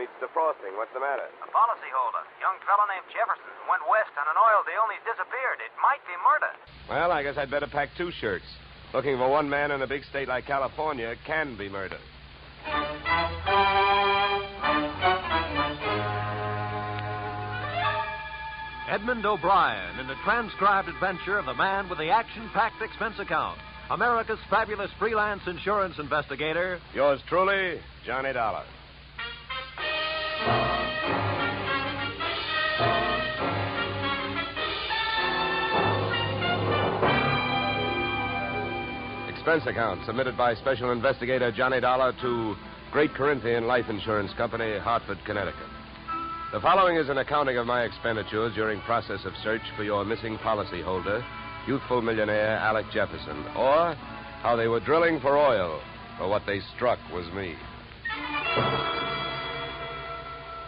needs defrosting. What's the matter? A policyholder, young fellow named Jefferson, went west on an oil deal and he's disappeared. It might be murder. Well, I guess I'd better pack 2 shirts. Looking for one man in a big state like California can be murder. Edmund O'Brien in the transcribed adventure of the man with the action-packed expense account. America's fabulous freelance insurance investigator. Yours truly, Johnny Dollar. Expense account submitted by Special Investigator Johnny Dollar to Great Corinthian Life Insurance Company, Hartford, Connecticut. The following is an accounting of my expenditures during process of search for your missing policyholder, youthful millionaire Alec Jefferson, or how they were drilling for oil, for what they struck was me.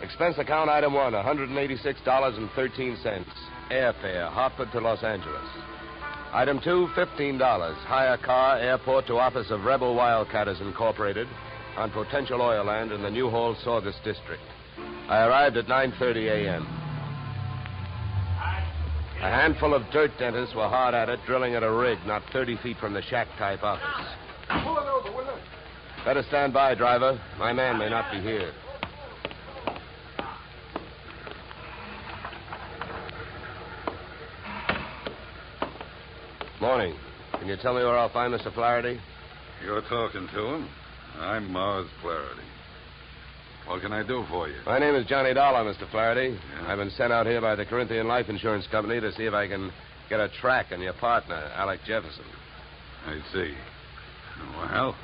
Expense account item 1, $186.13. Airfare, Hartford to Los Angeles. Item 2, $15. Hire car, airport to office of Rebel Wildcatters Incorporated on potential oil land in the New Hall, Saugus district. I arrived at 9:30 a.m. A handful of dirt dentists were hard at it, drilling at a rig not 30 feet from the shack-type office. Pull it over, will you? Better stand by, driver. My man may not be here. Morning. Can you tell me where I'll find Mr. Flaherty? You're talking to him. I'm Mars Flaherty. What can I do for you? My name is Johnny Dollar, Mr. Flaherty. Yeah? I've been sent out here by the Corinthian Life Insurance Company to see if I can get a track on your partner, Alec Jefferson. I see. Well,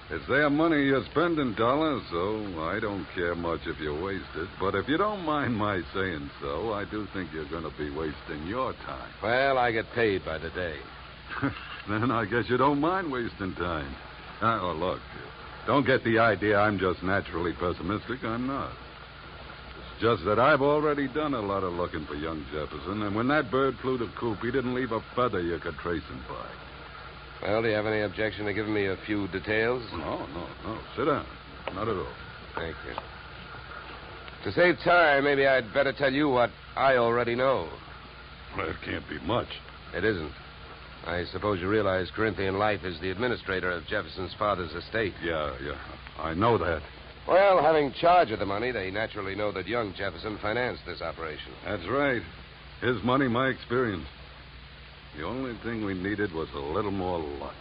it's their money you're spending, Dollar, so I don't care much if you waste it. But if you don't mind my saying so, I do think you're going to be wasting your time. Well, I get paid by the day. Then I guess you don't mind wasting time. Oh, look, don't get the idea I'm just naturally pessimistic. I'm not. It's just that I've already done a lot of looking for young Jefferson, and when that bird flew to coop, he didn't leave a feather you could trace him by. Well, do you have any objection to giving me a few details? No. Sit down. Not at all. Thank you. To save time, maybe I'd better tell you what I already know. Well, it can't be much. It isn't. I suppose you realize Corinthian Life is the administrator of Jefferson's father's estate. Yeah. I know that. Well, having charge of the money, they naturally know that young Jefferson financed this operation. That's right. His money, my experience. The only thing we needed was a little more luck.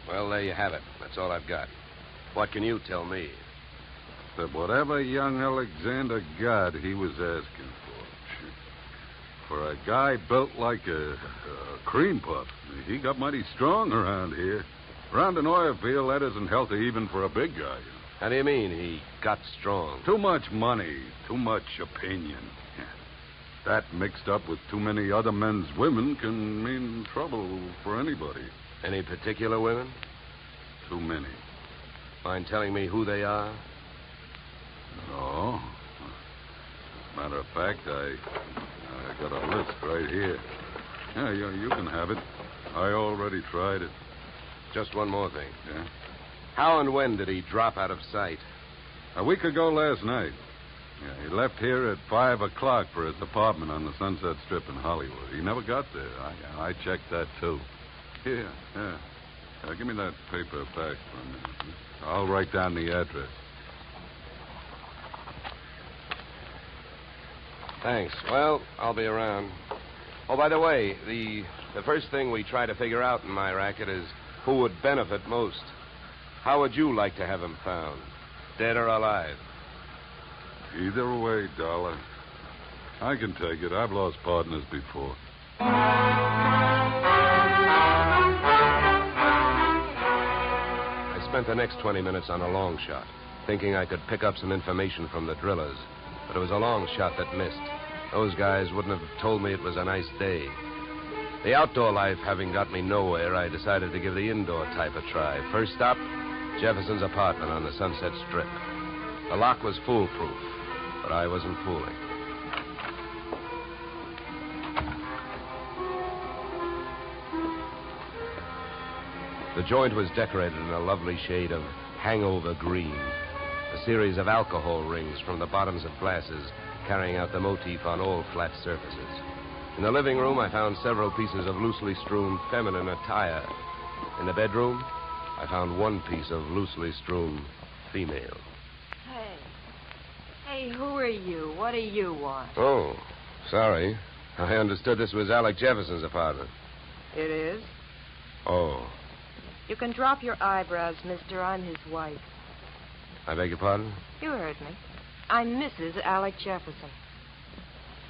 Well, there you have it. That's all I've got. What can you tell me? That whatever young Alexander got, he was asking for. For a guy built like a cream puff, he got mighty strong around here. Around an oil field, that isn't healthy even for a big guy. How do you mean he got strong? Too much money, too much opinion. That mixed up with too many other men's women can mean trouble for anybody. Any particular women? Too many. Mind telling me who they are? No. Matter of fact, I got a list right here. Yeah, you can have it. I already tried it. Just one more thing. Yeah? How and when did he drop out of sight? A week ago last night. Yeah, he left here at 5 o'clock for his apartment on the Sunset Strip in Hollywood. He never got there. I checked that, too. Here, yeah. Give me that paper back for a minute. I'll write down the address. Thanks. Well, I'll be around. Oh, by the way, the first thing we try to figure out in my racket is who would benefit most. How would you like to have him found? Dead or alive? Either way, Dollar. I can take it. I've lost partners before. I spent the next 20 minutes on a long shot, thinking I could pick up some information from the drillers. But it was a long shot that missed. Those guys wouldn't have told me it was a nice day. The outdoor life having got me nowhere, I decided to give the indoor type a try. First stop, Jefferson's apartment on the Sunset Strip. The lock was foolproof, but I wasn't fooling. The joint was decorated in a lovely shade of hangover green. The a series of alcohol rings from the bottoms of glasses, carrying out the motif on all flat surfaces. In the living room, I found several pieces of loosely strewn feminine attire. In the bedroom, I found one piece of loosely strewn female. Hey, who are you? What do you want? Oh, sorry. I understood this was Alec Jefferson's apartment. It is? Oh. You can drop your eyebrows, mister. I'm his wife. I beg your pardon? You heard me. I'm Mrs. Alec Jefferson.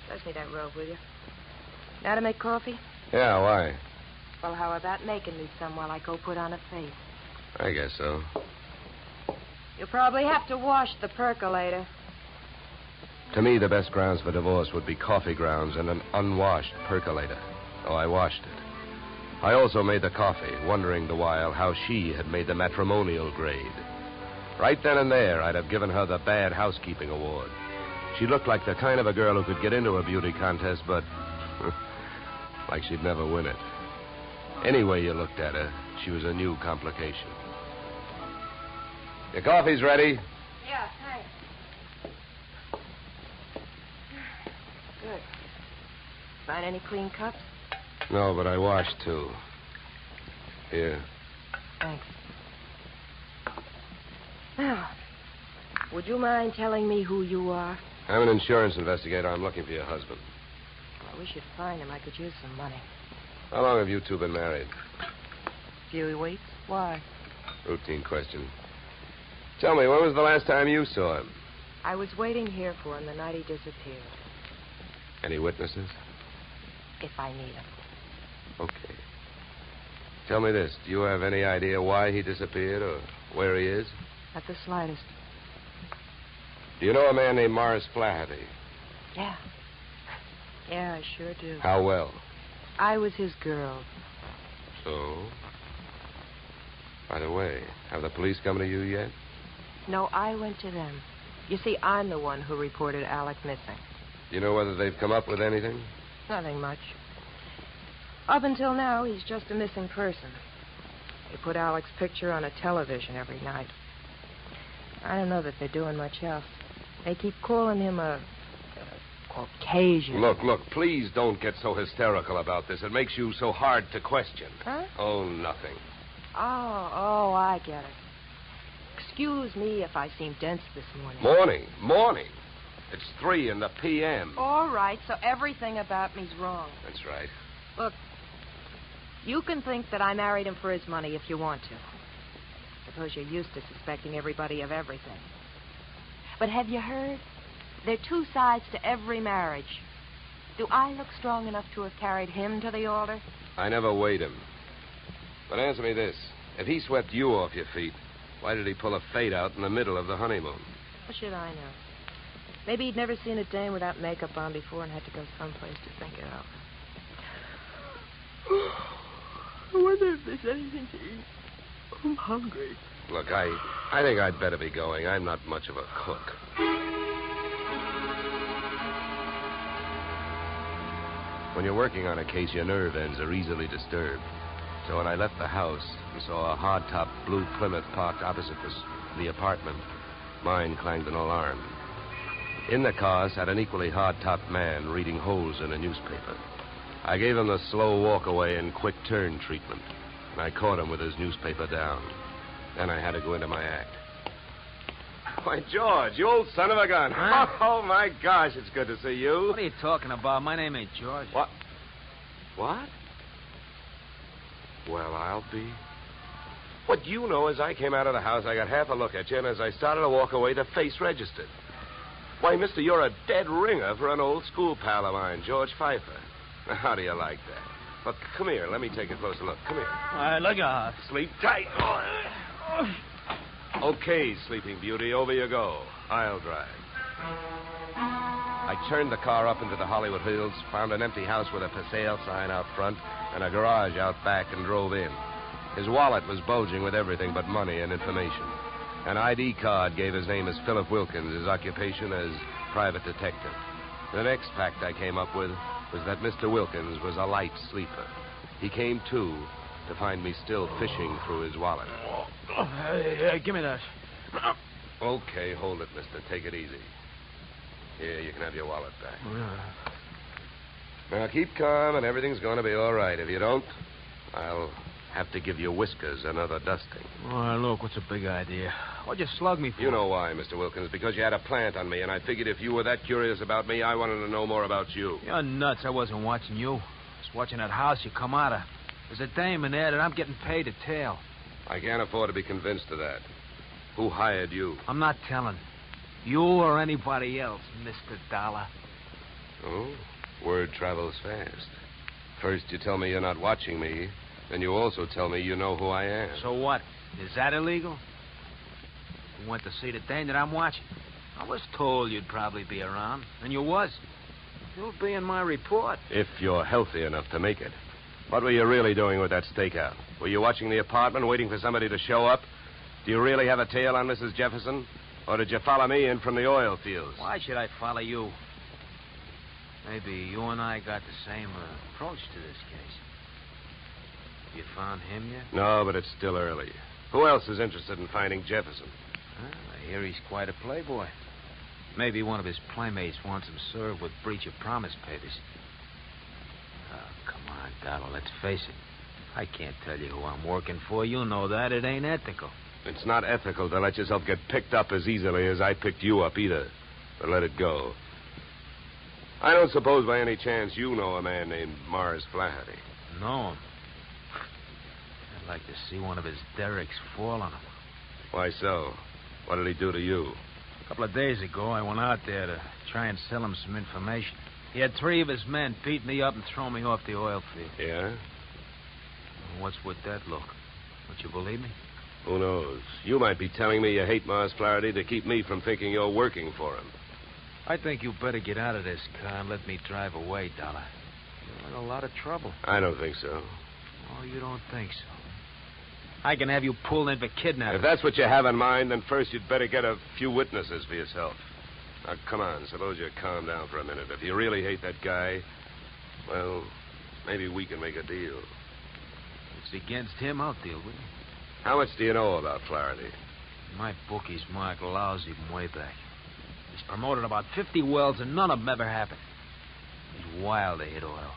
Pass me that robe, will you? Now to make coffee? Yeah, why? Well, how about making me some while I go put on a face? I guess so. You'll probably have to wash the percolator. To me, the best grounds for divorce would be coffee grounds and an unwashed percolator. Oh, I washed it. I also made the coffee, wondering the while how she had made the matrimonial grade. Right then and there, I'd have given her the Bad Housekeeping Award. She looked like the kind of a girl who could get into a beauty contest, but like she'd never win it. Any way you looked at her, she was a new complication. Your coffee's ready. Yeah, thanks. Good. Find any clean cups? No, but I washed, too. Here. Thanks. Now, would you mind telling me who you are? I'm an insurance investigator. I'm looking for your husband. I wish you'd find him. I could use some money. How long have you two been married? A few weeks. Why? Routine question. Tell me, when was the last time you saw him? I was waiting here for him the night he disappeared. Any witnesses? If I need him. Okay. Tell me this. Do you have any idea why he disappeared or where he is? Not the slightest. Do you know a man named Morris Flaherty? Yeah. Yeah, I sure do. How well? I was his girl. So? By the way, have the police come to you yet? No, I went to them. You see, I'm the one who reported Alec missing. Do you know whether they've come up with anything? Nothing much. Up until now, he's just a missing person. They put Alec's picture on a television every night. I don't know that they're doing much else. They keep calling him a Caucasian. Look, please don't get so hysterical about this. It makes you so hard to question. Huh? Oh, nothing. Oh, I get it. Excuse me if I seem dense this morning. Morning. It's 3 in the p.m. All right, so everything about me's wrong. That's right. Look, you can think that I married him for his money if you want to. Suppose you're used to suspecting everybody of everything. But have you heard? There are two sides to every marriage. Do I look strong enough to have carried him to the altar? I never weighed him. But answer me this. If he swept you off your feet, why did he pull a fade out in the middle of the honeymoon? What should I know? Maybe he'd never seen a dame without makeup on before and had to go someplace to think it out. I wonder if there's anything to eat. I'm hungry. Look, I think I'd better be going. I'm not much of a cook. When you're working on a case, your nerve ends are easily disturbed. So when I left the house and saw a hard-top blue Plymouth parked opposite the apartment, mine clanged an alarm. In the car sat an equally hard-topped man reading holes in a newspaper. I gave him the slow walk-away and quick turn treatment, and I caught him with his newspaper down. Then I had to go into my act. Why, George, you old son of a gun. Huh? Oh, my gosh, it's good to see you. What are you talking about? My name ain't George. What? Well, I'll be. What you know is I came out of the house, I got half a look at you, and as I started to walk away, the face registered. Why, mister, you're a dead ringer for an old school pal of mine, George Pfeiffer. Now, how do you like that? Look, come here. Let me take a closer look. Come here. All right, look out. Sleep tight. Okay, Sleeping Beauty, over you go. I'll drive. I turned the car up into the Hollywood Hills, found an empty house with a for sale sign out front and a garage out back, and drove in. His wallet was bulging with everything but money and information. An ID card gave his name as Philip Wilkins, his occupation as private detective. The next fact I came up with was that Mr. Wilkins was a light sleeper. He came to find me still fishing through his wallet. Hey, give me that. Okay, hold it, mister. Take it easy. Here, you can have your wallet back. Now, keep calm, and everything's going to be all right. If you don't, I'll have to give your whiskers another dusting. Oh, look, what's a big idea? What'd you slug me for? You know why, Mr. Wilkins, because you had a plant on me, and I figured if you were that curious about me, I wanted to know more about you. You're nuts. I wasn't watching you. I was watching that house you come out of. There's a dame in there that I'm getting paid to tail. I can't afford to be convinced of that. Who hired you? I'm not telling. You or anybody else, Mr. Dollar. Oh, word travels fast. First you tell me you're not watching me, then you also tell me you know who I am. So what? Is that illegal? You went to see the dame that I'm watching. I was told you'd probably be around, and you was. You'll be in my report. If you're healthy enough to make it. What were you really doing with that stakeout? Were you watching the apartment, waiting for somebody to show up? Do you really have a tail on Mrs. Jefferson? Or did you follow me in from the oil fields? Why should I follow you? Maybe you and I got the same approach to this case. You found him yet? No, but it's still early. Who else is interested in finding Jefferson? Well, I hear he's quite a playboy. Maybe one of his playmates wants him served with breach of promise papers. Oh, come on, Donald, let's face it. I can't tell you who I'm working for. You know that. It ain't ethical. It's not ethical to let yourself get picked up as easily as I picked you up either. But let it go. I don't suppose by any chance you know a man named Mars Flaherty. Know him? I'd like to see one of his derricks fall on him. Why so? What did he do to you? A couple of days ago, I went out there to try and sell him some information. He had 3 of his men beat me up and throw me off the oil field. Yeah? What's with that look? Don't you believe me? Who knows? You might be telling me you hate Mars Flaherty to keep me from thinking you're working for him. I think you better get out of this car and let me drive away, Dollar. You're in a lot of trouble. I don't think so. Oh, you don't think so? I can have you pulled in for kidnapping. If that's what you have in mind, then first you'd better get a few witnesses for yourself. Now, come on, suppose you calm down for a minute. If you really hate that guy, well, maybe we can make a deal. If it's against him, I'll deal with it. How much do you know about Flaherty? My bookie's marked lousy from way back. He's promoted about 50 wells, and none of them ever happened. He's wild to hit oil.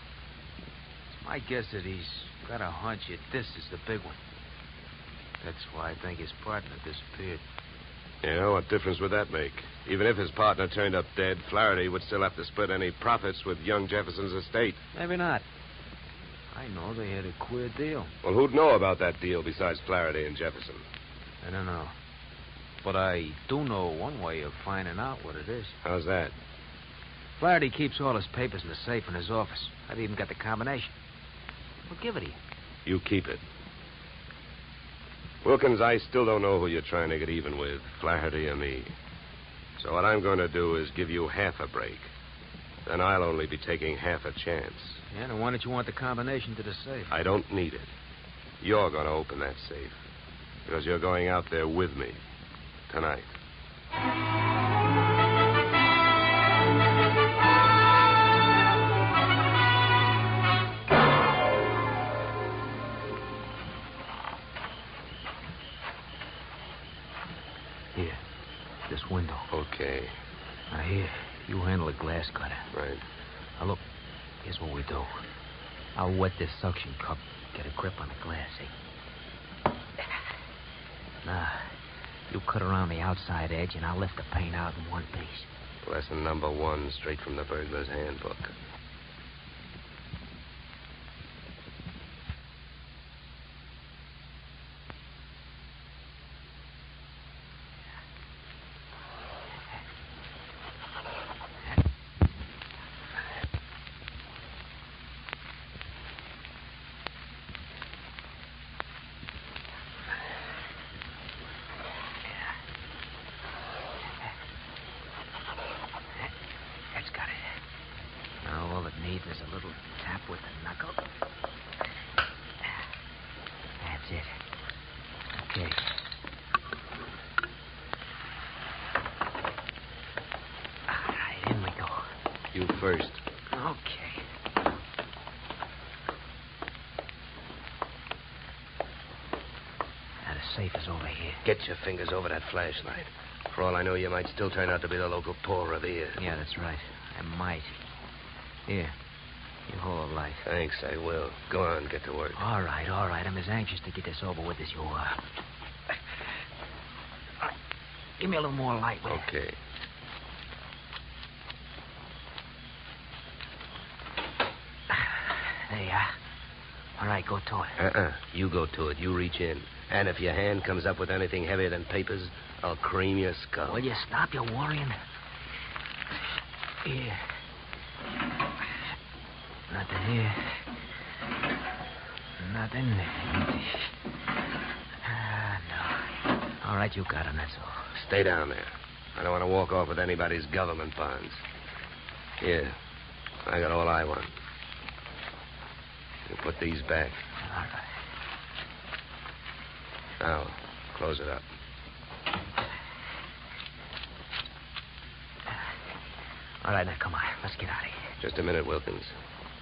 It's my guess that he's got a hunch that this is the big one. That's why I think his partner disappeared. Yeah, what difference would that make? Even if his partner turned up dead, Flaherty would still have to split any profits with young Jefferson's estate. Maybe not. I know they had a queer deal. Well, who'd know about that deal besides Flaherty and Jefferson? I don't know. But I do know one way of finding out what it is. How's that? Flaherty keeps all his papers in the safe in his office. I've even got the combination. We'll give it to you. You keep it. Wilkins, I still don't know who you're trying to get even with, Flaherty or me. So what I'm going to do is give you half a break. Then I'll only be taking half a chance. Yeah, and why don't you want the combination to the safe? I don't need it. You're going to open that safe. Because you're going out there with me. Tonight. Here. This window. Okay. Now, here. You handle the glass cutter. Right. Now, look. Here's what we do. I'll wet this suction cup. Get a grip on the glass, see? Now, you cut around the outside edge, and I'll lift the paint out in one piece. Lesson number 1, straight from the burglar's handbook. There's a little tap with the knuckle. That's it. Okay. All right, in we go. You first. Okay. Now, the safe is over here. Get your fingers over that flashlight. For all I know, you might still turn out to be the local Paul Revere. Yeah, that's right. I might. Here. You hold the light. Thanks, I will. Go on, get to work. All right. I'm as anxious to get this over with as you are. Give me a little more light, will you? Okay. There you are. All right, go to it. You go to it. You reach in. And if your hand comes up with anything heavier than papers, I'll cream your skull. Will you stop your worrying? Here. Nothing here. Nothing. No. All right, you got him, that's all. Stay down there. I don't want to walk off with anybody's government bonds. Here. I got all I want. You put these back. All right. Now, close it up. All right, now, come on. Let's get out of here. Just a minute, Wilkins.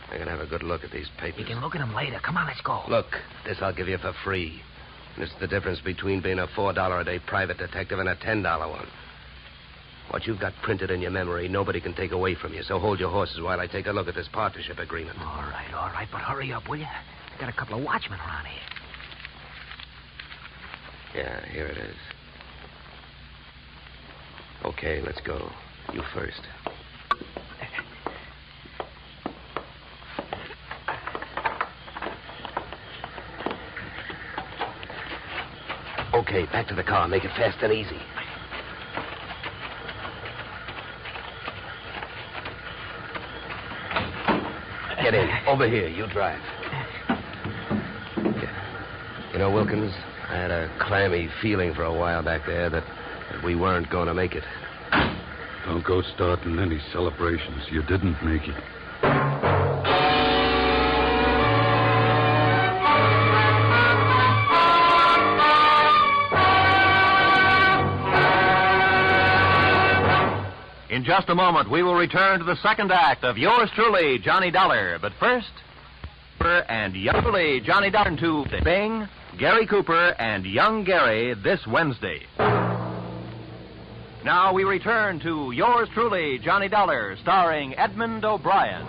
I can have a good look at these papers. You can look at them later. Come on, let's go. Look, this I'll give you for free. And it's the difference between being a $4 a day private detective and a $10 one. What you've got printed in your memory, nobody can take away from you. So hold your horses while I take a look at this partnership agreement. All right. But hurry up, will you? I got a couple of watchmen around here. Yeah, here it is. Okay, let's go. You first. Okay, back to the car. Make it fast and easy. Get in. Over here. You drive. You know, Wilkins, I had a clammy feeling for a while back there that we weren't going to make it. Don't go starting any celebrations. You didn't make it. In just a moment, we will return to the second act of yours truly, Johnny Dollar. But first, and youngly Johnny Dollar to Bing, Gary Cooper, and young Gary this Wednesday. Now we return to yours truly, Johnny Dollar, starring Edmund O'Brien.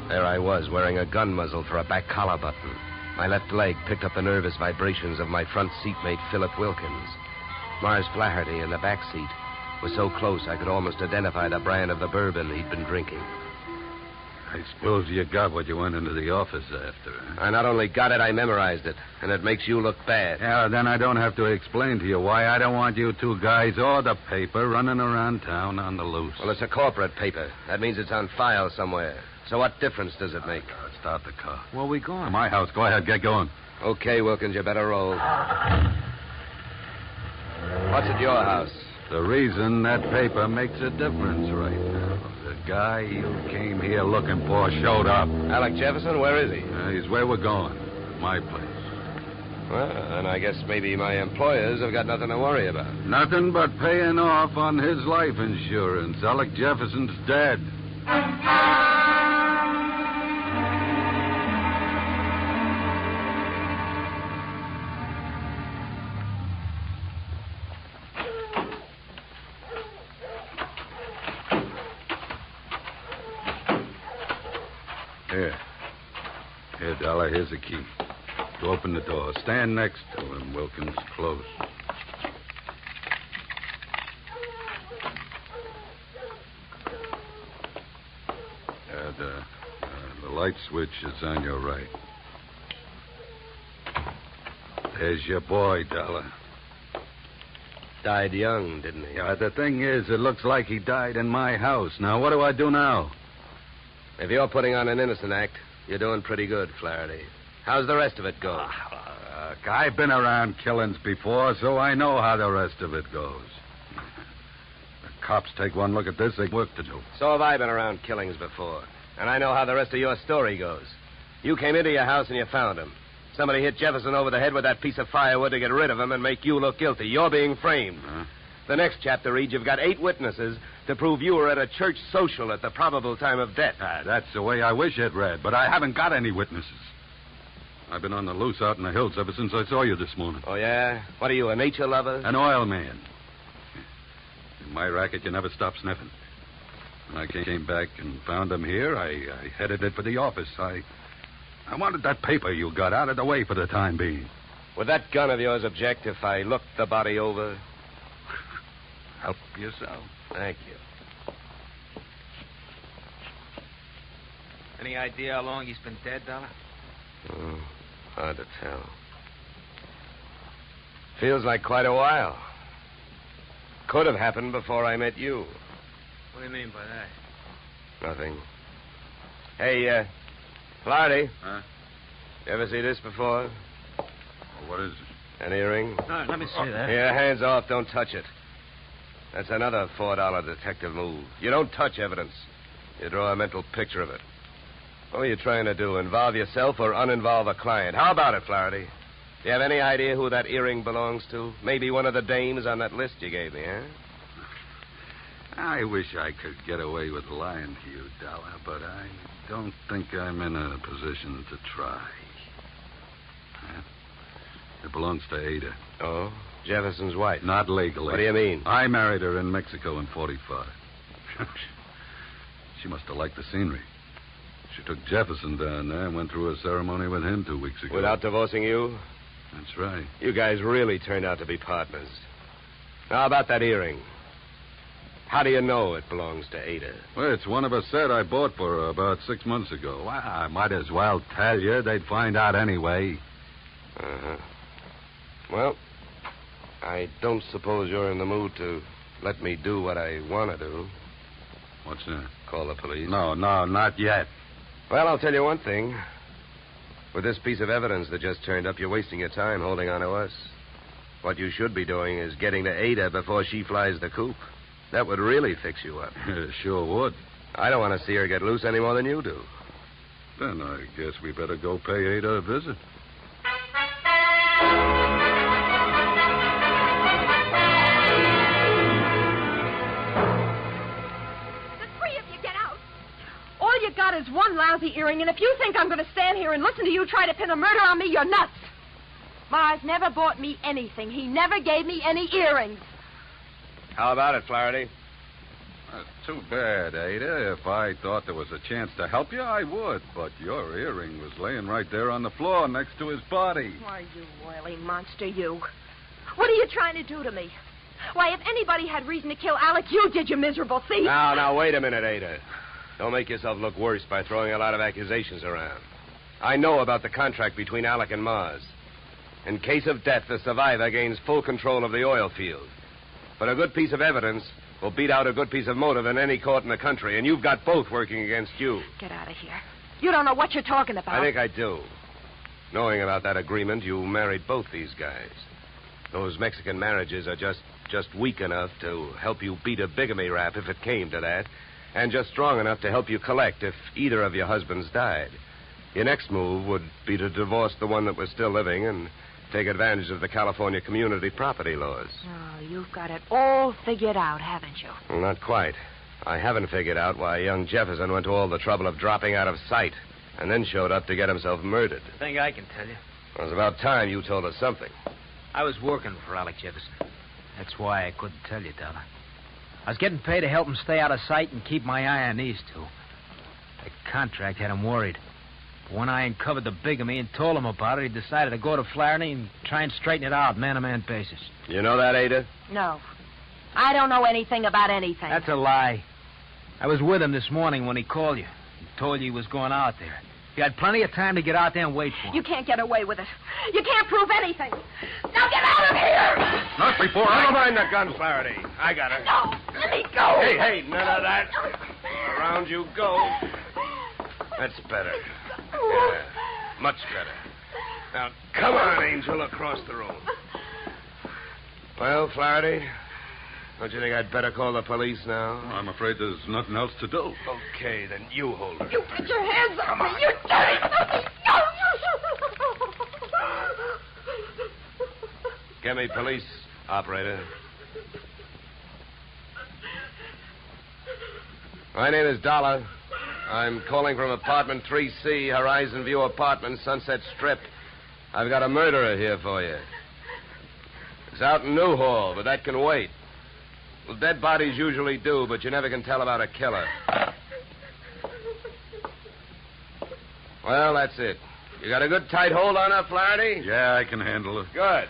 There I was, wearing a gun muzzle for a back collar button. My left leg picked up the nervous vibrations of my front seatmate, Philip Wilkins. Mars Flaherty in the back seat was so close I could almost identify the brand of the bourbon he'd been drinking. I suppose you got what you went into the office after. Huh? I not only got it, I memorized it. And it makes you look bad. Yeah, then I don't have to explain to you why I don't want you two guys or the paper running around town on the loose. Well, it's a corporate paper. That means it's on file somewhere. So what difference does it make? Start the car. Where are we going? To my house. Go ahead, get going. Okay, Wilkins, you better roll. What's at your house? The reason that paper makes a difference right now. The guy you came here looking for showed up. Alec Jefferson, where is he? He's where we're going. My place. Well, and I guess maybe my employers have got nothing to worry about. Nothing but paying off on his life insurance. Alec Jefferson's dead. Here, Dollar, here's the key. To open the door. Stand next to him, Wilkins. Close. The light switch is on your right. There's your boy, Dollar. Died young, didn't he? Yeah, the thing is, it looks like he died in my house. Now, what do I do now? If you're putting on an innocent act, you're doing pretty good, Flaherty. How's the rest of it go? Look, I've been around killings before, so I know how the rest of it goes. The cops take one look at this, they've work to do. So have I been around killings before. And I know how the rest of your story goes. You came into your house and you found him. Somebody hit Jefferson over the head with that piece of firewood to get rid of him and make you look guilty. You're being framed. Huh? The next chapter reads you've got 8 witnesses to prove you were at a church social at the probable time of death. That's the way I wish it read, but I haven't got any witnesses. I've been on the loose out in the hills ever since I saw you this morning. Oh, yeah? What are you, a nature lover? An oil man. In my racket, you never stop sniffing. When I came back and found him here, I headed it for the office. I wanted that paper you got out of the way for the time being. Would that gun of yours object if I looked the body over? Help yourself. Thank you. Any idea how long he's been dead, Dollar? Oh, hard to tell. Feels like quite a while. Could have happened before I met you. What do you mean by that? Nothing. Hey, Flaherty. Huh? You ever see this before? Well, what is it? An earring? No, let me see that. Here, hands off. Don't touch it. That's another $4 detective move. You don't touch evidence. You draw a mental picture of it. What are you trying to do? Involve yourself or uninvolve a client? How about it, Flaherty? Do you have any idea who that earring belongs to? Maybe one of the dames on that list you gave me, huh? I wish I could get away with lying to you, Dollar, but I don't think I'm in a position to try. It belongs to Ada. Oh? Jefferson's wife? Not legally. What do you mean? I married her in Mexico in 45. She must have liked the scenery. She took Jefferson down there and went through a ceremony with him 2 weeks ago. Without divorcing you? That's right. You guys really turned out to be partners. Now, how about that earring? How do you know it belongs to Ada? Well, it's one of a set I bought for her about 6 months ago. Well, I might as well tell you. They'd find out anyway. Uh-huh. Well, I don't suppose you're in the mood to let me do what I want to do. What's that? Call the police? No, not yet. Well, I'll tell you one thing. With this piece of evidence that just turned up, you're wasting your time holding on to us. What you should be doing is getting to Ada before she flies the coop. That would really fix you up. Sure would. I don't want to see her get loose any more than you do. Then I guess we better go pay Ada a visit. All you got is one lousy earring, and if you think I'm going to stand here and listen to you try to pin a murder on me, you're nuts. Mars never bought me anything. He never gave me any earrings. How about it, Flaherty? That's too bad, Ada. If I thought there was a chance to help you, I would. But your earring was laying right there on the floor next to his body. Why, you oily monster, you. What are you trying to do to me? Why, if anybody had reason to kill Alec, you did, you miserable thief. Now, wait a minute, Ada. Don't make yourself look worse by throwing a lot of accusations around. I know about the contract between Alec and Mars. In case of death, the survivor gains full control of the oil field. But a good piece of evidence will beat out a good piece of motive in any court in the country, and you've got both working against you. Get out of here. You don't know what you're talking about. I think I do. Knowing about that agreement, you married both these guys. Those Mexican marriages are just weak enough to help you beat a bigamy rap if it came to that, and just strong enough to help you collect if either of your husbands died. Your next move would be to divorce the one that was still living and take advantage of the California community property laws. Oh, you've got it all figured out, haven't you? Well, not quite. I haven't figured out why young Jefferson went to all the trouble of dropping out of sight and then showed up to get himself murdered. I think I can tell you. It was about time you told us something. I was working for Alec Jefferson. That's why I couldn't tell you, Dollar. I was getting paid to help him stay out of sight and keep my eye on these two. The contract had him worried. But when I uncovered the bigamy and told him about it, he decided to go to Flaherty and try and straighten it out, man-to-man basis. You know that, Ada? No. I don't know anything about anything. That's a lie. I was with him this morning when he called you. He told you he was going out there. You had plenty of time to get out there and wait for him. You can't get away with it. You can't prove anything. Now get out of here! Not before Don't mind the gun, Flaherty. I got her. No, let me go. Hey, none of that. Around you go. That's better. Yeah, much better. Now, come on, Angel, across the room. Well, Flaherty, don't you think I'd better call the police now? I'm afraid there's nothing else to do. Okay, then you hold her. You put your hands on me. You dirty. No. Get me police, operator. My name is Dollar. I'm calling from apartment 3C, Horizon View Apartment, Sunset Strip. I've got a murderer here for you. It's out in Newhall, but that can wait. Well, dead bodies usually do, but you never can tell about a killer. Well, that's it. You got a good tight hold on her, Flaherty? Yeah, I can handle it. Good.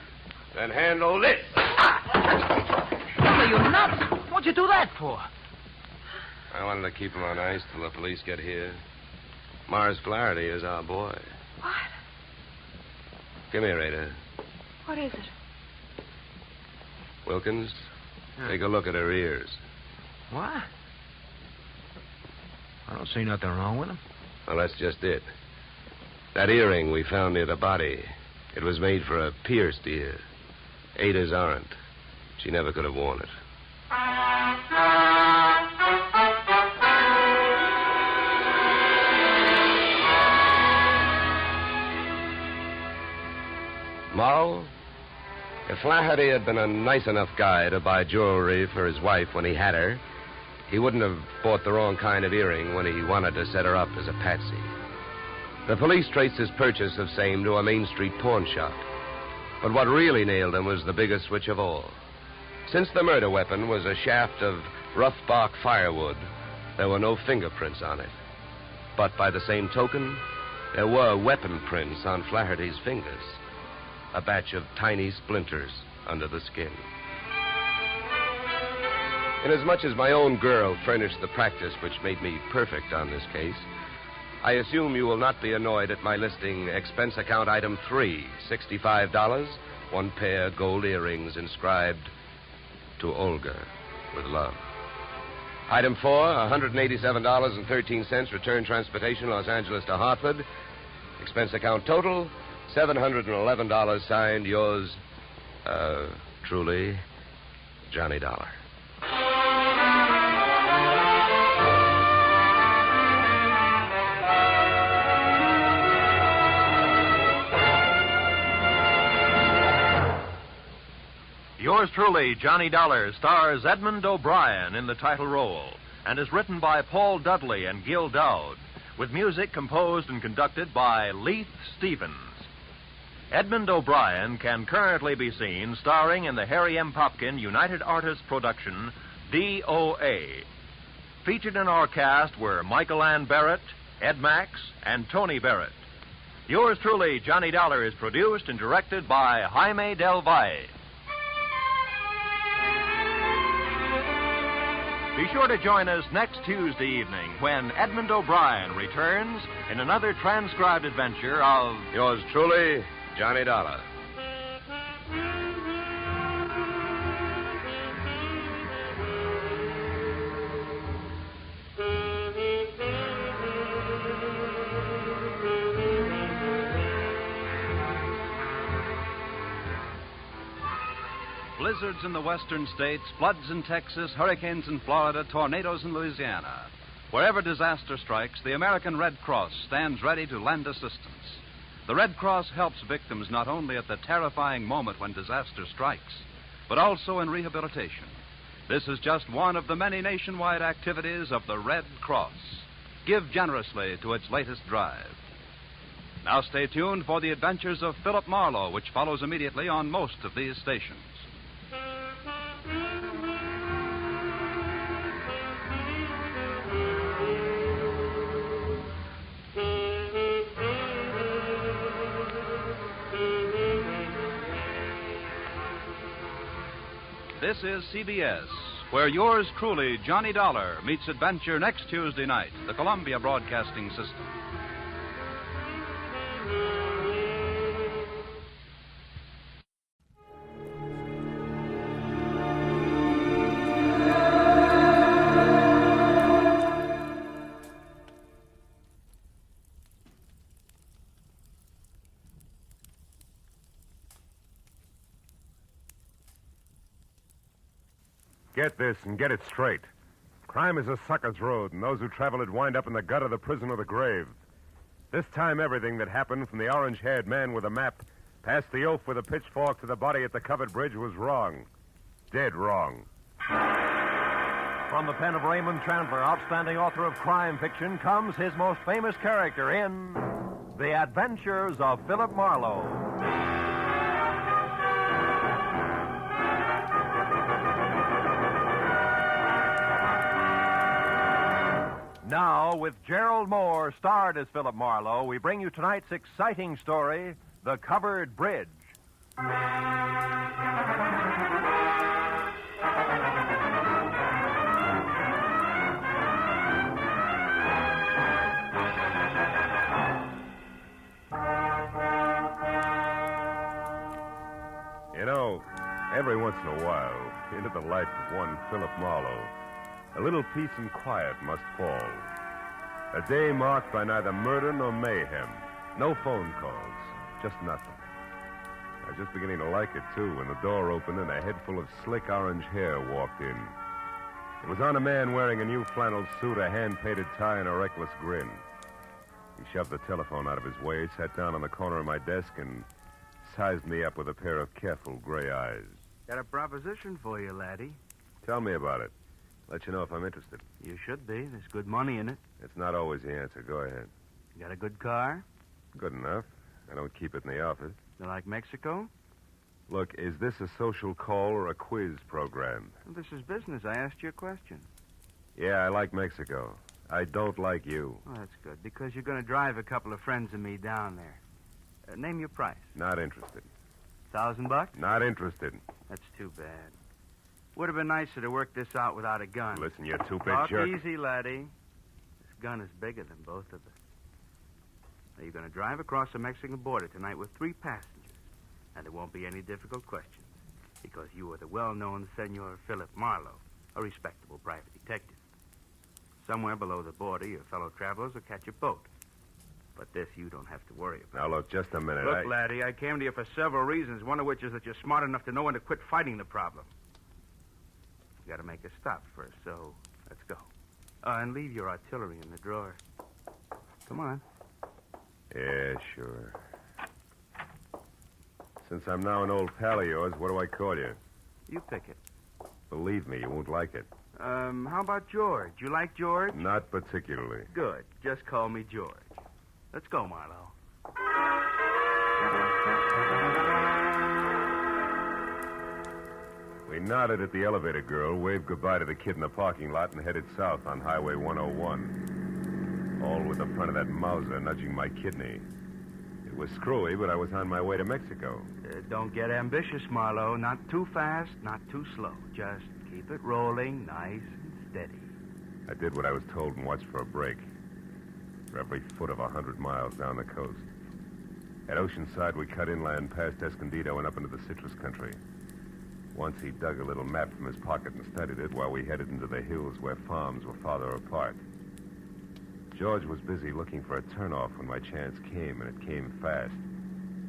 Then handle this. Are you nuts? What'd you do that for? I wanted to keep him on ice till the police get here. Morris Flaherty is our boy. What? Come here, Ada. What is it? Wilkins, take a look at her ears. What? I don't see nothing wrong with them. Well, that's just it. That earring we found near the body, it was made for a pierced ear. Ada's aren't. She never could have worn it. Morrow, if Flaherty had been a nice enough guy to buy jewelry for his wife when he had her, he wouldn't have bought the wrong kind of earring when he wanted to set her up as a patsy. The police traced his purchase of same to a Main Street pawn shop. But what really nailed him was the biggest switch of all. Since the murder weapon was a shaft of rough bark firewood, there were no fingerprints on it. But by the same token, there were weapon prints on Flaherty's fingers. A batch of tiny splinters under the skin. Inasmuch as my own girl furnished the practice which made me perfect on this case, I assume you will not be annoyed at my listing expense account item 3, $65, one pair gold earrings inscribed to Olga with love. Item 4, $187.13, return transportation Los Angeles to Hartford. Expense account total, $711, signed yours, truly, Johnny Dollar. Yours truly, Johnny Dollar, stars Edmund O'Brien in the title role and is written by Paul Dudley and Gil Dowd, with music composed and conducted by Leith Stevens. Edmund O'Brien can currently be seen starring in the Harry M. Popkin United Artists production, DOA. Featured in our cast were Michael Ann Barrett, Ed Max, and Tony Barrett. Yours truly, Johnny Dollar, is produced and directed by Jaime Del Valle. Be sure to join us next Tuesday evening when Edmund O'Brien returns in another transcribed adventure of Yours truly, Johnny Dollar. Blizzards in the western states, floods in Texas, hurricanes in Florida, tornadoes in Louisiana. Wherever disaster strikes, the American Red Cross stands ready to lend assistance. The Red Cross helps victims not only at the terrifying moment when disaster strikes, but also in rehabilitation. This is just one of the many nationwide activities of the Red Cross. Give generously to its latest drive. Now stay tuned for the adventures of Philip Marlowe, which follows immediately on most of these stations. This is CBS, where yours truly, Johnny Dollar, meets adventure next Tuesday night, the Columbia Broadcasting System. Get this and get it straight. Crime is a sucker's road, and those who travel it wind up in the gut of the prison or the grave. This time, everything that happened from the orange-haired man with a map past the oaf with a pitchfork to the body at the covered bridge was wrong. Dead wrong. From the pen of Raymond Chandler, outstanding author of crime fiction, comes his most famous character in The Adventures of Philip Marlowe. Now, with Gerald Moore starred as Philip Marlowe, we bring you tonight's exciting story, The Covered Bridge. You know, every once in a while, into the life of one Philip Marlowe, a little peace and quiet must fall. A day marked by neither murder nor mayhem. No phone calls. Just nothing. I was just beginning to like it, too, when the door opened and a head full of slick orange hair walked in. It was on a man wearing a new flannel suit, a hand-painted tie, and a reckless grin. He shoved the telephone out of his way, sat down on the corner of my desk, and sized me up with a pair of careful gray eyes. Got a proposition for you, laddie. Tell me about it. Let you know if I'm interested. You should be. There's good money in it. It's not always the answer. Go ahead. You got a good car? Good enough. I don't keep it in the office. You like Mexico? Look, is this a social call or a quiz program? Well, this is business. I asked you a question. Yeah, I like Mexico. I don't like you. Oh, that's good, because you're going to drive a couple of friends of me down there. Name your price. Not interested. $1,000? Not interested. That's too bad. Would have been nicer to work this out without a gun. Listen, you two-bit Talk jerk. easy, laddie. This gun is bigger than both of us. Now, you're going to drive across the Mexican border tonight with 3 passengers. And there won't be any difficult questions, because you are the well-known Senor Philip Marlowe, a respectable private detective. Somewhere below the border, your fellow travelers will catch a boat. But this you don't have to worry about. Now, look, just a minute. Look, laddie, I came to you for several reasons, one of which is that you're smart enough to know when to quit fighting the problem. You got to make a stop first, so let's go. And leave your artillery in the drawer. Come on. Yeah, sure. Since I'm now an old pal of yours, what do I call you? You pick it. Believe me, you won't like it. How about George? You like George? Not particularly. Good. Just call me George. Let's go, Marlowe. We nodded at the elevator girl, waved goodbye to the kid in the parking lot, and headed south on Highway 101. All with the front of that Mauser nudging my kidney. It was screwy, but I was on my way to Mexico. Don't get ambitious, Marlowe. Not too fast, not too slow. Just keep it rolling nice and steady. I did what I was told and watched for a break. For every foot of 100 miles down the coast. At Oceanside, we cut inland past Escondido and up into the citrus country. Once he dug a little map from his pocket and studied it while we headed into the hills where farms were farther apart. George was busy looking for a turnoff when my chance came, and it came fast.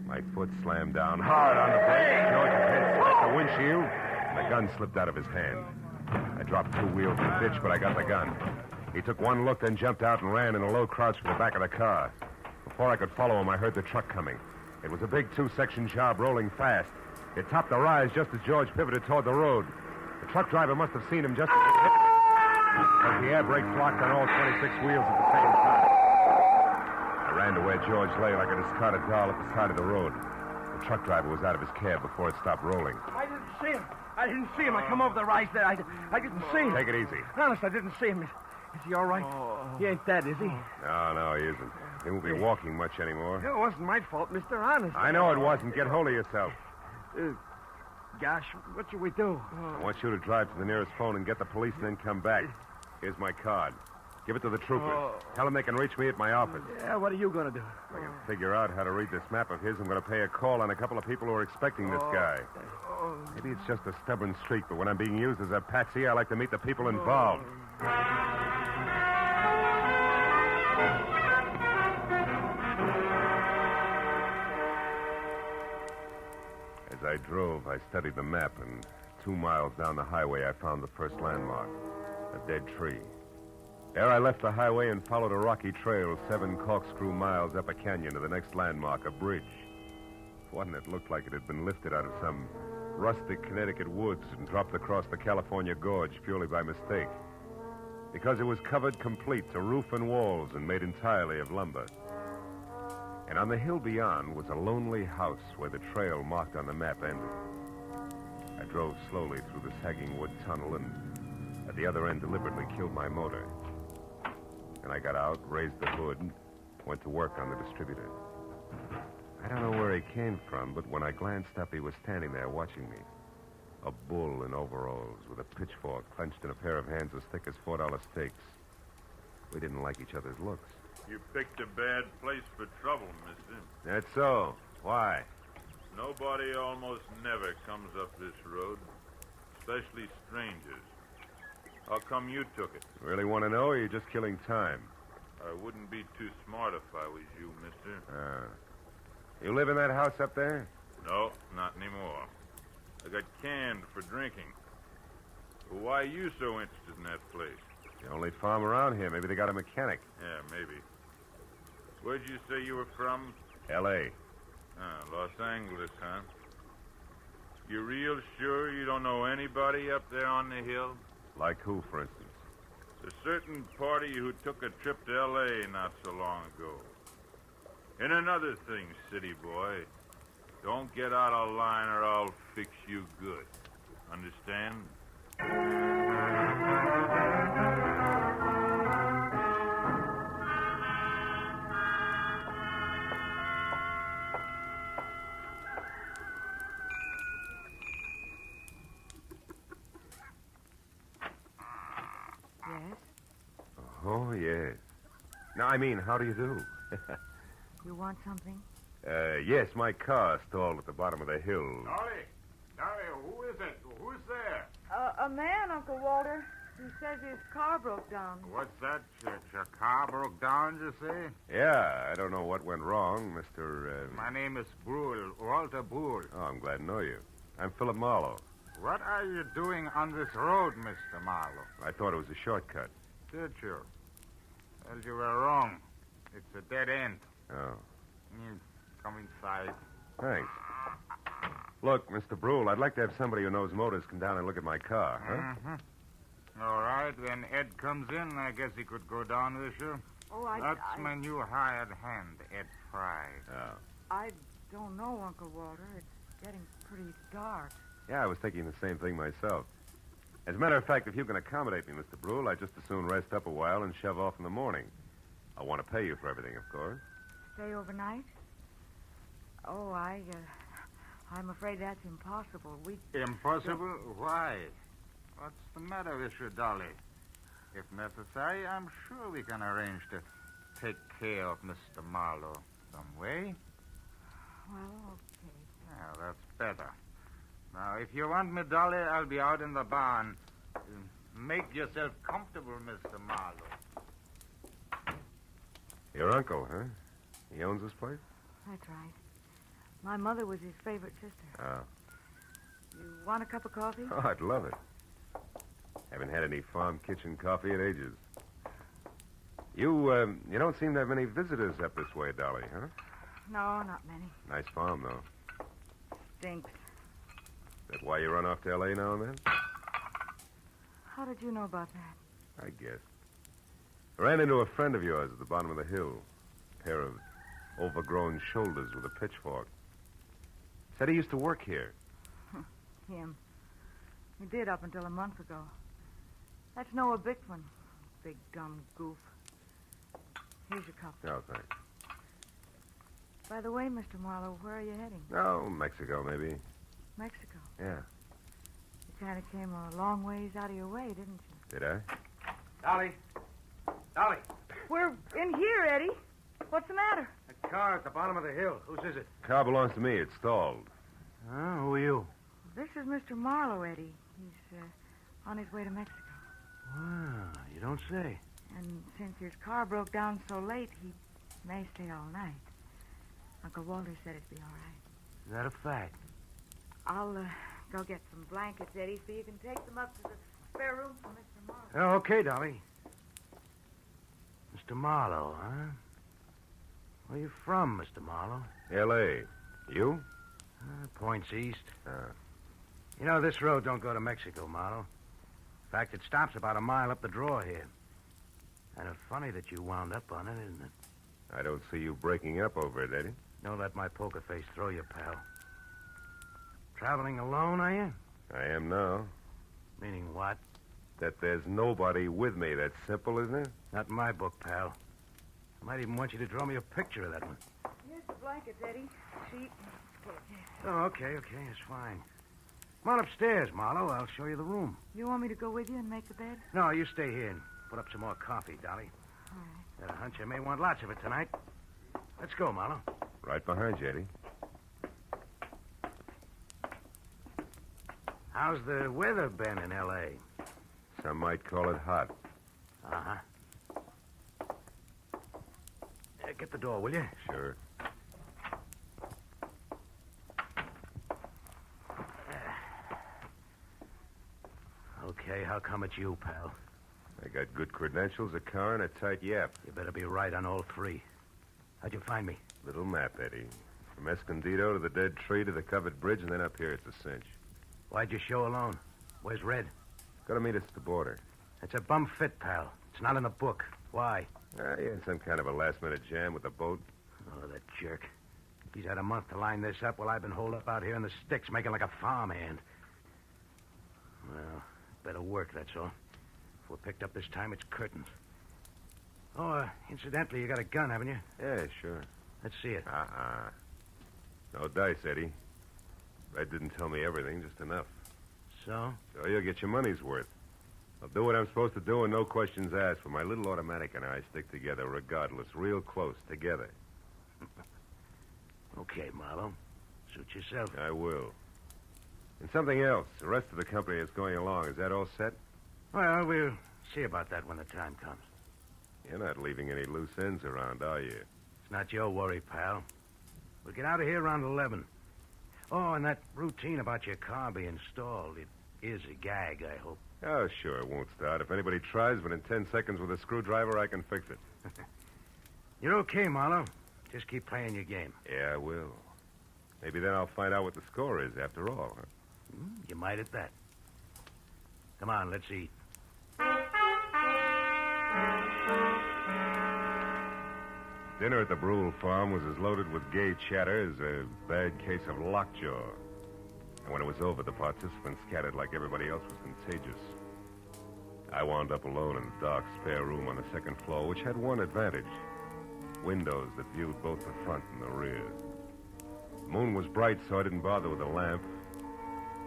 My foot slammed down hard on the brake. George's head smacked the windshield, and the gun slipped out of his hand. I dropped 2 wheels in the ditch, but I got the gun. He took one look, then jumped out and ran in a low crouch for the back of the car. Before I could follow him, I heard the truck coming. It was a big 2-section job rolling fast. It topped the rise just as George pivoted toward the road. The truck driver must have seen him just as it hit, because the air brakes locked on all 26 wheels at the same time. I ran to where George lay like a discarded doll at the side of the road. The truck driver was out of his cab before it stopped rolling. I didn't see him. I come over the rise there. I didn't see him. Take it easy. Honest, I didn't see him. Is he all right? He ain't dead, is he? No, he isn't. He won't be walking much anymore. It wasn't my fault, Mr. Honest. I know it wasn't. Get hold of yourself. Gosh, what should we do? I want you to drive to the nearest phone and get the police and then come back. Here's my card. Give it to the troopers. Tell them they can reach me at my office. Yeah, what are you going to do? If I can figure out how to read this map of his, I'm going to pay a call on a couple of people who are expecting this guy. Maybe it's just a stubborn streak, but when I'm being used as a patsy, I like to meet the people involved. As I drove, I studied the map, and 2 miles down the highway, I found the first landmark, a dead tree. There I left the highway and followed a rocky trail 7 corkscrew miles up a canyon to the next landmark, a bridge. One that looked like it had been lifted out of some rustic Connecticut woods and dropped across the California gorge purely by mistake. because it was covered complete to roof and walls and made entirely of lumber. And on the hill beyond was a lonely house where the trail marked on the map ended. I drove slowly through the sagging wood tunnel and at the other end deliberately killed my motor. And I got out, raised the hood, and went to work on the distributor. I don't know where he came from, but when I glanced up, he was standing there watching me. A bull in overalls with a pitchfork clenched in a pair of hands as thick as $4 steaks. We didn't like each other's looks. You picked a bad place for trouble, mister. That's so. Why? Nobody almost never comes up this road, especially strangers. How come you took it? Really want to know, or are you just killing time? I wouldn't be too smart if I was you, mister. You live in that house up there? No, not anymore. I got canned for drinking. Why are you so interested in that place? The only farm around here. Maybe they got a mechanic. Yeah, maybe. Where'd you say you were from? L.A. Los Angeles, huh? You real sure you don't know anybody up there on the hill? Like who, for instance? A certain party who took a trip to L.A. not so long ago. And another thing, city boy. Don't get out of line or I'll fix you good. Understand? Yes? Oh, yes. No, I mean, how do you do? You want something? Yes, my car stalled at the bottom of the hill. Dolly, who is it? Who's there? A man, Uncle Walter. He says his car broke down. What's that? Your car broke down, you say? Yeah, I don't know what went wrong, Mr. My name is Brule, Walter Brule. Oh, I'm glad to know you. I'm Philip Marlowe. What are you doing on this road, Mr. Marlowe? I thought it was a shortcut. Did you? Well, you were wrong. It's a dead end. Oh. Come inside. Thanks. Look, Mr. Brule, I'd like to have somebody who knows motors come down and look at my car, huh? Mm-hmm. All right, when Ed comes in, I guess he could go down with you. Oh, That's my new hired hand, Ed Fry. Oh. I don't know, Uncle Walter. It's getting pretty dark. Yeah, I was thinking the same thing myself. As a matter of fact, if you can accommodate me, Mr. Brule, I'd just as soon rest up a while and shove off in the morning. I want to pay you for everything, of course. Stay overnight? Oh, I'm afraid that's impossible. Impossible? Why? What's the matter with you, Dolly? If necessary, I'm sure we can arrange to take care of Mr. Marlowe some way. Well, okay. Yeah, that's better. Now, if you want me, Dolly, I'll be out in the barn. Make yourself comfortable, Mr. Marlowe. Your uncle, huh? He owns this place? That's right. My mother was his favorite sister. Oh. You want a cup of coffee? Oh, I'd love it. Haven't had any farm kitchen coffee in ages. You don't seem to have many visitors up this way, Dolly, huh? No, not many. Nice farm, though. Stinks. Is that why you run off to L.A. now and then? How did you know about that? I guess. I ran into a friend of yours at the bottom of the hill. A pair of overgrown shoulders with a pitchfork. Said he used to work here. Him. He did up until a month ago. That's Noah Bickman. Big dumb goof. Here's your cup. Oh, thanks. By the way, Mr. Marlowe, where are you heading? Oh, Mexico, maybe. Mexico. Yeah. You kind of came a long ways out of your way, didn't you? Did I? Dolly. Dolly. We're in here, Eddie. What's the matter? A car at the bottom of the hill. Whose is it? Car belongs to me. It's stalled. Oh, who are you? This is Mr. Marlowe, Eddie. He's on his way to Mexico. Wow, you don't say. And since his car broke down so late, he may stay all night. Uncle Walter said it'd be all right. Is that a fact? I'll go get some blankets, Eddie, so you can take them up to the spare room for Mr. Marlowe. Oh, okay, Dolly. Mr. Marlowe, huh? Where you from, Mr. Marlowe? L.A. You? Points east. You know, this road don't go to Mexico, Marlowe. In fact, it stops about a mile up the draw here. Kind of funny that you wound up on it, isn't it? I don't see you breaking up over it, Eddie. Don't let my poker face throw you, pal. Traveling alone, are you? I am now. Meaning what? That there's nobody with me. That's simple, isn't it? Not in my book, pal. I might even want you to draw me a picture of that one. Here's the blankets, Eddie. Sheet. Oh, okay, it's fine. Come on upstairs, Marlowe. I'll show you the room. You want me to go with you and make the bed? No, you stay here and put up some more coffee, Dolly. All right. Got a hunch I may want lots of it tonight. Let's go, Marlowe. Right behind you, Eddie. How's the weather been in L.A.? Some might call it hot. Uh-huh. Get the door, will you? Sure. Okay, how come it's you, pal? I got good credentials, a car, and a tight yap. You better be right on all three. How'd you find me? Little map, Eddie. From Escondido to the dead tree to the covered bridge, and then up here it's a cinch. Why'd you show alone? Where's Red? Got to meet us at the border. It's a bum fit, pal. It's not in the book. Why? He had some kind of a last-minute jam with the boat. Oh, that jerk. He's had a month to line this up while I've been holed up out here in the sticks making like a farmhand. Well, better work, that's all. If we're picked up this time, it's curtains. Oh, incidentally, you got a gun, haven't you? Yeah, sure. Let's see it. No dice, Eddie. Red didn't tell me everything, just enough. So? So you'll get your money's worth. I'll do what I'm supposed to do and no questions asked. For my little automatic and I stick together regardless, real close, together. Okay, Marlowe. Suit yourself. I will. And something else. The rest of the company is going along. Is that all set? Well, we'll see about that when the time comes. You're not leaving any loose ends around, are you? It's not your worry, pal. We'll get out of here around 11. Oh, and that routine about your car being stalled, it is a gag, I hope. Oh, sure, it won't start. If anybody tries, but in 10 seconds with a screwdriver, I can fix it. You're okay, Marlowe. Just keep playing your game. Yeah, I will. Maybe then I'll find out what the score is after all. Huh? You might at that. Come on, let's eat. Dinner at the Brule farm was as loaded with gay chatter as a bad case of lockjaw. And when it was over, the participants scattered like everybody else was contagious. I wound up alone in a dark spare room on the second floor, which had one advantage. Windows that viewed both the front and the rear. The moon was bright, so I didn't bother with a lamp.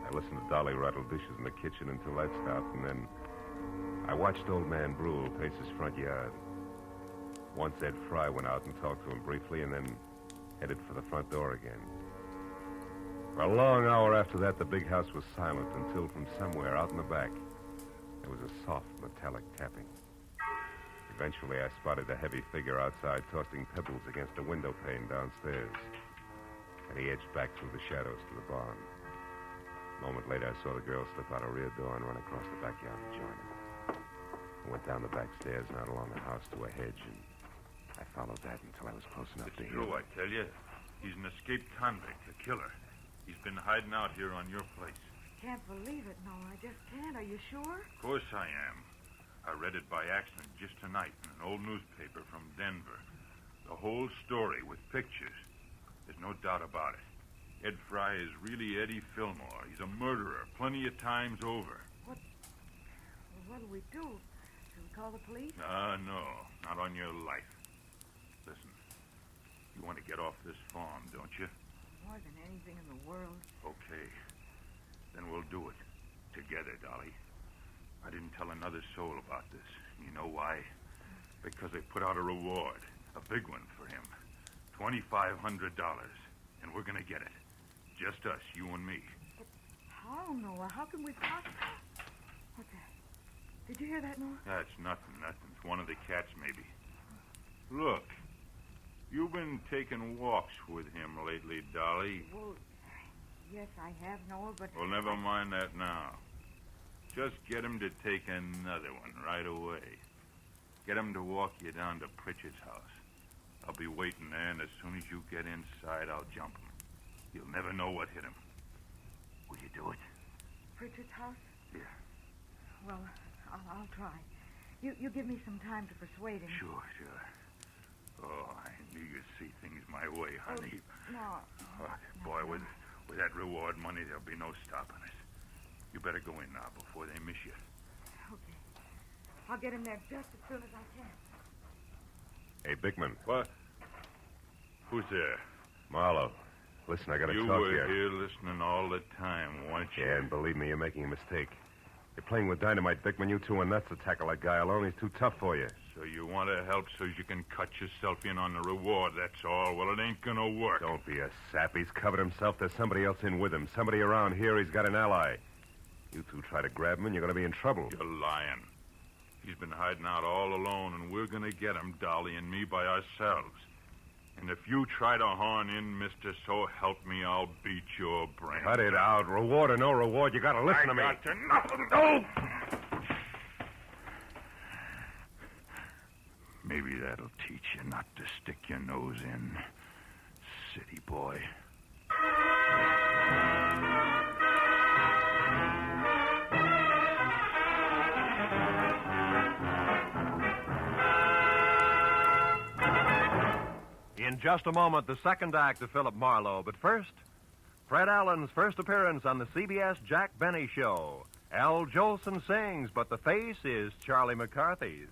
I listened to Dolly rattle dishes in the kitchen until that stopped, and then I watched old man Brule pace his front yard. Once Ed Fry went out and talked to him briefly, and then headed for the front door again. For a long hour after that, the big house was silent until from somewhere out in the back, there was a soft metallic tapping. Eventually, I spotted a heavy figure outside tossing pebbles against a window pane downstairs. And he edged back through the shadows to the barn. A moment later, I saw the girl slip out a rear door and run across the backyard to join him. I went down the back stairs and out along the house to a hedge, and I followed that until I was close enough to hear. True, I tell you. He's an escaped convict, a killer. He's been hiding out here on your place. Can't believe it, no. I just can't. Are you sure? Of course I am. I read it by accident just tonight in an old newspaper from Denver. The whole story with pictures. There's no doubt about it. Ed Fry is really Eddie Fillmore. He's a murderer plenty of times over. What do we do? Should we call the police? No. Not on your life. Listen, you want to get off this farm, don't you? More than anything in the world. Okay. Then we'll do it. Together, Dolly. I didn't tell another soul about this. You know why? Because they put out a reward. A big one for him. $2,500. And we're going to get it. Just us, you and me. But how, Noah? How can we possibly... What's that? Did you hear that, Noah? That's nothing. It's one of the cats, maybe. Look. You've been taking walks with him lately, Dolly. Well, yes, I have, Noah, but... Well, never mind that now. Just get him to take another one right away. Get him to walk you down to Pritchard's house. I'll be waiting there, and as soon as you get inside, I'll jump him. You'll never know what hit him. Will you do it? Pritchard's house? Yeah. Well, I'll try. You give me some time to persuade him. Sure. Oh, I knew you'd see things my way, honey. No. Boy, with that reward money, there'll be no stopping us. You better go in now before they miss you. Okay. I'll get him there just as soon as I can. Hey, Bickman. What? Who's there? Marlowe. Listen, I gotta You talk to were you. here listening all the time, weren't you? Yeah, and believe me, you're making a mistake. You're playing with dynamite, Bickman. You two are nuts to tackle that guy alone. He's too tough for you. So you want to help so you can cut yourself in on the reward, that's all. Well, it ain't gonna work. Don't be a sap. He's covered himself. There's somebody else in with him. Somebody around here. He's got an ally. You two try to grab him, and you're going to be in trouble. You're lying. He's been hiding out all alone, and we're going to get him, Dolly and me, by ourselves. And if you try to horn in, mister, so help me, I'll beat your brains. Cut it out. Reward or no reward, you got to listen to me. I got to nothing. No! Maybe that'll teach you not to stick your nose in, city boy. In just a moment, the second act of Philip Marlowe. But first, Fred Allen's first appearance on the CBS Jack Benny Show. Al Jolson sings, but the face is Charlie McCarthy's.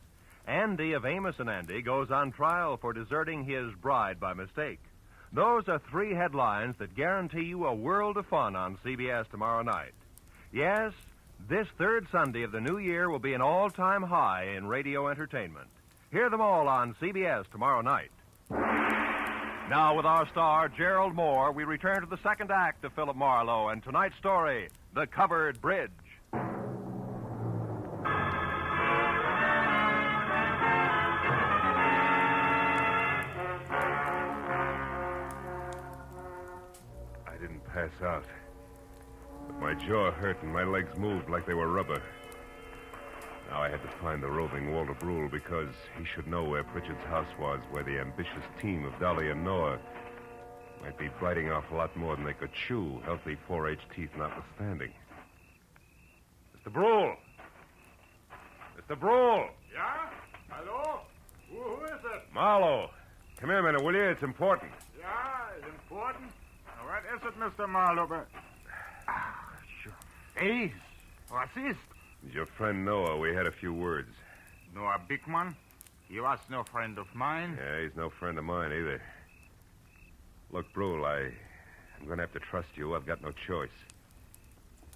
Andy of Amos and Andy goes on trial for deserting his bride by mistake. Those are three headlines that guarantee you a world of fun on CBS tomorrow night. Yes, this third Sunday of the new year will be an all-time high in radio entertainment. Hear them all on CBS tomorrow night. Now, with our star, Gerald Moore, we return to the second act of Philip Marlowe and tonight's story, The Covered Bridge. I didn't pass out. But my jaw hurt and my legs moved like they were rubber. Now I had to find the roving Walter Brule because he should know where Pritchard's house was, where the ambitious team of Dolly and Noir might be biting off a lot more than they could chew, healthy 4H teeth notwithstanding. Mr. Brule! Mr. Brule! Yeah? Hello? Who is it? Marlowe! Come here a minute, will you? It's important. Yeah, it's important. Now, what is it, Mr. Marlowe? Sure. Hey, what's this? It's your friend Noah. We had a few words. Noah Bickman? He was no friend of mine. Yeah, he's no friend of mine either. Look, Brule, I'm going to have to trust you. I've got no choice.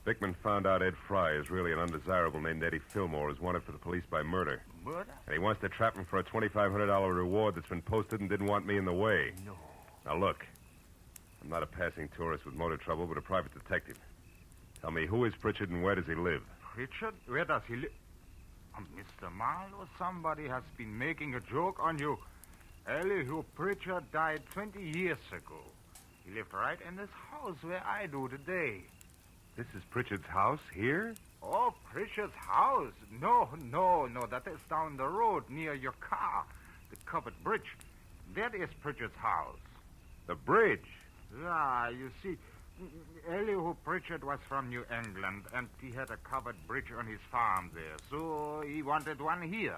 Bickman found out Ed Fry is really an undesirable named Eddie Fillmore is wanted for the police by murder. Murder? And he wants to trap him for a $2,500 reward that's been posted and didn't want me in the way. No. Now, look. I'm not a passing tourist with motor trouble, but a private detective. Tell me, who is Pritchard and where does he live? Richard, where does he live? Mr. Marlowe, somebody has been making a joke on you. Elihu Pritchard died 20 years ago. He lived right in this house where I do today. This is Pritchard's house here? Oh, Pritchard's house? No. That is down the road near your car. The covered bridge. That is Pritchard's house. The bridge? Yeah, you see, Elihu Pritchard was from New England, and he had a covered bridge on his farm there, so he wanted one here.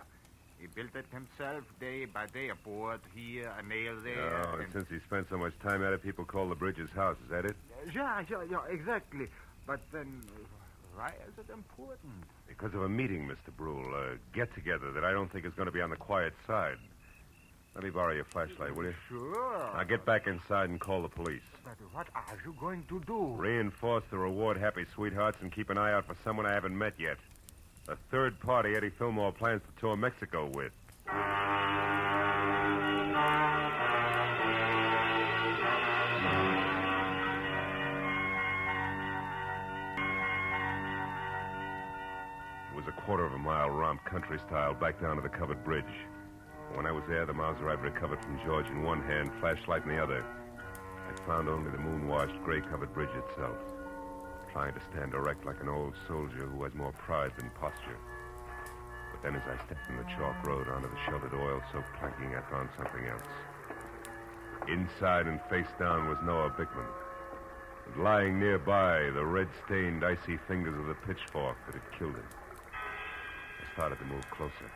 He built it himself day by day, a board here, a nail there. Oh, and since he spent so much time at it, people call the bridge his house. Is that it? Yeah, exactly. But then, why is it important? Because of a meeting, Mr. Brule, a get-together that I don't think is going to be on the quiet side. Let me borrow your flashlight, will you? Sure. Now get back inside and call the police. But what are you going to do? Reinforce the reward happy sweethearts and keep an eye out for someone I haven't met yet. A third party Eddie Fillmore plans to tour Mexico with. It was a quarter of a mile romp, country style, back down to the covered bridge. When I was there, the Mauser I'd recovered from George in one hand, flashlight in the other. I found only the moon-washed, gray-covered bridge itself, trying to stand erect like an old soldier who has more pride than posture. But then as I stepped in the chalk road onto the sheltered oil-soaked planking, I found something else. Inside and face down was Noah Bickman. And lying nearby, the red-stained, icy fingers of the pitchfork that had killed him. I started to move closer.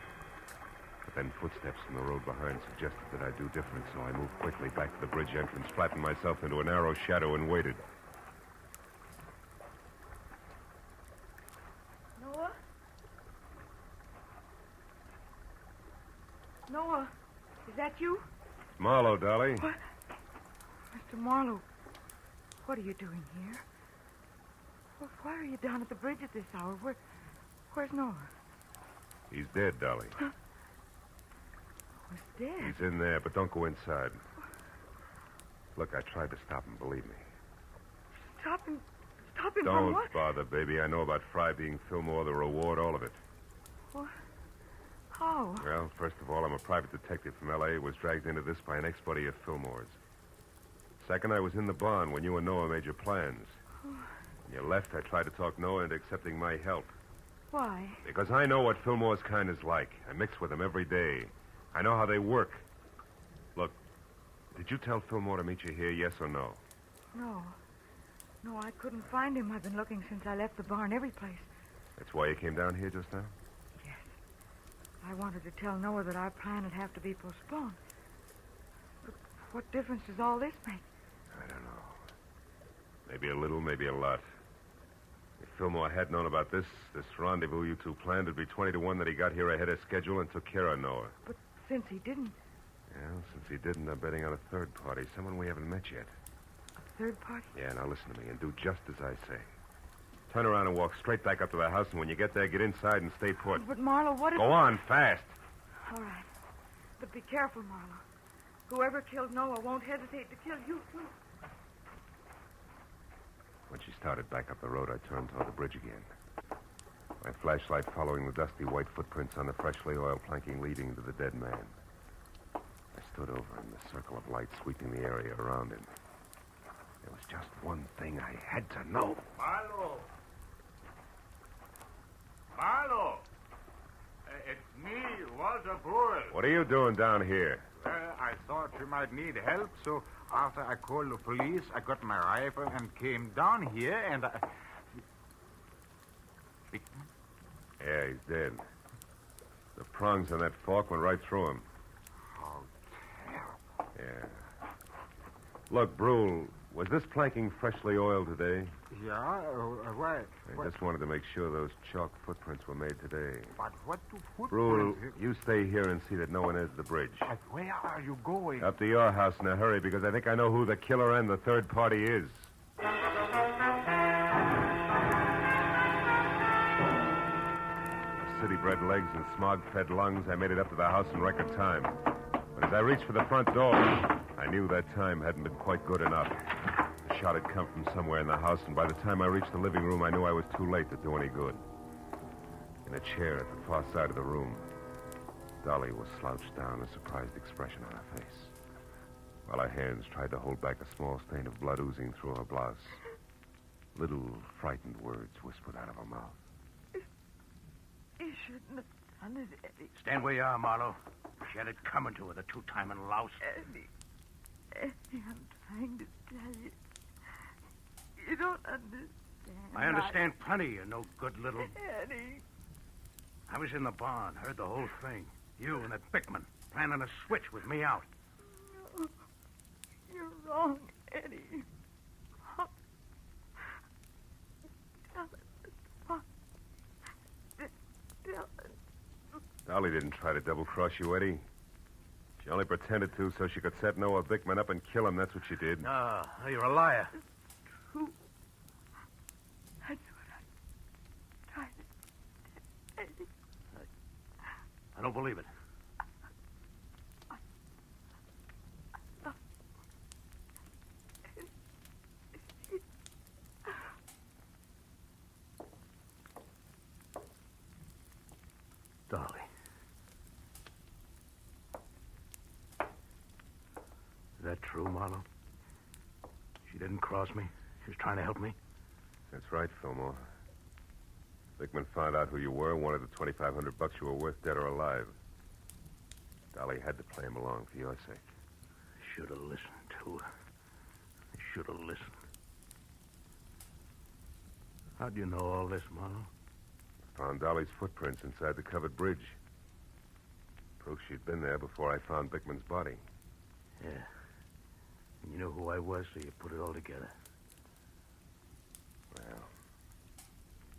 But then footsteps from the road behind suggested that I do different, so I moved quickly back to the bridge entrance, flattened myself into a narrow shadow, and waited. Noah? Noah, is that you? It's Marlowe, Dolly. What? Mr. Marlowe, what are you doing here? Why are you down at the bridge at this hour? Where's Noah? He's dead, Dolly. Huh? He's dead? He's in there, but don't go inside. Look, I tried to stop him, believe me. Stop him from Don't what? bother, baby. I know about Fry being Fillmore, the reward, all of it. What? How? Well, first of all, I'm a private detective from L.A. who was dragged into this by an ex-buddy of Fillmore's. Second, I was in the barn when you and Noah made your plans. When you left, I tried to talk Noah into accepting my help. Why? Because I know what Fillmore's kind is like. I mix with them every day. I know how they work. Look, did you tell Fillmore to meet you here, yes or no? No. No, I couldn't find him. I've been looking since I left the barn every place. That's why you came down here just now? Yes. I wanted to tell Noah that our plan would have to be postponed. But what difference does all this make? I don't know. Maybe a little, maybe a lot. If Fillmore had known about this rendezvous you two planned, it'd be 20 to 1 that he got here ahead of schedule and took care of Noah. But since he didn't... Well, since he didn't, I'm betting on a third party, someone we haven't met yet. A third party? Yeah, now listen to me and do just as I say. Turn around and walk straight back up to the house, and when you get there, get inside and stay put. But, Marlowe, what if... Go on, fast. All right. But be careful, Marlowe. Whoever killed Noah won't hesitate to kill you, too. When she started back up the road, I turned toward the bridge again. My flashlight following the dusty white footprints on the freshly oiled planking leading to the dead man. I stood over in the circle of light sweeping the area around him. There was just one thing I had to know. Marlowe! Marlowe! It's me, Walter Brewer. What are you doing down here? Well, I thought you might need help, so after I called the police, I got my rifle and came down here, and I... Yeah, he's dead. The prongs on that fork went right through him. Oh, terrible. Yeah. Look, Brule, was this planking freshly oiled today? Yeah? Why? I just wanted to make sure those chalk footprints were made today. But what do Brule, footprints... you stay here and see that no one enters the bridge. But where are you going? Up to your house in a hurry, because I think I know who the killer and the third party is. With city-bred legs and smog-fed lungs, I made it up to the house in record time. But as I reached for the front door, I knew that time hadn't been quite good enough. The shot had come from somewhere in the house, and by the time I reached the living room, I knew I was too late to do any good. In a chair at the far side of the room, Dolly was slouched down, a surprised expression on her face, while her hands tried to hold back a small stain of blood oozing through her blouse. Little frightened words whispered out of her mouth. You shouldn't have done it, Eddie. Stand where you are, Marlowe. She had it coming to her, the two-timing louse. Eddie, I'm trying to tell you. You don't understand. I understand plenty, you no good little... Eddie. I was in the barn, heard the whole thing. You and that Bickman planning a switch with me out. No, you're wrong, Eddie. Tell it. Tell it. Dolly didn't try to double-cross you, Eddie. She only pretended to so she could set Noah Bickman up and kill him. That's what she did. No, you're a liar. Who? That's what I tried to... Eddie. I don't believe it. Dolly. Is that true, Marlowe? She didn't cross me. She was trying to help me. That's right, Fillmore. Bickman found out who you were and wanted the $2,500 you were worth, dead or alive. Dolly had to play him along for your sake. Should have listened to her. I should have listened. How'd you know all this, Marlowe? Found Dolly's footprints inside the covered bridge. Proof she'd been there before I found Bickman's body. Yeah. And you know who I was, so you put it all together. Well,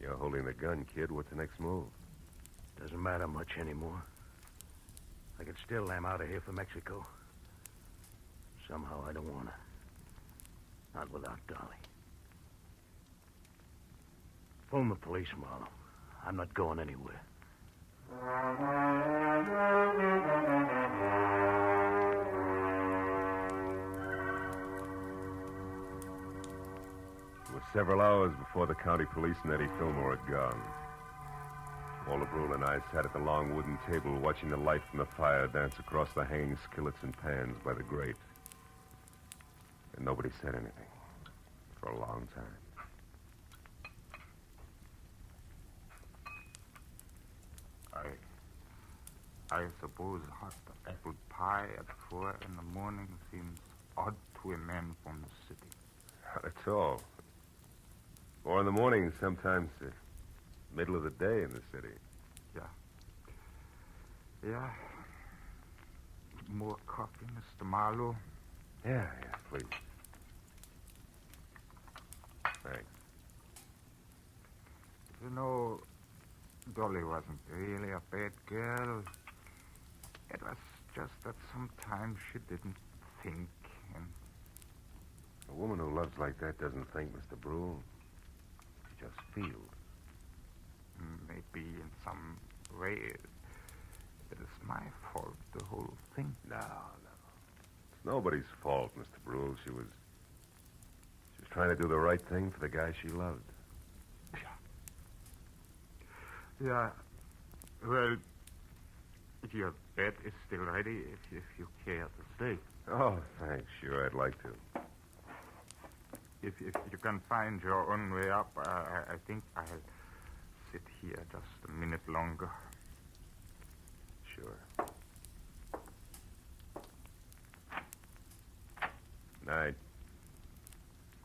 you're holding the gun, kid. What's the next move? Doesn't matter much anymore. I could still am out of here for Mexico. Somehow I don't want to. Not without Dolly. Phone the police, Marlowe. I'm not going anywhere. It was several hours before the county police and Eddie Fillmore had gone. Walter Brule and I sat at the long wooden table watching the light from the fire dance across the hanging skillets and pans by the grate. And nobody said anything for a long time. I suppose hot apple pie at 4 in the morning seems odd to a man from the city. Not at all. 4 in the morning, sometimes the middle of the day in the city. Yeah. More coffee, Mr. Marlowe? Yeah, please. Thanks. You know, Dolly wasn't really a bad girl. It was just that sometimes she didn't think, and... A woman who loves like that doesn't think, Mr. Brule. She just feels. Maybe in some way it is my fault, the whole thing. No. It's nobody's fault, Mr. Brule. She was trying to do the right thing for the guy she loved. Yeah. Well, your bed is still ready if you care to stay. Oh, thanks. Sure, I'd like to. If you can find your own way up, I think I'll sit here just a minute longer. Sure. Night.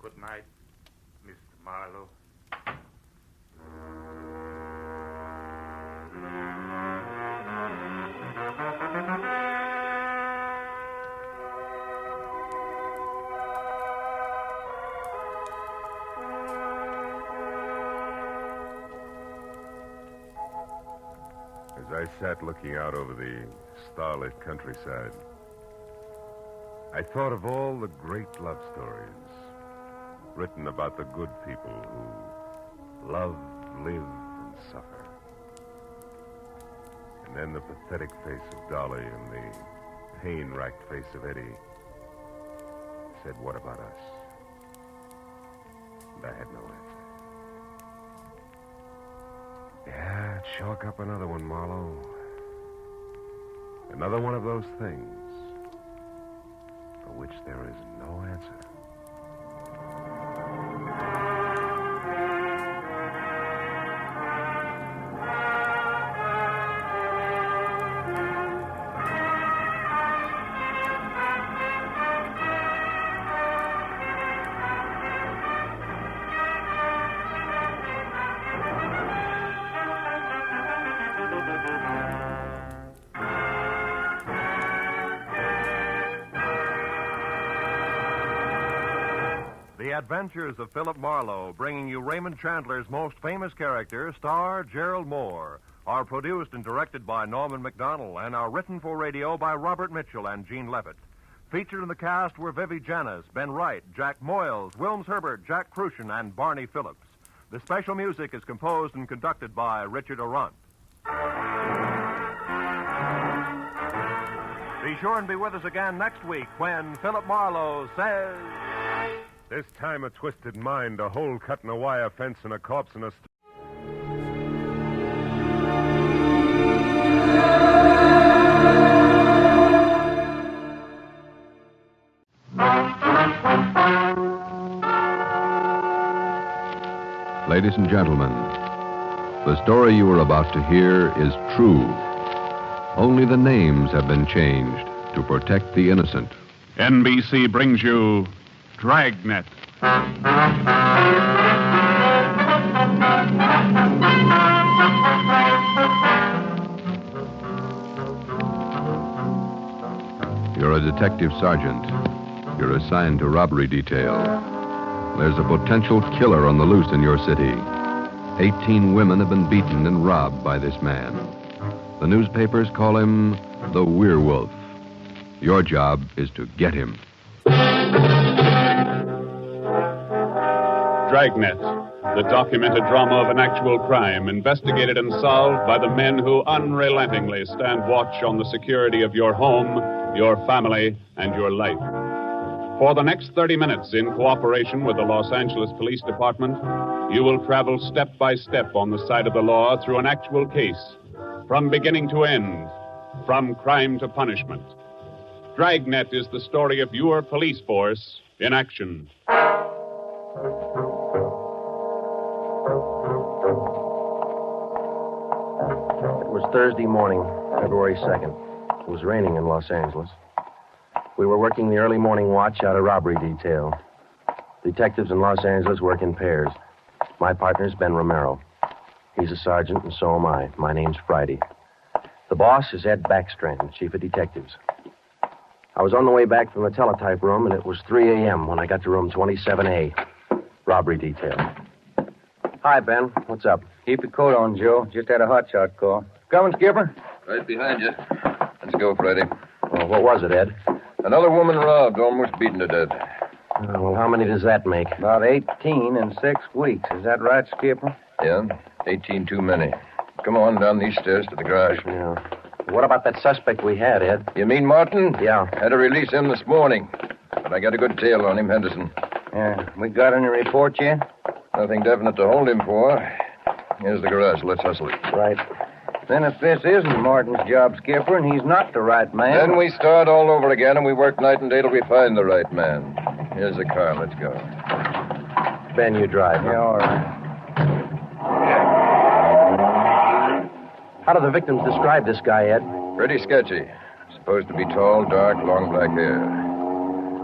Good night, Mr. Marlowe. As I sat looking out over the starlit countryside, I thought of all the great love stories written about the good people who love, live, and suffer. And then the pathetic face of Dolly and the pain-racked face of Eddie said, "What about us?" And I had no answer. Yeah, chalk up another one, Marlowe. Another one of those things for which there is no answer. The Adventures of Philip Marlowe, bringing you Raymond Chandler's most famous character, star Gerald Moore, are produced and directed by Norman MacDonald and are written for radio by Robert Mitchell and Gene Levitt. Featured in the cast were Vivi Janis, Ben Wright, Jack Moyles, Wilms Herbert, Jack Crucian, and Barney Phillips. The special music is composed and conducted by Richard Arant. Be sure and be with us again next week when Philip Marlowe says... This time a twisted mind, a hole cut in a wire fence, and a corpse in a... Ladies and gentlemen, the story you are about to hear is true. Only the names have been changed to protect the innocent. NBC brings you Dragnet. a detective sergeant. You're assigned to robbery detail. There's a potential killer on the loose in your city. 18 women have been beaten and robbed by this man. The newspapers call him the werewolf. Your job is to get him. Dragnet, the documented drama of an actual crime, investigated and solved by the men who unrelentingly stand watch on the security of your home, your family, and your life. For the next 30 minutes, in cooperation with the Los Angeles Police Department, you will travel step by step on the side of the law through an actual case, from beginning to end, from crime to punishment. Dragnet is the story of your police force in action. It was Thursday morning, February 2nd. It was raining in Los Angeles. We were working the early morning watch out of robbery detail. Detectives in Los Angeles work in pairs. My partner's Ben Romero. He's a sergeant, and so am I. My name's Friday. The boss is Ed Backstrand, chief of detectives. I was on the way back from the teletype room, and it was 3 a.m. when I got to room 27A, robbery detail. Hi, Ben. What's up? Keep your coat on, Joe. Just had a hotshot call. Coming, Skipper? Right behind you. Let's go, Freddie. Well, what was it, Ed? Another woman robbed, almost beaten to death. Well, how many does that make? About 18 in 6 weeks. Is that right, Skipper? Yeah, 18 too many. Come on down these stairs to the garage. Yeah. What about that suspect we had, Ed? You mean Martin? Yeah. Had to release him this morning. But I got a good tail on him, Henderson. Yeah. We got any report yet? Nothing definite to hold him for. Here's the garage. Let's hustle it. Right. Then if this isn't Martin's job, Skipper, and he's not the right man... Then we start all over again, and we work night and day till we find the right man. Here's the car. Let's go. Ben, you drive. Yeah, all right. How do the victims describe this guy, Ed? Pretty sketchy. Supposed to be tall, dark, long black hair.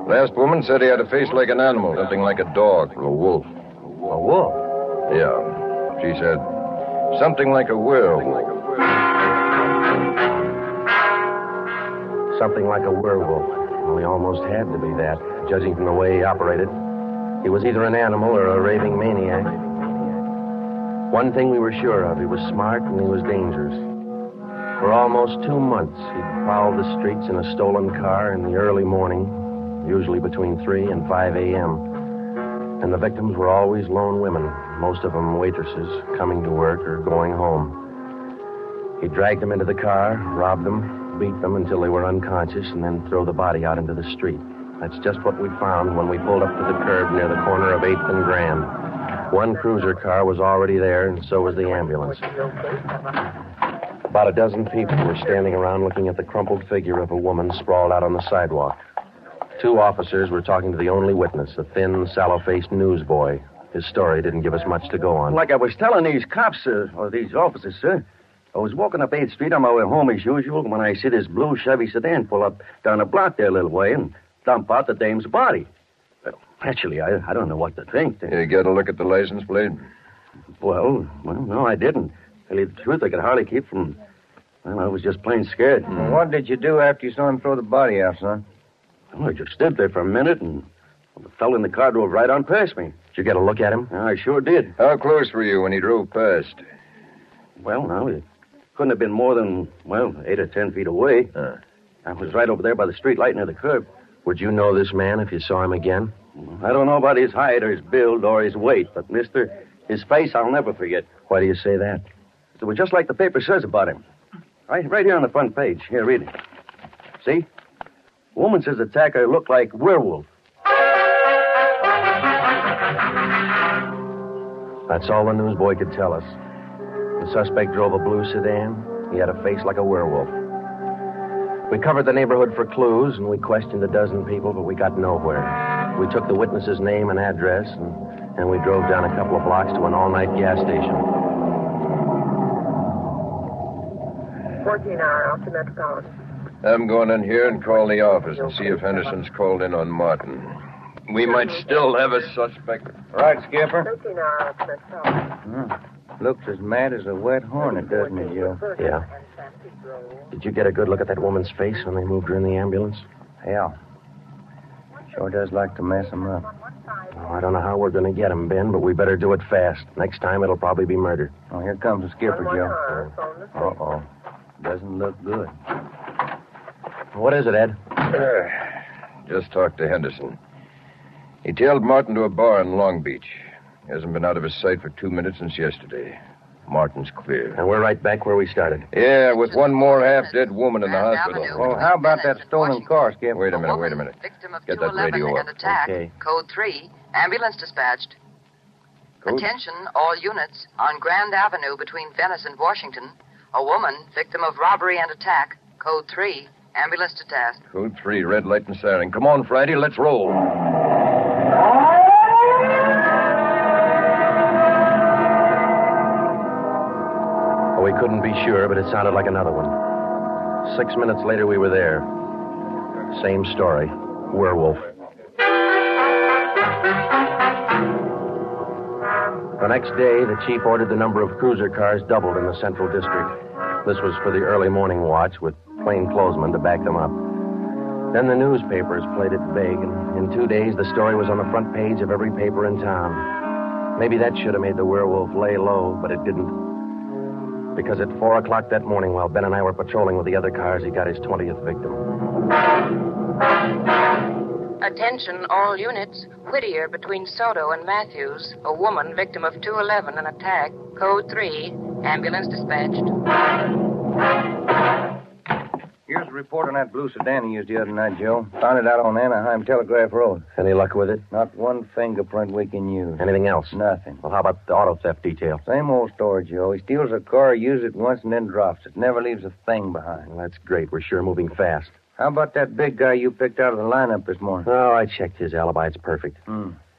Last woman said he had a face like an animal, something like a dog, a wolf. A wolf? Yeah. She said something like a werewolf. Something like a werewolf. Well, he almost had to be that, judging from the way he operated. He was either an animal or a raving maniac. One thing we were sure of, he was smart and he was dangerous. For almost 2 months, he'd prowled the streets in a stolen car in the early morning, usually between 3 and 5 a.m. And the victims were always lone women, most of them waitresses, coming to work or going home. He dragged them into the car, robbed them, beat them until they were unconscious, and then throw the body out into the street. That's just what we found when we pulled up to the curb near the corner of 8th and Grand. One cruiser car was already there, and so was the ambulance. About a dozen people were standing around looking at the crumpled figure of a woman sprawled out on the sidewalk. 2 officers were talking to the only witness, a thin, sallow-faced newsboy. His story didn't give us much to go on. Like I was telling these cops, sir, or these officers, sir, I was walking up 8th Street on my way home as usual when I see this blue Chevy sedan pull up down a block there a little way and dump out the dame's body. Well, actually, I don't know what to think. You get a look at the license plate? Well, no, I didn't. Tell you the truth, I could hardly keep from... Well, I was just plain scared. Mm. What did you do after you saw him throw the body out, son? Well, I just stood there for a minute, and the fellow in the car drove right on past me. Did you get a look at him? I sure did. How close were you when he drove past? Well, now, it couldn't have been more than, 8 or 10 feet away. I was right over there by the street light near the curb. Would you know this man if you saw him again? I don't know about his height or his build or his weight, but, mister, his face I'll never forget. Why do you say that? It was just like the paper says about him. Right here on the front page. Here, read it. See? Woman says attacker looked like werewolf. That's all the newsboy could tell us. The suspect drove a blue sedan. He had a face like a werewolf. We covered the neighborhood for clues, and we questioned a dozen people, but we got nowhere. We took the witness's name and address, and we drove down a couple of blocks to an all-night gas station. 14-hour off to Metropolitan. I'm going in here and call the office and see if Henderson's called in on Martin. We might still have a suspect. Right, Skipper. 13-hour off to Metropolitan. Looks as mad as a wet hornet, doesn't it, Joe? Yeah. Did you get a good look at that woman's face when they moved her in the ambulance? Yeah. Sure does like to mess him up. Oh, I don't know how we're going to get him, Ben, but we better do it fast. Next time it'll probably be murder. Oh, here comes the skipper, Joe. Uh-oh. Doesn't look good. What is it, Ed? Just talked to Henderson. He tailed Martin to a bar in Long Beach. He hasn't been out of his sight for 2 minutes since yesterday. Martin's clear. And we're right back where we started. Yeah, with one more half-dead woman in the hospital. Oh, how about that stolen car, Skip? Wait a minute. Victim of Get that 211 radio and up. attack. Okay. Code 3. Ambulance dispatched. Code? Attention, all units. On Grand Avenue between Venice and Washington. A woman, victim of robbery and attack. Code 3. Ambulance to task. Code 3, red light and siren. Come on, Friday, let's roll. We couldn't be sure, but it sounded like another one. 6 minutes later, we were there. Same story. Werewolf. The next day, the chief ordered the number of cruiser cars doubled in the Central District. This was for the early morning watch with plainclothesmen to back them up. Then the newspapers played it big, and in 2 days, the story was on the front page of every paper in town. Maybe that should have made the werewolf lay low, but it didn't. Because at 4 o'clock that morning, while Ben and I were patrolling with the other cars, he got his 20th victim. Attention, all units. Whittier between Soto and Matthews. A woman, victim of 211 and attack. Code 3. Ambulance dispatched. Here's a report on that blue sedan he used the other night, Joe. Found it out on Anaheim Telegraph Road. Any luck with it? Not one fingerprint we can use. Anything else? Nothing. Well, how about the auto theft detail? Same old story, Joe. He steals a car, uses it once, and then drops it. Never leaves a thing behind. Well, that's great. We're sure moving fast. How about that big guy you picked out of the lineup this morning? Oh, I checked his alibi. It's perfect.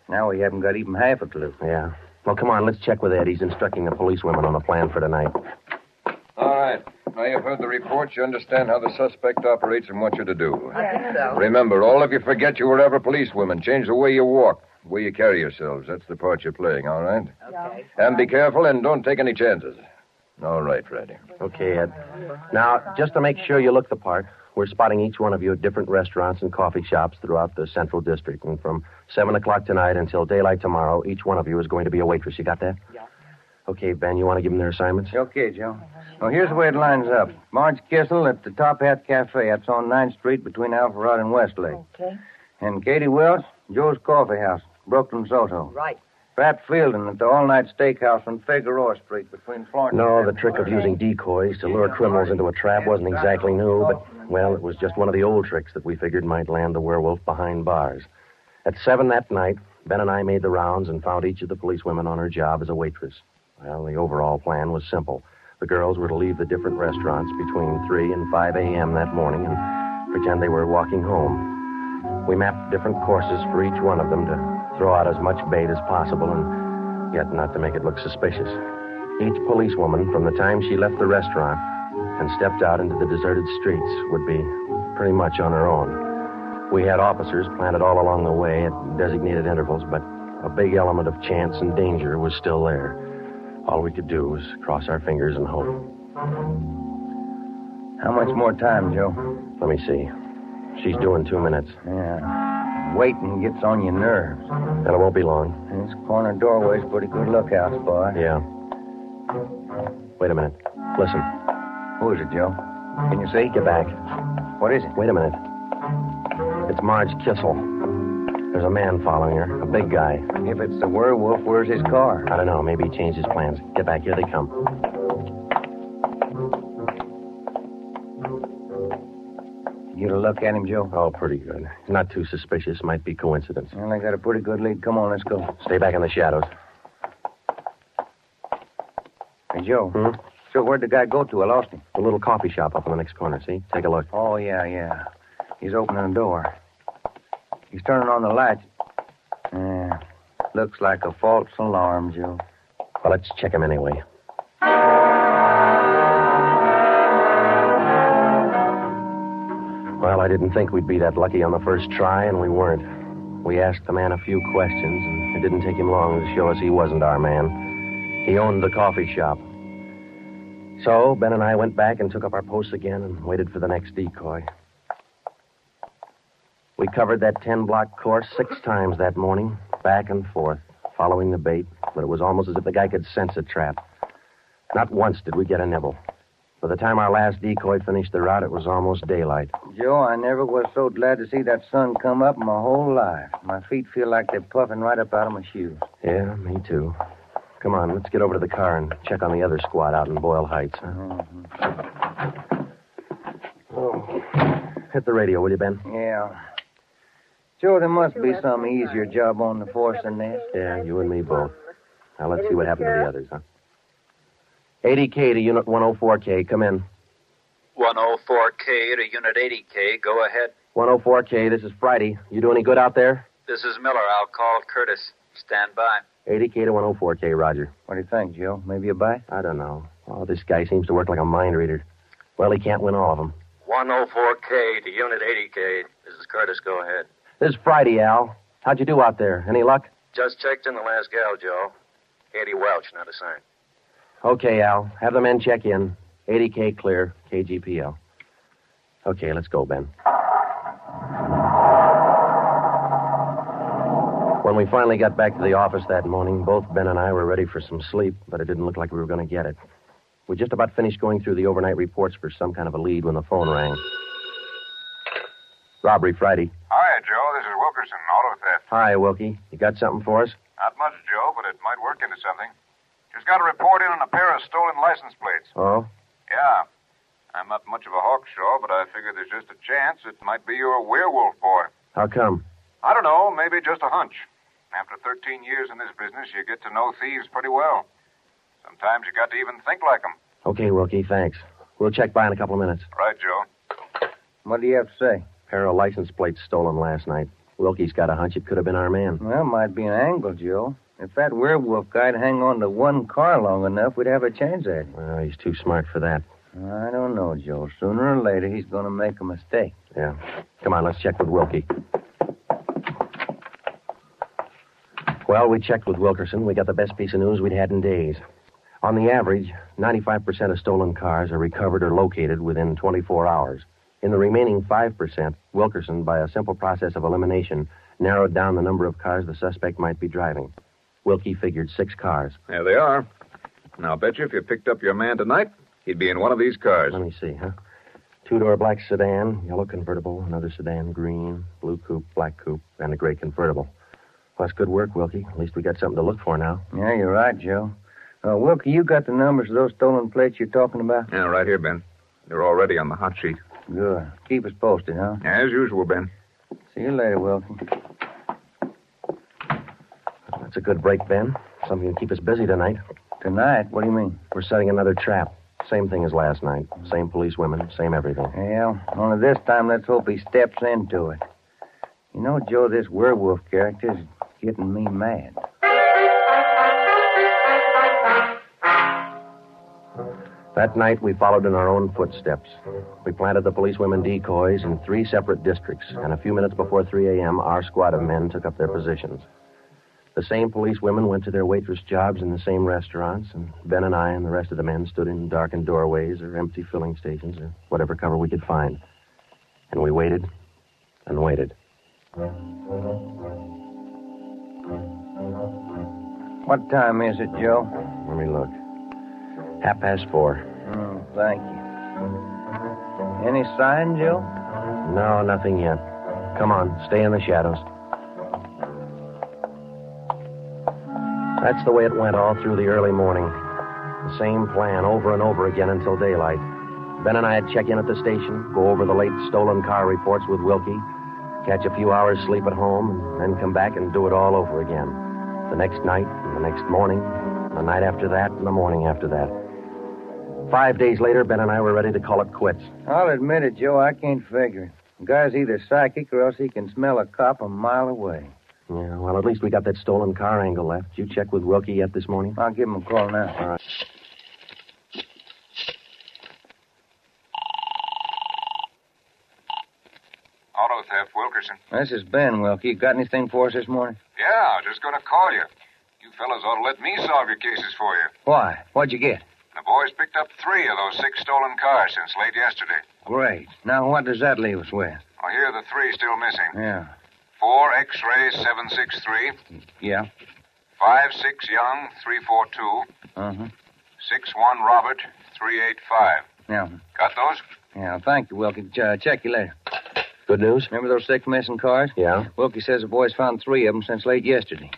Now we haven't got even half a clue. Yeah. Well, come on. Let's check with Ed. He's instructing the policewomen on the plan for tonight. All right. Now you've heard the report. You understand how the suspect operates and what you're to do. I think so. Remember, all of you forget you were ever policewomen. Change the way you walk, the way you carry yourselves. That's the part you're playing, all right? Okay. And be careful and don't take any chances. All right, Freddie. Okay, Ed. Now, just to make sure you look the part, we're spotting each one of you at different restaurants and coffee shops throughout the Central District. And from 7 o'clock tonight until daylight tomorrow, each one of you is going to be a waitress. You got that? Yeah. Okay, Ben, you want to give them their assignments? Okay, Joe. Well, here's the way it lines up. Marge Kissel at the Top Hat Cafe. That's on 9th Street between Alpharetta and Westlake. Okay. And Katie Welch, Joe's Coffee House, Brooklyn, Soto. Right. Pat Fielding at the all-night steakhouse on Figueroa Street between Florence. No, the trick of using decoys to lure criminals into a trap wasn't exactly new, but, well, it was just one of the old tricks that we figured might land the werewolf behind bars. At 7 that night, Ben and I made the rounds and found each of the policewomen on her job as a waitress. Well, the overall plan was simple. The girls were to leave the different restaurants between 3 and 5 a.m. that morning and pretend they were walking home. We mapped different courses for each one of them to throw out as much bait as possible and yet not to make it look suspicious. Each policewoman, from the time she left the restaurant and stepped out into the deserted streets, would be pretty much on her own. We had officers planted all along the way at designated intervals, but a big element of chance and danger was still there. All we could do was cross our fingers and hope. How much more time, Joe? Let me see. She's doing 2 minutes. Yeah. Waiting gets on your nerves. Then it won't be long. This corner doorway's a pretty good lookout spot. Yeah. Wait a minute. Listen. Who is it, Joe? Can you see? Get back. What is it? Wait a minute. It's Marge Kissel. There's a man following her, a big guy. If it's the werewolf, where's his car? I don't know. Maybe he changed his plans. Get back. Here they come. You get a look at him, Joe? Oh, pretty good. Not too suspicious. Might be coincidence. Well, I got a pretty good lead. Come on, let's go. Stay back in the shadows. Hey, Joe. So where'd the guy go to? I lost him. The little coffee shop up in the next corner, see? Take a look. Oh, yeah. He's opening the door. He's turning on the lights. Looks like a false alarm, Joe. Well, let's check him anyway. Well, I didn't think we'd be that lucky on the first try, and we weren't. We asked the man a few questions, and it didn't take him long to show us he wasn't our man. He owned the coffee shop. So, Ben and I went back and took up our posts again and waited for the next decoy. We covered that 10-block course 6 times that morning, back and forth, following the bait, but it was almost as if the guy could sense a trap. Not once did we get a nibble. By the time our last decoy finished the route, it was almost daylight. Joe, I never was so glad to see that sun come up in my whole life. My feet feel like they're puffing right up out of my shoes. Yeah, me too. Come on, let's get over to the car and check on the other squad out in Boyle Heights. Huh? Oh. Hit the radio, will you, Ben? Yeah. Joe, there must be some easier job on the force than this. Yeah, you and me both. Now, let's see what happened to the others, huh? 80K to Unit 104K. Come in. 104K to Unit 80K. Go ahead. 104K, this is Friday. You do any good out there? This is Miller. I'll call Curtis. Stand by. 80K to 104K, Roger. What do you think, Joe? Maybe a bite? I don't know. Oh, this guy seems to work like a mind reader. Well, he can't win all of them. 104K to Unit 80K. This is Curtis. Go ahead. This is Friday, Al. How'd you do out there? Any luck? Just checked in the last gal, Joe. Katie Welch, not assigned. Okay, Al. Have the men check in. 80K clear. KGPL. Okay, let's go, Ben. When we finally got back to the office that morning, both Ben and I were ready for some sleep, but it didn't look like we were going to get it. We just about finished going through the overnight reports for some kind of a lead when the phone rang. Robbery Friday. Hi, Joe. This is Wilkerson, auto theft. Hi, Wilkie. You got something for us? Not much, Joe, but it might work into something. Just got a report in on a pair of stolen license plates. Oh? Yeah. I'm not much of a hawkshaw, but I figure there's just a chance it might be your werewolf boy. How come? I don't know. Maybe just a hunch. After 13 years in this business, you get to know thieves pretty well. Sometimes you got to even think like them. Okay, Wilkie, thanks. We'll check by in a couple of minutes. Right, Joe. What do you have to say? Pair of license plates stolen last night. Wilkie's got a hunch it could have been our man. Well, might be an angle, Joe. If that werewolf guy'd hang on to one car long enough, we'd have a chance at him. Well, he's too smart for that. I don't know, Joe. Sooner or later, he's going to make a mistake. Yeah. Come on, let's check with Wilkie. Well, we checked with Wilkerson. We got the best piece of news we'd had in days. On the average, 95% of stolen cars are recovered or located within 24 hours. In the remaining 5%, Wilkerson, by a simple process of elimination, narrowed down the number of cars the suspect might be driving. Wilkie figured 6 cars. There they are. Now, I'll bet you if you picked up your man tonight, he'd be in one of these cars. Let me see, huh? 2-door black sedan, yellow convertible, another sedan, green, blue coupe, black coupe, and a gray convertible. Well, that's good work, Wilkie. At least we got something to look for now. Yeah, you're right, Joe. Wilkie, you got the numbers of those stolen plates you're talking about? Yeah, right here, Ben. They're already on the hot sheet. Good. Keep us posted, huh? As usual, Ben. See you later, Wilkie. That's a good break, Ben. Something to keep us busy tonight. Tonight? What do you mean? We're setting another trap. Same thing as last night. Same police women, same everything. Yeah, only this time let's hope he steps into it. You know, Joe, this werewolf character's getting me mad. That night, we followed in our own footsteps. We planted the policewomen decoys in 3 separate districts, and a few minutes before 3 a.m., our squad of men took up their positions. The same policewomen went to their waitress jobs in the same restaurants, and Ben and I and the rest of the men stood in darkened doorways or empty filling stations or whatever cover we could find. And we waited and waited. What time is it, Joe? Let me look. 4:30. Oh, thank you. Any sign, Joe? No, nothing yet. Come on, stay in the shadows. That's the way it went all through the early morning. The same plan over and over again until daylight. Ben and I'd check in at the station, go over the late stolen car reports with Wilkie, catch a few hours sleep at home, and then come back and do it all over again. The next night, and the next morning, the night after that, and the morning after that. 5 days later, Ben and I were ready to call it quits. I'll admit it, Joe, I can't figure it. The guy's either psychic or else he can smell a cop a mile away. Yeah, well, at least we got that stolen car angle left. Did you check with Wilkie yet this morning? I'll give him a call now. All right. Auto theft, Wilkerson. This is Ben, Wilkie. You got anything for us this morning? Yeah, I was just going to call you. You fellas ought to let me solve your cases for you. Why? What'd you get? The boys picked up 3 of those 6 stolen cars since late yesterday. Great. Now, what does that leave us with? Oh, here are the three still missing. Yeah. 4 X-ray 763. Yeah. 5-6 Young 342. Uh-huh. 6-1 Robert 385. Yeah. Got those? Yeah, thank you, Wilkie. Check you later. Good news? Remember those 6 missing cars? Yeah. Wilkie says the boys found 3 of them since late yesterday.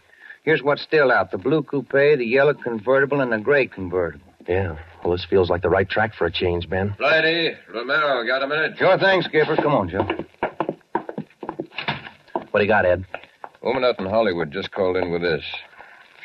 Here's what's still out. The blue coupe, the yellow convertible, and the gray convertible. Yeah. Well, this feels like the right track for a change, Ben. Righty. Romero, got a minute? Sure thing, Skipper. Come on, Joe. What do you got, Ed? Woman out in Hollywood just called in with this.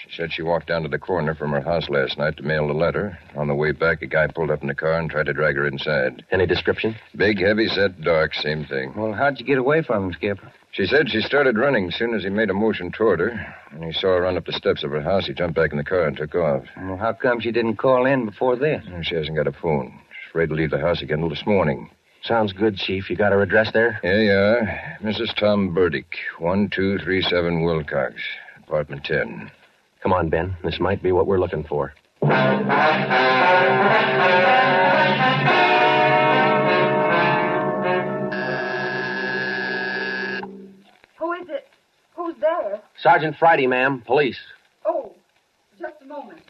She said she walked down to the corner from her house last night to mail the letter. On the way back, a guy pulled up in the car and tried to drag her inside. Any description? Big, heavy set, dark, same thing. Well, how'd you get away from him, Skipper? She said she started running as soon as he made a motion toward her. When he saw her run up the steps of her house, he jumped back in the car and took off. Well, how come she didn't call in before this? She hasn't got a phone. She's afraid to leave the house again till this morning. Sounds good, Chief. You got her address there? Yeah, yeah. Mrs. Tom Burdick, 1237 Wilcox, apartment 10. Come on, Ben. This might be what we're looking for. Who is it? Who's there? Sergeant Friday, ma'am. Police. Oh, just a moment.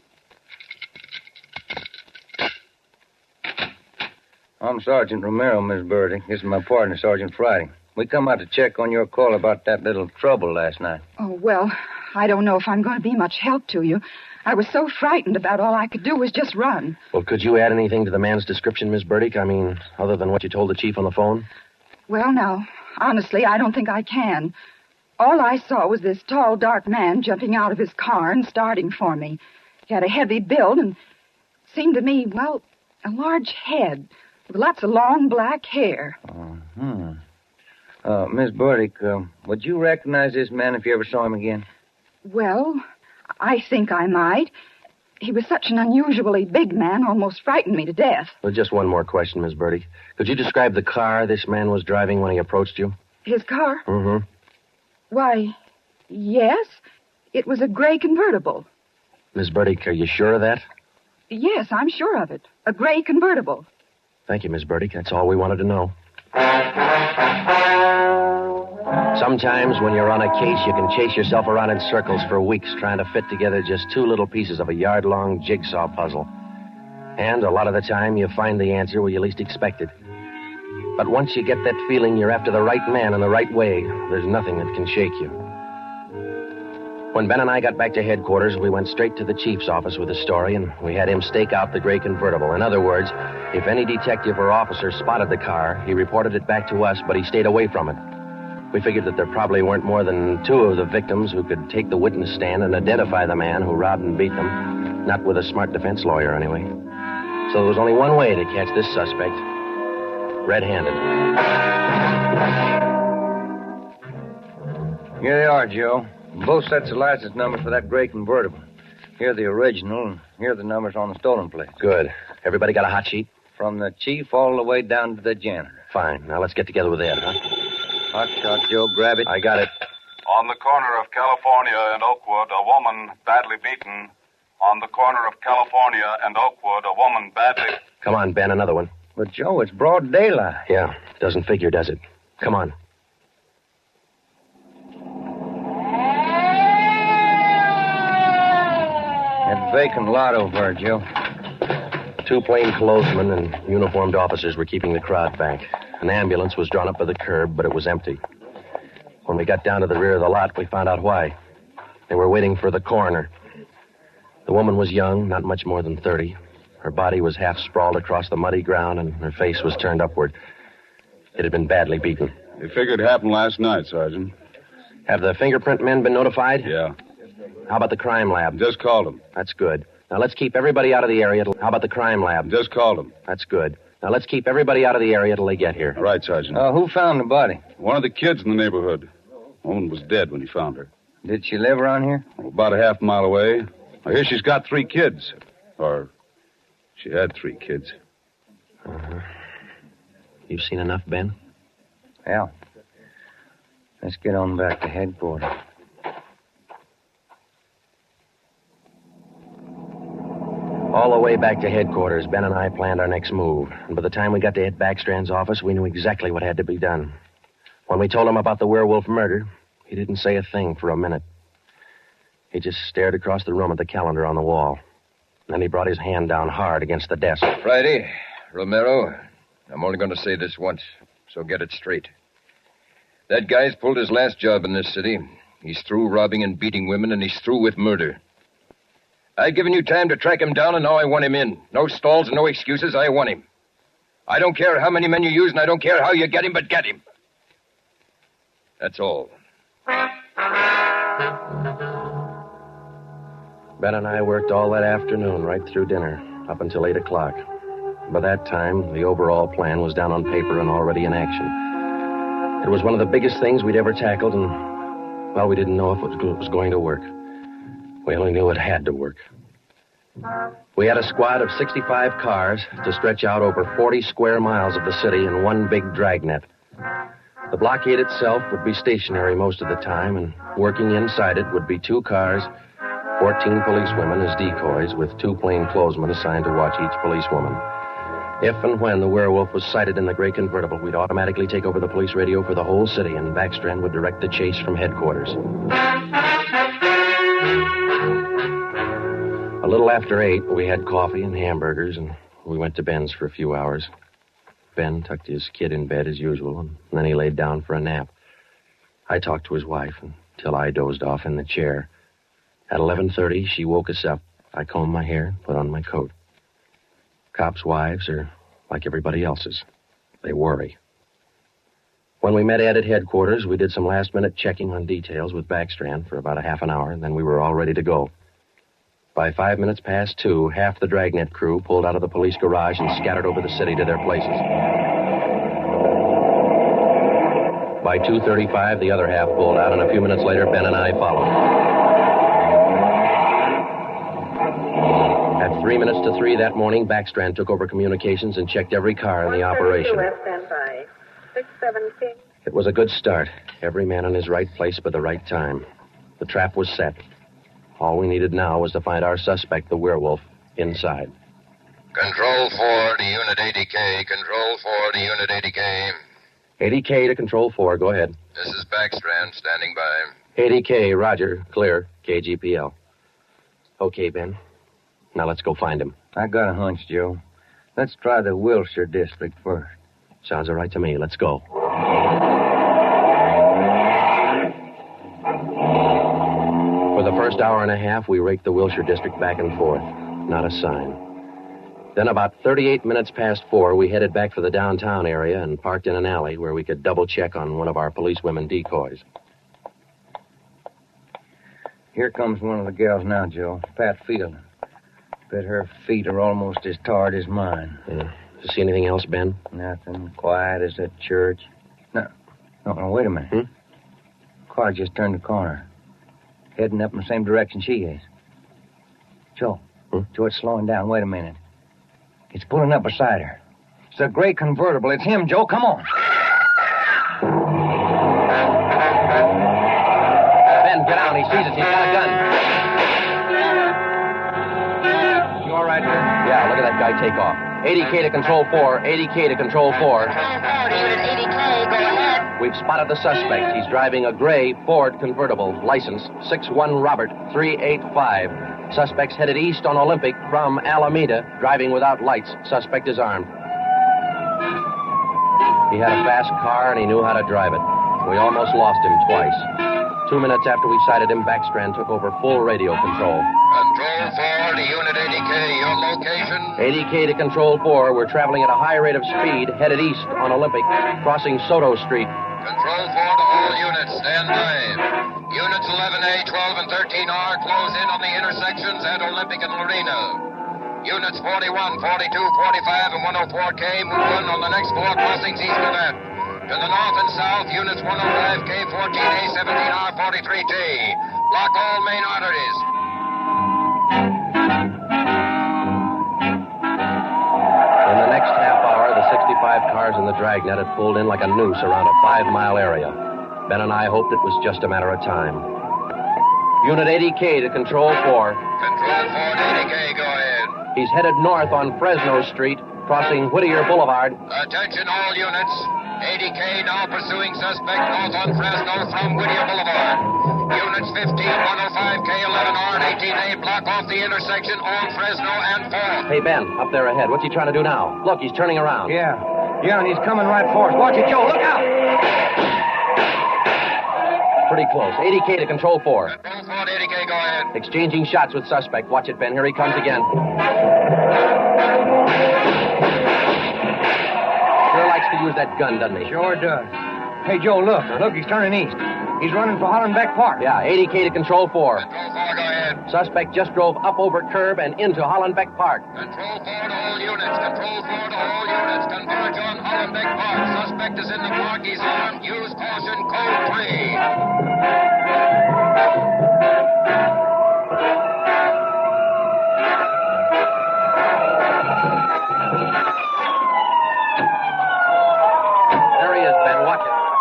I'm Sergeant Romero, Miss Birdie. This is my partner, Sergeant Friday. We come out to check on your call about that little trouble last night. Oh, well, I don't know if I'm going to be much help to you. I was so frightened about all I could do was just run. Well, could you add anything to the man's description, Miss Burdick? I mean, other than what you told the chief on the phone? Well, now, honestly, I don't think I can. All I saw was this tall, dark man jumping out of his car and starting for me. He had a heavy build and seemed to me, well, a large head with lots of long black hair. Miss Burdick, would you recognize this man if you ever saw him again? Well, I think I might. He was such an unusually big man, almost frightened me to death. Well, just one more question, Miss Burdick. Could you describe the car this man was driving when he approached you? His car? Mm-hmm. Why, yes. It was a gray convertible. Miss Burdick, are you sure of that? Yes, I'm sure of it. A gray convertible. Thank you, Miss Burdick. That's all we wanted to know. Sometimes when you're on a case, you can chase yourself around in circles for weeks trying to fit together just 2 little pieces of a yard-long jigsaw puzzle. And a lot of the time, you find the answer where you least expect it. But once you get that feeling you're after the right man in the right way, there's nothing that can shake you. When Ben and I got back to headquarters, we went straight to the chief's office with the story, and we had him stake out the gray convertible. In other words, if any detective or officer spotted the car, he reported it back to us, but he stayed away from it. We figured that there probably weren't more than 2 of the victims who could take the witness stand and identify the man who robbed and beat them. Not with a smart defense lawyer, anyway. So there was only one way to catch this suspect. Red-handed. Here they are, Joe. Both sets of license numbers for that gray convertible. Here are the original, and here are the numbers on the stolen plate. Good. Everybody got a hot sheet? From the chief all the way down to the janitor. Fine. Now let's get together with Ed, huh? Hot shot, Joe. Grab it. I got it. On the corner of California and Oakwood, a woman badly beaten. On the corner of California and Oakwood, a woman badly... Come on, Ben, another one. But, Joe, it's broad daylight. Yeah, doesn't figure, does it? Come on. That vacant lot over there, Joe. 2 plainclothesmen and uniformed officers were keeping the crowd back. An ambulance was drawn up by the curb, but it was empty. When we got down to the rear of the lot, we found out why. They were waiting for the coroner. The woman was young, not much more than 30. Her body was half sprawled across the muddy ground, and her face was turned upward. It had been badly beaten. They figured it happened last night, Sergeant. Have the fingerprint men been notified? Yeah. How about the crime lab? Just called them. That's good. Now, let's keep everybody out of the area. How about the crime lab? Just called them. That's good. Now, let's keep everybody out of the area till they get here. All right, Sergeant. Who found the body? One of the kids in the neighborhood. The woman was dead when he found her. Did she live around here? About a half mile away. I hear she's got 3 kids. Or she had 3 kids. Uh-huh. You've seen enough, Ben? Yeah. Let's get on back to headquarters. All the way back to headquarters, Ben and I planned our next move. And by the time we got to Ed Backstrand's office, we knew exactly what had to be done. When we told him about the werewolf murder, he didn't say a thing for a minute. He just stared across the room at the calendar on the wall. Then he brought his hand down hard against the desk. Friday, Romero, I'm only going to say this once, so get it straight. That guy's pulled his last job in this city. He's through robbing and beating women, and he's through with murder. I've given you time to track him down, and now I want him in. No stalls and no excuses. I want him. I don't care how many men you use, and I don't care how you get him, but get him. That's all. Ben and I worked all that afternoon, right through dinner, up until 8 o'clock. By that time, the overall plan was down on paper and already in action. It was one of the biggest things we'd ever tackled, and, well, we didn't know if it was going to work. We only knew it had to work. We had a squad of 65 cars to stretch out over 40 square miles of the city in one big dragnet. The blockade itself would be stationary most of the time, and working inside it would be 2 cars, 14 policewomen as decoys, with 2 plainclothesmen assigned to watch each policewoman. If and when the werewolf was sighted in the gray convertible, we'd automatically take over the police radio for the whole city, and Backstrand would direct the chase from headquarters. A little after 8, we had coffee and hamburgers, and we went to Ben's for a few hours. Ben tucked his kid in bed as usual, and then he laid down for a nap. I talked to his wife until I dozed off in the chair. At 11:30, she woke us up. I combed my hair and put on my coat. Cops' wives are like everybody else's. They worry. When we met Ed at headquarters, we did some last-minute checking on details with Backstrand for about a half an hour, and then we were all ready to go. By 5 minutes past 2, half the Dragnet crew pulled out of the police garage and scattered over the city to their places. By 2:35, the other half pulled out, and a few minutes later, Ben and I followed. At 3 minutes to 3 that morning, Backstrand took over communications and checked every car in the operation. Standby. 617. It was a good start. Every man in his right place by the right time. The trap was set. All we needed now was to find our suspect, the werewolf, inside. Control 4 to Unit 80K. Control 4 to Unit 80K. 80K to Control 4. Go ahead. This is Backstrand, standing by. 80K, roger. Clear. KGPL. Okay, Ben. Now let's go find him. I got a hunch, Joe. Let's try the Wilshire district first. Sounds all right to me. Let's go. For the first hour and a half, we raked the Wilshire district back and forth. Not a sign. Then about 38 minutes past 4, we headed back for the downtown area and parked in an alley where we could double-check on one of our policewomen decoys. Here comes one of the gals now, Joe. Pat Field. Bet her feet are almost as tarred as mine. Yeah. You see anything else, Ben? Nothing. Quiet as a church. No, wait a minute. Car just turned the corner. Heading up in the same direction she is. Joe. Joe, it's slowing down. Wait a minute. It's pulling up beside her. It's a gray convertible. It's him, Joe. Come on. Ben, get down. He sees us. He's got a gun. You all right, Ben? Yeah, look at that guy take off. 80K to Control 4. 80K to Control 4. Unit 80K, go ahead. We've spotted the suspect. He's driving a gray Ford convertible, license 61 Robert 385. Suspect's headed east on Olympic from Alameda, driving without lights. Suspect is armed. He had a fast car and he knew how to drive it. We almost lost him twice. 2 minutes after we sighted him, Backstrand took over full radio control. Control 4 to Unit 80K. Your location? 80K to Control 4. We're traveling at a high rate of speed, headed east on Olympic, crossing Soto Street. Control 4 to all units. Stand by. Units 11A, 12, and 13R close in on the intersections at Olympic and Lorena. Units 41, 42, 45, and 104K move on the next 4 crossings east of that. To the north and south, units 105K, 14A, 17R, 43T. Block all main arteries. In the next half hour, the 65 cars in the Dragnet had pulled in like a noose around a 5-mile area. Ben and I hoped it was just a matter of time. Unit 80K to Control 4. Control 4 to 80K, go ahead. He's headed north on Fresno Street, crossing Whittier Boulevard. Attention all units. ADK now pursuing suspect north on Fresno from Whittier Boulevard. Units 15, 105, K11, R, and 18A block off the intersection on Fresno and 4th. Hey, Ben, up there ahead. What's he trying to do now? Look, he's turning around. Yeah, and he's coming right for us. Watch it, Joe. Look out! Pretty close. ADK to Control 4. Control 4 to ADK, go ahead. Exchanging shots with suspect. Watch it, Ben. Here he comes again. Sure likes to use that gun, doesn't he? Sure does. Hey, Joe, look. He's turning east. He's running for Hollenbeck Park. Yeah, ADK to Control 4. Control 4, go ahead. Suspect just drove up over curb and into Hollenbeck Park. Control 4 to all units. Control 4 to all units. Converge on Hollenbeck Park. Suspect is in the park. He's armed. Use caution. Code 3.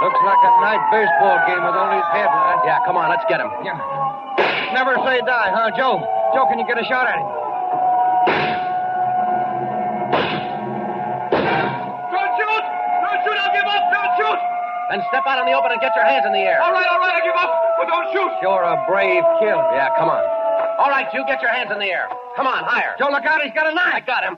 Looks like a night baseball game with only headlights. Yeah, come on, let's get him. Yeah. Never say die, huh, Joe? Joe, can you get a shot at him? Don't shoot! Don't shoot! I'll give up! Don't shoot! Then step out in the open and get your hands in the air. All right, I give up, but don't shoot! You're a brave killer. Yeah, come on. All right, you get your hands in the air. Come on, higher. Joe, look out, he's got a knife. I got him.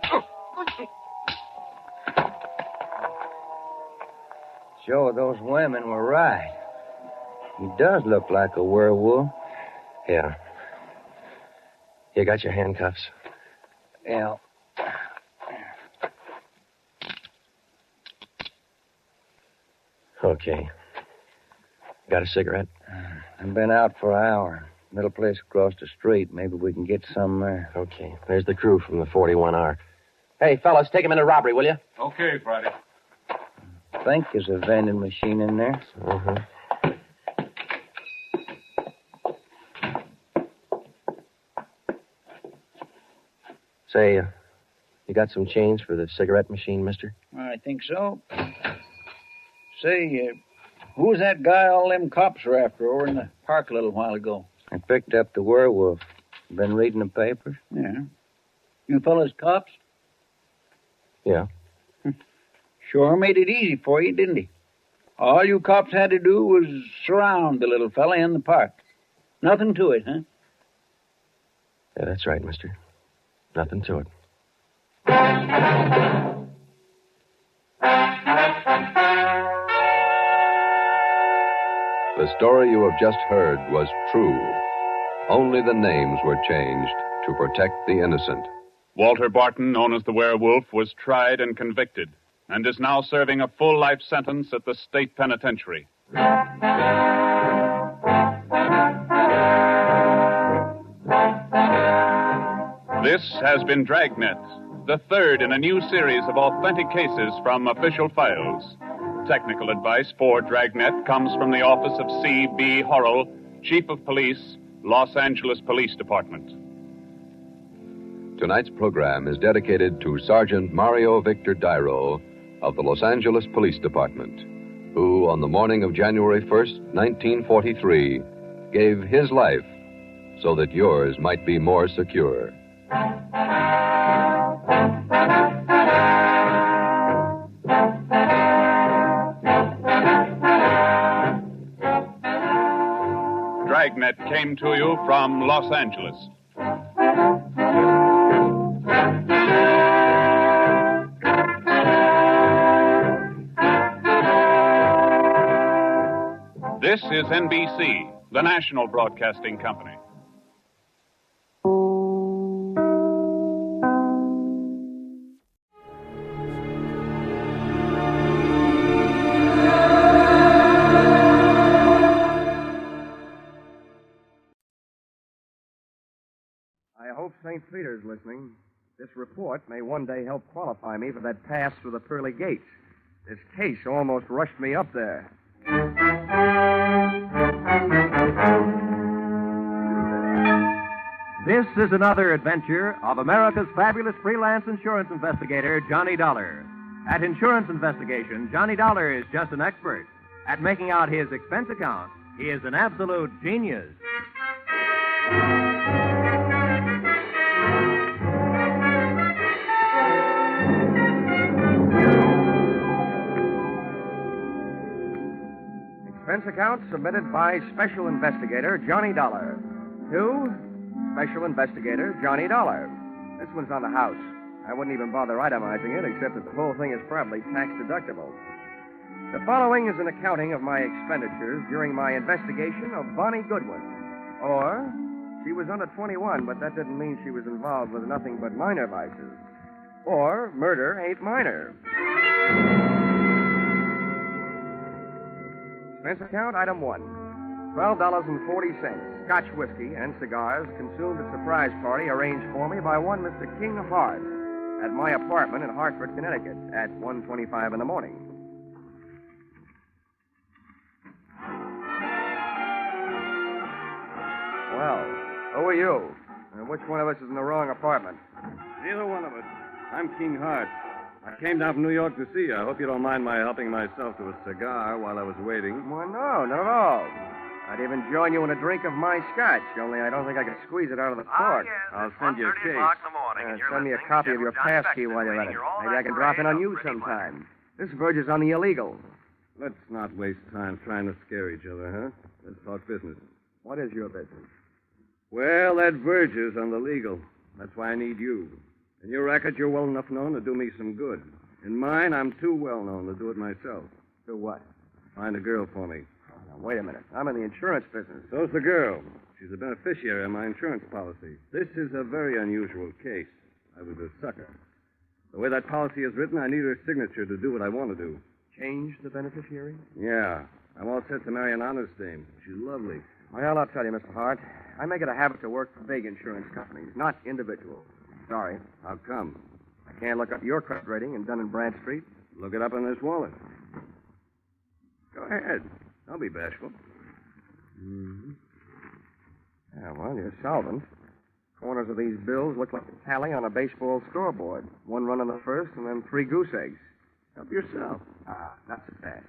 Joe, those women were right. He does look like a werewolf. Yeah. You got your handcuffs? Yeah. Okay. Got a cigarette? I've been out for an hour. Little place across the street. Maybe we can get some there. Okay. There's the crew from the 41R. Hey, fellas, take him into robbery, will you? Okay, Friday. I think there's a vending machine in there. Uh-huh. Say, you got some change for the cigarette machine, mister? I think so. Say, who's that guy all them cops are after over in the park a little while ago? I picked up the werewolf. Been reading the papers? Yeah. You fellas cops? Yeah. Sure made it easy for you, didn't he? All you cops had to do was surround the little fella in the park. Nothing to it, huh? Yeah, that's right, mister. Nothing to it. The story you have just heard was true. Only the names were changed to protect the innocent. Walter Barton, known as the Werewolf, was tried and convicted and is now serving a full life sentence at the state penitentiary. This has been Dragnet, the third in a new series of authentic cases from official files. Technical advice for Dragnet comes from the office of C.B. Horrell, Chief of Police, Los Angeles Police Department. Tonight's program is dedicated to Sergeant Mario Victor Dairo of the Los Angeles Police Department, who, on the morning of January 1st, 1943, gave his life so that yours might be more secure. Dragnet came to you from Los Angeles. This is NBC, the national broadcasting company. I hope St. Peter's listening. This report may one day help qualify me for that pass through the pearly gates. This case almost rushed me up there. This is another adventure of America's fabulous freelance insurance investigator, Johnny Dollar. At insurance investigation, Johnny Dollar is just an expert. At making out his expense account, he is an absolute genius. account submitted by Special Investigator Johnny Dollar. To Special Investigator Johnny Dollar. This one's on the house. I wouldn't even bother itemizing it, except that the whole thing is probably tax deductible. The following is an accounting of my expenditures during my investigation of Bonnie Goodwin. Or, she was under 21, but that didn't mean she was involved with nothing but minor vices. Or, murder ain't minor. Expense account, item 1. $12.40. Scotch whiskey and cigars consumed at surprise party arranged for me by one Mr. King Hart at my apartment in Hartford, Connecticut at 1:25 in the morning. Well, who are you? And which one of us is in the wrong apartment? Neither one of us. I'm King Hart. I came down from New York to see you. I hope you don't mind my helping myself to a cigar while I was waiting. Well, no, not at all. I'd even join you in a drink of my scotch, only I don't think I could squeeze it out of the cork. I'll send you a case. Send me a copy of your pass key while you're at it. Maybe I can drop in on you sometime. This verges on the illegal. Let's not waste time trying to scare each other, huh? Let's talk business. What is your business? Well, that verges on the legal. That's why I need you. In your racket, you're well enough known to do me some good. In mine, I'm too well known to do it myself. Do what? Find a girl for me. Now, wait a minute. I'm in the insurance business. So's the girl. She's a beneficiary of my insurance policy. This is a very unusual case. I was a sucker. The way that policy is written, I need her signature to do what I want to do. Change the beneficiary? Yeah. I'm all set to marry an honest dame. She's lovely. Well, I'll tell you, Mr. Hart. I make it a habit to work for big insurance companies, not individuals. Sorry. How come? I can't look up your credit rating in Dun & Bradstreet. Look it up in this wallet. Go ahead. Don't be bashful. Mm-hmm. Yeah, well, you're solvent. Corners of these bills look like a tally on a baseball scoreboard. 1 run on the first, and then 3 goose eggs. Help yourself. Not so fast.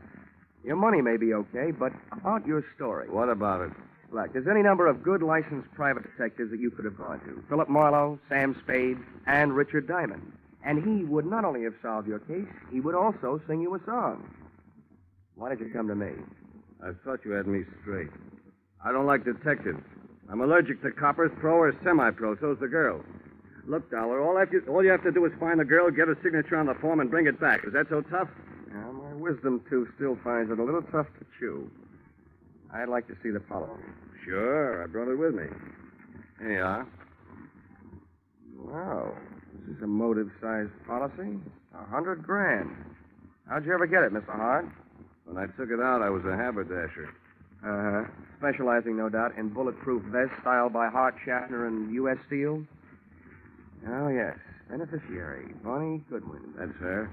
Your money may be okay, but about your story. What about it? Look, there's any number of good licensed private detectives that you could have gone to. Philip Marlowe, Sam Spade, and Richard Diamond. And he would not only have solved your case, he would also sing you a song. Why did you come to me? I thought you had me straight. I don't like detectives. I'm allergic to coppers, pro or semi-pro. So's the girl. Look, Dollar, all you have to do is find the girl, get her signature on the form, and bring it back. Is that so tough? Yeah, my wisdom tooth still finds it a little tough to chew. I'd like to see the policy. Sure, I brought it with me. Here you are. Wow, this is a motive-sized policy. $100,000. How'd you ever get it, Mr. Hart? When I took it out, I was a haberdasher. Uh-huh. Specializing, no doubt, in bulletproof vests styled by Hart, Schaffner, and U.S. Steel? Oh, yes. Beneficiary, Bonnie Goodwin. That's her.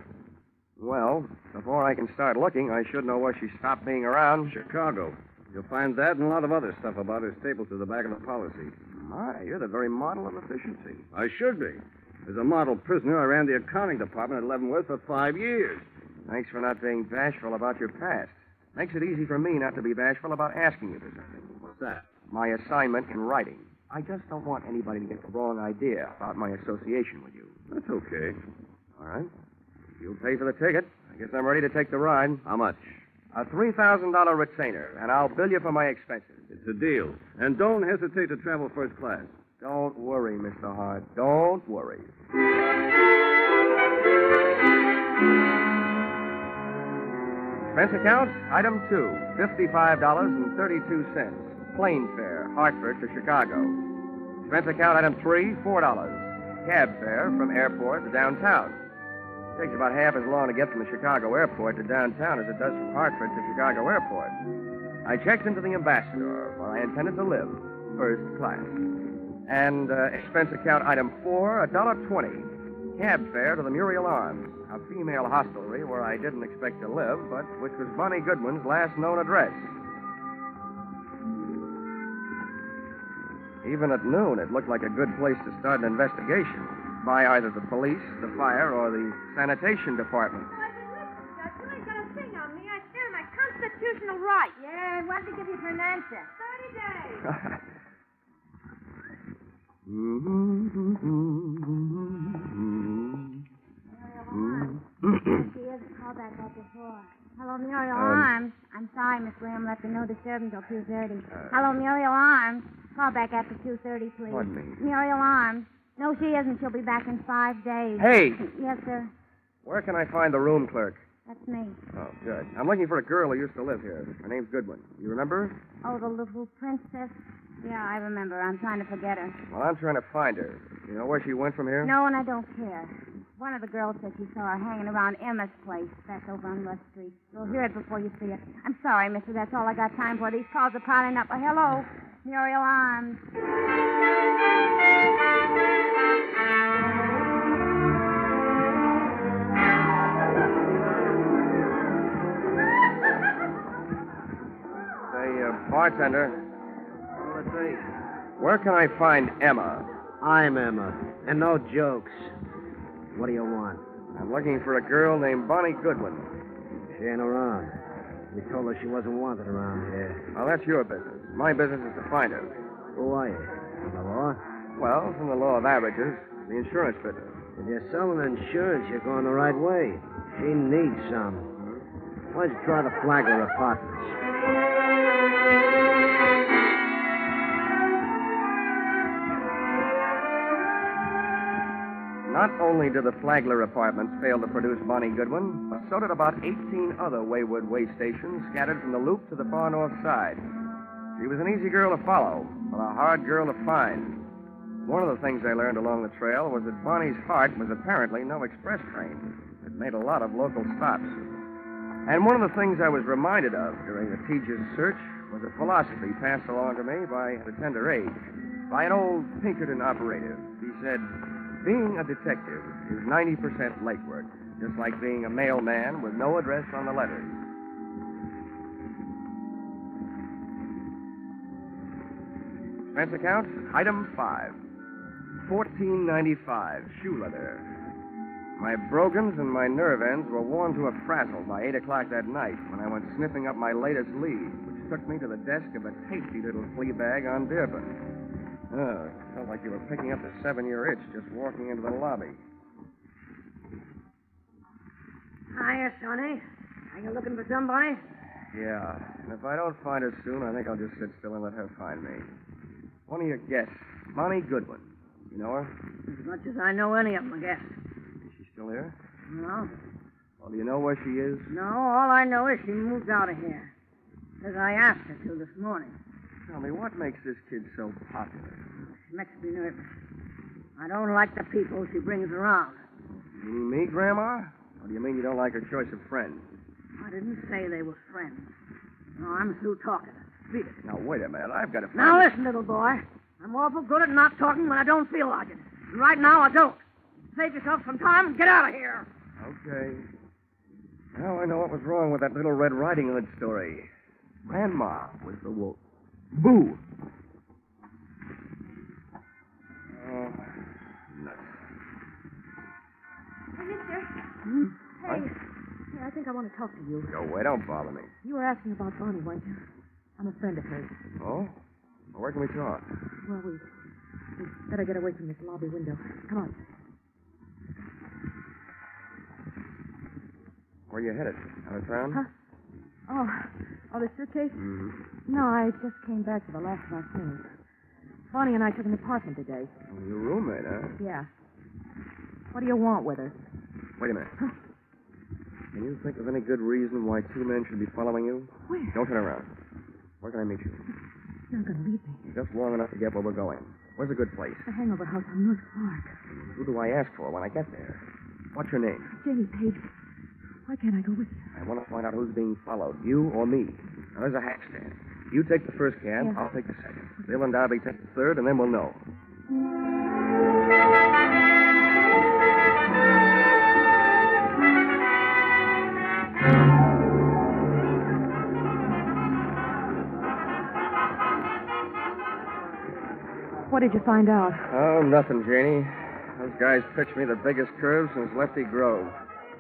Well, before I can start looking, I should know where she stopped being around. Chicago. You'll find that and a lot of other stuff about her stapled to the back of the policy. My, you're the very model of efficiency. I should be. As a model prisoner, I ran the accounting department at Leavenworth for 5 years. Thanks for not being bashful about your past. Makes it easy for me not to be bashful about asking you for something. What's that? My assignment in writing. I just don't want anybody to get the wrong idea about my association with you. That's okay. All right. If you'll pay for the ticket, I guess I'm ready to take the ride. How much? A $3,000 retainer, and I'll bill you for my expenses. It's a deal. And don't hesitate to travel first class. Don't worry, Mr. Hart. Don't worry. Expense account, item 2, $55.32. Plane fare, Hartford to Chicago. Expense account, item 3, $4. Cab fare from airport to downtown. It takes about half as long to get from the Chicago airport to downtown as it does from Hartford to Chicago airport. I checked into the Ambassador, where I intended to live, first class. And expense account, item 4, $1.20. Cab fare to the Muriel Arms, a female hostelry where I didn't expect to live, but which was Bonnie Goodwin's last known address. Even at noon, it looked like a good place to start an investigation by either the police, the fire, or the sanitation department. You ain't got a thing on me. I stand my constitutional right. Yeah, and when did they give you for an answer? 30 days. She hasn't called back that before. Hello, Muriel Arms. I'm sorry, Miss Graham left a note disturb until 2:30. Hello, Muriel Arms. Call back after 2:30, please. Pardon me? Muriel Arms. No, she isn't. She'll be back in 5 days. Hey! Yes, sir. Where can I find the room clerk? That's me. Oh, good. I'm looking for a girl who used to live here. Her name's Goodwin. You remember her? Oh, the little princess? Yeah, I remember. I'm trying to forget her. Well, I'm trying to find her. You know where she went from here? No, and I don't care. One of the girls said she saw her hanging around Emma's place back over on Rush Street. You'll hear it before you see it. I'm sorry, mister. That's all I got time for. These calls are piling up. Hello, Muriel Arms. Bartender. Oh, let's see. Where can I find Emma? I'm Emma. And no jokes. What do you want? I'm looking for a girl named Bonnie Goodwin. She ain't around. We told her she wasn't wanted around here. Well, that's your business. My business is to find her. Who are you? From the law? Well, from the law of averages, the insurance business. If you're selling insurance, you're going the right way. She needs some. Why don't you try the Flagler Apartments? Not only did the Flagler Apartments fail to produce Bonnie Goodwin, but so did about 18 other wayward way stations scattered from the Loop to the far north side. She was an easy girl to follow, but a hard girl to find. One of the things I learned along the trail was that Bonnie's heart was apparently no express train. It made a lot of local stops. And one of the things I was reminded of during the tedious search was a philosophy passed along to me at a tender age by an old Pinkerton operative. He said, being a detective is 90% legwork, just like being a mailman with no address on the letters. Expense account, item 5. $14.95, shoe leather. My brogans and my nerve ends were worn to a frazzle by 8 o'clock that night when I went sniffing up my latest lead, which took me to the desk of a tasty little flea bag on Dearborn. Oh, it felt like you were picking up a 7-year itch just walking into the lobby. Hiya, Sonny. Are you looking for somebody? Yeah, and if I don't find her soon, I think I'll just sit still and let her find me. One of your guests, Bonnie Goodwin. You know her? As much as I know any of them, I guess. Is she still here? No. Well, do you know where she is? No, all I know is she moved out of here. As I asked her to this morning. Tell me, what makes this kid so popular? She makes me nervous. I don't like the people she brings around. You mean me, Grandma? Or do you mean you don't like her choice of friends? I didn't say they were friends. No, I'm through talking. Read it. Now, wait a minute. I've got to find Now, it. listen, little boy. I'm awful good at not talking when I don't feel like it. And right now, I don't. Save yourself some time and get out of here. Okay. Now I know what was wrong with that little Red Riding Hood story. Grandma was the wolf. Boo! Oh, nuts. Hey, mister. Hmm? Hey. Hey, I think I want to talk to you. Go away. Don't bother me. You were asking about Bonnie, weren't you? I'm a friend of hers. Oh? Well, where can we talk? Well, we better get away from this lobby window. Come on. Where are you headed? Out of town? Huh? Oh, the suitcase? Mm-hmm. No, I just came back for the last of our things. Bonnie and I took an apartment today. Oh, your roommate, huh? Yeah. What do you want with her? Wait a minute. Can you think of any good reason why 2 men should be following you? Where? Don't turn around. Where can I meet you? You're not going to leave me. Just long enough to get where we're going. Where's a good place? The hangover house on North Park. Who do I ask for when I get there? What's your name? Jamie Page. Why can't I go with you? I want to find out who's being followed, you or me. Now, there's a hack stand. You take the first cab, Yeah. I'll take the second. Bill and Darby take the third, and then we'll know. What did you find out? Oh, nothing, Janie. Those guys pitched me the biggest curve since Lefty Grove.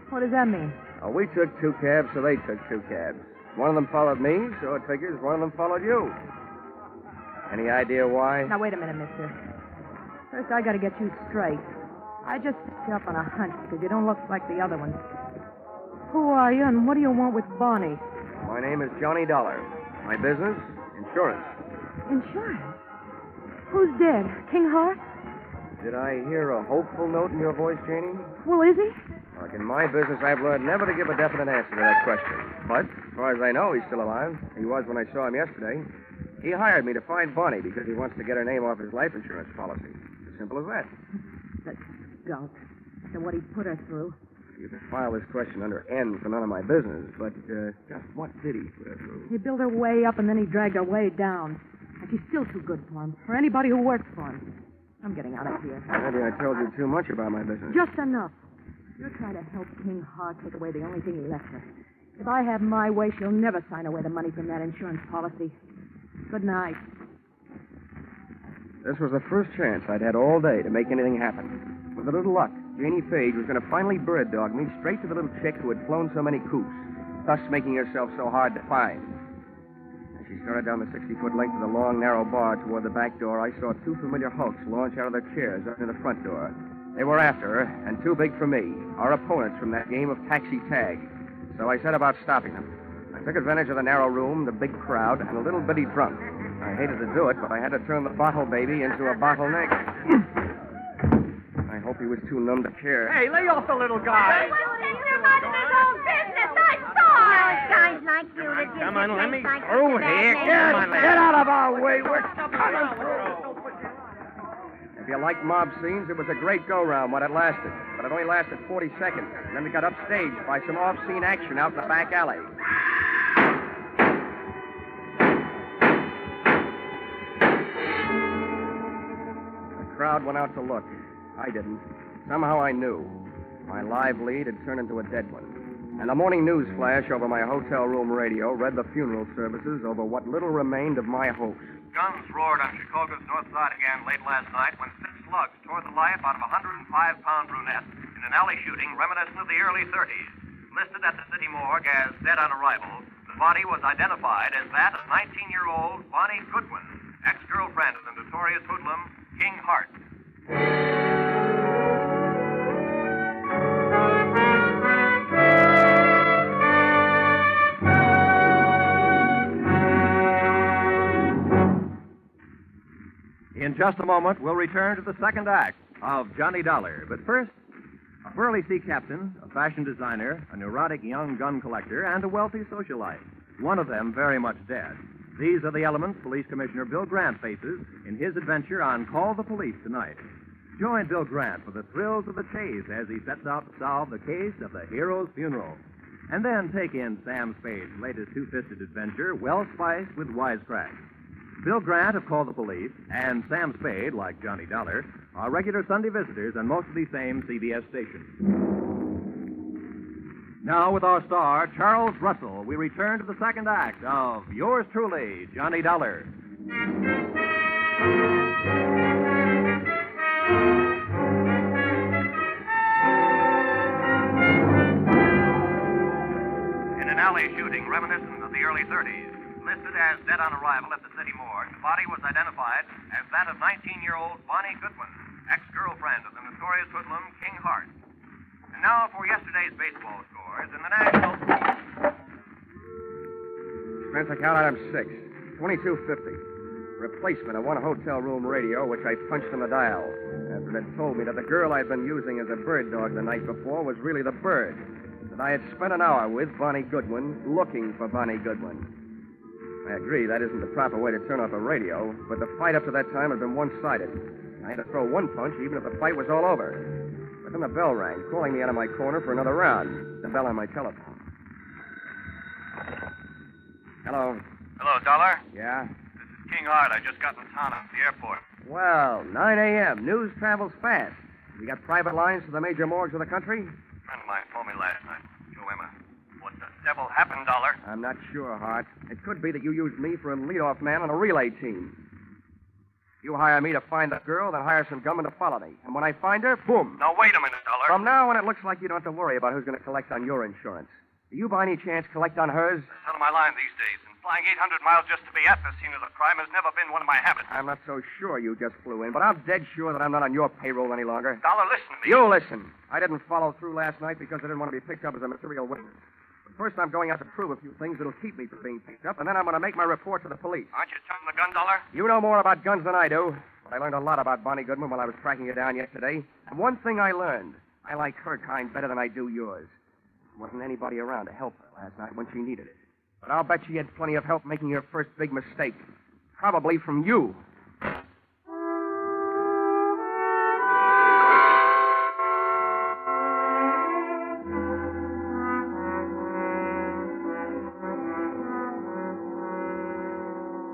What does that mean? Oh, we took 2 cabs, so they took 2 cabs. One of them followed me, so it figures one of them followed you. Any idea why? Now, wait a minute, mister. First, I got to get you straight. I just picked you up on a hunch because you don't look like the other ones. Who are you, and what do you want with Bonnie? My name is Johnny Dollar. My business? Insurance. Insurance? Who's dead? King Hart? Did I hear a hopeful note in your voice, Janie? Well, is he? Like in my business, I've learned never to give a definite answer to that question. But, as far as I know, he's still alive. He was when I saw him yesterday. He hired me to find Bonnie because he wants to get her name off his life insurance policy. As simple as that. That skunk. After what he put her through. You can file this question under N for none of my business, but just what did he put her through? He built her way up and then he dragged her way down. And she's still too good for him, for anybody who works for him. I'm getting out of here. Maybe I told you too much about my business. Just enough. You're trying to help King Hart take away the only thing he left her. If I have my way, she'll never sign away the money from that insurance policy. Good night. This was the first chance I'd had all day to make anything happen. With a little luck, Janie Page was going to finally bird dog me straight to the little chick who had flown so many coops, thus making herself so hard to find. As she started down the 60-foot length of the long, narrow bar toward the back door, I saw two familiar hulks launch out of their chairs up in the front door. They were after her, and too big for me, our opponents from that game of taxi tag. So I set about stopping them. I took advantage of the narrow room, the big crowd, and a little bitty drunk. I hated to do it, but I had to turn the bottle baby into a bottleneck. I hope he was too numb to care. Hey, lay off the little guy. We're minding his own business. I saw guys like you that Come on, let me through here. Get out of our way. We're coming through. If you like mob scenes, it was a great go-round when it lasted. But it only lasted 40 seconds. And then we got upstaged by some off-scene action out in the back alley. The crowd went out to look. I didn't. Somehow I knew. My live lead had turned into a dead one. And the morning news flash over my hotel room radio read the funeral services over what little remained of my hopes. Guns roared on Chicago's north side again late last night when 6 slugs tore the life out of a 105-pound brunette in an alley shooting reminiscent of the early 30s. Listed at the city morgue as dead on arrival, the body was identified as that of 19-year-old Bonnie Goodwin, ex-girlfriend of the notorious hoodlum King Hart. In just a moment, we'll return to the second act of Johnny Dollar. But first, a burly sea captain, a fashion designer, a neurotic young gun collector, and a wealthy socialite. One of them very much dead. These are the elements Police Commissioner Bill Grant faces in his adventure on Call the Police tonight. Join Bill Grant for the thrills of the chase as he sets out to solve the case of the hero's funeral. And then take in Sam Spade's latest two-fisted adventure, well spiced with wisecracks. Bill Grant of Call the Police and Sam Spade, like Johnny Dollar, are regular Sunday visitors on most of these same CBS stations. Now, with our star, Charles Russell, we return to the second act of yours truly, Johnny Dollar. In an alley shooting reminiscent of the early 30s, listed as dead on arrival at the city morgue, the body was identified as that of 19-year-old Bonnie Goodwin, ex-girlfriend of the notorious hoodlum King Hart. And now for yesterday's baseball scores in the National... Expense account item 6, $22.50. Replacement of one hotel room radio, which I punched on the dial. After it had told me that the girl I'd been using as a bird dog the night before was really the bird. That I had spent an hour with Bonnie Goodwin, looking for Bonnie Goodwin. I agree that isn't the proper way to turn off a radio, but the fight up to that time had been one-sided. I had to throw one punch even if the fight was all over. But then the bell rang, calling me out of my corner for another round. The bell on my telephone. Hello. Hello, Dollar. Yeah? This is King Hart. I just got in town at the airport. Well, 9 a.m. News travels fast. You got private lines to the major morgues of the country? A friend of mine told me last night. Joe Emma. What the devil happened, Dollar? I'm not sure, Hart. It could be that you used me for a leadoff man on a relay team. You hire me to find the girl, then hire some gunmen to follow me. And when I find her, boom. Now, wait a minute, Dollar. From now on, it looks like you don't have to worry about who's going to collect on your insurance. Do you, by any chance, collect on hers? It's out of my line these days, and flying 800 miles just to be at the scene of the crime has never been one of my habits. I'm not so sure you just flew in, but I'm dead sure that I'm not on your payroll any longer. Dollar, listen to me. You listen. I didn't follow through last night because I didn't want to be picked up as a material witness. But First, I'm going out to prove a few things that'll keep me from being picked up, and then I'm going to make my report to the police. Aren't you selling the gun, Dollar? You know more about guns than I do, but I learned a lot about Bonnie Goodman while I was tracking her down yesterday. And one thing I learned, I like her kind better than I do yours. There wasn't anybody around to help her last night when she needed it. But I'll bet she had plenty of help making her first big mistake. Probably from you.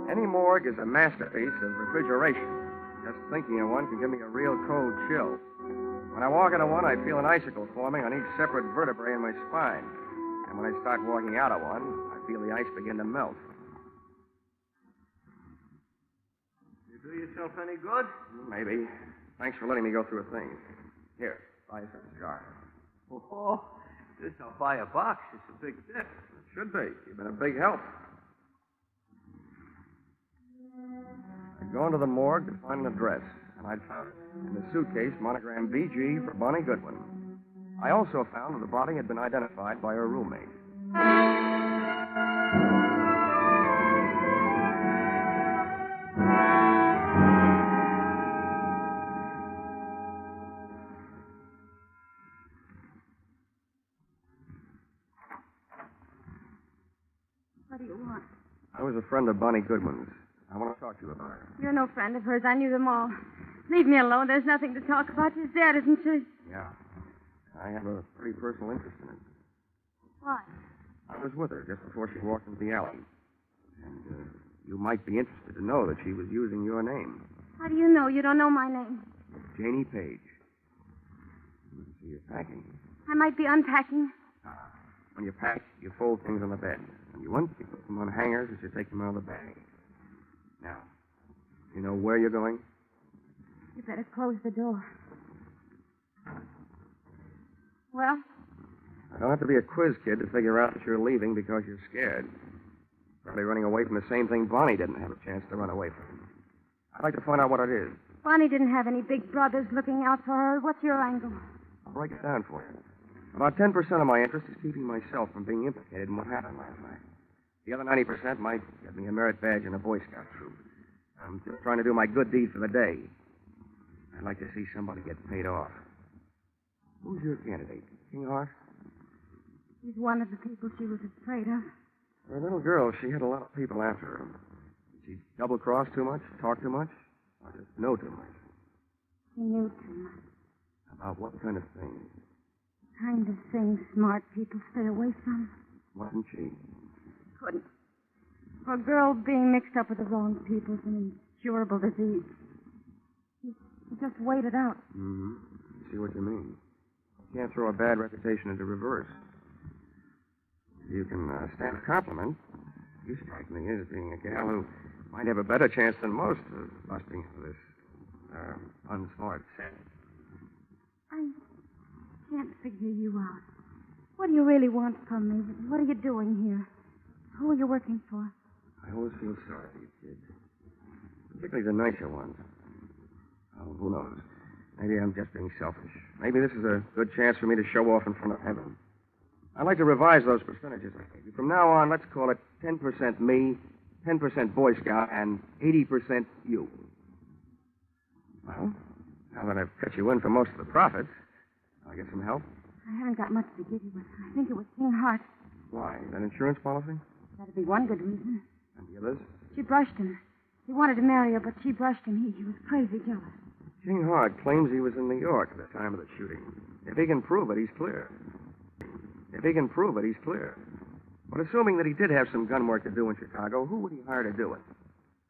Any morgue is a masterpiece of refrigeration. Just thinking of one can give me a real cold chill. When I walk into one, I feel an icicle forming on each separate vertebrae in my spine. And when I start walking out of one, I feel the ice begin to melt. You do yourself any good? Maybe. Thanks for letting me go through a thing. Here, buy us a cigar. Oh, this I'll buy a box. It's a big tip. It should be. You've been a big help. I'd gone to the morgue to find an address, and I'd found it. In the suitcase, monogrammed BG for Bonnie Goodwin. I also found that the body had been identified by her roommate. What do you want? I was a friend of Bonnie Goodwin's. I want to talk to you about her. You're no friend of hers. I knew them all. Leave me alone. There's nothing to talk about. She's dead, isn't she? Yeah. I have a pretty personal interest in it. Why? I was with her just before she walked into the alley. And you might be interested to know that she was using your name. How do you know? You don't know my name. Janie Page. So you're packing. I might be unpacking. When you pack, you fold things on the bed. When you want, you put them on hangers as you take them out of the bag. Now, you know where you're going? You better close the door. Well? I don't have to be a quiz kid to figure out that you're leaving because you're scared. Probably running away from the same thing Bonnie didn't have a chance to run away from. I'd like to find out what it is. Bonnie didn't have any big brothers looking out for her. What's your angle? I'll break it down for you. About 10% of my interest is keeping myself from being implicated in what happened last night. The other 90% might get me a merit badge in a Boy Scout troop. I'm just trying to do my good deed for the day. I'd like to see somebody get paid off. Who's your candidate? King Hart? He's one of the people she was afraid of. For a little girl, she had a lot of people after her. Did she double-cross too much, talk too much, or just know too much? She knew too much. About what kind of things? The kind of things smart people stay away from. Wasn't she? Couldn't. For a girl being mixed up with the wrong people is an incurable disease. You just wait it out. Mm-hmm. I see what you mean. You can't throw a bad reputation into reverse. You can stand a compliment. You strike me as being a gal who might have a better chance than most of busting for this unsmart set. I can't figure you out. What do you really want from me? What are you doing here? Who are you working for? I always feel sorry for you kids. Particularly the nicer ones. Oh, who knows? Maybe I'm just being selfish. Maybe this is a good chance for me to show off in front of heaven. I'd like to revise those percentages I gave you. From now on, let's call it 10% me, 10% Boy Scout, and 80% you. Well, now that I've cut you in for most of the profits, I'll get some help. I haven't got much to give you, but I think it was King Hart. Why? That insurance policy? That'd be one good reason. And the others? She brushed him. He wanted to marry her, but she brushed him. He was crazy jealous. King Hart claims he was in New York at the time of the shooting. If he can prove it, he's clear. But assuming that he did have some gun work to do in Chicago, who would he hire to do it?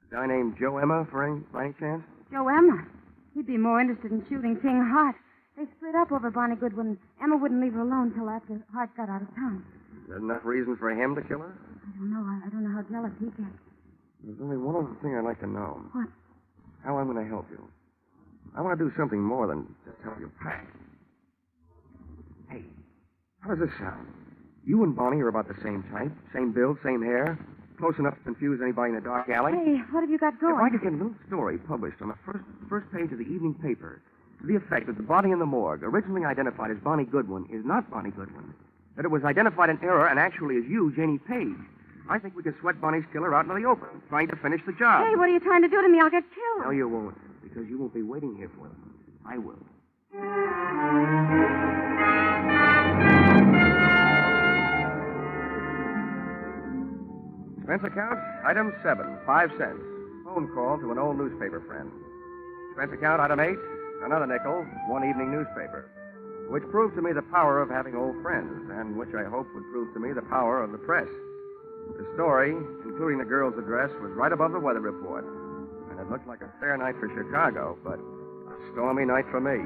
A guy named Joe Emma, by any chance? Joe Emma? He'd be more interested in shooting King Hart. They split up over Bonnie Goodwin. Emma wouldn't leave her alone till after Hart got out of town. Is that enough reason for him to kill her? I don't know. I don't know how jealous he gets. There's only one other thing I'd like to know. What? How I'm going to help you. I want to do something more than just help you pack. Hey, how does this sound? You and Bonnie are about the same type, same build, same hair, close enough to confuse anybody in a dark alley. Hey, what have you got going? If I could get a little story published on the first page of the evening paper to the effect that the body in the morgue, originally identified as Bonnie Goodwin, is not Bonnie Goodwin, that it was identified in error and actually is you, Janie Page. I think we can sweat Bonnie's killer out into the open, trying to finish the job. Hey, what are you trying to do to me? I'll get killed. No, you won't, because you won't be waiting here for them. I will. Expense account, item 7, 5 cents. Phone call to an old newspaper friend. Expense account, item 8, another nickel, one evening newspaper. Which proved to me the power of having old friends, and which I hope would prove to me the power of the press. The story, including the girl's address, was right above the weather report. And it looked like a fair night for Chicago, but a stormy night for me.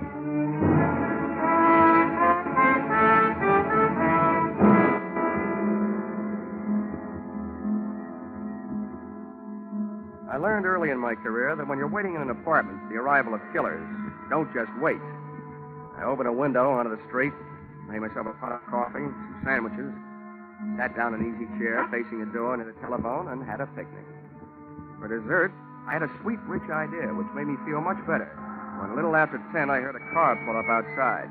I learned early in my career that when you're waiting in an apartment for the arrival of killers, don't just wait. I opened a window onto the street, made myself a pot of coffee, some sandwiches, sat down in an easy chair facing the door near the telephone, and had a picnic. For dessert, I had a sweet, rich idea, which made me feel much better. When a little after 10, I heard a car pull up outside.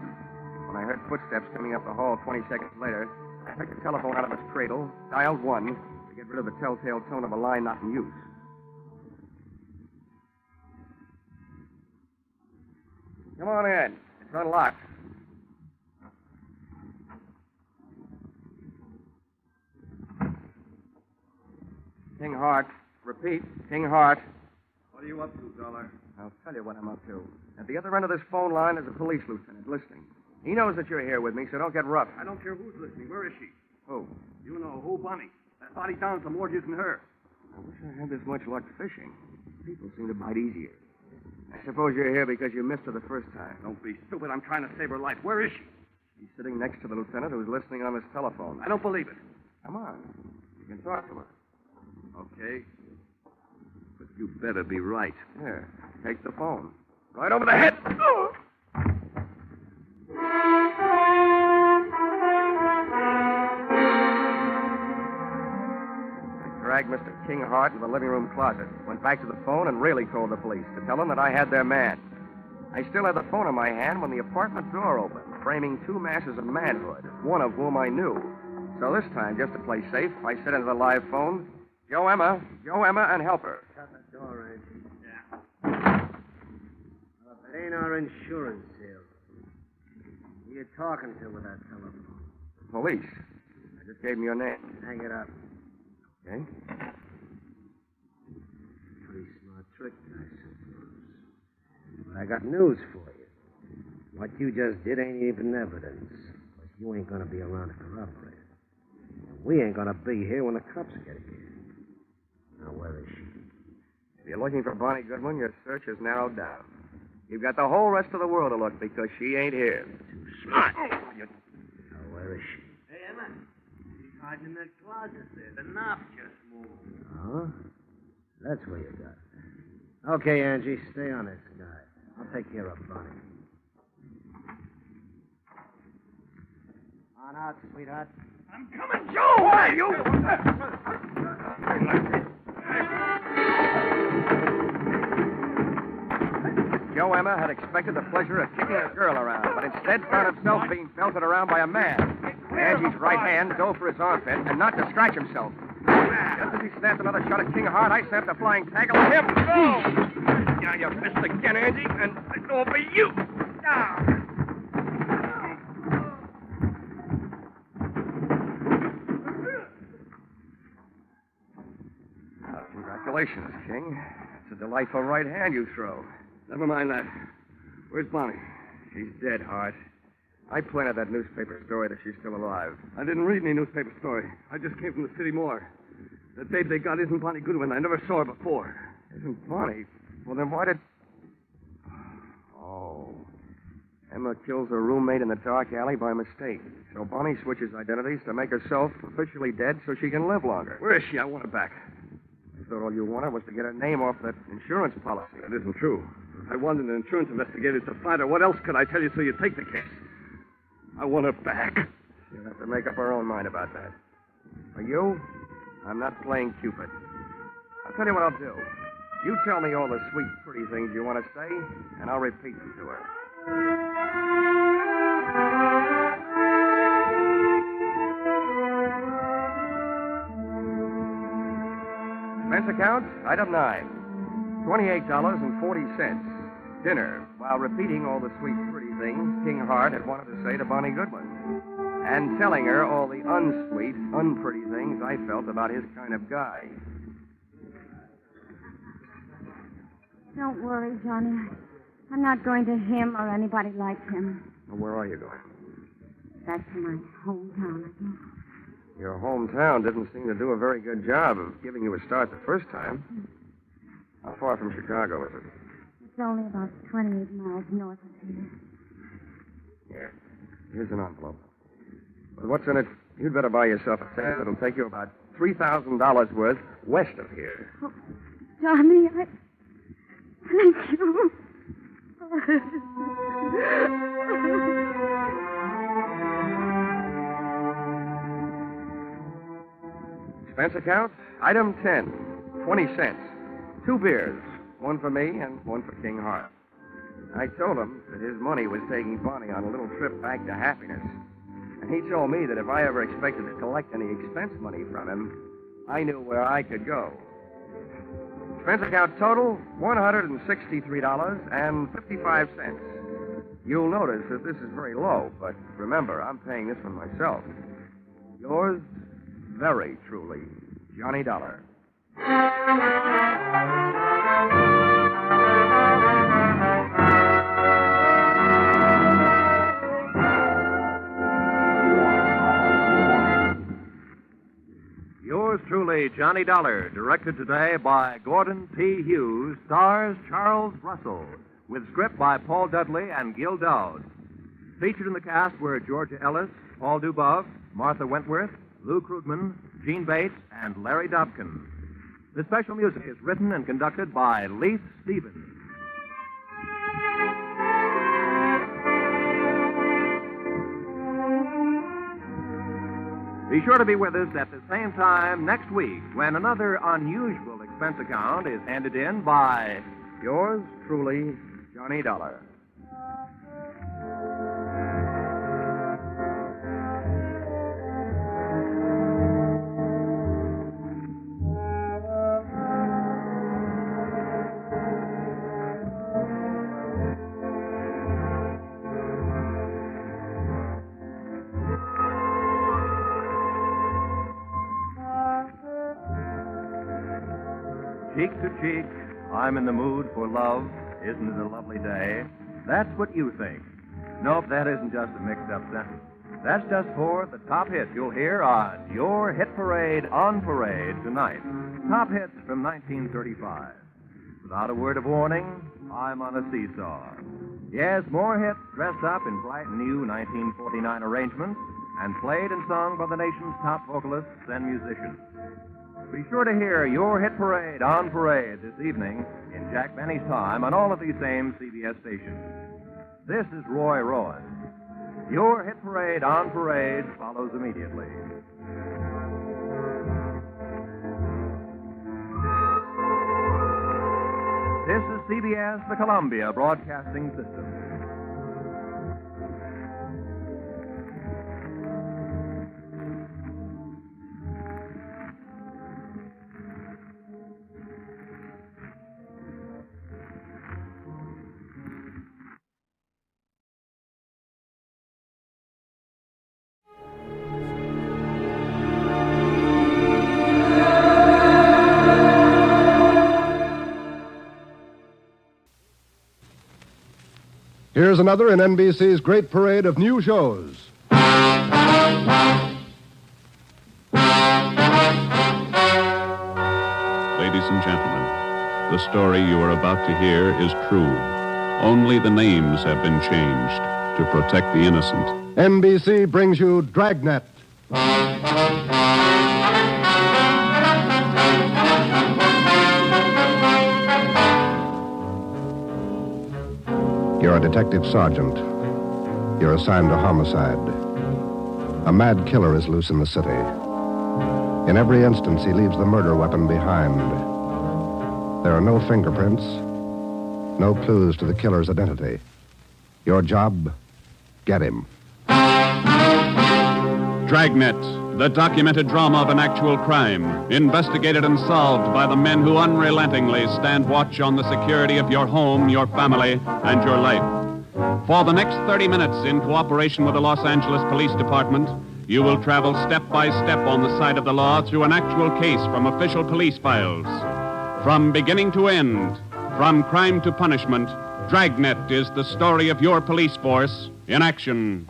When I heard footsteps coming up the hall 20 seconds later, I took the telephone out of its cradle, dialed 1 to get rid of the telltale tone of a line not in use. Come on in. It's unlocked. King Hart. Repeat, King Hart. What are you up to, Dollar? I'll tell you what I'm up to. At the other end of this phone line is a police lieutenant listening. He knows that you're here with me, so don't get rough. I don't care who's listening. Where is she? Who? You know who, Bonnie. That body down some more than her. I wish I had this much luck fishing. People seem to bite easier. I suppose you're here because you missed her the first time. Don't be stupid. I'm trying to save her life. Where is she? She's sitting next to the lieutenant who's listening on his telephone. I don't believe it. Come on. You can talk to her. Okay. But you better be right. Here, take the phone. Right over the head. Oh! Dragged Mr. King Hart into the living room closet, went back to the phone, and really told the police to tell them that I had their man. I still had the phone in my hand when the apartment door opened, framing two masses of manhood, one of whom I knew. So this time, just to play safe, I said into the live phone, Joe Emma, and help her. Shut the door, Angie. Yeah. It ain't our insurance sale. Who you talking to with that telephone? Police. I just gave them your name. Hang it up. Okay. Pretty smart trick, I suppose. But I got news for you. What you just did ain't even evidence. But you ain't gonna be around to corroborate it. And we ain't gonna be here when the cops get here. Now, where is she? If you're looking for Bonnie Goodwin, your search is narrowed down. You've got the whole rest of the world to look because she ain't here. Too smart. Now, where is she? Hey, Emma. She's hiding in that closet there. The knob just moved. Oh? That's where you got her. Okay, Angie, stay on this guy. I'll take care of Bonnie. On out, sweetheart. I'm coming, Joe! Why, you? Joe Emma had expected the pleasure of kicking a girl around, but instead found himself being belted around by a man. Angie's right hand dove for his armpit, and not to scratch himself. Just as he snapped another shot at King Hart, I snapped a flying tackle at him. Oh! Now you missed again, Angie, and it's over you. Now. Congratulations, King. It's a delightful right hand you throw. Never mind that. Where's Bonnie? She's dead, Hart. I planted that newspaper story that she's still alive. I didn't read any newspaper story. I just came from the city morgue. The babe they got isn't Bonnie Goodwin. I never saw her before. Isn't Bonnie? Well, then why did... Oh. Emma kills her roommate in the dark alley by mistake. So Bonnie switches identities to make herself officially dead so she can live longer. Where is she? I want her back. I thought all you wanted was to get her name off that insurance policy. That isn't true. I wanted an insurance investigator to find her. What else could I tell you so you take the case? I want her back. She'll have to make up her own mind about that. For you, I'm not playing Cupid. I'll tell you what I'll do. You tell me all the sweet, pretty things you want to say, and I'll repeat them to her. Expense account, item 9. $28.40. Dinner, while repeating all the sweet, pretty things King Hart had wanted to say to Bonnie Goodwin. And telling her all the unsweet, unpretty things I felt about his kind of guy. Don't worry, Johnny. I'm not going to him or anybody like him. Well, where are you going? Back to my hometown, I guess. Your hometown didn't seem to do a very good job of giving you a start the first time. How far from Chicago is it? It's only about 28 miles north of here. Here. Here's an envelope. Well, what's in it? You'd better buy yourself a ticket. It'll take you about $3,000 worth west of here. Oh, Johnny, Thank you. Expense account, item 10, 20 cents. 2 beers, one for me and one for King Hart. I told him that his money was taking Bonnie on a little trip back to happiness. And he told me that if I ever expected to collect any expense money from him, I knew where I could go. Expense account total, $163.55. You'll notice that this is very low, but remember, I'm paying this one myself. Yours, very truly, Johnny Dollar. Yours truly, Johnny Dollar, directed today by Gordon P. Hughes, stars Charles Russell, with script by Paul Dudley and Gil Dowd. Featured in the cast were Georgia Ellis, Paul Dubov, Martha Wentworth, Lou Krugman, Gene Bates, and Larry Dobkin. The special music is written and conducted by Leith Stevens. Be sure to be with us at the same time next week when another unusual expense account is handed in by Yours truly, Johnny Dollar. Cheek to cheek, I'm in the mood for love. Isn't it a lovely day? That's what you think. Nope, that isn't just a mixed-up sentence. That's just for the top hits you'll hear on your hit parade on parade tonight. Top hits from 1935. Without a word of warning, I'm on a seesaw. Yes, more hits dressed up in bright new 1949 arrangements and played and sung by the nation's top vocalists and musicians. Be sure to hear your hit parade on parade this evening in Jack Benny's time on all of these same CBS stations. This is Roy Rowan. Your hit parade on parade follows immediately. This is CBS, the Columbia Broadcasting System. Here's another in NBC's great parade of new shows. Ladies and gentlemen, the story you are about to hear is true. Only the names have been changed to protect the innocent. NBC brings you Dragnet. You're a detective sergeant. You're assigned to homicide. A mad killer is loose in the city. In every instance, he leaves the murder weapon behind. There are no fingerprints, no clues to the killer's identity. Your job, get him. Dragnet. the documented drama of an actual crime, investigated and solved by the men who unrelentingly stand watch on the security of your home, your family, and your life. For the next 30 minutes, in cooperation with the Los Angeles Police Department, you will travel step by step on the side of the law through an actual case from official police files. From beginning to end, from crime to punishment, Dragnet is the story of your police force in action.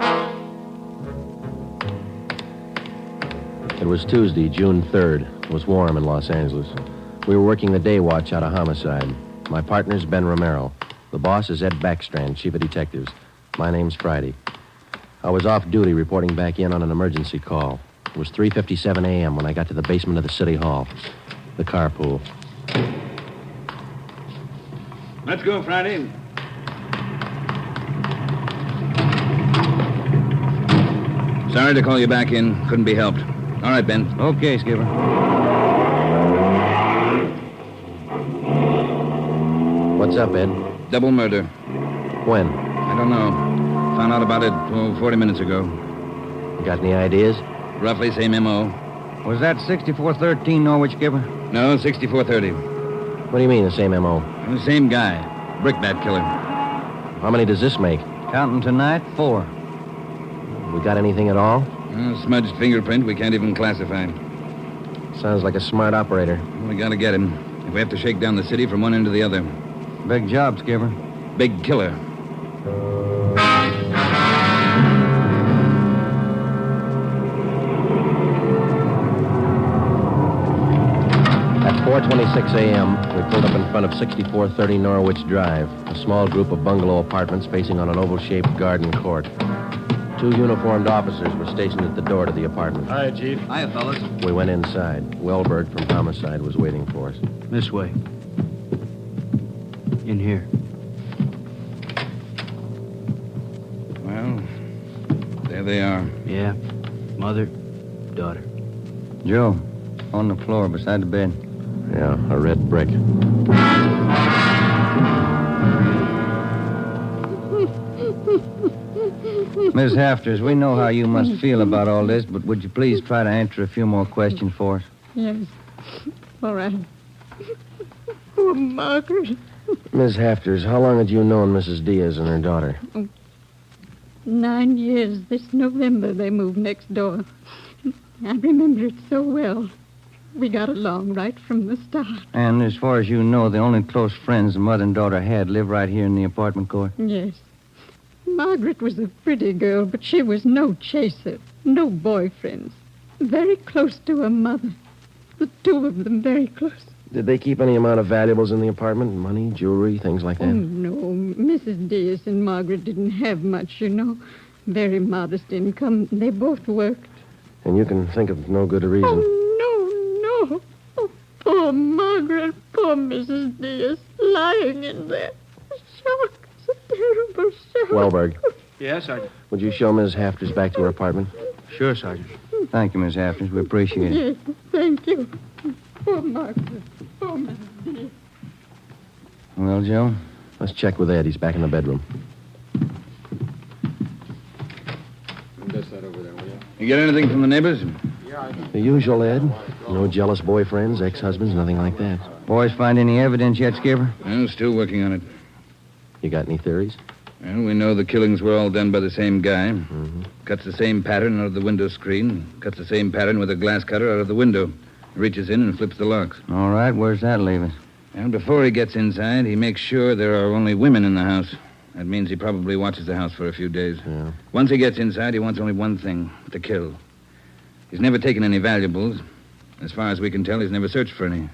It was Tuesday, June 3rd. It was warm in Los Angeles. We were working the day watch out of homicide. My partner's Ben Romero. The boss is Ed Backstrand, chief of detectives. My name's Friday. I was off duty reporting back in on an emergency call. It was 3:57 a.m. when I got to the basement of the city hall. The carpool. Let's go, Friday. Sorry to call you back in. Couldn't be helped. All right, Ben. Okay, Skipper. What's up, Ed? Double murder. When? I don't know. Found out about it 40 minutes ago. Got any ideas? Roughly same M.O. Was that 6413 Norwich, Skipper? No, 6430. What do you mean, the same M.O.? The same guy. Brickbat killer. How many does this make? Counting tonight, 4. We got anything at all? Smudged fingerprint we can't even classify. Sounds like a smart operator. We gotta get him. If we have to shake down the city from one end to the other. Big job, Skipper. Big killer. At 4:26 a.m., we pulled up in front of 6430 Norwich Drive, a small group of bungalow apartments facing on an oval-shaped garden court. 2 uniformed officers were stationed at the door to the apartment. Hi, Chief. Hiya, fellas. We went inside. Wellberg from Homicide was waiting for us. This way. In here. Well, there they are. Yeah. Mother, daughter. Joe, on the floor beside the bed. Yeah, a red brick. Miss Hafters, we know how you must feel about all this, but would you please try to answer a few more questions for us? Yes. All right. Poor Margaret. Ms. Hafters, how long had you known Mrs. Diaz and her daughter? 9 years. This November they moved next door. I remember it so well. We got along right from the start. And as far as you know, the only close friends the mother and daughter had live right here in the apartment court? Yes. Margaret was a pretty girl, but she was no chaser, no boyfriends. Very close to her mother. The 2 of them very close. Did they keep any amount of valuables in the apartment? Money, jewelry, things like that? Oh, no. Mrs. Diaz and Margaret didn't have much, you know. Very modest income. They both worked. And you can think of no good reason. Oh, no. Oh, poor Margaret. Poor Mrs. Diaz. Lying in there. Shock. It's a terrible shock. Wellberg. Yes, Sergeant. Would you show Ms. Hafters back to her apartment? Sure, Sergeant. Thank you, Miss Hafters. We appreciate it. Yes, thank you. Poor Margaret. Poor Mrs. Diaz. Well, Joe? Let's check with Ed. He's back in the bedroom. Just that over there, will you? You get anything from the neighbors? The usual, Ed. No jealous boyfriends, ex-husbands, nothing like that. Boys find any evidence yet, Skipper? Well, still working on it. You got any theories? Well, we know the killings were all done by the same guy. Mm-hmm. Cuts the same pattern out of the window screen. Cuts the same pattern with a glass cutter out of the window. Reaches in and flips the locks. All right, where's that leave us? And before he gets inside, he makes sure there are only women in the house. That means he probably watches the house for a few days. Yeah. Once he gets inside, he wants only one thing, to kill. He's never taken any valuables. As far as we can tell, he's never searched for any.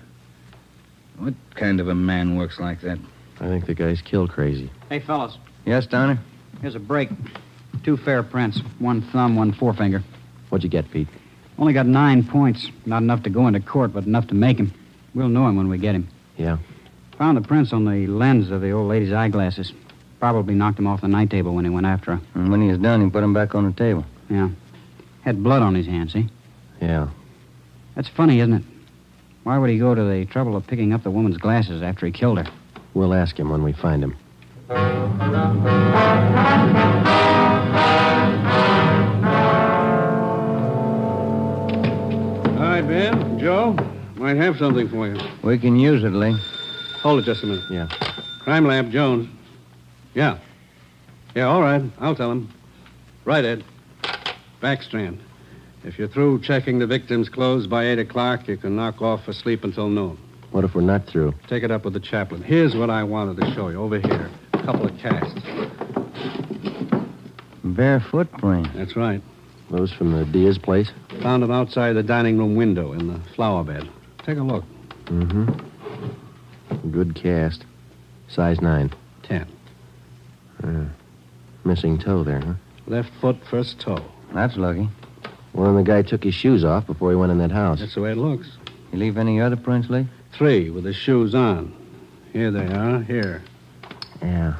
What kind of a man works like that? I think the guy's kill crazy. Hey, fellas. Yes, Donner? Here's a break. 2 fair prints. 1 thumb, 1 forefinger. What'd you get, Pete? Only got 9 points. Not enough to go into court, but enough to make him. We'll know him when we get him. Yeah. Found the prints on the lens of the old lady's eyeglasses. Probably knocked him off the night table when he went after her. And when he was done, he put him back on the table. Yeah. Had blood on his hand, see? Yeah. That's funny, isn't it? Why would he go to the trouble of picking up the woman's glasses after he killed her? We'll ask him when we find him. Might have something for you. We can use it, Lee. Hold it just a minute. Yeah. Crime Lab, Jones. Yeah. Yeah, all right. I'll tell him. Right, Ed. Backstrand. If you're through checking the victim's clothes by 8 o'clock, you can knock off for sleep until noon. What if we're not through? Take it up with the chaplain. Here's what I wanted to show you. Over here. A couple of casts. Bare footprint. That's right. Those from the Diaz place? Found them outside the dining room window in the flower bed. Take a look. Mm-hmm. Good cast. Size 9. 10. Missing toe there, huh? Left foot, first toe. That's lucky. Well, then the guy took his shoes off before he went in that house. That's the way it looks. You leave any other prints, Lee? 3 with the shoes on. Here they are. Here. Yeah.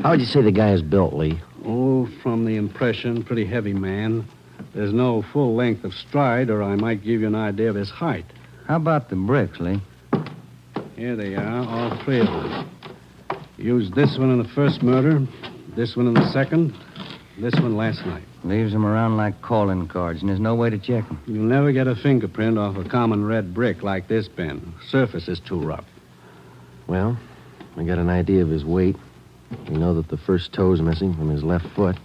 How would you say the guy is built, Lee? Oh, from the impression, pretty heavy man. There's no full length of stride, or I might give you an idea of his height. How about the bricks, Lee? Here they are, all 3 of them. Used this one in the first murder, this one in the second, this one last night. Leaves them around like calling cards, and there's no way to check them. You'll never get a fingerprint off a common red brick like this, Ben. Surface is too rough. Well, we got an idea of his weight. We know that the first toe's missing from his left foot.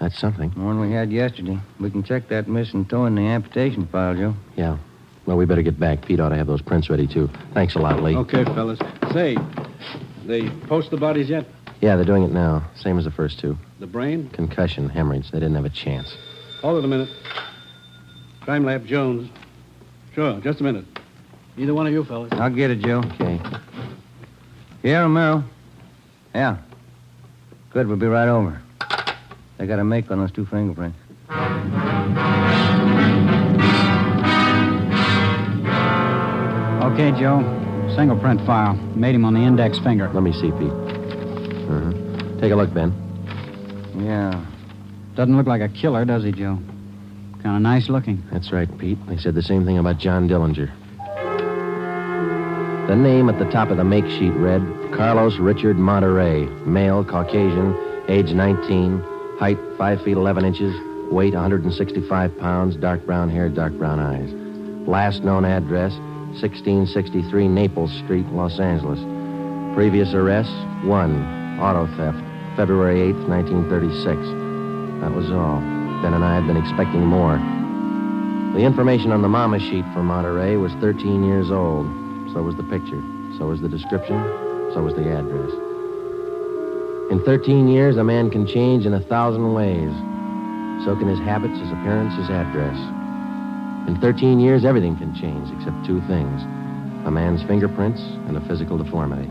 That's something. The one we had yesterday. We can check that missing toe in the amputation file, Joe. Yeah. Well, we better get back. Pete ought to have those prints ready, too. Thanks a lot, Lee. Okay, fellas. Say, they post the bodies yet? Yeah, they're doing it now. Same as the first 2. The brain? Concussion, hemorrhage. They didn't have a chance. Hold it a minute. Crime Lab, Jones. Sure, just a minute. Either one of you fellas. I'll get it, Joe. Okay. Yeah, Romero. Yeah. Good, we'll be right over. They got a make on those 2 fingerprints. Okay, Joe. Single print file. Made him on the index finger. Let me see, Pete. Take a look, Ben. Yeah. Doesn't look like a killer, does he, Joe? Kind of nice looking. That's right, Pete. They said the same thing about John Dillinger. The name at the top of the make sheet read Carlos Richard Monterey, male, Caucasian, age 19, height 5 feet 11 inches, weight 165 pounds, dark brown hair, dark brown eyes. Last known address, 1663 Naples Street, Los Angeles. Previous arrests, 1, auto theft, February 8th, 1936. That was all. Ben and I had been expecting more. The information on the mama sheet for Monterey was 13 years old. So was the picture. So was the description. So was the address. In 13 years, a man can change in 1,000 ways. So can his habits, his appearance, his address. In 13 years, everything can change except 2 things. A man's fingerprints and a physical deformity.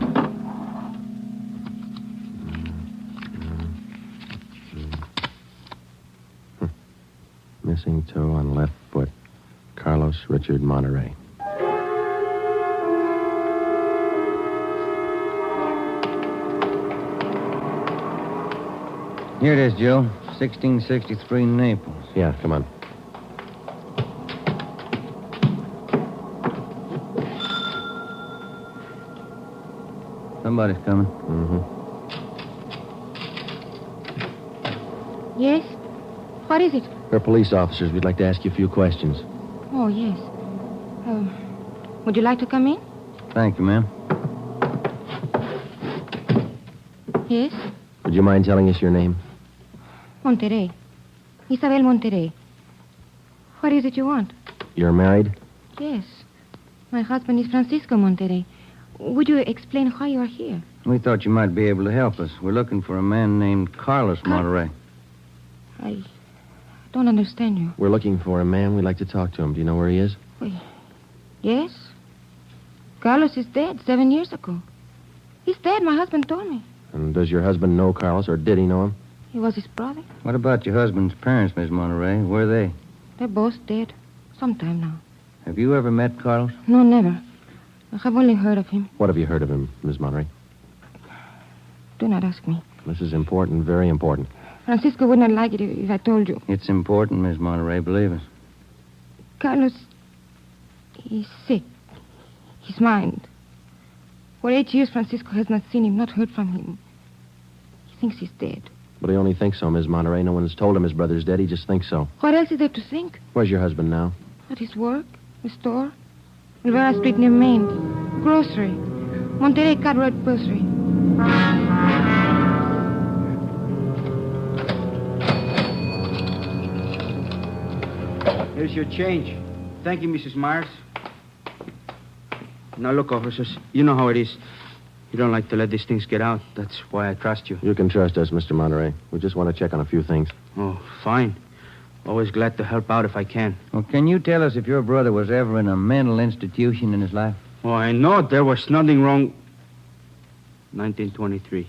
Missing toe on left foot. Carlos Richard Monterey. Here it is, Joe. 1663 Naples. Yeah, come on. Somebody's coming. Yes? What is it? We're police officers. We'd like to ask you a few questions. Oh, yes. Would you like to come in? Thank you, ma'am. Yes? Would you mind telling us your name? Monterey. Isabel Monterey. What is it you want? You're married? Yes. My husband is Francisco Monterey. Would you explain why you are here? We thought you might be able to help us. We're looking for a man named Carlos Monterey. I don't understand you. We're looking for a man. We'd like to talk to him. Do you know where he is? Yes. Carlos is dead 7 years ago. He's dead, my husband told me. And does your husband know Carlos, or did he know him? He was his brother. What about your husband's parents, Miss Monterey? Where are they? They're both dead. Some time now. Have you ever met Carlos? No, never. I have only heard of him. What have you heard of him, Miss Monterey? Do not ask me. This is important, very important. Francisco would not like it if I told you. It's important, Miss Monterey, believe us. Carlos, he's sick. His mind. For 8 years, Francisco has not seen him, not heard from him. He thinks he's dead. But he only thinks so, Miss Monterey. No one's told him his brother's dead. He just thinks so. What else is there to think? Where's your husband now? At his work, the store, Rivera Street near Main. Grocery. Monterey Cut Road Grocery. Here's your change. Thank you, Mrs. Myers. Now, look, officers, you know how it is. You don't like to let these things get out. That's why I trust you. You can trust us, Mr. Monterey. We just want to check on a few things. Oh, fine. Always glad to help out if I can. Well, can you tell us if your brother was ever in a mental institution in his life? Oh, I know there was nothing wrong. 1923.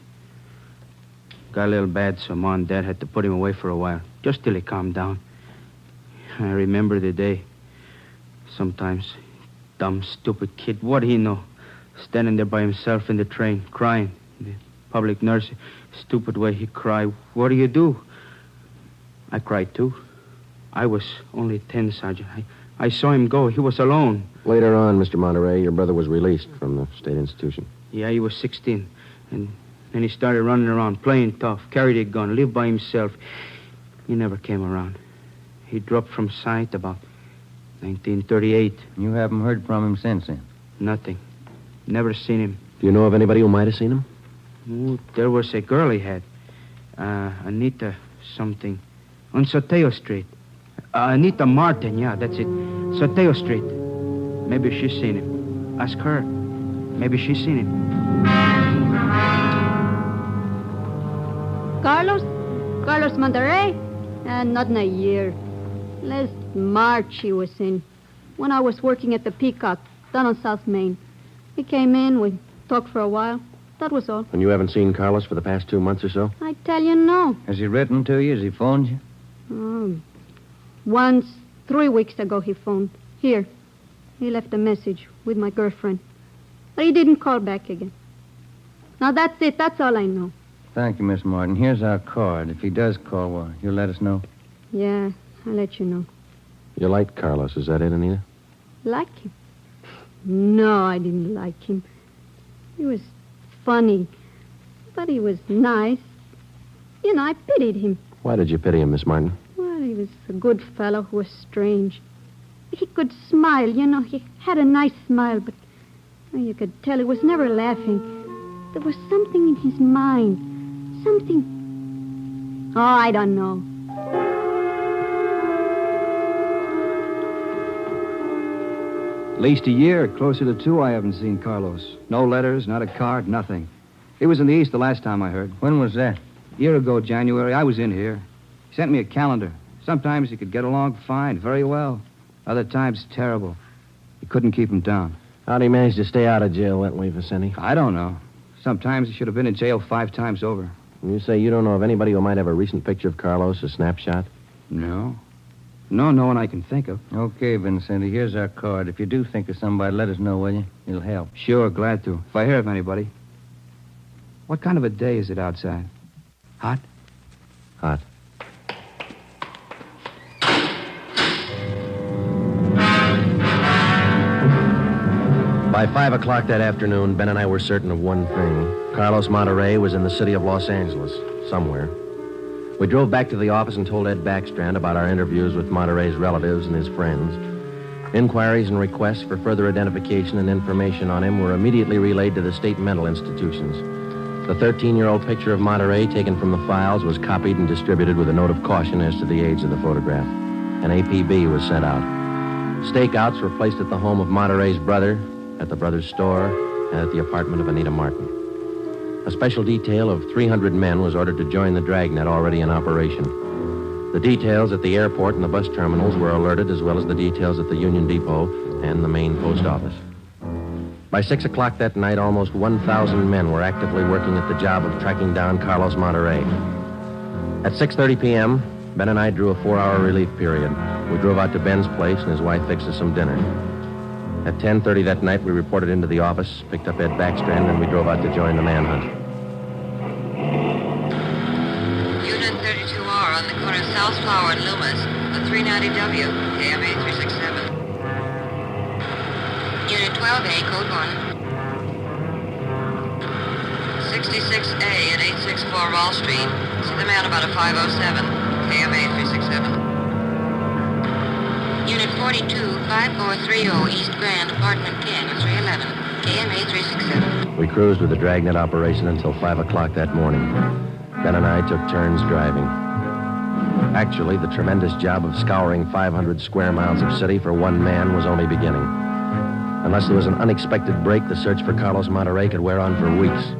Got a little bad, so Mom and Dad had to put him away for a while, just till he calmed down. I remember the day. Sometimes, dumb, stupid kid, what do he know? Standing there by himself in the train, crying. The public nurse, stupid way he cried. What do you do? I cried, too. I was only 10, Sergeant. I saw him go. He was alone. Later on, Mr. Monterey, your brother was released from the state institution. Yeah, he was 16. And then he started running around, playing tough, carried a gun, lived by himself. He never came around. He dropped from sight about 1938. You haven't heard from him since then? Nothing. Never seen him. Do you know of anybody who might have seen him? Oh, there was a girl he had. Anita something. On Soteo Street. Anita Martin, yeah, that's it. Soteo Street. Maybe she's seen him. Ask her. Maybe she's seen him. Carlos Monterey? Not in a year. Last March he was in. When I was working at the Peacock, down on South Main. He came in, we talked for a while. That was all. And you haven't seen Carlos for the past 2 months or so? I tell you, no. Has he written to you? Has he phoned you? Once, 3 weeks ago, he phoned. Here. He left a message with my girlfriend. But he didn't call back again. Now, that's it. That's all I know. Thank you, Miss Martin. Here's our card. If he does call, well, you'll let us know. Yeah, I'll let you know. You liked Carlos, is that it, Anita? Like him? No, I didn't like him. He was funny, but he was nice. You know, I pitied him. Why did you pity him, Miss Martin? Well, he was a good fellow who was strange. He could smile, you know. He had a nice smile, but you could tell he was never laughing. There was something in his mind. Something... Oh, I don't know. At least a year, closer to 2, I haven't seen Carlos. No letters, not a card, nothing. He was in the East the last time I heard. When was that? A year ago, January. I was in here. He sent me a calendar. Sometimes he could get along fine, very well. Other times, terrible. You couldn't keep him down. How'd he manage to stay out of jail that way, Vicente? I don't know. Sometimes he should have been in jail 5 times over. And you say you don't know of anybody who might have a recent picture of Carlos, a snapshot? No. No one I can think of. Okay, Vincenti, here's our card. If you do think of somebody, let us know, will you? It'll help. Sure, glad to. If I hear of anybody. What kind of a day is it outside? Hot? Hot. By 5 o'clock that afternoon, Ben and I were certain of one thing. Carlos Monterey was in the city of Los Angeles, somewhere. We drove back to the office and told Ed Backstrand about our interviews with Monterey's relatives and his friends. Inquiries and requests for further identification and information on him were immediately relayed to the state mental institutions. The 13-year-old picture of Monterey taken from the files was copied and distributed with a note of caution as to the age of the photograph. An APB was sent out. Stakeouts were placed at the home of Monterey's brother, at the brother's store, and at the apartment of Anita Martin. A special detail of 300 men was ordered to join the Dragnet already in operation. The details at the airport and the bus terminals were alerted, as well as the details at the Union Depot and the main post office. By 6 o'clock that night, almost 1,000 men were actively working at the job of tracking down Carlos Monterey. At 6:30 p.m., Ben and I drew a 4-hour relief period. We drove out to Ben's place, and his wife fixed us some dinner. At 10:30 that night, we reported into the office, picked up Ed Backstrand, and we drove out to join the manhunt. Unit 32R on the corner of South Flower and Loomis, the 390W, KMA 367. Unit 12A, code 1. 66A at 864 Wall Street. See the man about a 507, KMA 367. Unit 425430 East Grand, apartment 10, 311, KMA 367. We cruised with the Dragnet operation until 5 o'clock that morning. Ben and I took turns driving. Actually, the tremendous job of scouring 500 square miles of city for one man was only beginning. Unless there was an unexpected break, the search for Carlos Monterrey could wear on for weeks.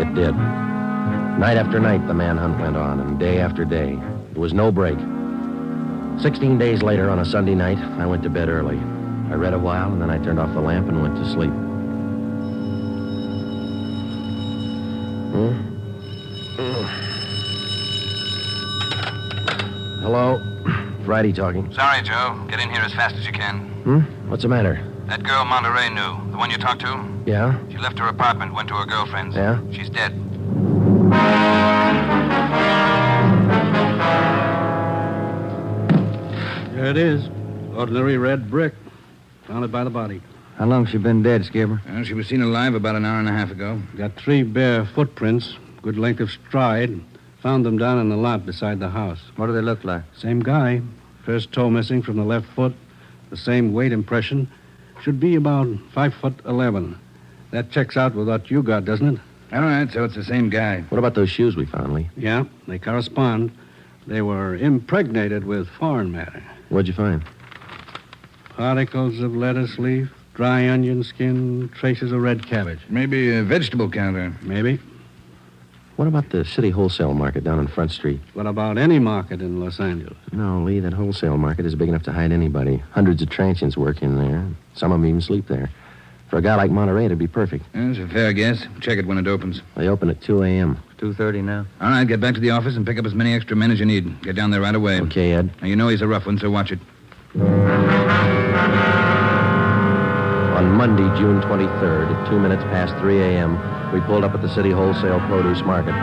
It did. Night after night, the manhunt went on, and day after day. There was no break. 16 days later, on a Sunday night, I went to bed early. I read a while, and then I turned off the lamp and went to sleep. Hello? Friday talking. Sorry, Joe. Get in here as fast as you can. What's the matter? That girl Monterey knew, the one you talked to, Yeah? she left her apartment, went to her girlfriend's. Yeah? She's dead. There it is. Ordinary red brick. Found it by the body. How long's she been dead, Skipper? She was seen alive about an hour and a half ago. Got 3 bare footprints, good length of stride. Found them down in the lot beside the house. What do they look like? Same guy. First toe missing from the left foot. The same weight impression. Should be about 5'11". That checks out with what you got, doesn't it? All right, so it's the same guy. What about those shoes we found, Lee? Yeah, they correspond. They were impregnated with foreign matter. What'd you find? Particles of lettuce leaf, dry onion skin, traces of red cabbage. Maybe a vegetable counter. Maybe. What about the city wholesale market down on Front Street? What about any market in Los Angeles? No, Lee, that wholesale market is big enough to hide anybody. Hundreds of transients work in there. Some of them even sleep there. For a guy like Monterey, it'd be perfect. That's a fair guess. Check it when it opens. They open at 2 a.m. 2:30 now. All right, get back to the office and pick up as many extra men as you need. Get down there right away. Okay, Ed. Now, you know he's a rough one, so watch it. On Monday, June 23rd, at 2 minutes past 3 a.m., we pulled up at the city wholesale produce market.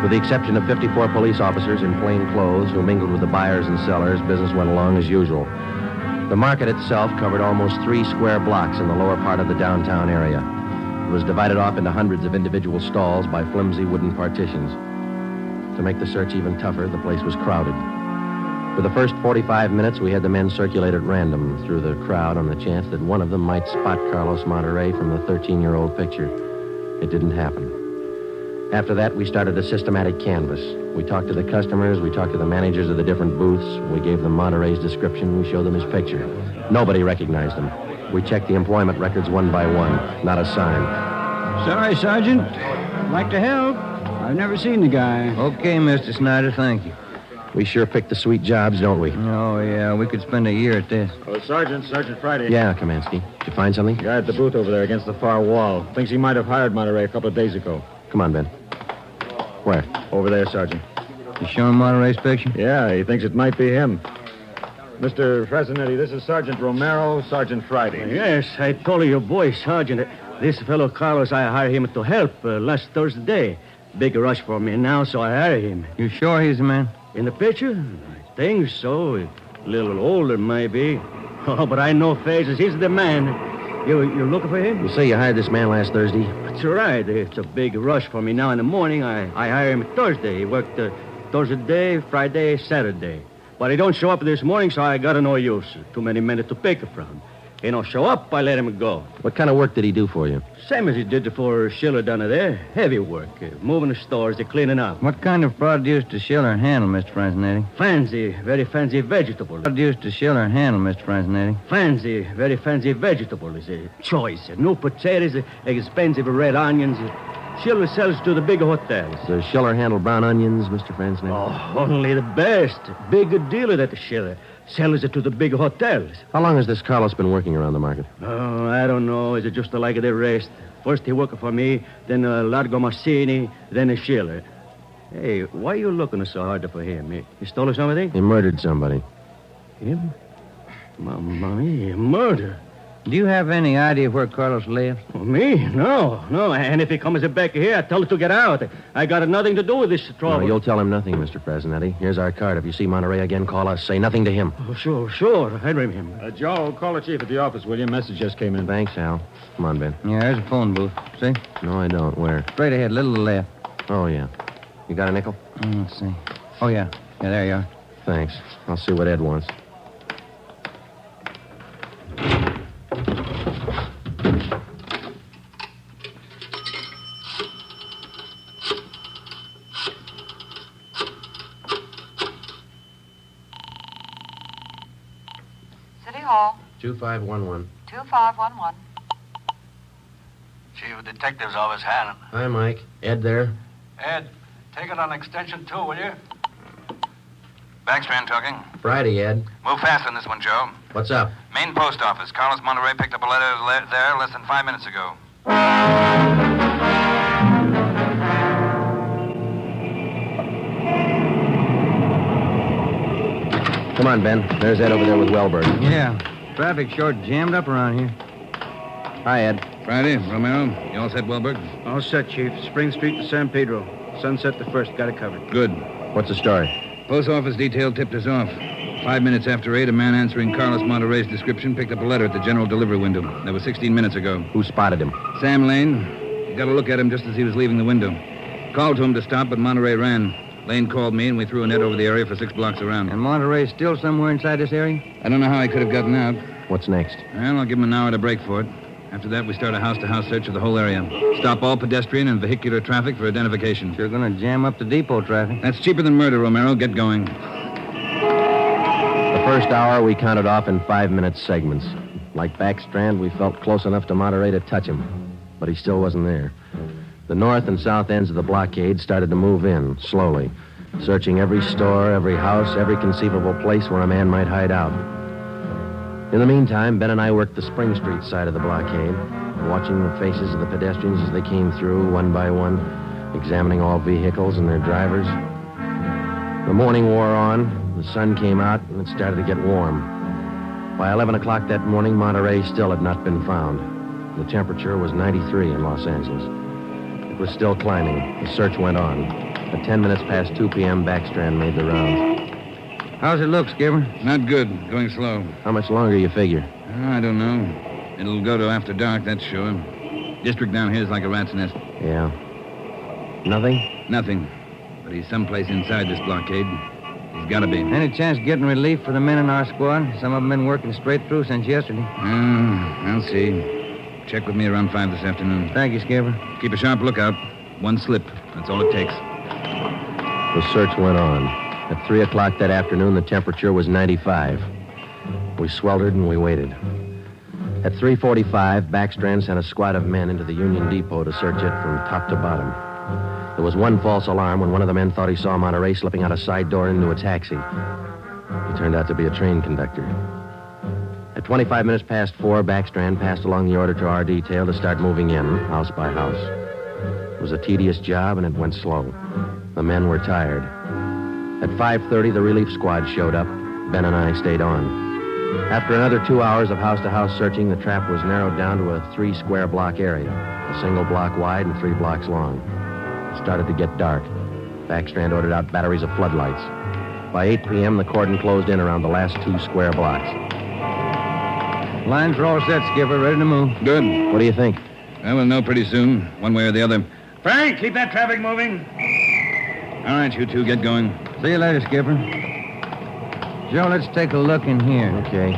With the exception of 54 police officers in plain clothes who mingled with the buyers and sellers, business went along as usual. The market itself covered almost 3 square blocks in the lower part of the downtown area. It was divided off into hundreds of individual stalls by flimsy wooden partitions. To make the search even tougher, the place was crowded. For the first 45 minutes, we had the men circulate at random through the crowd on the chance that one of them might spot Carlos Monterrey from the 13-year-old picture. It didn't happen. After that, we started a systematic canvass. We talked to the customers, we talked to the managers of the different booths, we gave them Monterey's description, we showed them his picture. Nobody recognized him. We checked the employment records one by one. Not a sign. Sorry, Sergeant. I'd like to help. I've never seen the guy. Okay, Mr. Snyder, thank you. We sure picked the sweet jobs, don't we? Oh, yeah, we could spend a year at this. Oh, Sergeant Friday. Yeah, Kamansky. Did you find something? Guy at the booth over there against the far wall. Thinks he might have hired Monterey a couple of days ago. Come on, Ben. Where? Over there, Sergeant. You showing Monterey's picture? Yeah, he thinks it might be him. Mr. Fresnetti, this is Sergeant Romero, Sergeant Friday. Yes, I told your boy, Sergeant. This fellow Carlos, I hired him to help last Thursday. Big rush for me now, so I hired him. You sure he's the man? In the picture? I think so. A little older, maybe. Oh, but I know faces. He's the man. You looking for him? You say you hired this man last Thursday? That's right. It's a big rush for me now in the morning. I hired him Thursday. He worked Thursday, Friday, Saturday. But he don't show up this morning, so I got no use. Too many men to pick from. He don't show up, I let him go. What kind of work did he do for you? Same as he did for Schiller down there. Heavy work. Moving the stores, cleaning up. What kind of produce does Schiller handle, Mr. Fresnetti? Fancy, very fancy vegetable. Produce does Schiller handle, Mr. Fresnetti? Fancy, very fancy vegetable. Is a choice. New potatoes, expensive red onions. Schiller sells to the big hotels. Does Schiller handle brown onions, Mr. Fresnetti? Oh, only the best. Big dealer that Schiller. Sells it to the big hotels. How long has this Carlos been working around the market? Oh, I don't know. It's just like the rest. First he worked for me, then Largo Massini, then Schiller. Hey, why are you looking so hard for him? He stole something? He murdered somebody. Him? Mamma mia, murder. Do you have any idea where Carlos lives? Oh, me? No. And if he comes back here, I tell him to get out. I got nothing to do with this trouble. No, you'll tell him nothing, Mr. Fresnetti. Here's our card. If you see Monterey again, call us. Say nothing to him. Oh, sure. I remember. Joe, call the chief at the office, will you? Message just came in. Thanks, Al. Come on, Ben. Yeah, there's a phone booth. See? No, I don't. Where? Straight ahead, little left. Oh, yeah. You got a nickel? Let's see. Oh, yeah. Yeah, there you are. Thanks. I'll see what Ed wants. Hall. 2511. 2511. Chief of Detectives Office, Hannon. Hi, Mike. Ed there? Ed, take it on extension 2, will you? Backstrand talking. Friday, Ed. Move fast on this one, Joe. What's up? Main post office. Carlos Monterey picked up a letter there less than 5 minutes ago. Come on, Ben. There's Ed over there with Wellberg. Yeah. Traffic short jammed up around here. Hi, Ed. Friday, Romero. You all set, Wellberg? All set, Chief. Spring Street to San Pedro. Sunset the first. Got it covered. Good. What's the story? Post office detail tipped us off. 5 minutes after 8, a man answering Carlos Monterey's description picked up a letter at the general delivery window. That was 16 minutes ago. Who spotted him? Sam Lane. Got a look at him just as he was leaving the window. Called to him to stop, but Monterey ran. Lane called me, and we threw a net over the area for 6 blocks around. And Monterey's still somewhere inside this area? I don't know how he could have gotten out. What's next? Well, I'll give him an hour to break for it. After that, we start a house-to-house search of the whole area. Stop all pedestrian and vehicular traffic for identification. You're going to jam up the depot traffic. That's cheaper than murder, Romero. Get going. The first hour we counted off in 5-minute segments. Like Backstrand, we felt close enough to Monterey to touch him. But he still wasn't there. The north and south ends of the blockade started to move in, slowly. Searching every store, every house, every conceivable place where a man might hide out. In the meantime, Ben and I worked the Spring Street side of the blockade, watching the faces of the pedestrians as they came through one by one, examining all vehicles and their drivers. The morning wore on, the sun came out, and it started to get warm. By 11 o'clock that morning, Monterey still had not been found. The temperature was 93 in Los Angeles. It was still climbing. The search went on. At 10 minutes past 2 p.m., Backstrand made the rounds. How's it look, Skipper? Not good. Going slow. How much longer you figure? I don't know. It'll go to after dark, that's sure. District down here is like a rat's nest. Yeah. Nothing? Nothing. But he's someplace inside this blockade. He's got to be. Any chance getting relief for the men in our squad? Some of them been working straight through since yesterday. I'll see. Check with me around 5 this afternoon. Thank you, Skipper. Keep a sharp lookout. One slip. That's all it takes. The search went on. At 3 o'clock that afternoon, the temperature was 95. We sweltered and we waited. At 3:45, Backstrand sent a squad of men into the Union Depot to search it from top to bottom. There was one false alarm when one of the men thought he saw Monterey slipping out a side door into a taxi. He turned out to be a train conductor. At 25 minutes past 4, Backstrand passed along the order to our detail to start moving in, house by house. It was a tedious job, and it went slow. The men were tired. At 5:30, the relief squad showed up. Ben and I stayed on. After another 2 hours of house-to-house searching, the trap was narrowed down to a 3-square-block area, a single block wide and 3 blocks long. It started to get dark. Backstrand ordered out batteries of floodlights. By 8 p.m., the cordon closed in around the last 2 square blocks. Lines are all set, Skipper. Ready to move. Good. What do you think? We'll know pretty soon, one way or the other. Frank, keep that traffic moving. All right, you two, get going. See you later, Skipper. Joe, let's take a look in here. Okay.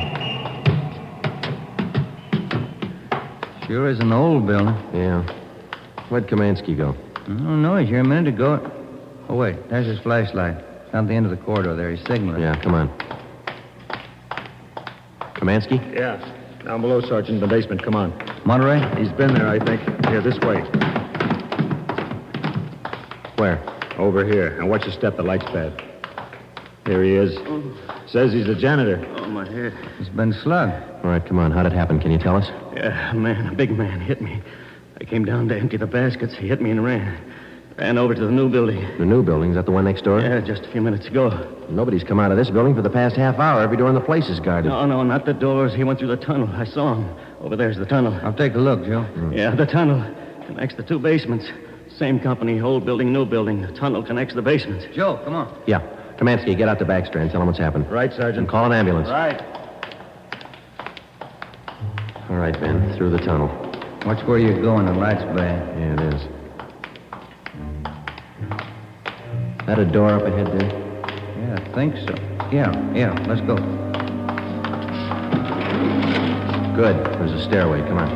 Sure is an old building. Yeah. Where'd Kamansky go? I don't know. He's here a minute ago. Oh, wait. There's his flashlight. It's down at the end of the corridor there. He's signaling. Yeah, come on. Kamansky? Yeah. Down below, Sergeant, in the basement. Come on. Monterey? He's been there, I think. Here, this way. Where? Over here. Now watch your step. The light's bad. Here he is. Says he's the janitor. Oh, my head. He's been slugged. All right, come on. How'd it happen? Can you tell us? Yeah, a big man hit me. I came down to empty the baskets. He hit me and ran. Ran over to the new building. The new building? Is that the one next door? Yeah, just a few minutes ago. Nobody's come out of this building for the past half hour. Every door in the place is guarded. No, not the doors. He went through the tunnel. I saw him. Over there's the tunnel. I'll take a look, Joe. Yeah, the tunnel connects the 2 basements. Same company, old building, new building. The tunnel connects the basements. Joe, come on. Yeah. Kamansky, get out to Backstrand. Tell him what's happened. Right, Sergeant. And call an ambulance. Right. All right, Ben. Through the tunnel. Watch where you're going. The light's bad. Yeah, it is. That a door up ahead there? Yeah, I think so. Yeah. Let's go. Good. There's a stairway. Come on.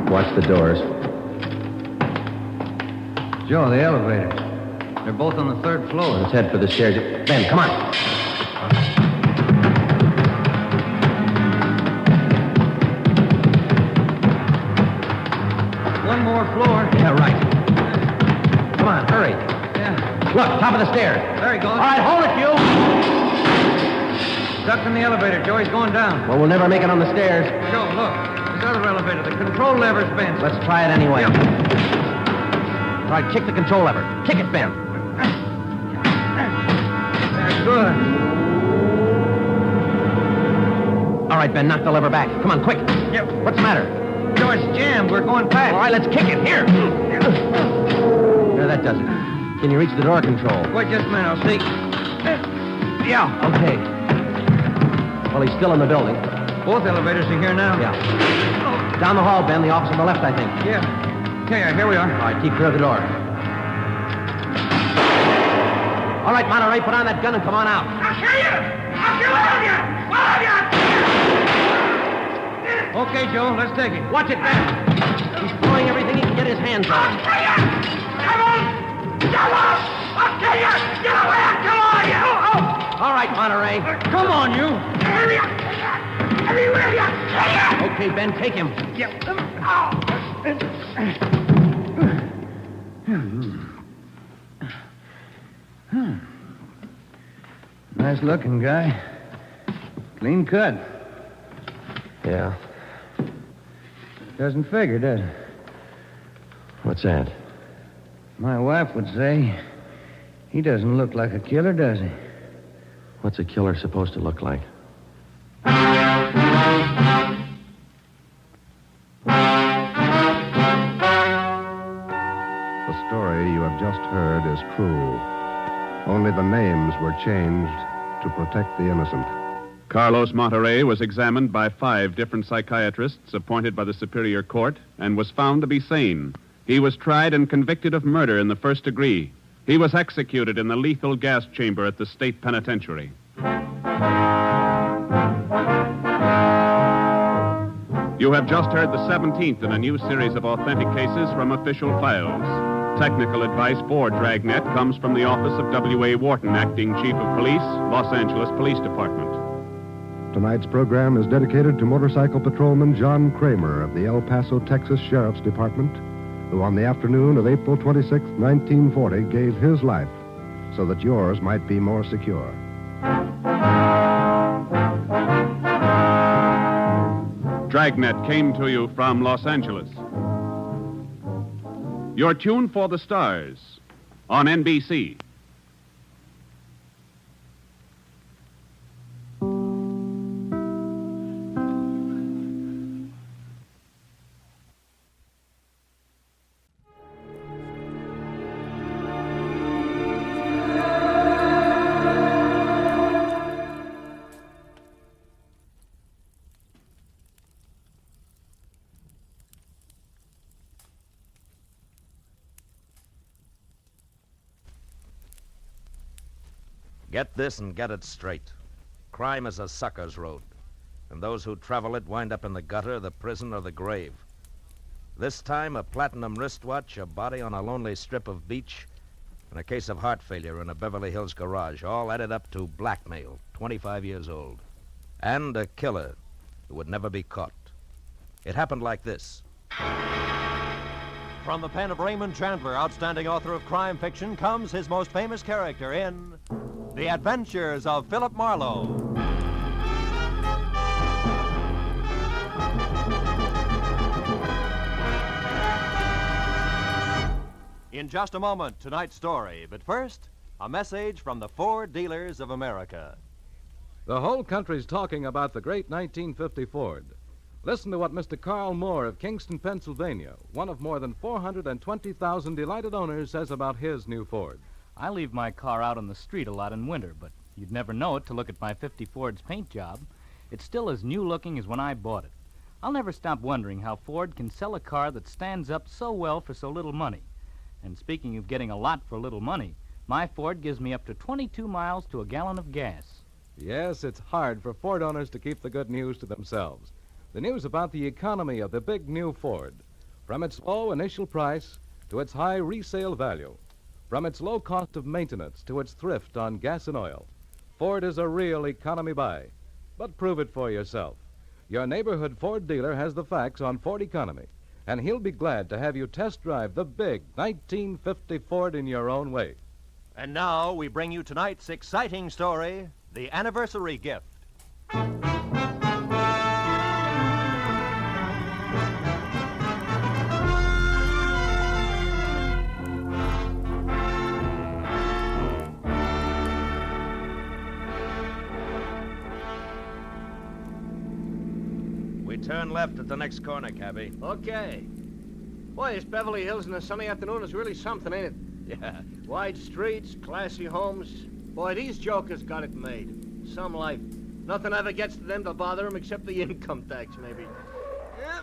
Watch the doors. Joe, the elevator. They're both on the third floor. Let's head for the stairs. Ben, come on. One more floor. Yeah, right. Come on, hurry. Yeah. Look, top of the stairs. There he goes. All right, hold it, you. Stuck in the elevator. Joey's going down. Well, we'll never make it on the stairs. Joe, look. This other elevator. The control lever's bent. Let's try it anyway. Yeah. All right, kick the control lever. Kick it, Ben. That's good. All right, Ben, knock the lever back. Come on, quick. Yep. What's the matter? Joe, it's jammed. We're going past. All right, let's kick it. Here. There, that does it. Can you reach the door control? Wait just a minute. I'll see. Yeah. Okay. Well, he's still in the building. Both elevators are here now. Yeah. Down the hall, Ben. The office on the left, I think. Yeah. Yeah, here we are. All right, keep clear of the door. All right, Monterey, put on that gun and come on out. I'll kill you! I'll kill all of you! All of you! Okay, Joe, let's take it. Watch it, Ben. He's throwing everything he can get his hands on. I'll kill you! Come on! Come on! I'll kill you! Get away! I'll kill all of you! All right, Monterey. Come on, you. Everywhere you! Kill you! Okay, Ben, take him. Yep. Nice looking guy. Clean cut. Yeah. Doesn't figure, does it? What's that? My wife would say he doesn't look like a killer, does he? What's a killer supposed to look like? The story you have just heard is true. Only the names were changed to protect the innocent. Carlos Monterey was examined by 5 different psychiatrists appointed by the Superior Court and was found to be sane. He was tried and convicted of murder in the first degree. He was executed in the lethal gas chamber at the state penitentiary. You have just heard the 17th in a new series of authentic cases from official files. Technical advice for Dragnet comes from the office of W.A. Wharton, Acting Chief of Police, Los Angeles Police Department. Tonight's program is dedicated to motorcycle patrolman John Kramer of the El Paso, Texas Sheriff's Department, who on the afternoon of April 26, 1940, gave his life so that yours might be more secure. Dragnet came to you from Los Angeles. Your tune for the stars on NBC. Get this and get it straight. Crime is a sucker's road, and those who travel it wind up in the gutter, the prison, or the grave. This time, a platinum wristwatch, a body on a lonely strip of beach, and a case of heart failure in a Beverly Hills garage, all added up to blackmail, 25 years old. And a killer who would never be caught. It happened like this. From the pen of Raymond Chandler, outstanding author of crime fiction, comes his most famous character in The Adventures of Philip Marlowe. In just a moment, tonight's story. But first, a message from the Ford dealers of America. The whole country's talking about the great 1950 Ford. Listen to what Mr. Carl Moore of Kingston, Pennsylvania, one of more than 420,000 delighted owners, says about his new Ford. I leave my car out on the street a lot in winter, but you'd never know it to look at my 50 Ford's paint job. It's still as new-looking as when I bought it. I'll never stop wondering how Ford can sell a car that stands up so well for so little money. And speaking of getting a lot for little money, my Ford gives me up to 22 miles to a gallon of gas. Yes, it's hard for Ford owners to keep the good news to themselves. The news about the economy of the big new Ford, from its low initial price to its high resale value. From its low cost of maintenance to its thrift on gas and oil, Ford is a real economy buy. But prove it for yourself. Your neighborhood Ford dealer has the facts on Ford economy, and he'll be glad to have you test drive the big 1950 Ford in your own way. And now we bring you tonight's exciting story, The Anniversary Gift. We turn left at the next corner, cabby. Okay. Boy, this Beverly Hills in a sunny afternoon is really something, ain't it? Yeah. Wide streets, classy homes. Boy, these jokers got it made. Some life. Nothing ever gets to them to bother them except the income tax, maybe. Yeah.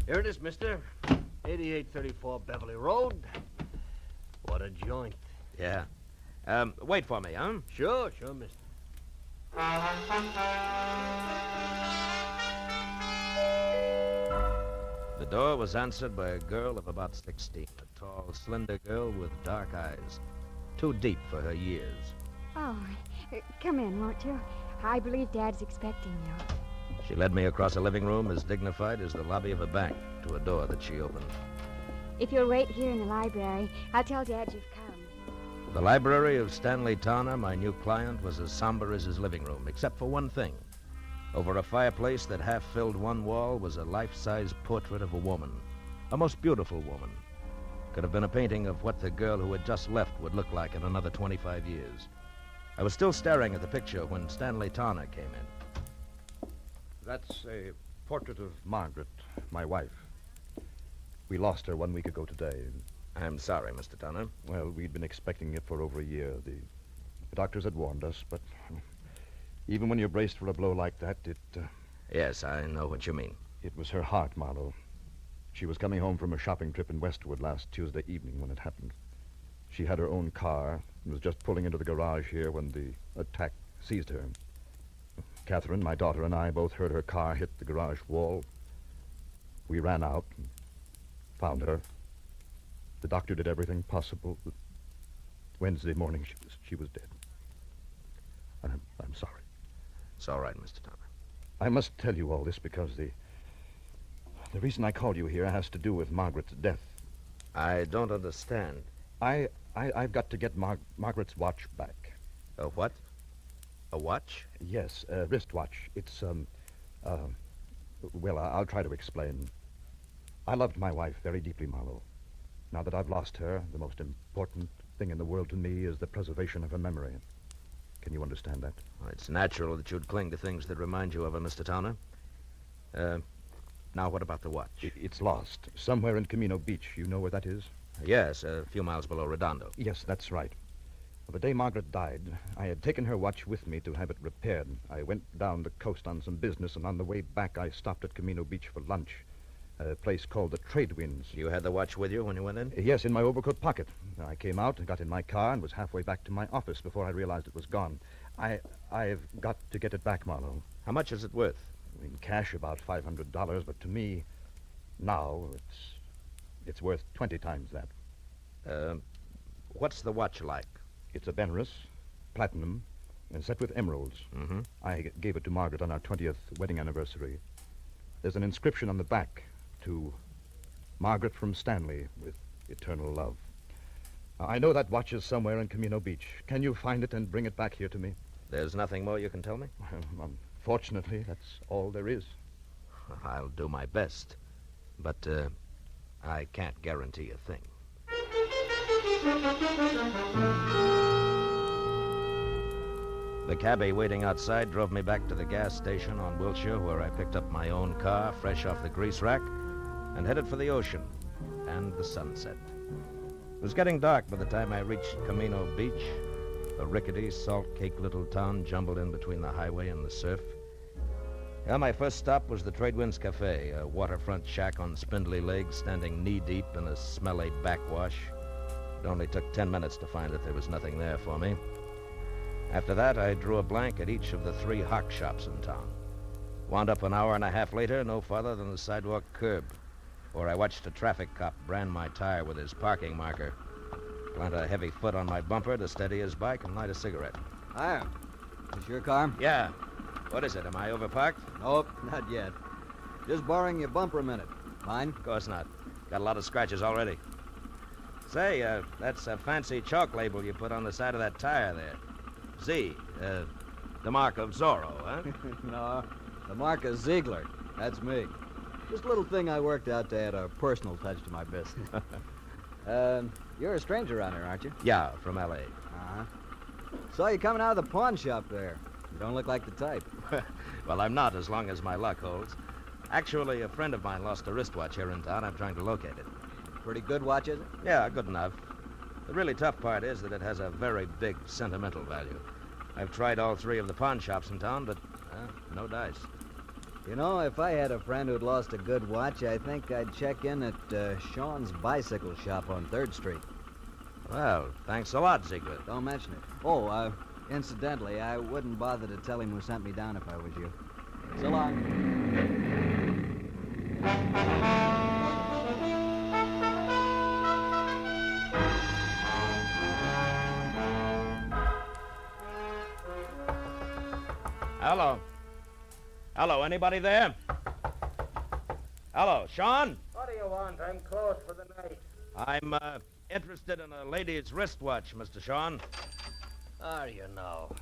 Here it is, mister. 8834 Beverly Road. What a joint. Yeah. Wait for me, huh? Sure, mister. The door was answered by a girl of about 16, a tall, slender girl with dark eyes, too deep for her years. Oh, come in, won't you? I believe Dad's expecting you. She led me across a living room as dignified as the lobby of a bank to a door that she opened. If you'll wait here in the library, I'll tell Dad you've come. The library of Stanley Towner, my new client, was as somber as his living room, except for one thing. Over a fireplace that half filled one wall was a life-size portrait of a woman, a most beautiful woman. Could have been a painting of what the girl who had just left would look like in another 25 years. I was still staring at the picture when Stanley Towner came in. That's a portrait of Margaret, my wife. We lost her 1 week ago today. I'm sorry, Mr. Towner. Well, we'd been expecting it for over a year. The doctors had warned us, but even when you're braced for a blow like that, Yes, I know what you mean. It was her heart, Marlowe. She was coming home from a shopping trip in Westwood last Tuesday evening when it happened. She had her own car and was just pulling into the garage here when the attack seized her. Catherine, my daughter, and I both heard her car hit the garage wall. We ran out and found her. The doctor did everything possible. Wednesday morning, she was dead. I'm sorry. It's all right, Mr. Towner. I must tell you all this because the reason I called you here has to do with Margaret's death. I don't understand. I've got to get Margaret's watch back. A what? A watch? Yes, a wristwatch. It's, well, I'll try to explain. I loved my wife very deeply, Marlowe. Now that I've lost her, the most important thing in the world to me is the preservation of her memory. Can you understand that? Well, it's natural that you'd cling to things that remind you of her, Mr. Towner. Now, what about the watch? It's lost. Somewhere in Camino Beach. You know where that is? Yes, a few miles below Redondo. Yes, that's right. Well, the day Margaret died, I had taken her watch with me to have it repaired. I went down the coast on some business, and on the way back, I stopped at Camino Beach for lunch. A place called the Trade Winds. You had the watch with you when you went in? Yes, in my overcoat pocket. I came out and got in my car and was halfway back to my office before I realized it was gone. I've got to get it back, Marlowe. How much is it worth? In cash, about $500, but to me, now, it's worth 20 times that. What's the watch like? It's a Benares, platinum, and set with emeralds. Mm-hmm. I gave it to Margaret on our 20th wedding anniversary. There's an inscription on the back to Margaret from Stanley with eternal love. I know that watch is somewhere in Camino Beach. Can you find it and bring it back here to me? There's nothing more you can tell me? Unfortunately, that's all there is. I'll do my best, but I can't guarantee a thing. The cabbie waiting outside drove me back to the gas station on Wilshire, where I picked up my own car, fresh off the grease rack, and headed for the ocean and the sunset. It was getting dark by the time I reached Camino Beach, a rickety, salt-caked little town jumbled in between the highway and the surf. Yeah, my first stop was the Trade Winds Cafe, a waterfront shack on spindly legs standing knee-deep in a smelly backwash. It only took 10 minutes to find that there was nothing there for me. After that, I drew a blank at each of the 3 hock shops in town. Wound up an hour and a half later, no farther than the sidewalk curb, where I watched a traffic cop brand my tire with his parking marker. Plant a heavy foot on my bumper to steady his bike and light a cigarette. Hi. Is your car? Yeah. What is it? Am I overparked? Nope, not yet. Just borrowing your bumper a minute. Mine? Of course not. Got a lot of scratches already. Say, that's a fancy chalk label you put on the side of that tire there. Z, the mark of Zorro, huh? No, the mark of Ziegler. That's me. Just a little thing I worked out to add a personal touch to my business. You're a stranger around here, aren't you? Yeah, from L.A. Uh-huh. Saw you coming out of the pawn shop there. You don't look like the type. Well, I'm not, as long as my luck holds. Actually, a friend of mine lost a wristwatch here in town. I'm trying to locate it. Pretty good watch, is it? Yeah, good enough. The really tough part is that it has a very big sentimental value. I've tried all three of the pawn shops in town, but no dice. You know, if I had a friend who'd lost a good watch, I think I'd check in at Sean's bicycle shop on 3rd Street. Well, thanks a lot, Ziegler. Don't mention it. Oh, incidentally, I wouldn't bother to tell him who sent me down if I was you. So long. Hello. Hello, anybody there? Hello, Sean? What do you want? I'm closed for the night. I'm, interested in a lady's wristwatch, Mr. Sean. How do you know?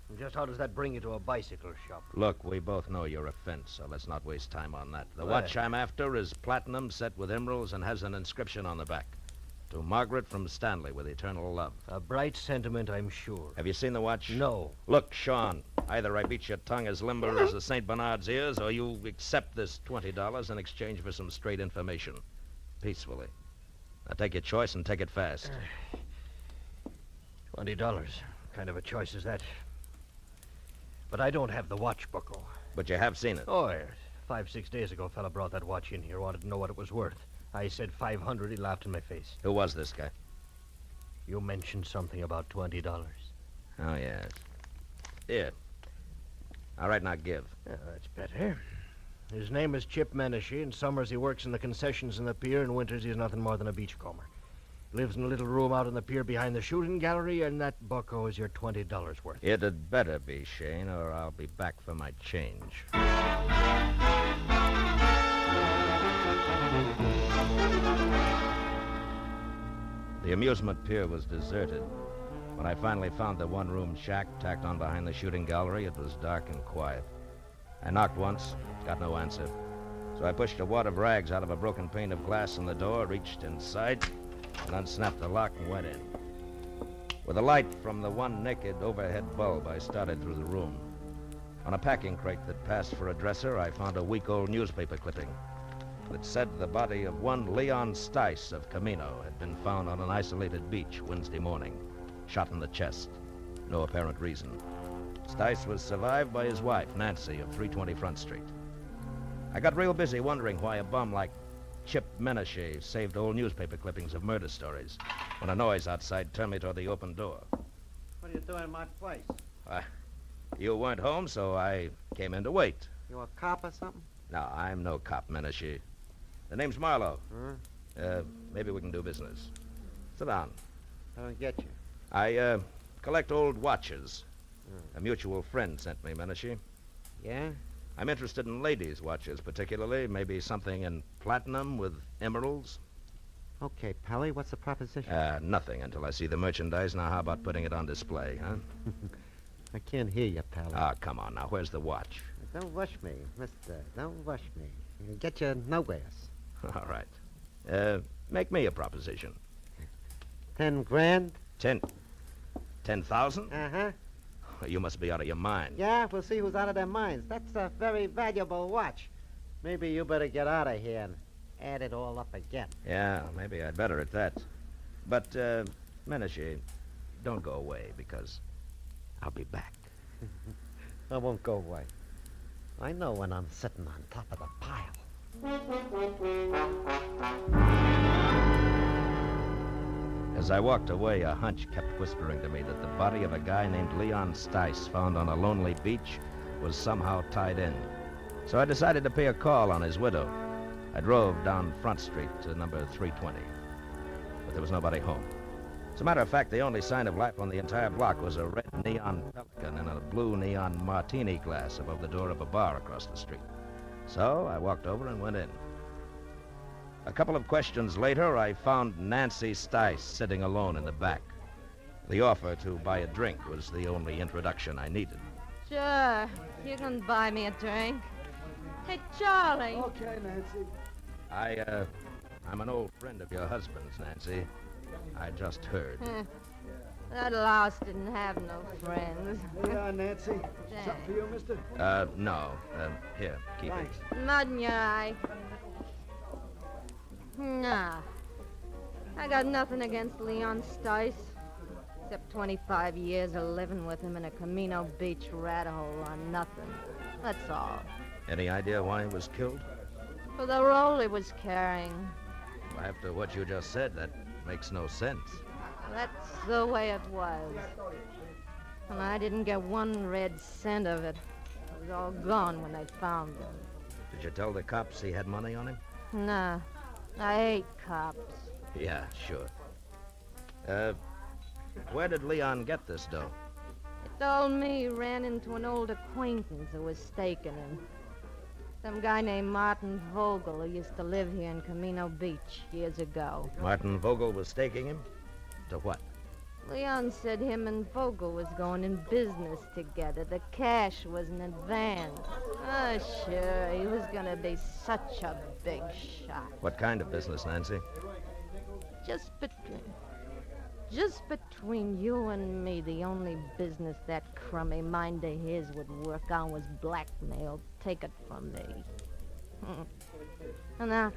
And just how does that bring you to a bicycle shop? Look, we both know your offense, so let's not waste time on that. The Well- watch I'm after is platinum, set with emeralds, and has an inscription on the back. To Margaret from Stanley with eternal love. A bright sentiment, I'm sure. Have you seen the watch? No. Look, Sean, either I beat your tongue as limber as the St. Bernard's ears, or you accept this $20 in exchange for some straight information. Peacefully. Now take your choice and take it fast. $20. Kind of a choice is that? But I don't have the watch buckle. But you have seen it. Oh, yes. 5-6 days ago, a fella brought that watch in here, wanted to know what it was worth. I said 500. He laughed in my face. Who was this guy? You mentioned something about $20. Oh, yes. Here. All right, now give. That's better. His name is Chip Menashe. In summers, he works in the concessions in the pier. In winters, he's nothing more than a beachcomber. Lives in a little room out on the pier behind the shooting gallery, and that bucko is your $20 worth. It had better be, Shane, or I'll be back for my change. The amusement pier was deserted. When I finally found the one-room shack tacked on behind the shooting gallery, it was dark and quiet. I knocked once, got no answer. So I pushed a wad of rags out of a broken pane of glass in the door, reached inside, and unsnapped the lock and went in. With the light from the one naked overhead bulb, I started through the room. On a packing crate that passed for a dresser, I found a week-old newspaper clipping that said the body of one Leon Stice of Camino had been found on an isolated beach Wednesday morning, shot in the chest. No apparent reason. Stice was survived by his wife, Nancy, of 320 Front Street. I got real busy wondering why a bum like Chip Menashe saved old newspaper clippings of murder stories when a noise outside turned me toward the open door. What are you doing in my place? You weren't home, so I came in to wait. You a cop or something? No, I'm no cop, Menashe. The name's Marlowe. Maybe we can do business. Sit down. I don't get you. I, collect old watches. A mutual friend sent me, Menashe. Yeah? I'm interested in ladies' watches, particularly. Maybe something in platinum with emeralds. Okay, Pally, what's the proposition? Nothing until I see the merchandise. Now, how about putting it on display, huh? I can't hear you, Pally. Ah, come on now. Where's the watch? Don't rush me, mister. Don't rush me. You'll get you nowhere. All right. Make me a proposition. 10 grand? 10,000? Uh-huh. You must be out of your mind. Yeah, we'll see who's out of their minds. That's a very valuable watch. Maybe you better get out of here and add it all up again. Yeah, maybe I'd better at that. But, Menashe, don't go away, because I'll be back. I won't go away. I know when I'm sitting on top of the pile. As I walked away, a hunch kept whispering to me that the body of a guy named Leon Stice, found on a lonely beach, was somehow tied in. So I decided to pay a call on his widow. I drove down Front Street to number 320. But there was nobody home. As a matter of fact, the only sign of life on the entire block was a red neon pelican in a blue neon martini glass above the door of a bar across the street. So I walked over and went in. A couple of questions later, I found Nancy Stice sitting alone in the back. The offer to buy a drink was the only introduction I needed. Sure. You can buy me a drink. Hey, Charlie. Okay, Nancy. I'm an old friend of your husband's, Nancy. I just heard. That louse didn't have no friends. Yeah, Nancy. Something for you, mister? No. Here, keep Thanks. Mud in your eye. Nah. I got nothing against Leon Stice. Except 25 years of living with him in a Camino Beach rat hole on nothing. That's all. Any idea why he was killed? For the role he was carrying. Well, after what you just said, that makes no sense. That's the way it was. And I didn't get one red cent of it. It was all gone when they found him. Did you tell the cops he had money on him? Nah. I hate cops. Yeah, sure. Where did Leon get this dough? He told me he ran into an old acquaintance who was staking him. Some guy named Martin Vogel who used to live here in Camino Beach years ago. Martin Vogel was staking him? To what? Leon said him and Vogel was going in business together. The cash was in advance. Oh, sure, he was going to be such a big shot. What kind of business, Nancy? Just between you and me, the only business that crummy mind of his would work on was blackmail. Take it from me. And now,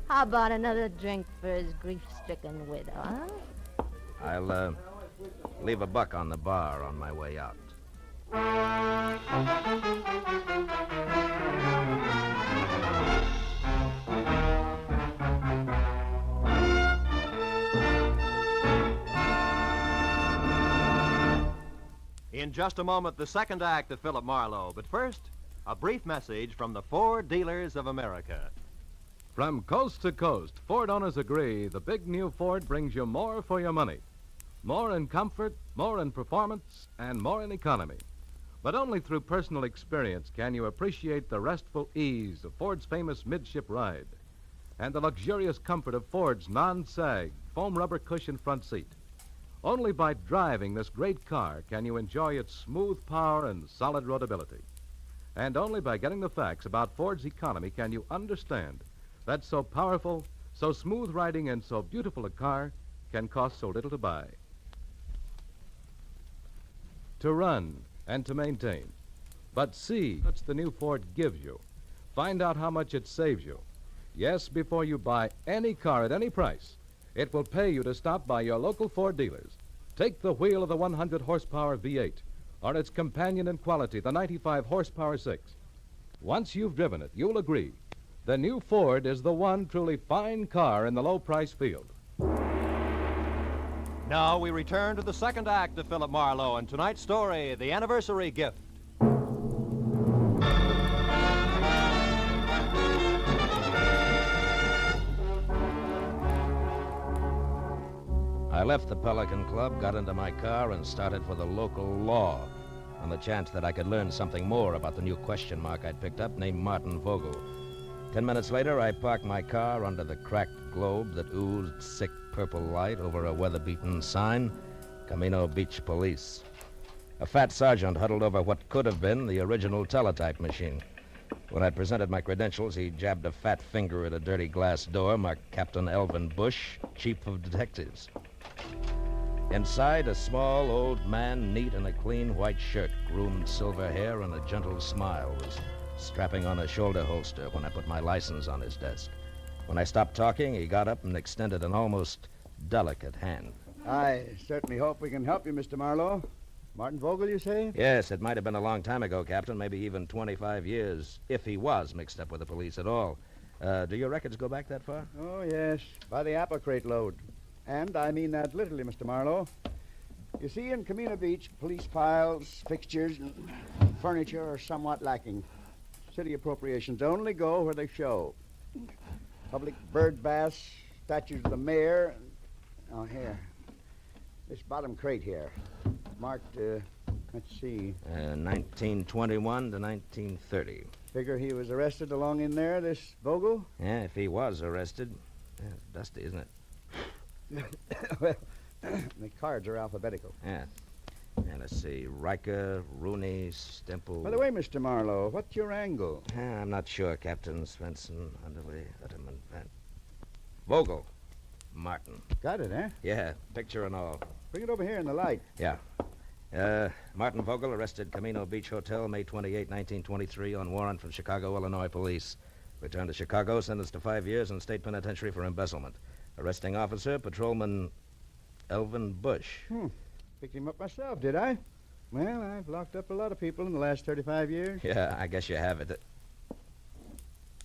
how about another drink for his grief-stricken widow, huh? I'll, leave $1 on the bar on my way out. In just a moment, the second act of Philip Marlowe. But first, a brief message from the Ford Dealers of America. From coast to coast, Ford owners agree the big new Ford brings you more for your money. More in comfort, more in performance, and more in economy. But only through personal experience can you appreciate the restful ease of Ford's famous midship ride and the luxurious comfort of Ford's non-sag foam rubber cushion front seat. Only by driving this great car can you enjoy its smooth power and solid roadability. And only by getting the facts about Ford's economy can you understand that so powerful, so smooth riding, and so beautiful a car can cost so little to buy. To run and to maintain. But see what the new Ford gives you. Find out how much it saves you. Yes, before you buy any car at any price, it will pay you to stop by your local Ford dealers. Take the wheel of the 100-horsepower V8, or its companion in quality, the 95-horsepower 6. Once you've driven it, you'll agree the new Ford is the one truly fine car in the low-price field. Now we return to the second act of Philip Marlowe and tonight's story, The Anniversary Gift. I left the Pelican Club, got into my car, and started for the local law on the chance that I could learn something more about the new question mark I'd picked up named Martin Vogel. 10 minutes later, I parked my car under the cracked globe that oozed sick purple light over a weather-beaten sign, Camino Beach Police. A fat sergeant huddled over what could have been the original teletype machine. When I presented my credentials, he jabbed a fat finger at a dirty glass door marked Captain Elvin Bush, Chief of Detectives. Inside, a small old man, neat in a clean white shirt, groomed silver hair, and a gentle smile, was strapping on a shoulder holster when I put my license on his desk. When I stopped talking, he got up and extended an almost delicate hand. I certainly hope we can help you, Mr. Marlowe. Martin Vogel, you say? Yes, it might have been a long time ago, Captain, maybe even 25 years, if he was mixed up with the police at all. Do your records go back that far? Oh, yes, by the apple crate load. And I mean that literally, Mr. Marlowe. You see, in Camino Beach, police files, fixtures, and furniture are somewhat lacking. City appropriations only go where they show. Public bird baths, statues of the mayor. Oh, here. This bottom crate here. Marked, let's see. 1921 to 1930. Figure he was arrested along in there, this Vogel? Yeah, if he was arrested. Yeah, it's dusty, isn't it? Well, the cards are alphabetical. Yeah. And let's see. Riker, Rooney, Stemple. By the way, Mr. Marlowe, what's your angle? I'm not sure, Captain. Svensson, Underley, Utterman, Van. Vogel. Martin. Got it, eh? Yeah, picture and all. Bring it over here in the light. Yeah. Martin Vogel arrested Camino Beach Hotel, May 28, 1923, on warrant from Chicago, Illinois police. Returned to Chicago, sentenced to 5 years in state penitentiary for embezzlement. Arresting officer, Patrolman Elvin Bush. Picked him up myself, did I? Well, I've locked up a lot of people in the last 35 years. Yeah, I guess you have it.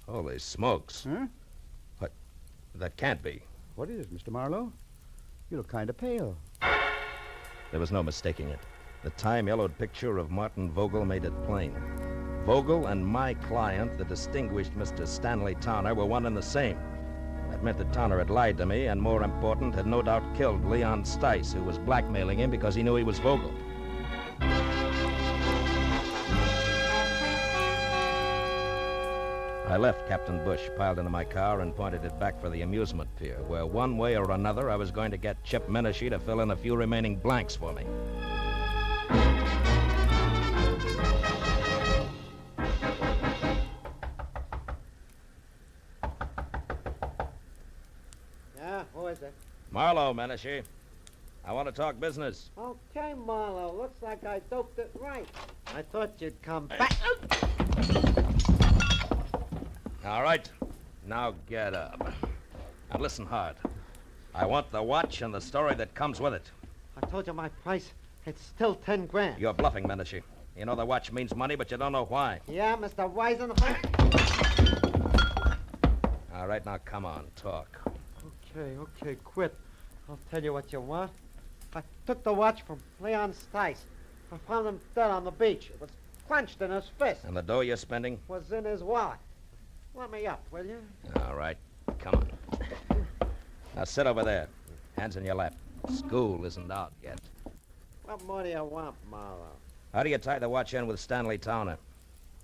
Holy smokes. Huh? What? That can't be. What is it, Mr. Marlowe? You look kind of pale. There was no mistaking it. The time-yellowed picture of Martin Vogel made it plain. Vogel and my client, the distinguished Mr. Stanley Towner, were one and the same. That meant that Towner had lied to me, and more important, had no doubt killed Leon Stice, who was blackmailing him because he knew he was Vogel. I left Captain Bush piled into my car and pointed it back for the amusement pier, where one way or another I was going to get Chip Menashe to fill in a few remaining blanks for me. Yeah, who is it? Marlowe, Menashe. I want to talk business. Okay, Marlowe. Looks like I doped it right. I thought you'd come back. All right. Now get up. Now listen hard. I want the watch and the story that comes with it. I told you my price. It's still 10 grand. You're bluffing, Menashe. You know the watch means money, but you don't know why. Yeah, Mr. Weisenhofer? All right, now come on, talk. Okay, quit. I'll tell you what you want. I took the watch from Leon Stice. I found him dead on the beach. It was clenched in his fist. And the dough you're spending? Was in his wallet. Let me up, will you? All right, come on. Now sit over there. Hands in your lap. School isn't out yet. What more do you want, Marlowe? How do you tie the watch in with Stanley Towner?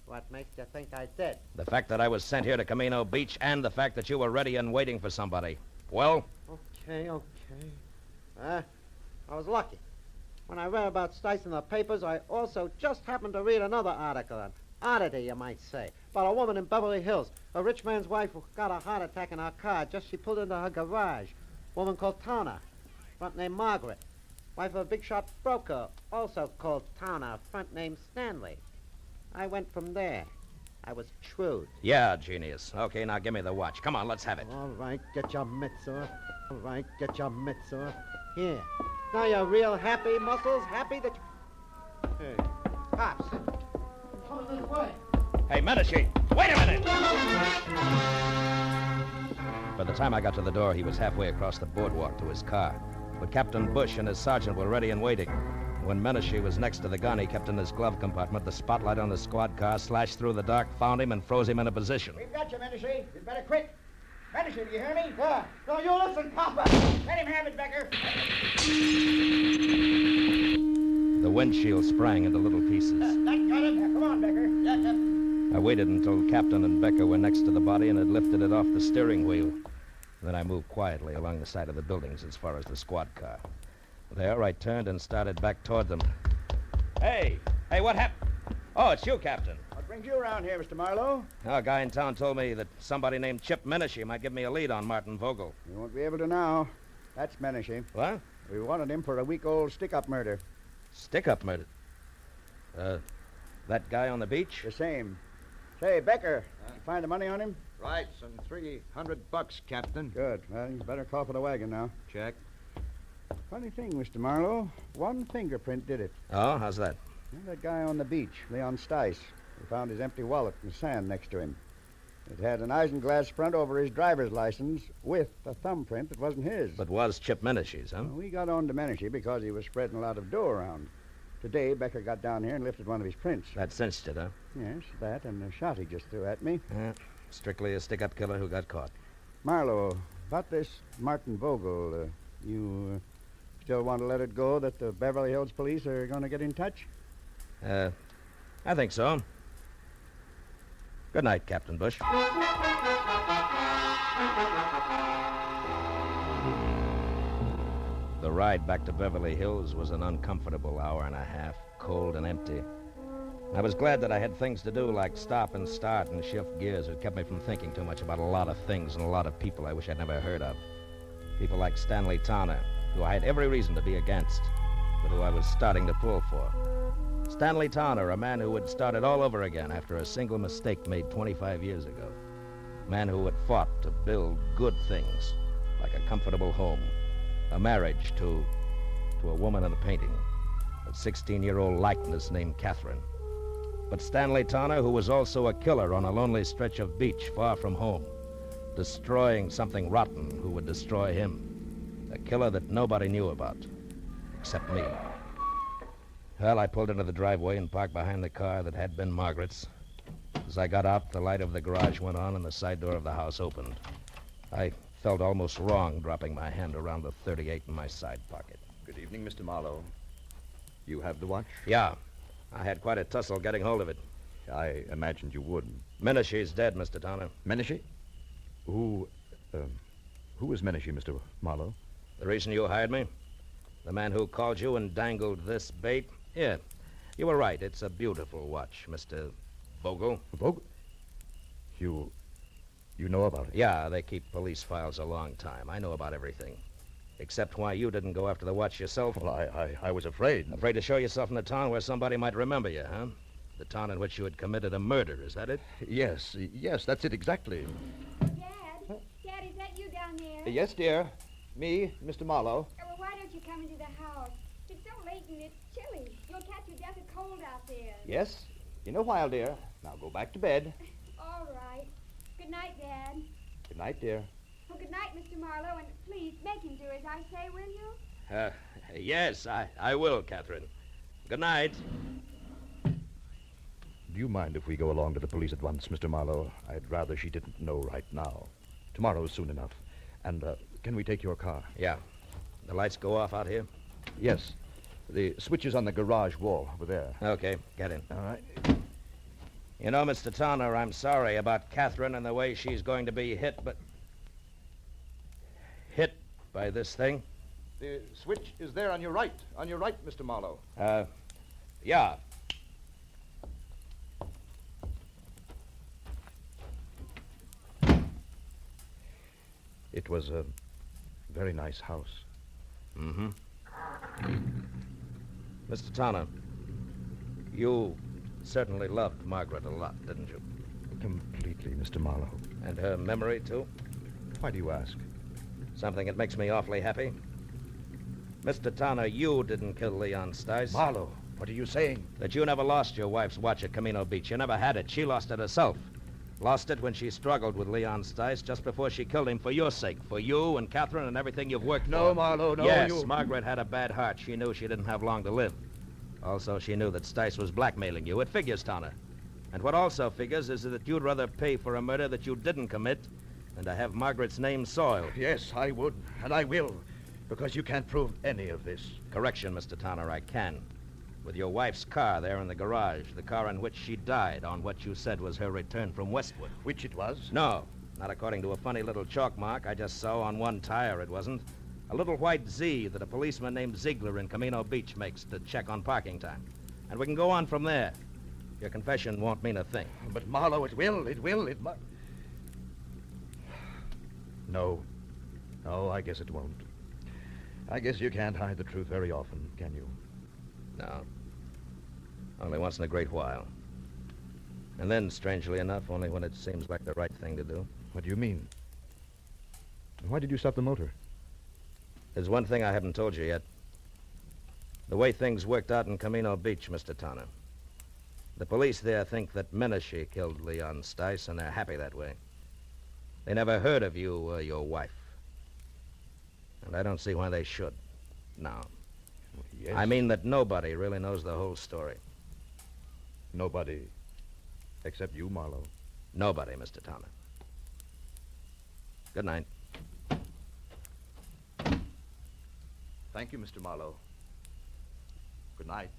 What makes you think I did? The fact that I was sent here to Camino Beach and the fact that you were ready and waiting for somebody. Well? Okay. I was lucky. When I read about Stice in the papers, I also just happened to read another article, an oddity, you might say, about a woman in Beverly Hills, a rich man's wife who got a heart attack in her car just she pulled into her garage. Woman called Towner, front name Margaret. Wife of a big-shot broker, also called Towner, front name Stanley. I went from there. I was shrewd. Yeah, genius. Okay, now give me the watch. Come on, let's have it. All right, get your mitts off. All right, get your mitts off. Here. Now you're real happy, Muscles? Happy that you... Hey, cops. Come this way. Hey, Menashe, wait a minute! By the time I got to the door, he was halfway across the boardwalk to his car. But Captain Bush and his sergeant were ready and waiting. When Menashe was next to the gun he kept in his glove compartment, the spotlight on the squad car slashed through the dark, found him, and froze him in a position. We've got you, Menashe. You'd better quit. Menashe, do you hear me? Yeah. No, you listen, copper. Let him have it, Becker. The windshield sprang into little pieces. That got him. Come on, Becker. I waited until Captain and Becker were next to the body and had lifted it off the steering wheel. Then I moved quietly along the side of the buildings as far as the squad car. There, I turned and started back toward them. Hey, what happened? Oh, it's you, Captain. What brings you around here, Mr. Marlowe? A guy in town told me that somebody named Chip Menashe might give me a lead on Martin Vogel. You won't be able to now. That's Menashe. What? We wanted him for a week-old stick-up murder. Stick-up murder? That guy on the beach? The same. Say, Becker, you find the money on him? Right, some $300, Captain. Good. Well, you better call for the wagon now. Check. Funny thing, Mr. Marlowe. One fingerprint did it. Oh, how's that? Well, that guy on the beach, Leon Stice. We found his empty wallet in the sand next to him. It had an isinglass front over his driver's license with a thumbprint that wasn't his. But was Chip Menashe's, huh? Well, we got on to Menashe because he was spreading a lot of dough around. Today, Becker got down here and lifted one of his prints. That cinched it, huh? Yes, that and the shot he just threw at me. Strictly a stick-up killer who got caught. Marlowe, about this Martin Vogel, you Still want to let it go that the Beverly Hills police are going to get in touch? I think so. Good night, Captain Bush. The ride back to Beverly Hills was an uncomfortable hour and a half, cold and empty. I was glad that I had things to do like stop and start and shift gears. It kept me from thinking too much about a lot of things and a lot of people I wish I'd never heard of. People like Stanley Towner, who I had every reason to be against, but who I was starting to pull for. Stanley Towner, a man who had started all over again after a single mistake made 25 years ago. A man who had fought to build good things, like a comfortable home, a marriage to a woman in a painting, a 16-year-old likeness named Catherine. But Stanley Towner, who was also a killer on a lonely stretch of beach far from home, destroying something rotten who would destroy him. A killer that nobody knew about, except me. Well, I pulled into the driveway and parked behind the car that had been Margaret's. As I got out, the light of the garage went on and the side door of the house opened. I felt almost wrong dropping my hand around the .38 in my side pocket. Good evening, Mr. Marlowe. You have the watch? Yeah. I had quite a tussle getting hold of it. I imagined you would. Menashe's dead, Mr. Towner. Menashe? Who is Menashe, Mr. Marlowe? The reason you hired me? The man who called you and dangled this bait? Yeah. You were right. It's a beautiful watch, Mr. Vogel. Vogel? You know about it? Yeah, they keep police files a long time. I know about everything. Except why you didn't go after the watch yourself. Well, I was afraid. Afraid to show yourself in the town where somebody might remember you, huh? The town in which you had committed a murder, is that it? Yes, that's it exactly. Dad, is that you down there? Yes, dear. Me, Mr. Marlowe. Well, why don't you come into the house? It's so late and it's chilly. You'll catch your death of cold out there. Yes, in a while, dear. Now go back to bed. All right. Good night, Dad. Good night, dear. Well, good night, Mr. Marlowe, and please make him do as I say, will you? Yes, I will, Catherine. Good night. Do you mind if we go along to the police at once, Mr. Marlowe? I'd rather she didn't know right now. Tomorrow's soon enough. And can we take your car? Yeah. The lights go off out here? Yes. The switch is on the garage wall over there. Okay, get in. All right. You know, Mr. Towner, I'm sorry about Catherine and the way she's going to be hit by this thing. The switch is there on your right. On your right, Mr. Marlowe. Yeah. It was a very nice house. Mm-hmm. Mr. Towner, you certainly loved Margaret a lot, didn't you? Completely, Mr. Marlowe. And her memory, too? Why do you ask? Something that makes me awfully happy. Mr. Towner, you didn't kill Leon Stice. Marlowe, what are you saying? That you never lost your wife's watch at Camino Beach. You never had it. She lost it herself. Lost it when she struggled with Leon Stice just before she killed him for your sake. For you and Catherine and everything you've worked for. No, Marlowe, no. Yes, Margaret had a bad heart. She knew she didn't have long to live. Also, she knew that Stice was blackmailing you. It figures, Towner. And what also figures is that you'd rather pay for a murder that you didn't commit than to have Margaret's name soiled. Yes, I would, and I will, because you can't prove any of this. Correction, Mr. Towner, I can. With your wife's car there in the garage, the car in which she died on what you said was her return from Westwood. Which it was? No, not according to a funny little chalk mark I just saw on one tire, it wasn't. A little white Z that a policeman named Ziegler in Camino Beach makes to check on parking time. And we can go on from there. Your confession won't mean a thing. But, Marlowe, it must... No, I guess it won't. I guess you can't hide the truth very often, can you? No. Only once in a great while. And then, strangely enough, only when it seems like the right thing to do. What do you mean? Why did you stop the motor? There's one thing I haven't told you yet. The way things worked out in Camino Beach, Mr. Towner. The police there think that Menashe killed Leon Stice, and they're happy that way. They never heard of you or your wife. And I don't see why they should. No. Yes. I mean that nobody really knows the whole story. Nobody except you, Marlowe. Nobody, Mr. Towner. Good night. Thank you, Mr. Marlowe. Good night.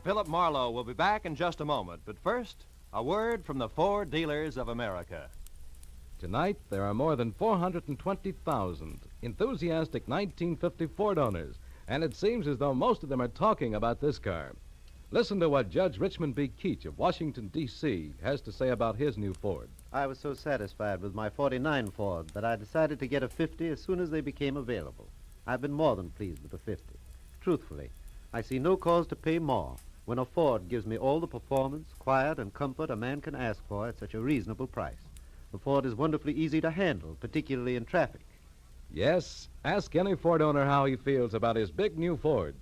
Philip Marlowe will be back in just a moment, but first, a word from the Ford Dealers of America. Tonight, there are more than 420,000 enthusiastic 1950 Ford owners, and it seems as though most of them are talking about this car. Listen to what Judge Richmond B. Keach of Washington, D.C. has to say about his new Ford. I was so satisfied with my 49 Ford that I decided to get a 50 as soon as they became available. I've been more than pleased with the 50. Truthfully, I see no cause to pay more when a Ford gives me all the performance, quiet, and comfort a man can ask for at such a reasonable price. The Ford is wonderfully easy to handle, particularly in traffic. Yes, ask any Ford owner how he feels about his big new Ford,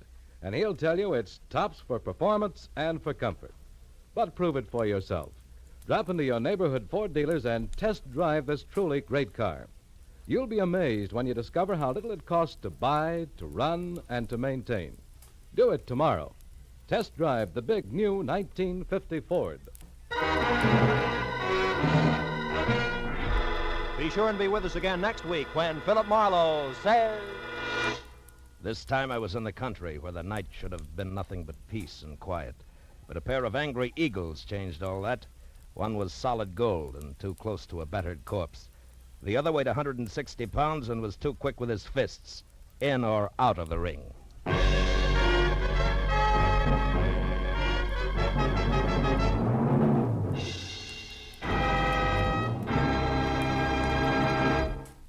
and he'll tell you it's tops for performance and for comfort. But prove it for yourself. Drop into your neighborhood Ford dealers and test drive this truly great car. You'll be amazed when you discover how little it costs to buy, to run, and to maintain. Do it tomorrow. Test drive the big new 1950 Ford. Be sure and be with us again next week when Philip Marlowe says... This time I was in the country where the night should have been nothing but peace and quiet. But a pair of angry eagles changed all that. One was solid gold and too close to a battered corpse. The other weighed 160 pounds and was too quick with his fists, in or out of the ring.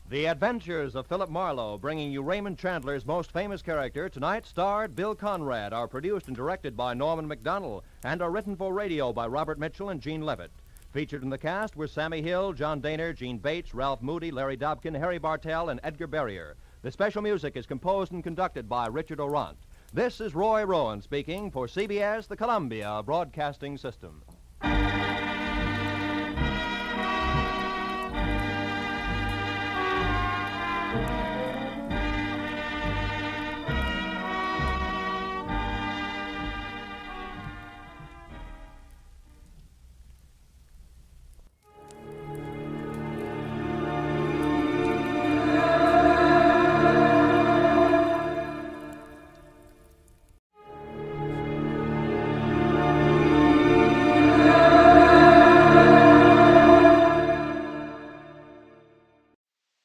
The Adventures of Philip Marlowe, bringing you Raymond Chandler's most famous character, tonight starred Bill Conrad, are produced and directed by Norman McDonnell, and are written for radio by Robert Mitchell and Gene Levitt. Featured in the cast were Sammy Hill, John Daner, Gene Bates, Ralph Moody, Larry Dobkin, Harry Bartell, and Edgar Barrier. The special music is composed and conducted by Richard Orant. This is Roy Rowan speaking for CBS, the Columbia Broadcasting System.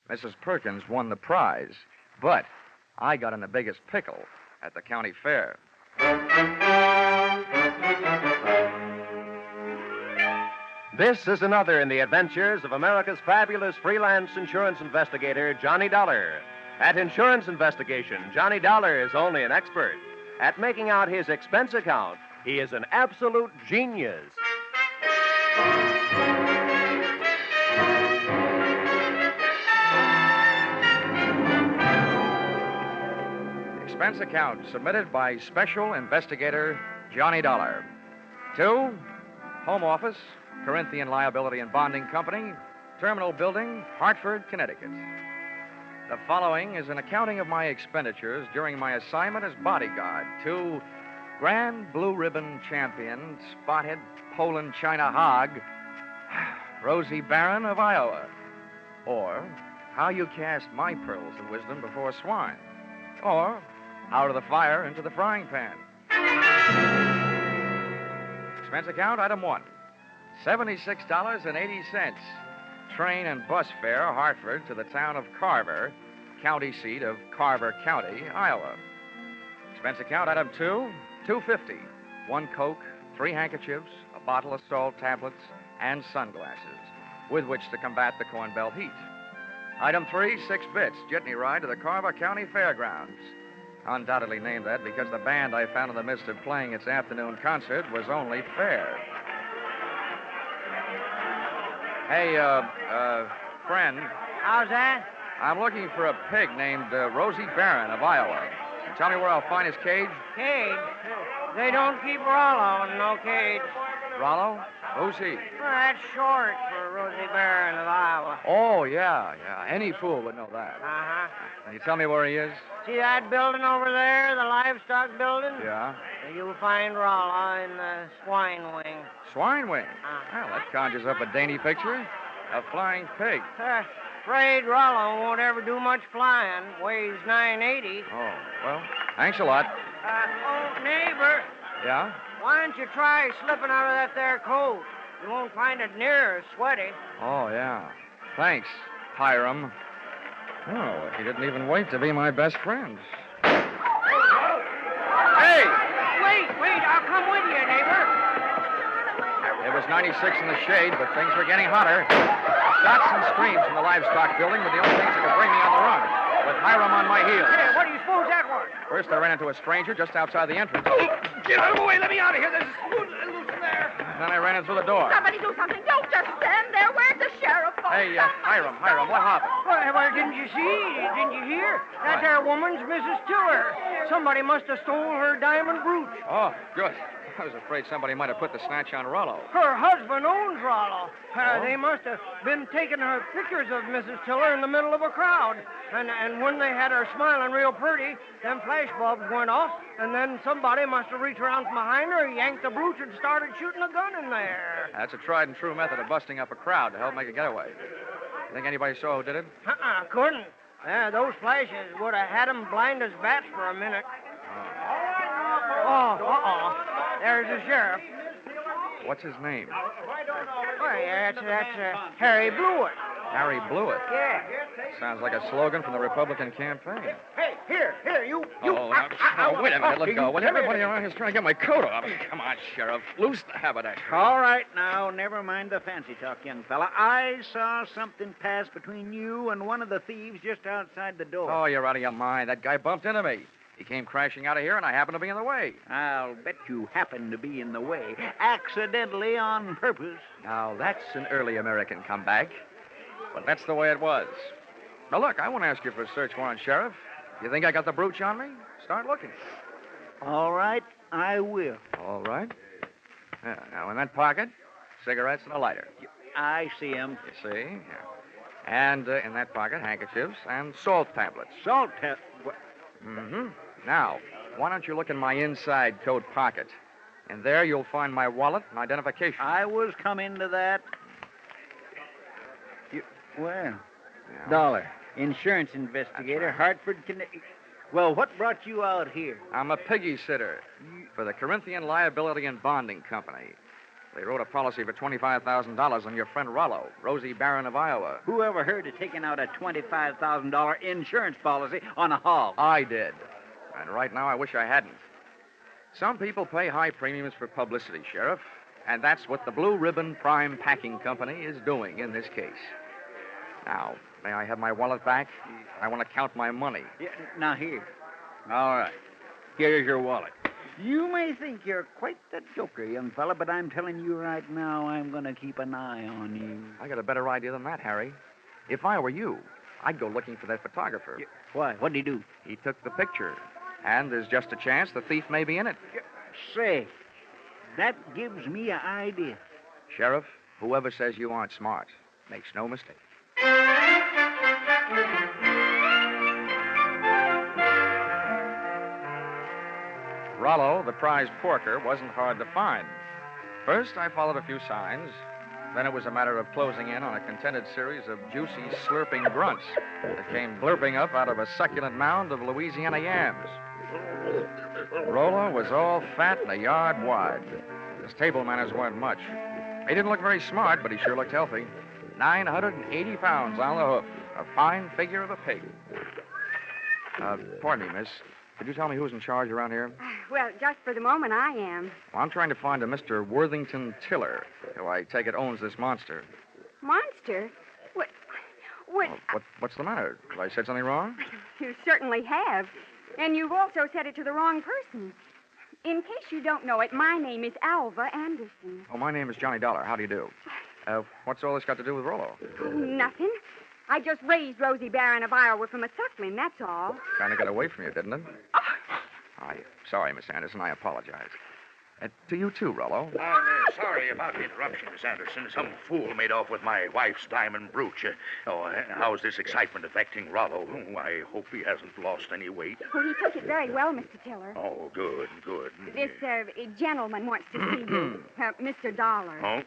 Mrs. Perkins won the prize, but I got in the biggest pickle at the county fair. This is another in the adventures of America's fabulous freelance insurance investigator, Johnny Dollar. At Insurance Investigation, Johnny Dollar is only an expert. At making out his expense account, he is an absolute genius. Expense account submitted by Special Investigator Johnny Dollar. To Home Office, Corinthian Liability and Bonding Company, Terminal Building, Hartford, Connecticut. The following is an accounting of my expenditures during my assignment as bodyguard to Grand Blue Ribbon Champion, Spotted Poland China Hog, Rosie Barron of Iowa. Or How You Cast My Pearls of Wisdom Before Swine. Or Out of the Fire into the Frying Pan. Expense account, item 1, $76.80. Train and bus fare, Hartford to the town of Carver, county seat of Carver County, Iowa. Expense account, item 2, $2.50. 1 Coke, 3 handkerchiefs, a bottle of salt tablets, and sunglasses, with which to combat the Corn Belt heat. Item 3, 6 bits, jitney ride to the Carver County Fairgrounds. Undoubtedly named that because the band I found in the midst of playing its afternoon concert was only fair. Hey, friend. How's that? I'm looking for a pig named Rosie Barron of Iowa. Tell me where I'll find his cage. Cage? They don't keep Rollo in no cage. Rollo? Who's he? Well, that's short for Rosie Barron of Iowa. Oh, yeah. Any fool would know that. Uh-huh. Can you tell me where he is? See that building over there, the livestock building? Yeah. You'll find Rollo in the swine wing. Swine wing? Well, that conjures up a dainty picture. A flying pig. Afraid Rollo won't ever do much flying. Weighs 980. Oh, well, thanks a lot. Neighbor, Yeah? why don't you try slipping out of that there coat? You won't find it near as sweaty. Oh, yeah. Thanks, Hiram. Oh, he didn't even wait to be my best friend. Hey! Wait, I'll come with you, neighbor. It was 96 in the shade, but things were getting hotter. Shots and screams from the livestock building were the only things that could bring me on the run, with Hiram on my heels. Hey, what do you suppose that was? First, I ran into a stranger just outside the entrance. Get out of the way. Let me out of here. There's loose in there. Then I ran in through the door. Somebody do something. Don't just stand there. Where's the sheriff? Hey, Hiram, what happened? Well, didn't you see? Didn't you hear? That there woman's Mrs. Tiller. Somebody must have stole her diamond brooch. Oh, good. I was afraid somebody might have put the snatch on Rollo. Her husband owns Rollo. They must have been taking her pictures of Mrs. Tiller in the middle of a crowd. And when they had her smiling real pretty, them flash bulbs went off, and then somebody must have reached around from behind her, yanked the brooch, and started shooting a gun in there. That's a tried and true method of busting up a crowd to help make a getaway. You think anybody saw who did it? Couldn't. Those flashes would have had them blind as bats for a minute. There's the sheriff. What's his name? Why, that's Harry Blewett. Harry Blewett? Yeah. Sounds like a slogan from the Republican campaign. Hey, here, you. Wait a minute, let go. When everybody around here's trying to get my coat off. Come on, Sheriff. Loose the haberdasher. All right, now, never mind the fancy talk, young fella. I saw something pass between you and one of the thieves just outside the door. Oh, you're out of your mind. That guy bumped into me. He came crashing out of here, and I happened to be in the way. I'll bet you happened to be in the way. Accidentally on purpose. Now, that's an early American comeback. But that's the way it was. Now, look, I won't ask you for a search warrant, Sheriff. You think I got the brooch on me? Start looking. All right, I will. All right. Yeah, now, in that pocket, cigarettes and a lighter. I see 'em. You see? Yeah. And in that pocket, handkerchiefs and salt tablets. Salt tablets? Mm-hmm. Now, why don't you look in my inside coat pocket? And there you'll find my wallet and identification. I was coming to that. Well, Yeah. Dollar. Insurance investigator, Hartford, Connecticut. Well, what brought you out here? I'm a piggy sitter for the Corinthian Liability and Bonding Company. They wrote a policy for $25,000 on your friend Rollo, Rosie Barron of Iowa. Who ever heard of taking out a $25,000 insurance policy on a hog? I did. And right now I wish I hadn't. Some people pay high premiums for publicity, Sheriff. And that's what the Blue Ribbon Prime Packing Company is doing in this case. Now, may I have my wallet back? I want to count my money. Yeah, now here. All right. Here's your wallet. You may think you're quite the joker, young fella, but I'm telling you right now, I'm going to keep an eye on you. I got a better idea than that, Harry. If I were you, I'd go looking for that photographer. Why? What'd he do? He took the picture. And there's just a chance the thief may be in it. Say, that gives me an idea. Sheriff, whoever says you aren't smart makes no mistake. Rollo, the prize porker, wasn't hard to find. First, I followed a few signs. Then it was a matter of closing in on a contented series of juicy, slurping grunts that came blurping up out of a succulent mound of Louisiana yams. Rollo was all fat and a yard wide. His table manners weren't much. He didn't look very smart, but he sure looked healthy. 980 pounds on the hoof. A fine figure of a pig. Pardon me, miss. Could you tell me who's in charge around here? Well, just for the moment, I am. Well, I'm trying to find a Mr. Worthington Tiller, who I take it owns this monster. Monster? What? What's the matter? Have I said something wrong? You certainly have. And you've also said it to the wrong person. In case you don't know it, my name is Alva Anderson. Oh, my name is Johnny Dollar. How do you do? What's all this got to do with Rollo? Nothing. I just raised Rosie Barron of Iowa from a suckling, that's all. Kind of got away from you, didn't it? I'm sorry, Miss Anderson. I apologize. To you, too, Rollo. I'm sorry about the interruption, Miss Anderson. Some fool made off with my wife's diamond brooch. How's this excitement affecting Rollo? I hope he hasn't lost any weight. Oh, he took it very well, Mr. Tiller. Oh, good, good. This gentleman wants to see you, Mr. Dollar.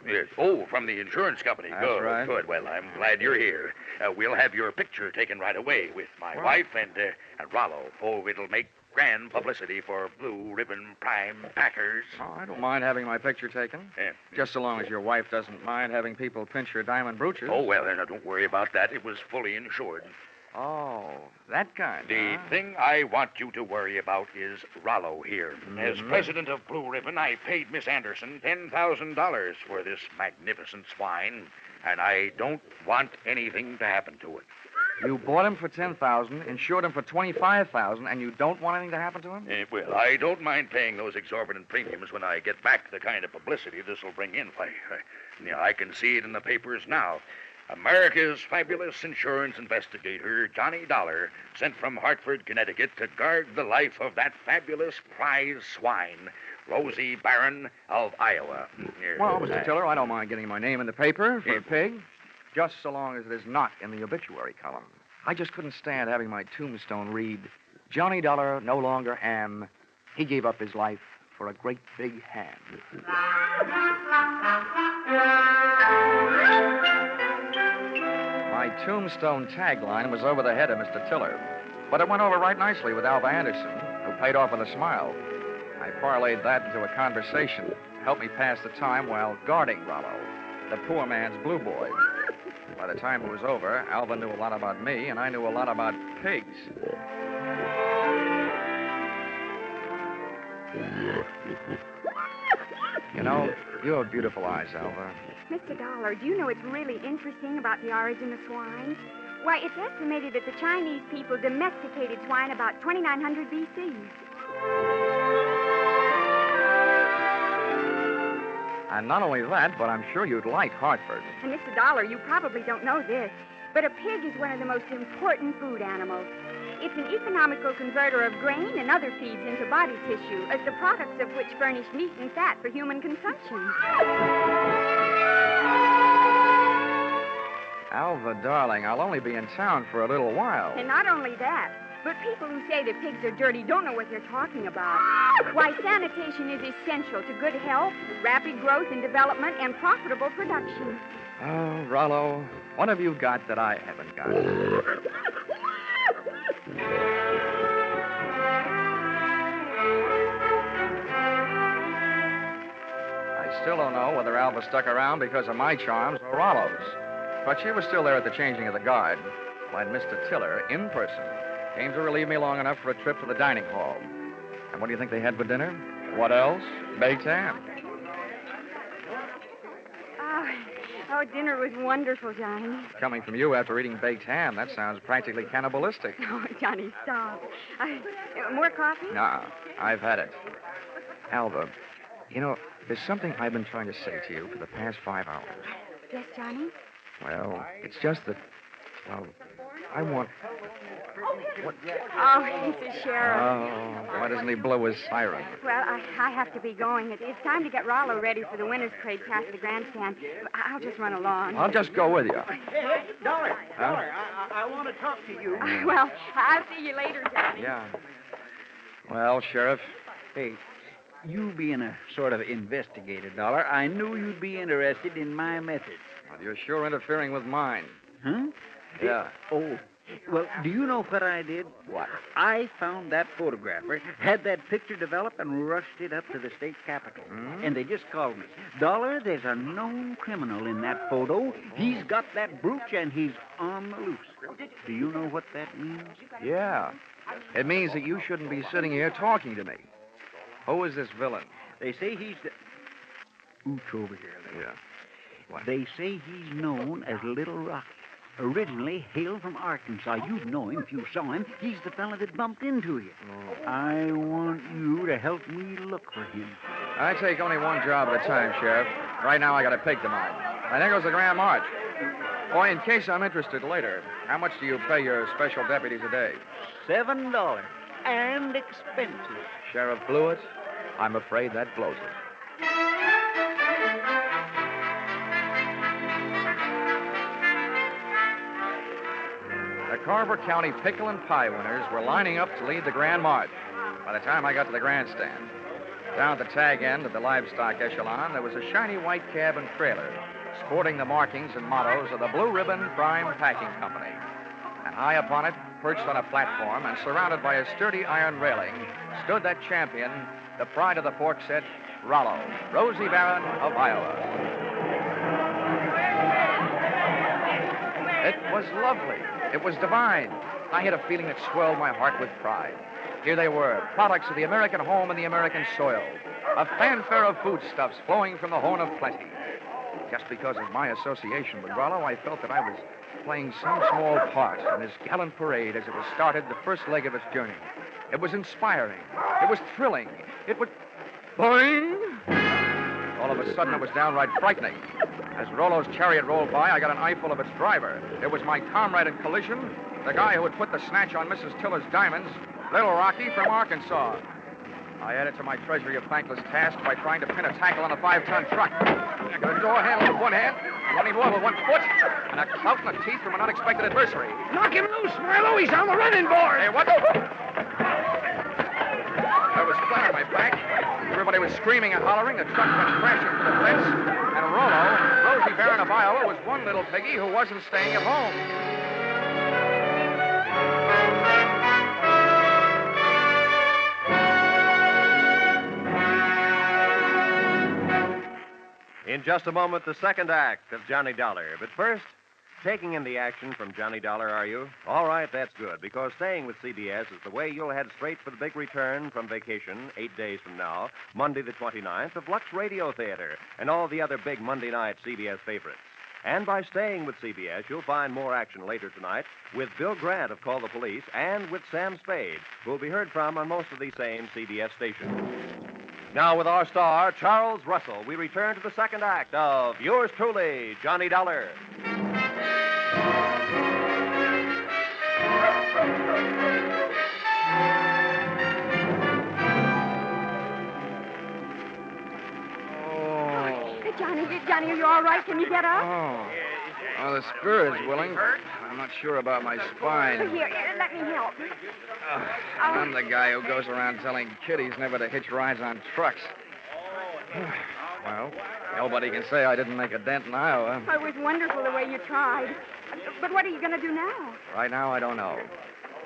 Yes. Oh, from the insurance company. That's Good, right. good. Well, I'm glad you're here. We'll have your picture taken right away with my wife and Rollo. Oh, it'll make grand publicity for Blue Ribbon Prime Packers. Oh, I don't mind having my picture taken. Just so long as your wife doesn't mind having people pinch her diamond brooches. Oh, well, now, don't worry about that. It was fully insured. Oh, that kind. The thing I want you to worry about is Rollo here. As president of Blue Ribbon, I paid Miss Anderson $10,000 for this magnificent swine, and I don't want anything to happen to it. You bought him for $10,000, insured him for $25,000, and you don't want anything to happen to him? Well, I don't mind paying those exorbitant premiums when I get back the kind of publicity this will bring in. I can see it in the papers now. America's fabulous insurance investigator, Johnny Dollar, sent from Hartford, Connecticut to guard the life of that fabulous prize swine, Rosie Barron of Iowa. Well, Mr. Tiller, I don't mind getting my name in the paper for the pig, just so long as it is not in the obituary column. I just couldn't stand having my tombstone read, Johnny Dollar no longer am. He gave up his life for a great big hand. My tombstone tagline was over the head of Mr. Tiller, but it went over right nicely with Alva Anderson, who paid off with a smile. I parlayed that into a conversation, helped me pass the time while guarding Rollo, the poor man's blue boy. By the time it was over, Alva knew a lot about me, and I knew a lot about pigs. You know, you have beautiful eyes, Alva. Mr. Dollar, do you know what's really interesting about the origin of swine? Why, it's estimated that the Chinese people domesticated swine about 2900 B.C. And not only that, but I'm sure you'd like Hartford. And Mr. Dollar, you probably don't know this, but a pig is one of the most important food animals. It's an economical converter of grain and other feeds into body tissue, as the products of which furnish meat and fat for human consumption. Alva, darling, I'll only be in town for a little while. And not only that, but people who say that pigs are dirty don't know what they're talking about. Why, sanitation is essential to good health, rapid growth and development, and profitable production. Oh, Rollo, what have you got that I haven't got? I still don't know whether Alva stuck around because of my charms or Rollo's. But she was still there at the changing of the guard when Mr. Tiller, in person, came to relieve me long enough for a trip to the dining hall. And what do you think they had for dinner? What else? Baked ham. Oh, dinner was wonderful, Johnny. Coming from you after eating baked ham, that sounds practically cannibalistic. Oh, Johnny, stop. More coffee? Nah, I've had it. Alva, you know, there's something I've been trying to say to you for the past 5 hours. Yes, Johnny? Well, it's just that, well, I want... What? Oh, he's the sheriff. Oh, why doesn't he blow his siren? Well, I have to be going. It's time to get Rollo ready for the winner's parade past the grandstand. I'll just run along. I'll just go with you. Hey, Dollar, Dollar, I want to talk to you. Well, I'll see you later, Johnny. Yeah. Well, Sheriff. Hey, you being a sort of investigator, Dollar, I knew you'd be interested in my methods. Well, you're sure interfering with mine. Huh? Yeah. Oh, well, do you know what I did? What? I found that photographer, had that picture developed, and rushed it up to the state capitol. And they just called me. Dollar, there's a known criminal in that photo. He's got that brooch, and he's on the loose. Do you know what that means? Yeah. It means that you shouldn't be sitting here talking to me. Who is this villain? They say he's the... Ooch over here. Yeah. What? They say he's known as Little Rocky. Originally hailed from Arkansas. You'd know him if you saw him. He's the fella that bumped into you. Oh. I want you to help me look for him. I take only one job at a time, Sheriff. Right now, I got a pig to mind. And there goes the Grand March. Boy, in case I'm interested later, how much do you pay your special deputies a day? $7. And expensive. Sheriff Blewett, I'm afraid that blows it. The Carver County Pickle and Pie winners were lining up to lead the Grand March. By the time I got to the grandstand, down at the tag end of the livestock echelon, there was a shiny white cab and trailer, sporting the markings and mottos of the Blue Ribbon Prime Packing Company. And high upon it, perched on a platform and surrounded by a sturdy iron railing, stood that champion, the pride of the pork set, Rollo, Rosie Barron of Iowa. It was lovely. It was divine. I had a feeling that swelled my heart with pride. Here they were, products of the American home and the American soil, a fanfare of foodstuffs flowing from the horn of plenty. Just because of my association with Rollo, I felt that I was playing some small part in this gallant parade as it was started, the first leg of its journey. It was inspiring. It was thrilling. It was... Boing! All of a sudden, it was downright frightening. As Rollo's chariot rolled by, I got an eyeful of its driver. It was my comrade in collision, the guy who had put the snatch on Mrs. Tiller's diamonds, Little Rocky from Arkansas. I added to my treasury of thankless tasks by trying to pin a tackle on a 5-ton truck. I got a door handle with one hand, running water with one foot, and a clout in the teeth from an unexpected adversary. Knock him loose, Marlowe. He's on the running board. Hey, what the... I was flat on my back. Everybody was screaming and hollering. The truck went crashing to the fence. And Rollo, Rosie Barron of Iowa, was one little piggy who wasn't staying at home. In just a moment, the second act of Johnny Dollar. But first, taking in the action from Johnny Dollar, are you? All right, that's good, because staying with CBS is the way you'll head straight for the big return from vacation 8 days from now, Monday the 29th, of Lux Radio Theater and all the other big Monday night CBS favorites. And by staying with CBS, you'll find more action later tonight with Bill Grant of Call the Police and with Sam Spade, who'll be heard from on most of these same CBS stations. Now, with our star, Charles Russell, we return to the second act of yours truly, Johnny Dollar. Johnny, are you all right? Can you get up? Oh, the spirit's willing. I'm not sure about my spine. Here, let me help. I'm the guy who goes around telling kiddies never to hitch rides on trucks. Well, nobody can say I didn't make a dent in Iowa. It was wonderful the way you tried. But what are you going to do now? Right now, I don't know.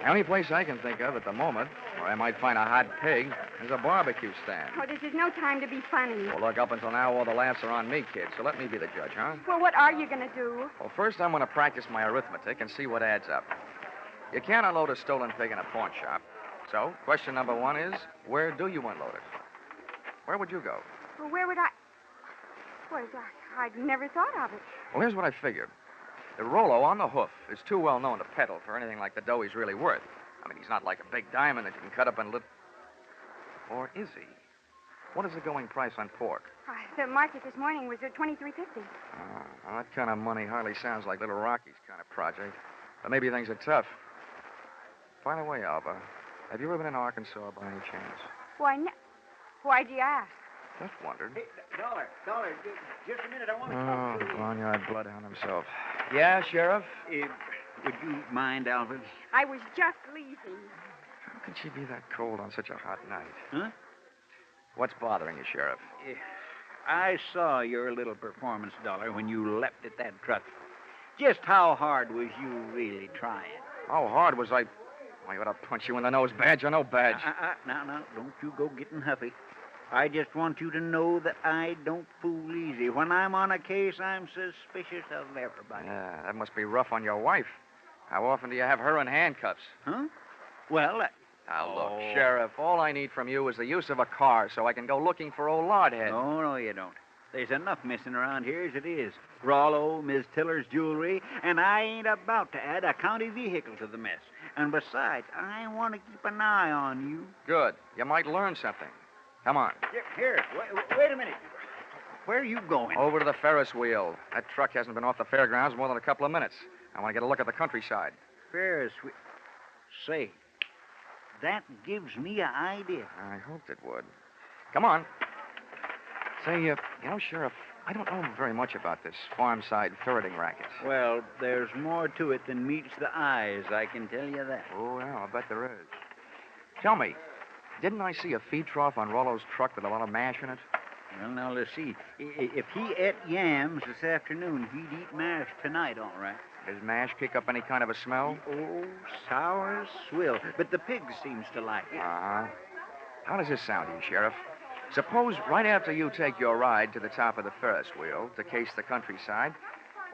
The only place I can think of at the moment where I might find a hot pig is a barbecue stand. Oh, this is no time to be funny. Well, look, up until now, all the laughs are on me, kid, so let me be the judge, huh? Well, what are you going to do? Well, first I'm going to practice my arithmetic and see what adds up. You can't unload a stolen pig in a pawn shop. So, question number one is, where do you unload it? Where would you go? Well, where would I... Well, I'd never thought of it. Well, here's what I figured. The Rollo on the hoof is too well known to peddle for anything like the dough he's really worth. I mean, he's not like a big diamond that you can cut up in little... Or is he? What is the going price on pork? The market this morning was at $23.50. Well, that kind of money hardly sounds like Little Rocky's kind of project. But maybe things are tough. By the way, Alva, have you ever been in Arkansas by any chance? Why'd you ask? Just wondered. Hey, Dollar, just a minute. I want to talk to you. Barnyard bloodhound himself. Yeah, Sheriff? Would you mind, Alvin? I was just leaving. How could she be that cold on such a hot night? Huh? What's bothering you, Sheriff? I saw your little performance, Dollar, when you leapt at that truck. Just how hard was you really trying? How hard was I... I ought to punch you in the nose, badge or no badge. Now, don't you go getting huffy. I just want you to know that I don't fool easy. When I'm on a case, I'm suspicious of everybody. Yeah, that must be rough on your wife. How often do you have her in handcuffs? Huh? Well, Now, look, Sheriff, all I need from you is the use of a car so I can go looking for old Lardhead. No, you don't. There's enough missing around here as it is. Rollo, Miss Tiller's jewelry, and I ain't about to add a county vehicle to the mess. And besides, I want to keep an eye on you. Good. You might learn something. Come on. Here, wait a minute. Where are you going? Over to the Ferris wheel. That truck hasn't been off the fairgrounds more than a couple of minutes. I want to get a look at the countryside. Ferris wheel. Say, that gives me an idea. I hoped it would. Come on. Say, Sheriff, I don't know very much about this farm-side ferreting racket. Well, there's more to it than meets the eyes, I can tell you that. Oh, well, I bet there is. Tell me, didn't I see a feed trough on Rollo's truck with a lot of mash in it? Well, now, let's see. If he ate yams this afternoon, he'd eat mash tonight, all right. Does mash kick up any kind of a smell? Oh, sour as swill. But the pig seems to like it. Uh-huh. How does this sound to you, Sheriff? Suppose right after you take your ride to the top of the Ferris wheel to case the countryside,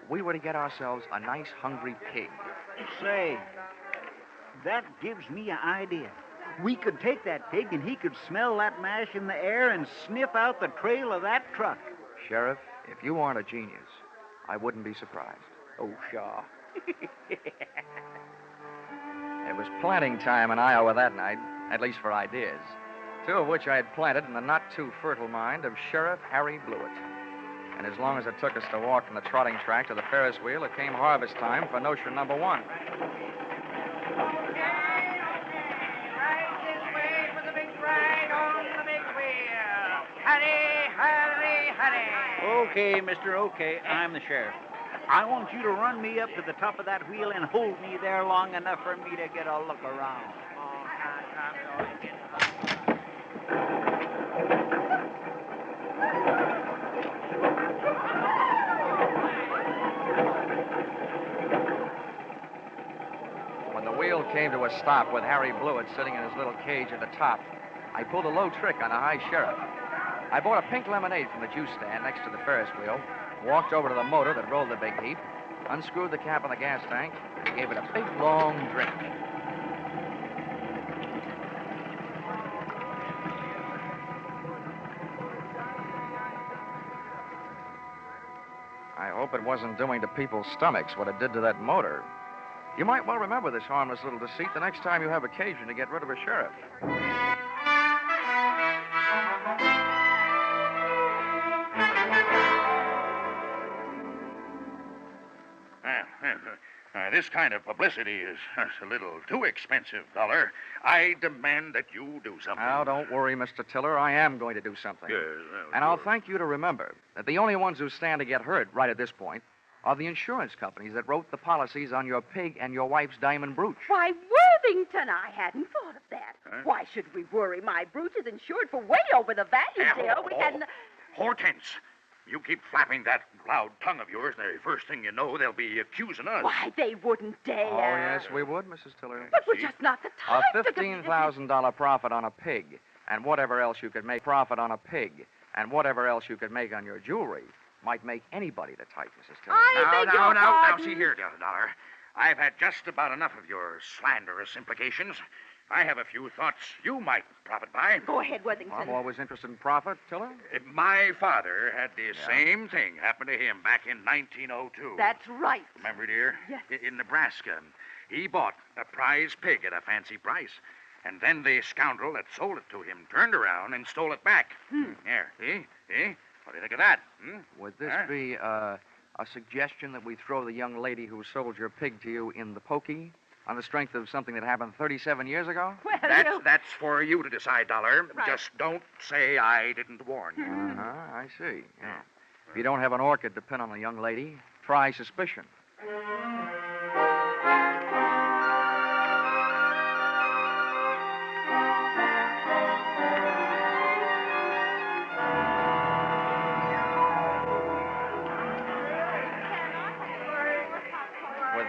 we were to get ourselves a nice hungry pig. Say, that gives me an idea. We could take that pig and he could smell that mash in the air and sniff out the trail of that truck. Sheriff, if you aren't a genius, I wouldn't be surprised. Oh, Shaw. It was planting time in Iowa that night, at least for ideas, two of which I had planted in the not-too-fertile mind of Sheriff Harry Blewett. And as long as it took us to walk from the trotting track to the Ferris wheel, it came harvest time for notion number one. Okay, mister, okay. I'm the sheriff. I want you to run me up to the top of that wheel and hold me there long enough for me to get a look around. When the wheel came to a stop with Harry Blewett sitting in his little cage at the top, I pulled a low trick on a high sheriff. I bought a pink lemonade from the juice stand next to the Ferris wheel, walked over to the motor that rolled the big heap, unscrewed the cap on the gas tank, and gave it a big, long drink. I hope it wasn't doing to people's stomachs what it did to that motor. You might well remember this harmless little deceit the next time you have occasion to get rid of a sheriff. This kind of publicity is a little too expensive, Dollar. I demand that you do something. Now, don't worry, Mr. Tiller. I am going to do something. Yes, and I'll thank you to remember that the only ones who stand to get hurt right at this point are the insurance companies that wrote the policies on your pig and your wife's diamond brooch. Why, Worthington, I hadn't thought of that. Huh? Why should we worry? My brooch is insured for way over the value, dear. We hadn't... Hortense, you keep flapping that loud tongue of yours, the first thing you know, they'll be accusing us. Why, they wouldn't dare. Oh, yes, we would, Mrs. Tiller. But we're just not the type A $15,000 profit on a pig, and whatever else you could make profit on a pig, and whatever else you could make on your jewelry, might make anybody the type, Mrs. Tiller. Now, see here, Dollar. I've had just about enough of your slanderous implications. I have a few thoughts you might profit by. Go ahead, Worthington. I'm always interested in profit, Tiller. My father had the same thing happen to him back in 1902. That's right. Remember, dear? Yes. In Nebraska. He bought a prize pig at a fancy price. And then the scoundrel that sold it to him turned around and stole it back. Here, see? What do you think of that? Would this be a suggestion that we throw the young lady who sold your pig to you in the pokey on the strength of something that happened 37 years ago? Well, That's for you to decide, Dollar. Right. Just don't say I didn't warn you. I see. Yeah. If you don't have an orchid to pin on a young lady, try suspicion.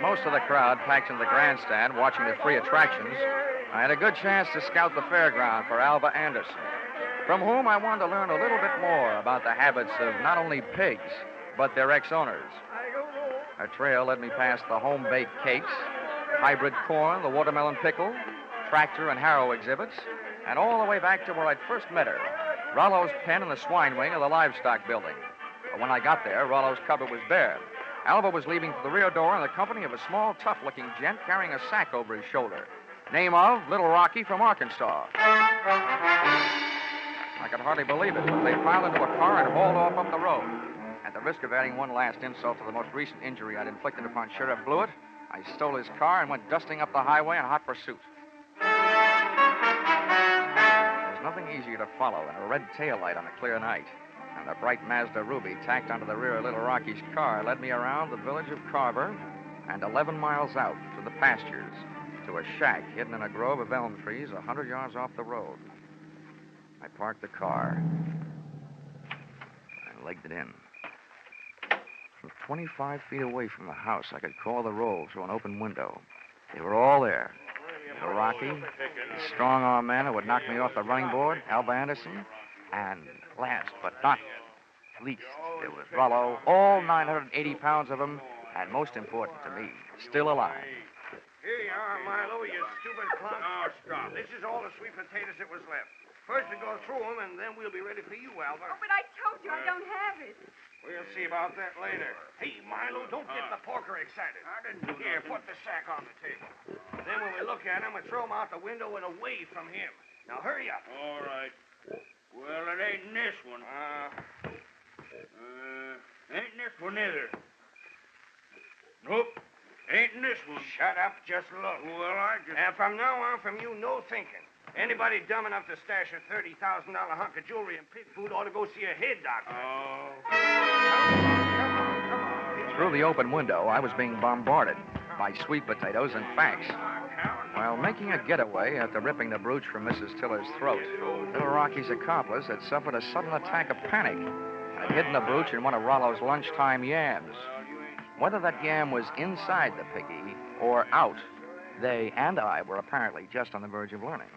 Most of the crowd packed in the grandstand watching the free attractions, I had a good chance to scout the fairground for Alva Anderson, from whom I wanted to learn a little bit more about the habits of not only pigs, but their ex-owners. Our trail led me past the home-baked cakes, hybrid corn, the watermelon pickle, tractor and harrow exhibits, and all the way back to where I'd first met her, Rollo's pen in the swine wing of the livestock building. But when I got there, Rollo's cupboard was bare. Alva was leaving for the rear door in the company of a small, tough-looking gent carrying a sack over his shoulder. Name of Little Rocky from Arkansas. I could hardly believe it, but they piled into a car and hauled off up the road. At the risk of adding one last insult to the most recent injury I'd inflicted upon Sheriff Blewett, I stole his car and went dusting up the highway in hot pursuit. There's nothing easier to follow than a red taillight on a clear night. And the bright Mazda Ruby tacked onto the rear of Little Rocky's car led me around the village of Carver and 11 miles out to the pastures to a shack hidden in a grove of elm trees 100 yards off the road. I parked the car and legged it in. From 25 feet away from the house, I could call the roll through an open window. They were all there. Little Rocky, the strong-arm man who would knock me off the running board, Alba Anderson, and last but not least, there was Rollo, all 980 pounds of him, and most important to me, still alive. Here you are, Marlowe, you stupid clown. Oh, stop. This is all the sweet potatoes that was left. First we go through them, and then we'll be ready for you, Alva. Oh, but I told you I don't have it. We'll see about that later. Hey, Marlowe, don't get the porker excited. I didn't do Here, put the sack on the table. Then when we look at him, we throw him out the window and away from him. Now, hurry up. All right. Well, it ain't in this one. Ain't in this one either. Nope. Ain't in this one. Shut up, just look. Well, I just... And from now on, from you, no thinking. Anybody dumb enough to stash a $30,000 hunk of jewelry and pig food ought to go see a head doctor. Oh. Through the open window, I was being bombarded by sweet potatoes and facts. While making a getaway after ripping the brooch from Mrs. Tiller's throat, Little Rocky's accomplice had suffered a sudden attack of panic and had hidden the brooch in one of Rollo's lunchtime yams. Whether that yam was inside the piggy or out, they and I were apparently just on the verge of learning.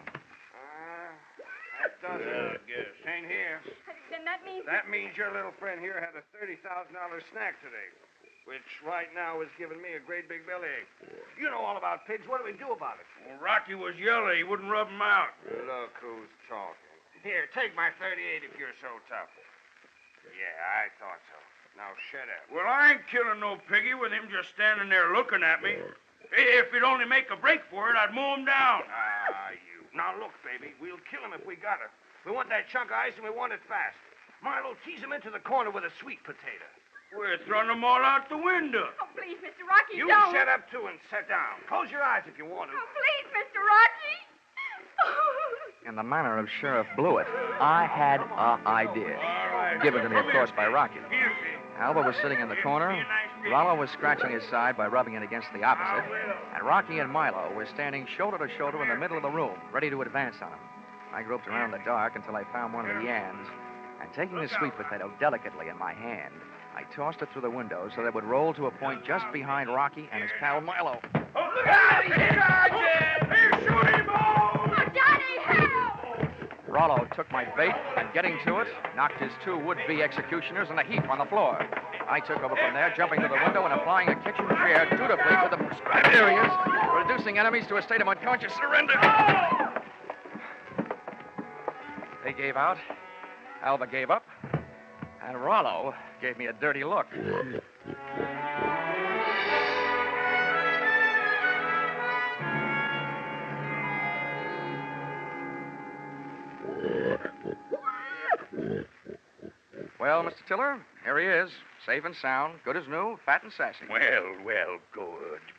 That does it, I guess. Ain't here. Then that means... That means your little friend here had a $30,000 snack today, which right now is giving me a great big bellyache. You know all about pigs. What do we do about it? Well, Rocky was yellow. He wouldn't rub him out. Look who's talking. Here, take my 38 if you're so tough. Yeah, I thought so. Now shut up. Well, I ain't killing no piggy with him just standing there looking at me. If he'd only make a break for it, I'd mow him down. You. Now look, baby, we'll kill him if we got it. We want that chunk of ice and we want it fast. Marlowe, tease him into the corner with a sweet potato. We're throwing them all out the window. Oh, please, Mr. Rocky, You don't. shut up, too, and sit down. Close your eyes if you want to. Oh, please, Mr. Rocky. In the manner of Sheriff Blewett, I had an idea. Given to me, of course, by Rocky. Alba was sitting in the corner, Rollo was scratching his side by rubbing it against the opposite, and Rocky and Milo were standing shoulder to shoulder in the middle of the room, ready to advance on him. I groped around in the dark until I found one of the yams, and taking the sweet potato delicately in my hand, I tossed it through the window so that it would roll to a point just behind Rocky and his pal Milo. Oh, look out! Here, shoot him! Oh, Johnny, help! Rollo took my bait and, getting to it, knocked his two would-be executioners in a heap on the floor. I took over from there, jumping to the window and applying a kitchen chair dutifully to the prescribed areas, reducing enemies to a state of unconscious surrender. They gave out, Alba gave up, and Rollo gave me a dirty look. Well, Mr. Tiller, here he is, safe and sound, good as new, fat and sassy. Well,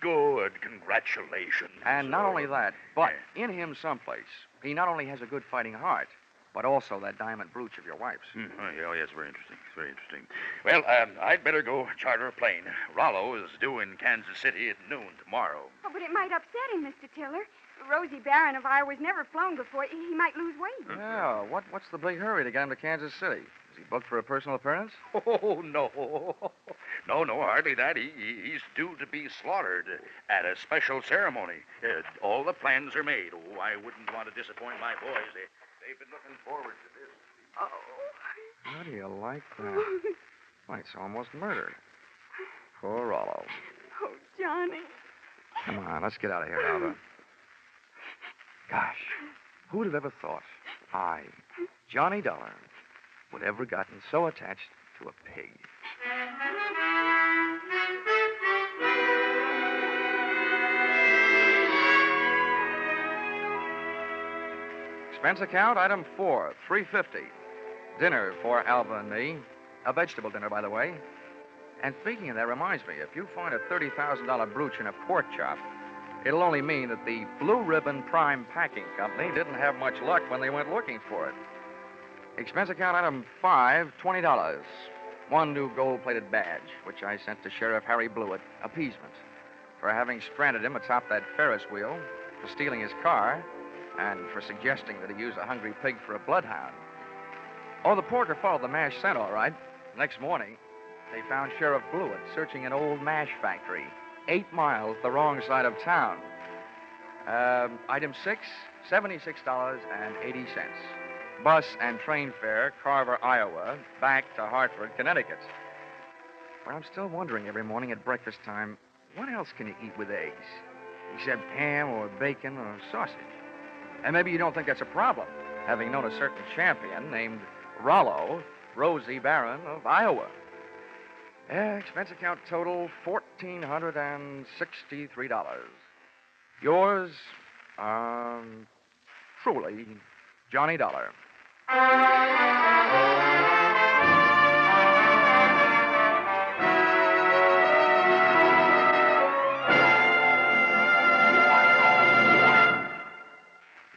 good. Congratulations. And not only that, but in him someplace, he not only has a good fighting heart, but also that diamond brooch of your wife's. Oh, yes, very interesting. Well, I'd better go charter a plane. Rollo is due in Kansas City at noon tomorrow. Oh, but it might upset him, Mr. Tiller. Rosie Barron of Iowa's never flown before. He might lose weight. Yeah, what's the big hurry to get him to Kansas City? Is he booked for a personal appearance? Oh, no. No, hardly that. He's due to be slaughtered at a special ceremony. All the plans are made. Oh, I wouldn't want to disappoint my boys. They've been looking forward to this. Oh. How do you like that? Why, it's almost murder. Poor Rollo. Oh, Johnny. Come on, let's get out of here, Alva. Gosh, who'd have ever thought I, Johnny Dollar, would ever gotten so attached to a pig? Expense account, item 4, $350. dinner for Alva and me. A vegetable dinner, by the way. And speaking of that, reminds me, if you find a $30,000 brooch in a pork chop, it'll only mean that the Blue Ribbon Prime Packing Company didn't have much luck when they went looking for it. Expense account item 5, $20. One new gold-plated badge, which I sent to Sheriff Harry Blewett, appeasement, for having stranded him atop that Ferris wheel, for stealing his car, and for suggesting that he use a hungry pig for a bloodhound. Oh, the porker followed the mash scent, all right. Next morning, they found Sheriff Blewett searching an old mash factory, 8 miles the wrong side of town. Item 6, $76.80. Bus and train fare, Carver, Iowa, back to Hartford, Connecticut. But I'm still wondering every morning at breakfast time, what else can you eat with eggs? Except ham or bacon or sausage. And maybe you don't think that's a problem, having known a certain champion named Rollo, Rosie Barron of Iowa. Expense account total, $1,463. Yours, truly, Johnny Dollar.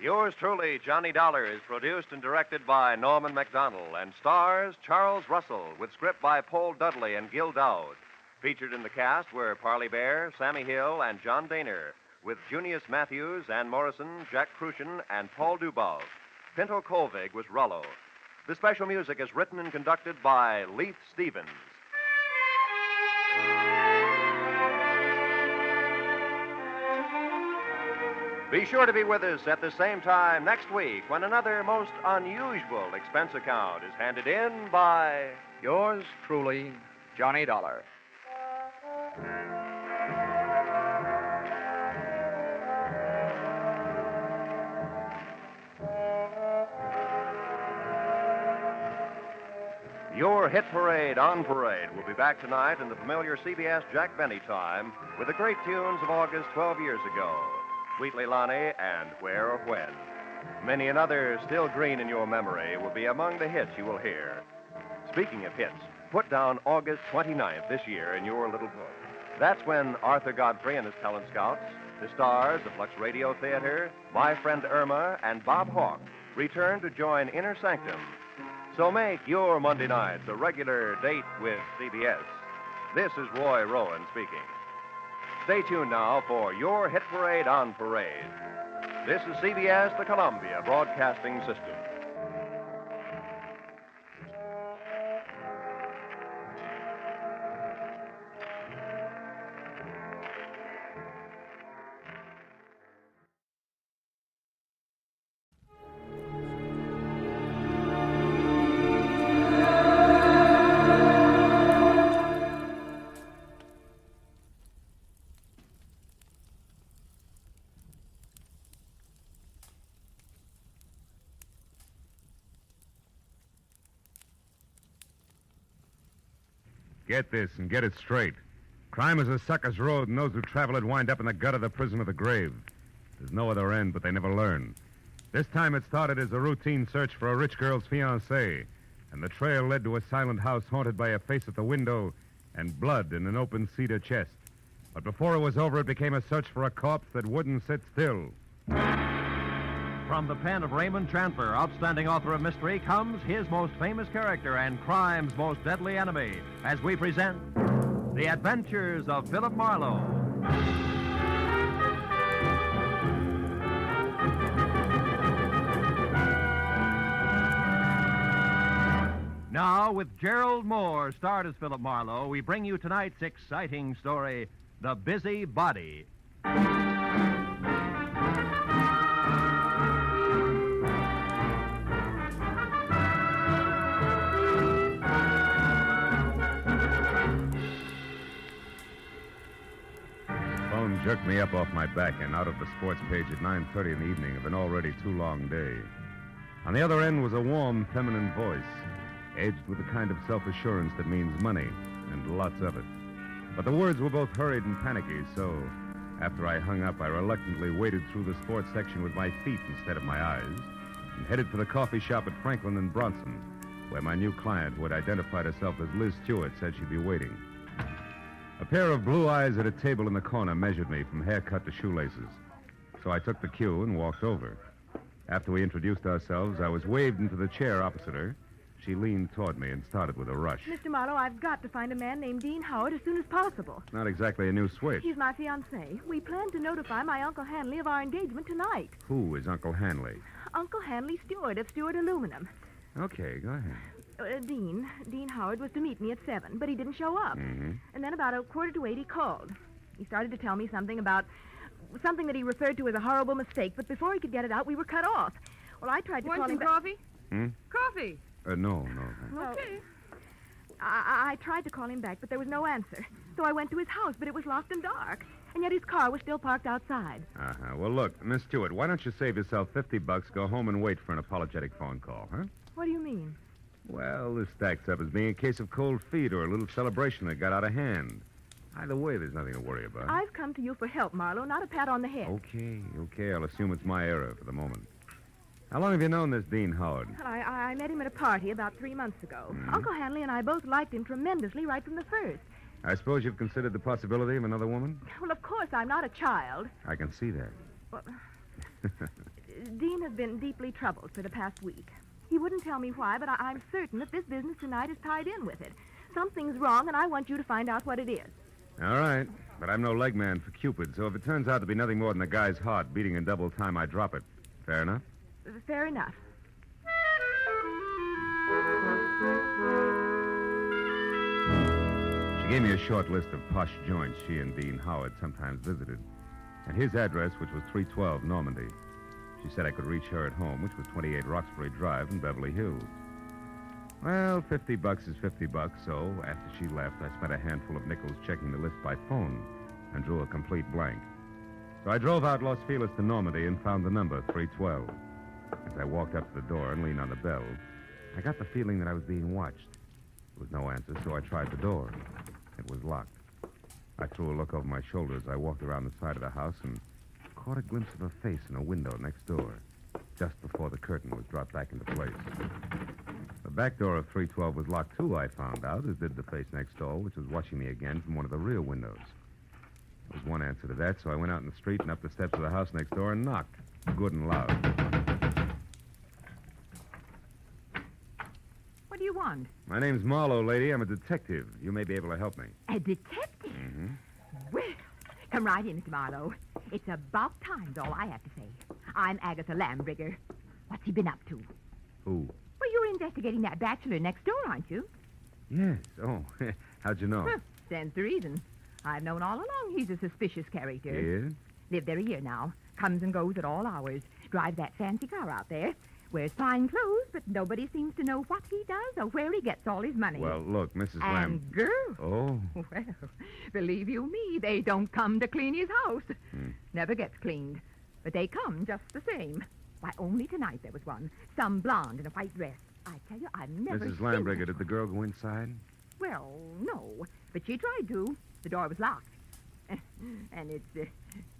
Yours truly, Johnny Dollar, is produced and directed by Norman MacDonald and stars Charles Russell with script by Paul Dudley and Gil Dowd. Featured in the cast were Parley Bear, Sammy Hill, and John Daner, with Junius Matthews, Ann Morrison, Jack Crucian, and Paul Dubov. Pinto Colvig was Rollo. The special music is written and conducted by Leith Stevens. Be sure to be with us at the same time next week when another most unusual expense account is handed in by yours truly, Johnny Dollar. Your hit parade on parade will be back tonight in the familiar CBS Jack Benny time with the great tunes of August 12 years ago. Sweet Leilani and Where or When. Many another still green in your memory will be among the hits you will hear. Speaking of hits, put down August 29th this year in your little book. That's when Arthur Godfrey and his talent scouts, the stars of Lux Radio Theater, My Friend Irma, and Bob Hawke return to join Inner Sanctum. So make your Monday nights a regular date with CBS. This is Roy Rowan speaking. Stay tuned now for your hit parade on parade. This is CBS, the Columbia Broadcasting System. Get this and get it straight. Crime is a sucker's road, and those who travel it wind up in the gut of the prison or the grave. There's no other end, but they never learn. This time it started as a routine search for a rich girl's fiancé, and the trail led to a silent house haunted by a face at the window and blood in an open cedar chest. But before it was over, it became a search for a corpse that wouldn't sit still. From the pen of Raymond Chandler, outstanding author of mystery, comes his most famous character and crime's most deadly enemy, as we present The Adventures of Philip Marlowe. Now, with Gerald Moore, starred as Philip Marlowe, we bring you tonight's exciting story, The Busy Body. Jerked me up off my back and out of the sports page at 9:30 in the evening of an already too long day. On the other end was a warm, feminine voice, edged with the kind of self-assurance that means money, and lots of it. But the words were both hurried and panicky, so after I hung up, I reluctantly waded through the sports section with my feet instead of my eyes and headed for the coffee shop at Franklin and Bronson, where my new client, who had identified herself as Liz Stewart, said she'd be waiting. A pair of blue eyes at a table in the corner measured me from haircut to shoelaces. So I took the cue and walked over. After we introduced ourselves, I was waved into the chair opposite her. She leaned toward me and started with a rush. Mr. Marlowe, I've got to find a man named Dean Howard as soon as possible. Not exactly a new switch. He's my fiancé. We plan to notify my Uncle Hanley of our engagement tonight. Who is Uncle Hanley? Uncle Hanley Stewart of Stewart Aluminum. Okay, go ahead. Dean Howard was to meet me at 7, but he didn't show up. Mm-hmm. And then about 7:45, he called. He started to tell me something that he referred to as a horrible mistake, but before he could get it out, we were cut off. Well, I tried to call him back. coffee? Hmm? Coffee. No. Okay. I tried to call him back, but there was no answer. So I went to his house, but it was locked and dark. And yet his car was still parked outside. Uh-huh. Well, look, Miss Stewart, why don't you save yourself $50, go home and wait for an apologetic phone call, huh? What do you mean? Well, this stacks up as being a case of cold feet or a little celebration that got out of hand. Either way, there's nothing to worry about. I've come to you for help, Marlowe, not a pat on the head. Okay, I'll assume it's my error for the moment. How long have you known this Dean Howard? Well, I met him at a party about 3 months ago. Mm-hmm. Uncle Hanley and I both liked him tremendously right from the first. I suppose you've considered the possibility of another woman? Well, of course, I'm not a child. I can see that. Well, Dean has been deeply troubled for the past week. He wouldn't tell me why, but I'm certain that this business tonight is tied in with it. Something's wrong, and I want you to find out what it is. All right, but I'm no leg man for Cupid, so if it turns out to be nothing more than a guy's heart beating in double time, I drop it. Fair enough? Fair enough. She gave me a short list of posh joints she and Dean Howard sometimes visited, and his address, which was 312 Normandy. She said I could reach her at home, which was 28 Roxbury Drive in Beverly Hills. Well, $50 is $50, so after she left, I spent a handful of nickels checking the list by phone and drew a complete blank. So I drove out Los Feliz to Normandy and found the number, 312. As I walked up to the door and leaned on the bell, I got the feeling that I was being watched. There was no answer, so I tried the door. It was locked. I threw a look over my shoulder as I walked around the side of the house and caught a glimpse of a face in a window next door, just before the curtain was dropped back into place. The back door of 312 was locked, too, I found out, as did the face next door, which was watching me again from one of the rear windows. There was one answer to that, so I went out in the street and up the steps of the house next door and knocked, good and loud. What do you want? My name's Marlowe, lady. I'm a detective. You may be able to help me. A detective? Mm-hmm. Well, come right in, Mr. Marlowe. It's about time's all I have to say. I'm Agatha Lambrigger. What's he been up to? Who? Well, you're investigating that bachelor next door, aren't you? Yes. Oh, how'd you know? Stands to reason. I've known all along he's a suspicious character. Yes? Lived there a year now. Comes and goes at all hours. Drives that fancy car out there. Wears fine clothes, but nobody seems to know what he does or where he gets all his money. Well, look, Mrs. And girls. Oh? Well, believe you me, they don't come to clean his house. Never gets cleaned. But they come just the same. Why, only tonight there was one. Some blonde in a white dress. I tell you, I've never Mrs. seen Lambrigger, did the girl go inside? Well, no. But she tried to. The door was locked. And it's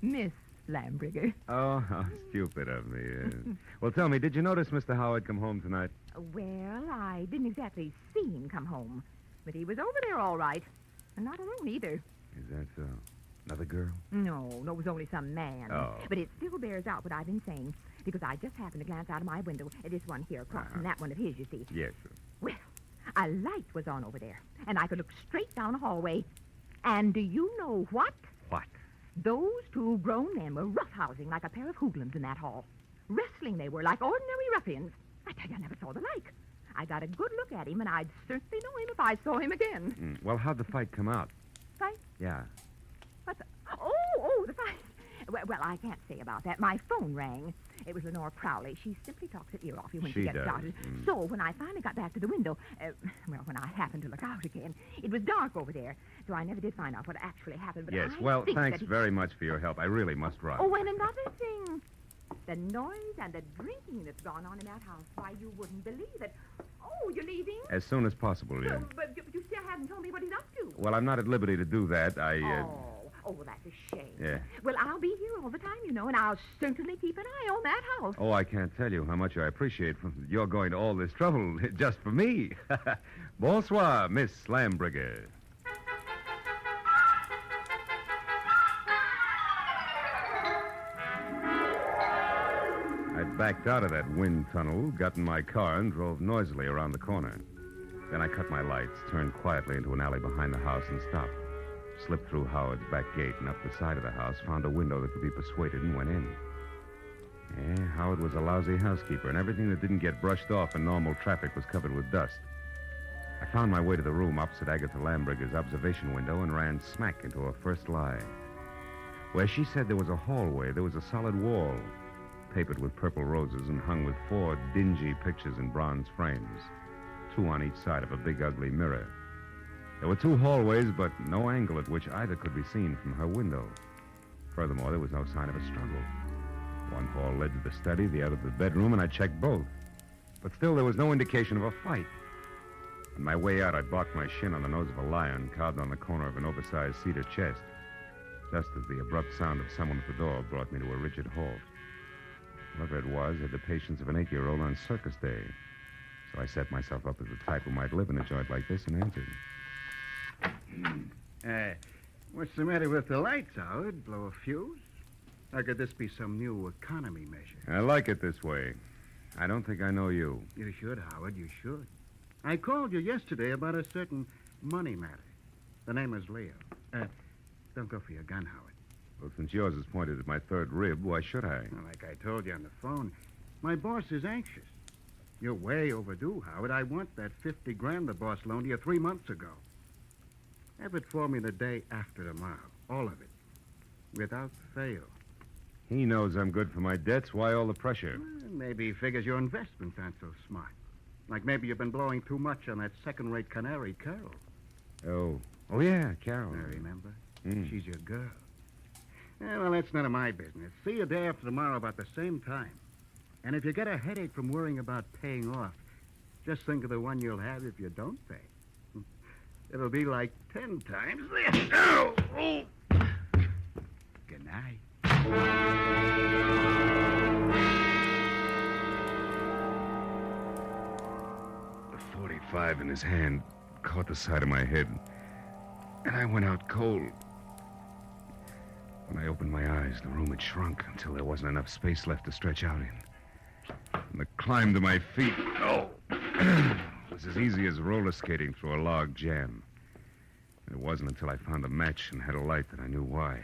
Miss Lambrigger. Oh, how stupid of me. Well, tell me, did you notice Mr. Howard come home tonight? Well, I didn't exactly see him come home. But he was over there all right. And not alone either. Is that so? Another girl? No, it was only some man. Oh. But it still bears out what I've been saying. Because I just happened to glance out of my window at this one here across from that one of his, you see. Yes, sir. Well, a light was on over there. And I could look straight down a hallway. And do you know what? What? Those two grown men were roughhousing like a pair of hoodlums in that hall. Wrestling they were, like ordinary ruffians. I tell you, I never saw the like. I got a good look at him, and I'd certainly know him if I saw him again. Well, how'd the fight come out? Fight? Yeah. What the... Oh, the fight. Well, I can't say about that. My phone rang. It was Lenore Crowley. She simply talks her ear off you when she gets does. started. So when I finally got back to the window, when I happened to look out again, it was dark over there. So I never did find out what actually happened. But Yes, I well, think thanks that very much for your help. I really must run. Oh, and another thing. The noise and the drinking that's gone on in that house. Why, you wouldn't believe it. Oh, you're leaving? As soon as possible, yeah. But you still haven't told me what he's up to. Well, I'm not at liberty to do that. Oh, well, that's a shame. Yeah. Well, I'll be here all the time, you know, and I'll certainly keep an eye on that house. Oh, I can't tell you how much I appreciate you're going to all this trouble just for me. Bonsoir, Miss Lambrigger. I backed out of that wind tunnel, got in my car, and drove noisily around the corner. Then I cut my lights, turned quietly into an alley behind the house, and stopped. Slipped through Howard's back gate and up the side of the house, found a window that could be persuaded, and went in. Yeah, Howard was a lousy housekeeper, and everything that didn't get brushed off in normal traffic was covered with dust. I found my way to the room opposite Agatha Lambrigger's observation window and ran smack into her first lie. Where she said there was a hallway, there was a solid wall, papered with purple roses and hung with 4 dingy pictures in bronze frames, 2 on each side of a big, ugly mirror. There were 2 hallways, but no angle at which either could be seen from her window. Furthermore, there was no sign of a struggle. One hall led to the study, the other to the bedroom, and I checked both. But still, there was no indication of a fight. On my way out, I barked my shin on the nose of a lion carved on the corner of an oversized cedar chest, just as the abrupt sound of someone at the door brought me to a rigid halt. Whoever it was had the patience of an 8-year-old on circus day. So I set myself up as the type who might live in a joint like this and answered. What's the matter with the lights, Howard? Blow a fuse? Or could this be some new economy measure? I like it this way. I don't think I know you. You should, Howard, you should. I called you yesterday about a certain money matter. The name is Leo. Don't go for your gun, Howard. Well, since yours is pointed at my third rib, why should I? Well, like I told you on the phone, my boss is anxious. You're way overdue, Howard. I want that $50,000 the boss loaned you 3 months ago. Have it for me the day after tomorrow. All of it. Without fail. He knows I'm good for my debts. Why all the pressure? Well, maybe he figures your investments aren't so smart. Like maybe you've been blowing too much on that second-rate canary, Carol. Oh, yeah, Carol. I remember. She's your girl. Well, that's none of my business. See you day after tomorrow about the same time. And if you get a headache from worrying about paying off, just think of the one you'll have if you don't pay. It'll be like 10 times this. Oh! Good night. The .45 in his hand caught the side of my head, and I went out cold. When I opened my eyes, the room had shrunk until there wasn't enough space left to stretch out in. And the climb to my feet, was as easy as roller skating through a log jam. And it wasn't until I found a match and had a light that I knew why.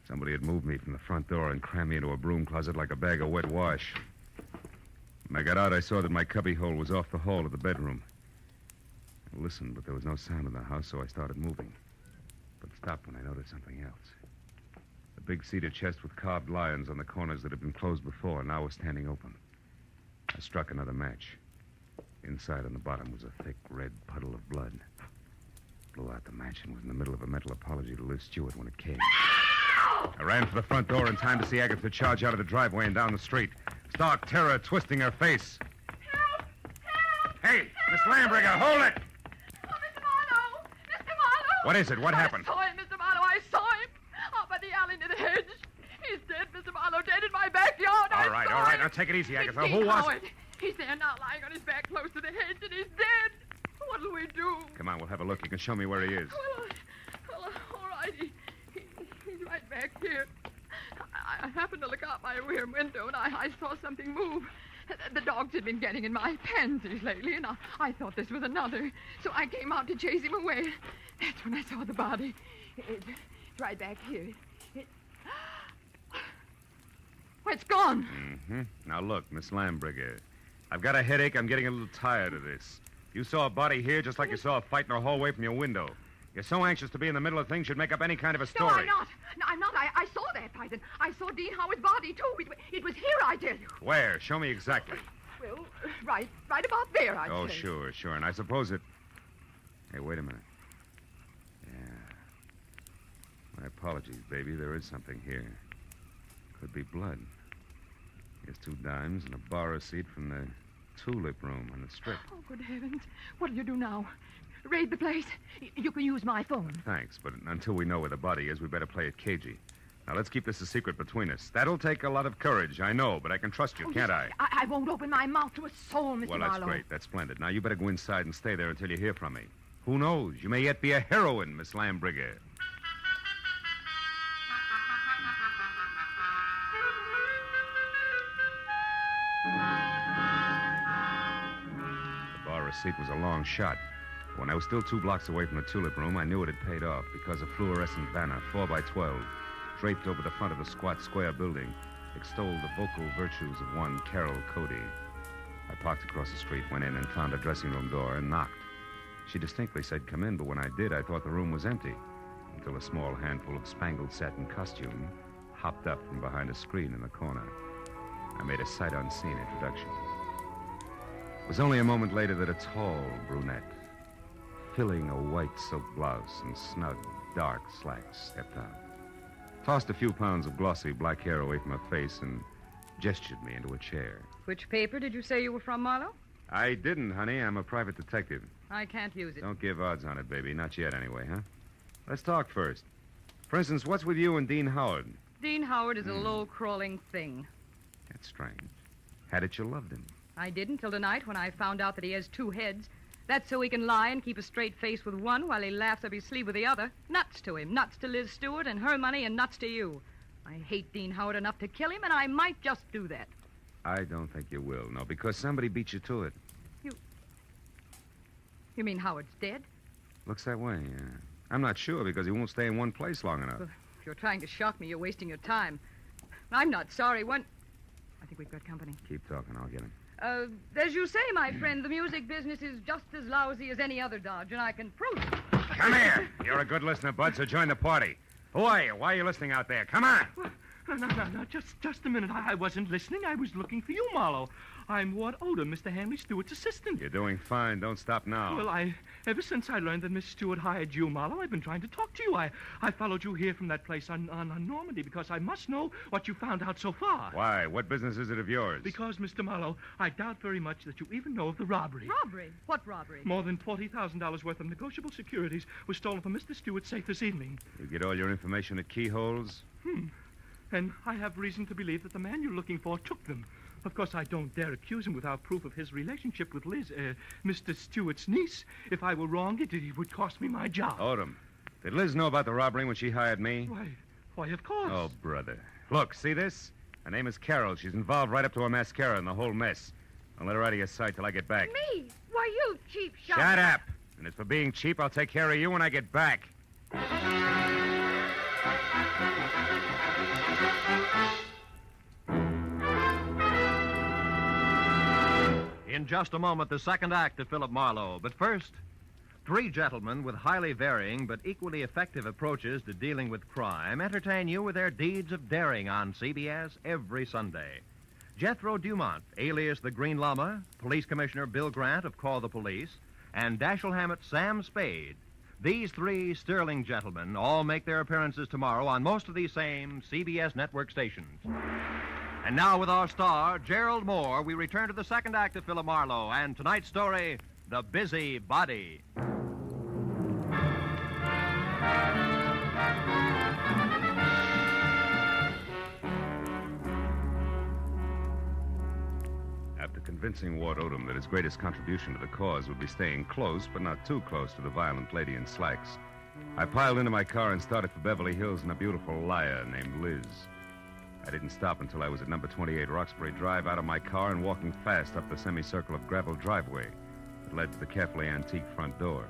Somebody had moved me from the front door and crammed me into a broom closet like a bag of wet wash. When I got out, I saw that my cubbyhole was off the hall of the bedroom. I listened, but there was no sound in the house, so I started moving. But stopped when I noticed something else. The big cedar chest with carved lions on the corners that had been closed before now was standing open. I struck another match. Inside on the bottom was a thick red puddle of blood. Blew out the match and was in the middle of a mental apology to Liz Stewart when it came. I ran for the front door in time to see Agatha charge out of the driveway and down the street. Stark terror twisting her face. Help! Help! Hey, Miss Lambrigger, hold it! Oh, Mr. Marlowe! Mr. Marlowe! What is it? What happened? I saw him, Mr. Marlowe. I saw him. Out by the alley near the hedge. He's dead, Mr. Marlowe. Dead in my backyard. All right. Now take it easy, Agatha. Who was it? He's there now, lying on his back close to the hedge, and he's dead. What'll we do? Come on, we'll have a look. You can show me where he is. Well, all right. He's right back here. I happened to look out my rear window, and I saw something move. The dogs had been getting in my pansies lately, and I thought this was another. So I came out to chase him away. That's when I saw the body. It's right back here. It's gone. Mm-hmm. Now, look, Miss Lambrigger. I've got a headache. I'm getting a little tired of this. You saw a body here just like you saw a fight in a hallway from your window. You're so anxious to be in the middle of things, you'd make up any kind of a story. No, I'm not. No, I'm not. I saw that fight, and I saw Dean Howard's body, too. It was here, I tell you. Where? Show me exactly. Well, right about there, I'd Oh, say. sure. And I suppose it... Hey, wait a minute. Yeah. My apologies, baby. There is something here. Could be blood. Here's 2 dimes and a bar receipt from the tulip room on the strip. Oh, good heavens. What'll you do now? raid the place. You can use my phone. Thanks, but until we know where the body is, we better play it cagey. Now, let's keep this a secret between us. That'll take a lot of courage, I know, but I can trust you, can't I? I won't open my mouth to a soul, Mr. Well, Marlowe. that's great. That's splendid. Now, you better go inside and stay there until you hear from me. Who knows? You may yet be a heroine, Miss Lambrigger. The bar receipt was a long shot. When I was still 2 blocks away from the tulip room, I knew it had paid off because a fluorescent banner, 4 by 12, draped over the front of the squat square building, extolled the vocal virtues of one Carol Cody. I parked across the street, went in, and found a dressing room door and knocked. She distinctly said, "Come in," but when I did, I thought the room was empty, until a small handful of spangled satin costume hopped up from behind a screen in the corner. I made a sight-unseen introduction. It was only a moment later that a tall brunette, filling a white silk blouse and snug, dark slacks, stepped out, tossed a few pounds of glossy black hair away from her face, and gestured me into a chair. Which paper did you say you were from, Marlowe? I didn't, honey. I'm a private detective. I can't use it. Don't give odds on it, baby. Not yet, anyway, huh? Let's talk first. For instance, what's with you and Dean Howard? Dean Howard is a low-crawling thing. That's strange. Had it you loved him? I did until tonight when I found out that he has 2 heads. That's so he can lie and keep a straight face with one while he laughs up his sleeve with the other. Nuts to him. Nuts to Liz Stewart and her money, and nuts to you. I hate Dean Howard enough to kill him, and I might just do that. I don't think you will, no, because somebody beat you to it. You mean Howard's dead? Looks that way, yeah. I'm not sure because he won't stay in one place long enough. Well, if you're trying to shock me, you're wasting your time. I'm not sorry. I think we've got company. Keep talking, I'll get him. As you say, my friend, the music business is just as lousy as any other dodge, and I can prove it. Come here. You're a good listener, Bud, so join the party. Who are you? Why are you listening out there? Come on. No, just a minute. I wasn't listening. I was looking for you, Marlowe. I'm Ward Odom, Mr. Hanley Stewart's assistant. You're doing fine. Don't stop now. Well, ever since I learned that Miss Stewart hired you, Marlowe, I've been trying to talk to you. I followed you here from that place on Normandy because I must know what you found out so far. Why? What business is it of yours? Because, Mr. Marlowe, I doubt very much that you even know of the robbery. Robbery? What robbery? More than $40,000 worth of negotiable securities was stolen from Mr. Stewart's safe this evening. You get all your information at keyholes? And I have reason to believe that the man you're looking for took them. Of course, I don't dare accuse him without proof of his relationship with Liz, Mr. Stewart's niece. If I were wrong, it would cost me my job. Odom, did Liz know about the robbery when she hired me? Why, of course. Oh, brother. Look, see this? Her name is Carol. She's involved right up to her mascara in the whole mess. Don't let her out of your sight till I get back. Me? Why, you cheap shot. Shut up. And as for being cheap, I'll take care of you when I get back. In just a moment, the second act of Philip Marlowe. But first, 3 gentlemen with highly varying but equally effective approaches to dealing with crime entertain you with their deeds of daring on CBS every Sunday. Jethro Dumont, alias the Green Llama, Police Commissioner Bill Grant of Call the Police, and Dashiell Hammett's Sam Spade. These 3 sterling gentlemen all make their appearances tomorrow on most of these same CBS network stations. And now with our star, Gerald Moore, we return to the second act of Philip Marlowe and tonight's story, The Busy Body. After convincing Ward Odom that his greatest contribution to the cause would be staying close, but not too close to the violent lady in slacks, I piled into my car and started for Beverly Hills in a beautiful liar named Liz. I didn't stop until I was at number 28 Roxbury Drive, out of my car and walking fast up the semicircle of gravel driveway that led to the carefully antique front door.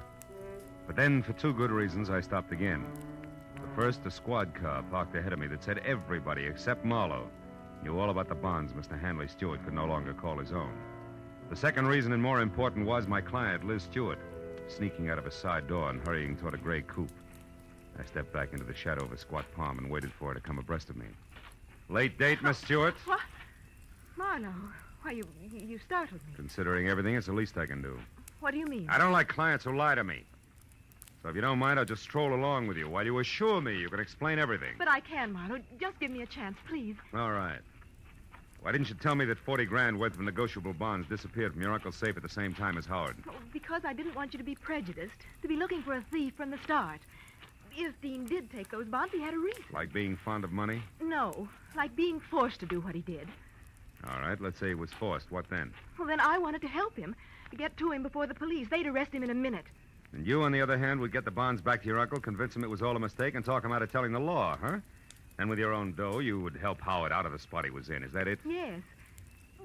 But then, for 2 good reasons, I stopped again. The first, a squad car parked ahead of me that said everybody except Marlowe knew all about the bonds Mr. Hanley Stewart could no longer call his own. The second reason, and more important, was my client, Liz Stewart, sneaking out of a side door and hurrying toward a gray coupe. I stepped back into the shadow of a squat palm and waited for her to come abreast of me. Late date, Miss Stewart? What? Marlowe, why, you startled me. Considering everything, it's the least I can do. What do you mean? I don't like clients who lie to me. So if you don't mind, I'll just stroll along with you while you assure me you can explain everything. But I can, Marlowe. Just give me a chance, please. All right. Why didn't you tell me that 40 grand worth of negotiable bonds disappeared from your uncle's safe at the same time as Howard? Oh, because I didn't want you to be prejudiced, to be looking for a thief from the start. If Dean did take those bonds, he had a reason. Like being fond of money? No, like being forced to do what he did. All right, let's say he was forced. What then? Well, then I wanted to help him, to get to him before the police. They'd arrest him in a minute. And you, on the other hand, would get the bonds back to your uncle, convince him it was all a mistake, and talk him out of telling the law, huh? And with your own dough, you would help Howard out of the spot he was in. Is that it? Yes.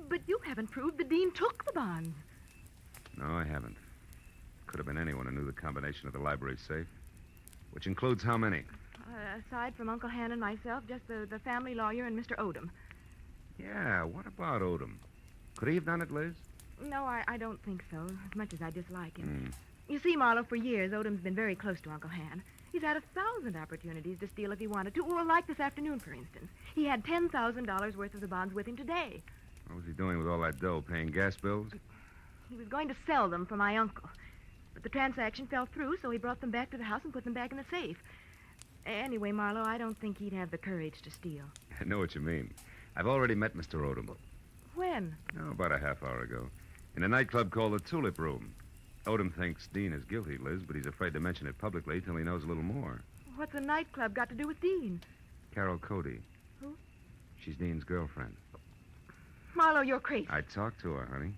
But you haven't proved the Dean took the bonds. No, I haven't. Could have been anyone who knew the combination of the library safe. Which includes how many? Aside from Uncle Han and myself, just the family lawyer and Mr. Odom. Yeah, what about Odom? Could he have done it, Liz? No, I don't think so, as much as I dislike him. You see, Marlowe, for years, Odom's been very close to Uncle Han. He's had 1,000 opportunities to steal if he wanted to. Well, like this afternoon, for instance. He had $10,000 worth of the bonds with him today. What was he doing with all that dough? Paying gas bills? He was going to sell them for my uncle. But the transaction fell through, so he brought them back to the house and put them back in the safe. Anyway, Marlowe, I don't think he'd have the courage to steal. I know what you mean. I've already met Mr. Odom. When? Oh, about a half hour ago. In a nightclub called the Tulip Room. Odom thinks Dean is guilty, Liz, but he's afraid to mention it publicly till he knows a little more. What's a nightclub got to do with Dean? Carol Cody. Who? She's Dean's girlfriend. Marlowe, you're crazy. I talked to her, honey.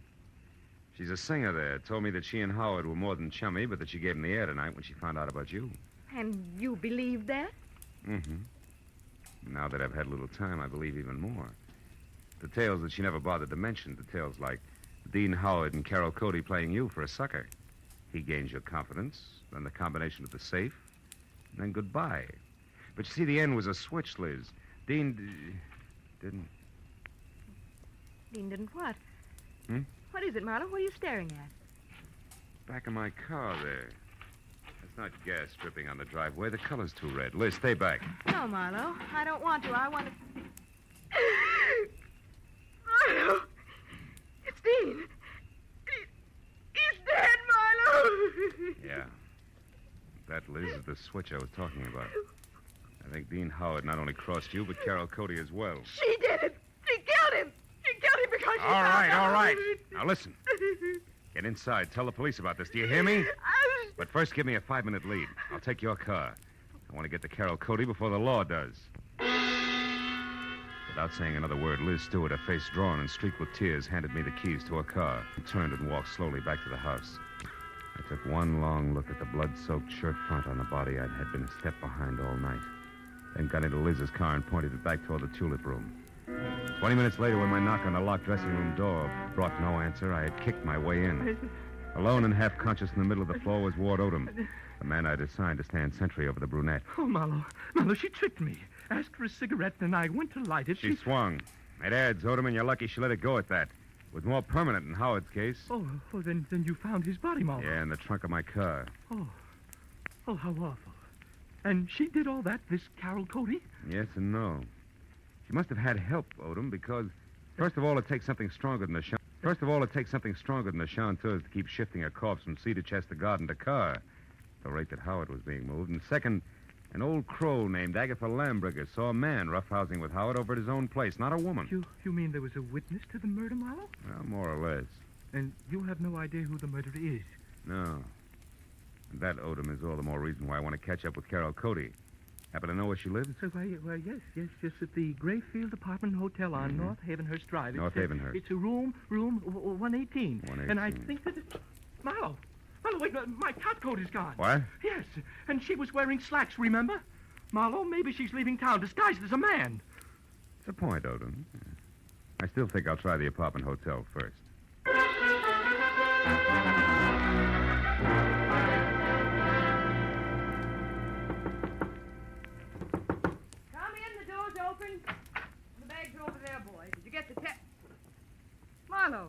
She's a singer there. Told me that she and Howard were more than chummy, but that she gave him the air tonight when she found out about you. And you believe that? Mm-hmm. Now that I've had a little time, I believe even more. Details that she never bothered to mention. Details like Dean Howard and Carol Cody playing you for a sucker. He gains your confidence, then the combination of the safe, and then goodbye. But you see, the end was a switch, Liz. Dean didn't... Dean didn't what? Hmm? What is it, Marlowe? What are you staring at? Back of my car there. That's not gas dripping on the driveway. The color's too red. Liz, stay back. No, Marlowe. I don't want to. I want to... Marlowe! It's Dean. He's dead, Marlowe! Yeah. That, Liz, is the switch I was talking about. I think Dean Howard not only crossed you, but Carol Cody as well. She did it. She killed him. She killed him because she All found right, out. all right. Now, listen. Get inside. Tell the police about this. Do you hear me? But first, give me a 5-minute lead. I'll take your car. I want to get to Carol Cody before the law does. Without saying another word, Liz Stewart, her face drawn and streaked with tears, handed me the keys to her car and turned and walked slowly back to the house. I took one long look at the blood-soaked shirt front on the body I had been a step behind all night. Then got into Liz's car and pointed it back toward the Tulip Room. 20 minutes later, when my knock on the locked dressing room door brought no answer, I had kicked my way in. Alone and half-conscious in the middle of the floor was Ward Odom, the man I'd assigned to stand sentry over the brunette. Oh, Marlowe. Marlowe, she tricked me. Asked for a cigarette, and I went to light it. She swung. It adds, Odom, and you're lucky she let it go at that. It was more permanent in Howard's case. Oh, then you found his body, Marlowe. Yeah, in the trunk of my car. Oh, how awful. And she did all that, this Carol Cody? Yes and no. She must have had help, Odom, because first of all, it takes something stronger than the chanteurs to keep shifting a corpse from cedar chest to garden to car, at the rate that Howard was being moved. And second, an old crow named Agatha Lambriger saw a man roughhousing with Howard over at his own place, not a woman. You mean there was a witness to the murder, Marlowe? Well, more or less. And you have no idea who the murderer is? No. And that, Odom, is all the more reason why I want to catch up with Carol Cody. Happen to know where she lives? Well, yes, at the Grayfield Apartment Hotel on North Havenhurst Drive. North Havenhurst. It's a room 118. 118. And I think that it's... Marlowe, wait, my top coat is gone. What? Yes, and she was wearing slacks, remember? Marlowe, maybe she's leaving town disguised as a man. It's a point, Odom. I still think I'll try the apartment hotel first. Open. The bags are over there, boys. Did you get the Marlowe,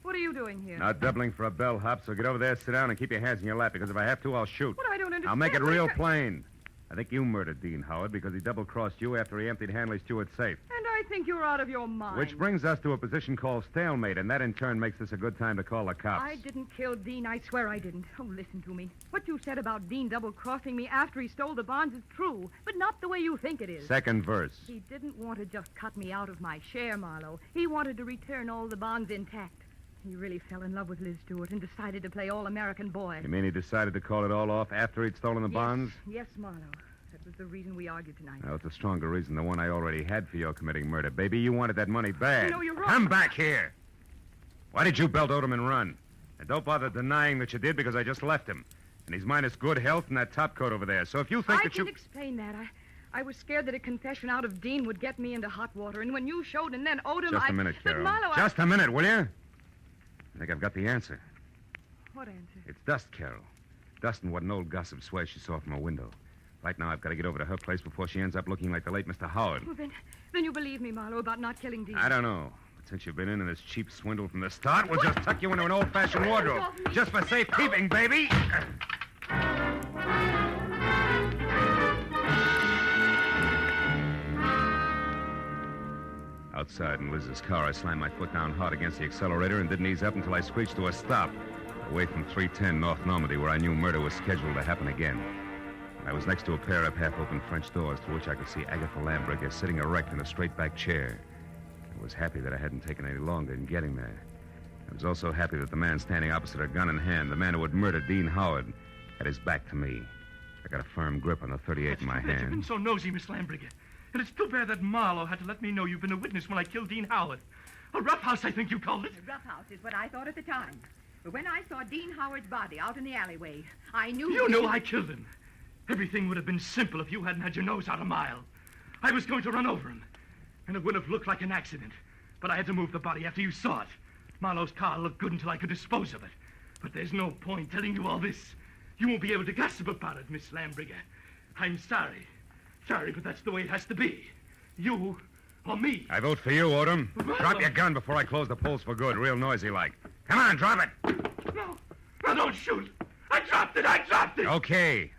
what are you doing here? Not doubling for a bellhop, so get over there, sit down, and keep your hands in your lap, because if I have to, I'll shoot. What? I don't understand. I'll make it real plain. I think you murdered Dean Howard because he double-crossed you after he emptied Hanley Stewart's safe. And I think you're out of your mind. Which brings us to a position called stalemate, and that in turn makes this a good time to call the cops. I didn't kill Dean. I swear I didn't. Oh, listen to me. What you said about Dean double-crossing me after he stole the bonds is true, but not the way you think it is. Second verse. He didn't want to just cut me out of my share, Marlowe. He wanted to return all the bonds intact. He really fell in love with Liz Stewart and decided to play all-American boy. You mean he decided to call it all off after he'd stolen the bonds? Yes, Marlowe. That was the reason we argued tonight. Well, it's a stronger reason than the one I already had for your committing murder. Baby, you wanted that money bad. No, you're wrong. Come back here. Why did you belt Odom and run? And don't bother denying that you did because I just left him. And he's minus good health and that top coat over there. So if you think I can explain that. I was scared that a confession out of Dean would get me into hot water. And when you showed and then Odom, Just a minute, But Carol. Marlowe, Just a minute, will you? I think I've got the answer. What answer? It's Dust, Carol. Dust and what an old gossip swears she saw from her window. Right now, I've got to get over to her place before she ends up looking like the late Mr. Howard. Well, then you believe me, Marlowe, about not killing Dean. I don't know. But since you've been in this cheap swindle from the start, we'll just tuck you into an old-fashioned wardrobe. Just for safekeeping, baby. Outside in Liz's car, I slammed my foot down hard against the accelerator and didn't ease up until I screeched to a stop, away from 310 North Normandy, where I knew murder was scheduled to happen again. I was next to a pair of half-open French doors through which I could see Agatha Lambricker sitting erect in a straight-back chair. I was happy that I hadn't taken any longer in getting there. I was also happy that the man standing opposite her, gun in hand, the man who had murdered Dean Howard, had his back to me. I got a firm grip on the .38 in my hand. You've been so nosy, Miss Lambricker. And it's too bad that Marlowe had to let me know you've been a witness when I killed Dean Howard. A roughhouse, I think you called it. A roughhouse is what I thought at the time. But when I saw Dean Howard's body out in the alleyway, I knew... You knew I killed him. Everything would have been simple if you hadn't had your nose out a mile. I was going to run over him, and it would have looked like an accident. But I had to move the body after you saw it. Marlowe's car looked good until I could dispose of it. But there's no point telling you all this. You won't be able to gossip about it, Miss Lambricker. I'm sorry. Sorry, but that's the way it has to be. You or me. I vote for you, Odom. Drop your gun before I close the polls for good, real noisy like. Come on, drop it. No, don't shoot. I dropped it. Okay.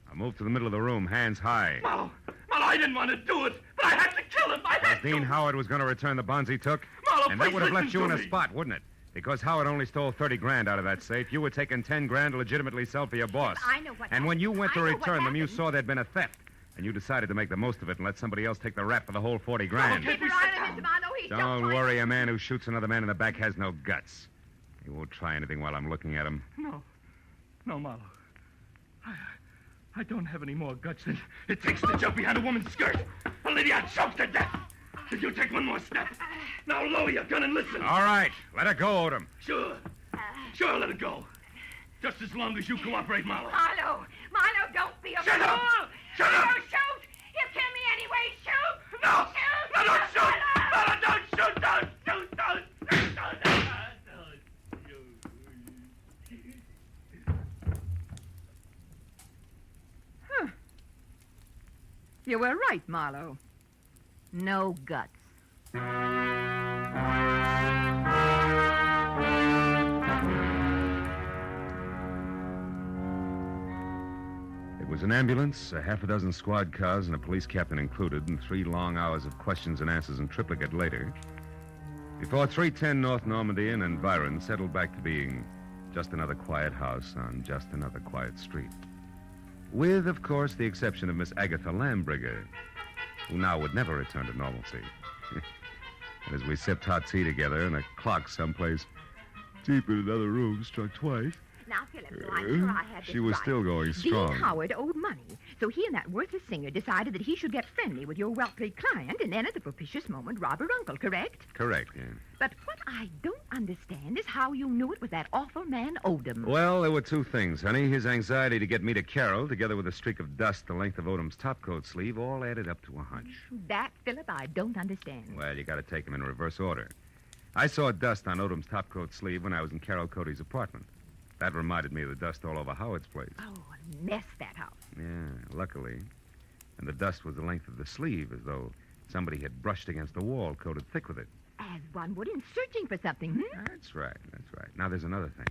I'll move to the middle of the room, hands high. Marlowe, I didn't want to do it, but I had to kill him. Dean Howard was going to return the bonds he took. Marlowe, and that please would have left listen you to in a me. spot, wouldn't it? Because Howard only stole 30 grand out of that safe. You were taking 10 grand to legitimately sell for your boss. I know what And when you went to I know what return them, you happened. saw there'd been a theft. And you decided to make the most of it and let somebody else take the rap for the whole 40 grand. Keep your eye on Mr. Marlowe. He's Don't worry, a man who shoots another man in the back has no guts. He won't try anything while I'm looking at him. No, Marlowe. I don't have any more guts than it takes to jump behind a woman's skirt. Olivia, choked to death. If you take one more step, now lower your gun and listen. All right, let it go, Odom. Sure, let it go. Just as long as you cooperate, Marlowe. Marlowe, don't be a Shut fool. up! Shut up! Don't shoot. You kill me anyway. Shoot. No! Shoot. No, don't shoot! Marlowe, don't shoot! Don't shoot! Don't shoot! You were right, Marlowe. No guts. It was an ambulance, a half a dozen squad cars, and a police captain included, and 3 long hours of questions and answers in triplicate later, before 310 North Normandy and environs settled back to being just another quiet house on just another quiet street. With, of course, the exception of Miss Agatha Lambricker, who now would never return to normalcy. And as we sipped hot tea together and a clock someplace deep in another room struck twice, Now, Philip, so I'm sure I had this she was right. still going strong. Dean Howard owed money, so he and that worthless singer decided that he should get friendly with your wealthy client and then at the propitious moment rob her uncle, correct? Correct, yeah. But what I don't understand is how you knew it was that awful man Odom. Well, there were 2 things, honey. His anxiety to get me to Carol, together with a streak of dust the length of Odom's topcoat sleeve, all added up to a hunch. That, Philip, I don't understand. Well, you got to take them in reverse order. I saw dust on Odom's topcoat sleeve when I was in Carol Cody's apartment. That reminded me of the dust all over Howard's place. Oh, a mess, that house. Yeah, luckily. And the dust was the length of the sleeve, as though somebody had brushed against the wall, coated thick with it. As one would in searching for something, hmm? That's right. Now, there's another thing.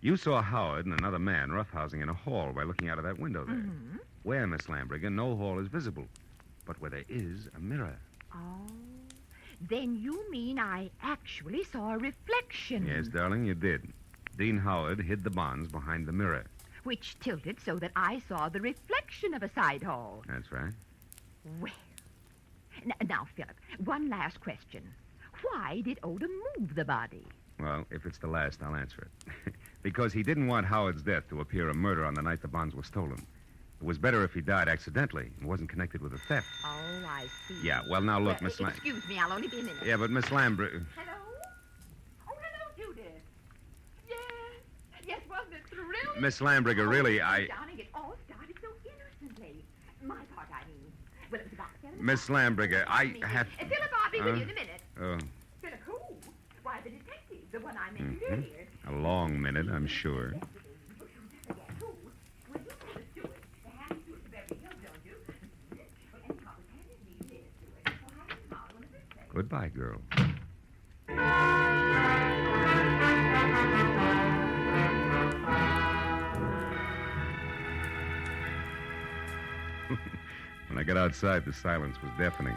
You saw Howard and another man roughhousing in a hall by looking out of that window there. Mm-hmm. Where, Miss Lambriger, no hall is visible, but where there is a mirror. Oh, then you mean I actually saw a reflection. Yes, darling, you did. Dean Howard hid the bonds behind the mirror. Which tilted so that I saw the reflection of a side hall. That's right. Well, now, Philip, one last question. Why did Odom move the body? Well, if it's the last, I'll answer it. Because he didn't want Howard's death to appear a murder on the night the bonds were stolen. It was better if he died accidentally and wasn't connected with the theft. Oh, I see. Yeah, well, now look, Miss Lamb. Excuse me, I'll only be a minute. Yeah, but Miss Lambriger... Hello? Oh, hello, Judith. Yes. Yes, wasn't it thrilling? Miss Lambriger, really, Darling, it all started so innocently. My part, I mean. Well, it was about 7 Miss Lambriger, I have... Philip, I'll be with you in a minute. Oh, Philip, who? Why, the detective, the one I mentioned earlier. a long minute, I'm sure. Goodbye, girl. When I got outside, the silence was deafening.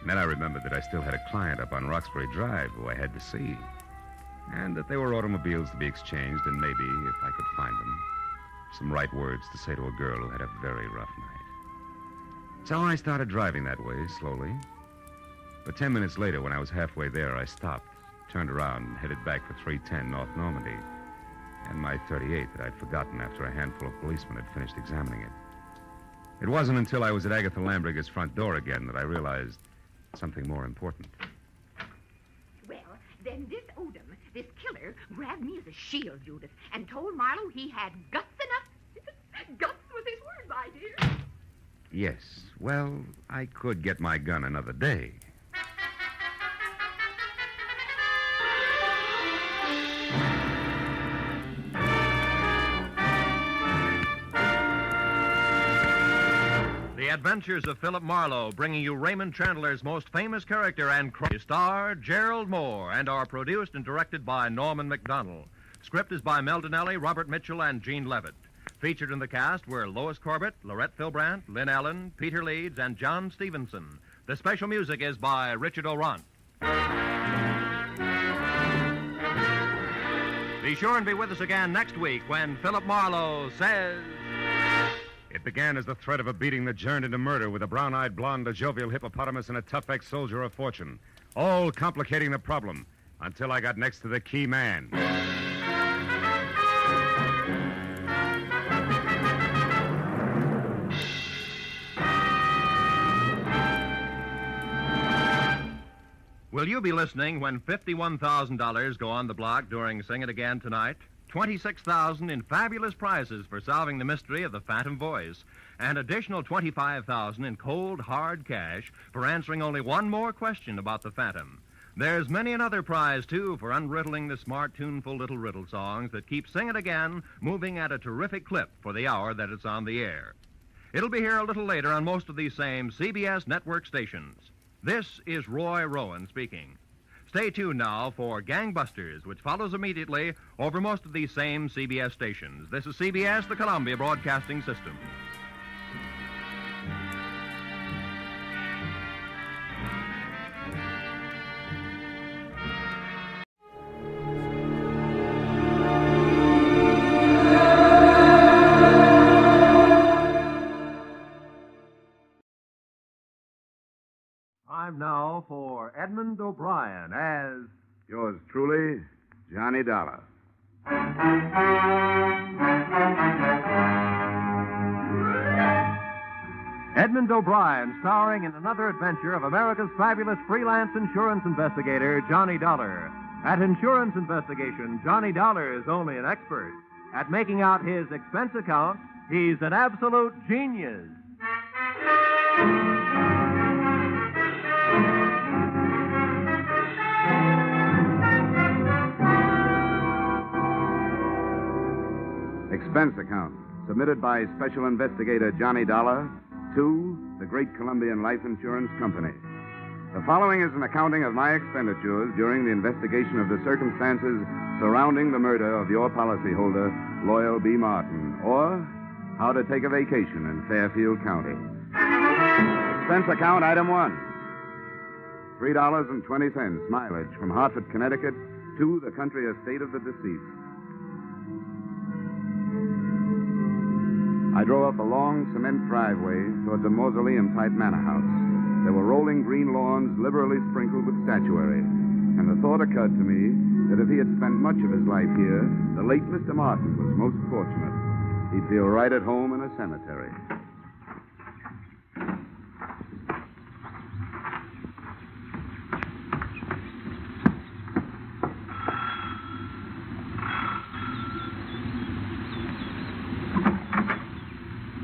And then I remembered that I still had a client up on Roxbury Drive who I had to see. And that there were automobiles to be exchanged, and maybe, if I could find them, some right words to say to a girl who had a very rough night. So I started driving that way, slowly. But 10 minutes later, when I was halfway there, I stopped, turned around, and headed back for 310 North Normandy, and my .38 that I'd forgotten after a handful of policemen had finished examining it. It wasn't until I was at Agatha Lambriger's front door again that I realized something more important. Well, then this Odom, this killer, grabbed me as a shield, Judith, and told Marlowe he had guts enough. Guts was his word, my dear. Yes, well, I could get my gun another day. The Adventures of Philip Marlowe, bringing you Raymond Chandler's most famous character and star, Gerald Moore, and are produced and directed by Norman MacDonald. Script is by Mel Donnelly, Robert Mitchell, and Gene Levitt. Featured in the cast were Lois Corbett, Lorette Philbrandt, Lynn Allen, Peter Leeds, and John Stevenson. The special music is by Richard Orant. Be sure and be with us again next week when Philip Marlowe says... It began as the threat of a beating that turned into murder with a brown-eyed blonde, a jovial hippopotamus, and a tough ex-soldier of fortune, all complicating the problem until I got next to the key man. Will you be listening when $51,000 go on the block during Sing It Again tonight? $26,000 in fabulous prizes for solving the mystery of the Phantom Voice, and additional $25,000 in cold, hard cash for answering only one more question about the Phantom. There's many another prize, too, for unriddling the smart, tuneful little riddle songs that keep Sing It Again moving at a terrific clip for the hour that it's on the air. It'll be here a little later on most of these same CBS network stations. This is Roy Rowan speaking. Stay tuned now for Gangbusters, which follows immediately over most of these same CBS stations. This is CBS, the Columbia Broadcasting System. Time now for Edmund O'Brien as... Yours truly, Johnny Dollar. Edmund O'Brien, starring in another adventure of America's fabulous freelance insurance investigator, Johnny Dollar. At insurance investigation, Johnny Dollar is only an expert. At making out his expense account, he's an absolute genius. Expense account, submitted by Special Investigator Johnny Dollar to the Great Columbian Life Insurance Company. The following is an accounting of my expenditures during the investigation of the circumstances surrounding the murder of your policyholder, Loyal B. Martin, or how to take a vacation in Fairfield County. Expense account item 1. $3.20 mileage from Hartford, Connecticut to the country estate of the deceased. I drove up a long cement driveway towards a mausoleum-type manor house. There were rolling green lawns liberally sprinkled with statuary, and the thought occurred to me that if he had spent much of his life here, the late Mr. Martin was most fortunate. He'd feel right at home in a cemetery.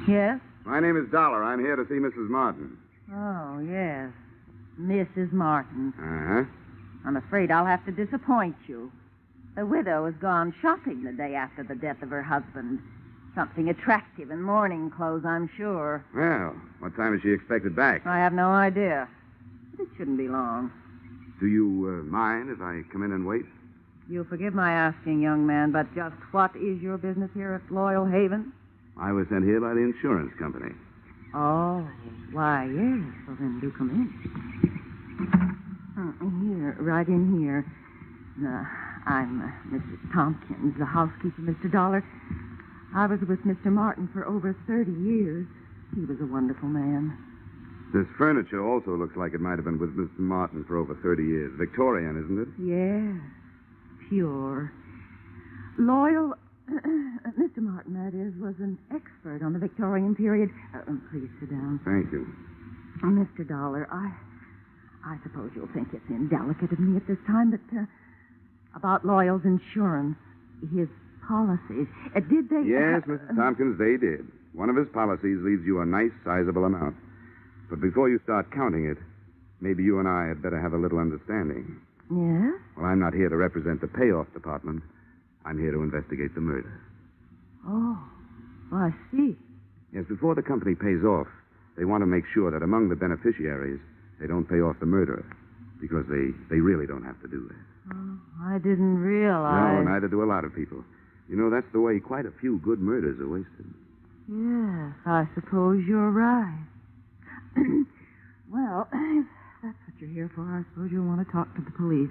Yes? My name is Dollar. I'm here to see Mrs. Martin. Oh, yes. Mrs. Martin. Uh-huh. I'm afraid I'll have to disappoint you. The widow has gone shopping the day after the death of her husband. Something attractive in mourning clothes, I'm sure. Well, what time is she expected back? I have no idea. But it shouldn't be long. Do you mind if I come in and wait? You'll forgive my asking, young man, but just what is your business here at Loyal Haven? I was sent here by the insurance company. Oh, why, yes. Well, then do come in. Here, right in here. I'm Mrs. Tompkins, the housekeeper, Mr. Dollar. I was with Mr. Martin for over 30 years. He was a wonderful man. This furniture also looks like it might have been with Mr. Martin for over 30 years. Victorian, isn't it? Yes, pure. Loyal... Mr. Martin, that is, was an expert on the Victorian period. Please sit down. Thank you. Mr. Dollar, I suppose you'll think it's indelicate of me at this time, but about Loyal's insurance, his policies, did they... Yes, Mrs. Tompkins, they did. One of his policies leaves you a nice, sizable amount. But before you start counting it, maybe you and I had better have a little understanding. Yes? Well, I'm not here to represent the payoff department. I'm here to investigate the murder. Oh, I see. Yes, before the company pays off, they want to make sure that among the beneficiaries, they don't pay off the murderer, because they really don't have to do that. Oh, I didn't realize... No, neither do a lot of people. You know, that's the way quite a few good murders are wasted. Yes, I suppose you're right. Well, if that's what you're here for, I suppose you'll want to talk to the police.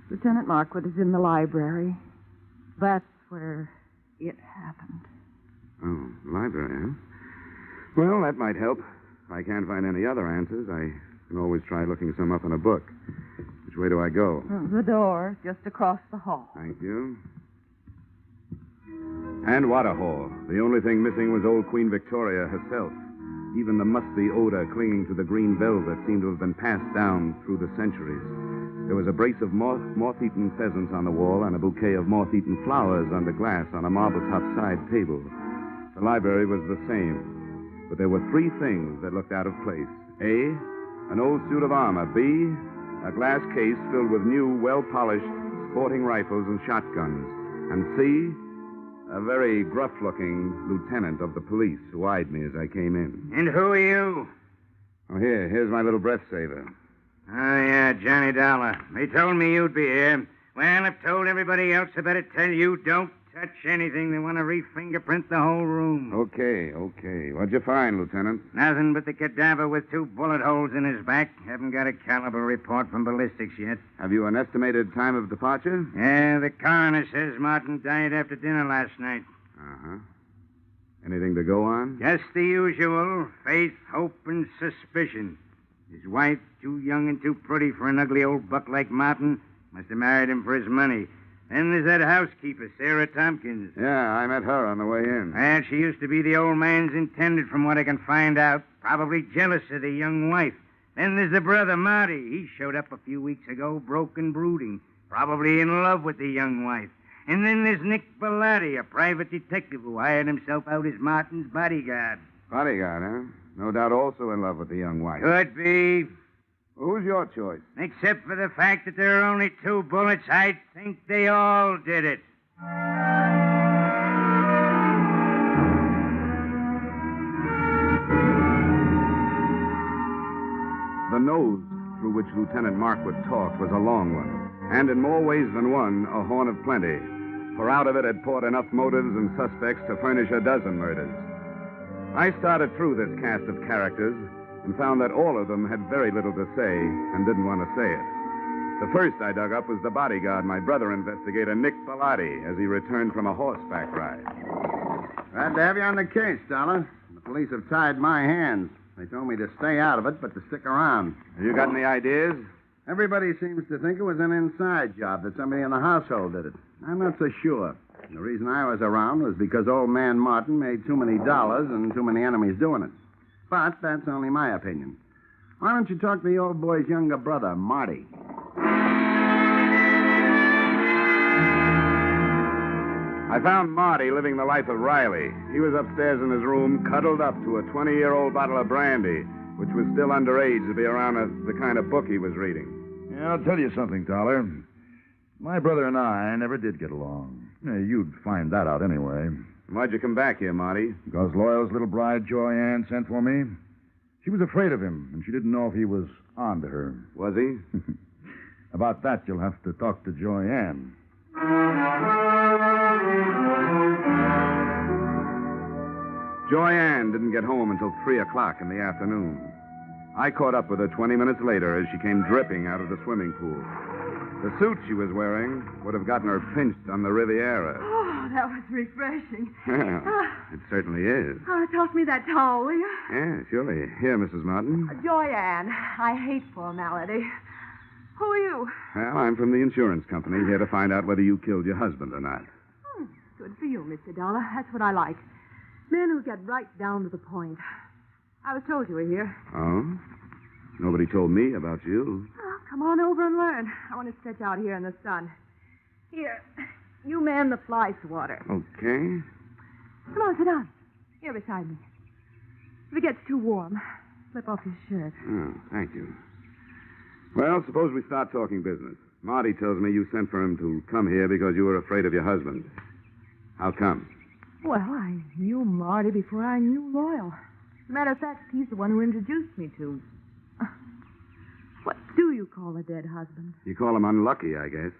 Lieutenant Markwood is in the library. That's where it happened. Oh, library, huh? Well, that might help. If I can't find any other answers, I can always try looking some up in a book. Which way do I go? The door, just across the hall. Thank you. And what a hall. The only thing missing was old Queen Victoria herself. Even the musty odor clinging to the green velvet seemed to have been passed down through the centuries. There was a brace of moth-eaten pheasants on the wall and a bouquet of moth-eaten flowers under glass on a marble-top side table. The library was the same, but there were three things that looked out of place. A, an old suit of armor. B, a glass case filled with new, well-polished sporting rifles and shotguns. And C, a very gruff-looking lieutenant of the police who eyed me as I came in. And who are you? Oh, here's my little breath saver. Oh, yeah, Johnny Dollar. They told me you'd be here. Well, I've told everybody else I better tell you, don't touch anything. They want to re-fingerprint the whole room. Okay. What'd you find, Lieutenant? Nothing but the cadaver with 2 bullet holes in his back. Haven't got a caliber report from ballistics yet. Have you an estimated time of departure? Yeah, the coroner says Martin died after dinner last night. Uh-huh. Anything to go on? Just the usual. Faith, hope, and suspicion. His wife, too young and too pretty for an ugly old buck like Martin, must have married him for his money. Then there's that housekeeper, Sarah Tompkins. Yeah, I met her on the way in. Well, she used to be the old man's intended, from what I can find out. Probably jealous of the young wife. Then there's the brother, Marty. He showed up a few weeks ago, broke and brooding. Probably in love with the young wife. And then there's Nick Bellotti, a private detective who hired himself out as Martin's bodyguard. Bodyguard, huh? No doubt also in love with the young wife. Could be. Who's your choice? Except for the fact that there are only 2 bullets, I think they all did it. The nose through which Lieutenant Markwood talked was a long one, and in more ways than one, a horn of plenty, for out of it had poured enough motives and suspects to furnish a dozen murders. I started through this cast of characters and found that all of them had very little to say and didn't want to say it. The first I dug up was the bodyguard, my brother investigator, Nick Bellotti, as he returned from a horseback ride. Glad to have you on the case, Dollar. The police have tied my hands. They told me to stay out of it, but to stick around. Have you got any ideas? Everybody seems to think it was an inside job, that somebody in the household did it. I'm not so sure. The reason I was around was because old man Martin made too many dollars and too many enemies doing it. But that's only my opinion. Why don't you talk to the old boy's younger brother, Marty? I found Marty living the life of Riley. He was upstairs in his room, cuddled up to a 20-year-old bottle of brandy, which was still underage to be around the kind of book he was reading. Yeah, I'll tell you something, Dollar. My brother and I never did get along. Yeah, you'd find that out anyway. Why'd you come back here, Marty? Because Loyal's little bride, Joyanne, sent for me. She was afraid of him, and she didn't know if he was on to her. Was he? About that, you'll have to talk to Joyanne. Joyanne didn't get home until 3 o'clock in the afternoon. I caught up with her 20 minutes later as she came dripping out of the swimming pool. The suit she was wearing would have gotten her pinched on the Riviera. Oh, that was refreshing. It certainly is. Oh, toss me that towel, will you? Yeah, surely. Here, Mrs. Martin. Joyanne, I hate formality. Who are you? Well, I'm from the insurance company, here to find out whether you killed your husband or not. Good for you, Mr. Dollar. That's what I like. Men who get right down to the point. I was told you were here. Oh? Nobody told me about you. Oh, come on over and learn. I want to stretch out here in the sun. Here, you man the fly swatter. Okay. Come on, sit down. Here beside me. If it gets too warm, slip off your shirt. Oh, thank you. Well, suppose we start talking business. Marty tells me you sent for him to come here because you were afraid of your husband. How come? Well, I knew Marty before I knew Loyal. As a matter of fact, he's the one who introduced me to. What do you call a dead husband? You call him unlucky, I guess.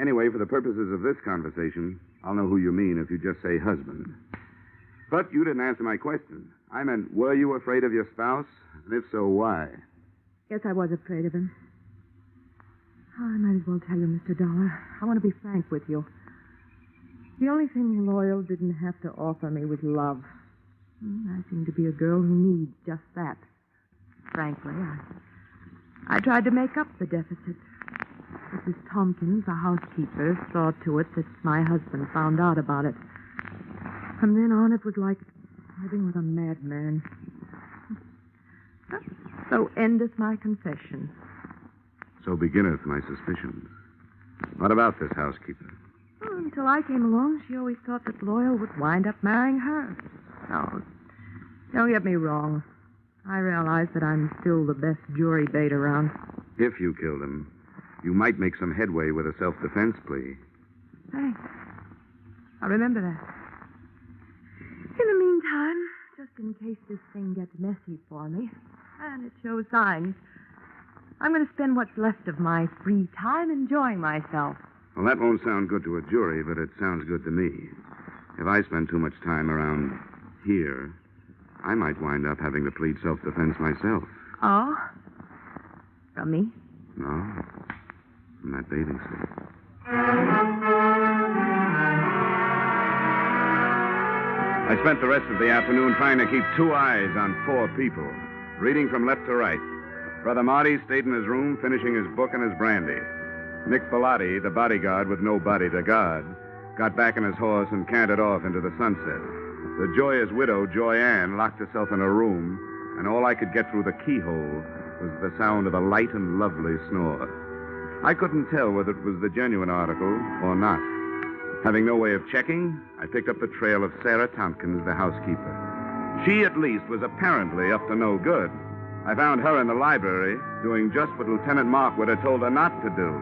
Anyway, for the purposes of this conversation, I'll know who you mean if you just say husband. But you didn't answer my question. I meant, were you afraid of your spouse? And if so, why? Yes, I was afraid of him. Oh, I might as well tell you, Mr. Dollar. I want to be frank with you. The only thing Loyal didn't have to offer me was love. I seem to be a girl who needs just that. Frankly, I tried to make up the deficit. Mrs. Tompkins, the housekeeper, saw to it that my husband found out about it. From then on, it was like living with a madman. So endeth my confession. So beginneth my suspicions. What about this housekeeper? Well, until I came along, she always thought that Loyal would wind up marrying her. No, don't get me wrong. I realize that I'm still the best jury bait around. If you killed him, you might make some headway with a self-defense plea. Thanks. I'll remember that. In the meantime, just in case this thing gets messy for me, and it shows signs, I'm going to spend what's left of my free time enjoying myself. Well, that won't sound good to a jury, but it sounds good to me. If I spend too much time around here, I might wind up having to plead self-defense myself. Oh? From me? No, from that bathing suit. I spent the rest of the afternoon trying to keep 2 eyes on 4 people, reading from left to right. Brother Marty stayed in his room, finishing his book and his brandy. Nick Bellotti, the bodyguard with no body to guard, got back on his horse and cantered off into the sunset. The joyous widow, Joyanne, locked herself in her room, and all I could get through the keyhole was the sound of a light and lovely snore. I couldn't tell whether it was the genuine article or not. Having no way of checking, I picked up the trail of Sarah Tompkins, the housekeeper. She, at least, was apparently up to no good. I found her in the library doing just what Lieutenant Markwood had told her not to do,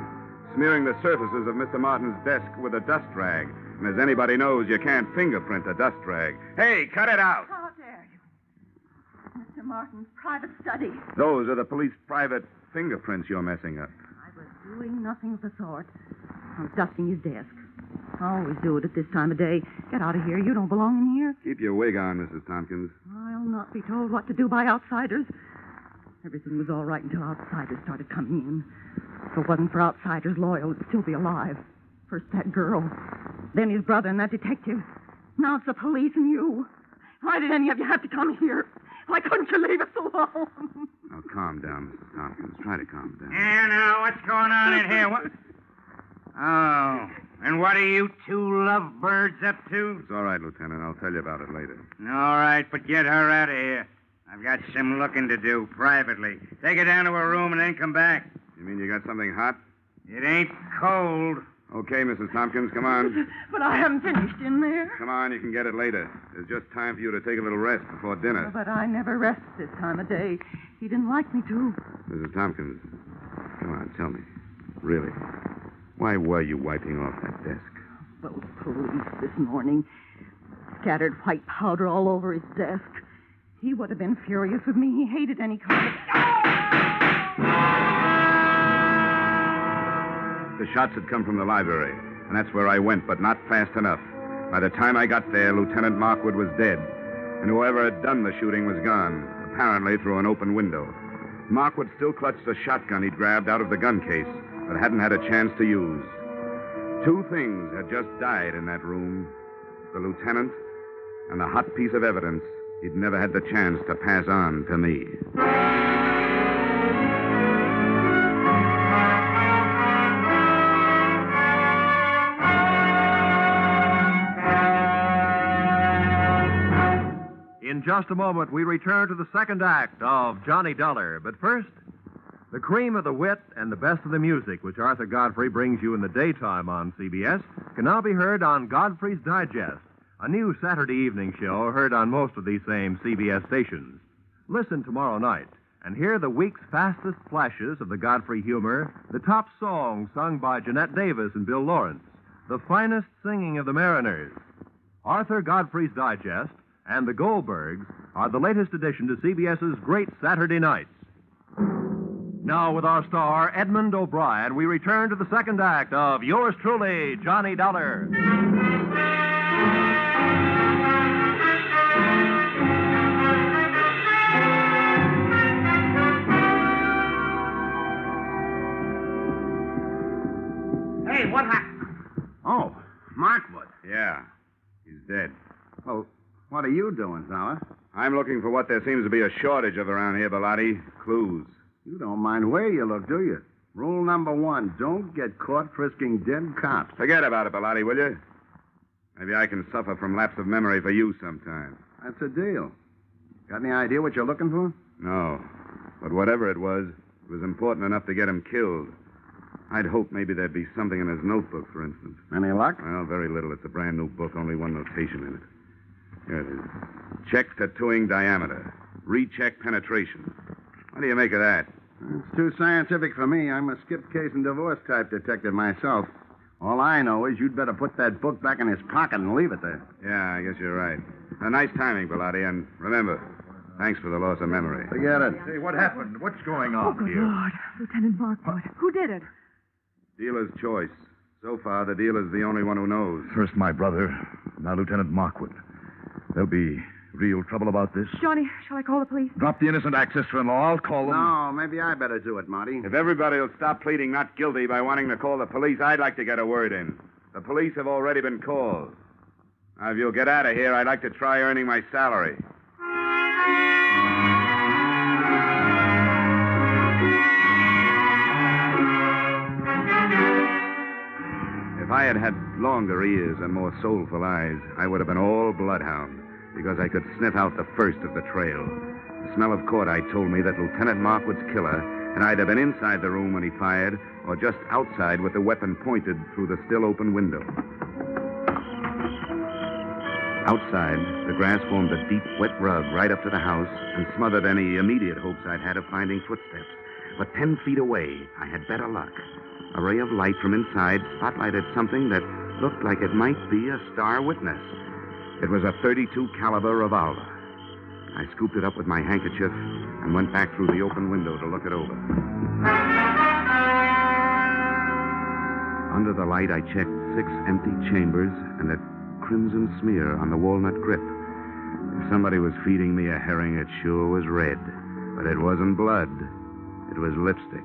smearing the surfaces of Mr. Martin's desk with a dust rag. And as anybody knows, you can't fingerprint a dust rag. Hey, cut it out! How dare you? Mr. Martin's private study. Those are the police private fingerprints you're messing up. I was doing nothing of the sort. I was dusting his desk. I always do it at this time of day. Get out of here. You don't belong in here. Keep your wig on, Mrs. Tompkins. I'll not be told what to do by outsiders. Everything was all right until outsiders started coming in. If it wasn't for outsiders loyal, it'd still be alive. First that girl, then his brother and that detective. Now it's the police and you. Why did any of you have to come here? Why couldn't you leave us alone? Now, calm down, Mrs. Tompkins. Try to calm down. Yeah, now, what's going on in here? What? Oh, and what are you two lovebirds up to? It's all right, Lieutenant. I'll tell you about it later. All right, but get her out of here. I've got some looking to do privately. Take her down to her room and then come back. You mean you got something hot? It ain't cold. Okay, Mrs. Tompkins, come on. But I haven't finished in there. Come on, you can get it later. There's just time for you to take a little rest before dinner. Oh, but I never rest this time of day. He didn't like me to. Mrs. Tompkins, come on, tell me. Really, why were you wiping off that desk? Those police this morning scattered white powder all over his desk. He would have been furious with me. He hated any kind of... The shots had come from the library, and that's where I went, but not fast enough. By the time I got there, Lieutenant Markwood was dead, and whoever had done the shooting was gone, apparently through an open window. Markwood still clutched the shotgun he'd grabbed out of the gun case, but hadn't had a chance to use. Two things had just died in that room, the lieutenant and the hot piece of evidence he'd never had the chance to pass on to me. In just a moment, we return to the second act of Johnny Dollar. But first, the cream of the wit and the best of the music, which Arthur Godfrey brings you in the daytime on CBS, can now be heard on Godfrey's Digest, a new Saturday evening show heard on most of these same CBS stations. Listen tomorrow night and hear the week's fastest flashes of the Godfrey humor, the top songs sung by Jeanette Davis and Bill Lawrence, the finest singing of the Mariners. Arthur Godfrey's Digest and the Goldbergs are the latest addition to CBS's Great Saturday Nights. Now, with our star, Edmund O'Brien, we return to the second act of yours truly, Johnny Dollar. Hey, what happened? Oh, Markwood. Yeah, he's dead. Well, what are you doing, Dollar? I'm looking for what there seems to be a shortage of around here, Bellotti. Clues. You don't mind where you look, do you? Rule number 1, don't get caught frisking dead cops. Forget about it, Bellotti, will you? Maybe I can suffer from lapse of memory for you sometime. That's a deal. Got any idea what you're looking for? No. But whatever it was important enough to get him killed. I'd hoped maybe there'd be something in his notebook, for instance. Any luck? Well, very little. It's a brand new book, only one notation in it. Here it is. Check tattooing diameter. Recheck penetration. What do you make of that? It's too scientific for me. I'm a skip case and divorce type detective myself. All I know is you'd better put that book back in his pocket and leave it there. Yeah, I guess you're right. Nice timing, Bellotti, and remember, thanks for the loss of memory. Forget it. Hey, what happened? What's going on Oh, good here? Lord. Lieutenant Markwood. Who did it? Dealer's choice. So far, the dealer's the only one who knows. First my brother, now Lieutenant Markwood. There'll be real trouble about this. Johnny, shall I call the police? Drop the innocent accessor-in-law. I'll call them. No, maybe I better do it, Marty. If everybody will stop pleading not guilty by wanting to call the police, I'd like to get a word in. The police have already been called. Now, if you'll get out of here, I'd like to try earning my salary. If I had had longer ears and more soulful eyes, I would have been all bloodhound, because I could sniff out the first of the trail. The smell of cordite told me that Lieutenant Markwood's killer had either been inside the room when he fired or just outside with the weapon pointed through the still open window. Outside, the grass formed a deep, wet rug right up to the house and smothered any immediate hopes I'd had of finding footsteps. But 10 feet away, I had better luck. A ray of light from inside spotlighted something that looked like it might be a star witness. It was a .32 caliber revolver. I scooped it up with my handkerchief and went back through the open window to look it over. Under the light, I checked 6 empty chambers and a crimson smear on the walnut grip. If somebody was feeding me a herring, it sure was red. But it wasn't blood. It was lipstick.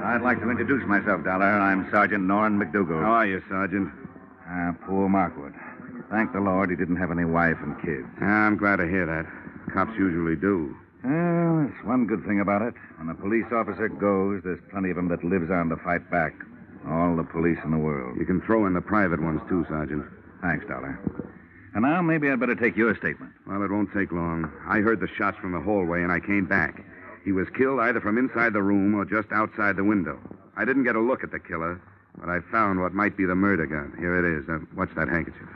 I'd like to introduce myself, Dollar. I'm Sergeant Norrin McDougal. How are you, Sergeant? Poor Markwood. Thank the Lord he didn't have any wife and kids. I'm glad to hear that. Cops usually do. Well, there's one good thing about it. When a police officer goes, there's plenty of them that lives on to fight back. All the police in the world. You can throw in the private ones, too, Sergeant. Thanks, Dollar. And now maybe I'd better take your statement. Well, it won't take long. I heard the shots from the hallway, and I came back. He was killed either from inside the room or just outside the window. I didn't get a look at the killer, but I found what might be the murder gun. Here it is. Watch that handkerchief.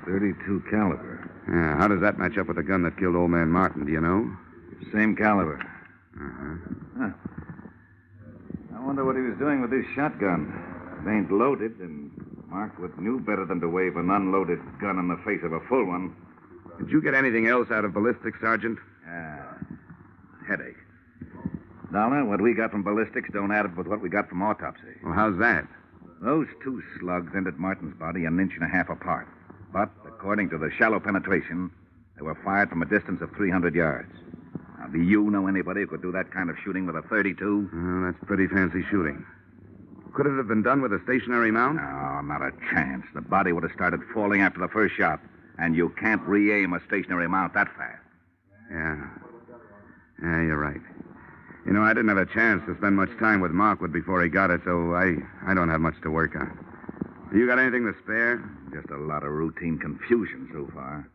32 caliber. Yeah, how does that match up with the gun that killed old man Martin, do you know? Same caliber. Uh-huh. I wonder what he was doing with this shotgun. It ain't loaded, and Markwood knew better than to wave an unloaded gun in the face of a full one. Did you get anything else out of ballistics, Sergeant? Headache. Dollar, what we got from ballistics don't add up with what we got from autopsy. Well, how's that? Those 2 slugs entered Martin's body an inch and a half apart. But, according to the shallow penetration, they were fired from a distance of 300 yards. Now, do you know anybody who could do that kind of shooting with a 32? Well, that's pretty fancy shooting. Could it have been done with a stationary mount? No, not a chance. The body would have started falling after the first shot, and you can't re-aim a stationary mount that fast. Yeah, you're right. You know, I didn't have a chance to spend much time with Markwood before he got it, so I don't have much to work on. You got anything to spare? Just a lot of routine confusion so far.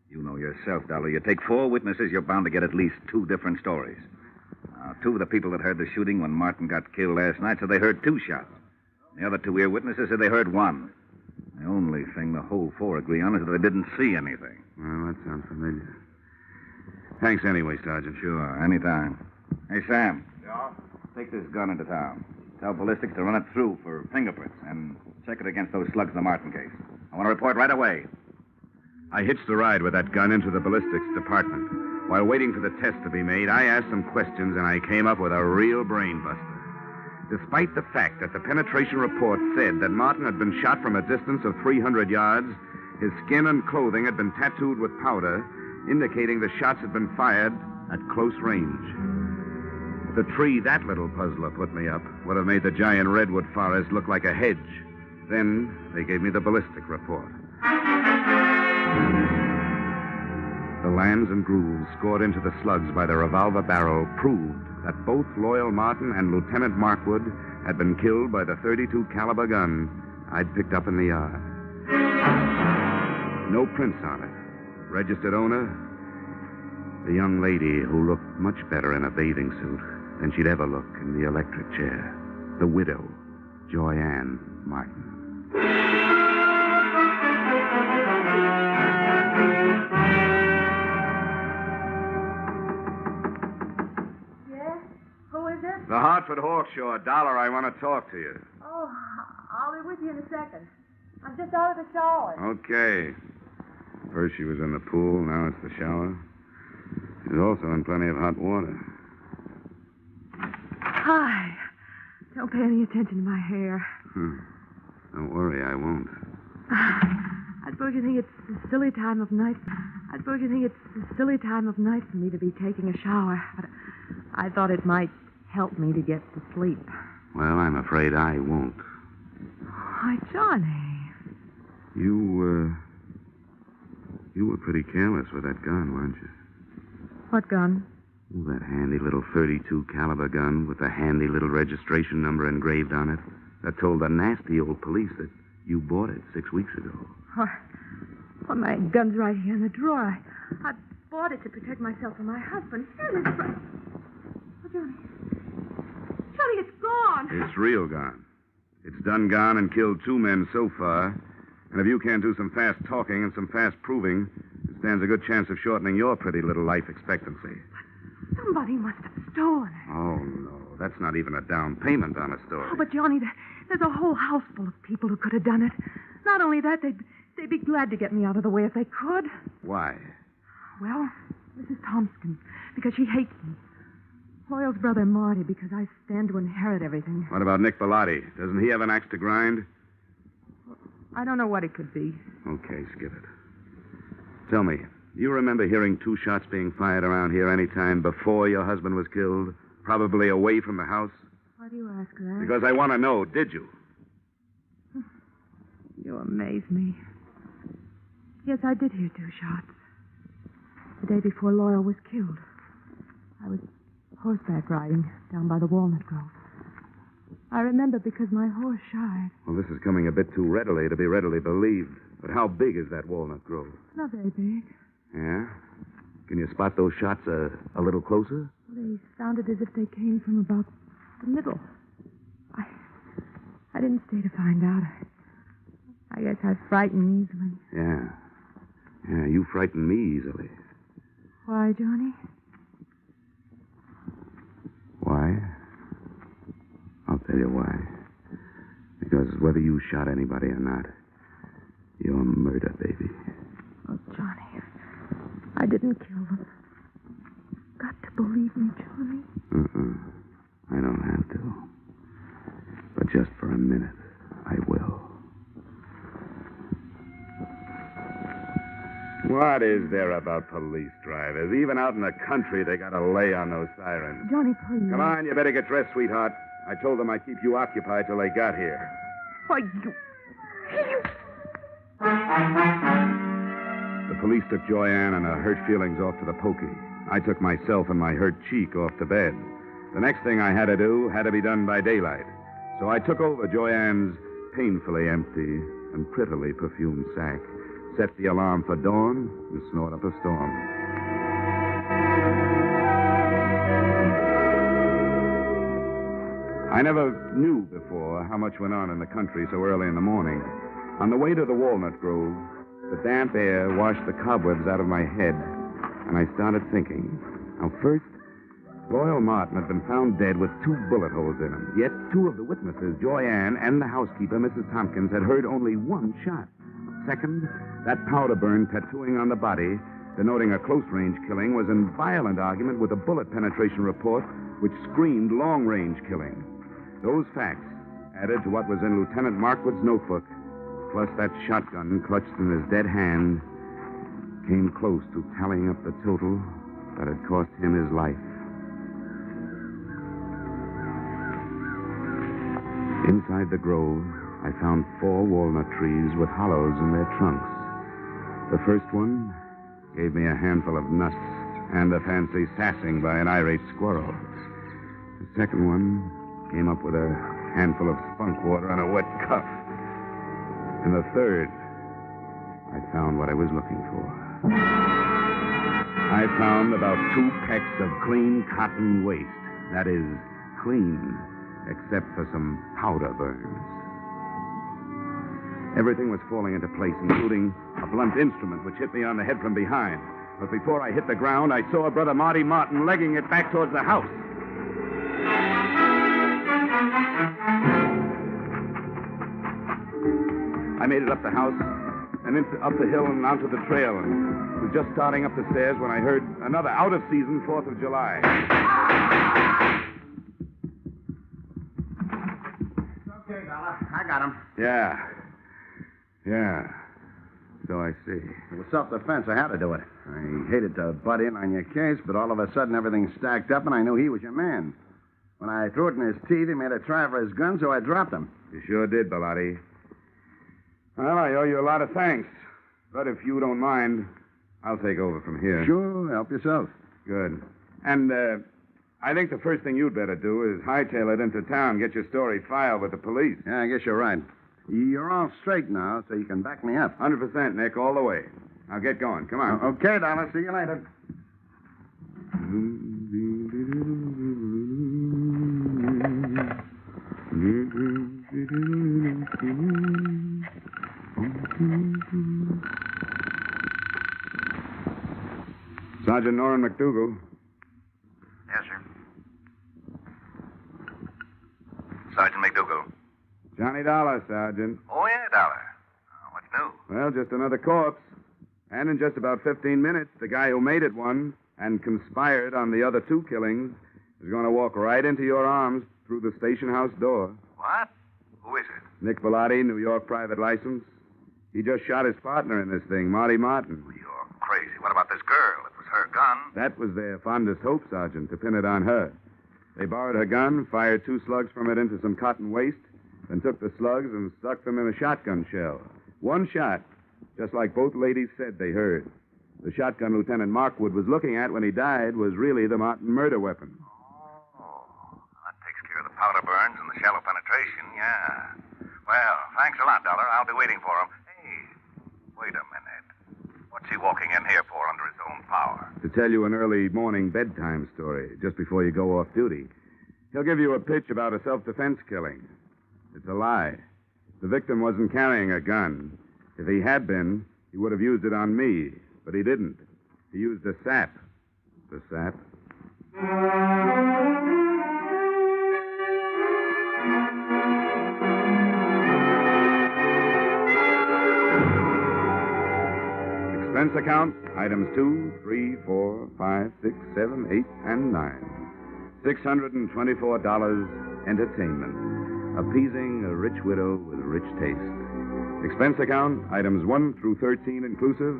You know yourself, Dollar. You take 4 witnesses, you're bound to get at least 2 different stories. Now, 2 of the people that heard the shooting when Martin got killed last night said they heard 2 shots. The other 2 ear-witnesses said they heard 1. The only thing the whole 4 agree on is that they didn't see anything. Well, that sounds familiar. Thanks anyway, Sergeant. Sure, anytime. Hey, Sam. Yeah? Take this gun into town. Tell ballistics to run it through for fingerprints and check it against those slugs in the Martin case. I want to report right away. I hitched a ride with that gun into the ballistics department. While waiting for the test to be made, I asked some questions, and I came up with a real brain buster. Despite the fact that the penetration report said that Martin had been shot from a distance of 300 yards, his skin and clothing had been tattooed with powder, indicating the shots had been fired at close range. The tree that little puzzler put me up would have made the giant redwood forest look like a hedge. Then they gave me the ballistic report. The lands and grooves scored into the slugs by the revolver barrel proved that both Loyal Martin and Lieutenant Markwood had been killed by the .32 caliber gun I'd picked up in the yard. No prints on it. Registered owner, the young lady who looked much better in a bathing suit than she'd ever look in the electric chair. The widow, Joy Ann Martin. Yes? Who is it? The Hartford Hawkshaw. Dollar, I want to talk to you. Oh, I'll be with you in a second. I'm just out of the shower. Okay. First she was in the pool, now it's the shower. She's also in plenty of hot water. Hi. Don't pay any attention to my hair. Don't worry, I won't. I suppose you think it's a silly time of night. I suppose you think it's a silly time of night for me to be taking a shower. But I thought it might help me to get to sleep. Well, I'm afraid I won't. Why, Johnny. You were pretty careless with that gun, weren't you? What gun? Oh, that handy little .32 caliber gun with a handy little registration number engraved on it that told the nasty old police that you bought it 6 weeks ago. Well, my gun's right here in the drawer. I bought it to protect myself from my husband. Here it is. Oh, Johnny. Johnny, it's gone. It's real gone. It's done gone and killed 2 men so far. And if you can't do some fast talking and some fast proving, it stands a good chance of shortening your pretty little life expectancy. Somebody must have stolen it. Oh, no. Well, that's not even a down payment on a story. Oh, but Johnny, there's a whole house full of people who could have done it. Not only that, they'd be glad to get me out of the way if they could. Why? Well, Mrs. Thompson, because she hates me. Loyal's brother Marty, because I stand to inherit everything. What about Nick Bellotti? Doesn't he have an axe to grind? I don't know what it could be. Okay, skip it. Tell me, you remember hearing 2 shots being fired around here any time before your husband was killed? Probably away from the house? Why do you ask that? Because I want to know, did you? You amaze me. Yes, I did hear 2 shots. The day before Loyal was killed. I was horseback riding down by the walnut grove. I remember because my horse shied. Well, this is coming a bit too readily to be readily believed. But how big is that walnut grove? Not very big. Yeah? Can you spot those shots a little closer? They sounded as if they came from about the middle. I didn't stay to find out. I guess I frighten easily. Yeah. Yeah, you frighten me easily. Why, Johnny? Why? I'll tell you why. Because whether you shot anybody or not, you're murder, baby. Oh, Johnny, I didn't kill them. Got to believe me, Johnny. I don't have to. But just for a minute, I will. What is there about police drivers? Even out in the country, they got to lay on those sirens. Johnny, please. Come on, you better get dressed, sweetheart. I told them I'd keep you occupied till they got here. Why, you... The police took Joyanne and her hurt feelings off to the pokey. I took myself and my hurt cheek off to bed. The next thing I had to do had to be done by daylight. So I took over Joyanne's painfully empty and prettily perfumed sack, set the alarm for dawn, and snort up a storm. I never knew before how much went on in the country so early in the morning. On the way to the walnut grove, the damp air washed the cobwebs out of my head, and I started thinking. Now, first, Loyal Martin had been found dead with 2 bullet holes in him. Yet 2 of the witnesses, Joyanne and the housekeeper, Mrs. Tompkins, had heard only 1 shot. Second, that powder burn tattooing on the body, denoting a close-range killing, was in violent argument with a bullet penetration report which screamed long-range killing. Those facts, added to what was in Lieutenant Markwood's notebook, plus that shotgun clutched in his dead hand, came close to tallying up the total that had cost him his life. Inside the grove, I found 4 walnut trees with hollows in their trunks. The first one gave me a handful of nuts and a fancy sassing by an irate squirrel. The second one came up with a handful of spunk water and a wet cuff. And the third, I found what I was looking for. I found about 2 pecks of clean cotton waste. That is, clean, except for some powder burns. Everything was falling into place, including a blunt instrument which hit me on the head from behind. But before I hit the ground, I saw Brother Marty Martin legging it back towards the house. I made it up the house and up the hill and onto the trail, and was just starting up the stairs when I heard another out-of-season 4th of July. Okay, Dollar. I got him. Yeah. So I see. It was self-defense. I had to do it. I hated to butt in on your case, but all of a sudden everything stacked up, and I knew he was your man. When I threw it in his teeth, he made a try for his gun, so I dropped him. You sure did, Bellotti. Well, I owe you a lot of thanks. But if you don't mind, I'll take over from here. Sure, help yourself. Good. And, I think the first thing you'd better do is hightail it into town, get your story filed with the police. Yeah, I guess you're right. You're all straight now, so you can back me up. 100%, Nick, all the way. Now get going. Come on. Okay, Dollar. See you later. Sergeant Norrin McDougal. Yes, sir. Dollar, Sergeant. Oh, yeah, Dollar. What's new? Well, just another corpse. And in just about 15 minutes, the guy who made it one and conspired on the other 2 killings is going to walk right into your arms through the station house door. What? Who is it? Nick Bellotti, New York private license. He just shot his partner in this thing, Marty Martin. You're crazy. What about this girl? It was her gun. That was their fondest hope, Sergeant, to pin it on her. They borrowed her gun, fired 2 slugs from it into some cotton waste, then took the slugs and stuck them in a shotgun shell. 1 shot, just like both ladies said they heard. The shotgun Lieutenant Markwood was looking at when he died was really the Martin murder weapon. That takes care of the powder burns and the shallow penetration, yeah. Well, thanks a lot, Dollar. I'll be waiting for him. Hey, wait a minute. What's he walking in here for under his own power? To tell you an early morning bedtime story, just before you go off duty. He'll give you a pitch about a self-defense killing. It's a lie. The victim wasn't carrying a gun. If he had been, he would have used it on me. But he didn't. He used a sap. The sap. Expense account, items 2, 3, 4, 5, 6, 7, 8, and 9. $624 entertainment. Appeasing a rich widow with rich taste. Expense account, items 1 through 13 inclusive.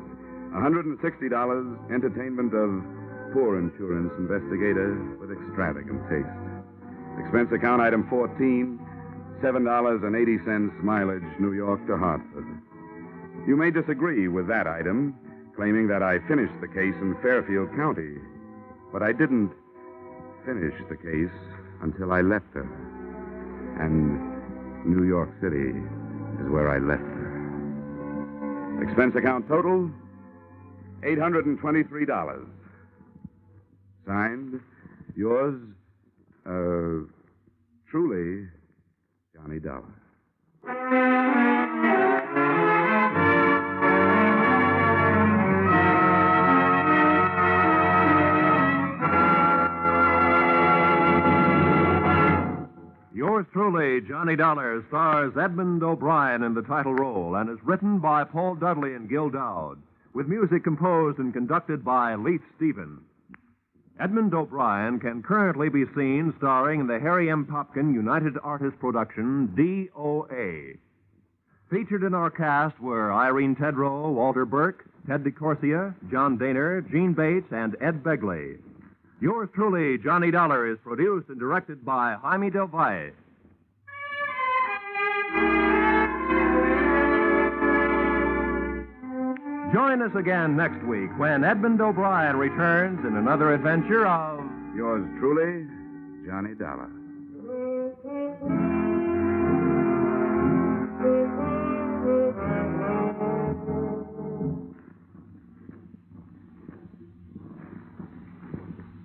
$160 entertainment of poor insurance investigator with extravagant taste. Expense account item 14, $7.80 mileage New York to Hartford. You may disagree with that item, claiming that I finished the case in Fairfield County. But I didn't finish the case until I left her. And New York City is where I left her. Expense account total, $823. Signed, yours, truly, Johnny Dollar. Yours truly, Johnny Dollar, stars Edmund O'Brien in the title role and is written by Paul Dudley and Gil Dowd, with music composed and conducted by Leith Stevens. Edmund O'Brien can currently be seen starring in the Harry M. Popkin United Artists production, DOA. Featured in our cast were Irene Tedrow, Walter Burke, Ted DeCorsia, John Daner, Gene Bates, and Ed Begley. Yours truly, Johnny Dollar, is produced and directed by Jaime Del Valle. Join us again next week when Edmund O'Brien returns in another adventure of... Yours truly, Johnny Dollar.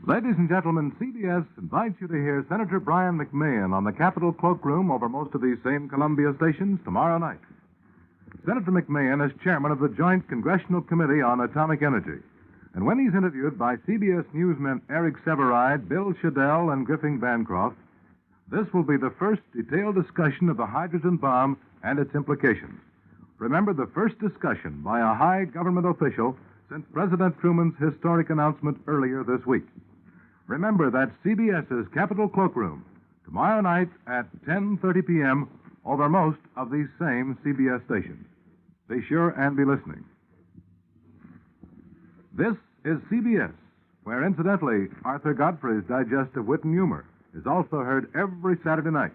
Ladies and gentlemen, CBS invites you to hear Senator Brian McMahon on the Capitol Cloakroom over most of these same Columbia stations tomorrow night. Senator McMahon is chairman of the Joint Congressional Committee on Atomic Energy. And when he's interviewed by CBS newsmen Eric Severide, Bill Shadell, and Griffin Bancroft, this will be the first detailed discussion of the hydrogen bomb and its implications. Remember, the first discussion by a high government official since President Truman's historic announcement earlier this week. Remember, that's CBS's Capitol Cloakroom, tomorrow night at 10:30 p.m. over most of these same CBS stations. Be sure and be listening. This is CBS, where, incidentally, Arthur Godfrey's Digest of Wit and Humor is also heard every Saturday night.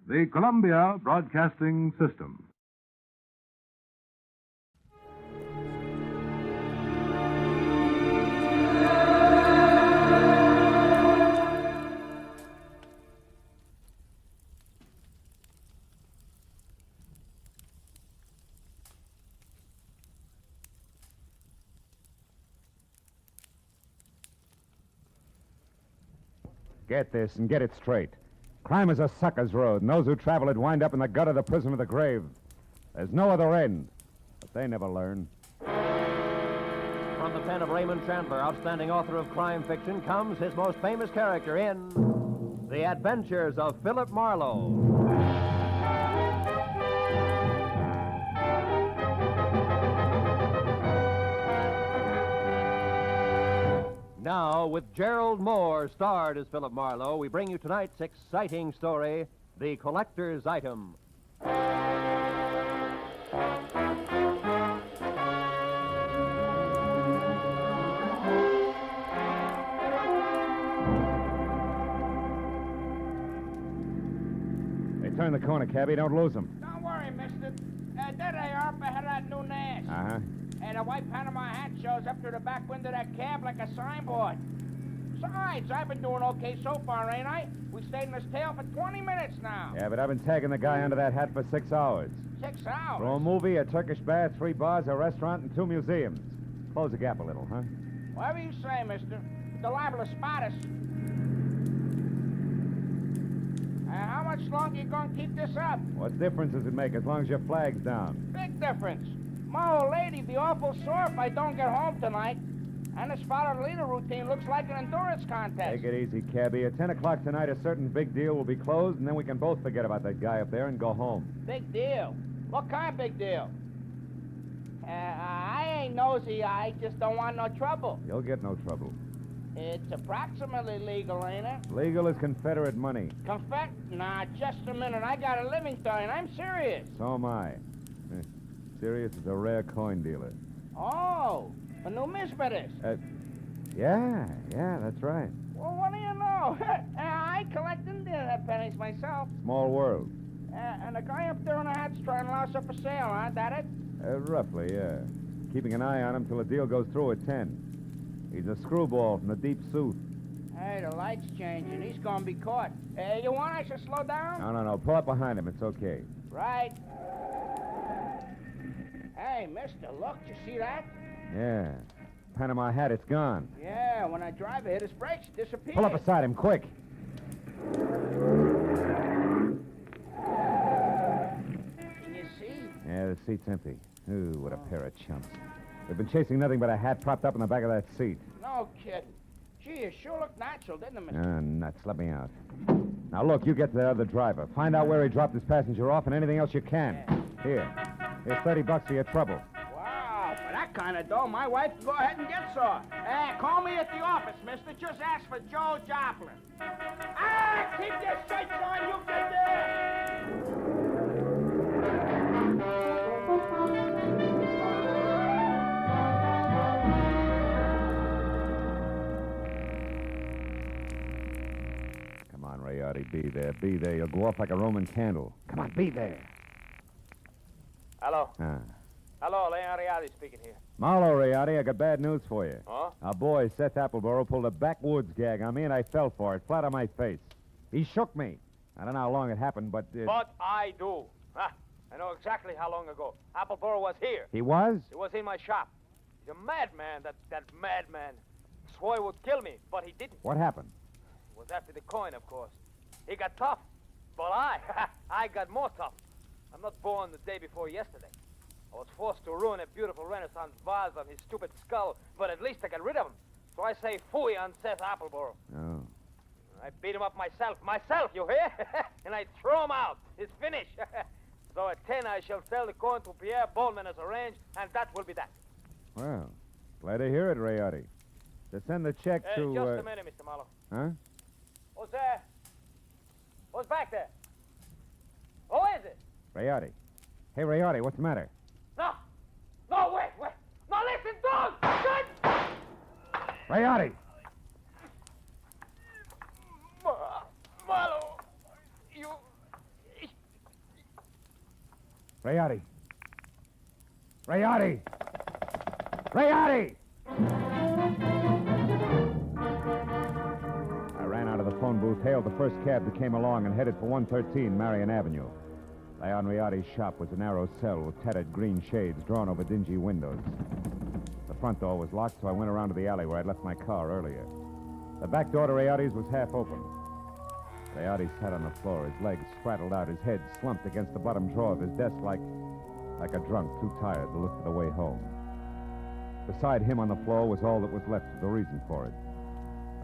The Columbia Broadcasting System. Get this and get it straight. Crime is a sucker's road, and those who travel it wind up in the gut of the prison of the grave. There's no other end, but they never learn. From the pen of Raymond Chandler, outstanding author of crime fiction, comes his most famous character in The Adventures of Philip Marlowe. Now, with Gerald Moore starred as Philip Marlowe, we bring you tonight's exciting story, The Collector's Item. Hey, turn the corner, cabbie. Don't lose them. Don't worry, mister. There they are up ahead of that new Nash. Uh-huh. And a white Panama hat shows up through the back window of that cab like a signboard. Besides, I've been doing okay so far, ain't I? We stayed in this tail for 20 minutes now. Yeah, but I've been tagging the guy under that hat for 6 hours. 6 hours? For a movie, a Turkish bath, 3 bars, a restaurant, and 2 museums. Close the gap a little, huh? Whatever you say, mister. They're liable to spot us. How much longer you gonna keep this up? What difference does it make as long as your flag's down? Big difference. My old lady'd be awful sore if I don't get home tonight. And this follow-the-leader routine looks like an endurance contest. Take it easy, cabbie. At 10 o'clock tonight, a certain big deal will be closed, and then we can both forget about that guy up there and go home. Big deal? What kind of big deal? I ain't nosy. I just don't want no trouble. You'll get no trouble. It's approximately legal, ain't it? Legal as Confederate money. Nah, just a minute. I got a living to earn. I'm serious. So am I. Sirius is a rare coin dealer. Oh, a numismatist. Yeah, that's right. Well, what do you know? I collect Indian pennies myself. Small world. And the guy up there in the hat's trying to louse up for sale, huh? That it? Roughly, yeah. Keeping an eye on him till the deal goes through at 10. He's a screwball from the deep south. Hey, the light's changing. He's gonna be caught. You want I should slow down? No. Pull up behind him. It's okay. Right. Hey, mister, look. You see that? Yeah. Panama hat, it's gone. Yeah, when I drive, I hit his brakes. It disappeared. Pull up beside him, quick. Can you see? Yeah, the seat's empty. Ooh, what a pair of chumps. They've been chasing nothing but a hat propped up in the back of that seat. No kidding. Gee, it sure looked natural, didn't it, mister? Nuts. Let me out. Now, look, you get to the other driver. Find out where he dropped his passenger off and anything else you can. Yeah. Here's $30 for your trouble. Wow, for that kind of dough, my wife can go ahead and get some. Call me at the office, mister. Just ask for Joe Joplin. Keep your shirts on, you can do it. Come on, Rayardi, be there. Be there. You'll go off like a Roman candle. Come on, be there. Hello. Ah. Hello, Leon Rialdi speaking here. Marlowe, Rayardi, I got bad news for you. Huh? Our boy, Seth Appleboro, pulled a backwoods gag on me, and I fell for it, flat on my face. He shook me. I don't know how long it happened, but... But I do. I know exactly how long ago. Appleboro was here. He was? He was in my shop. He's a madman, that madman. Swore he would kill me, but he didn't. What happened? It was after the coin, of course. He got tough. But I got more tough. I'm not born the day before yesterday. I was forced to ruin a beautiful Renaissance vase on his stupid skull, but at least I got rid of him. So I say phooey on Seth Appleboro. Oh. I beat him up myself, you hear? And I throw him out. It's finished. So at 10, I shall sell the coin to Pierre Bowman as arranged, and that will be that. Well, glad to hear it, Rayardi. To send the check to... Just a minute, Mr. Marlowe. Huh? Who's there? Who's back there? Who is it? Rayardi. Hey, Rayardi, what's the matter? No, wait. No, listen, don't! Rayardi! Marlowe, you... Rayardi! Rayardi! Rayardi! I ran out of the phone booth, hailed the first cab that came along, and headed for 113 Marion Avenue. Leon Rayardi's shop was a narrow cell with tattered green shades drawn over dingy windows. The front door was locked, so I went around to the alley where I'd left my car earlier. The back door to Rayardi's was half open. Rayardi sat on the floor, his legs spraddled out, his head slumped against the bottom drawer of his desk like a drunk too tired to look for the way home. Beside him on the floor was all that was left of the reason for it.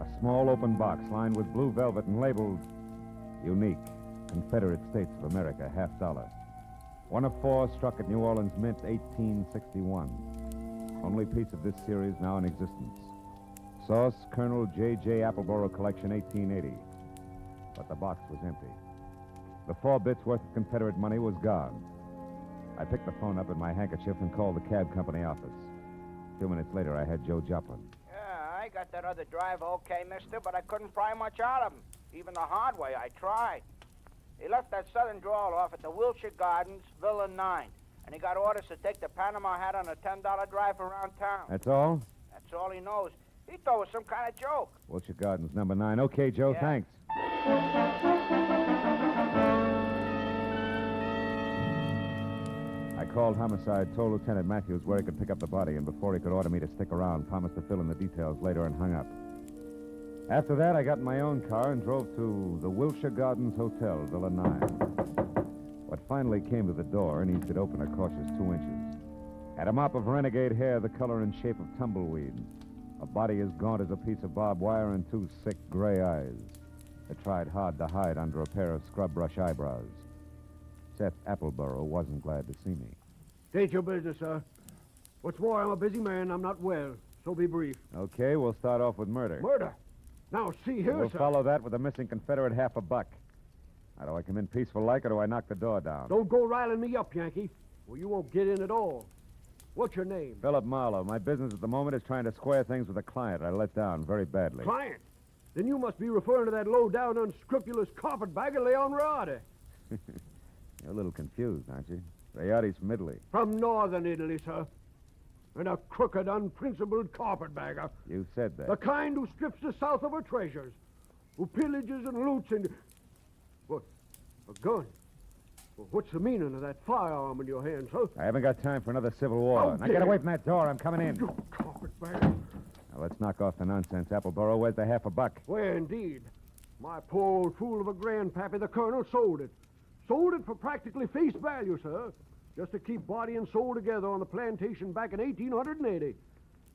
A small open box lined with blue velvet and labeled Unique, Confederate States of America, $50. One of 4 struck at New Orleans Mint, 1861. Only piece of this series now in existence. Sauce, Colonel J.J. Appleboro Collection, 1880. But the box was empty. The 4 bits worth of Confederate money was gone. I picked the phone up in my handkerchief and called the cab company office. 2 minutes later, I had Joe Joplin. Yeah, I got that other driver okay, mister, but I couldn't pry much out of him. Even the hard way, I tried. He left that southern drawl off at the Wilshire Gardens, Villa 9. And he got orders to take the Panama hat on a $10 drive around town. That's all? That's all he knows. He thought it was some kind of joke. Wilshire Gardens, number 9. Okay, Joe, Yeah. thanks. I called Homicide, told Lieutenant Matthews where he could pick up the body, and before he could order me to stick around, promised to fill in the details later and hung up. After that, I got in my own car and drove to the Wilshire Gardens Hotel, Villa 9. What finally came to the door and eased it open a cautious 2 inches. Had a mop of renegade hair the color and shape of tumbleweed. A body as gaunt as a piece of barbed wire and 2 sick gray eyes that tried hard to hide under a pair of scrub brush eyebrows. Seth Appleboro wasn't glad to see me. State your business, sir. What's more, I'm a busy man. I'm not well, so be brief. Okay, we'll start off with murder. Murder? Now, see here, We'll sir. follow that with a missing Confederate $1 Now, do I come in peaceful like, or do I knock the door down? Don't go riling me up, Yankee, or you won't get in at all. What's your name? Philip Marlowe. My business at the moment is trying to square things with a client I let down very badly. Client? Then you must be referring to that low-down, unscrupulous carpetbagger, Leon Riotti. You're a little confused, aren't you? Riotti's from Italy. From northern Italy, sir. And a crooked, unprincipled carpetbagger. You said that. The kind who strips the South of her treasures, who pillages and loots and... What? A gun? Well, what's the meaning of that firearm in your hand, sir? I haven't got time for another civil war. Now get away from that door. I'm coming in. You carpetbagger. Now, let's knock off the nonsense, Appleboro. Where's the $1? Where, indeed. My poor old fool of a grandpappy, the colonel, sold it. Sold it for practically face value, sir. Just to keep body and soul together on the plantation back in 1880.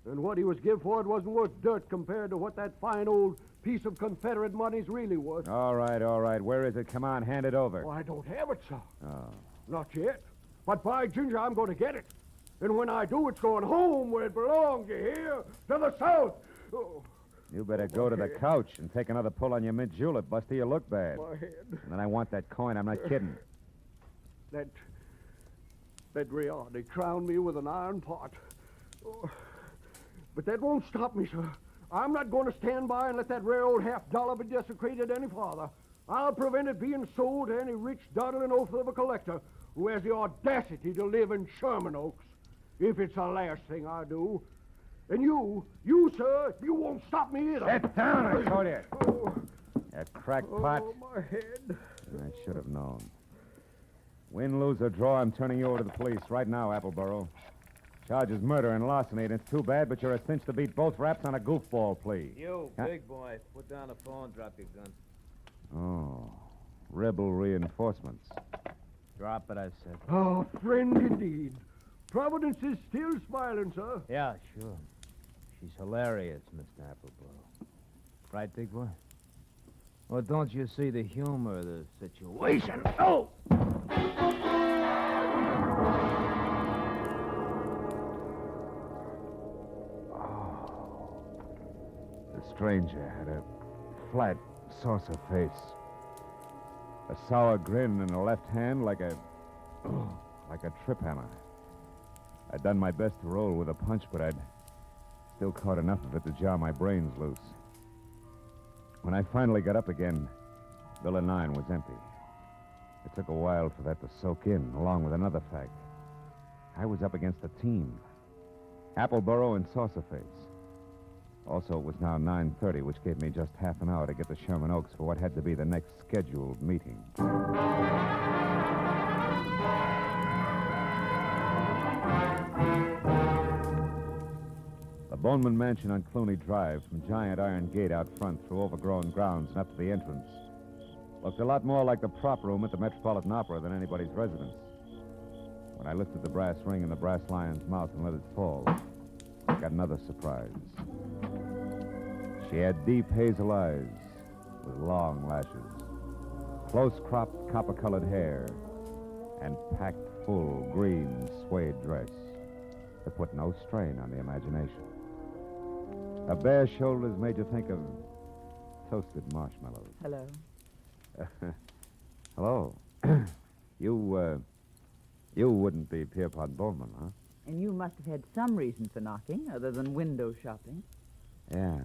And what he was give for it wasn't worth dirt compared to what that fine old piece of Confederate money's really worth. All right, all right. Where is it? Come on, hand it over. Oh, I don't have it, sir. Oh. Not yet. But by ginger, I'm going to get it. And when I do, it's going home where it belongs, you hear? To the South. Oh. You better go to the couch and take another pull on your mint julep, Buster. You look bad. My head. And then I want that coin. I'm not kidding. That Rialdi crowned me with an iron pot. Oh. But that won't stop me, sir. I'm not going to stand by and let that rare old $1 be desecrated any farther. I'll prevent it being sold to any rich, dawdling oaf of a collector who has the audacity to live in Sherman Oaks. If it's the last thing I do. And you, sir, you won't stop me either. Sit down, I told you. Oh. That crackpot. Oh, my head. I should have known. Win, lose, or draw, I'm turning you over to the police right now, Appleboro. Charge is murder and larceny, and it's too bad, but you're a cinch to beat both raps on a goofball plea. You, big boy, put down the phone, drop your gun. Oh, rebel reinforcements. Drop it, I said. Oh, friend indeed. Providence is still smiling, sir. Yeah, sure. She's hilarious, Mr. Appleboro. Right, big boy? Or don't you see the humor of the situation? Oh! The stranger had a flat, saucer face. A sour grin in the left hand like a trip hammer. I'd done my best to roll with a punch, but I'd still caught enough of it to jar my brains loose. When I finally got up again, Villa 9 was empty. It took a while for that to soak in, along with another fact. I was up against a team. Appleboro and Saucerface. Also, it was now 9:30, which gave me just half an hour to get to Sherman Oaks for what had to be the next scheduled meeting. The Boneman Mansion on Clooney Drive, from giant iron gate out front through overgrown grounds and up to the entrance, looked a lot more like the prop room at the Metropolitan Opera than anybody's residence. When I lifted the brass ring in the brass lion's mouth and let it fall, I got another surprise. She had deep hazel eyes with long lashes, close-cropped copper-colored hair, and packed full green suede dress that put no strain on the imagination. A bare shoulder's made you think of toasted marshmallows. Hello. Hello. You wouldn't be Pierpont Bowman, huh? And you must have had some reason for knocking, other than window shopping. Yeah.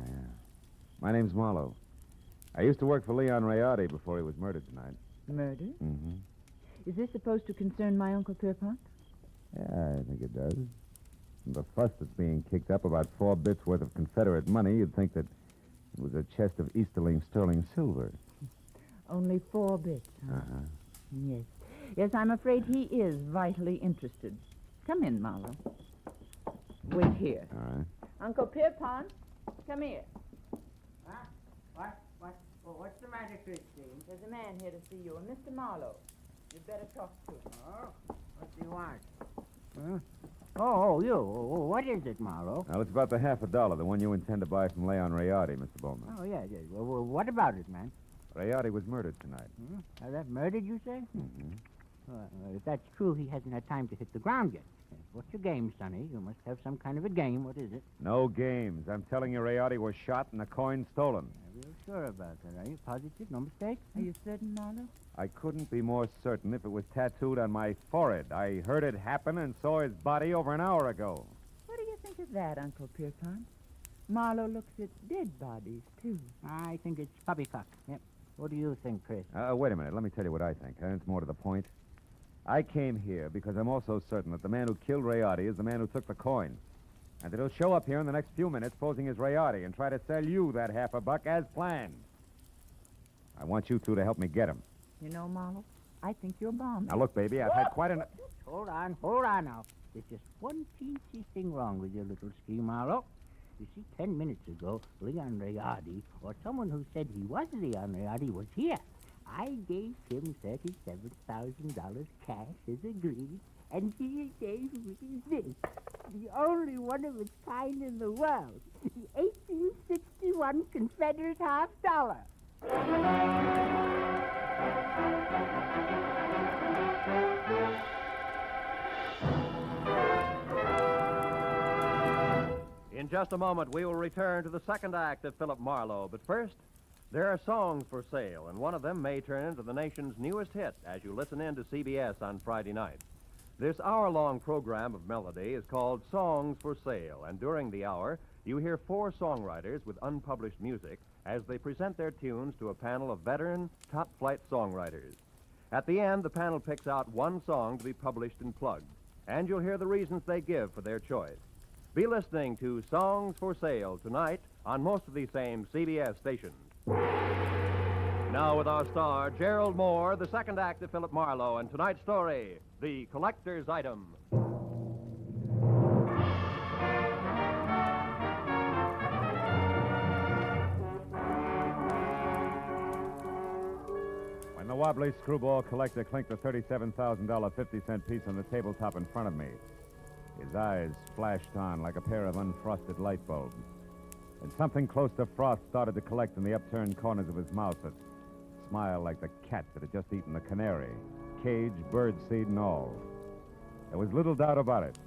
My name's Marlowe. I used to work for Leon Rayardi before he was murdered tonight. Murdered? Mm-hmm. Is this supposed to concern my Uncle Pierpont? Yeah, I think it does. From the fuss that's being kicked up about 4 bits worth of Confederate money, you'd think that it was a chest of Easterling sterling silver. Only 4 bits, huh? Uh-huh. Yes. Yes, I'm afraid he is vitally interested. Come in, Marlowe. Wait here. All right. Uncle Pierpont, come here. Huh? What's the matter, Christine? There's a man here to see you, a Mr. Marlowe. You'd better talk to him. Oh, what do you want? Huh? Oh, you. What is it, Marlowe? Well, it's about the $50, the one you intend to buy from Leon Rayardi, Mr. Bowman. Oh, yeah. Well, what about it, man? Rayardi was murdered tonight. That murdered, you say? Mm-hmm. If that's true, he hasn't had time to hit the ground yet. What's your game, Sonny? You must have some kind of a game. What is it? No games. I'm telling you, Rayardi was shot and the coin stolen. Are you sure about that? Are you positive? No mistake? Are you certain, Marlowe? I couldn't be more certain if it was tattooed on my forehead. I heard it happen and saw his body over an hour ago. What do you think of that, Uncle Pierpont? Marlowe looks at dead bodies, too. I think it's poppycock. Yep. What do you think, Chris? Wait a minute. Let me tell you what I think. It's more to the point. I came here because I'm also certain that the man who killed Rayardi is the man who took the coin. And that he'll show up here in the next few minutes posing as Rayardi and try to sell you that $50 as planned. I want you two to help me get him. You know, Marlowe, I think you're bombing. Now, look, baby, I've had quite enough... Hold on now. There's just one teensy thing wrong with your little scheme, Marlowe. You see, 10 minutes ago, Leon Rayardi, or someone who said he was Leon Rayardi, was here. I gave him $37,000 cash as agreed, and he gave me this, the only one of its kind in the world, the 1861 Confederate $50. In just a moment, we will return to the second act of Philip Marlowe. But first, there are songs for sale, and one of them may turn into the nation's newest hit as you listen in to CBS on Friday night. This hour-long program of melody is called Songs for Sale, and during the hour, you hear 4 songwriters with unpublished music as they present their tunes to a panel of veteran, top-flight songwriters. At the end, the panel picks out one song to be published and plugged, and you'll hear the reasons they give for their choice. Be listening to Songs for Sale tonight on most of these same CBS stations. Now with our star, Gerald Moore, the second act of Philip Marlowe, and tonight's story, The Collector's Item. When the wobbly screwball collector clinked the $37,000 50-cent piece on the tabletop in front of me, his eyes flashed on like a pair of unfrosted light bulbs. And something close to frost started to collect in the upturned corners of his mouth that smiled like the cat that had just eaten the canary, cage, birdseed, and all. There was little doubt about it.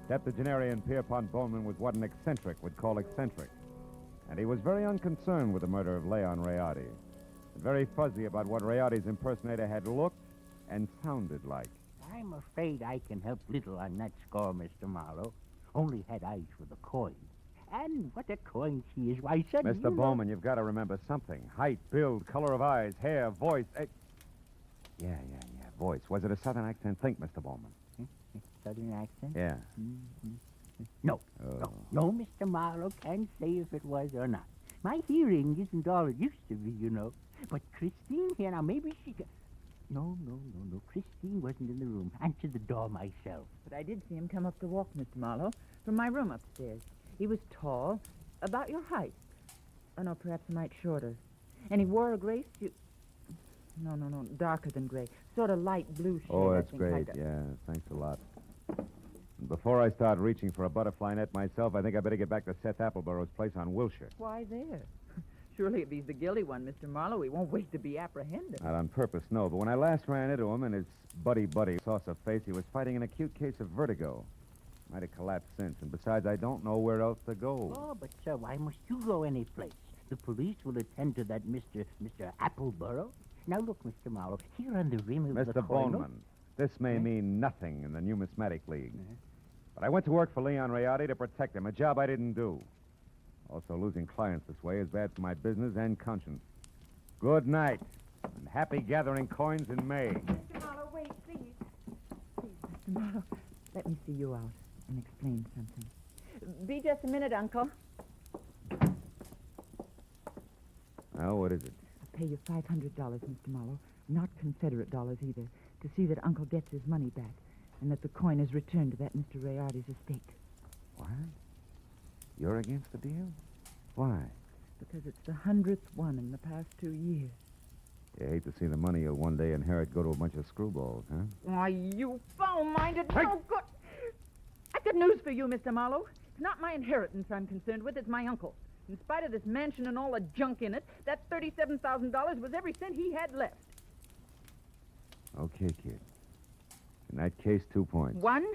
Septuagenarian Pierpont Bowman was what an eccentric would call eccentric. And he was very unconcerned with the murder of Leon Rayardi. And very fuzzy about what Rayardi's impersonator had looked and sounded like. I'm afraid I can help little on that score, Mr. Marlowe. Only had eyes for the coin. And what a coin she is. Why, son, Mr. Bowman, you've got to remember something. Height, build, color of eyes, hair, voice. Yeah, voice. Was it a southern accent? Think, Mr. Bowman. Southern accent? Yeah. Mm-hmm. No, Mr. Marlowe can't say if it was or not. My hearing isn't all it used to be, you know. But Christine here, now maybe she could... No. Christine wasn't in the room. Answered the door myself. But I did see him come up the walk, Mr. Marlowe, from my room upstairs. He was tall, about your height. Oh, no, perhaps a mite shorter. And he wore a gray suit. No, darker than gray. Sort of light blue shade. Oh, that's I think, great. like Yeah, thanks a lot. And before I start reaching for a butterfly net myself, I think I better get back to Seth Appleborough's place on Wilshire. Why there? Surely if he's the guilty one, Mr. Marlowe, he won't wait to be apprehended. Not on purpose, no. But when I last ran into him and his buddy saucer face, he was fighting an acute case of vertigo. Might have collapsed since, and besides, I don't know where else to go. Oh, but, sir, why must you go any place? The police will attend to that Mr. Appleborough. Now, look, Mr. Marlowe, here on the rim of the Mr. coin... Bowman, this may mean nothing in the Numismatic League. But I went to work for Leon Rayardi to protect him, a job I didn't do. Also, losing clients this way is bad for my business and conscience. Good night, and happy gathering coins in May. Mr. Marlowe, wait, please. Please, Mr. Marlowe, let me see you out and explain something. Be just a minute, Uncle. Now, what is it? I'll pay you $500, Mr. Marlowe, not Confederate dollars either, to see that Uncle gets his money back and that the coin is returned to that Mr. Rayardi's estate. What? You're against the deal? Why? Because it's the 100th one in the past 2 years. You hate to see the money you'll one day inherit go to a bunch of screwballs, huh? Why, you foul-minded, no good... I've got news for you, Mr. Marlowe. It's not my inheritance I'm concerned with, it's my uncle. In spite of this mansion and all the junk in it, that $37,000 was every cent he had left. Okay, kid. In that case, 2 points. 1?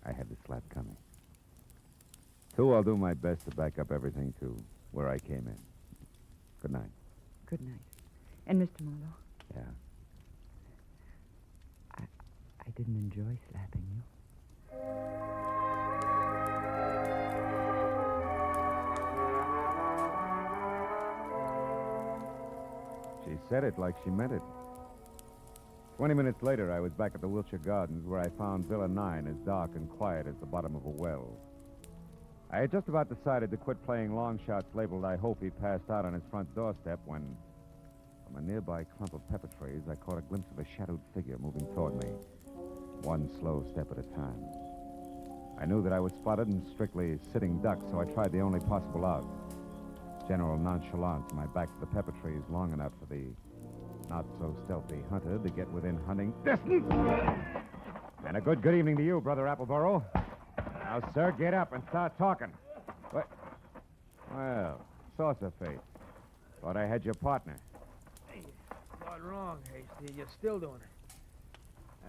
I had the slap coming. 2, I'll do my best to back up everything to where I came in. Good night. Good night. And Mr. Marlowe? Yeah. I didn't enjoy slapping you. She said it like she meant it. 20 minutes later, I was back at the Wilshire Gardens where I found Villa 9 as dark and quiet as the bottom of a well. I had just about decided to quit playing long shots labeled I hope he passed out on his front doorstep when, from a nearby clump of pepper trees, I caught a glimpse of a shadowed figure moving toward me, one slow step at a time. I knew that I was spotted and strictly sitting duck, so I tried the only possible out. General nonchalance, my back to the pepper trees long enough for the not-so-stealthy hunter to get within hunting distance. And a good evening to you, Brother Appleborough. Now, sir, get up and start talking. What? Well, saucer face. Thought I had your partner. Hey, not wrong, Hasty. You're still doing it.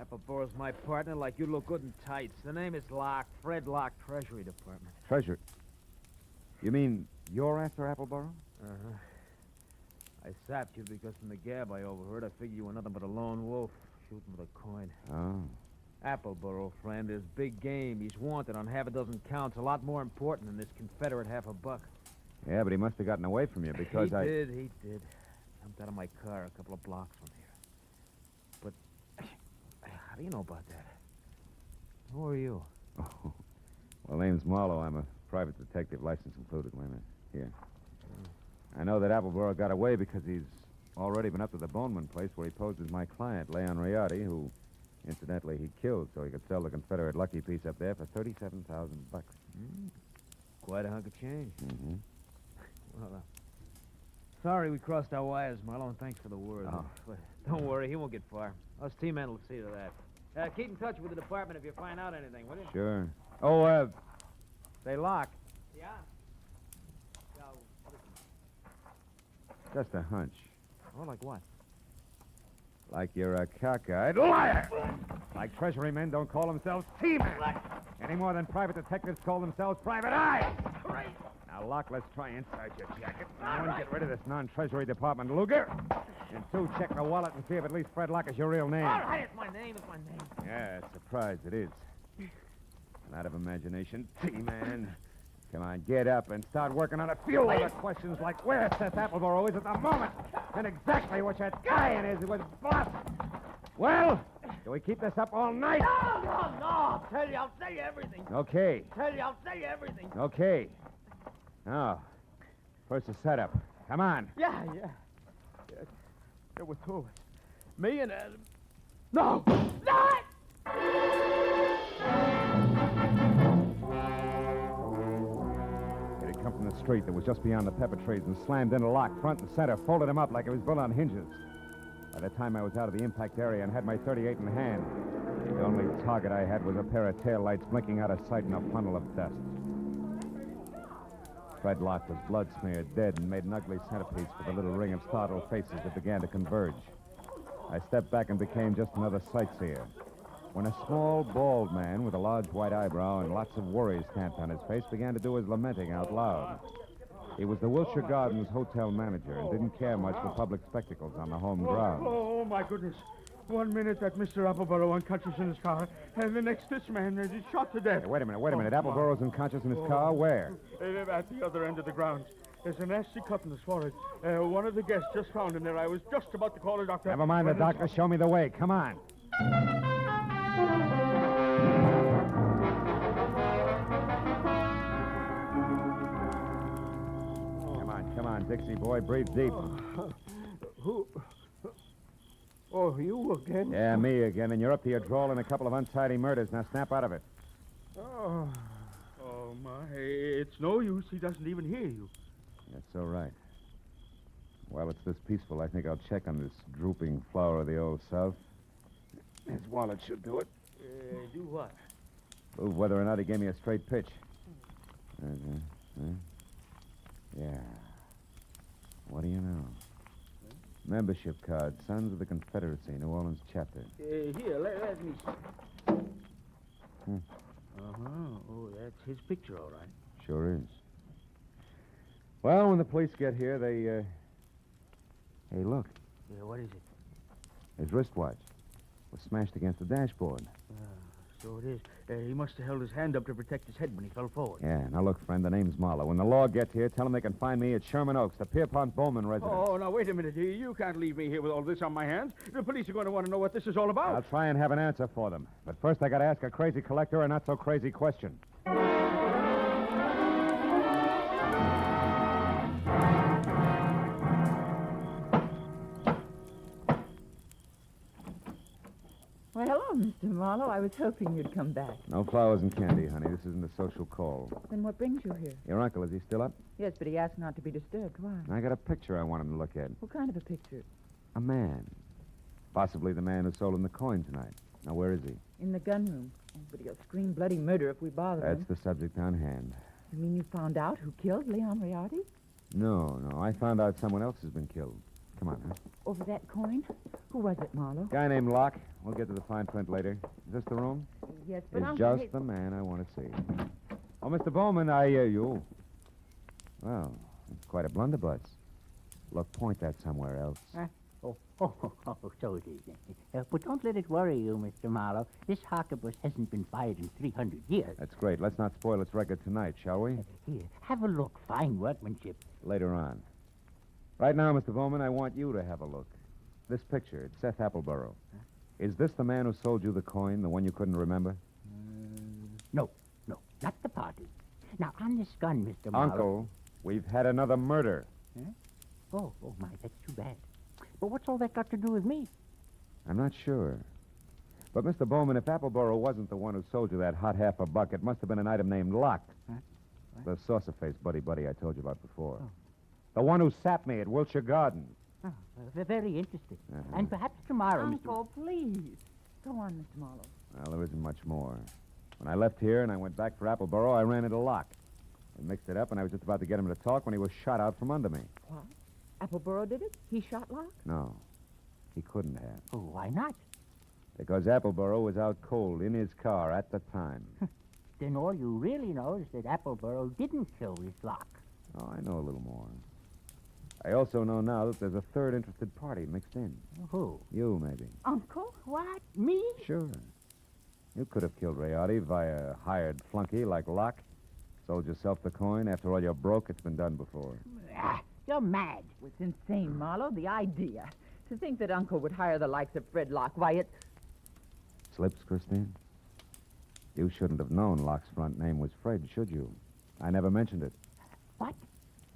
Appleborough's my partner like you look good in tights. The name is Locke, Fred Locke, Treasury Department. Treasure? You mean you're after Appleborough? Uh-huh. I sapped you because from the gab I overheard, I figured you were nothing but a lone wolf shooting with a coin. Oh. Appleborough, friend, is big game. He's wanted on half a dozen counts, a lot more important than this Confederate $50. Yeah, but he must have gotten away from you because He did. Jumped out of my car a couple of blocks from here. But how do you know about that? Who are you? Oh, well, name's Marlowe. I'm a private detective, license included. Wait a minute. Here. I know that Appleborough got away because he's already been up to the Boneman place where he posed as my client, Leon Rayardi, who, incidentally, he killed so he could sell the Confederate lucky piece up there for $37,000. Quite a hunk of change. Mm-hmm. Well, sorry we crossed our wires, Marlowe, and thanks for the word. Oh. But don't worry, he won't get far. Us T-men will see to that. Keep in touch with the department if you find out anything, will you? Sure. Oh, say, Locke. Yeah? Just a hunch. Oh, like what? Like you're a cockeyed liar. Like Treasury men don't call themselves T-men. Any more than private detectives call themselves private eyes. Now, Locke, let's try inside your jacket. And one, get rid of this non-Treasury Department Luger. And 2, check the wallet and see if at least Fred Locke is your real name. All right, it's my name. It's my name. Yeah, surprised it is. Out of imagination, T-man. Come on, get up and start working on a few other questions like where Seth Appleborough is at the moment and exactly what that guy in is with Boss. Well, do we keep this up all night? No. I'll tell you, I'll say everything. Okay. I'll say everything. Okay. Now, first the setup. Come on. Yeah. There were 2 of us. Me and Adam. No! Come from the street that was just beyond the pepper trees and slammed into Locke front and center, folded him up like it was built on hinges. By the time I was out of the impact area and had my .38 in hand, the only target I had was a pair of taillights blinking out of sight in a funnel of dust. Fred Locke was blood-smeared, dead, and made an ugly centerpiece for the little ring of startled faces that began to converge. I stepped back and became just another sightseer. when a small, bald man with a large white eyebrow and lots of worry stamped on his face began to do his lamenting out loud. He was the Wilshire Gardens hotel manager and didn't care much for public spectacles on the home ground. Oh, my goodness. 1 minute that Mr. Appleborough unconscious in his car, and the next this man is shot to death. Hey, wait a minute. Appleborow's unconscious in his car? Where? At the other end of the grounds. There's a nasty cut in his forehead. One of the guests just found him there. I was just about to call a doctor. Never mind the doctor. Show me the way. Come on. Come on, Dixie boy. Breathe deep. Who? Oh, you again? Yeah, me again. And you're up to your drawl in a couple of untidy murders. Now snap out of it. Oh, my. It's no use. He doesn't even hear you. That's so right. While it's this peaceful, I think I'll check on this drooping flower of the old South. His wallet should do it. Do what? Prove whether or not he gave me a straight pitch. Yeah. What do you know? Membership card, Sons of the Confederacy, New Orleans chapter. Here, let me see. Oh, that's his picture, all right. Sure is. Well, when the police get here, they, Hey, look. Yeah, what is it? His wristwatch was smashed against the dashboard. So it is. He must have held his hand up to protect his head when he fell forward. Yeah, now look, friend, the name's Marlowe. When the law gets here, tell them they can find me at Sherman Oaks, the Pierpont Bowman residence. Oh, now, wait a minute. You can't leave me here with all this on my hands. The police are going to want to know what this is all about. I'll try and have an answer for them. But first, I got to ask a crazy collector a not-so-crazy question. Well, hello, Mr. Marlowe. I was hoping you'd come back. No flowers and candy, honey. This isn't a social call. Then what brings you here? Your uncle, is he still up? Yes, but he asked not to be disturbed. Why? I got a picture I want him to look at. What kind of a picture? A man. Possibly the man who sold him the coin tonight. Now, where is he? In the gun room. Oh, but he'll scream bloody murder if we bother him. That's the subject on hand. You mean you found out who killed Leon Riardi? No. I found out someone else has been killed. Come on, huh? Over that coin? Who was it, Marlowe? Guy named Locke. We'll get to the fine print later. Is this the room? Yes, but It's just the man I want to see. Oh, Mr. Bowman, you. Well, it's quite a blunderbuss. Look, point that somewhere else. So it is. But don't let it worry you, Mr. Marlowe. This harquebus hasn't been fired in 300 years. That's great. Let's not spoil its record tonight, shall we? Here, have a look. Fine workmanship. Later on. Right now, Mr. Bowman, I want you to have a look. This picture, it's Seth Appleborough. Is this the man who sold you the coin, the one you couldn't remember? No, not the party. Now, on this gun, Mr. Marlowe... Uncle, we've had another murder. Huh? Oh, my, that's too bad. But what's all that got to do with me? I'm not sure. But, Mr. Bowman, if Appleborough wasn't the one who sold you that hot half a buck, it must have been an item named Locke. Huh? The saucer-faced buddy I told you about before. Oh. The one who sapped me at Wilshire Gardens. Oh, very interesting. And perhaps tomorrow, Uncle, please. Go on, Mr. Marlowe. Well, there isn't much more. When I left here and I went back for Appleborough, I ran into Locke. We mixed it up, and I was just about to get him to talk when he was shot out from under me. What? Appleborough did it? He shot Locke? No, he couldn't have. Oh, why not? Because Appleborough was out cold in his car at the time. Then all you really know is that Appleborough didn't kill this Locke. Oh, I know a little more. I also know now that there's a third interested party mixed in. Who? You, maybe. Uncle? What? Me? Sure. You could have killed Riardi via a hired flunky like Locke. Sold yourself the coin. After all, you're broke. It's been done before. You're mad. It's insane, Marlowe, the idea. To think that Uncle would hire the likes of Fred Locke, why, it... Slips, Christine? You shouldn't have known Locke's front name was Fred, should you? I never mentioned it. What?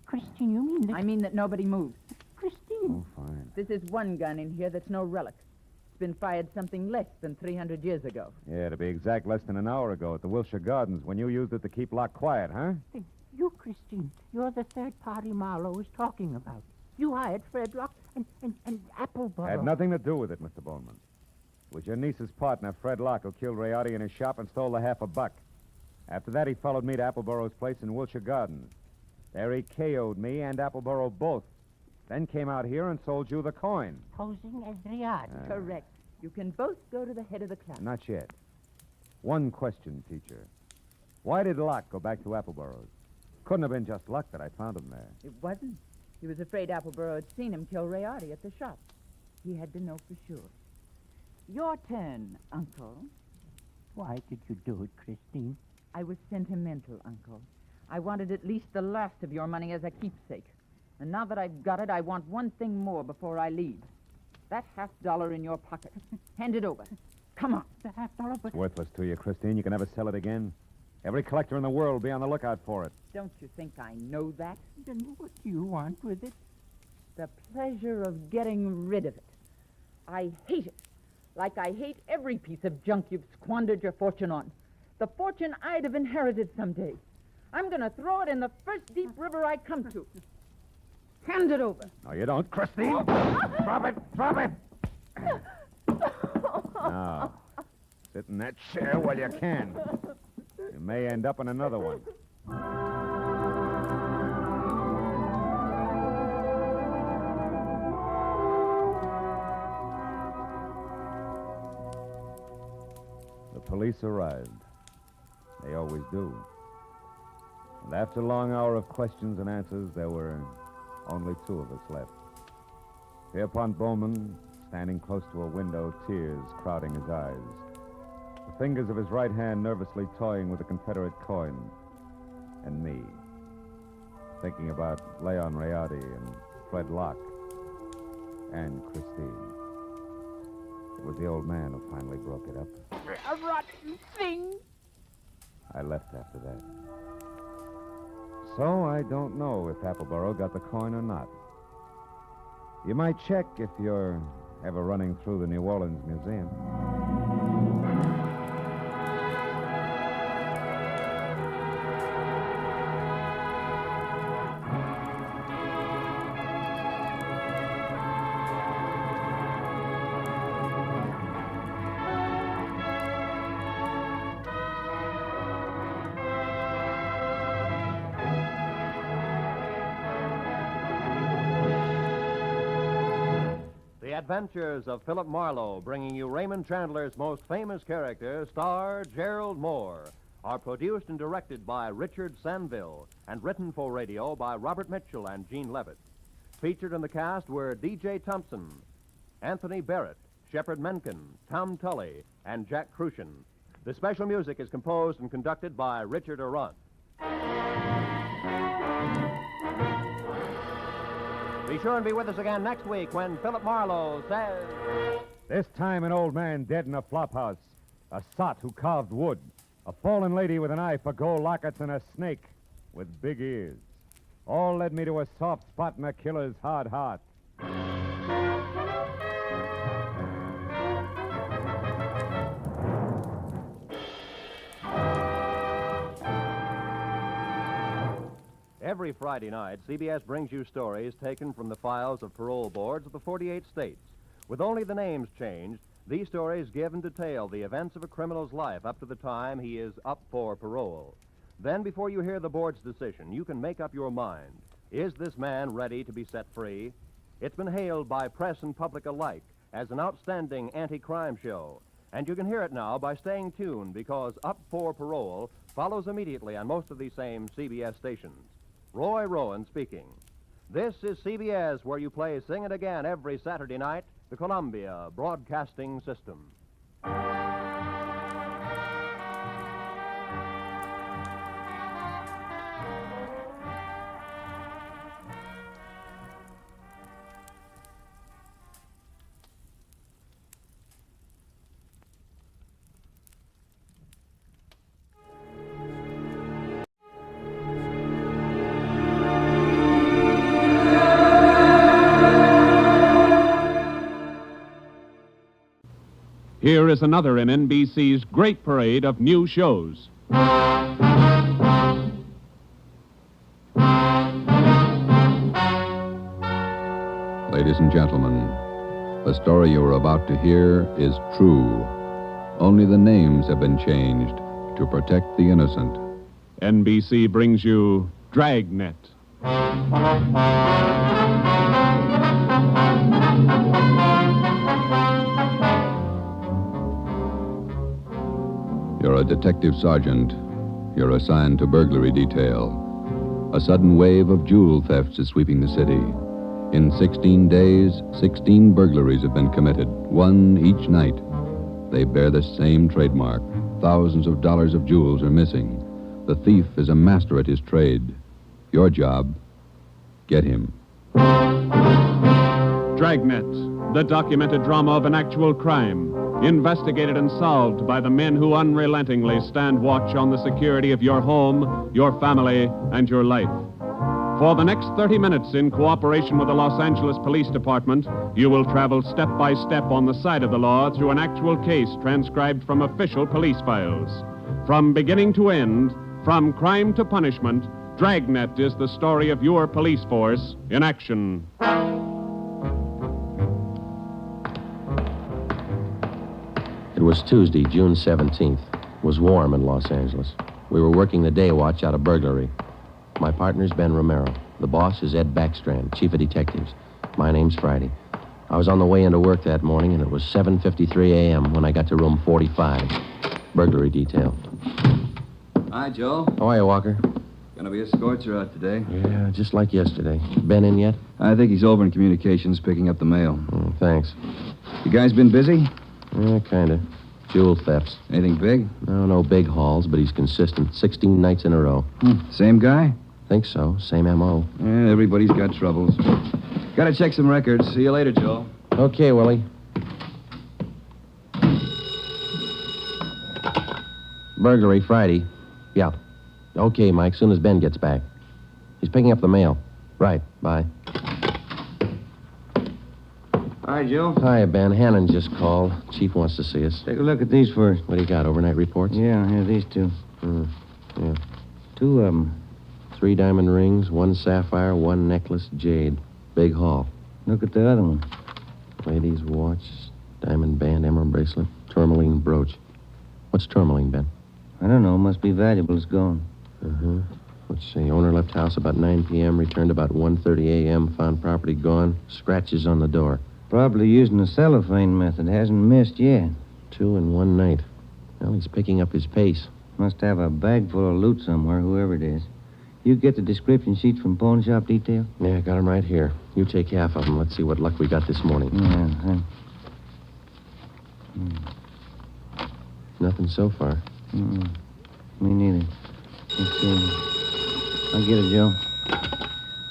Christine, you mean that... I mean that nobody moved. Christine. Oh, fine. This is one gun in here that's no relic. It's been fired something less than 300 years ago. Yeah, to be exact, less than an hour ago at the Wilshire Gardens when you used it to keep Locke quiet, huh? You, Christine, you're the third party Marlowe was talking about. You hired Fred Locke and Appleborough. Had nothing to do with it, Mr. Bowman. It was your niece's partner, Fred Locke, who killed Riardi in his shop and stole the half a buck. After that, he followed me to Appleborow's place in Wilshire Gardens. There he KO'd me and Appleborough both. Then came out here and sold you the coin. Posing as Riardi. Correct. You can both go to the head of the class. Not yet. One question, teacher. Why did Locke go back to Appleburrows? Couldn't have been just luck that I found him there. It wasn't. He was afraid Appleboro had seen him kill Rayardi at the shop. He had to know for sure. Your turn, Uncle. Why did you do it, Christine? I was sentimental, Uncle. I wanted at least the last of your money as a keepsake. And now that I've got it, I want one thing more before I leave. That $50 in your pocket. Hand it over. Come on. The $50, but... It's worthless to you, Christine. You can never sell it again. Every collector in the world will be on the lookout for it. Don't you think I know that? Then what do you want with it? The pleasure of getting rid of it. I hate it. Like I hate every piece of junk you've squandered your fortune on. The fortune I'd have inherited someday. I'm going to throw it in the first deep river I come to. Hand it over. No, you don't, Christine. Drop it. Drop it. Now, sit in that chair while you can. You may end up in another one. The police arrived. They always do. And after a long hour of questions and answers, there were only two of us left. Pierpont Bowman, standing close to a window, tears crowding his eyes. The fingers of his right hand nervously toying with a Confederate coin. And me, thinking about Leon Rayardi and Fred Locke and Christine. It was the old man who finally broke it up. A rotten thing. I left after that. So I don't know if Appleboro got the coin or not. You might check if you're ever running through the New Orleans Museum. The Adventures of Philip Marlowe, bringing you Raymond Chandler's most famous character, star Gerald Moore, are produced and directed by Richard Sanville and written for radio by Robert Mitchell and Gene Levitt. Featured in the cast were D.J. Thompson, Anthony Barrett, Shepard Menken, Tom Tully, and Jack Crucian. The special music is composed and conducted by Richard Arant. Be sure and be with us again next week when Philip Marlowe says... This time an old man dead in a flophouse, a sot who carved wood, a fallen lady with an eye for gold lockets, and a snake with big ears. All led me to a soft spot in a killer's hard heart. Every Friday night, CBS brings you stories taken from the files of parole boards of the 48 states. With only the names changed, these stories give in detail the events of a criminal's life up to the time he is up for parole. Then, before you hear the board's decision, you can make up your mind. Is this man ready to be set free? It's been hailed by press and public alike as an outstanding anti-crime show. And you can hear it now by staying tuned, because Up for Parole follows immediately on most of these same CBS stations. Roy Rowan speaking. This is CBS, where you play Sing It Again every Saturday night, the Columbia Broadcasting System. Here is another in NBC's great parade of new shows. Ladies and gentlemen, the story you are about to hear is true. Only the names have been changed to protect the innocent. NBC brings you Dragnet. You're a detective sergeant. You're assigned to burglary detail. A sudden wave of jewel thefts is sweeping the city. In 16 days, 16 burglaries have been committed, one each night. They bear the same trademark. Thousands of dollars of jewels are missing. The thief is a master at his trade. Your job, get him. Dragnet, the documented drama of an actual crime, investigated and solved by the men who unrelentingly stand watch on the security of your home, your family, and your life. For the next 30 minutes, in cooperation with the Los Angeles Police Department, you will travel step by step on the side of the law through an actual case transcribed from official police files. From beginning to end, from crime to punishment, Dragnet is the story of your police force in action. It was Tuesday, June 17th. It was warm in Los Angeles. We were working the day watch out of burglary. My partner's Ben Romero. The boss is Ed Backstrand, chief of detectives. My name's Friday. I was on the way into work that morning, and it was 7:53 a.m. when I got to room 45. Burglary detail. Hi, Joe. How are you, Walker? Gonna be a scorcher out today. Yeah, just like yesterday. Ben in yet? I think he's over in communications picking up the mail. Thanks. You guys been busy? Yeah, kind of. Jewel thefts. Anything big? No big hauls, but he's consistent. 16 nights in a row. Same guy? Think so. Same M.O. Yeah, everybody's got troubles. Gotta check some records. See you later, Joe. Okay, Willie. Burglary Friday. Yeah. Okay, Mike, soon as Ben gets back. He's picking up the mail. Right, bye. Hi, Joe. Hi, Ben. Hannon just called. Chief wants to see us. Take a look at these first. What do you got, overnight reports? Yeah, here, these two. Yeah. 2 of them. 3 diamond rings, 1 sapphire, 1 necklace, jade. Big haul. Look at the other one. Lady's watch, diamond band, emerald bracelet, tourmaline brooch. What's tourmaline, Ben? I don't know. Must be valuable. It's gone. Let's see. Owner left house about 9 p.m., returned about 1:30 a.m., found property gone, scratches on the door. Probably using the cellophane method. Hasn't missed yet. 2 in one night. Well, he's picking up his pace. Must have a bag full of loot somewhere, whoever it is. You get the description sheets from pawn shop detail? Yeah, got them right here. You take half of them. Let's see what luck we got this morning. Nothing so far. Me neither. Let's see. I'll get it, Joe.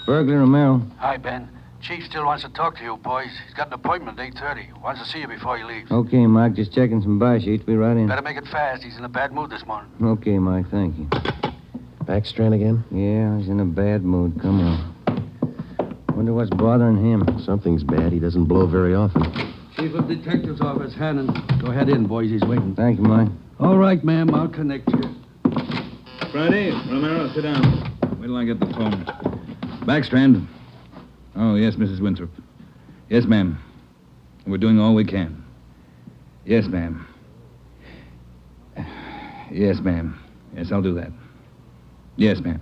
Burglar Romero. Hi, Ben. Chief still wants to talk to you, boys. He's got an appointment at 8:30. Wants to see you before he leaves. Okay, Mike. Just checking some buy sheets. Be right in. Better make it fast. He's in a bad mood this morning. Okay, Mike. Thank you. Backstrand again? Yeah, he's in a bad mood. Come on. Wonder what's bothering him. Something's bad. He doesn't blow very often. Chief of Detectives Office, Hannon. Go ahead in, boys. He's waiting. Thank you, Mike. All right, ma'am. I'll connect you. Friday, Romero, sit down. Wait till I get the phone. Backstrand. Oh, yes, Mrs. Winthrop. Yes, ma'am. We're doing all we can. Yes, ma'am. Yes, ma'am. Yes, I'll do that. Yes, ma'am.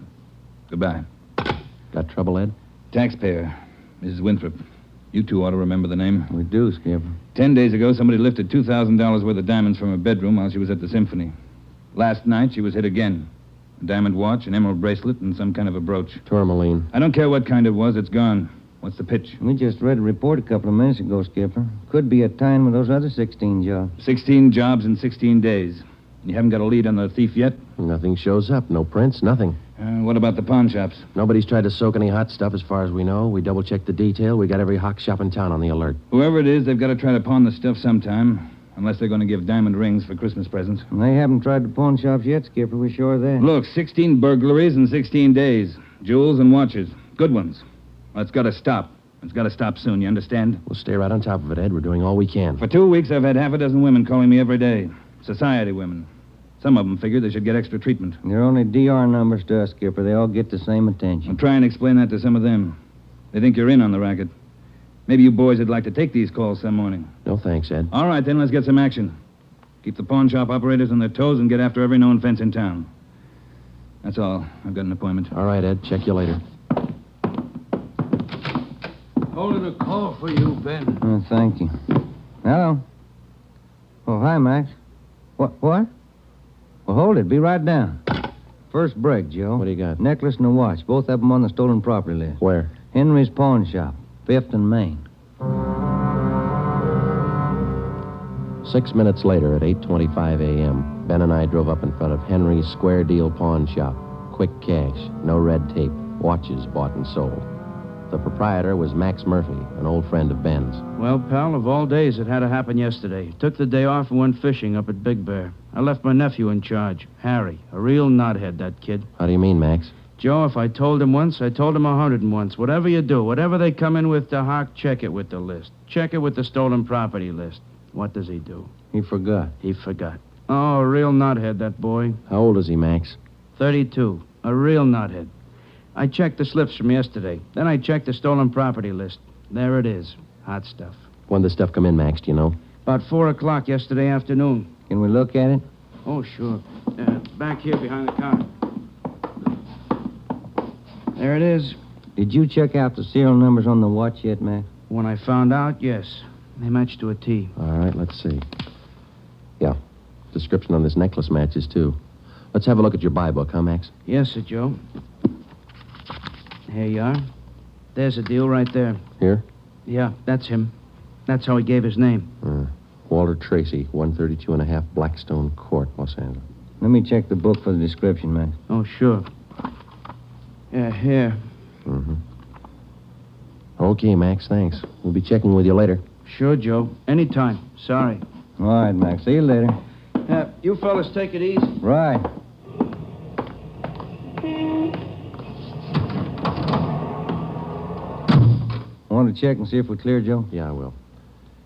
Goodbye. Got trouble, Ed? Taxpayer, Mrs. Winthrop. You two ought to remember the name. We do, Skipper. 10 days ago, somebody lifted $2,000 worth of diamonds from her bedroom while she was at the symphony. Last night, she was hit again. A diamond watch, an emerald bracelet, and some kind of a brooch. Tourmaline. I don't care what kind it was. It's gone. What's the pitch? We just read a report a couple of minutes ago, Skipper. Could be a tie-in with those other 16 jobs. 16 jobs in 16 days. You haven't got a lead on the thief yet? Nothing shows up. No prints, nothing. What about the pawn shops? Nobody's tried to soak any hot stuff as far as we know. We double-checked the detail. We got every hock shop in town on the alert. Whoever it is, they've got to try to pawn the stuff sometime. Unless they're going to give diamond rings for Christmas presents. And they haven't tried the pawn shops yet, Skipper. We're sure of that. Look, 16 burglaries in 16 days. Jewels and watches. Good ones. Well, it's got to stop. It's got to stop soon, you understand? We'll stay right on top of it, Ed. We're doing all we can. For 2 weeks, I've had half a dozen women calling me every day. Society women. Some of them figure they should get extra treatment. They're only DR numbers to us, Skipper. They all get the same attention. I'll try and explain that to some of them. They think you're in on the racket. Maybe you boys would like to take these calls some morning. No thanks, Ed. All right, then, let's get some action. Keep the pawn shop operators on their toes and get after every known fence in town. That's all. I've got an appointment. All right, Ed. Check you later. Holding a call for you, Ben. Oh, thank you. Hello. Oh, hi, Max. What? Well, hold it. Be right down. First break, Joe. What do you got? Necklace and a watch. Both of them on the stolen property list. Where? Henry's pawn shop. 5th and Main. 6 minutes later, at 8:25 a.m., Ben and I drove up in front of Henry's Square Deal Pawn Shop. Quick cash, no red tape, watches bought and sold. The proprietor was Max Murphy, an old friend of Ben's. Well, pal, of all days, it had to happen yesterday. Took the day off and went fishing up at Big Bear. I left my nephew in charge, Harry. A real knothead, that kid. How do you mean, Max? Joe, if I told him once, I told him 101. Whatever you do, whatever they come in with to Hawk, check it with the list. Check it with the stolen property list. What does he do? He forgot. He forgot. Oh, a real knothead, that boy. How old is he, Max? 32. A real knothead. I checked the slips from yesterday. Then I checked the stolen property list. There it is. Hot stuff. When did the stuff come in, Max, do you know? About 4 o'clock yesterday afternoon. Can we look at it? Oh, sure. Back here behind the counter. There it is. Did you check out the serial numbers on the watch yet, Max? When I found out, yes. They match to a T. All right, let's see. Yeah. Description on this necklace matches, too. Let's have a look at your buy book, huh, Max? Yes, sir, Joe. Here you are. There's a deal right there. Here? Yeah, that's him. That's how he gave his name. Walter Tracy, 132 and a half Blackstone Court, Los Angeles. Let me check the book for the description, Max. Oh, sure. Yeah, here. Mm-hmm. Okay, Max, thanks. We'll be checking with you later. Sure, Joe. Anytime. Sorry. All right, Max. See you later. You fellas take it easy. Right. Want to check and see if we're clear, Joe? Yeah, I will.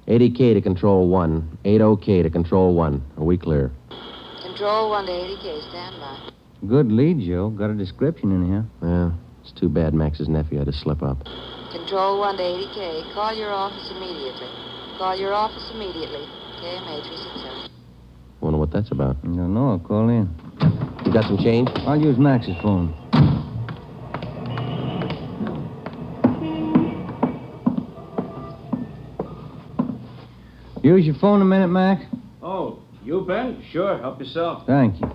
80K to Control 1. 80K to Control 1. Are we clear? Control 1 to 80K. Stand by. Good lead, Joe. Got a description in here. Yeah. It's too bad Max's nephew had to slip up. Control 1 to 80K. Call your office immediately. Call your office immediately. KMA 367. Wonder what that's about. I don't know. I'll call in. You got some change? I'll use Max's phone. Use your phone a minute, Max? Oh, you, Ben? Sure. Help yourself. Thank you.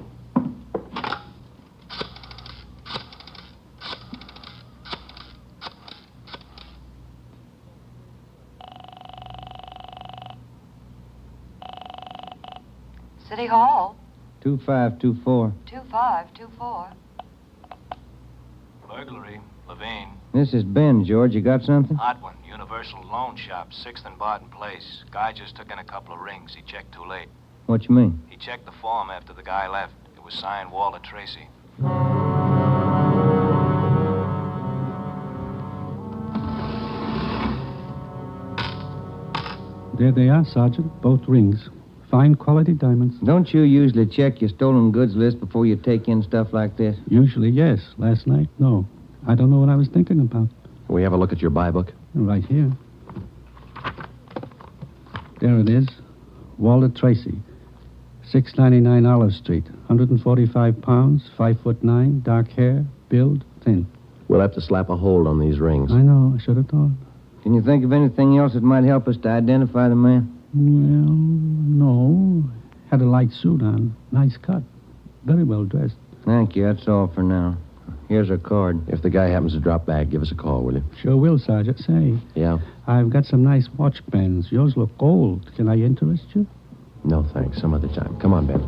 City Hall. 2524. 2524. Burglary. Levine. This is Ben, George. You got something? Hot one. Universal Loan Shop, 6th and Barton Place. Guy just took in a couple of rings. He checked too late. What you mean? He checked the form after the guy left. It was signed Walter Tracy. There they are, Sergeant. Both rings. Fine quality diamonds. Don't you usually check your stolen goods list before you take in stuff like this? Usually, yes. Last night, no. I don't know what I was thinking about. Can we have a look at your buy book? Right here. There it is. Walter Tracy. 699 Olive Street. 145 pounds, 5'9", dark hair, build, thin. We'll have to slap a hold on these rings. I know. I should have thought. Can you think of anything else that might help us to identify the man? Well, no. Had a light suit on. Nice cut. Very well dressed. Thank you. That's all for now. Here's a card. If the guy happens to drop back, give us a call, will you? Sure will, Sergeant. Say. Yeah? I've got some nice watch bands. Yours look old. Can I interest you? No, thanks. Some other time. Come on, Ben.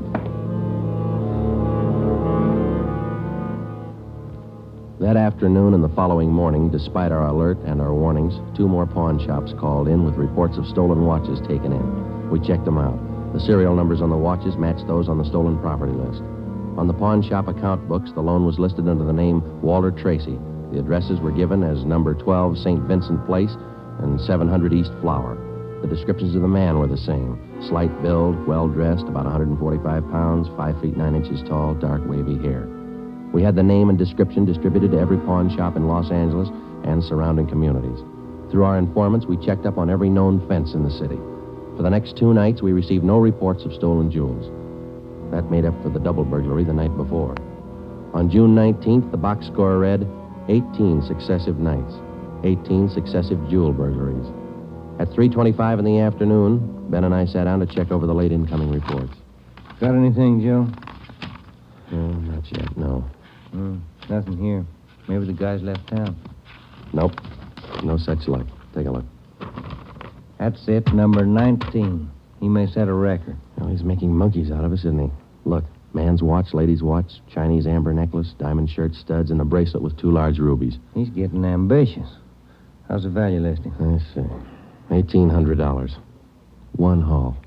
That afternoon and the following morning, despite our alert and our warnings, 2 more pawn shops called in with reports of stolen watches taken in. We checked them out. The serial numbers on the watches matched those on the stolen property list. On the pawn shop account books, the loan was listed under the name Walter Tracy. The addresses were given as number 12 St. Vincent Place and 700 East Flower. The descriptions of the man were the same. Slight build, well-dressed, about 145 pounds, 5 feet 9 inches tall, dark wavy hair. We had the name and description distributed to every pawn shop in Los Angeles and surrounding communities. Through our informants, we checked up on every known fence in the city. For the next 2 nights, we received no reports of stolen jewels. That made up for the double burglary the night before. On June 19th, the box score read 18 successive nights, 18 successive jewel burglaries. At 3:25 in the afternoon, Ben and I sat down to check over the late incoming reports. Got anything, Joe? Not yet, no. Nothing here. Maybe the guy's left town. Nope. No such luck. Take a look. That's it, number 19. He may set a record. Well, he's making monkeys out of us, isn't he? Look, man's watch, lady's watch, Chinese amber necklace, diamond shirt studs, and a bracelet with 2 large rubies. He's getting ambitious. How's the value listing? Let's see. $1,800. One haul.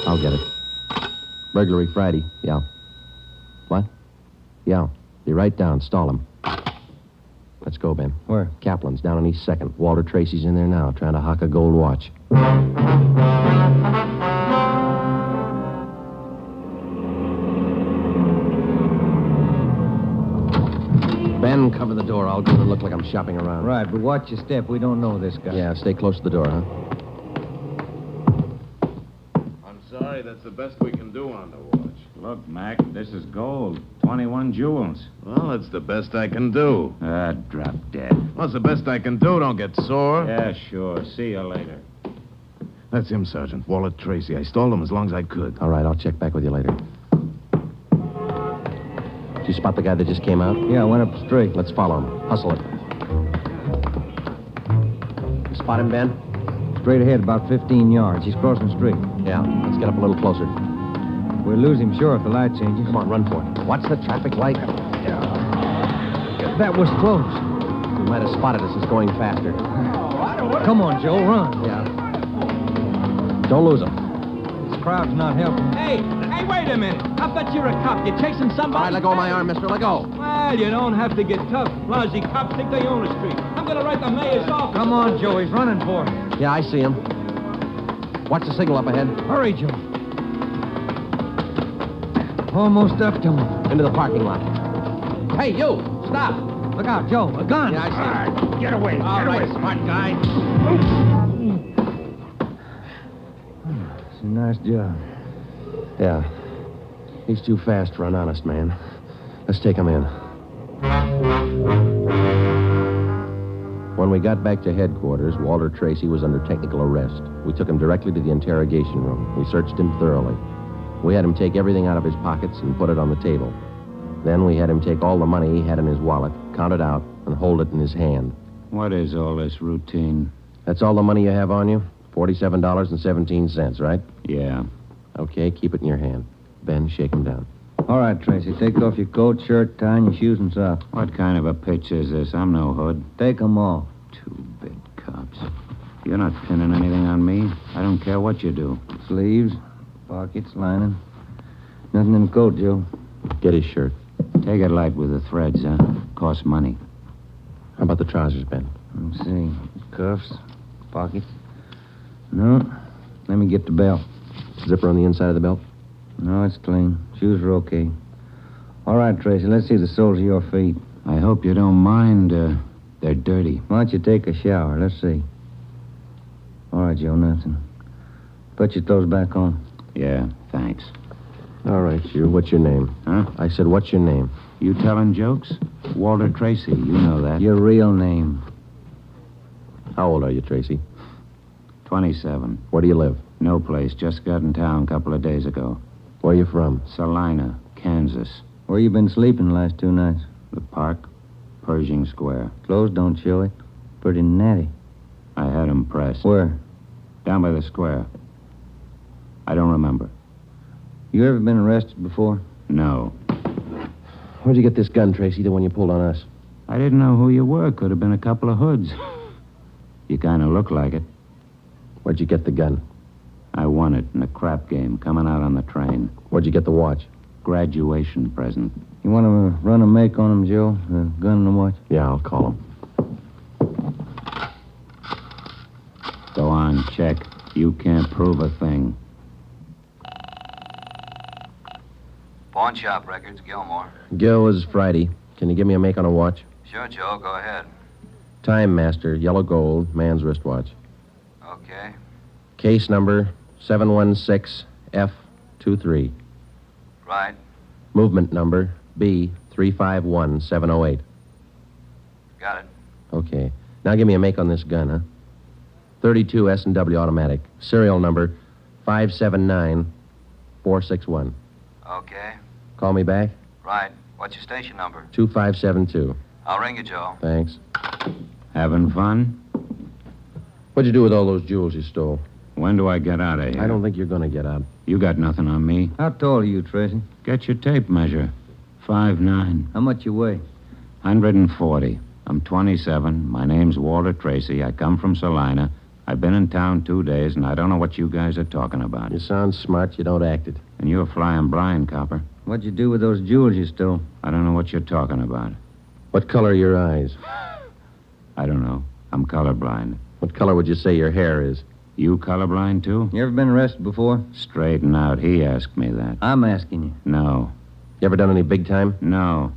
I'll get it. Burglary Friday. Yeah. What? Yeah. Be right down. Stall him. Let's go, Ben. Where? Kaplan's down on East 2nd. Walter Tracy's in there now, trying to hock a gold watch. Ben, cover the door. I'll go and look like I'm shopping around. Right, but watch your step. We don't know this guy. Yeah, stay close to the door, huh? I'm sorry, that's the best we can do on the watch. Look, Mac, this is gold. 21 jewels. Well, that's the best I can do. Drop dead. Well, it's the best I can do. Don't get sore. Yeah, sure. See you later. That's him, Sergeant. Walter Tracy. I stalled him as long as I could. All right, I'll check back with you later. Did you spot the guy that just came out? Yeah, I went up the street. Let's follow him. Hustle it. You spot him, Ben? Straight ahead, about 15 yards. He's crossing the street. Yeah, let's get up a little closer. We'll lose him, sure, if the light changes. Come on, run for it. What's the traffic like? That was close. You might have spotted us as going faster. Come on, Joe, run. Yeah. Don't lose him. This crowd's not helping. Hey, wait a minute. I bet you're a cop. You're chasing somebody. All right, let go of my arm, mister. Let go. Well, you don't have to get tough. Lousy cops think they own the street. I'm going to write the mayor's office. Come on, Joe. He's running for it. Yeah, I see him. Watch the signal up ahead. Hurry, Joe. Almost up to him. Into the parking lot. Hey, you! Stop! Look out, Joe. A gun. Yeah, I see him. Get away. All right, smart guy. It's a nice job. Yeah. He's too fast for an honest man. Let's take him in. When we got back to headquarters, Walter Tracy was under technical arrest. We took him directly to the interrogation room. We searched him thoroughly. We had him take everything out of his pockets and put it on the table. Then we had him take all the money he had in his wallet, count it out, and hold it in his hand. What is all this routine? That's all the money you have on you? $47.17, right? Yeah. Okay, keep it in your hand. Ben, shake him down. All right, Tracy. Take off your coat, shirt, tie, and your shoes and socks. What kind of a pitch is this? I'm no hood. Take them off. Two-bit cops. You're not pinning anything on me. I don't care what you do. Sleeves, pockets, lining. Nothing in the coat, Joe. Get his shirt. Take it light with the threads, huh? Costs money. How about the trousers, Ben? Let's see. Cuffs, pockets. No. Let me get the belt. Zipper on the inside of the belt? No, it's clean. Shoes are okay. All right, Tracy, let's see the soles of your feet. I hope you don't mind. They're dirty. Why don't you take a shower? Let's see. All right, Joe, nothing. Put your toes back on. Yeah, thanks. All right, you. What's your name? Huh? I said, what's your name? You telling jokes? Walter Tracy, you know that. Your real name. How old are you, Tracy? 27. Where do you live? No place. Just got in town a couple of days ago. Where are you from? Salina, Kansas. Where you been sleeping the last 2 nights? The park, Pershing Square. Clothes don't show it. Pretty natty. I had 'em pressed. Where? Down by the square. I don't remember. You ever been arrested before? No. Where'd you get this gun, Tracy, the one you pulled on us? I didn't know who you were. Could have been a couple of hoods. You kind of look like it. Where'd you get the gun? I won it in a crap game coming out on the train. Where'd you get the watch? Graduation present. You want to run a make on him, Joe? The gun and the watch? Yeah, I'll call him. Go on, check. You can't prove a thing. Pawn shop records, Gilmore. Gil, this is Friday. Can you give me a make on a watch? Sure, Joe, go ahead. Time Master, yellow gold, man's wristwatch. Okay. Case number 716F23. Right. Movement number B351708. Got it. Okay. Now give me a make on this gun, huh? 32 S&W automatic. Serial number 579461. Okay. Call me back? Right. What's your station number? 2572. I'll ring you, Joe. Thanks. Having fun? What'd you do with all those jewels you stole? When do I get out of here? I don't think you're going to get out. You got nothing on me. How tall are you, Tracy? Get your tape measure. 5'9". How much you weigh? 140. I'm 27. My name's Walter Tracy. I come from Salina. I've been in town 2 days, and I don't know what you guys are talking about. You sound smart. You don't act it. And you're flying blind, copper. What'd you do with those jewels you stole? I don't know what you're talking about. What color are your eyes? I don't know. I'm colorblind. What color would you say your hair is? You colorblind, too? You ever been arrested before? Straighten out. He asked me that. I'm asking you. No. You ever done any big time? No.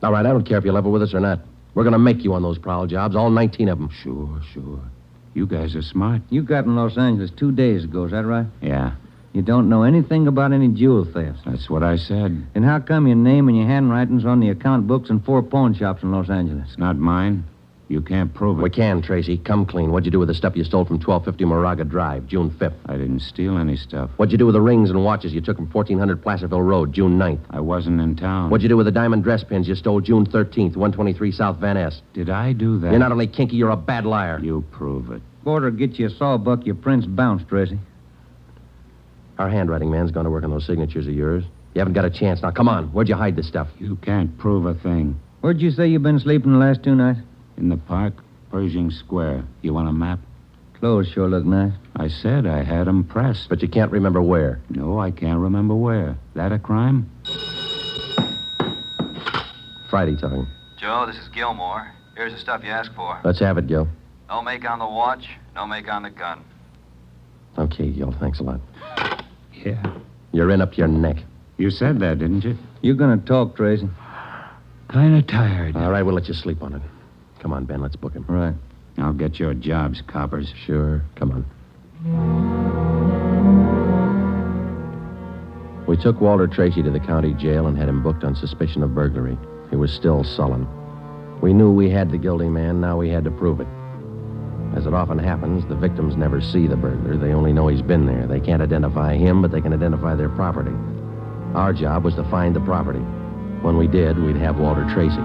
All right, I don't care if you level with us or not. We're going to make you on those prowl jobs, all 19 of them. Sure. You guys are smart. You got in Los Angeles 2 days ago, is that right? Yeah. You don't know anything about any jewel thefts. That's what I said. And how come your name and your handwriting's on the account books in 4 pawn shops in Los Angeles? It's not mine. You can't prove it. We can, Tracy. Come clean. What'd you do with the stuff you stole from 1250 Moraga Drive, June 5th? I didn't steal any stuff. What'd you do with the rings and watches you took from 1400 Placerville Road, June 9th? I wasn't in town. What'd you do with the diamond dress pins you stole June 13th, 123 South Van Ness? Did I do that? You're not only kinky, you're a bad liar. You prove it. Border get you a sawbuck, your prints bounce, Tracy. Our handwriting man's gone to work on those signatures of yours. You haven't got a chance. Now, come on. Where'd you hide this stuff? You can't prove a thing. Where'd you say you've been sleeping the last 2 nights? In the park, Pershing Square. You want a map? Clothes sure look nice. I said I had 'em pressed. But you can't remember where. No, I can't remember where. That a crime? Friday talking. Joe, this is Gilmore. Here's the stuff you asked for. Let's have it, Gil. No make on the watch, no make on the gun. Okay, Gil. Thanks a lot. Yeah. You're in up to your neck. You said that, didn't you? You're gonna talk, Tracy. Kind of tired. All right, we'll let you sleep on it. Come on, Ben. Let's book him. Right. I'll get your jobs, coppers. Sure. Come on. We took Walter Tracy to the county jail and had him booked on suspicion of burglary. He was still sullen. We knew we had the guilty man. Now we had to prove it. As it often happens, the victims never see the burglar. They only know he's been there. They can't identify him, but they can identify their property. Our job was to find the property. When we did, we'd have Walter Tracy.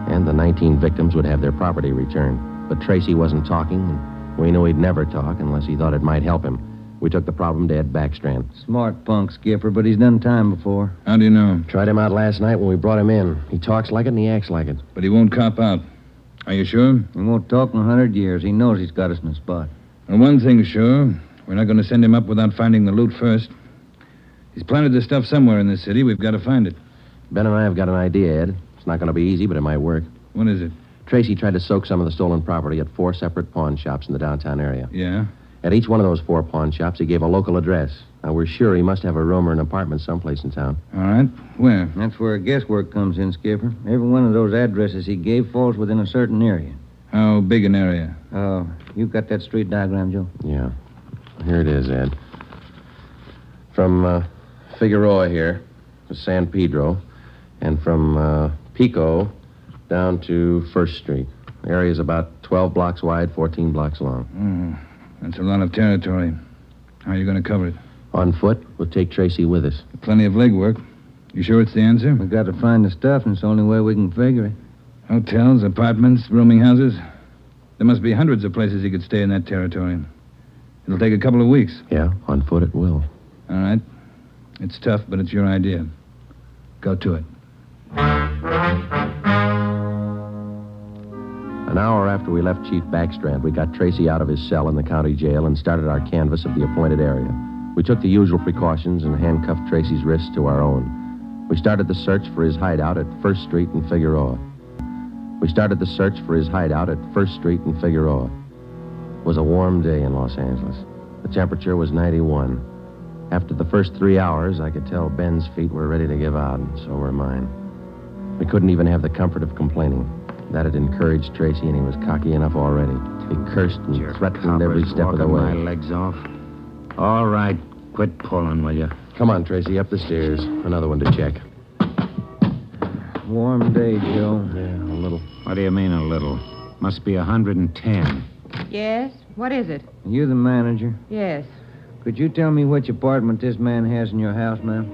And the 19 victims would have their property returned. But Tracy wasn't talking, and we knew he'd never talk unless he thought it might help him. We took the problem to Ed Backstrand. Smart punk, Skipper, but he's done time before. How do you know? Tried him out last night when we brought him in. He talks like it and he acts like it. But he won't cop out. Are you sure? He won't talk in 100 years. He knows he's got us in a spot. Well, one thing's sure. We're not going to send him up without finding the loot first. He's planted the stuff somewhere in this city. We've got to find it. Ben and I have got an idea, Ed. It's not going to be easy, but it might work. What is it? Tracy tried to soak some of the stolen property at 4 separate pawn shops in the downtown area. Yeah? At each one of those 4 pawn shops, he gave a local address. Now, we're sure he must have a room or an apartment someplace in town. All right. Where? That's where guesswork comes in, Skipper. Every one of those addresses he gave falls within a certain area. How big an area? Oh, you got that street diagram, Joe? Yeah. Here it is, Ed. From Figueroa here to San Pedro, and from Pico down to 1st Street. The area's about 12 blocks wide, 14 blocks long. That's a lot of territory. How are you going to cover it? On foot. We'll take Tracy with us. Plenty of legwork. You sure it's the answer? We got to find the stuff, and it's the only way we can figure it. Hotels, apartments, rooming houses. There must be hundreds of places he could stay in that territory. It'll take a couple of weeks. Yeah, on foot it will. All right. It's tough, but it's your idea. Go to it. An hour after we left Chief Backstrand, we got Tracy out of his cell in the county jail and started our canvass of the appointed area. We took the usual precautions and handcuffed Tracy's wrists to our own. We started the search for his hideout at 1st Street and Figueroa. It was a warm day in Los Angeles. The temperature was 91. After the first 3 hours, I could tell Ben's feet were ready to give out, and so were mine. We couldn't even have the comfort of complaining. That had encouraged Tracy, and he was cocky enough already. He cursed and threatened every step of the way. My legs off. All right, quit pulling, will you? Come on, Tracy, up the stairs. Another one to check. Warm day, Joe. Yeah, a little. What do you mean, a little? Must be 110. Yes? What is it? You the manager? Yes. Could you tell me which apartment this man has in your house, ma'am?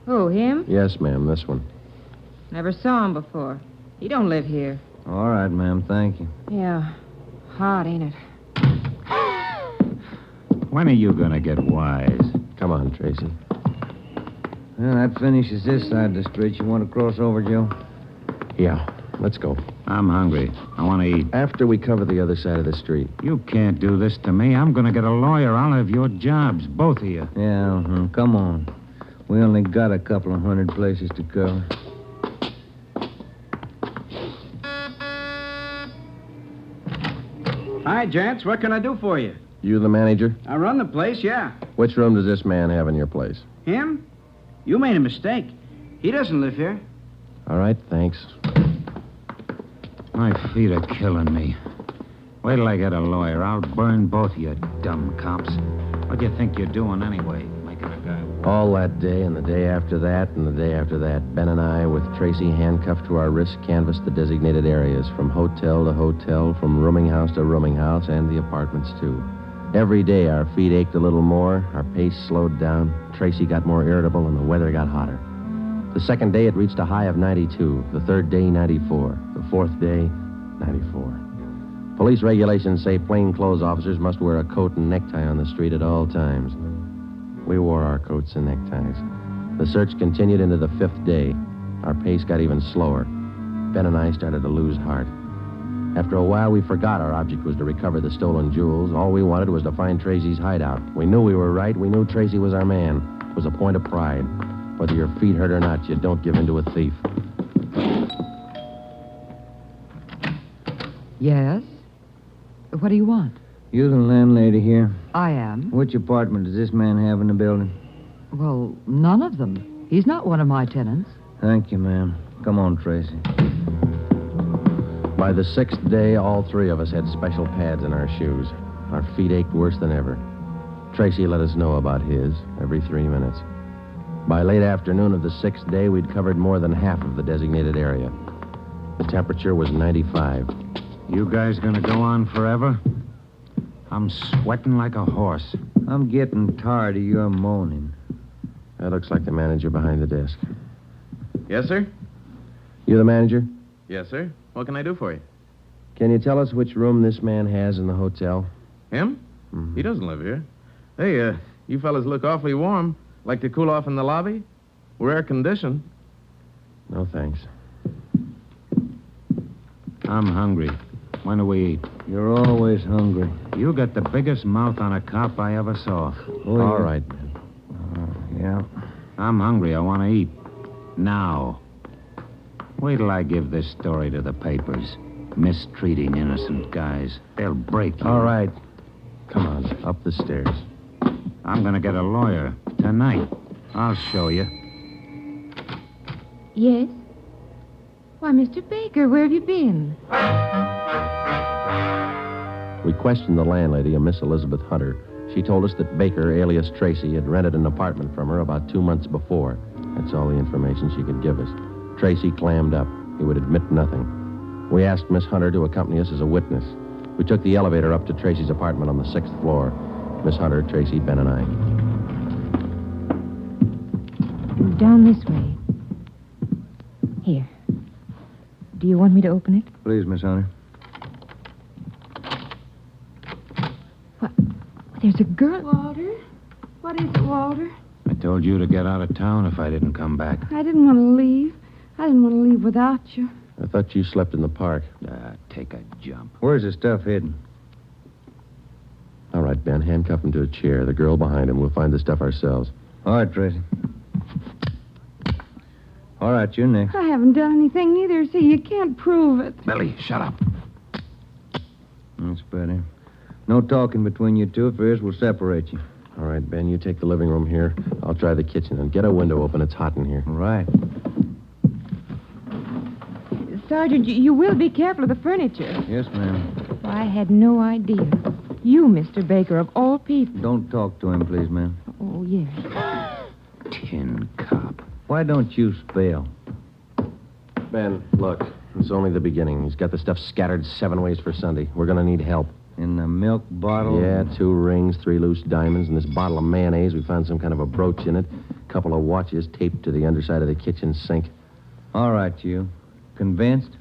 Who, him? Yes, ma'am, this one. Never saw him before. He don't live here. All right, ma'am. Thank you. Yeah. Hot, ain't it? When are you going to get wise? Come on, Tracy. Well, that finishes this side of the street. You want to cross over, Joe? Yeah, let's go. I'm hungry. I want to eat. After we cover the other side of the street. You can't do this to me. I'm going to get a lawyer. I'll have your jobs, both of you. Yeah, come on. We only got a couple of hundred places to cover. Hi, gents. What can I do for you? You the manager? I run the place, yeah. Which room does this man have in your place? Him? You made a mistake. He doesn't live here. All right, thanks. My feet are killing me. Wait till I get a lawyer. I'll burn both of you dumb cops. What do you think you're doing anyway? Making a guy... All that day and the day after that and the day after that, Ben and I, with Tracy handcuffed to our wrists, canvassed the designated areas, from hotel to hotel, from rooming house to rooming house, and the apartments, too. Every day our feet ached a little more, our pace slowed down, Tracy got more irritable, and the weather got hotter. The second day it reached a high of 92, the third day 94, the fourth day 94. Police regulations say plainclothes officers must wear a coat and necktie on the street at all times. We wore our coats and neckties. The search continued into the fifth day. Our pace got even slower. Ben and I started to lose heart. After a while, we forgot our object was to recover the stolen jewels. All we wanted was to find Tracy's hideout. We knew we were right. We knew Tracy was our man. It was a point of pride. Whether your feet hurt or not, you don't give in to a thief. Yes? What do you want? You the landlady here? I am. Which apartment does this man have in the building? Well, none of them. He's not one of my tenants. Thank you, ma'am. Come on, Tracy. By the sixth day, all three of us had special pads in our shoes. Our feet ached worse than ever. Tracy let us know about his every 3 minutes. By late afternoon of the sixth day, we'd covered more than half of the designated area. The temperature was 95. You guys gonna go on forever? I'm sweating like a horse. I'm getting tired of your moaning. That looks like the manager behind the desk. Yes, sir? You the manager? Yes, sir. What can I do for you? Can you tell us which room this man has in the hotel? Him? He doesn't live here. Hey, you fellas look awfully warm. Like to cool off in the lobby? We're air-conditioned. No, thanks. I'm hungry. When do we eat? You're always hungry. You got the biggest mouth on a cop I ever saw. Oh, All yeah. right, man. Yeah. I'm hungry. I want to eat. Now. Wait till I give this story to the papers. Mistreating innocent guys. They'll break you. All right. Come on, up the stairs. I'm going to get a lawyer tonight. I'll show you. Yes? Why, Mr. Baker, where have you been? We questioned the landlady, a Miss Elizabeth Hunter. She told us that Baker, alias Tracy, had rented an apartment from her about 2 months before. That's all the information she could give us. Tracy clammed up. He would admit nothing. We asked Miss Hunter to accompany us as a witness. We took the elevator up to Tracy's apartment on the 6th floor. Miss Hunter, Tracy, Ben, and I. Down this way. Here. Do you want me to open it? Please, Miss Hunter. What? There's a girl. Walter? What is it, Walter? I told you to get out of town if I didn't come back. I didn't want to leave. I didn't want to leave without you. I thought you slept in the park. Take a jump. Where's the stuff hidden? All right, Ben, handcuff him to a chair. The girl behind him. We'll find the stuff ourselves. All right, Tracy. All right, you're next. I haven't done anything neither, so you can't prove it. Billy, shut up. That's better. No talking between you two. If there is, we'll separate you. All right, Ben, you take the living room here. I'll try the kitchen. And get a window open. It's hot in here. All right. Sergeant, you will be careful of the furniture. Yes, ma'am. I had no idea. You, Mr. Baker, of all people. Don't talk to him, please, ma'am. Oh, yes. Tin cop. Why don't you spell? Ben, look. It's only the beginning. He's got the stuff scattered 7 ways for Sunday. We're going to need help. In the milk bottle? Yeah, 2 rings, 3 loose diamonds, and this bottle of mayonnaise. We found some kind of a brooch in it. A couple of watches taped to the underside of the kitchen sink. All right, you. Convinced?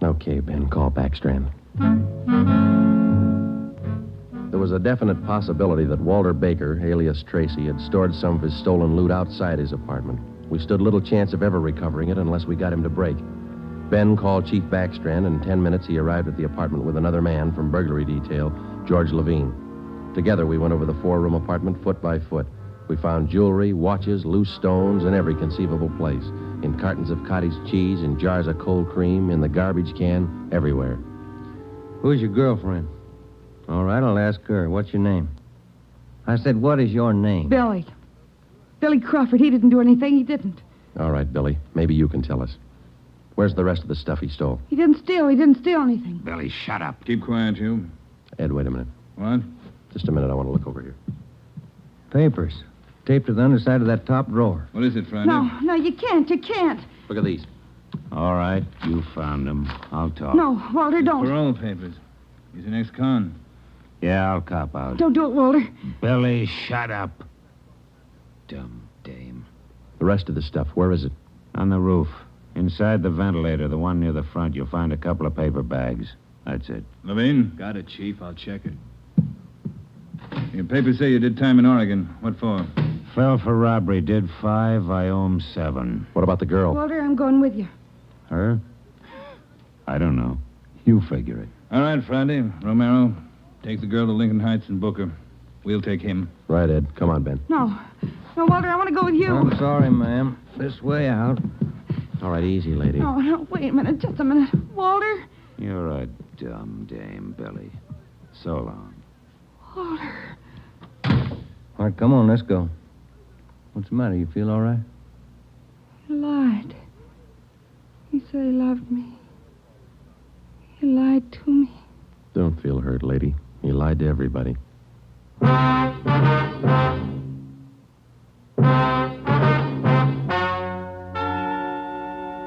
Okay, Ben, call Backstrand. There was a definite possibility that Walter Baker, alias Tracy, had stored some of his stolen loot outside his apartment. We stood little chance of ever recovering it unless we got him to break. Ben called Chief Backstrand, and in 10 minutes he arrived at the apartment with another man from burglary detail, George Levine. Together we went over the four-room apartment foot by foot. We found jewelry, watches, loose stones in every conceivable place. In cartons of cottage cheese, in jars of cold cream, in the garbage can, everywhere. Who's your girlfriend? All right, I'll ask her. What's your name? I said, what is your name? Billy. Billy Crawford. He didn't do anything. He didn't. All right, Billy. Maybe you can tell us. Where's the rest of the stuff he stole? He didn't steal. He didn't steal anything. Billy, shut up. Keep quiet, you. Ed, wait a minute. What? Just a minute. I want to look over here. Papers. Taped to the underside of that top drawer. What is it, Friday? No, you can't. You can't. Look at these. All right, you found them. I'll talk. No, Walter, don't. Parole papers. He's an ex-con. Yeah, I'll cop out. Don't do it, Walter. Billy, shut up. Dumb dame. The rest of the stuff, where is it? On the roof. Inside the ventilator, the one near the front, you'll find a couple of paper bags. That's it. Levine? Got it, Chief. I'll check it. Your papers say you did time in Oregon. What for? Fell for robbery, did 5, I owe him 7. What about the girl? Walter, I'm going with you. Her? I don't know. You figure it. All right, Friday. Romero, take the girl to Lincoln Heights and book her. We'll take him. Right, Ed. Come on, Ben. No, Walter, I want to go with you. I'm sorry, ma'am. This way out. All right, easy, lady. No, wait a minute. Just a minute. Walter. You're a dumb dame, Billy. So long. Walter. All right, come on, let's go. What's the matter? You feel all right? He lied. He said he loved me. He lied to me. Don't feel hurt, lady. He lied to everybody.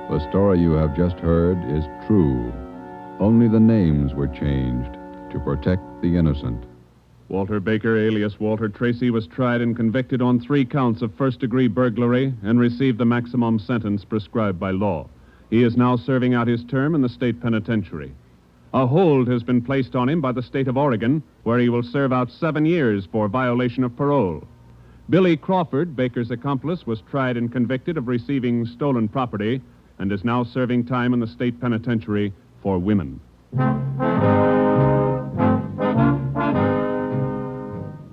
The story you have just heard is true. Only the names were changed to protect the innocent. Walter Baker, alias Walter Tracy, was tried and convicted on 3 counts of first-degree burglary and received the maximum sentence prescribed by law. He is now serving out his term in the state penitentiary. A hold has been placed on him by the state of Oregon, where he will serve out 7 years for violation of parole. Billy Crawford, Baker's accomplice, was tried and convicted of receiving stolen property and is now serving time in the state penitentiary for women.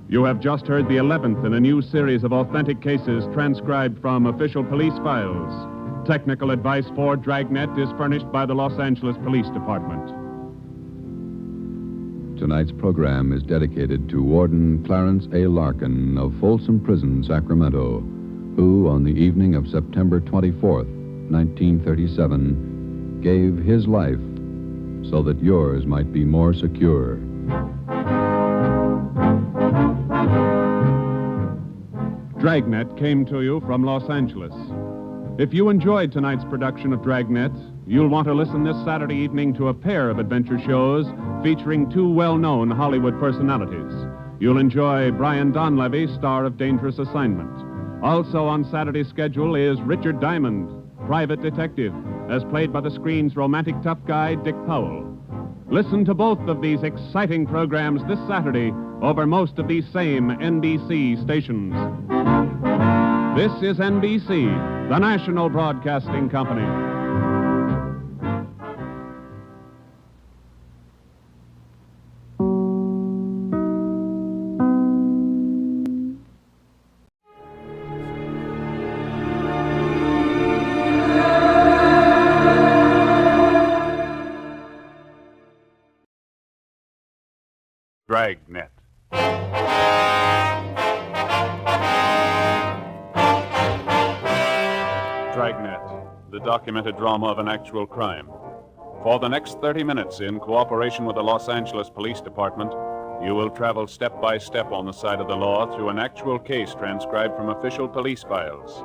You have just heard the 11th in a new series of authentic cases transcribed from official police files. Technical advice for Dragnet is furnished by the Los Angeles Police Department. Tonight's program is dedicated to Warden Clarence A. Larkin of Folsom Prison, Sacramento, who, on the evening of September 24th, 1937, gave his life so that yours might be more secure. Dragnet came to you from Los Angeles. If you enjoyed tonight's production of Dragnet, you'll want to listen this Saturday evening to a pair of adventure shows featuring 2 well-known Hollywood personalities. You'll enjoy Brian Donlevy, star of Dangerous Assignment. Also on Saturday's schedule is Richard Diamond, private detective, as played by the screen's romantic tough guy, Dick Powell. Listen to both of these exciting programs this Saturday over most of these same NBC stations. This is NBC, the national broadcasting company. Dragnet. Dragnet, the documented drama of an actual crime. For the next 30 minutes, in cooperation with the Los Angeles Police Department, you will travel step by step on the side of the law through an actual case transcribed from official police files.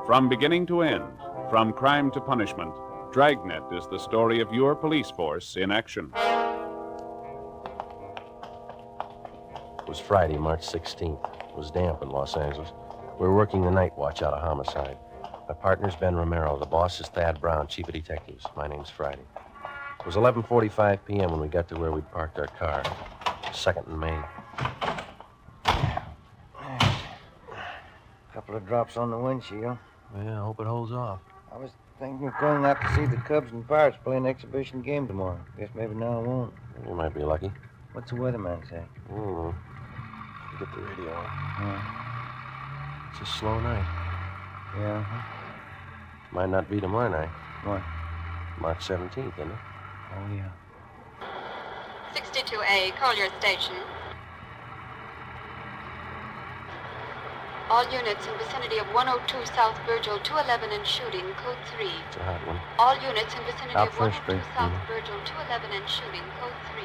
From beginning to end, from crime to punishment, Dragnet is the story of your police force in action. It was Friday, March 16th. It was damp in Los Angeles. We were working the night watch out of homicide. My partner's Ben Romero. The boss is Thad Brown, chief of detectives. My name's Friday. It was 11:45 p.m. when we got to where we'd parked our car. 2nd and Main. Couple of drops on the windshield. Yeah, I hope it holds off. I was thinking of going out to see the Cubs and Pirates play an exhibition game tomorrow. Guess maybe now I won't. You might be lucky. What's the weatherman say? I don't know. Get the radio on. Yeah. It's a slow night. Yeah. Might not be tomorrow night. What? March 17th, isn't it? Oh, yeah. 62A, call your station. All units in vicinity of 102 South Virgil, 211 and shooting, code 3. It's a hot one. All units in vicinity Out of First 102 Street. South Virgil, 211 and shooting, code 3.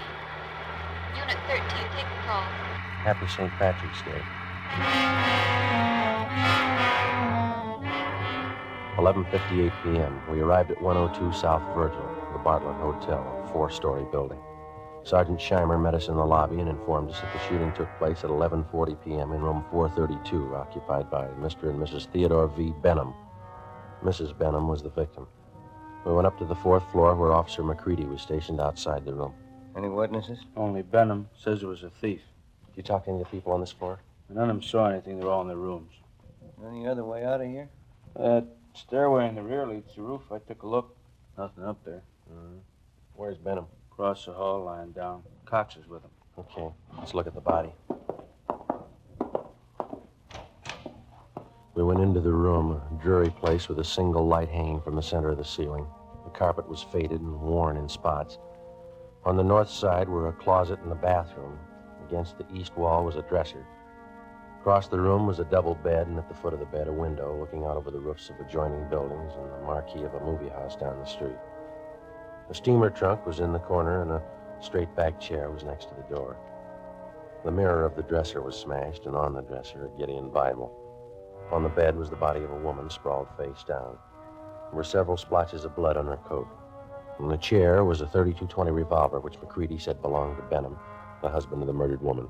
Unit 13, take the call. Happy St. Patrick's Day. 11:58 p.m. We arrived at 102 South Virgil, the Bartlett Hotel, a 4-story building. Sergeant Scheimer met us in the lobby and informed us that the shooting took place at 11:40 p.m. in room 432, occupied by Mr. and Mrs. Theodore V. Benham. Mrs. Benham was the victim. We went up to the 4th floor where Officer McCready was stationed outside the room. Any witnesses? Only Benham says it was a thief. Did you talk to any of the people on this floor? None of them saw anything. They're all in their rooms. Any other way out of here? That stairway in the rear leads to the roof. I took a look. Nothing up there. Where's Benham? Across the hall, lying down. Cox is with him. Okay, let's look at the body. We went into the room, a dreary place with a single light hanging from the center of the ceiling. The carpet was faded and worn in spots. On the north side were a closet and a bathroom. Against the east wall was a dresser. Across the room was a double bed, and at the foot of the bed, a window looking out over the roofs of adjoining buildings and the marquee of a movie house down the street. A steamer trunk was in the corner, and a straight-back chair was next to the door. The mirror of the dresser was smashed, and on the dresser, a Gideon Bible. On the bed was the body of a woman sprawled face down. There were several splotches of blood on her coat. In the chair was a .32-20 revolver, which McCready said belonged to Benham, the husband of the murdered woman.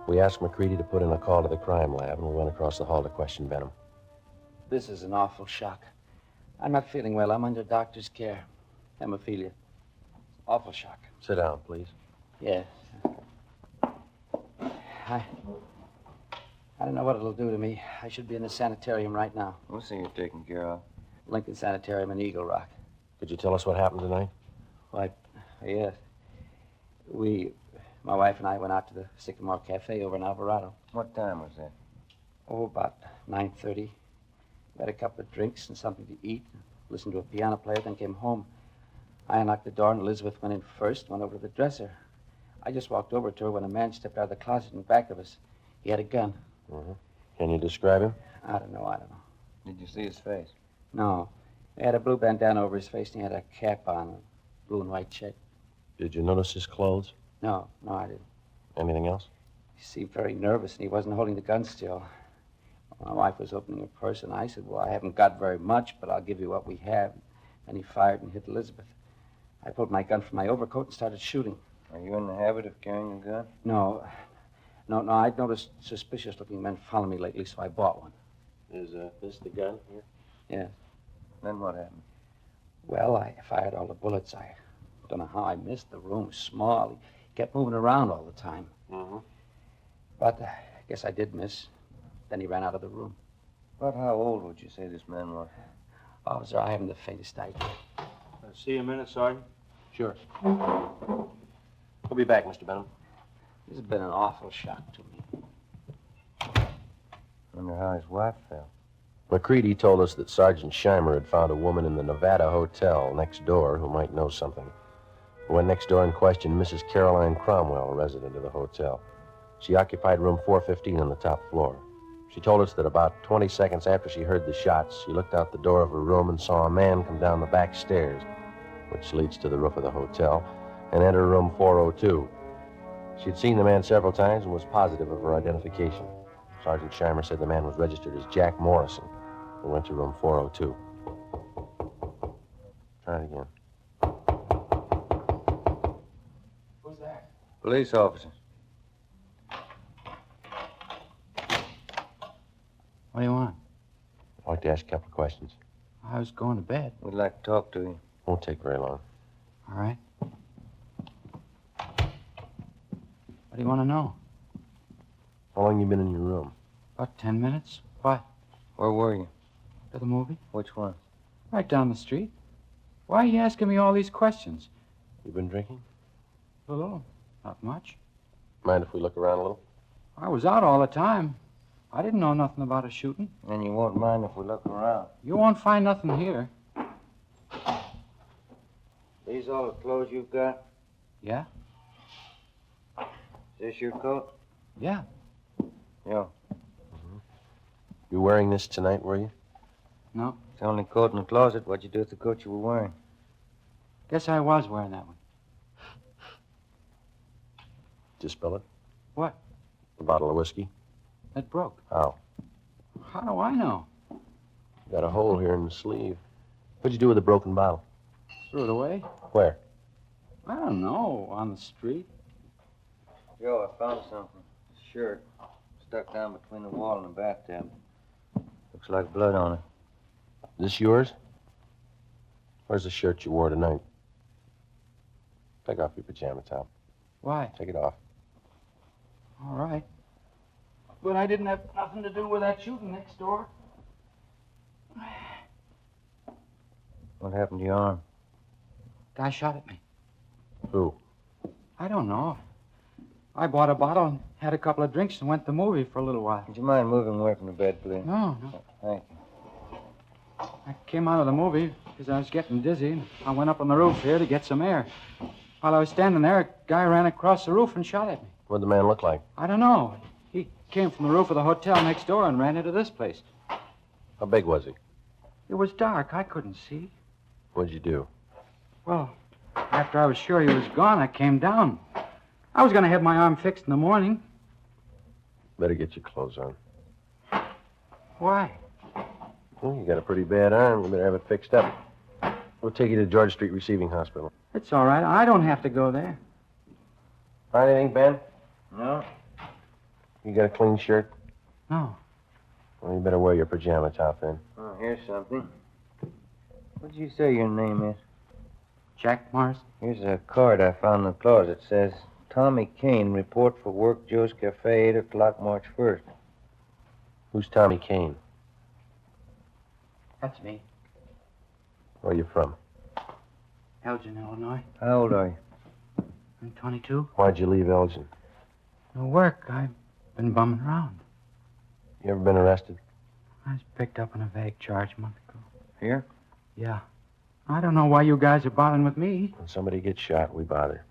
We asked McCready to put in a call to the crime lab, and we went across the hall to question Benham. This is an awful shock. I'm not feeling well. I'm under doctor's care. Hemophilia. Awful shock. Sit down, please. Yes. I don't know what it'll do to me. I should be in the sanitarium right now. We'll see you're taken care of. Lincoln Sanitarium in Eagle Rock. Could you tell us what happened tonight? Why, yes. My wife and I went out to the Sycamore Cafe over in Alvarado. What time was that? Oh, about 9:30. We had a couple of drinks and something to eat, listened to a piano player, then came home. I unlocked the door, and Elizabeth went in first, went over to the dresser. I just walked over to her when a man stepped out of the closet in back of us. He had a gun. Can you describe him? I don't know. Did you see his face? No. He had a blue bandana over his face, and he had a cap on, a blue and white check. Did you notice his clothes? No, I didn't. Anything else? He seemed very nervous, and he wasn't holding the gun still. My wife was opening her purse, and I said, well, I haven't got very much, but I'll give you what we have. And he fired and hit Elizabeth. I pulled my gun from my overcoat and started shooting. Are you in the habit of carrying a gun? No, I'd noticed suspicious-looking men follow me lately, so I bought one. Is this the gun here? Yeah. Then what happened? Well, I fired all the bullets. I don't know how I missed. The room was small. He kept moving around all the time. But I guess I did miss. Then he ran out of the room. About how old would you say this man was? Officer, I haven't the faintest idea. See you a minute, Sergeant? Sure. We'll be back, Mr. Benham. This has been an awful shock to me. Wonder how his wife felt. McCready told us that Sergeant Scheimer had found a woman in the Nevada Hotel next door who might know something. We went next door and questioned Mrs. Caroline Cromwell, a resident of the hotel. She occupied room 415 on the top floor. She told us that about 20 seconds after she heard the shots, she looked out the door of her room and saw a man come down the back stairs, which leads to the roof of the hotel, and enter room 402. She'd seen the man several times and was positive of her identification. Sergeant Scheimer said the man was registered as Jack Morrison. We went to room 402. Try it again. Who's that? Police officer. What do you want? I'd like to ask a couple of questions. I was going to bed. We'd like to talk to you. Won't take very long. All right. What do you want to know? How long you been in your room? About 10 minutes. What? Where were you? To the movie? Which one? Right down the street. Why are you asking me all these questions? You been drinking? A little. Not much. Mind if we look around a little? I was out all the time. I didn't know nothing about a shooting. And you won't mind if we look around. You won't find nothing here. These all the clothes you've got? Yeah? Is this your coat? Yeah. Yeah. You wearing this tonight, were you? No. It's the only coat in the closet. What'd you do with the coat you were wearing? Guess I was wearing that one. Did you spill it? What? A bottle of whiskey? It broke. How? How do I know? Got a hole here in the sleeve. What'd you do with the broken bottle? Threw it away? Where? I don't know. On the street. Joe, I found something. A shirt. Stuck down between the wall and the bathtub. Looks like blood on it. This yours? Where's the shirt you wore tonight? Take off your pajama top. Why? Take it off. All right. But I didn't have nothing to do with that shooting next door. What happened to your arm? Guy shot at me. Who? I don't know. I bought a bottle and had a couple of drinks and went to the movie for a little while. Would you mind moving away from the bed, please? No, no. Thank you. I came out of the movie because I was getting dizzy, and I went up on the roof here to get some air. While I was standing there, a guy ran across the roof and shot at me. What'd the man look like? I don't know. He came from the roof of the hotel next door and ran into this place. How big was he? It was dark. I couldn't see. What'd you do? Well, after I was sure he was gone, I came down. I was going to have my arm fixed in the morning. Better get your clothes on. Why? Well, you got a pretty bad arm. You better have it fixed up. We'll take you to Georgia Street Receiving Hospital. It's all right. I don't have to go there. Find anything, Ben? No. You got a clean shirt? No. Well, you better wear your pajama top then. Oh, here's something. What did you say your name is? Jack Morris? Here's a card I found in the closet. It says, Tommy Kane, report for work, Joe's Cafe, 8 o'clock, March 1st. Who's Tommy Kane? That's me. Where are you from? Elgin, Illinois. How old are you? I'm 22. Why'd you leave Elgin? No work. I've been bumming around. You ever been arrested? I was picked up on a vague charge a month ago. Here? Yeah. I don't know why you guys are bothering with me. When somebody gets shot, we bother.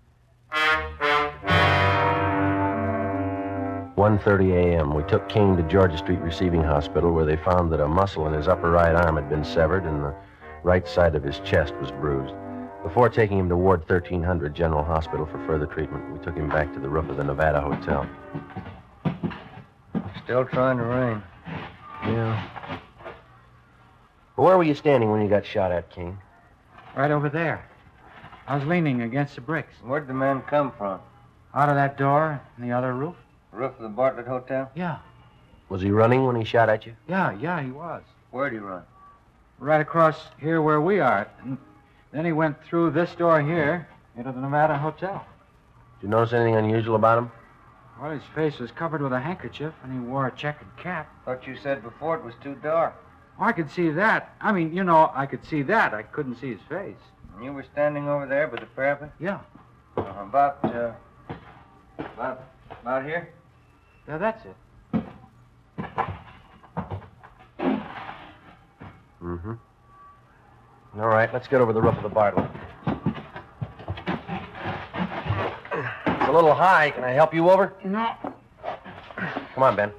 1:30 a.m. We took Kane to Georgia Street Receiving Hospital, where they found that a muscle in his upper right arm had been severed and the right side of his chest was bruised. Before taking him to Ward 1300 General Hospital for further treatment, we took him back to the roof of the Nevada Hotel. Still trying to rain. Yeah. Well, where were you standing when you got shot at, Kane? Right over there. I was leaning against the bricks. Where'd the man come from? Out of that door in the other roof? Roof of the Bartlett Hotel? Yeah. Was he running when he shot at you? Yeah, he was. Where'd he run? Right across here where we are. And then he went through this door here into the Nevada Hotel. Did you notice anything unusual about him? Well, his face was covered with a handkerchief, and he wore a checkered cap. Thought you said before it was too dark. Oh, I could see that. I mean, you know, I could see that. I couldn't see his face. And you were standing over there by the parapet? Yeah. About here? Yeah, that's it. Mm-hmm. All right, let's get over the roof of the Bartlett. It's a little high. Can I help you over? No. Come on, Ben.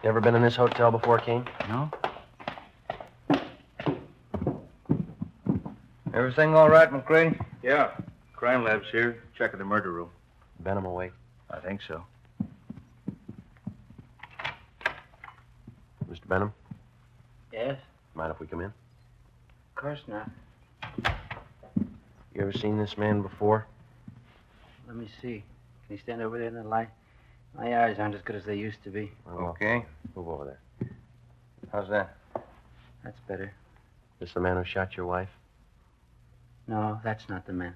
You ever been in this hotel before, Kane? No. Everything all right, McCready? Yeah. Crime lab's here. Checking the murder room. Benham awake? I think so. Mr. Benham? Yes? Mind if we come in? Of course not. You ever seen this man before? Let me see. Can you stand over there in the light? My eyes aren't as good as they used to be. Okay. Move over there. How's that? That's better. This the man who shot your wife? No, that's not the man.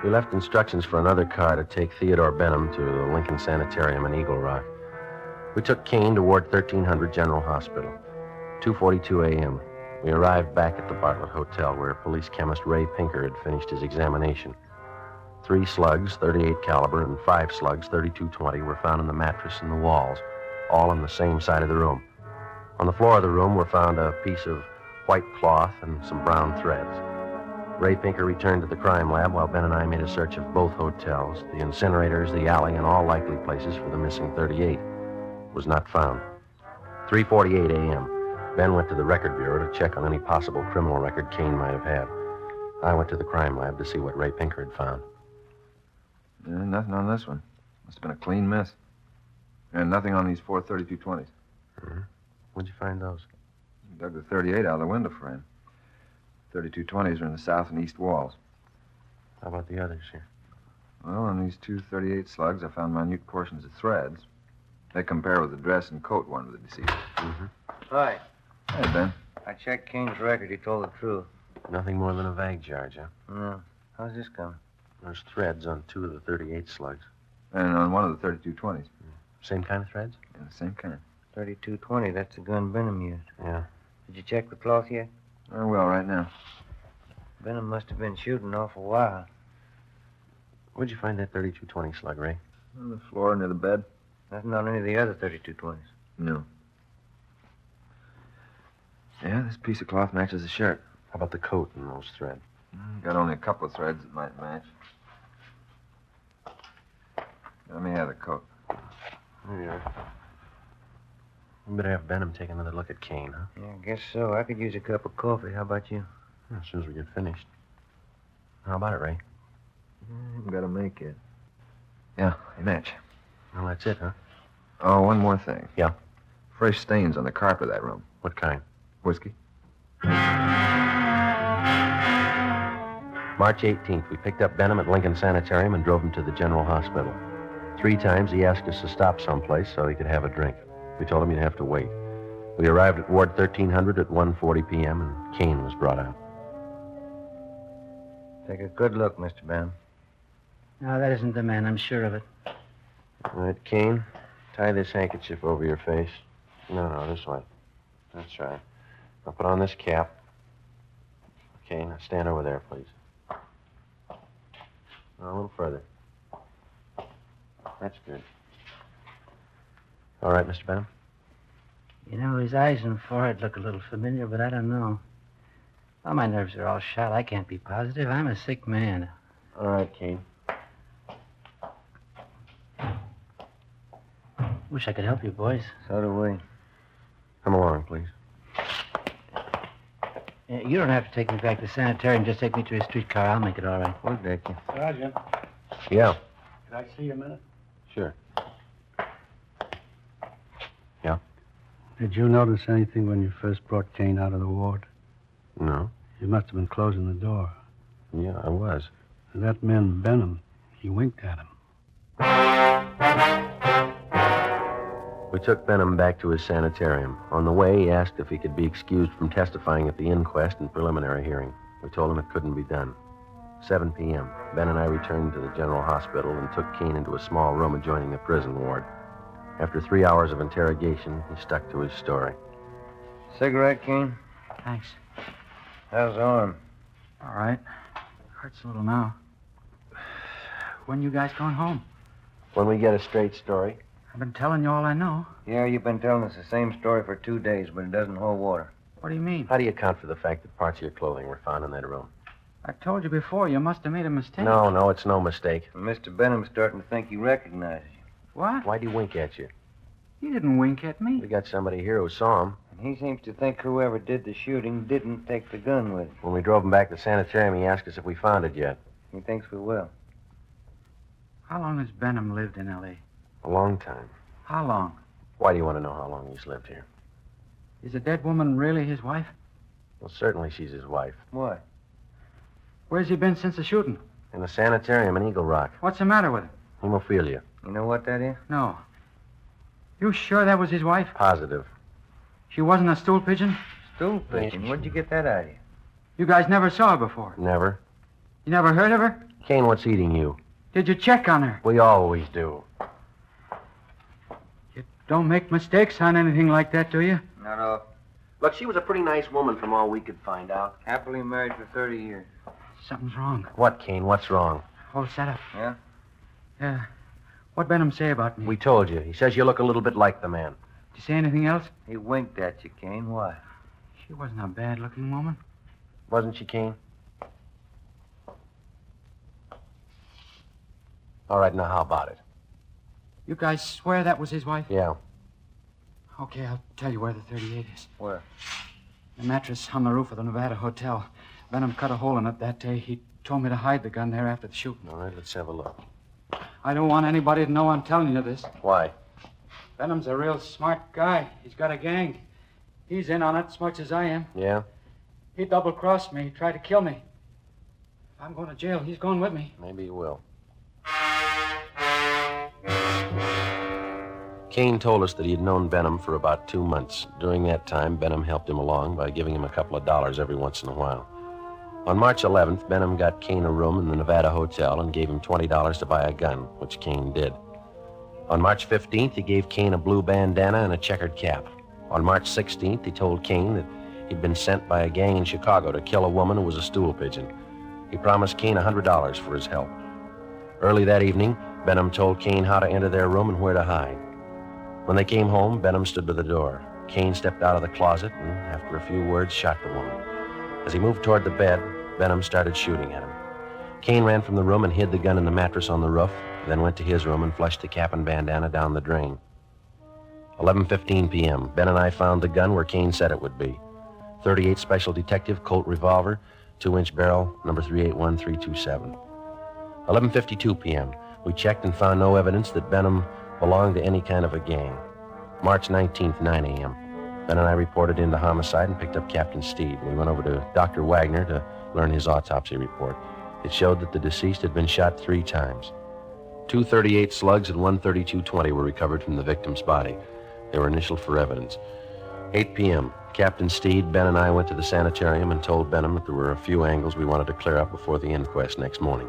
We left instructions for another car to take Theodore Benham to the Lincoln Sanitarium in Eagle Rock. We took Kane to Ward 1300 General Hospital. 2:42 a.m. We arrived back at the Bartlett Hotel where police chemist Ray Pinker had finished his examination. 3 slugs, 38 caliber, and 5 slugs, 32-20, were found in the mattress and the walls, all on the same side of the room. On the floor of the room were found a piece of white cloth and some brown threads. Ray Pinker returned to the crime lab while Ben and I made a search of both hotels, the incinerators, the alley, and all likely places for the missing 38. It was not found. 3:48 a.m. Ben went to the record bureau to check on any possible criminal record Kane might have had. I went to the crime lab to see what Ray Pinker had found. Nothing on this one. Must have been a clean miss. And nothing on these 4 32-20s. Mm-hmm. Where'd you find those? Dug the 38 out of the window frame. 32-20s are in the south and east walls. How about the others here? Well, on these 2 38 slugs, I found minute portions of threads. They compare with the dress and coat worn with the deceased. Mm-hmm. Hi. Hey, Ben. I checked Kane's record. He told the truth. Nothing more than a vague charge, huh? No. How's this coming? There's threads on 2 of the 38 slugs. And on one of the 32-20s. Same kind of threads? Yeah, the same kind. 32-20. That's the gun Benham used. Yeah. Did you check the cloth yet? I will right now. Benham must have been shooting an awful while. Where'd you find that 32-20 slug, Ray? On the floor near the bed. Nothing on any of the other 32-20s. No. Yeah, this piece of cloth matches the shirt. How about the coat and those threads? Got only a couple of threads that might match. Let me have the coat. There you are. We better have Benham take another look at Kane, huh? Yeah, I guess so. I could use a cup of coffee. How about you? As soon as we get finished. How about it, Ray? Haven't got to make it. Yeah, they match. Well, that's it, huh? Oh, one more thing. Yeah? Fresh stains on the carpet of that room. What kind? Whiskey. March 18th, we picked up Benham at Lincoln Sanitarium and drove him to the General Hospital. 3 times he asked us to stop someplace so he could have a drink. We told him he'd have to wait. We arrived at Ward 1300 at 1:40 p.m., and Kane was brought out. Take a good look, Mr. Benham. No, that isn't the man. I'm sure of it. All right, Kane, tie this handkerchief over your face. No, this way. That's right. Now put on this cap. Okay, now stand over there, please. Now, a little further. That's good. All right, Mr. Benham? You know, his eyes and forehead look a little familiar, but I don't know. Well, my nerves are all shot. I can't be positive. I'm a sick man. All right, Kane. Wish I could help you, boys. So do we. Come along, please. You don't have to take me back to the sanitarium. Just take me to a streetcar. I'll make it all right. We'll take you. Sergeant, Yeah, can I see you a minute? sure. Yeah? Did you notice anything when you first brought Kane out of the ward? No? You must have been closing the door. Yeah, I was. That man, Benham, he winked at him. We took Benham back to his sanitarium. On the way, he asked if he could be excused from testifying at the inquest and preliminary hearing. We told him it couldn't be done. 7 p.m. Ben and I returned to the General Hospital and took Kane into a small room adjoining the prison ward. After 3 hours of interrogation, he stuck to his story. Cigarette, Kane? Thanks. How's the arm? All right. Hurts a little now. When you guys going home? When we get a straight story. I've been telling you all I know. Yeah, you've been telling us the same story for 2 days, but it doesn't hold water. What do you mean? How do you account for the fact that parts of your clothing were found in that room? I told you before. You must have made a mistake. No, it's no mistake. Mr. Benham's starting to think he recognizes you. What? Why'd he wink at you? He didn't wink at me. We got somebody here who saw him. And he seems to think whoever did the shooting didn't take the gun with him. When we drove him back to the sanitarium, he asked us if we found it yet. He thinks we will. How long has Benham lived in L.A.? A long time. How long? Why do you want to know how long he's lived here? Is a dead woman really his wife? Well, certainly she's his wife. Why? Where's he been since the shooting? In the sanitarium in Eagle Rock. What's the matter with him? Hemophilia. You know what that is? No. You sure that was his wife? Positive. She wasn't a stool pigeon? Stool pigeon? Where'd you get that idea? You guys never saw her before. Never. You never heard of her? Kane, what's eating you? Did you check on her? We always do. You don't make mistakes on anything like that, do you? Not all. Look, she was a pretty nice woman from all we could find out. Happily married for 30 years. Something's wrong. What, Kane? What's wrong? Oh, set up. Yeah? Yeah. What'd Benham say about me? We told you. He says you look a little bit like the man. Did you say anything else? He winked at you, Kane. Why? She wasn't a bad-looking woman. Wasn't she, Kane? All right, now how about it? You guys swear that was his wife? Yeah. Okay, I'll tell you where the 38 is. Where? The mattress on the roof of the Nevada Hotel. Benham cut a hole in it that day. He told me to hide the gun there after the shooting. All right, let's have a look. I don't want anybody to know I'm telling you this. Why? Benham's a real smart guy. He's got a gang. He's in on it as much as I am. Yeah? He double-crossed me. He tried to kill me. If I'm going to jail, he's going with me. Maybe you will. Kane told us that he had known Benham for about 2 months. During that time, Benham helped him along by giving him a couple of dollars every once in a while. On March 11th, Benham got Kane a room in the Nevada Hotel and gave him $20 to buy a gun, which Kane did. On March 15th, he gave Kane a blue bandana and a checkered cap. On March 16th, he told Kane that he'd been sent by a gang in Chicago to kill a woman who was a stool pigeon. He promised Kane $100 for his help. Early that evening, Benham told Kane how to enter their room and where to hide. When they came home, Benham stood by the door. Kane stepped out of the closet and, after a few words, shot the woman. As he moved toward the bed, Benham started shooting at him. Kane ran from the room and hid the gun in the mattress on the roof, then went to his room and flushed the cap and bandana down the drain. 11:15 p.m., Ben and I found the gun where Kane said it would be. 38 Special Detective Colt revolver, 2-inch barrel, number 381327. 11:52 p.m., we checked and found no evidence that Benham belonged to any kind of a gang. March 19th, 9 a.m., Ben and I reported into homicide and picked up Captain Steed. We went over to Dr. Wagner to learn his autopsy report. It showed that the deceased had been shot 3 times. 2 .38 slugs and 1 .32-20 were recovered from the victim's body. They were initialed for evidence. 8 p.m., Captain Steed, Ben, and I went to the sanitarium and told Benham that there were a few angles we wanted to clear up before the inquest next morning.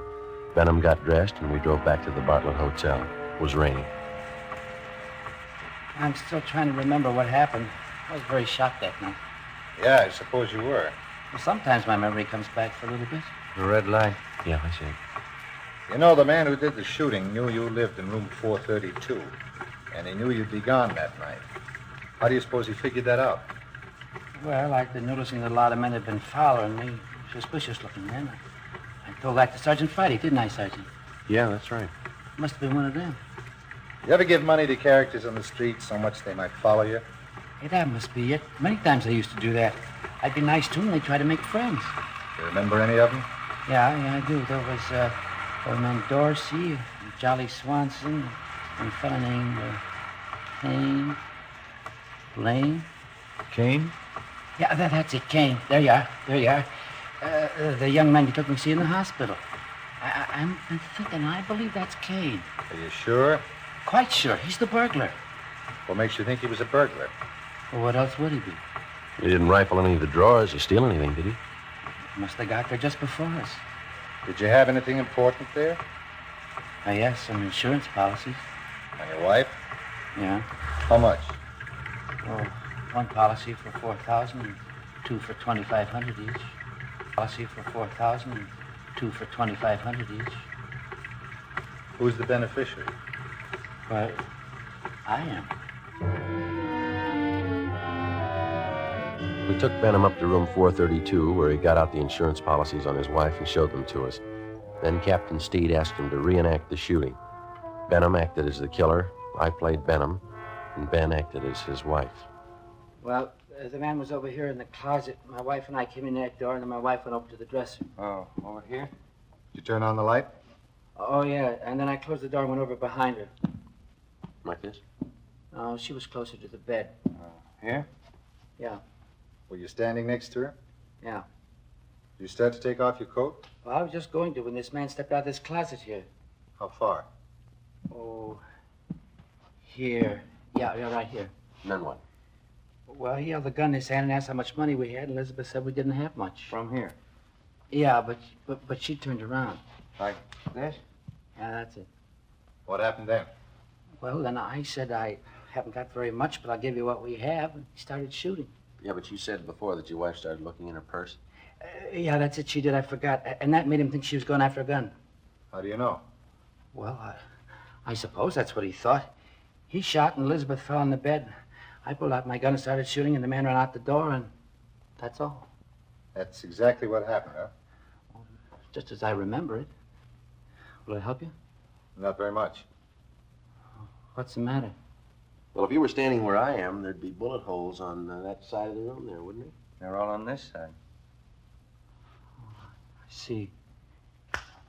Benham got dressed, and we drove back to the Bartlett Hotel. It was raining. I'm still trying to remember what happened. I was very shocked that night. Yeah, I suppose you were. Well, sometimes my memory comes back for a little bit. The red light? Yeah, I see. You know, the man who did the shooting knew you lived in room 432, and he knew you'd be gone that night. How do you suppose he figured that out? Well, I'd been noticing that a lot of men had been following me. Suspicious-looking men. I told that to Sergeant Friday, didn't I, Sergeant? Yeah, that's right. Must have been one of them. You ever give money to characters on the street so much they might follow you? Hey, that must be it. Many times I used to do that. I'd be nice to them, and they'd try to make friends. You remember any of them? Yeah, I do. There was old man Dorsey, Jolly Swanson, and a fellow named Kane. Lane? Kane? Yeah, that's it, Kane. There you are. The young man you took me to see in the hospital. I'm thinking, I believe that's Kane. Are you sure? Quite sure. He's the burglar. What makes you think he was a burglar? Well, what else would he be? He didn't rifle any of the drawers or steal anything, did he? Must have got there just before us. Did you have anything important there? Yes, some insurance policies. On your wife? Yeah. How much? Oh, one policy for $4,000 and 2 for $2,500 each. Policy for $4,000 and 2 for $2,500 each. Who's the beneficiary? Well, I am. We took Benham up to room 432, where he got out the insurance policies on his wife and showed them to us. Then Captain Steed asked him to reenact the shooting. Benham acted as the killer, I played Benham, and Ben acted as his wife. Well, the man was over here in the closet. My wife and I came in that door, and then my wife went over to the dresser. Oh, over here? Did you turn on the light? Oh, yeah, and then I closed the door and went over behind her. Like this? Oh, she was closer to the bed. Here? Yeah. Were you standing next to her? Yeah. Did You start to take off your coat? Well, I was just going to when this man stepped out of this closet here. How far? Oh, here. Yeah, right here. Then what? Well, he held the gun in his hand and asked how much money we had. Elizabeth said we didn't have much. From here? Yeah, but she turned around. Like this? Yeah, that's it. What happened then? Well, then I said I haven't got very much, but I'll give you what we have. And he started shooting. Yeah, but you said before that your wife started looking in her purse. Yeah, that's it. She did. I forgot. And that made him think she was going after a gun. How do you know? Well, I suppose that's what he thought. He shot and Elizabeth fell on the bed. I pulled out my gun and started shooting, and the man ran out the door, and that's all. That's exactly what happened, huh? Just as I remember it. Will it help you? Not very much. What's the matter? Well, if you were standing where I am, there'd be bullet holes on that side of the room there, wouldn't there? They're all on this side. I see.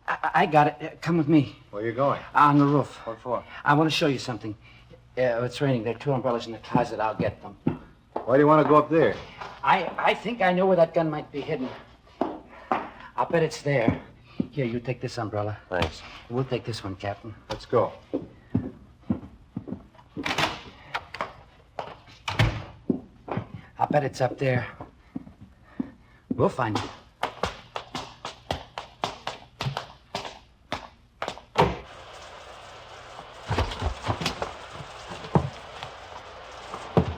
I got it. Come with me. Where are you going? On the roof. What for? I want to show you something. It's raining. There are 2 umbrellas in the closet. I'll get them. Why do you want to go up there? I think I know where that gun might be hidden. I'll bet it's there. Here, you take this umbrella. Thanks. We'll take this one, Captain. Let's go. I'll bet it's up there. We'll find it.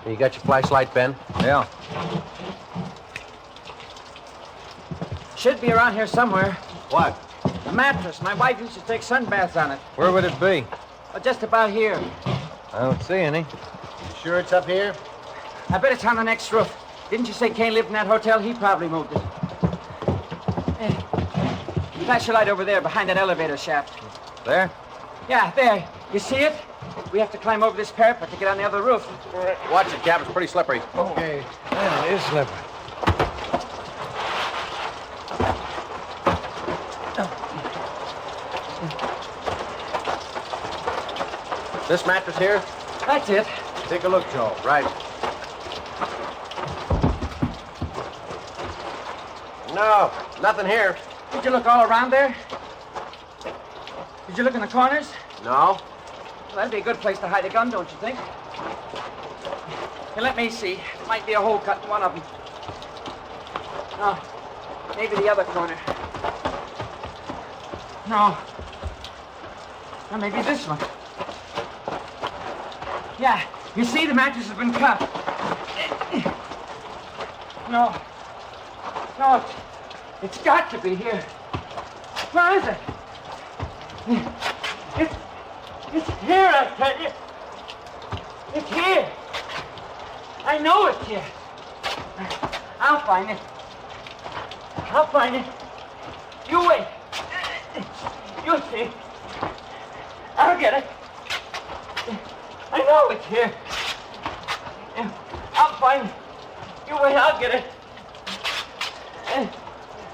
You got your flashlight, Ben? Yeah. Should be around here somewhere. What? A mattress. My wife used to take sunbaths on it. Where would it be? Just about here. I don't see any. You sure it's up here? I bet it's on the next roof. Didn't you say Kane lived in that hotel? He probably moved it. Flash your light over there behind that elevator shaft. There? Yeah, there. You see it? We have to climb over this parapet to get on the other roof. Watch it, Cap. It's pretty slippery. Okay. Yeah, it is slippery. This mattress here? That's it. Take a look, Joe. Right. No, nothing here. Did you look all around there? Did you look in the corners? No. Well, that'd be a good place to hide a gun, don't you think? Here, let me see. There might be a hole cut in one of them. No, maybe the other corner. No. Or maybe this one. Yeah, you see, the mattress has been cut. No. No, it's got to be here. Where is it? It's here, I tell you. It's here. I know it's here. I'll find it. I'll find it. You wait. You'll see. I'll get it. I know it's here. I'll find it. You wait, I'll get it.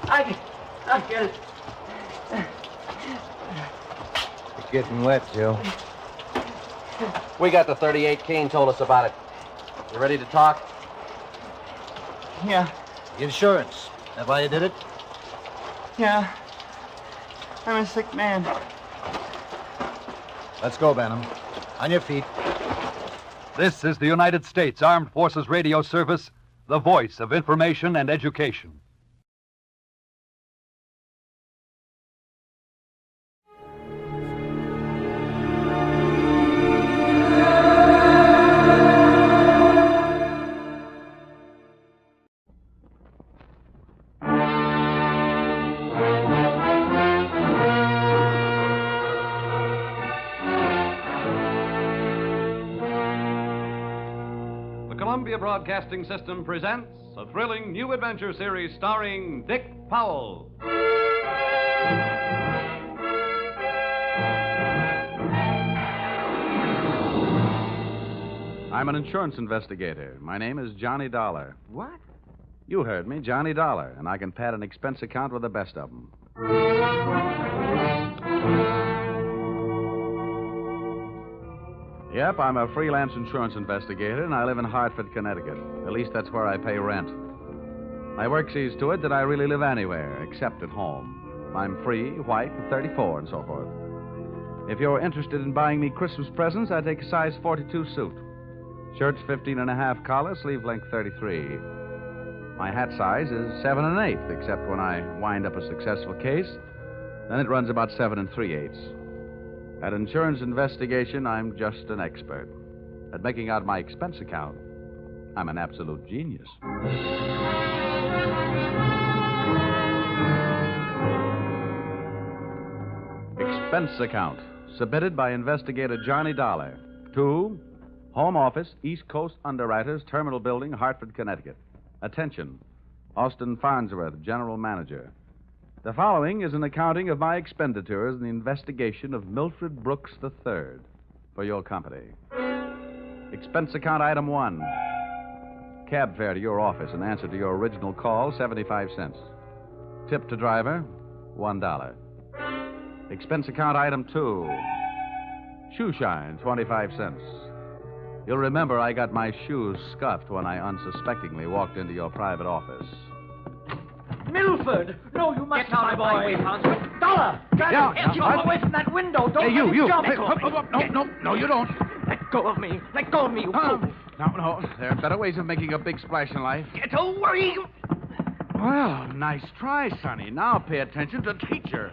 I'll get it. It's getting wet, Joe. We got the 38. Kane told us about it. You ready to talk? Yeah. Insurance. That why you did it? Yeah. I'm a sick man. Let's go, Benham. On your feet. This is the United States Armed Forces Radio Service, the voice of information and education. Columbia Broadcasting System presents a thrilling new adventure series starring Dick Powell. I'm an insurance investigator. My name is Johnny Dollar. What? You heard me, Johnny Dollar, and I can pad an expense account with the best of them. Yep, I'm a freelance insurance investigator, and I live in Hartford, Connecticut. At least that's where I pay rent. My work sees to it that I really live anywhere except at home. I'm free, white, 34, and so forth. If you're interested in buying me Christmas presents, I take a size 42 suit. Shirt's 15 and a half collar, sleeve length 33. My hat size is 7 1/8, except when I wind up a successful case. Then it runs about 7 3/8. At insurance investigation, I'm just an expert. At making out my expense account, I'm an absolute genius. Expense account, submitted by investigator Johnny Dollar to Home Office, East Coast Underwriters, Terminal Building, Hartford, Connecticut. Attention, Austin Farnsworth, General Manager. The following is an accounting of my expenditures in the investigation of Milfred Brooks III for your company. Expense account item 1. Cab fare to your office in answer to your original call, 75 cents. Tip to driver, $1. Expense account item 2. Shoe shine, 25 cents. You'll remember I got my shoes scuffed when I unsuspectingly walked into your private office. Milford! No, you must not, my boy. Dollar! Get you away from that window. Don't Hey, you. jump. Hey, no, you don't. Let go of me. Let go of me, you fool. No. There are better ways of making a big splash in life. Get away. Well, nice try, Sonny. Now pay attention to teacher.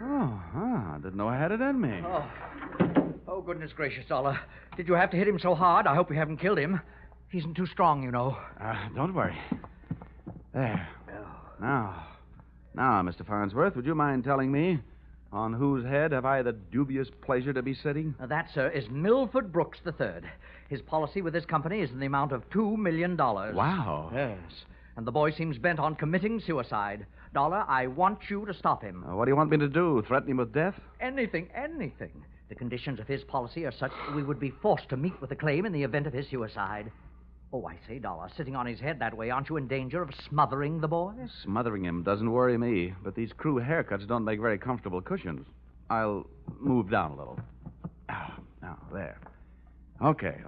I didn't know I had it in me. Oh, goodness gracious, Dollar. Did you have to hit him so hard? I hope you haven't killed him. He isn't too strong, you know. Don't worry. There. Now, Mr. Farnsworth, would you mind telling me on whose head have I the dubious pleasure to be sitting? That, sir, is Milford Brooks III. His policy with this company is in the amount of $2 million. Wow. Yes. And the boy seems bent on committing suicide. Dollar, I want you to stop him. What do you want me to do? Threaten him with death? Anything. The conditions of his policy are such that we would be forced to meet with a claim in the event of his suicide. Oh, I say, Dollar, sitting on his head that way, aren't you in danger of smothering the boy? Smothering him doesn't worry me, but these crew haircuts don't make very comfortable cushions. I'll move down a little. Now, there. Okay.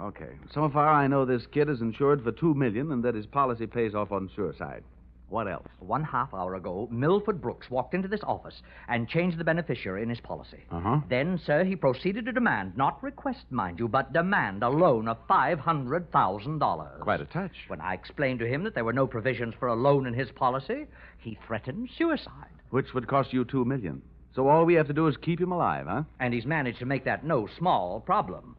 So far, I know this kid is insured for $2 million and that his policy pays off on suicide. What else? 1/2 hour ago, Milford Brooks walked into this office and changed the beneficiary in his policy. Then, sir, he proceeded to demand, not request, mind you, but demand a loan of $500,000. Quite a touch. When I explained to him that there were no provisions for a loan in his policy, he threatened suicide. Which would cost you $2 million. So all we have to do is keep him alive, huh? And he's managed to make that no small problem.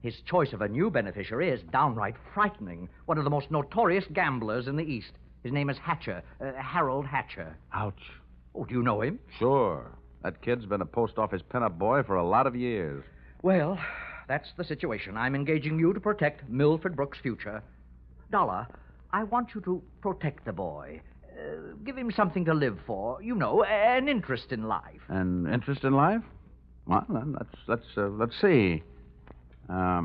His choice of a new beneficiary is downright frightening. One of the most notorious gamblers in the East. His name is Hatcher, Harold Hatcher. Ouch. Oh, do you know him? Sure. That kid's been a post office pinup boy for a lot of years. Well, that's the situation. I'm engaging you to protect Milford Brooks' future. Dollar, I want you to protect the boy. Give him something to live for. You know, an interest in life. An interest in life? Well, then, let's see. I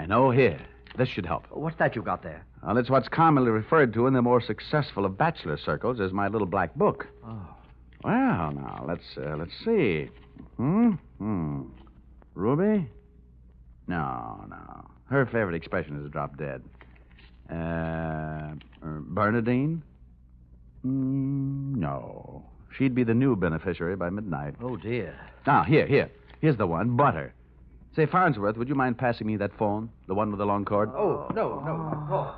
know. Here. This should help. What's that you got there? Well, it's what's commonly referred to in the more successful of bachelor circles as my little black book. Oh. Well, now, let's see. Ruby? No. Her favorite expression is drop dead. Bernadine? No. She'd be the new beneficiary by midnight. Oh, dear. Now, here's the one, Butter. Say, Farnsworth, would you mind passing me that phone? The one with the long cord? Oh, no. Oh.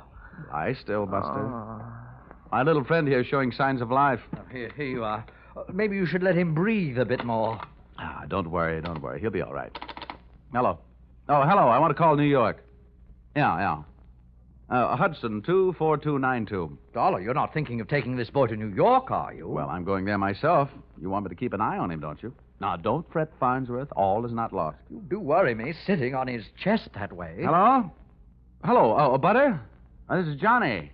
Lie still, Buster. My little friend here is showing signs of life. Here you are. Maybe you should let him breathe a bit more. Don't worry. He'll be all right. Hello. Oh, hello. I want to call New York. Yeah. Hudson, 24292. Dollar, you're not thinking of taking this boy to New York, are you? Well, I'm going there myself. You want me to keep an eye on him, don't you? Now, don't fret, Farnsworth. All is not lost. You do worry me, sitting on his chest that way. Hello? Oh, Butter? This is Johnny.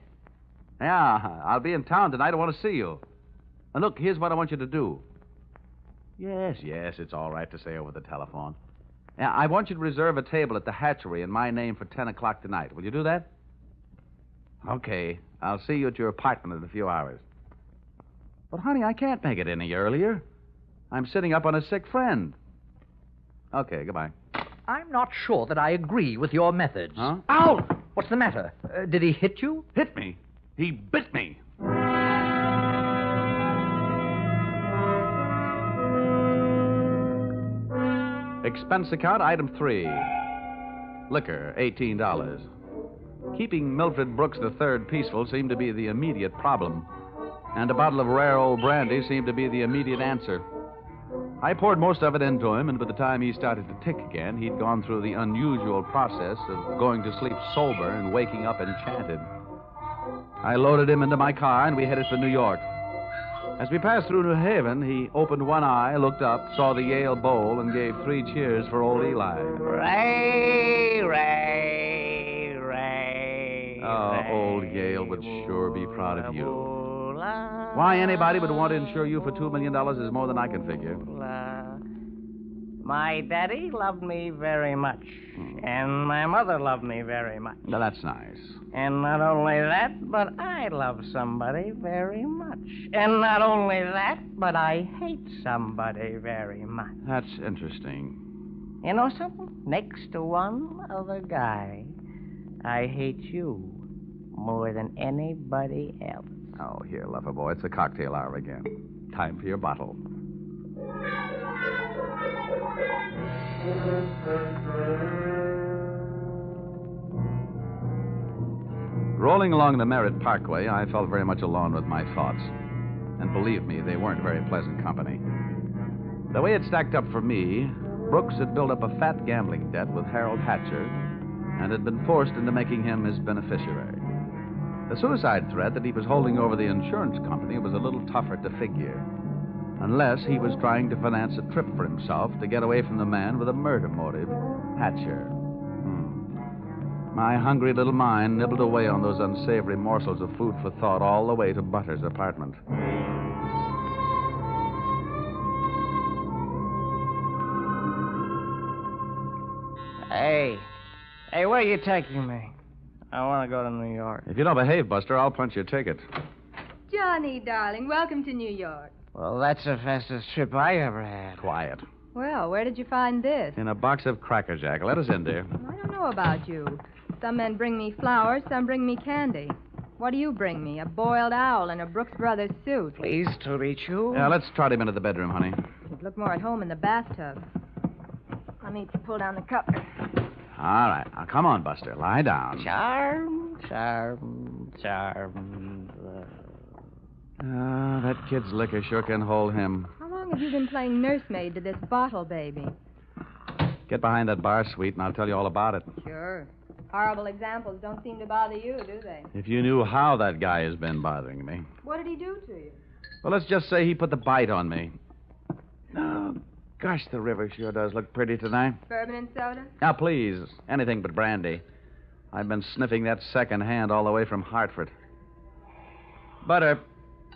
Yeah, I'll be in town tonight. I want to see you. And look, here's what I want you to do. Yes, it's all right to say over the telephone. Yeah, I want you to reserve a table at the hatchery in my name for 10 o'clock tonight. Will you do that? Okay. I'll see you at your apartment in a few hours. But, honey, I can't make it any earlier. I'm sitting up on a sick friend. Okay, goodbye. I'm not sure that I agree with your methods. Huh? Out! What's the matter? Did he hit you? Hit me? He bit me. Expense account item 3. Liquor, $18. Keeping Milfred Brooks III peaceful seemed to be the immediate problem, and a bottle of rare old brandy seemed to be the immediate answer. I poured most of it into him, and by the time he started to tick again, he'd gone through the unusual process of going to sleep sober and waking up enchanted. I loaded him into my car, and we headed for New York. As we passed through New Haven, he opened one eye, looked up, saw the Yale Bowl, and gave 3 cheers for old Eli. Ray, Ray, Ray. Oh, old Yale would sure be proud of you. Why anybody would want to insure you for $2 million is more than I can figure. My daddy loved me very much, and my mother loved me very much. Now, that's nice. And not only that, but I love somebody very much. And not only that, but I hate somebody very much. That's interesting. You know something? Next to one other guy, I hate you more than anybody else. Oh, here, lover boy, it's the cocktail hour again. Time for your bottle. Rolling along the Merritt Parkway, I felt very much alone with my thoughts. And believe me, they weren't very pleasant company. The way it stacked up for me, Brooks had built up a fat gambling debt with Harold Hatcher and had been forced into making him his beneficiary. The suicide threat that he was holding over the insurance company was a little tougher to figure, unless he was trying to finance a trip for himself to get away from the man with a murder motive, Hatcher. My hungry little mind nibbled away on those unsavory morsels of food for thought all the way to Butter's apartment. Hey, where are you taking me? I want to go to New York. If you don't behave, Buster, I'll punch your ticket. Johnny, darling, welcome to New York. Well, that's the fastest trip I ever had. Quiet. Well, where did you find this? In a box of Cracker Jack. Let us in, dear. I don't know about you. Some men bring me flowers, some bring me candy. What do you bring me? A boiled owl and a Brooks Brothers suit. Pleased to meet you. Yeah, let's trot him into the bedroom, honey. You'd look more at home in the bathtub. Let me pull down the cover. All right. Now, come on, Buster. Lie down. Charm. That kid's liquor sure can hold him. How long have you been playing nursemaid to this bottle baby? Get behind that bar, sweet, and I'll tell you all about it. Sure. Horrible examples don't seem to bother you, do they? If you knew how that guy has been bothering me. What did he do to you? Well, let's just say he put the bite on me. Oh, gosh, the river sure does look pretty tonight. Bourbon and soda? Now, please, anything but brandy. I've been sniffing that second hand all the way from Hartford. Butter,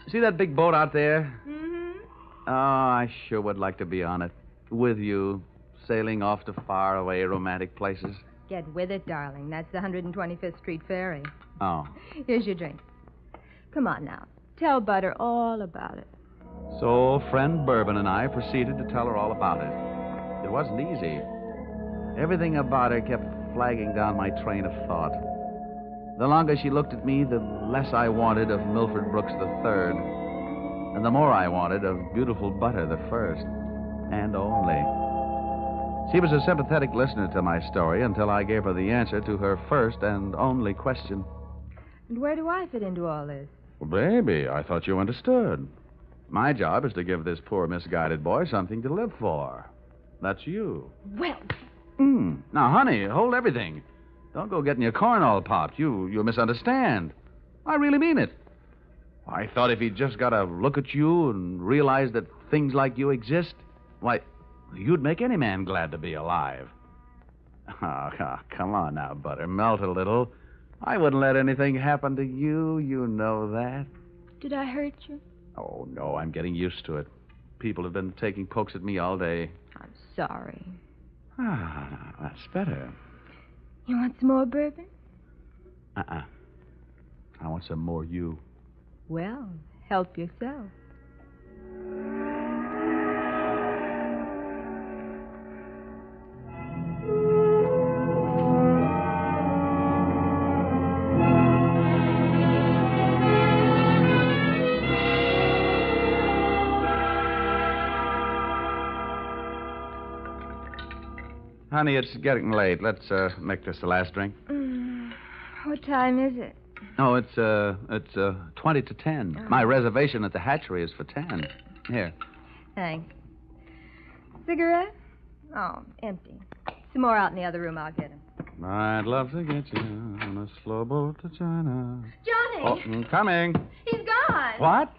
see that big boat out there? Mm-hmm. Oh, I sure would like to be on it. With you, sailing off to faraway romantic places. Get with it, darling. That's the 125th Street Ferry. Oh. Here's your drink. Come on now. Tell Butter all about it. So, friend Bourbon and I proceeded to tell her all about it. It wasn't easy. Everything about her kept flagging down my train of thought. The longer she looked at me, the less I wanted of Milford Brooks III, and the more I wanted of beautiful Butter the first, and only. She was a sympathetic listener to my story until I gave her the answer to her first and only question. And where do I fit into all this? Well, baby, I thought you understood. My job is to give this poor misguided boy something to live for. That's you. Well... Now, honey, hold everything. Don't go getting your corn all popped. You misunderstand. I really mean it. I thought if he'd just got to look at you and realize that things like you exist, why, you'd make any man glad to be alive. Oh, come on now, Butter. Melt a little. I wouldn't let anything happen to you. You know that. Did I hurt you? Oh, no, I'm getting used to it. People have been taking pokes at me all day. I'm sorry. Ah, that's better. You want some more bourbon? I want some more you. Well, help yourself. Honey, it's getting late. Let's make this the last drink. What time is it? Oh, it's 20 to 10. Oh. My reservation at the hatchery is for 10. Here. Thanks. Cigarette? Oh, empty. Some more out in the other room. I'll get 'em. I'd love to get you on a slow boat to China. Johnny! Oh, coming. He's gone. What?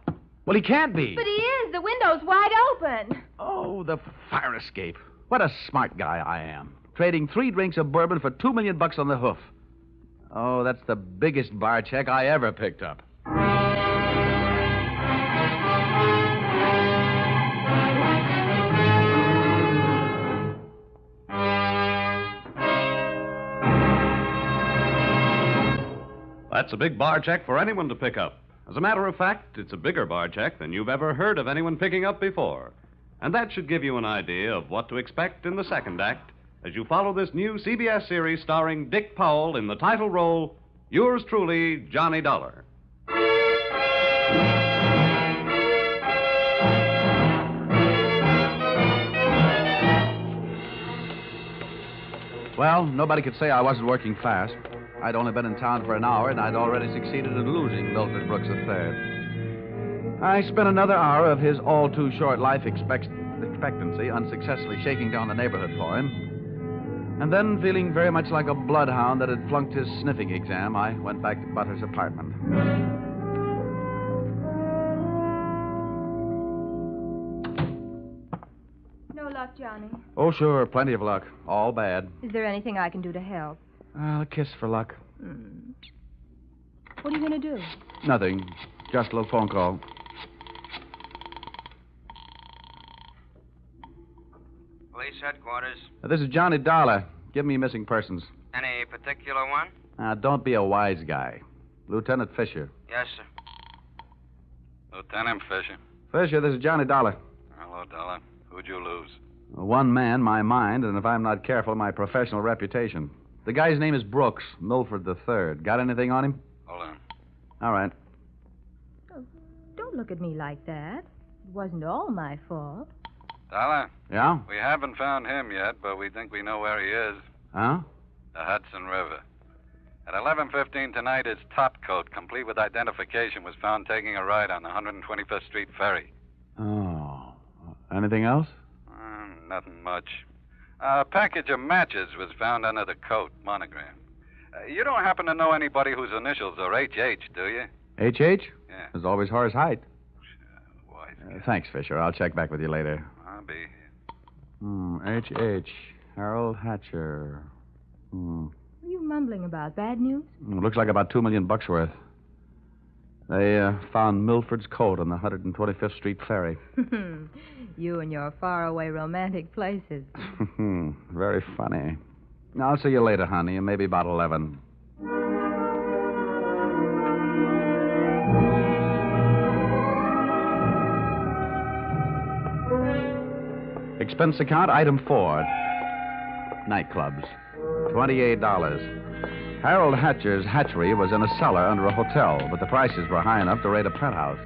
Well, he can't be. But he is. The window's wide open. Oh, the fire escape. What a smart guy I am. Trading 3 drinks of bourbon for $2 million on the hoof. Oh, that's the biggest bar check I ever picked up. That's a big bar check for anyone to pick up. As a matter of fact, it's a bigger bar check than you've ever heard of anyone picking up before. And that should give you an idea of what to expect in the second act as you follow this new CBS series starring Dick Powell in the title role, yours truly, Johnny Dollar. Well, nobody could say I wasn't working fast. I'd only been in town for an hour, and I'd already succeeded in losing Milford Brooks III. I spent another hour of his all-too-short life expectancy unsuccessfully shaking down the neighborhood for him. And then, feeling very much like a bloodhound that had flunked his sniffing exam, I went back to Butter's apartment. No luck, Johnny. Oh, sure, plenty of luck. All bad. Is there anything I can do to help? A kiss for luck. What are you going to do? Nothing. Just a little phone call. Police headquarters. This is Johnny Dollar. Give me missing persons. Any particular one? Don't be a wise guy. Lieutenant Fisher. Yes, sir. Lieutenant Fisher. Fisher, this is Johnny Dollar. Hello, Dollar. Who'd you lose? One man, my mind, and if I'm not careful, my professional reputation. The guy's name is Brooks, Milford III. Got anything on him? Hold on. All right. Oh, don't look at me like that. It wasn't all my fault. Dollar? Yeah? We haven't found him yet, but we think we know where he is. Huh? The Hudson River. At 11:15 tonight, his top coat, complete with identification, was found taking a ride on the 125th Street ferry. Oh. Anything else? Nothing much. A package of matches was found under the coat, monogrammed. You don't happen to know anybody whose initials are H.H., do you? H.H.? Yeah. There's always Horace Height. Wise. Thanks, Fisher. I'll check back with you later. I'll be here. H.H. Harold Hatcher. What are you mumbling about? Bad news? Looks like about $2 million worth. They found Milford's coat on the 125th Street ferry. You and your faraway romantic places. Very funny. I'll see you later, honey, and maybe about 11. Expense account, item 4. Nightclubs. $28. Harold Hatcher's hatchery was in a cellar under a hotel, but the prices were high enough to rate a penthouse.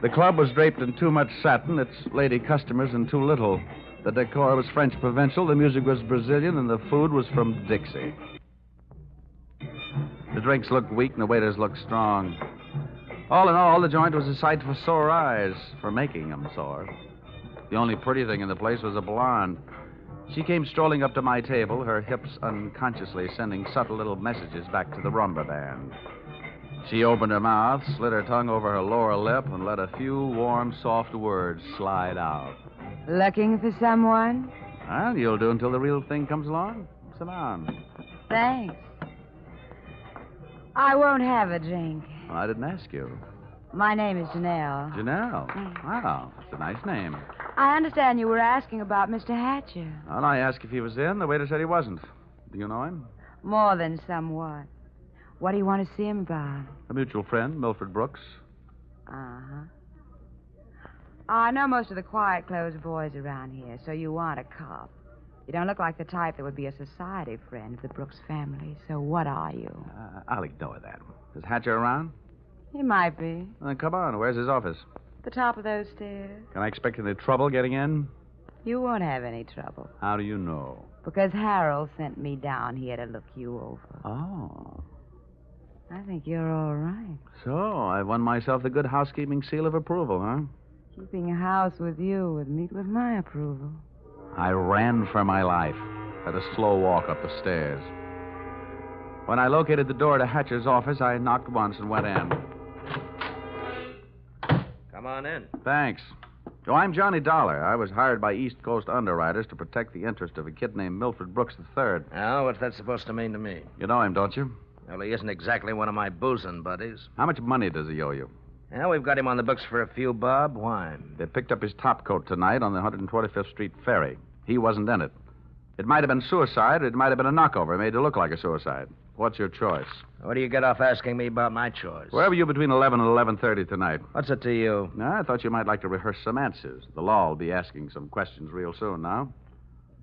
The club was draped in too much satin, its lady customers in too little. The decor was French provincial, the music was Brazilian, and the food was from Dixie. The drinks looked weak and the waiters looked strong. All in all, the joint was a sight for sore eyes, for making them sore. The only pretty thing in the place was a blonde. She came strolling up to my table, her hips unconsciously sending subtle little messages back to the rumba band. She opened her mouth, slid her tongue over her lower lip, and let a few warm, soft words slide out. Looking for someone? Well, you'll do until the real thing comes along. Sit down. Thanks. I won't have a drink. Well, I didn't ask you. My name is Janelle. Janelle. Wow, that's a nice name. I understand you were asking about Mr. Hatcher. Well, I asked if he was in. The waiter said he wasn't. Do you know him? More than somewhat. What do you want to see him about? A mutual friend, Milford Brooks. Uh-huh. I know most of the quiet-closed boys around here, so you want a cop. You don't look like the type that would be a society friend of the Brooks family, so what are you? I'll ignore that. Is Hatcher around? He might be. Then come on. Where's his office? The top of those stairs. Can I expect any trouble getting in? You won't have any trouble. How do you know? Because Harold sent me down here to look you over. Oh. I think you're all right. So, I've won myself the good housekeeping seal of approval, huh? Keeping a house with you would meet with my approval. I ran for my life. Had a slow walk up the stairs. When I located the door to Hatcher's office, I knocked once and went in. Come on in. Thanks. Oh, I'm Johnny Dollar. I was hired by East Coast underwriters to protect the interest of a kid named Milford Brooks III. Now, what's that supposed to mean to me? You know him, don't you? Well, he isn't exactly one of my boozing buddies. How much money does he owe you? Well, we've got him on the books for a few bob. Why? They picked up his top coat tonight on the 125th Street ferry. He wasn't in it. It might have been suicide, or it might have been a knockover made to look like a suicide. What's your choice? What do you get off asking me about my choice? Where were you between 11 and 11:30 tonight? What's it to you? I thought you might like to rehearse some answers. The law will be asking some questions real soon now.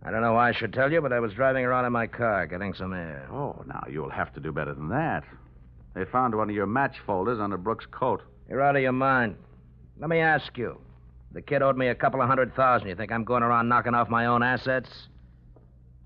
I don't know why I should tell you, but I was driving around in my car getting some air. Oh, now, you'll have to do better than that. They found one of your match folders under Brooks' coat. You're out of your mind. Let me ask you. The kid owed me a couple of $100,000. You think I'm going around knocking off my own assets?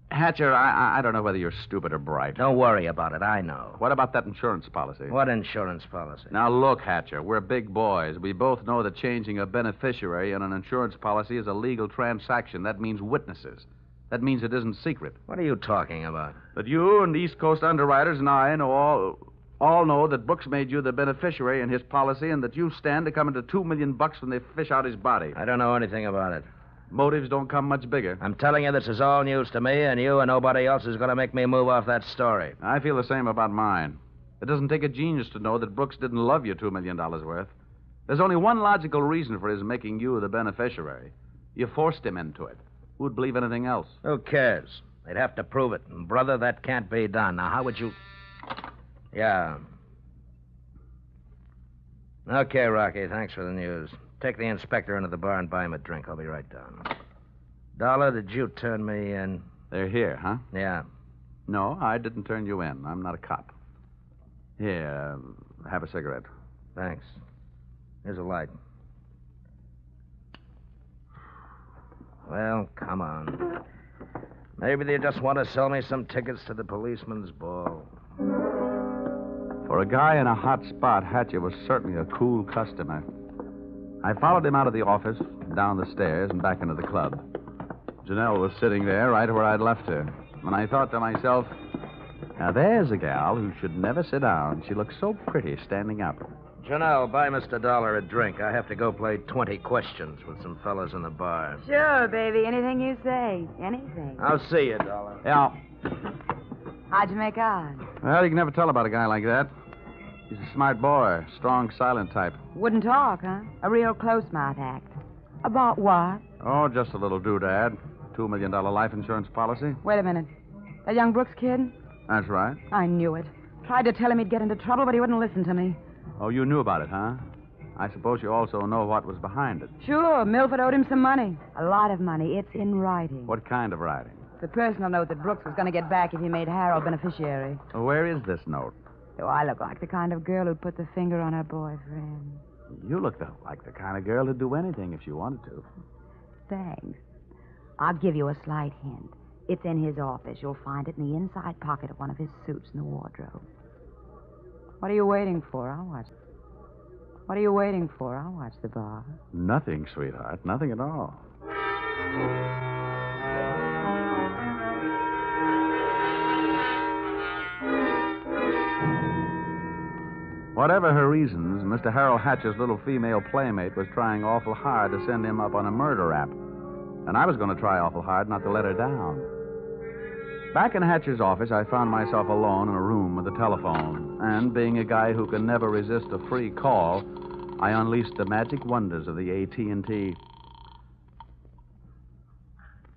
Hatcher, I don't know whether you're stupid or bright. Don't worry about it. I know. What about that insurance policy? What insurance policy? Now, look, Hatcher, we're big boys. We both know that changing a beneficiary in an insurance policy is a legal transaction. That means witnesses. That means it isn't secret. What are you talking about? That you and East Coast underwriters and I know all know that Brooks made you the beneficiary in his policy and that you stand to come into $2 million when they fish out his body. I don't know anything about it. Motives don't come much bigger. I'm telling you this is all news to me, and you and nobody else is going to make me move off that story. I feel the same about mine. It doesn't take a genius to know that Brooks didn't love you $2 million worth. There's only one logical reason for his making you the beneficiary. You forced him into it. Who'd believe anything else? Who cares? They'd have to prove it. And, brother, that can't be done. Now, how would you... Yeah. Okay, Rocky, thanks for the news. Take the inspector into the bar and buy him a drink. I'll be right down. Dollar, did you turn me in? They're here, huh? Yeah. No, I didn't turn you in. I'm not a cop. Here, have a cigarette. Thanks. Here's a light. Well, come on. Maybe they just want to sell me some tickets to the policeman's ball. For a guy in a hot spot, Hatcher was certainly a cool customer. I followed him out of the office, down the stairs, and back into the club. Janelle was sitting there right where I'd left her. And I thought to myself, now there's a gal who should never sit down. She looks so pretty standing up. Janelle, buy Mr. Dollar a drink. I have to go play 20 questions with some fellas in the bar. Sure, baby. Anything you say. Anything. I'll see you, Dollar. Yeah. How'd you make out? Well, you can never tell about a guy like that. He's a smart boy, strong, silent type. Wouldn't talk, huh? A real close-mouth act. About what? Oh, just a little doodad. $2 million life insurance policy. Wait a minute. That young Brooks kid? That's right. I knew it. Tried to tell him he'd get into trouble, but he wouldn't listen to me. Oh, you knew about it, huh? I suppose you also know what was behind it. Sure, Milford owed him some money. A lot of money. It's in writing. What kind of writing? The personal note that Brooks was going to get back if he made Harold beneficiary. Well, where is this note? Do I look like the kind of girl who'd put the finger on her boyfriend? You look like the kind of girl who'd do anything if she wanted to. Thanks. I'll give you a slight hint. It's in his office. You'll find it in the inside pocket of one of his suits in the wardrobe. What are you waiting for? I'll watch. What are you waiting for? I'll watch the bar. Nothing, sweetheart. Nothing at all. Whatever her reasons, Mr. Harold Hatcher's little female playmate was trying awful hard to send him up on a murder rap. And I was going to try awful hard not to let her down. Back in Hatcher's office, I found myself alone in a room with a telephone. And being a guy who can never resist a free call, I unleashed the magic wonders of the AT&T.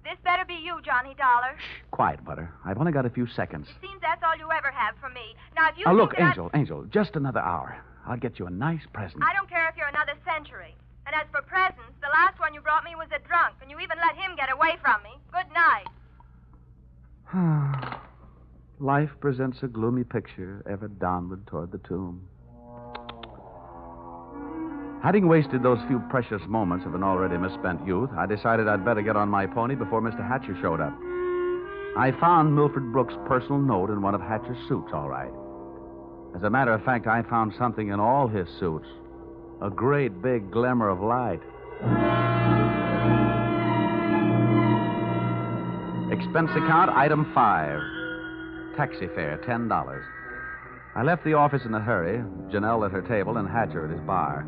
This better be you, Johnny Dollar. Quiet, Butter. I've only got a few seconds. It seems that's all you ever have for me. Now, if you Now, think look, that Angel, just another hour. I'll get you a nice present. I don't care if you're another century. And as for presents, the last one you brought me was a drunk, and you even let him get away from me. Good night. Life presents a gloomy picture ever downward toward the tomb. Having wasted those few precious moments of an already misspent youth, I decided I'd better get on my pony before Mr. Hatcher showed up. I found Milford Brooks' personal note in one of Hatcher's suits, all right. As a matter of fact, I found something in all his suits. A great big glimmer of light. Expense account, item 5. Taxi fare, $10. I left the office in a hurry, Janelle at her table and Hatcher at his bar.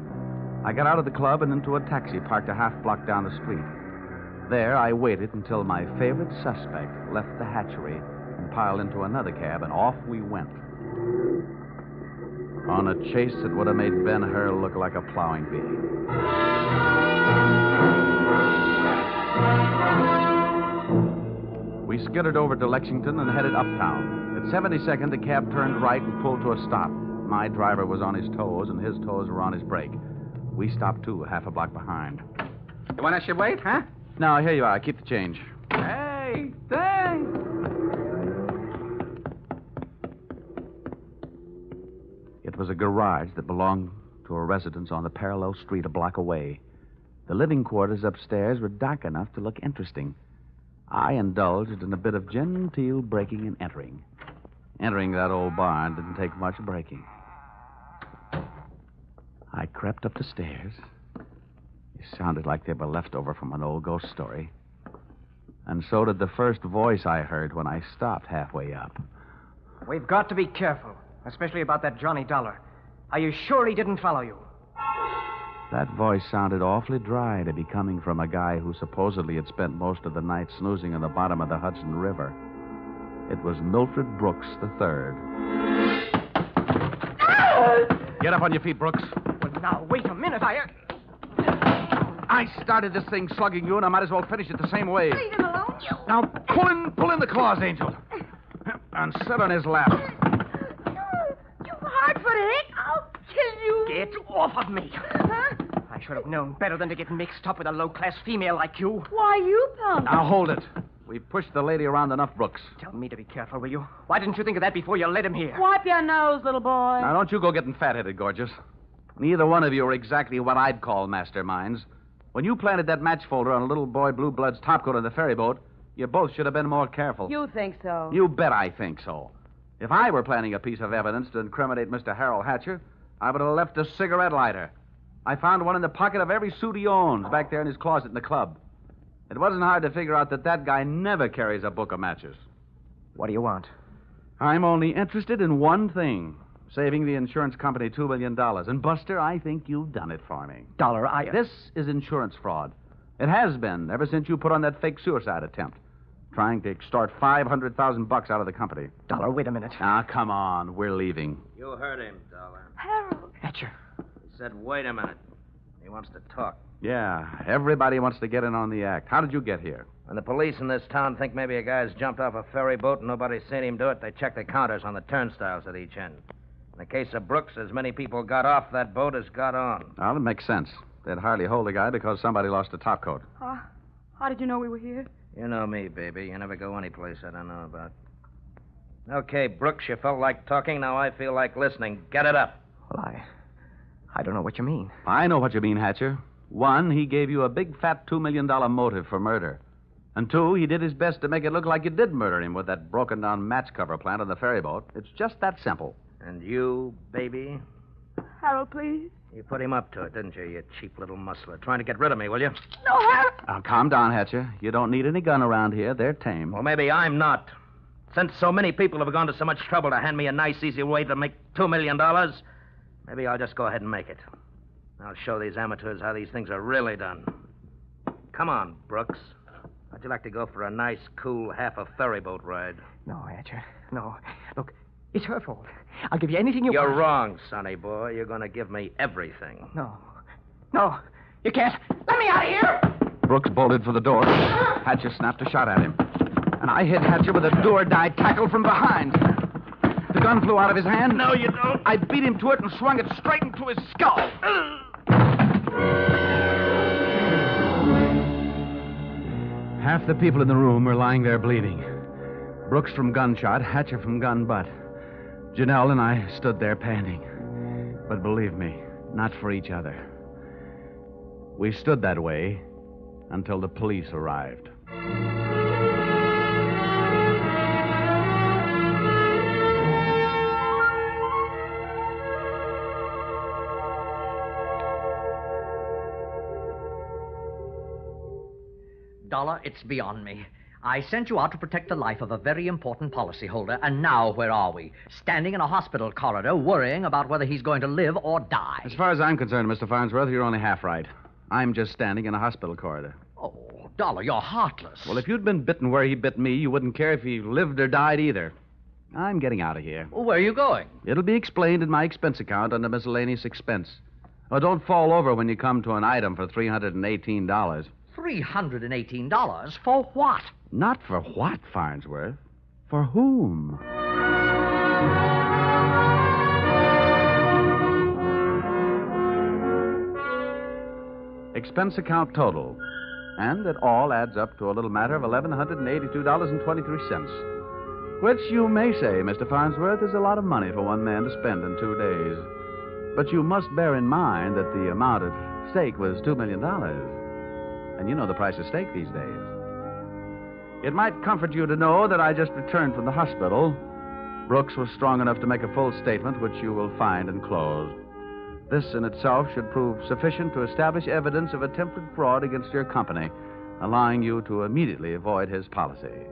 I got out of the club and into a taxi parked a half block down the street. There, I waited until my favorite suspect left the hatchery and piled into another cab, and off we went. On a chase that would have made Ben Hur look like a plowing bee. We skittered over to Lexington and headed uptown. At 72nd, the cab turned right and pulled to a stop. My driver was on his toes, and his toes were on his brake. We stopped, too, half a block behind. You want us to wait, huh? No, here you are. Keep the change. Hey, thanks. It was a garage that belonged to a residence on the parallel street a block away. The living quarters upstairs were dark enough to look interesting. I indulged in a bit of genteel breaking and entering. Entering that old barn didn't take much breaking. I crept up the stairs. It sounded like they were left over from an old ghost story. And so did the first voice I heard when I stopped halfway up. We've got to be careful, especially about that Johnny Dollar. Are you sure he didn't follow you? That voice sounded awfully dry to be coming from a guy who supposedly had spent most of the night snoozing in the bottom of the Hudson River. It was Milford Brooks III. Get up on your feet, Brooks. Well, now, wait a minute. I started this thing slugging you, and I might as well finish it the same way. Leave him alone, you. Now, pull in the claws, Angel. And sit on his lap. You hard-footed. I'll kill you. Get off of me. Huh? I should have known better than to get mixed up with a low-class female like you. Why, you punk. Now, hold it. We pushed the lady around enough, Brooks. Tell me to be careful, will you? Why didn't you think of that before you led him here? Wipe your nose, little boy. Now, don't you go getting fat-headed, gorgeous. Neither one of you are exactly what I'd call masterminds. When you planted that match folder on a little boy Blue Blood's topcoat on the ferry boat, you both should have been more careful. You think so? You bet I think so. If I were planning a piece of evidence to incriminate Mr. Harold Hatcher, I would have left a cigarette lighter. I found one in the pocket of every suit he owns, back there in his closet in the club. It wasn't hard to figure out that guy never carries a book of matches. What do you want? I'm only interested in one thing. Saving the insurance company $2 million. And, Buster, I think you've done it for me. Dollar, This is insurance fraud. It has been ever since you put on that fake suicide attempt. Trying to extort $500,000 out of the company. Dollar, wait a minute. Now, come on. We're leaving. You heard him, Dollar. Harold. Hatcher. He said, wait a minute. He wants to talk. Yeah, everybody wants to get in on the act. How did you get here? When the police in this town think maybe a guy's jumped off a ferry boat and nobody's seen him do it, they check the counters on the turnstiles at each end. In the case of Brooks, as many people got off that boat as got on. Well, it makes sense. They'd hardly hold a guy because somebody lost a topcoat. How did you know we were here? You know me, baby. You never go any place I don't know about. Okay, Brooks, you felt like talking. Now I feel like listening. Get it up. Well, I don't know what you mean. I know what you mean, Hatcher. One, he gave you a big fat $2 million motive for murder. And two, he did his best to make it look like you did murder him with that broken-down match cover plant on the ferry boat. It's just that simple. And you, baby? Harold, please. You put him up to it, didn't you, you cheap little muscler? Trying to get rid of me, will you? No, Harold. Now, calm down, Hatcher. You don't need any gun around here. They're tame. Well, maybe I'm not. Since so many people have gone to so much trouble to hand me a nice, easy way to make $2 million, maybe I'll just go ahead and make it. I'll show these amateurs how these things are really done. Come on, Brooks. How'd you like to go for a nice, cool, half a ferry boat ride? No, Hatcher. No. Look, it's her fault. I'll give you anything you You're want. wrong, sonny boy. You're going to give me everything. No. No. You can't. Let me out of here! Brooks bolted for the door. Hatcher snapped a shot at him. And I hit Hatcher with a do-or-die tackle from behind. The gun flew out of his hand. No, you don't. I beat him to it and swung it straight into his skull. Half the people in the room were lying there bleeding. Brooks from gunshot, Hatcher from gun butt. Janelle and I stood there panting. But believe me, not for each other. We stood that way until the police arrived. Dollar, it's beyond me. I sent you out to protect the life of a very important policyholder, and now where are we? Standing in a hospital corridor, worrying about whether he's going to live or die. As far as I'm concerned, Mr. Farnsworth, you're only half right. I'm just standing in a hospital corridor. Oh, Dollar, you're heartless. Well, if you'd been bitten where he bit me, you wouldn't care if he lived or died either. I'm getting out of here. Well, where are you going? It'll be explained in my expense account under miscellaneous expense. Oh, don't fall over when you come to an item for $318. $318? For what? Not for what, Farnsworth? For whom? Expense account total. And it all adds up to a little matter of $1,182.23. Which you may say, Mr. Farnsworth, is a lot of money for one man to spend in 2 days. But you must bear in mind that the amount at stake was $2 million. And you know the price of steak these days. It might comfort you to know that I just returned from the hospital. Brooks was strong enough to make a full statement, which you will find enclosed. This in itself should prove sufficient to establish evidence of attempted fraud against your company, allowing you to immediately avoid his policy.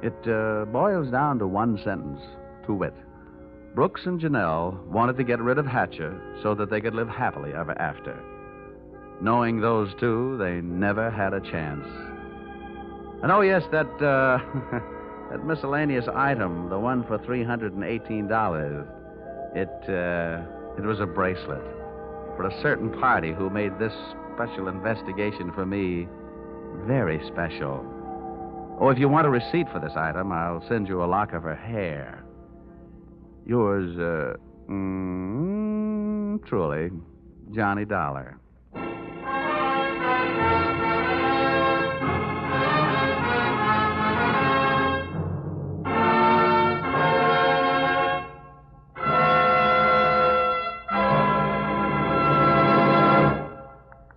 It boils down to one sentence, to wit. Brooks and Janelle wanted to get rid of Hatcher so that they could live happily ever after. Knowing those two, they never had a chance. And oh, yes, that that miscellaneous item, the one for $318, it was a bracelet for a certain party who made this special investigation for me very special. Oh, if you want a receipt for this item, I'll send you a lock of her hair. Yours, truly, Johnny Dollar.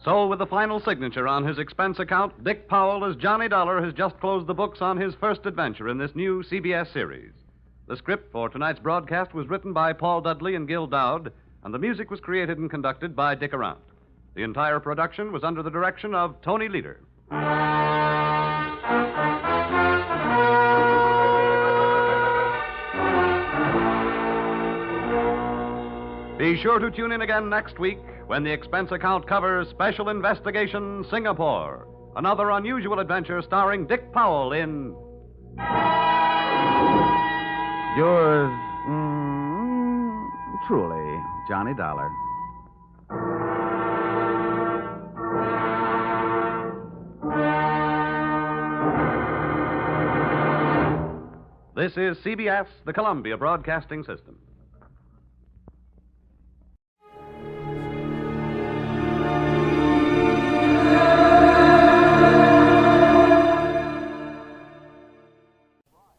So, with the final signature on his expense account, Dick Powell as Johnny Dollar has just closed the books on his first adventure in this new CBS series. The script for tonight's broadcast was written by Paul Dudley and Gil Dowd, and the music was created and conducted by Dick Arant. The entire production was under the direction of Tony Leader. Be sure to tune in again next week when the expense account covers Special Investigation Singapore, another unusual adventure starring Dick Powell in... Yours, truly, Johnny Dollar. This is CBS, the Columbia Broadcasting System.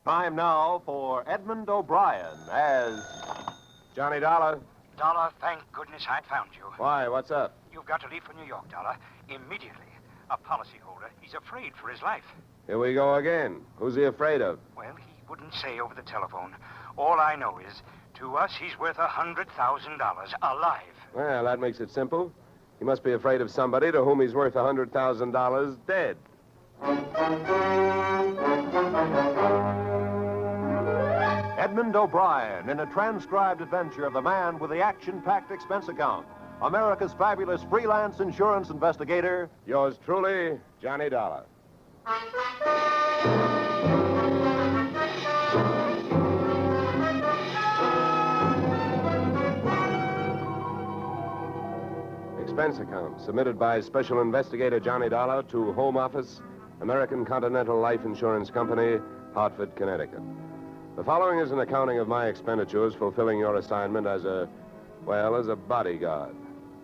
Time now for Edmund O'Brien as Johnny Dollar. Dollar, thank goodness I found you. Why, what's up? You've got to leave for New York, Dollar, immediately. A policyholder, he's afraid for his life. Here we go again. Who's he afraid of? Well, he wouldn't say over the telephone. All I know is, to us, he's worth $100,000 alive. Well, that makes it simple. He must be afraid of somebody to whom he's worth $100,000 dead. Edmund O'Brien in a transcribed adventure of the man with the action-packed expense account. America's fabulous freelance insurance investigator. Yours truly, Johnny Dollar. Expense account submitted by Special Investigator Johnny Dollar to Home Office, American Continental Life Insurance Company, Hartford, Connecticut. The following is an accounting of my expenditures fulfilling your assignment as a bodyguard.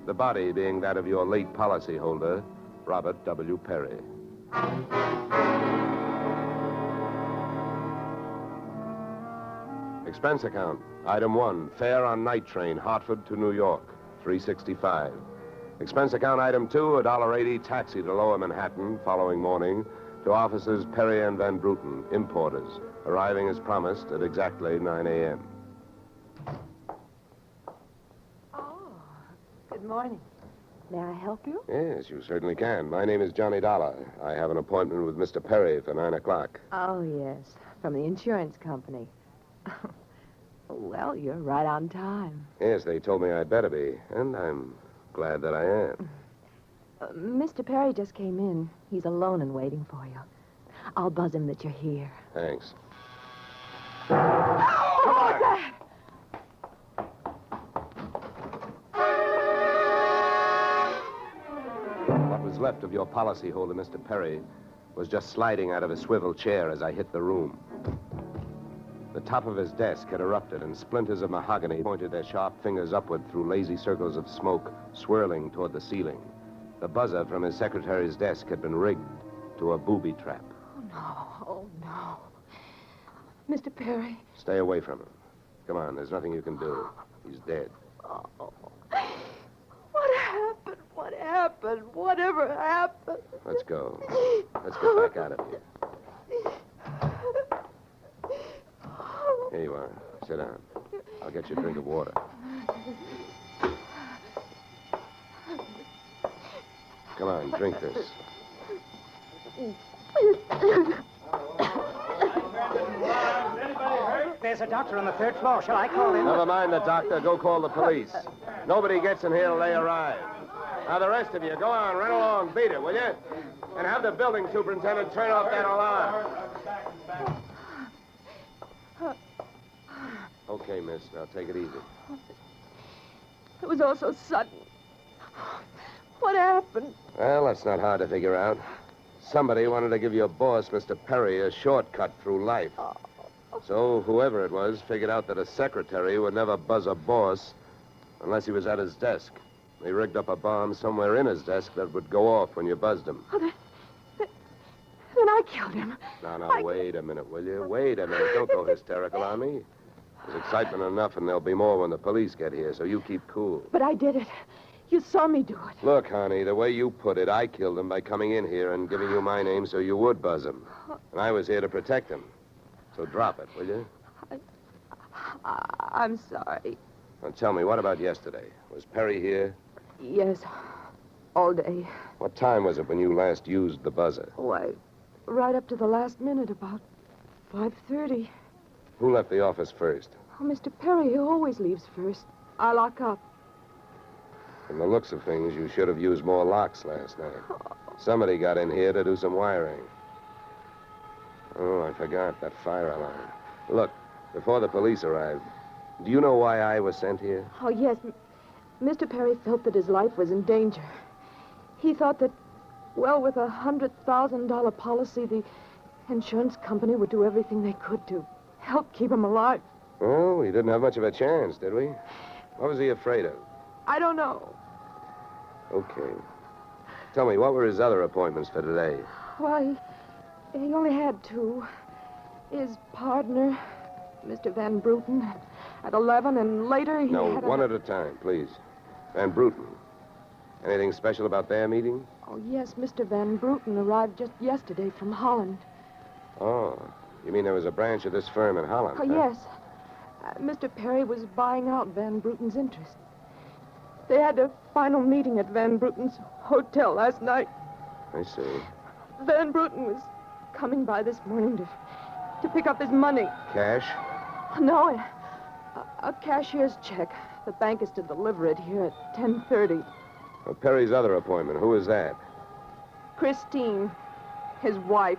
The body being that of your late policyholder, Robert W. Perry. Expense account. Item 1, fare on night train, Hartford to New York, $365. Expense account item 2, $1.80 taxi to Lower Manhattan following morning to offices Perry and Van Bruten, importers, arriving as promised at exactly 9 a.m. Good morning. May I help you? Yes, you certainly can. My name is Johnny Dollar. I have an appointment with Mr. Perry for 9 o'clock. Oh, yes. From the insurance company. Well, you're right on time. Yes, they told me I'd better be, and I'm glad that I am. Mr. Perry just came in. He's alone and waiting for you. I'll buzz him that you're here. Thanks. Come on! What was left of your policyholder, Mr. Perry, was just sliding out of a swivel chair as I hit the room. The top of his desk had erupted, and splinters of mahogany pointed their sharp fingers upward through lazy circles of smoke, swirling toward the ceiling. The buzzer from his secretary's desk had been rigged to a booby trap. Oh, no. Mr. Perry. Stay away from him. Come on, there's nothing you can do. He's dead. Oh. What happened? What happened? Whatever happened? Let's go. Let's get back out of here. Here you are. Sit down. I'll get you a drink of water. Come on, drink this. There's a doctor on the third floor. Shall I call him? Never mind the doctor. Go call the police. Nobody gets in here till they arrive. Now, the rest of you, go on, run along, beat it, will you? And have the building superintendent turn off that alarm. Okay, miss. Now, take it easy. It was all so sudden. What happened? Well, that's not hard to figure out. Somebody wanted to give your boss, Mr. Perry, a shortcut through life. So whoever it was figured out that a secretary would never buzz a boss unless he was at his desk. They rigged up a bomb somewhere in his desk that would go off when you buzzed him. Oh, then I killed him. Now, wait a minute, will you? Wait a minute. Don't go hysterical on me. There's excitement enough, and there'll be more when the police get here, so you keep cool. But I did it. You saw me do it. Look, honey, the way you put it, I killed him by coming in here and giving you my name so you would buzz him. And I was here to protect him. So drop it, will you? I'm sorry. Now tell me, what about yesterday? Was Perry here? Yes, all day. What time was it when you last used the buzzer? Why, right up to the last minute, about 5:30. Who left the office first? Oh, Mr. Perry, he always leaves first. I lock up. From the looks of things, you should have used more locks last night. Somebody got in here to do some wiring. Oh, I forgot that fire alarm. Look, before the police arrived, do you know why I was sent here? Oh, yes. Mr. Perry felt that his life was in danger. He thought that, well, with a $100,000 policy, the insurance company would do everything they could to help keep him alive. Oh, we didn't have much of a chance, did we? What was he afraid of? I don't know. Okay. Tell me, what were his other appointments for today? Well, he only had two. His partner, Mr. Van Bruten, at 11, and later he No, had one at a time, please. Van Bruten. Anything special about their meeting? Oh, yes, Mr. Van Bruten arrived just yesterday from Holland. Oh, you mean there was a branch of this firm in Holland? Oh, huh? yes. Mr. Perry was buying out Van Bruten's interest. They had a final meeting at Van Bruten's hotel last night. I see. Van Bruten was coming by this morning to pick up his money. Cash? No, a cashier's check. The bank is to deliver it here at 10:30. Well, Perry's other appointment, who is that? Christine, his wife.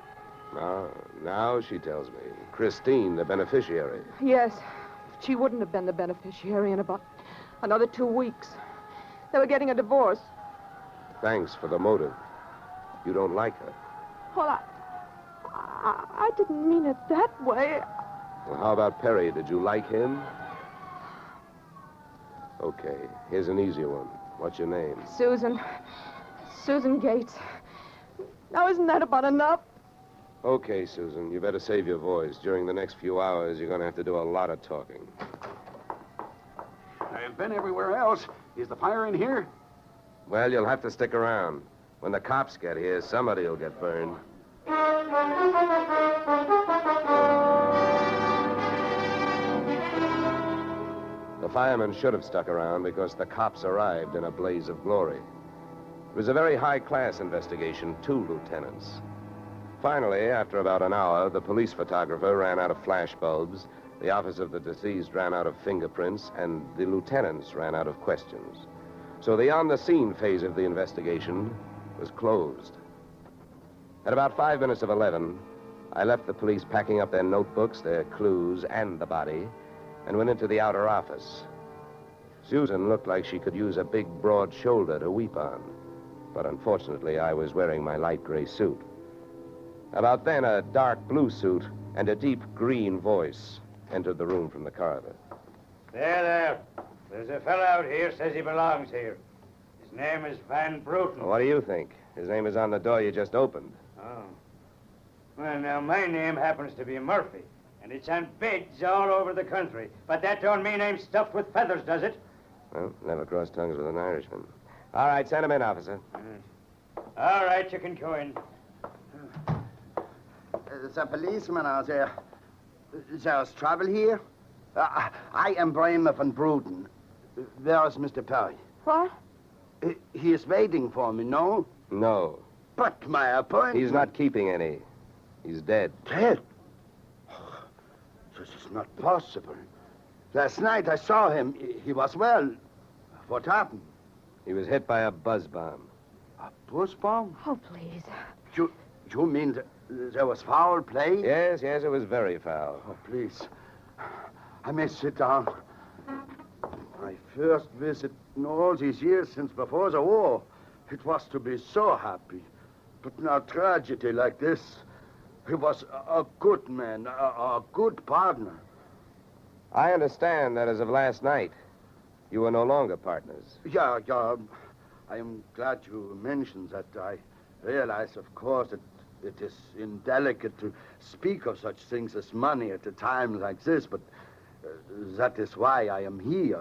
Now she tells me. Christine, the beneficiary. Yes, she wouldn't have been the beneficiary in about another 2 weeks. They were getting a divorce. Thanks for the motive. You don't like her. Well, I didn't mean it that way. Well, how about Perry? Did you like him? Okay, here's an easier one. What's your name? Susan Gates. Now, isn't that about enough? Okay, Susan, you better save your voice. During the next few hours, you're going to have to do a lot of talking. I've been everywhere else. Is the fire in here? Well, you'll have to stick around. When the cops get here, somebody will get burned. The firemen should have stuck around because the cops arrived in a blaze of glory. It was a very high-class investigation, 2 lieutenants. Finally, after about an hour, the police photographer ran out of flash bulbs, the office of the deceased ran out of fingerprints, and the lieutenants ran out of questions. So the on-the-scene phase of the investigation was closed. At about 5 minutes of 11, I left the police packing up their notebooks, their clues, and the body, and went into the outer office. Susan looked like she could use a big, broad shoulder to weep on. But unfortunately, I was wearing my light gray suit. About then, a dark blue suit and a deep green voice entered the room from the corridor. There. There's a fellow out here says he belongs here. His name is Van Bruten. What do you think? His name is on the door you just opened. Oh. Well, now, my name happens to be Murphy, and it's on bids all over the country. But that don't mean I'm stuffed with feathers, does it? Well, never cross tongues with an Irishman. All right, send him in, officer. All right, you can go in. The policeman out there. There's trouble here? I am Bramer van Bruten. Where is Mr. Perry? What? He is waiting for me, no? No. But my appointment... He's not keeping any. He's dead. Dead? This is not possible. Last night I saw him. He was well. What happened? He was hit by a buzz bomb. A buzz bomb? Oh, please. You mean there was foul play? Yes, it was very foul. Oh, please. I may sit down. My first visit in all these years since before the war. It was to be so happy. But now tragedy like this. He was a good man, a good partner. I understand that as of last night, you were no longer partners. Yeah. I am glad you mentioned that. I realize, of course, that it is indelicate to speak of such things as money at a time like this, but that is why I am here,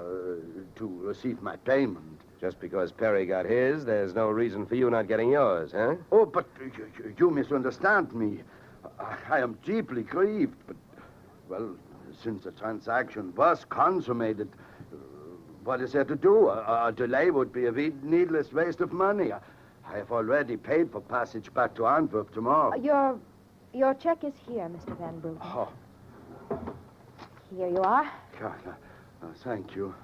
to receive my payment. Just because Perry got his, there's no reason for you not getting yours, huh? Oh, but you misunderstand me. I am deeply grieved, but, well, since the transaction was consummated, what is there to do? A delay would be a needless waste of money. I have already paid for passage back to Antwerp tomorrow. Your check is here, Mr. Van Bruten. Oh. Here you are. Thank you.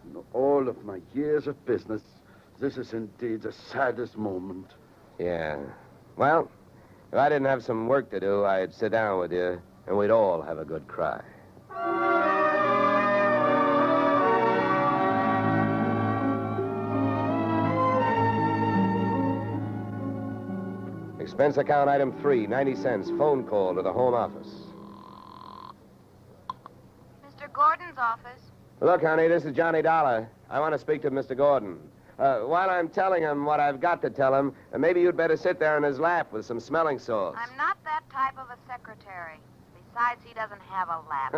In all of my years of business, this is indeed the saddest moment. Yeah. Well, if I didn't have some work to do, I'd sit down with you, and we'd all have a good cry. Expense account item 3, 90 cents, phone call to the home office. Mr. Gordon's office. Look, honey, this is Johnny Dollar. I want to speak to Mr. Gordon. While I'm telling him what I've got to tell him, maybe you'd better sit there in his lap with some smelling salts. I'm not that type of a secretary. Besides, he doesn't have a lap.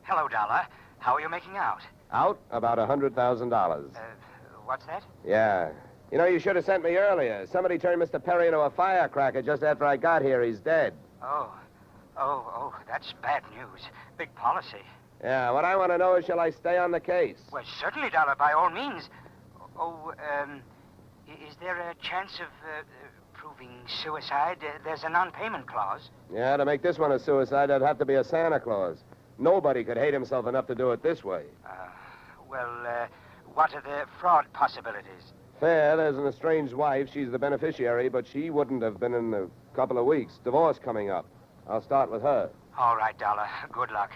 Hello, Dollar. How are you making out? Out? About $100,000. What's that? Yeah. You know, you should have sent me earlier. Somebody turned Mr. Perry into a firecracker just after I got here. He's dead. Oh, that's bad news. Big policy. Yeah, what I want to know is, shall I stay on the case? Well, certainly, Dollar, by all means. Is there a chance of proving suicide? There's a non-payment clause. Yeah, to make this one a suicide, there'd have to be a Santa Claus. Nobody could hate himself enough to do it this way. What are the fraud possibilities? Fair, there's an estranged wife. She's the beneficiary, but she wouldn't have been in a couple of weeks. Divorce coming up. I'll start with her. All right, Dollar. Good luck.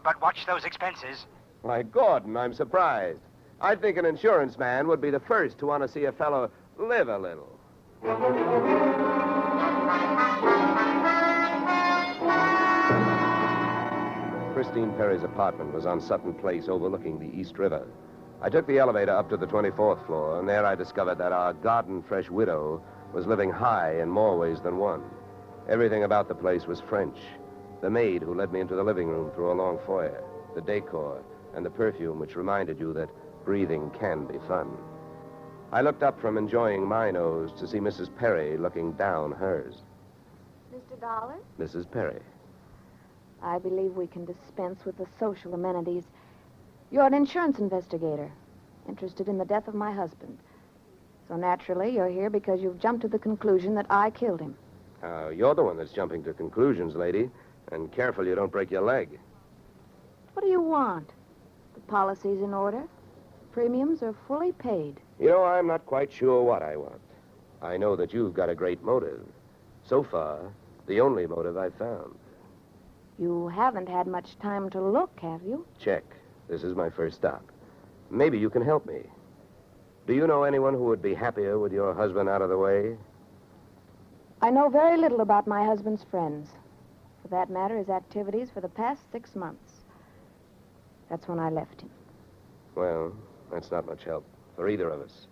But watch those expenses. Why, Gordon, I'm surprised. I think an insurance man would be the first to want to see a fellow live a little. Christine Perry's apartment was on Sutton Place overlooking the East River. I took the elevator up to the 24th floor, and there I discovered that our garden-fresh widow was living high in more ways than one. Everything about the place was French. The maid who led me into the living room through a long foyer, the decor, and the perfume which reminded you that breathing can be fun. I looked up from enjoying my nose to see Mrs. Perry looking down hers. Mr. Dollar, Mrs. Perry. I believe we can dispense with the social amenities. You're an insurance investigator, interested in the death of my husband. So naturally, you're here because you've jumped to the conclusion that I killed him. You're the one that's jumping to conclusions, lady. And careful you don't break your leg. What do you want? The policy's in order. Premiums are fully paid. You know, I'm not quite sure what I want. I know that you've got a great motive. So far, the only motive I've found. You haven't had much time to look, have you? Check. This is my first stop. Maybe you can help me. Do you know anyone who would be happier with your husband out of the way? I know very little about my husband's friends. For that matter, his activities for the past 6 months. That's when I left him. Well, that's not much help for either of us.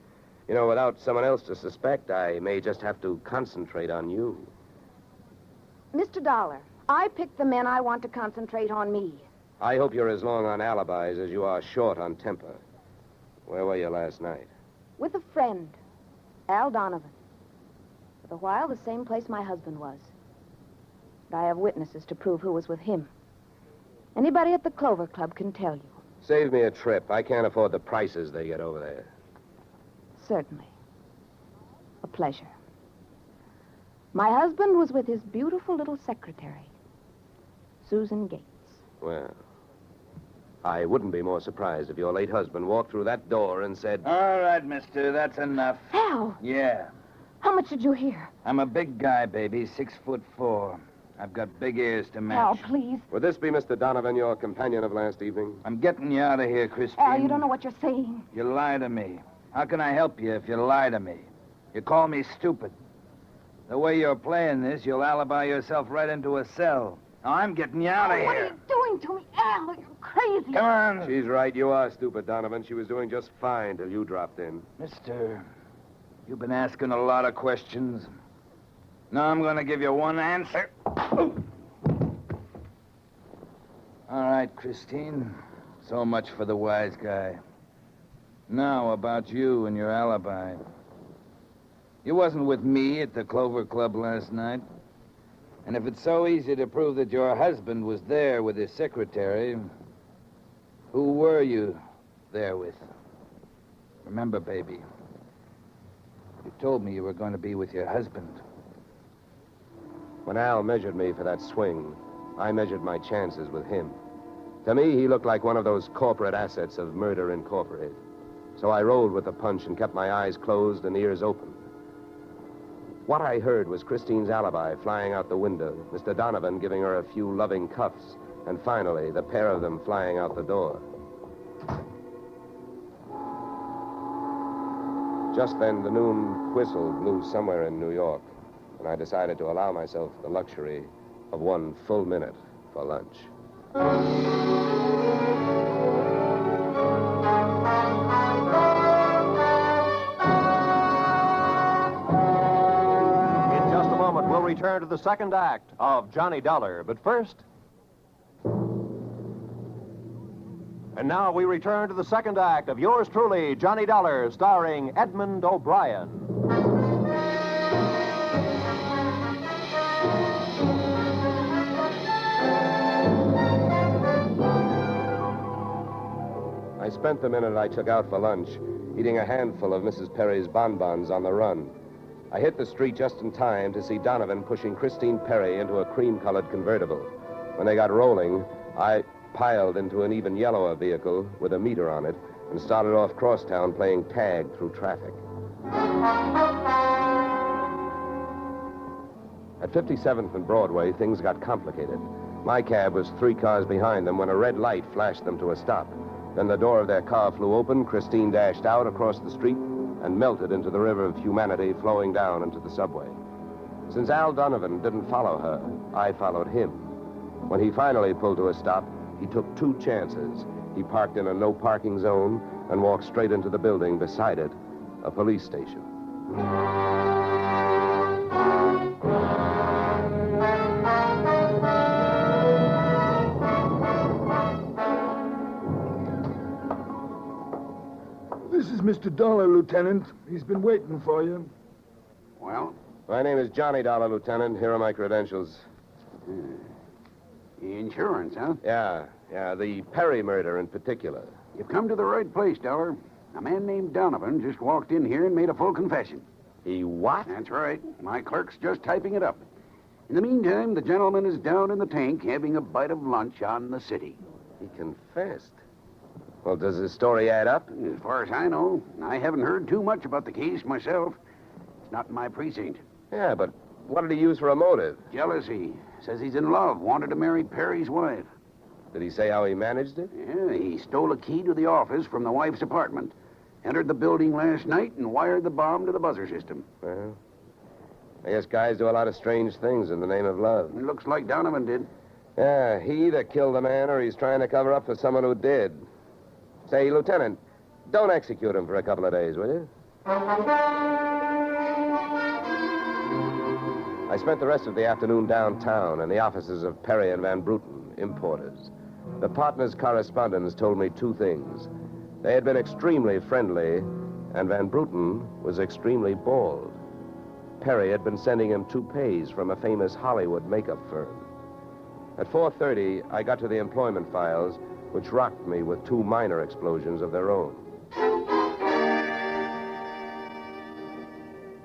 You know, without someone else to suspect, I may just have to concentrate on you. Mr. Dollar, I picked the men I want to concentrate on me. I hope you're as long on alibis as you are short on temper. Where were you last night? With a friend, Al Donovan. For a while, the same place my husband was. And I have witnesses to prove who was with him. Anybody at the Clover Club can tell you. Save me a trip. I can't afford the prices they get over there. Certainly. A pleasure. My husband was with his beautiful little secretary, Susan Gates. Well, I wouldn't be more surprised if your late husband walked through that door and said... All right, mister, that's enough. Al! Yeah. How much did you hear? I'm a big guy, baby, 6'4". I've got big ears to match. Al, please. Would this be Mr. Donovan, your companion of last evening? I'm getting you out of here, Christine. Al, you don't know what you're saying. You lie to me. How can I help you if you lie to me? You call me stupid. The way you're playing this, you'll alibi yourself right into a cell. Now, I'm getting you out of What are here. you doing to me, Al? You're crazy. Come on. She's right. You are stupid, Donovan. She was doing just fine till you dropped in. Mister, you've been asking a lot of questions. Now I'm going to give you one answer. All right, Christine. So much for the wise guy. Now, about you and your alibi. You wasn't with me at the Clover Club last night. And if it's so easy to prove that your husband was there with his secretary, who were you there with? Remember, baby, you told me you were going to be with your husband. When Al measured me for that swing, I measured my chances with him. To me, he looked like one of those corporate assets of Murder Incorporated. So I rolled with the punch and kept my eyes closed and ears open. What I heard was Christine's alibi flying out the window, Mr. Donovan giving her a few loving cuffs, and finally, the pair of them flying out the door. Just then, the noon whistle blew somewhere in New York, and I decided to allow myself the luxury of 1 full minute for lunch. In just a moment, we'll return to the second act of Johnny Dollar. But first... And now we return to the second act of yours truly, Johnny Dollar, starring Edmund O'Brien. I spent the minute I took out for lunch eating a handful of Mrs. Perry's bonbons on the run. I hit the street just in time to see Donovan pushing Christine Perry into a cream-colored convertible. When they got rolling, I piled into an even yellower vehicle with a meter on it and started off crosstown playing tag through traffic. At 57th and Broadway, things got complicated. My cab was 3 cars behind them when a red light flashed them to a stop. Then the door of their car flew open, Christine dashed out across the street and melted into the river of humanity flowing down into the subway. Since Al Donovan didn't follow her, I followed him. When he finally pulled to a stop, he took 2 chances. He parked in a no-parking zone and walked straight into the building beside it, a police station. Mr. Dollar, Lieutenant. He's been waiting for you. Well? My name is Johnny Dollar, Lieutenant. Here are my credentials. Insurance, huh? Yeah, the Perry murder in particular. You've come to the right place, Dollar. A man named Donovan just walked in here and made a full confession. He what? That's right. My clerk's just typing it up. In the meantime, the gentleman is down in the tank having a bite of lunch on the city. He confessed. Well, does his story add up? As far as I know, I haven't heard too much about the case myself. It's not in my precinct. Yeah, but what did he use for a motive? Jealousy. Says he's in love, wanted to marry Perry's wife. Did he say how he managed it? Yeah, he stole a key to the office from the wife's apartment, entered the building last night, and wired the bomb to the buzzer system. Well, I guess guys do a lot of strange things in the name of love. It looks like Donovan did. Yeah, he either killed the man or he's trying to cover up for someone who did. Say, Lieutenant, don't execute him for a couple of days, will you? I spent the rest of the afternoon downtown in the offices of Perry and Van Bruten, importers. The partners' correspondents told me two things. They had been extremely friendly, and Van Bruten was extremely bald. Perry had been sending him toupees from a famous Hollywood makeup firm. At 4:30, I got to the employment files, which rocked me with two minor explosions of their own.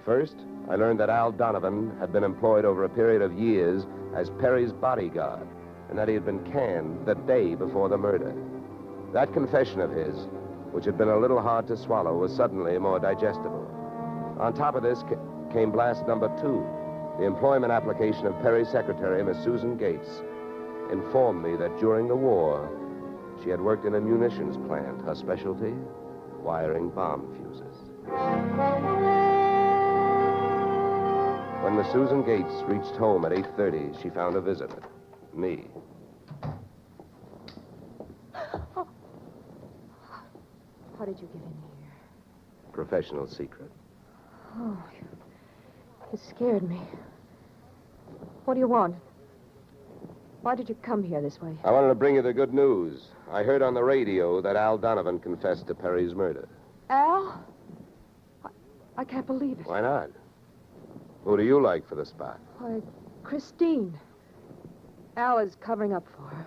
First, I learned that Al Donovan had been employed over a period of years as Perry's bodyguard, and that he had been canned the day before the murder. That confession of his, which had been a little hard to swallow, was suddenly more digestible. On top of this came blast number 2. The employment application of Perry's secretary, Miss Susan Gates, informed me that during the war, she had worked in a munitions plant, her specialty, wiring bomb fuses. When Miss Susan Gates reached home at 8:30, she found a visitor, me. How did you get in here? Professional secret. Oh, you scared me. What do you want? Why did you come here this way? I wanted to bring you the good news. I heard on the radio that Al Donovan confessed to Perry's murder. Al? I can't believe it. Why not? Who do you like for the spot? Why, Christine. Al is covering up for her.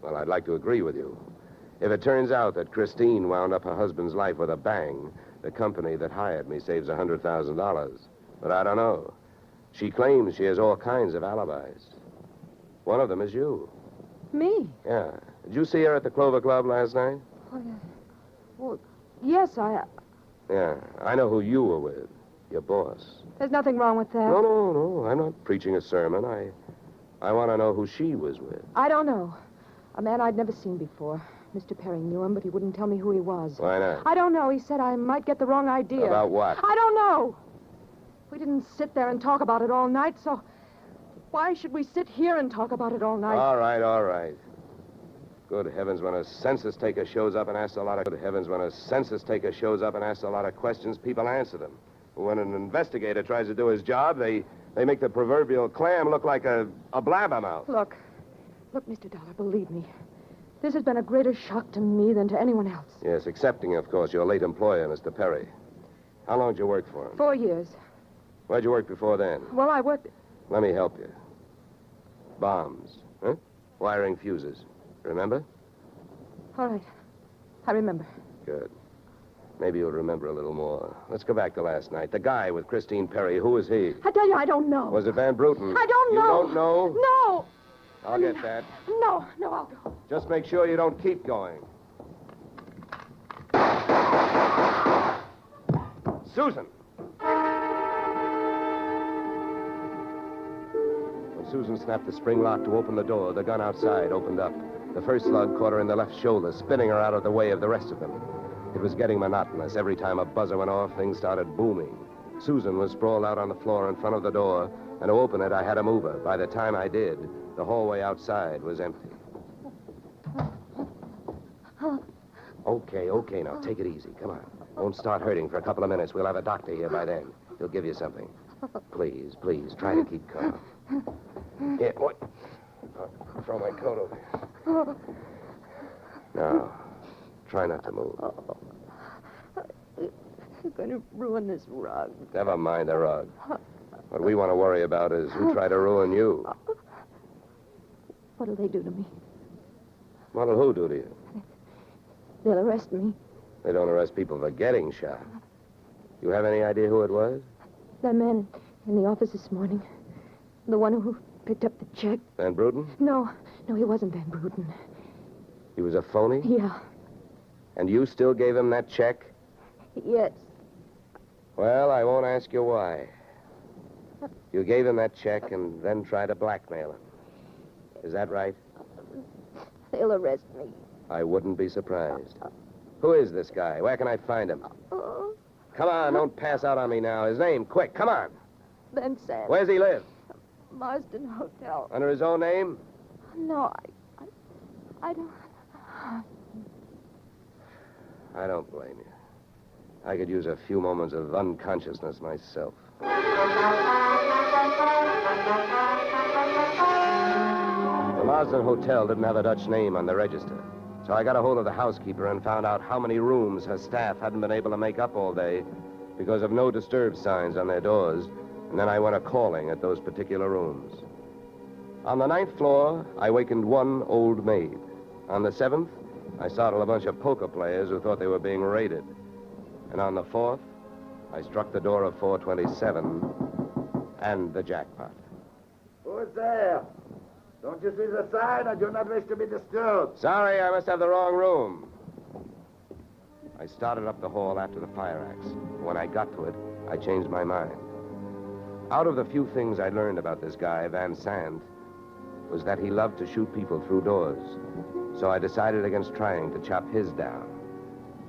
Well, I'd like to agree with you. If it turns out that Christine wound up her husband's life with a bang, the company that hired me saves $100,000. But I don't know. She claims she has all kinds of alibis. One of them is you. Me? Yeah. Did you see her at the Clover Club last night? Oh, yeah. Well, yes, Yeah. I know who you were with. Your boss. There's nothing wrong with that. No. I'm not preaching a sermon. I want to know who she was with. I don't know. A man I'd never seen before. Mr. Perry knew him, but he wouldn't tell me who he was. Why not? I don't know. He said I might get the wrong idea. About what? I don't know. We didn't sit there and talk about it all night, so why should we sit here and talk about it all night? All right. Good heavens, when a census taker shows up and asks a lot of questions, people answer them. When an investigator tries to do his job, they make the proverbial clam look like a blabbermouth. Look, Mr. Dollar, believe me. This has been a greater shock to me than to anyone else. Yes, excepting, of course, your late employer, Mr. Perry. How long did you work for him? 4 years. Where'd you work before then? Well, I worked... Let me help you. Bombs, huh? Wiring fuses. Remember? All right. I remember. Good. Maybe you'll remember a little more. Let's go back to last night. The guy with Christine Perry, who was he? I tell you, I don't know. Was it Van Bruten? I don't know. You don't know? No. I'll get that. No, I'll go. Just make sure you don't keep going. Susan! When Susan snapped the spring lock to open the door, the gun outside opened up. The first slug caught her in the left shoulder, spinning her out of the way of the rest of them. It was getting monotonous. Every time a buzzer went off, things started booming. Susan was sprawled out on the floor in front of the door, and to open it, I had to move her. By the time I did, the hallway outside was empty. Okay, now, take it easy. Come on. Won't start hurting for a couple of minutes. We'll have a doctor here by then. He'll give you something. Please, try to keep calm. Yeah, what? I'll throw my coat over here. Now, try not to move. You're going to ruin this rug. Never mind the rug. What we want to worry about is who tried to ruin you. What'll they do to me? What'll who do to you? They'll arrest me. They don't arrest people for getting shot. You have any idea who it was? That man in the office this morning. The one who picked up the check. Van Bruten? No, he wasn't Van Bruten. He was a phony? Yeah. And you still gave him that check? Yes. Well, I won't ask you why. You gave him that check and then tried to blackmail him. Is that right? They'll arrest me. I wouldn't be surprised. Who is this guy? Where can I find him? Come on, don't pass out on me now. His name, quick, come on. Ben Sand. Where's he live? Marsden Hotel. Under his own name? No, I don't... I don't blame you. I could use a few moments of unconsciousness myself. The Marsden Hotel didn't have a Dutch name on the register. So I got a hold of the housekeeper and found out how many rooms her staff hadn't been able to make up all day because of no disturb signs on their doors. And then I went a-calling at those particular rooms. On the 9th floor, I wakened one old maid. On the 7th, I startled a bunch of poker players who thought they were being raided. And on the 4th, I struck the door of 427 and the jackpot. Who's there? Don't you see the sign? I do not wish to be disturbed. Sorry, I must have the wrong room. I started up the hall after the fire axe. When I got to it, I changed my mind. Out of the few things I learned about this guy, Van Sant, was that he loved to shoot people through doors. So I decided against trying to chop his down.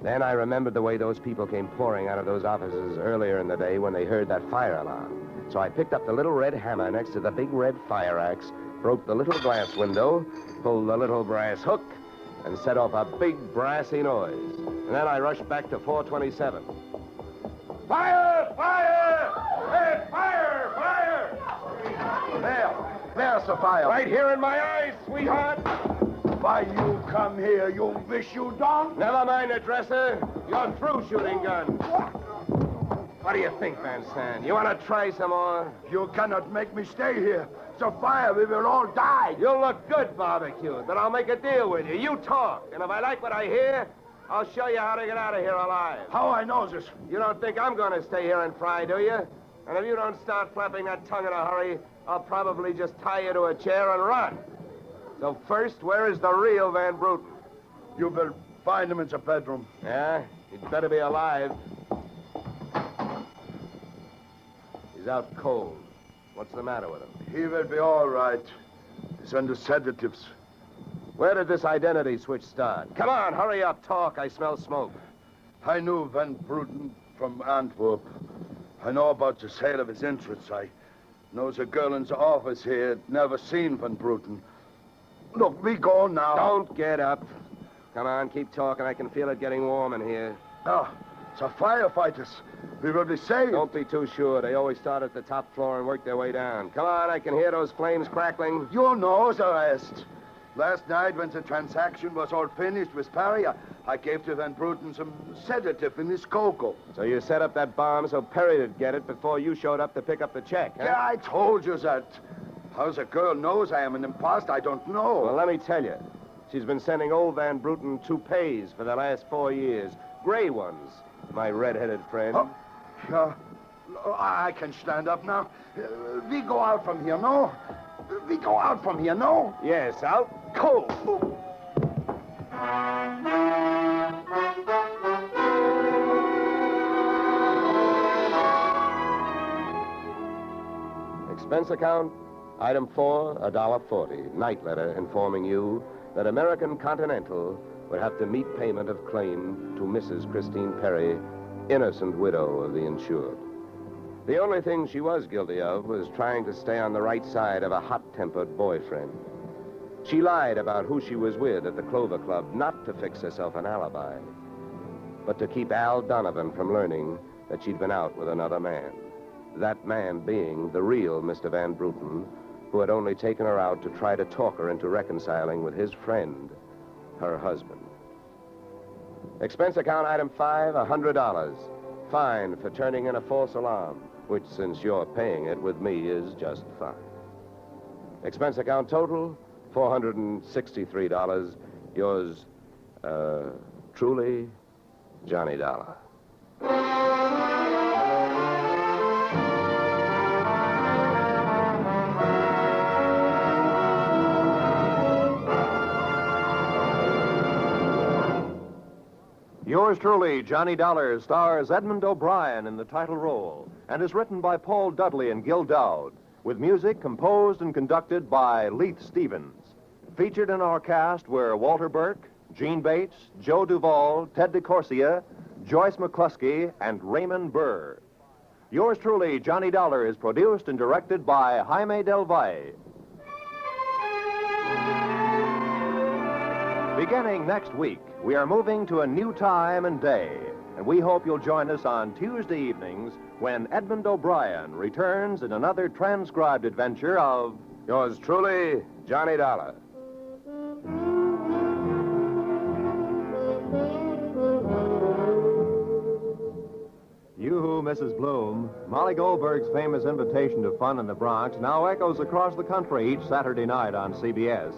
Then I remembered the way those people came pouring out of those offices earlier in the day when they heard that fire alarm. So I picked up the little red hammer next to the big red fire axe, broke the little glass window, pulled the little brass hook, and set off a big brassy noise. And then I rushed back to 427. Fire! Fire! Hey, fire! Fire! There's the fire. Right here in my eyes, sweetheart. Why you come here, you wish you don't? Never mind the dresser. You're through shooting guns. What do you think, Van Sant? You want to try some more? You cannot make me stay here. It's a fire. We will all die. You'll look good barbecued, but I'll make a deal with you. You talk, and if I like what I hear, I'll show you how to get out of here alive. How I know this? You don't think I'm going to stay here and fry, do you? And if you don't start flapping that tongue in a hurry, I'll probably just tie you to a chair and run. So first, where is the real Van Bruten? You will find him in the bedroom. Yeah? He'd better be alive. He's out cold. What's the matter with him? He will be all right. He's under sedatives. Where did this identity switch start? Come on, hurry up, talk. I smell smoke. I knew Van Bruten from Antwerp. I know about the sale of his interests. I know the girl in the office here had never seen Van Bruten. Look, we go now. Don't get up. Come on, keep talking. I can feel it getting warm in here. Ah, the firefighters. We will be saved. Don't be too sure. They always start at the top floor and work their way down. Come on, I can hear those flames crackling. You know the rest. Last night, when the transaction was all finished with Perry, I gave to Van Bruten some sedative in his cocoa. So you set up that bomb so Perry would get it before you showed up to pick up the check, huh? Yeah, I told you that. How the girl knows I am an imposter, I don't know. Well, let me tell you. She's been sending old Van Bruten toupees for the last 4 years. Gray ones, my red-headed friend. Oh, I can stand up now. We go out from here, no? We go out from here, no? Yes, out cold. Expense account, item 4, $1.40. Night letter informing you that American Continental would have to meet payment of claim to Mrs. Christine Perry, innocent widow of the insured. The only thing she was guilty of was trying to stay on the right side of a hot-tempered boyfriend. She lied about who she was with at the Clover Club, not to fix herself an alibi, but to keep Al Donovan from learning that she'd been out with another man. That man being the real Mr. Van Bruten, who had only taken her out to try to talk her into reconciling with his friend, her husband. Expense account item 5, $100. fine for turning in a false alarm, which, since you're paying it with me, is just fine. Expense account total, $463. Yours, truly, Johnny Dollar. Yours truly, Johnny Dollar, stars Edmund O'Brien in the title role and is written by Paul Dudley and Gil Dowd, with music composed and conducted by Leith Stevens. Featured in our cast were Walter Burke, Gene Bates, Joe Duvall, Ted DeCorsia, Joyce McCluskey, and Raymond Burr. Yours truly, Johnny Dollar, is produced and directed by Jaime Del Valle. Beginning next week, we are moving to a new time and day, and we hope you'll join us on Tuesday evenings when Edmund O'Brien returns in another transcribed adventure of Yours truly, Johnny Dollar. Yoo-hoo, Mrs. Bloom. Molly Goldberg's famous invitation to fun in the Bronx now echoes across the country each Saturday night on CBS.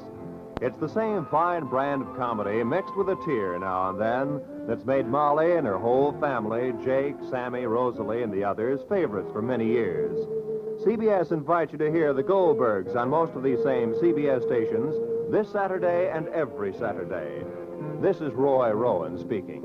It's the same fine brand of comedy mixed with a tear now and then that's made Molly and her whole family, Jake, Sammy, Rosalie, and the others, favorites for many years. CBS invites you to hear the Goldbergs on most of these same CBS stations this Saturday and every Saturday. This is Roy Rowan speaking.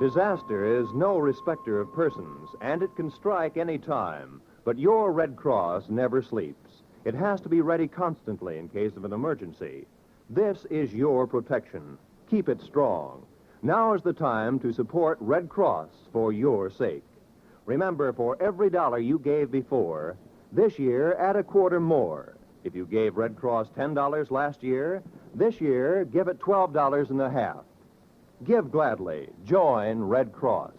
Disaster is no respecter of persons, and it can strike any time. But your Red Cross never sleeps. It has to be ready constantly in case of an emergency. This is your protection. Keep it strong. Now is the time to support Red Cross for your sake. Remember, for every dollar you gave before, this year add a quarter more. If you gave Red Cross $10 last year, this year give it $12.50. Give gladly. Join Red Cross.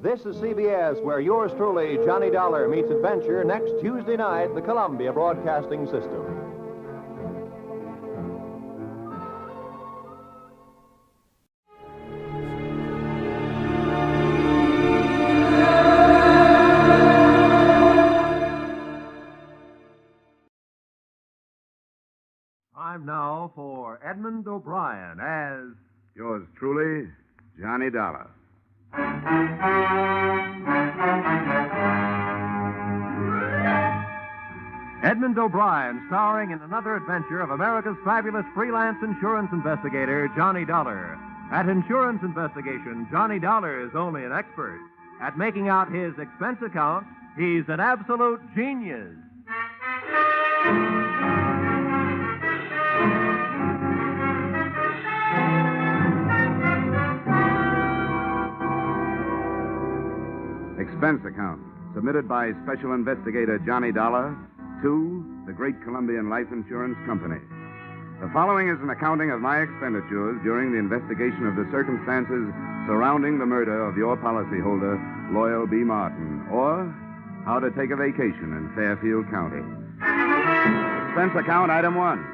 This is CBS, where yours truly, Johnny Dollar, meets adventure next Tuesday night, the Columbia Broadcasting System. Time now for Edmund O'Brien as Yours truly, Johnny Dollar. Edmund O'Brien, starring in another adventure of America's fabulous freelance insurance investigator, Johnny Dollar. At insurance investigation, Johnny Dollar is only an expert. At making out his expense account, he's an absolute genius. Expense account, submitted by Special Investigator Johnny Dollar to the Great Columbian Life Insurance Company. The following is an accounting of my expenditures during the investigation of the circumstances surrounding the murder of your policyholder, Loyal B. Martin, or how to take a vacation in Fairfield County. Expense account, item 1.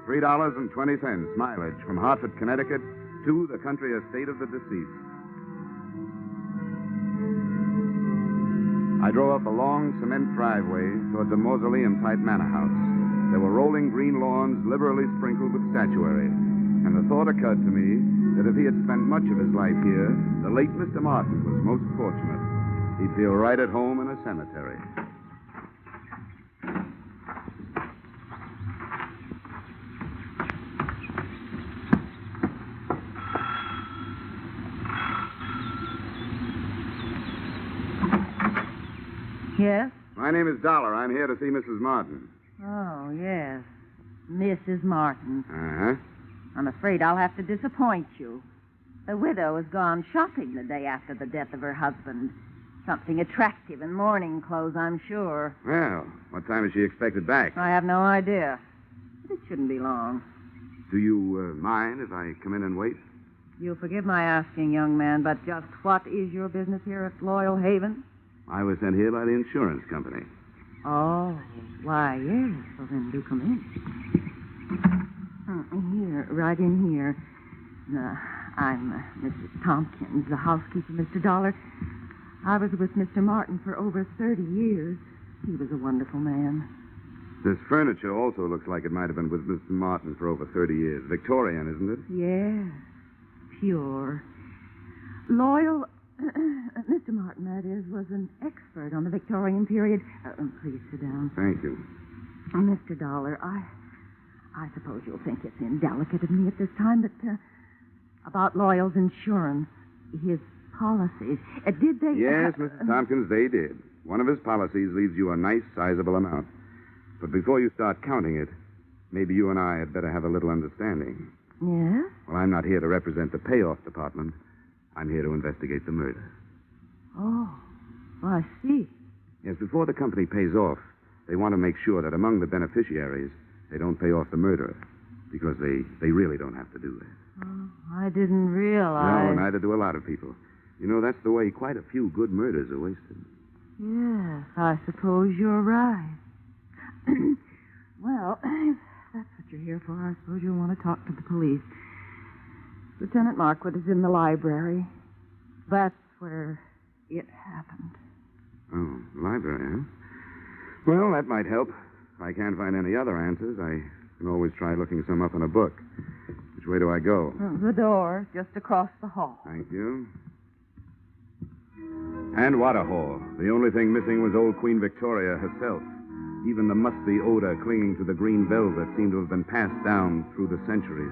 $3.20 mileage from Hartford, Connecticut to the country estate of the deceased. I drove up a long cement driveway towards a mausoleum-type manor house. There were rolling green lawns liberally sprinkled with statuary, and the thought occurred to me that if he had spent much of his life here, the late Mr. Martin was most fortunate. He'd feel right at home in a cemetery. Yes? My name is Dollar. I'm here to see Mrs. Martin. Oh, yes. Mrs. Martin. Uh-huh. I'm afraid I'll have to disappoint you. The widow has gone shopping the day after the death of her husband. Something attractive in mourning clothes, I'm sure. Well, what time is she expected back? I have no idea. But it shouldn't be long. Do you mind if I come in and wait? You'll forgive my asking, young man, but just what is your business here at Loyal Haven? I was sent here by the insurance company. Oh, why, yes. Well, then do come in. Here, right in here. I'm Mrs. Tompkins, the housekeeper, Mr. Dollar. I was with Mr. Martin for over 30 years. He was a wonderful man. This furniture also looks like it might have been with Mr. Martin for over 30 years. Victorian, isn't it? Yes, pure. Loyal, Mr. Martin, that is, was an expert on the Victorian period. Please sit down. Thank you. Mr. Dollar, I suppose you'll think it's indelicate of me at this time, but about Loyal's insurance, his policies, did they... Yes, Mrs. Tompkins, they did. One of his policies leaves you a nice, sizable amount. But before you start counting it, maybe you and I had better have a little understanding. Yes? Well, I'm not here to represent the payoff department. I'm here to investigate the murder. Oh, I see. Yes, before the company pays off, they want to make sure that among the beneficiaries, they don't pay off the murderer, because they really don't have to do that. Oh, I didn't realize... No, neither do a lot of people. You know, that's the way quite a few good murders are wasted. Yes, I suppose you're right. Well, if that's what you're here for, I suppose you'll want to talk to the police. Lieutenant Markwood is in the library. That's where it happened. Oh, library, huh? Well, that might help. If I can't find any other answers, I can always try looking some up in a book. Which way do I go? The door, just across the hall. Thank you. And what a haul. The only thing missing was old Queen Victoria herself. Even the musty odor clinging to the green velvet seemed to have been passed down through the centuries.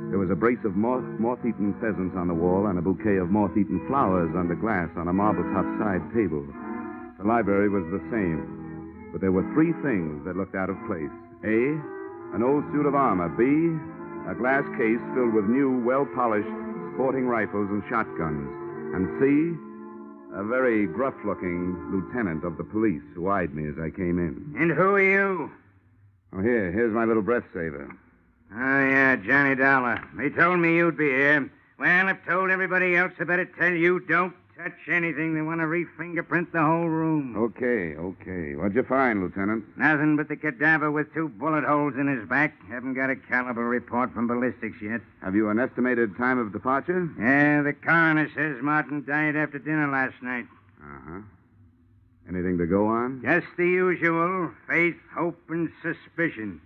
There was a brace of moth-eaten pheasants on the wall and a bouquet of moth-eaten flowers under glass on a marble-top side table. The library was the same, but there were three things that looked out of place. A, an old suit of armor. B, a glass case filled with new, well-polished sporting rifles and shotguns. And C, a very gruff-looking lieutenant of the police who eyed me as I came in. And who are you? Oh, here's my little breath saver. Oh, yeah, Johnny Dollar. They told me you'd be here. Well, I've told everybody else I better tell you don't touch anything. They want to re-fingerprint the whole room. Okay. What'd you find, Lieutenant? Nothing but the cadaver with 2 bullet holes in his back. Haven't got a caliber report from ballistics yet. Have you an estimated time of departure? Yeah, the coroner says Martin died after dinner last night. Uh-huh. Anything to go on? Just the usual. Faith, hope, and suspicion.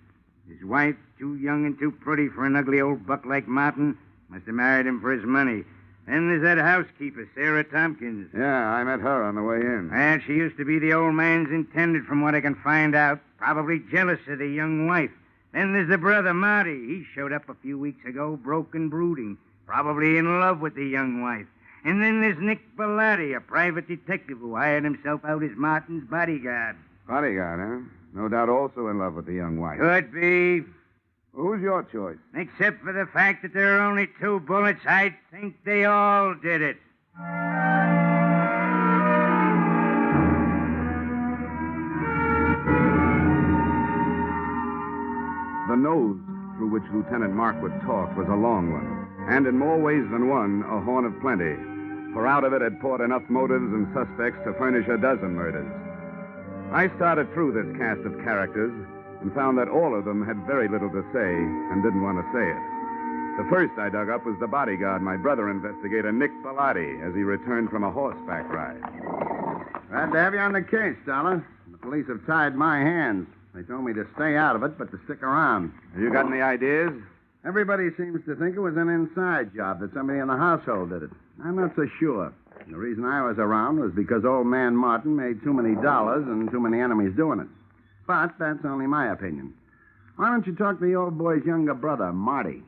His wife, too young and too pretty for an ugly old buck like Martin, must have married him for his money. Then there's that housekeeper, Sarah Tompkins. Yeah, I met her on the way in. And she used to be the old man's intended, from what I can find out. Probably jealous of the young wife. Then there's the brother, Marty. He showed up a few weeks ago, broke and brooding. Probably in love with the young wife. And then there's Nick Bellotti, a private detective who hired himself out as Martin's bodyguard. Bodyguard, huh? No doubt also in love with the young wife. Could be. Who's your choice? Except for the fact that there are only 2 bullets, I think they all did it. The nose through which Lieutenant Markwood talked was a long one, and in more ways than one, a horn of plenty, for out of it had poured enough motives and suspects to furnish a dozen murders. I started through this cast of characters and found that all of them had very little to say and didn't want to say it. The first I dug up was the bodyguard, my brother investigator, Nick Bellotti, as he returned from a horseback ride. Glad to have you on the case, Dollar. The police have tied my hands. They told me to stay out of it, but to stick around. Have you got any ideas? Everybody seems to think it was an inside job, that somebody in the household did it. I'm not so sure. The reason I was around was because old man Martin made too many dollars and too many enemies doing it. But that's only my opinion. Why don't you talk to the old boy's younger brother, Marty?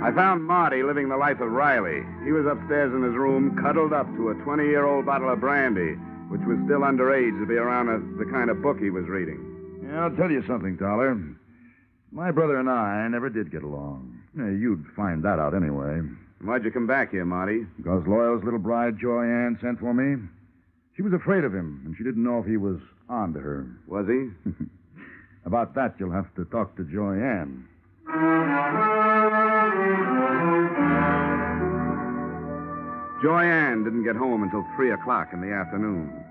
I found Marty living the life of Riley. He was upstairs in his room, cuddled up to a 20-year-old bottle of brandy, which was still underage to be around the kind of book he was reading. Yeah, I'll tell you something, Dollar. My brother and I never did get along. You'd find that out anyway. Why'd you come back here, Marty? Because Loyal's little bride, Joy Ann, sent for me. She was afraid of him, and she didn't know if he was on to her. Was he? About that, you'll have to talk to Joyanne. Joyanne didn't get home until 3 o'clock in the afternoon.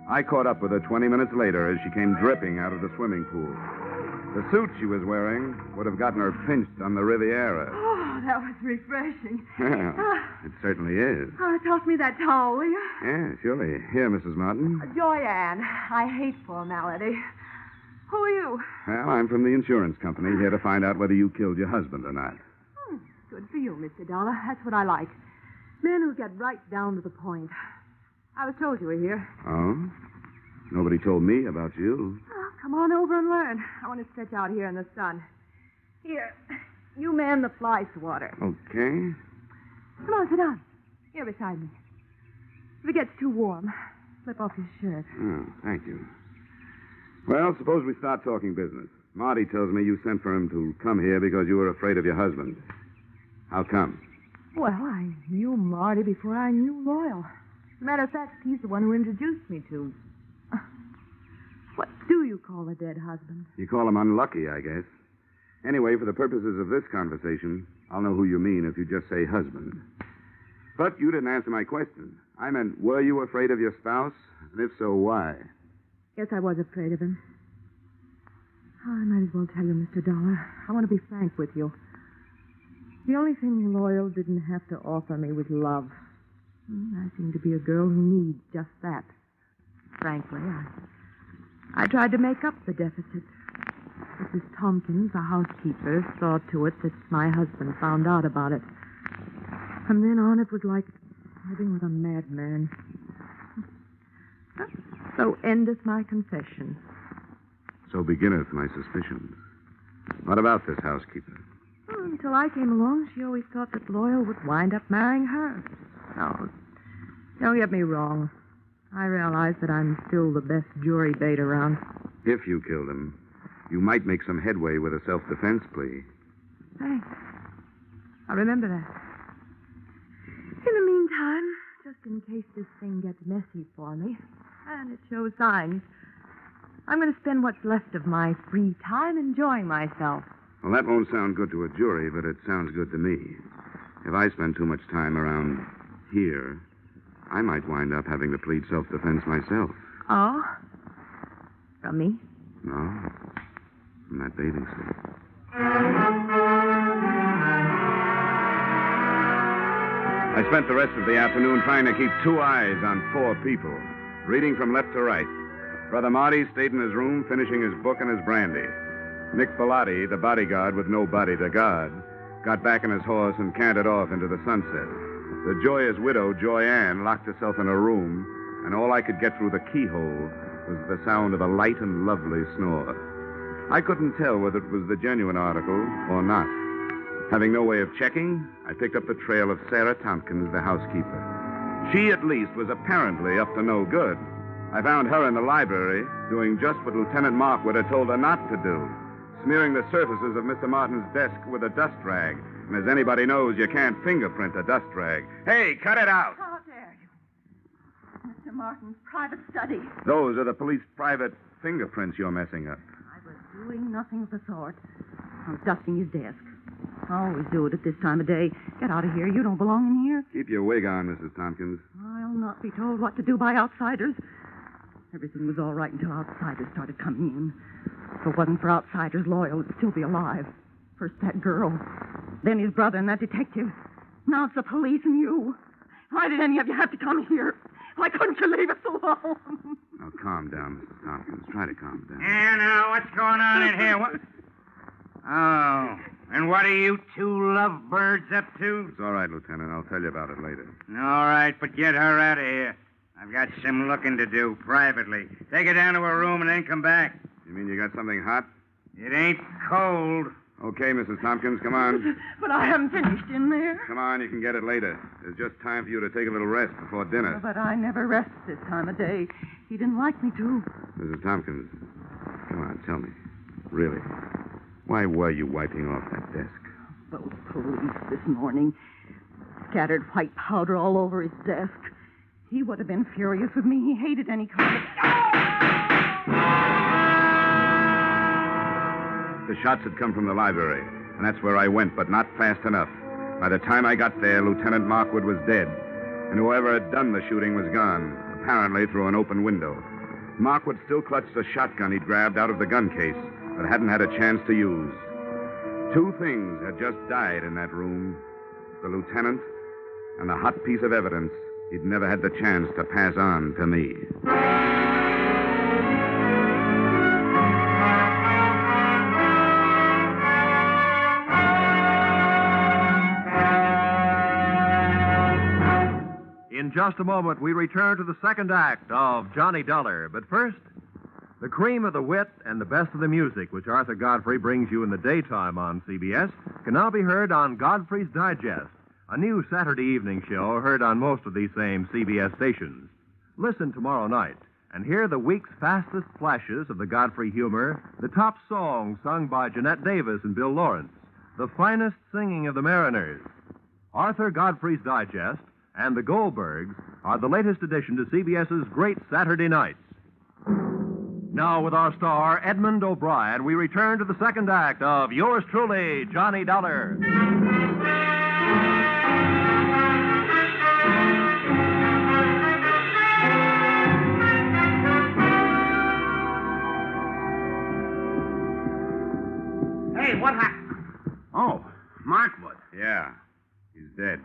I caught up with her 20 minutes later as she came dripping out of the swimming pool. The suit she was wearing would have gotten her pinched on the Riviera. Oh, that was refreshing. Yeah, it certainly is. Toss me that towel, will you? Yeah, surely. Here, Mrs. Martin. Joyanne, I hate formality. Who are you? Well, I'm from the insurance company, here to find out whether you killed your husband or not. Good for you, Mr. Dollar. That's what I like. Men who get right down to the point. I was told you were here. Oh? Nobody told me about you. Oh, come on over and learn. I want to stretch out here in the sun. Here, you man the fly swatter. Okay. Come on, sit down. Here beside me. If it gets too warm, slip off your shirt. Oh, thank you. Well, suppose we start talking business. Marty tells me you sent for him to come here because you were afraid of your husband. How come? Well, I knew Marty before I knew Loyal. As a matter of fact, he's the one who introduced me to. What do you call a dead husband? You call him unlucky, I guess. Anyway, for the purposes of this conversation, I'll know who you mean if you just say husband. But you didn't answer my question. I meant, were you afraid of your spouse? And if so, why? Yes, I was afraid of him. Oh, I might as well tell you, Mr. Dollar. I want to be frank with you. The only thing Loyal didn't have to offer me was love. I seem to be a girl who needs just that. Frankly, I tried to make up the deficit. Mrs. Tompkins, the housekeeper, saw to it that my husband found out about it. From then on, it was like living with a madman. So endeth my confession. So beginneth my suspicions. What about this housekeeper? Until I came along, she always thought that Loyal would wind up marrying her. No, don't get me wrong. I realize that I'm still the best jury bait around. If you killed him, you might make some headway with a self-defense plea. Thanks. I'll remember that. In the meantime, just in case this thing gets messy for me, and it shows signs, I'm going to spend what's left of my free time enjoying myself. Well, that won't sound good to a jury, but it sounds good to me. If I spend too much time around here, I might wind up having to plead self-defense myself. Oh? From me? No. From that bathing suit. I spent the rest of the afternoon trying to keep 2 eyes on 4 people, reading from left to right. Brother Marty stayed in his room finishing his book and his brandy. Nick Bellotti, the bodyguard with no body to guard, got back on his horse and cantered off into the sunset. The joyous widow, Joyanne, locked herself in her room, and all I could get through the keyhole was the sound of a light and lovely snore. I couldn't tell whether it was the genuine article or not. Having no way of checking, I picked up the trail of Sarah Tompkins, the housekeeper. She, at least, was apparently up to no good. I found her in the library doing just what Lieutenant Markwood had told her not to do, smearing the surfaces of Mr. Martin's desk with a dust rag. And as anybody knows, you can't fingerprint a dust rag. Hey, cut it out! How dare you? Mr. Martin's private study. Those are the police private fingerprints you're messing up. I was doing nothing of the sort. I was dusting his desk. I always do it at this time of day. Get out of here. You don't belong in here. Keep your wig on, Mrs. Tompkins. I'll not be told what to do by outsiders. Everything was all right until outsiders started coming in. If it wasn't for outsiders, Loyal would still be alive. First that girl, then his brother and that detective. Now it's the police and you. Why did any of you have to come here? Why couldn't you leave us alone? Now, calm down, Mrs. Tompkins. Try to calm down. Yeah, now, what's going on in here? What? Oh, and what are you 2 lovebirds up to? It's all right, Lieutenant. I'll tell you about it later. All right, but get her out of here. I've got some looking to do privately. Take her down to her room and then come back. You mean you got something hot? It ain't cold. Okay, Mrs. Tompkins, come on. But I haven't finished in there. Come on, you can get it later. There's just time for you to take a little rest before dinner. But I never rest this time of day. He didn't like me to. Mrs. Tompkins, come on, tell me. Really, why were you wiping off that desk? Those police this morning scattered white powder all over his desk. He would have been furious with me. He hated any kind of... the shots had come from the library, and that's where I went, but not fast enough. By the time I got there, Lieutenant Markwood was dead, and whoever had done the shooting was gone, apparently through an open window. Markwood still clutched the shotgun he'd grabbed out of the gun case, but hadn't had a chance to use. Two things had just died in that room: the lieutenant and the hot piece of evidence he'd never had the chance to pass on to me. In just a moment, we return to the second act of Johnny Dollar. But first, the cream of the wit and the best of the music, which Arthur Godfrey brings you in the daytime on CBS, can now be heard on Godfrey's Digest, a new Saturday evening show heard on most of these same CBS stations. Listen tomorrow night and hear the week's fastest flashes of the Godfrey humor, the top songs sung by Jeanette Davis and Bill Lawrence, the finest singing of the Mariners. Arthur Godfrey's Digest and the Goldbergs are the latest addition to CBS's Great Saturday Nights. Now, with our star, Edmund O'Brien, we return to the second act of yours truly, Johnny Dollar. Hey, what happened? Oh, Markwood. Yeah, he's dead.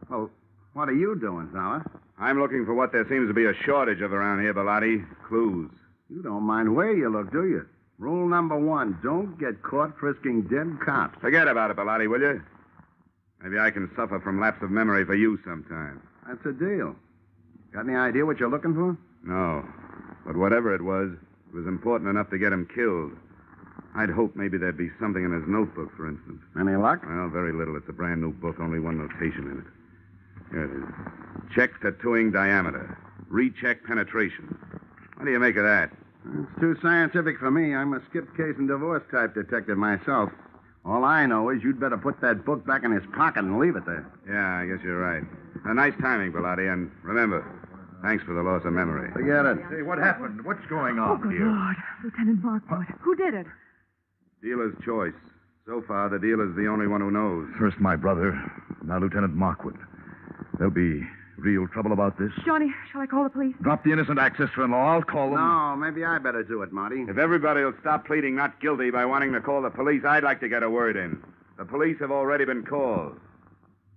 Well, what are you doing, Zoller? I'm looking for what there seems to be a shortage of around here, Bellotti. Clues. You don't mind where you look, do you? Rule number 1, don't get caught frisking dead cops. Forget about it, Bellotti, will you? Maybe I can suffer from lapse of memory for you sometime. That's a deal. Got any idea what you're looking for? No. But whatever it was important enough to get him killed. I'd hope maybe there'd be something in his notebook, for instance. Any luck? Well, very little. It's a brand new book, only one notation in it. Here it is. Check tattooing diameter. Recheck penetration. What do you make of that? It's too scientific for me. I'm a skip case and divorce type detective myself. All I know is you'd better put that book back in his pocket and leave it there. Yeah, I guess you're right. Nice timing, Bellotti, and remember, thanks for the loss of memory. Forget it. Hey, what happened? What's going Oh, on good here? Lord. Lieutenant Markwood. Who did it? Dealer's choice. So far, the dealer's the only one who knows. First my brother, now Lieutenant Markwood. There'll be real trouble about this. Johnny, shall I call the police? Drop the innocent act, sister-in-law. I'll call them. No, maybe I better do it, Marty. If everybody will stop pleading not guilty by wanting to call the police, I'd like to get a word in. The police have already been called.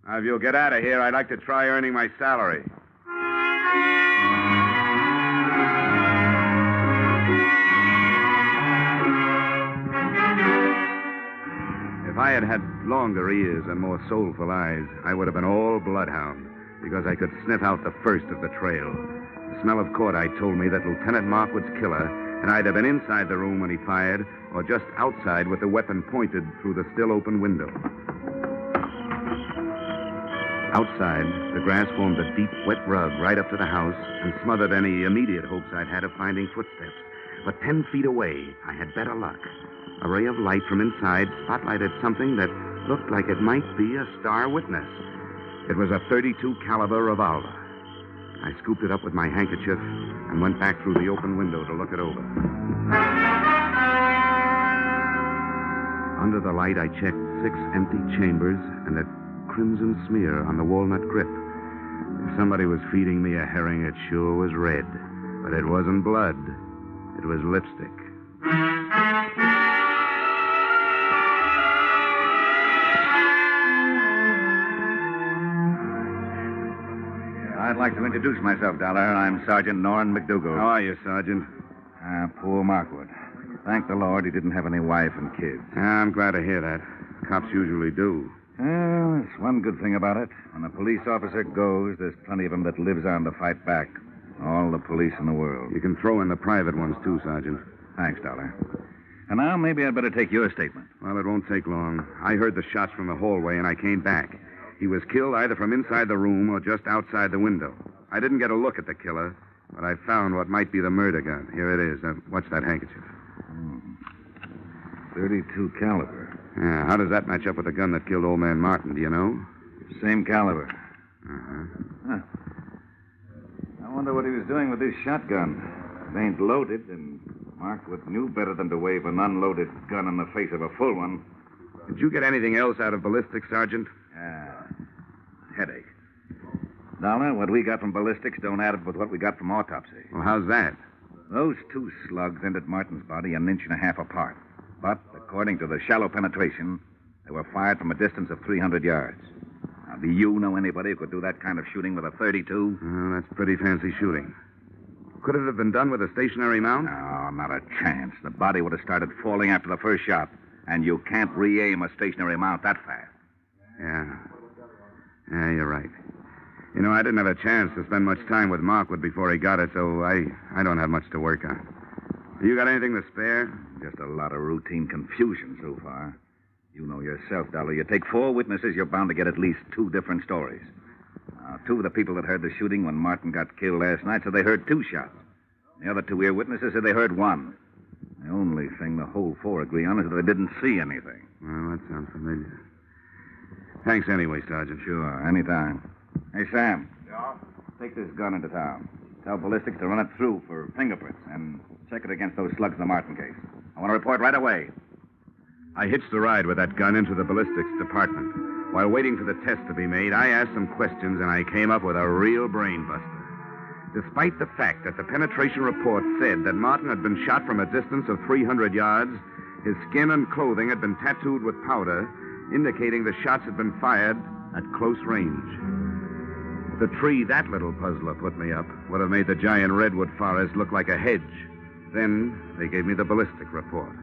Now, if you'll get out of here, I'd like to try earning my salary. If I had had longer ears and more soulful eyes, I would have been all bloodhound, because I could sniff out the first of the trail. The smell of cordite told me that Lieutenant Markwood's killer had either been inside the room when he fired or just outside with the weapon pointed through the still open window. Outside, the grass formed a deep, wet rug right up to the house and smothered any immediate hopes I'd had of finding footsteps. But 10 feet away, I had better luck. A ray of light from inside spotlighted something that looked like it might be a star witness. It was a .32 caliber revolver. I scooped it up with my handkerchief and went back through the open window to look it over. Under the light, I checked 6 empty chambers and a crimson smear on the walnut grip. If somebody was feeding me a herring, it sure was red. But it wasn't blood. It was lipstick. I'd like to introduce myself, Dollar. I'm Sergeant Norrin McDougal. How are you, Sergeant? Poor Markwood. Thank the Lord he didn't have any wife and kids. I'm glad to hear that. Cops usually do. Well, there's one good thing about it. When a police officer goes, there's plenty of them that lives on to fight back. All the police in the world. You can throw in the private ones, too, Sergeant. Thanks, Dollar. And now maybe I'd better take your statement. Well, it won't take long. I heard the shots from the hallway, and I came back. He was killed either from inside the room or just outside the window. I didn't get a look at the killer, but I found what might be the murder gun. Here it is. Watch that handkerchief. 32 caliber. Yeah, how does that match up with the gun that killed old man Martin, do you know? Same caliber. Uh-huh. I wonder what he was doing with this shotgun. It ain't loaded, and Markwood knew better than to wave an unloaded gun in the face of a full one. Did you get anything else out of ballistics, Sergeant? Headache. Dollar, what we got from ballistics don't add up with what we got from autopsy. Well, how's that? Those two slugs entered Martin's body an inch and a half apart. But, according to the shallow penetration, they were fired from a distance of 300 yards. Now, do you know anybody who could do that kind of shooting with a .32? Well, that's pretty fancy shooting. Could it have been done with a stationary mount? No, not a chance. The body would have started falling after the first shot, and you can't re-aim a stationary mount that fast. Yeah, you're right. You know, I didn't have a chance to spend much time with Markwood before he got it, so I don't have much to work on. You got anything to spare? Just a lot of routine confusion so far. You know yourself, Dollar. You take 4 witnesses, you're bound to get at least 2 different stories. Now, 2 of the people that heard the shooting when Martin got killed last night said they heard 2 shots. The other 2 ear-witnesses said they heard 1. The only thing the whole 4 agree on is that they didn't see anything. Well, that sounds familiar. Thanks anyway, Sergeant. Sure, anytime. Hey, Sam. Yeah? Take this gun into town. Tell ballistics to run it through for fingerprints and check it against those slugs in the Martin case. I want to report right away. I hitched a ride with that gun into the ballistics department. While waiting for the test to be made, I asked some questions, and I came up with a real brain buster. Despite the fact that the penetration report said that Martin had been shot from a distance of 300 yards, his skin and clothing had been tattooed with powder, indicating the shots had been fired at close range. The tree that little puzzler put me up would have made the giant redwood forest look like a hedge. Then they gave me the ballistic report.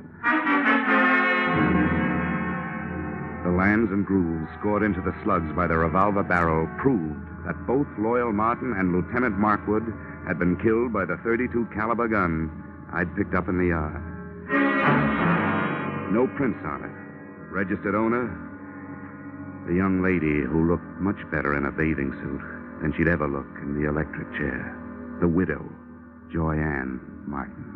The lands and grooves scored into the slugs by the revolver barrel proved that both Loyal Martin and Lieutenant Markwood had been killed by the .32 caliber gun I'd picked up in the yard. No prints on it. Registered owner, the young lady who looked much better in a bathing suit than she'd ever look in the electric chair. The widow, Joyanne Martin.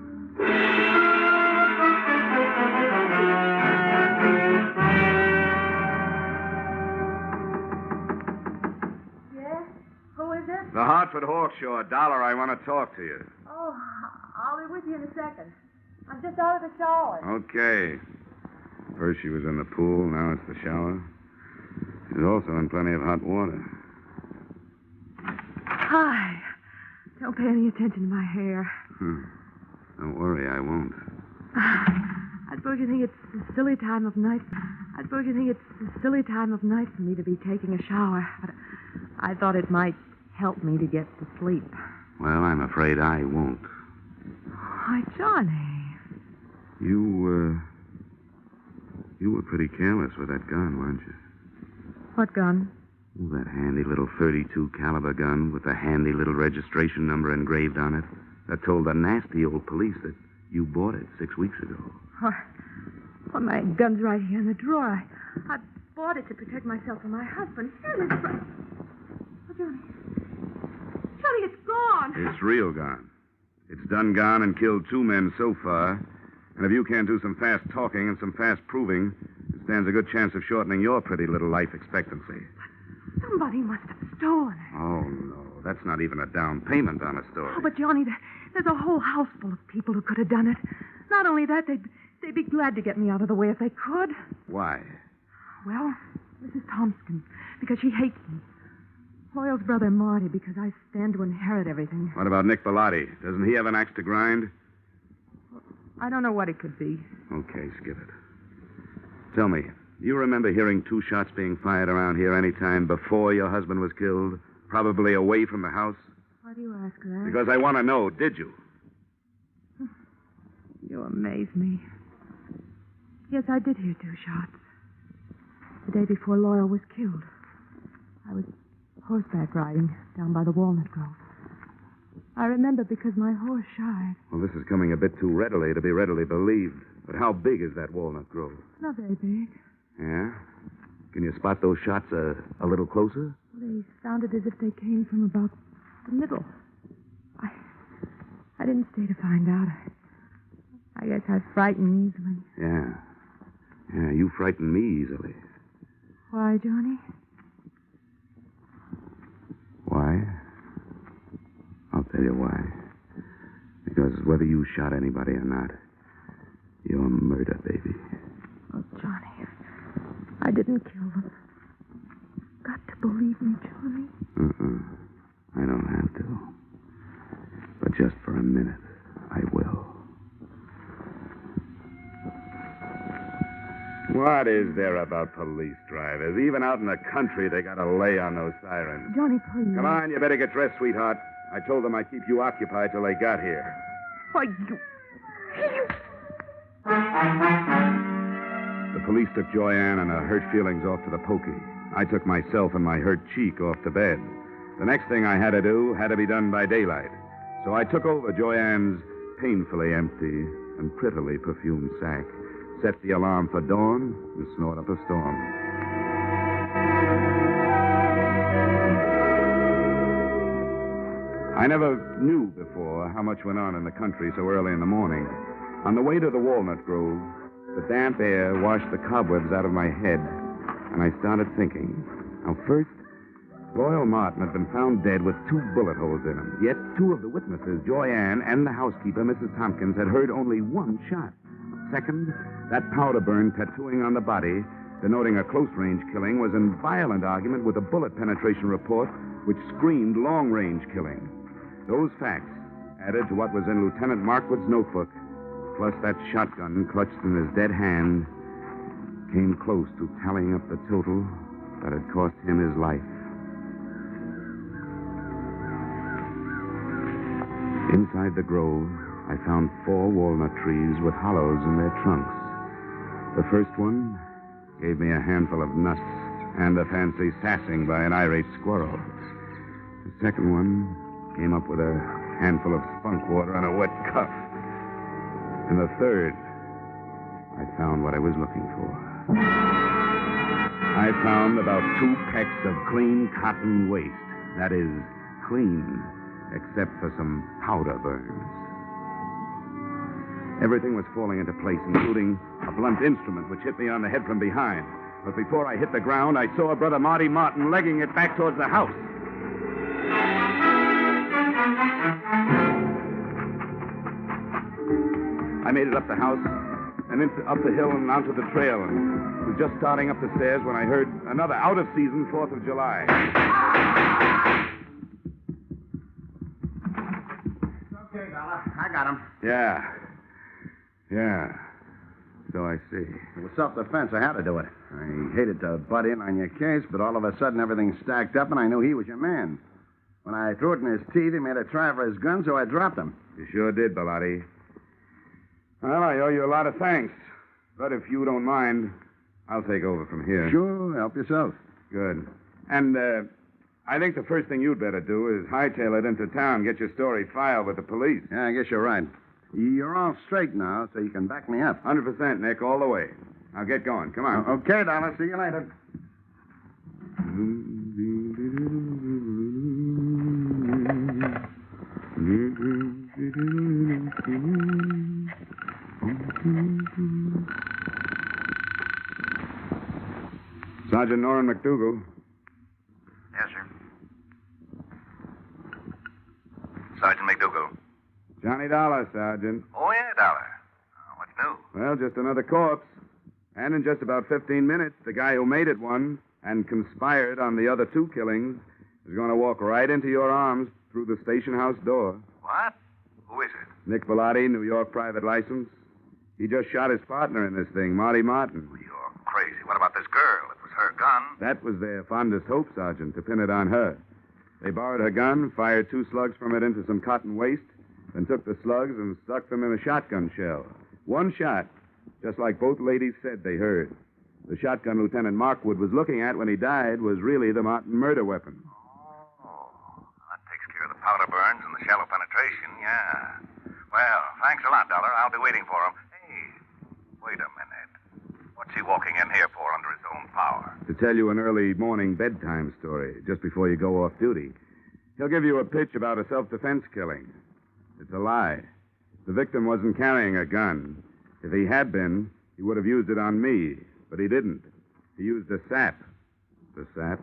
The Hartford Horse Show. Dollar, I want to talk to you. Oh, I'll be with you in a second. I'm just out of the shower. Okay. First she was in the pool, now it's the shower. She's also in plenty of hot water. Hi. Don't pay any attention to my hair. Don't worry, I won't. I suppose you think it's a silly time of night. For me to be taking a shower. But I thought it might help me to get to sleep. Well, I'm afraid I won't. Why, Johnny. You were pretty careless with that gun, weren't you? What gun? Oh, that handy little .32 caliber gun with a handy little registration number engraved on it that told the nasty old police that you bought it 6 weeks ago. Well, my gun's right here in the drawer. I bought it to protect myself from my husband. Here it is. Oh, Johnny. Johnny, it's gone. It's real gone. It's done gone and killed 2 men so far. And if you can't do some fast talking and some fast proving, it stands a good chance of shortening your pretty little life expectancy. Somebody must have stolen it. Oh, no. That's not even a down payment on a story. Oh, but Johnny, there's a whole house full of people who could have done it. Not only that, they'd be glad to get me out of the way if they could. Why? Well, Mrs. Thompson, because she hates me. Loyal's brother, Marty, because I stand to inherit everything. What about Nick Bellotti? Doesn't he have an axe to grind? I don't know what it could be. Okay, skip it. Tell me, do you remember hearing 2 shots being fired around here any time before your husband was killed? Probably away from the house? Why do you ask that? Because I want to know, did you? You amaze me. Yes, I did hear 2 shots. The day before Loyal was killed. I was horseback riding down by the walnut grove. I remember because my horse shied. Well, this is coming a bit too readily to be readily believed. But how big is that walnut grove? Not very big. Yeah? Can you spot those shots a little closer? They sounded as if they came from about the middle. I didn't stay to find out. I guess I frighten easily. Yeah. Yeah, you frighten me easily. Why, Johnny? Why? I'll tell you why. Because Because whether you shot anybody or not, you're murder, baby. Oh, Johnny, I didn't kill them. Got to believe me, Johnny. I don't have to. But just for a minute, I will. What is there about police drivers? Even out in the country, they got to lay on those sirens. Johnny, please. Come on, you better get dressed, sweetheart. I told them I'd keep you occupied till they got here. Why, you... The police took Joyanne and her hurt feelings off to the pokey. I took myself and my hurt cheek off to bed. The next thing I had to do had to be done by daylight. So I took over Joyanne's painfully empty and prettily perfumed sack, set the alarm for dawn, and snort up a storm. I never knew before how much went on in the country so early in the morning. On the way to the walnut grove, the damp air washed the cobwebs out of my head, and I started thinking. Now, first, Royal Martin had been found dead with 2 bullet holes in him. Yet 2 of the witnesses, Joyanne and the housekeeper, Mrs. Tompkins, had heard only 1 shot. Second, that powder burn tattooing on the body, denoting a close-range killing, was in violent argument with a bullet penetration report which screamed long-range killing. Those facts, added to what was in Lieutenant Markwood's notebook, plus that shotgun clutched in his dead hand, came close to tallying up the total that had cost him his life. Inside the grove, I found 4 walnut trees with hollows in their trunks. The first one gave me a handful of nuts and a fancy sassing by an irate squirrel. The second one came up with a handful of spunk water and a wet cuff. And the third, I found what I was looking for. I found about 2 pecks of clean cotton waste. That is, clean, except for some powder burns. Everything was falling into place, including a blunt instrument which hit me on the head from behind. But before I hit the ground, I saw Brother Marty Martin legging it back towards the house. I made it up the house and up the hill and onto the trail, and was just starting up the stairs when I heard another out-of-season 4th of July. Okay, Dollar. I got him. Yeah. So I see. It was self-defense. I had to do it. I hated to butt in on your case, but all of a sudden everything stacked up, and I knew he was your man. When I threw it in his teeth, he made a try for his gun, so I dropped him. You sure did, Bellotti. Well, I owe you a lot of thanks. But if you don't mind, I'll take over from here. Sure, help yourself. Good. And, I think the first thing you'd better do is hightail it into town, get your story filed with the police. Yeah, I guess you're right. You're all straight now, so you can back me up. 100%, Nick, all the way. Now get going. Come on. Okay, Dollar. See you later. Sergeant Norman McDougal. Yes, sir. Sergeant McDougal. Johnny Dollar, Sergeant. Oh, yeah, Dollar. What's new? Well, just another corpse. And in just about 15 minutes, the guy who made it one and conspired on the other 2 killings is going to walk right into your arms through the station house door. What? Who is it? Nick Bellotti, New York private license. He just shot his partner in this thing, Marty Martin. You're crazy. What about this girl? It was her gun. That was their fondest hope, Sergeant, to pin it on her. They borrowed her gun, fired 2 slugs from it into some cotton waste, then took the slugs and stuck them in a shotgun shell. 1 shot, just like both ladies said they heard. The shotgun Lieutenant Markwood was looking at when he died was really the Martin murder weapon. Oh, that takes care of the powder burns and the shallow penetration, yeah. Well, thanks a lot, Dollar. I'll be waiting for him. Hey, wait a minute. What's he walking in here for under his own power? To tell you an early morning bedtime story, just before you go off duty. He'll give you a pitch about a self-defense killing. It's a lie. The victim wasn't carrying a gun. If he had been, he would have used it on me. But he didn't. He used a sap. The sap.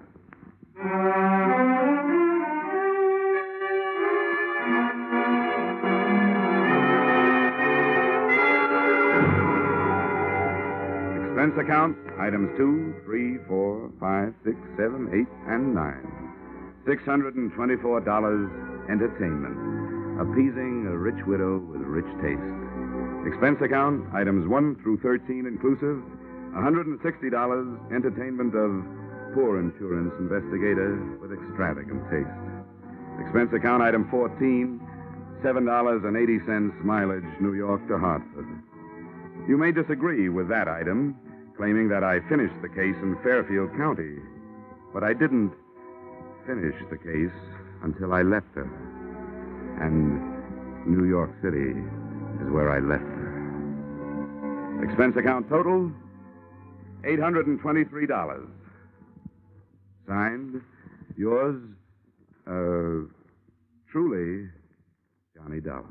Expense account, items 2, 3, 4, 5, 6, 7, 8, and 9. $624 entertainment, appeasing a rich widow with rich taste. Expense account, items 1 through 13 inclusive, $160 entertainment of poor insurance investigator with extravagant taste. Expense account, item 14, $7.80 mileage New York to Hartford. You may disagree with that item, claiming that I finished the case in Fairfield County, but I didn't finish the case until I left her. And New York City is where I left her. Expense account total, $823. Signed, yours, truly, Johnny Dollar.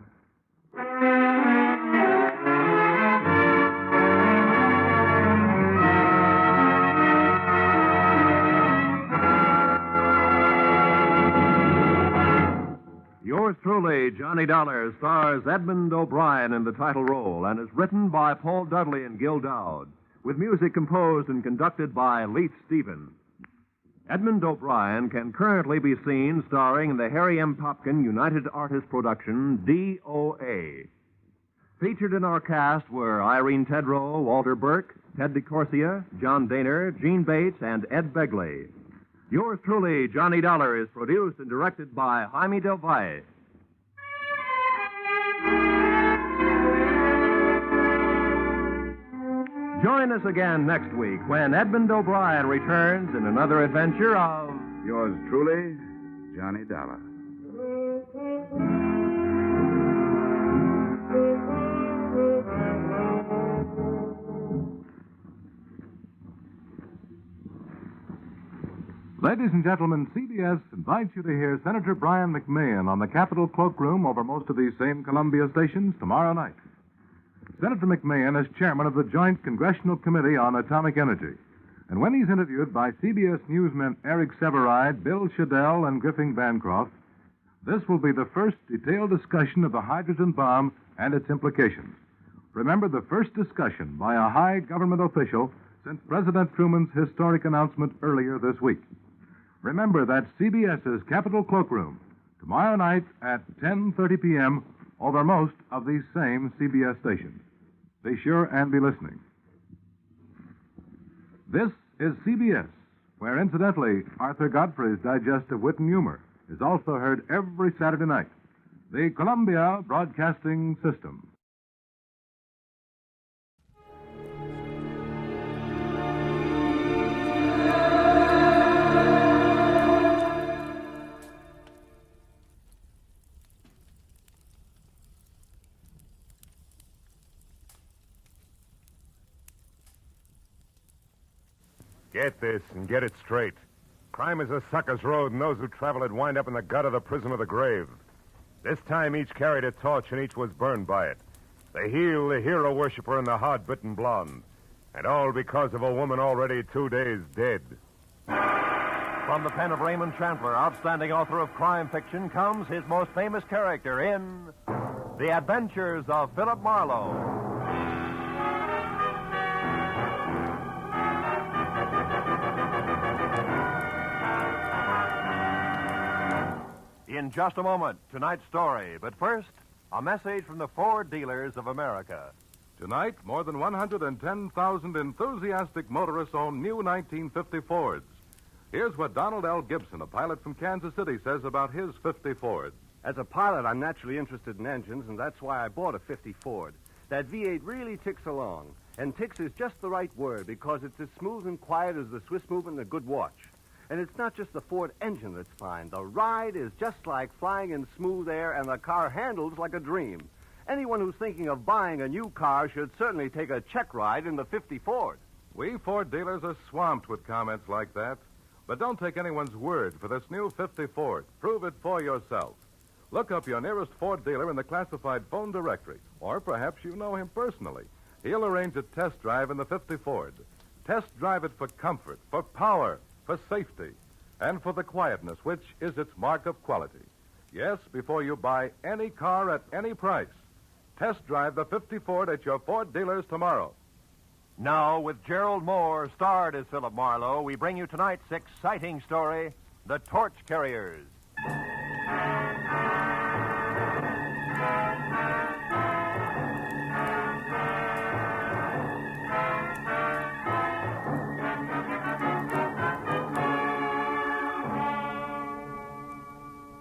Yours truly, Johnny Dollar, stars Edmund O'Brien in the title role and is written by Paul Dudley and Gil Dowd, with music composed and conducted by Leith Stevens. Edmund O'Brien can currently be seen starring in the Harry M. Popkin United Artists production, DOA. Featured in our cast were Irene Tedrow, Walter Burke, Ted DeCorsia, John Daner, Gene Bates, and Ed Begley. Yours truly, Johnny Dollar, is produced and directed by Jaime Del Valle. Join us again next week when Edmund O'Brien returns in another adventure of... Yours truly, Johnny Dollar. Ladies and gentlemen, CBS invites you to hear Senator Brian McMahon on the Capitol Cloakroom over most of these same Columbia stations tomorrow night. Senator McMahon is chairman of the Joint Congressional Committee on Atomic Energy. And when he's interviewed by CBS newsmen Eric Severide, Bill Shadell, and Griffin Bancroft, this will be the first detailed discussion of the hydrogen bomb and its implications. Remember, the first discussion by a high government official since President Truman's historic announcement earlier this week. Remember, that's CBS's Capitol Cloakroom, tomorrow night at 10:30 p.m. over most of these same CBS stations. Be sure and be listening. This is CBS, where, incidentally, Arthur Godfrey's Digest of Wit and Humor is also heard every Saturday night. The Columbia Broadcasting System. Get this and get it straight. Crime is a sucker's road, and those who travel it wind up in the gut of the prison of the grave. This time each carried a torch and each was burned by it. The heel, the hero worshiper, and the hard-bitten blonde. And all because of a woman already 2 days dead. From the pen of Raymond Chandler, outstanding author of crime fiction, comes his most famous character in The Adventures of Philip Marlowe. In just a moment, tonight's story. But first, a message from the Ford dealers of America. Tonight, more than 110,000 enthusiastic motorists own new 1950 Fords. Here's what Donald L. Gibson, a pilot from Kansas City, says about his 50 Ford. As a pilot, I'm naturally interested in engines, and that's why I bought a 50 Ford. That V8 really ticks along. And ticks is just the right word, because it's as smooth and quiet as the Swiss movement in a good watch. And it's not just the Ford engine that's fine. The ride is just like flying in smooth air, and the car handles like a dream. Anyone who's thinking of buying a new car should certainly take a check ride in the 50 Ford. We Ford dealers are swamped with comments like that. But don't take anyone's word for this new 50 Ford. Prove it for yourself. Look up your nearest Ford dealer in the classified phone directory. Or perhaps you know him personally. He'll arrange a test drive in the 50 Ford. Test drive it for comfort, for power, for safety, and for the quietness, which is its mark of quality. Yes, before you buy any car at any price, test drive the 50 Ford at your Ford dealers tomorrow. Now, with Gerald Moore, starred as Philip Marlowe, we bring you tonight's exciting story, The Torch Carriers.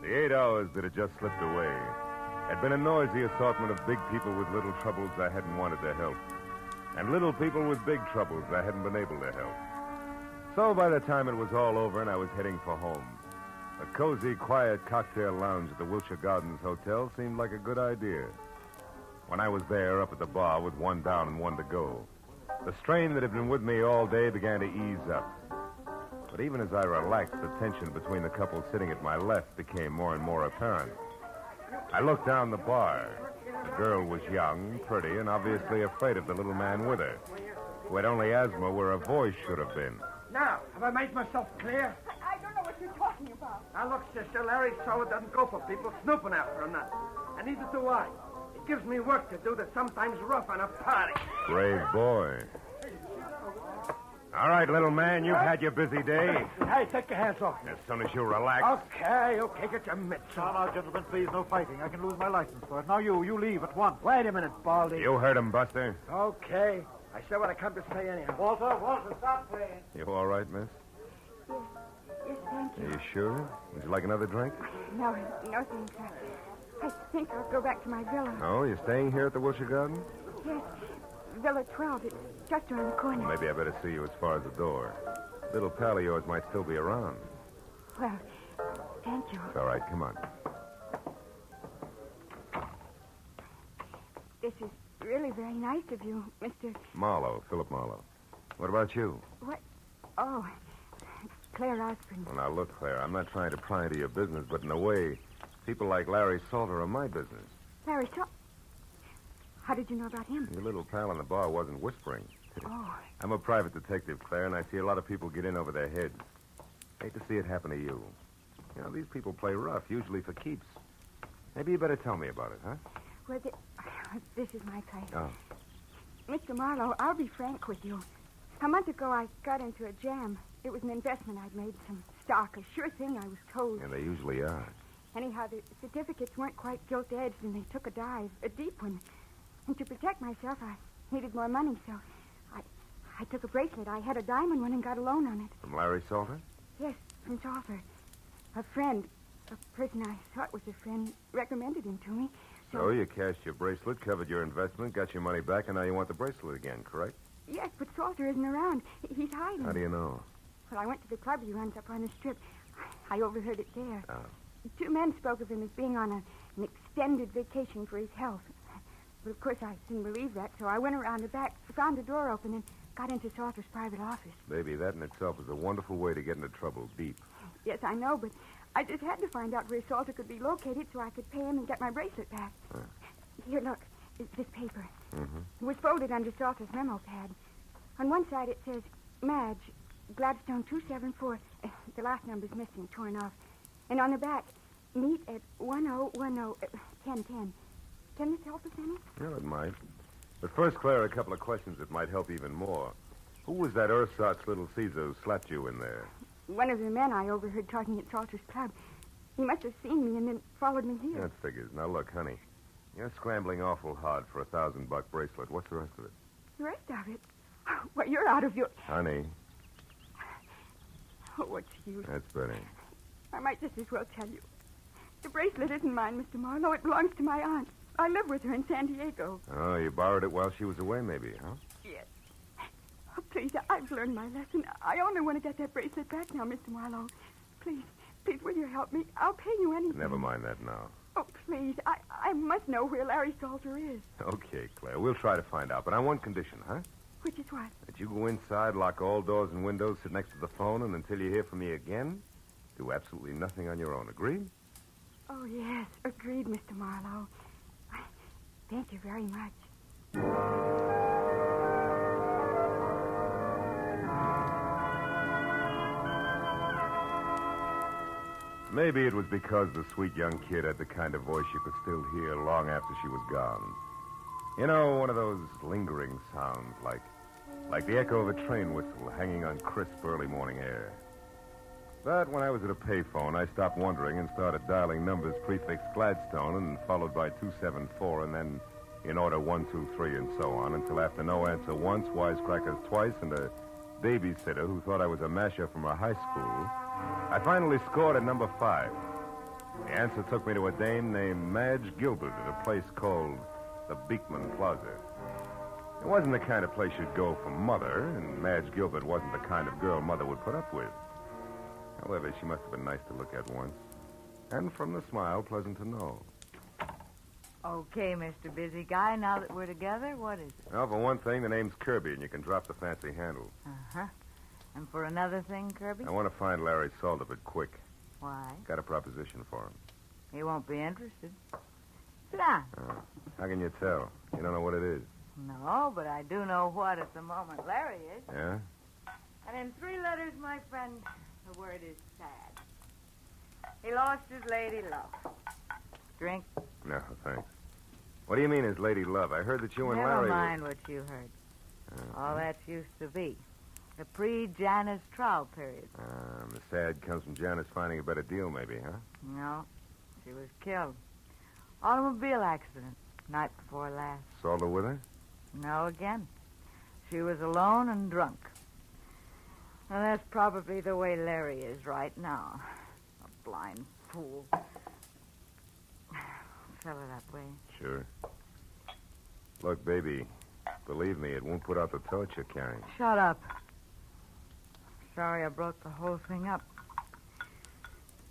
The 8 hours that had just slipped away had been a noisy assortment of big people with little troubles I hadn't wanted to help, and little people with big troubles I hadn't been able to help. So by the time it was all over and I was heading for home, a cozy, quiet cocktail lounge at the Wilshire Gardens Hotel seemed like a good idea. When I was there, up at the bar with one down and one to go, the strain that had been with me all day began to ease up. But even as I relaxed, the tension between the couple sitting at my left became more and more apparent. I looked down the bar. The girl was young, pretty, and obviously afraid of the little man with her, who had only asthma where a voice should have been. Now, have I made myself clear? I don't know what you're talking about. Now, look, sister, Larry Solid doesn't go for people snooping after him, none. And neither do I. It gives me work to do that's sometimes rough on a party. Brave boy. All right, little man, you've had your busy day. Hey, take your hands off. As soon as you relax. Okay, get your mitts on. Now, gentlemen, please, no fighting. I can lose my license for it. Now, you leave at once. Wait a minute, Baldy. You heard him, Buster. Okay. I said what I come to say anyhow. Walter, stop playing. You all right, miss? Yes, thank you. Are you sure? Would you like another drink? No, thanks. I think I'll go back to my villa. Oh, you're staying here at the Wilshire Garden? Yes, Villa 12. It's just around the corner. Well, maybe I better see you as far as the door. Little pal of yours might still be around. Well, thank you. It's all right. Come on. This is really very nice of you, Mr. Marlowe, Philip Marlowe. What about you? What? Oh, Claire Osborne. Well, now, look, Claire, I'm not trying to pry into your business, but in a way, people like Larry Salter are my business. Larry Salter? How did you know about him? Your little pal in the bar wasn't whispering. Oh. I'm a private detective, Claire, and I see a lot of people get in over their heads. Hate to see it happen to you. You know, these people play rough, usually for keeps. Maybe you better tell me about it, huh? Well, this is my place. Oh. Mr. Marlowe, I'll be frank with you. A month ago, I got into a jam. It was an investment I'd made, some stock, a sure thing, I was told. And they usually are. Anyhow, the certificates weren't quite gilt-edged, and they took a dive, a deep one. And to protect myself, I needed more money, so I took a bracelet. I had a diamond one and got a loan on it. From Larry Salter? Yes, from Salter. A friend, a person I thought was a friend, recommended him to me. So you cashed your bracelet, covered your investment, got your money back, and now you want the bracelet again, correct? Yes, but Salter isn't around. He's hiding. How do you know? Well, I went to the club he runs up on the strip. I overheard it there. Oh. 2 men spoke of him as being on an extended vacation for his health. But, of course, I didn't believe that, so I went around the back, found the door open, and got into Salter's private office. Baby, that in itself is a wonderful way to get into trouble deep. Yes, I know, but I just had to find out where Salter could be located so I could pay him and get my bracelet back. Huh. Here, look, this paper. Mm-hmm. It was folded under Salter's memo pad. On one side it says, Madge, Gladstone 274. The last number's missing, torn off. And on the back, meet at 1010. Can this help us any? Well, it might. But first, Claire, a couple of questions that might help even more. Who was that ersatz little Caesar who slapped you in there? One of the men I overheard talking at Salter's club. He must have seen me and then followed me here. That figures. Now, look, honey, you're scrambling awful hard for a $1,000 bracelet. What's the rest of it? The rest of it? Well, you're out of your... Honey. Oh, what's use? That's better. I might just as well tell you. The bracelet isn't mine, Mr. Marlowe. It belongs to my aunt. I live with her in San Diego. Oh, you borrowed it while she was away, maybe, huh? Yes. Oh, please, I've learned my lesson. I only want to get that bracelet back now, Mr. Marlowe. Please, will you help me? I'll pay you anything. Never mind that now. Oh, please, I must know where Larry Salter is. Okay, Claire, we'll try to find out, but on one condition, huh? Which is what? That you go inside, lock all doors and windows, sit next to the phone, and until you hear from me again, do absolutely nothing on your own. Agreed? Oh, yes, agreed, Mr. Marlowe. Thank you very much. Maybe it was because the sweet young kid had the kind of voice you could still hear long after she was gone. You know, one of those lingering sounds like... like the echo of a train whistle hanging on crisp early morning air. But when I was at a payphone, I stopped wondering and started dialing numbers prefixed Gladstone and followed by 274 and then in order 1, 2, 3 and so on until after no answer once, wisecrackers twice, and a babysitter who thought I was a masher from a high school, I finally scored at number 5. The answer took me to a dame named Madge Gilbert at a place called the Beekman Plaza. It wasn't the kind of place you'd go for Mother, and Madge Gilbert wasn't the kind of girl Mother would put up with. However, she must have been nice to look at once. And from the smile, pleasant to know. Okay, Mr. Busy Guy, now that we're together, what is it? Well, for one thing, the name's Kirby, and you can drop the fancy handle. Uh-huh. And for another thing, Kirby? I want to find Larry Salter, quick. Why? Got a proposition for him. He won't be interested. Sit down. Oh, how can you tell? You don't know what it is. No, but I do know what at the moment Larry is. Yeah? And in 3 letters, my friend, the word is sad. He lost his lady love. Drink? No, thanks. What do you mean his lady love? I heard that you and Larry... Never mind what you heard. All that used to be. The pre-Janice trial period. The sad comes from Janice finding a better deal, maybe, huh? No. She was killed. Automobile accident. Night before last. Salter with her? No, again. She was alone and drunk. And that's probably the way Larry is right now. A blind fool. Fella that way. Sure. Look, baby, believe me, it won't put out the torch you're carrying. Shut up. Sorry I broke the whole thing up.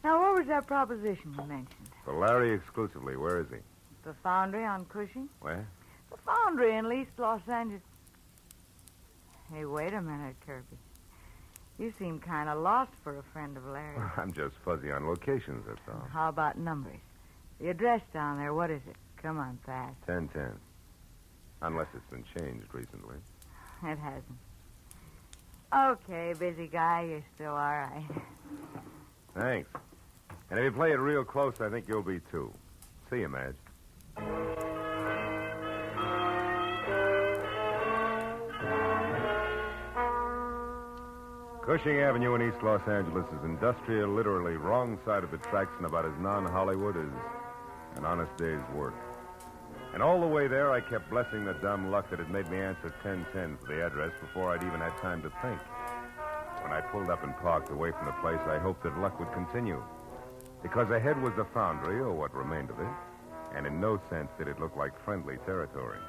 Now, what was that proposition you mentioned? For Larry exclusively, where is he? The foundry on Cushing? Where? The foundry in East Los Angeles. Hey, wait a minute, Kirby. You seem kind of lost for a friend of Larry's. I'm just fuzzy on locations, that's all. How about numbers? The address down there, what is it? Come on, fast. 1010. Unless it's been changed recently. It hasn't. Okay, busy guy, you're still all right. Thanks. And if you play it real close, I think you'll be too. See you, Madge. Cushing Avenue in East Los Angeles is industrial, literally wrong side of the tracks and about as non-Hollywood as an honest day's work. And all the way there, I kept blessing the dumb luck that had made me answer 1010 for the address before I'd even had time to think. When I pulled up and parked away from the place, I hoped that luck would continue. Because ahead was the foundry, or what remained of it, and in no sense did it look like friendly territory.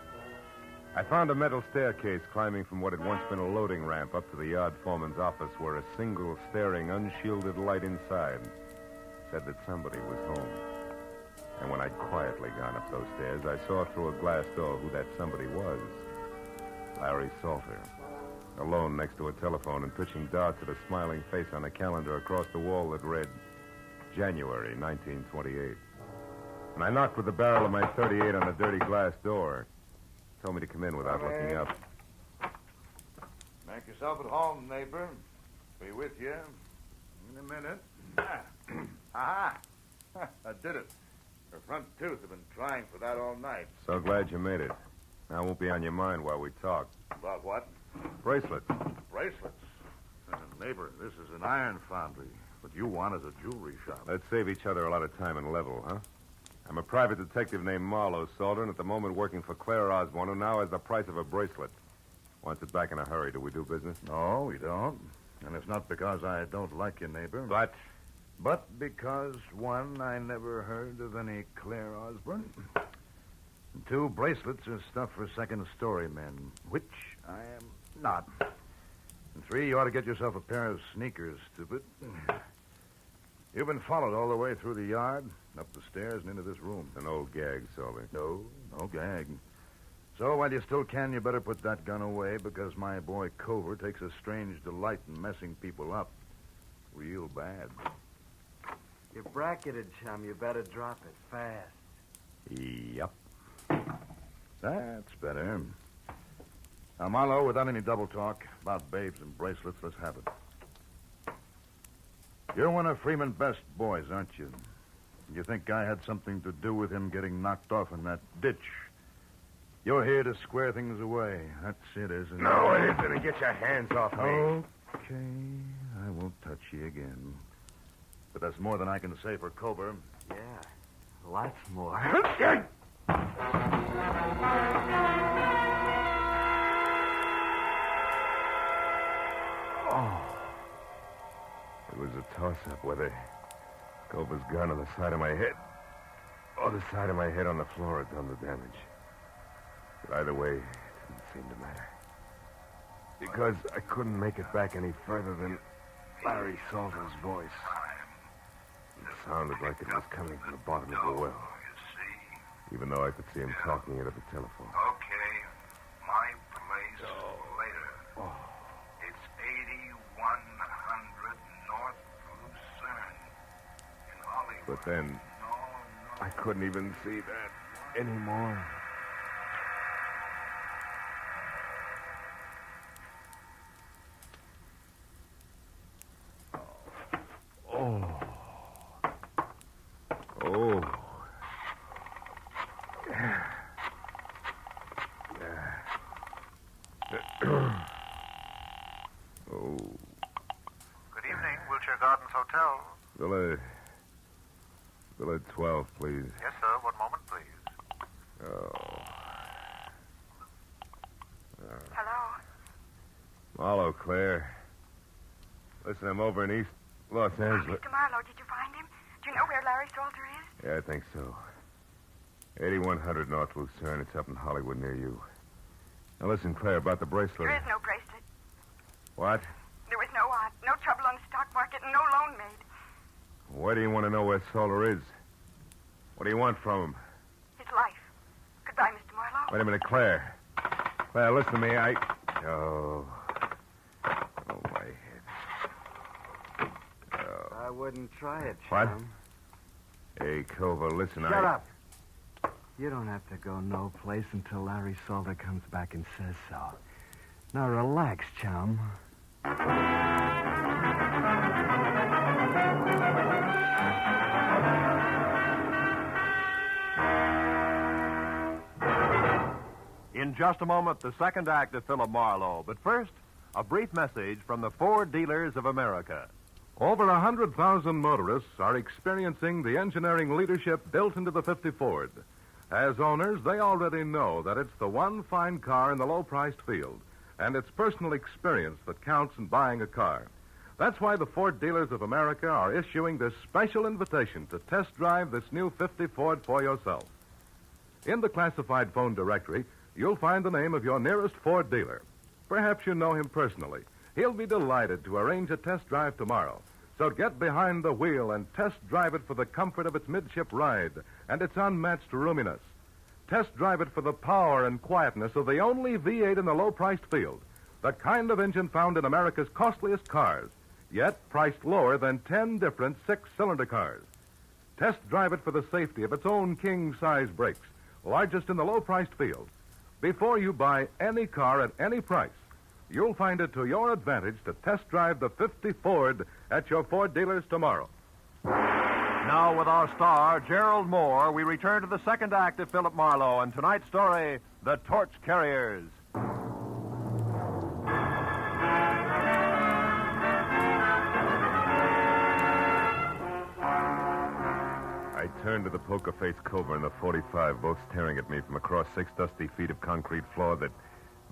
I found a metal staircase climbing from what had once been a loading ramp up to the yard foreman's office, where a single staring, unshielded light inside said that somebody was home. And when I'd quietly gone up those stairs, I saw through a glass door who that somebody was. Larry Salter, alone next to a telephone and pitching darts at a smiling face on a calendar across the wall that read, January 1928. And I knocked with the barrel of my .38 on the dirty glass door. Told me to come in without looking up. Make yourself at home, neighbor. Be with you in a minute. Aha! I did it. Her front tooth have been trying for that all night. So glad you made it. I won't be on your mind while we talk. About what? Bracelets. Bracelets. Neighbor, this is an iron foundry. What you want is a jewelry shop. Let's save each other a lot of time and level, huh? I'm a private detective named Marlowe, Salter, and at the moment working for Claire Osborne, who now has the price of a bracelet. Wants it back in a hurry. Do we do business? No, we don't. And it's not because I don't like you, neighbor. But because, 1, I never heard of any Claire Osborne. And 2, bracelets are stuff for second-story men, which I am not. And 3, you ought to get yourself a pair of sneakers, stupid. You've been followed all the way through the yard, up the stairs, and into this room. An old gag, Salter. No gag. So while you still can, you better put that gun away, because my boy Cover takes a strange delight in messing people up. Real bad. You're bracketed, chum. You better drop it fast. Yep. That's better. Now, Marlowe, without any double talk about babes and bracelets, let's have it. You're one of Freeman's best boys, aren't you? You think I had something to do with him getting knocked off in that ditch? You're here to square things away. That's it, isn't it? No, it isn't. Get your hands off me. Okay. I won't touch you again. But that's more than I can say for Coburn. Yeah, lots more. Oh. It was a toss-up whether Cobra's gun on the side of my head or the side of my head on the floor had done the damage. But either way, it didn't seem to matter. Because I couldn't make it back any further than Larry Salter's voice. It sounded like it was coming from the bottom of the well. Even though I could see him talking into the telephone. Okay, my place later. It's 8100 North Lucerne in Hollywood. But then, I couldn't even see that anymore. Oh. Oh. Good evening, Wilshire Gardens Hotel. Villa 12, please. Yes, sir. One moment, please. Oh. Hello? Marlowe, Claire. Listen, I'm over in East Los Angeles. Mr. Marlowe, did you find him? Do you know where Larry Salter is? Yeah, I think so. 8100 North Lucerne. It's up in Hollywood near you. Now, listen, Claire, about the bracelet. There is no bracelet. What? There was no trouble on the stock market and no loan made. Why do you want to know where Solar is? What do you want from him? His life. Goodbye, Mr. Marlowe. Wait a minute, Claire. Claire, listen to me. Oh, my head. I wouldn't try it, What? chum. Hey, Cova, listen, Shut up. You don't have to go no place until Larry Salter comes back and says so. Now relax, chum. In just a moment, the second act of Philip Marlowe. But first, a brief message from the Ford Dealers of America. Over 100,000 motorists are experiencing the engineering leadership built into the 50 Ford. As owners, they already know that it's the one fine car in the low-priced field, and it's personal experience that counts in buying a car. That's why the Ford Dealers of America are issuing this special invitation to test drive this new 50 Ford for yourself. In the classified phone directory, you'll find the name of your nearest Ford dealer. Perhaps you know him personally. He'll be delighted to arrange a test drive tomorrow. So get behind the wheel and test drive it for the comfort of its midship ride and its unmatched roominess. Test drive it for the power and quietness of the only V8 in the low-priced field, the kind of engine found in America's costliest cars, yet priced lower than 10 different six-cylinder cars. Test drive it for the safety of its own king-size brakes, largest in the low-priced field. Before you buy any car at any price, you'll find it to your advantage to test drive the 50 Ford at your Ford dealers tomorrow. Now, with our star, Gerald Moore, we return to the second act of Philip Marlowe and tonight's story, The Torch Carriers. I turned to the poker-faced Cobra and the 45, both staring at me from across 6 dusty feet of concrete floor that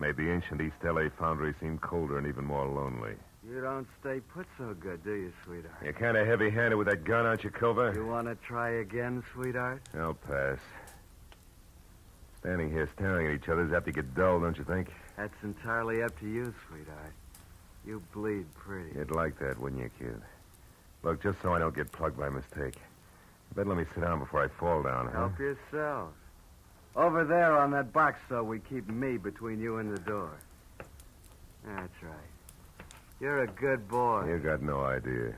made the ancient East L.A. foundry seem colder and even more lonely. You don't stay put so good, do you, sweetheart? You're kind of heavy-handed with that gun, aren't you, Cova? You want to try again, sweetheart? I'll pass. Standing here staring at each other is apt to get dull, don't you think? That's entirely up to you, sweetheart. You bleed pretty. You'd like that, wouldn't you, kid? Look, just so I don't get plugged by mistake, you better let me sit down before I fall down, huh? Help yourself. Over there on that box, so we keep me between you and the door. That's right. You're a good boy. You got no idea.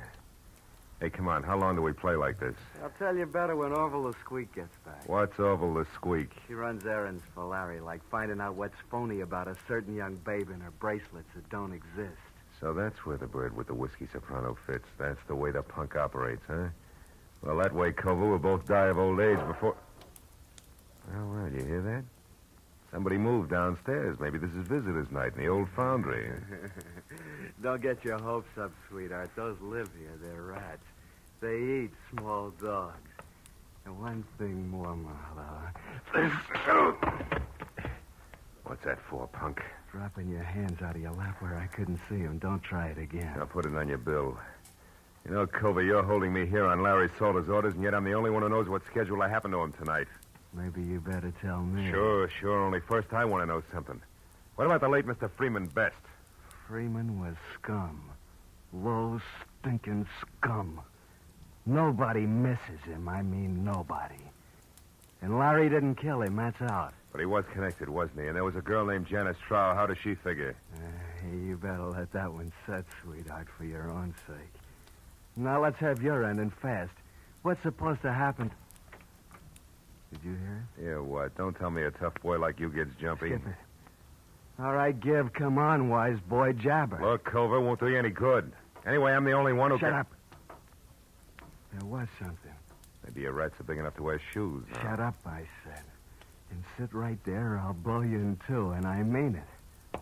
Hey, come on. How long do we play like this? I'll tell you better when Orville the Squeak gets back. What's Orville the Squeak? She runs errands for Larry, like finding out what's phony about a certain young babe and her bracelets that don't exist. So that's where the bird with the whiskey soprano fits. That's the way the punk operates, huh? Well, that way, Kovu, we'll both die of old age before... Well, you hear that? Somebody moved downstairs. Maybe this is visitor's night in the old foundry. Don't get your hopes up, sweetheart. Those live here. They're rats. They eat small dogs. And one thing more, Marlowe. What's that for, punk? Dropping your hands out of your lap where I couldn't see them. Don't try it again. I'll put it on your bill. You know, Culver, you're holding me here on Larry Salter's orders, and yet I'm the only one who knows what schedule I happen to him tonight. Maybe you better tell me. Sure. Only first I want to know something. What about the late Mr. Freeman Best? Freeman was scum. Low, stinking scum. Nobody misses him. I mean nobody. And Larry didn't kill him, that's out. But he was connected, wasn't he? And there was a girl named Janice Trow. How does she figure? You better let that one set, sweetheart, for your own sake. Now let's have your end and fast. What's supposed to happen? Did you hear it? Yeah, what? Don't tell me a tough boy like you gets jumpy. Skip it. All right, Give. Come on, wise boy. Jabber. Look, Culver, won't do you any good. Anyway, I'm the only one who Shut up. There was something. Maybe your rats are big enough to wear shoes. Huh? Shut up, I said. And sit right there or I'll blow you in two, and I mean it.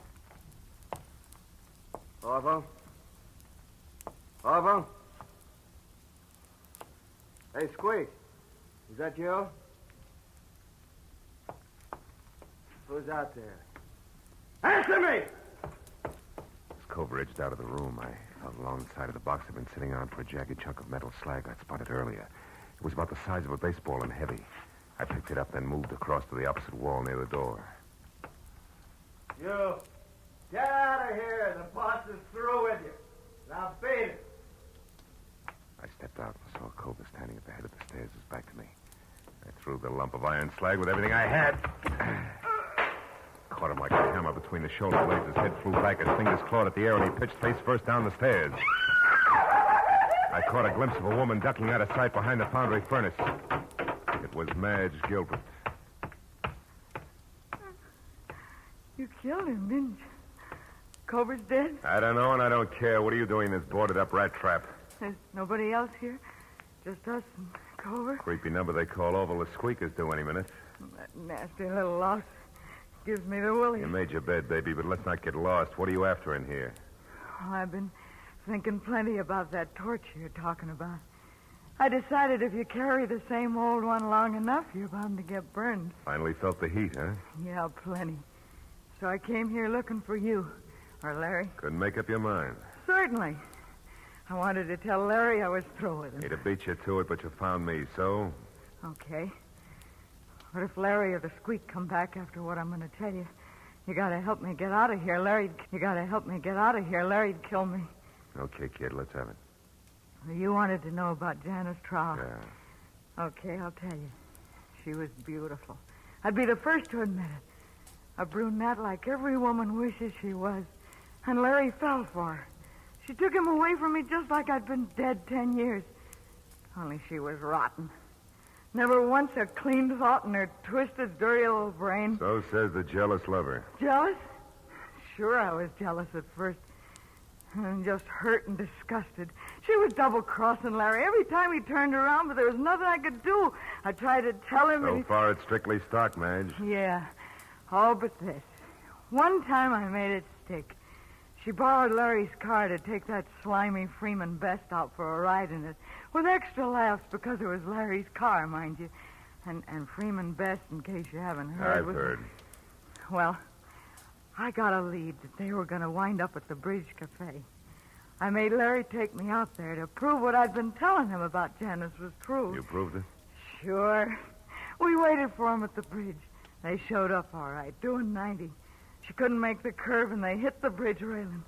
Orville? Orville? Hey, Squeak. Is that you? Who's out there? Answer me! As Culver edged out of the room, I felt along the side of the box I'd been sitting on for a jagged chunk of metal slag I'd spotted earlier. It was about the size of a baseball and heavy. I picked it up, then moved across to the opposite wall near the door. You, get out of here. The boss is through with you. Now beat it. I stepped out and saw Culver standing at the head of the stairs, his back to me. I threw the lump of iron slag with everything I had. Caught him like a hammer between the shoulder blades. His head flew back, his fingers clawed at the air, and he pitched face first down the stairs. I caught a glimpse of a woman ducking out of sight behind the foundry furnace. It was Madge Gilbert. You killed him, didn't you? Culver's dead? I don't know, and I don't care. What are you doing in this boarded-up rat trap? There's nobody else here? Just us and Culver? Creepy number they call Oval the Squeakers due any minute. That nasty little louse gives me the willies. You made your bed, baby, but let's not get lost. What are you after in here? Well, I've been thinking plenty about that torch you're talking about. I decided if you carry the same old one long enough, you're bound to get burned. Finally felt the heat, huh? Yeah, plenty. So I came here looking for you. Or Larry. Couldn't make up your mind. Certainly. I wanted to tell Larry I was through with him. He'd have beat you to it, but you found me, so? Okay. But if Larry or the Squeak come back after what I'm going to tell you, you got to help me get out of here. You got to help me get out of here. Larry'd kill me. Okay, kid, let's have it. You wanted to know about Janice Trow. Yeah. Okay, I'll tell you. She was beautiful. I'd be the first to admit it. A brunette like every woman wishes she was. And Larry fell for her. She took him away from me just like I'd been dead 10 years. Only she was rotten. Never once a clean thought in her twisted, dirty little brain. So says the jealous lover. Jealous? Sure, I was jealous at first. And just hurt and disgusted. She was double-crossing Larry every time he turned around, but there was nothing I could do. I tried to tell him... So far, it's strictly stock, Madge. Yeah. All but this. One time I made it stick. She borrowed Larry's car to take that slimy Freeman Best out for a ride in it, with extra laughs because it was Larry's car, mind you. And Freeman Best, in case you haven't heard... I've heard. Well, I got a lead that they were going to wind up at the Bridge Cafe. I made Larry take me out there to prove what I'd been telling him about Janice was true. You proved it? Sure. We waited for him at the bridge. They showed up all right, doing 90. She couldn't make the curve, and they hit the bridge railing.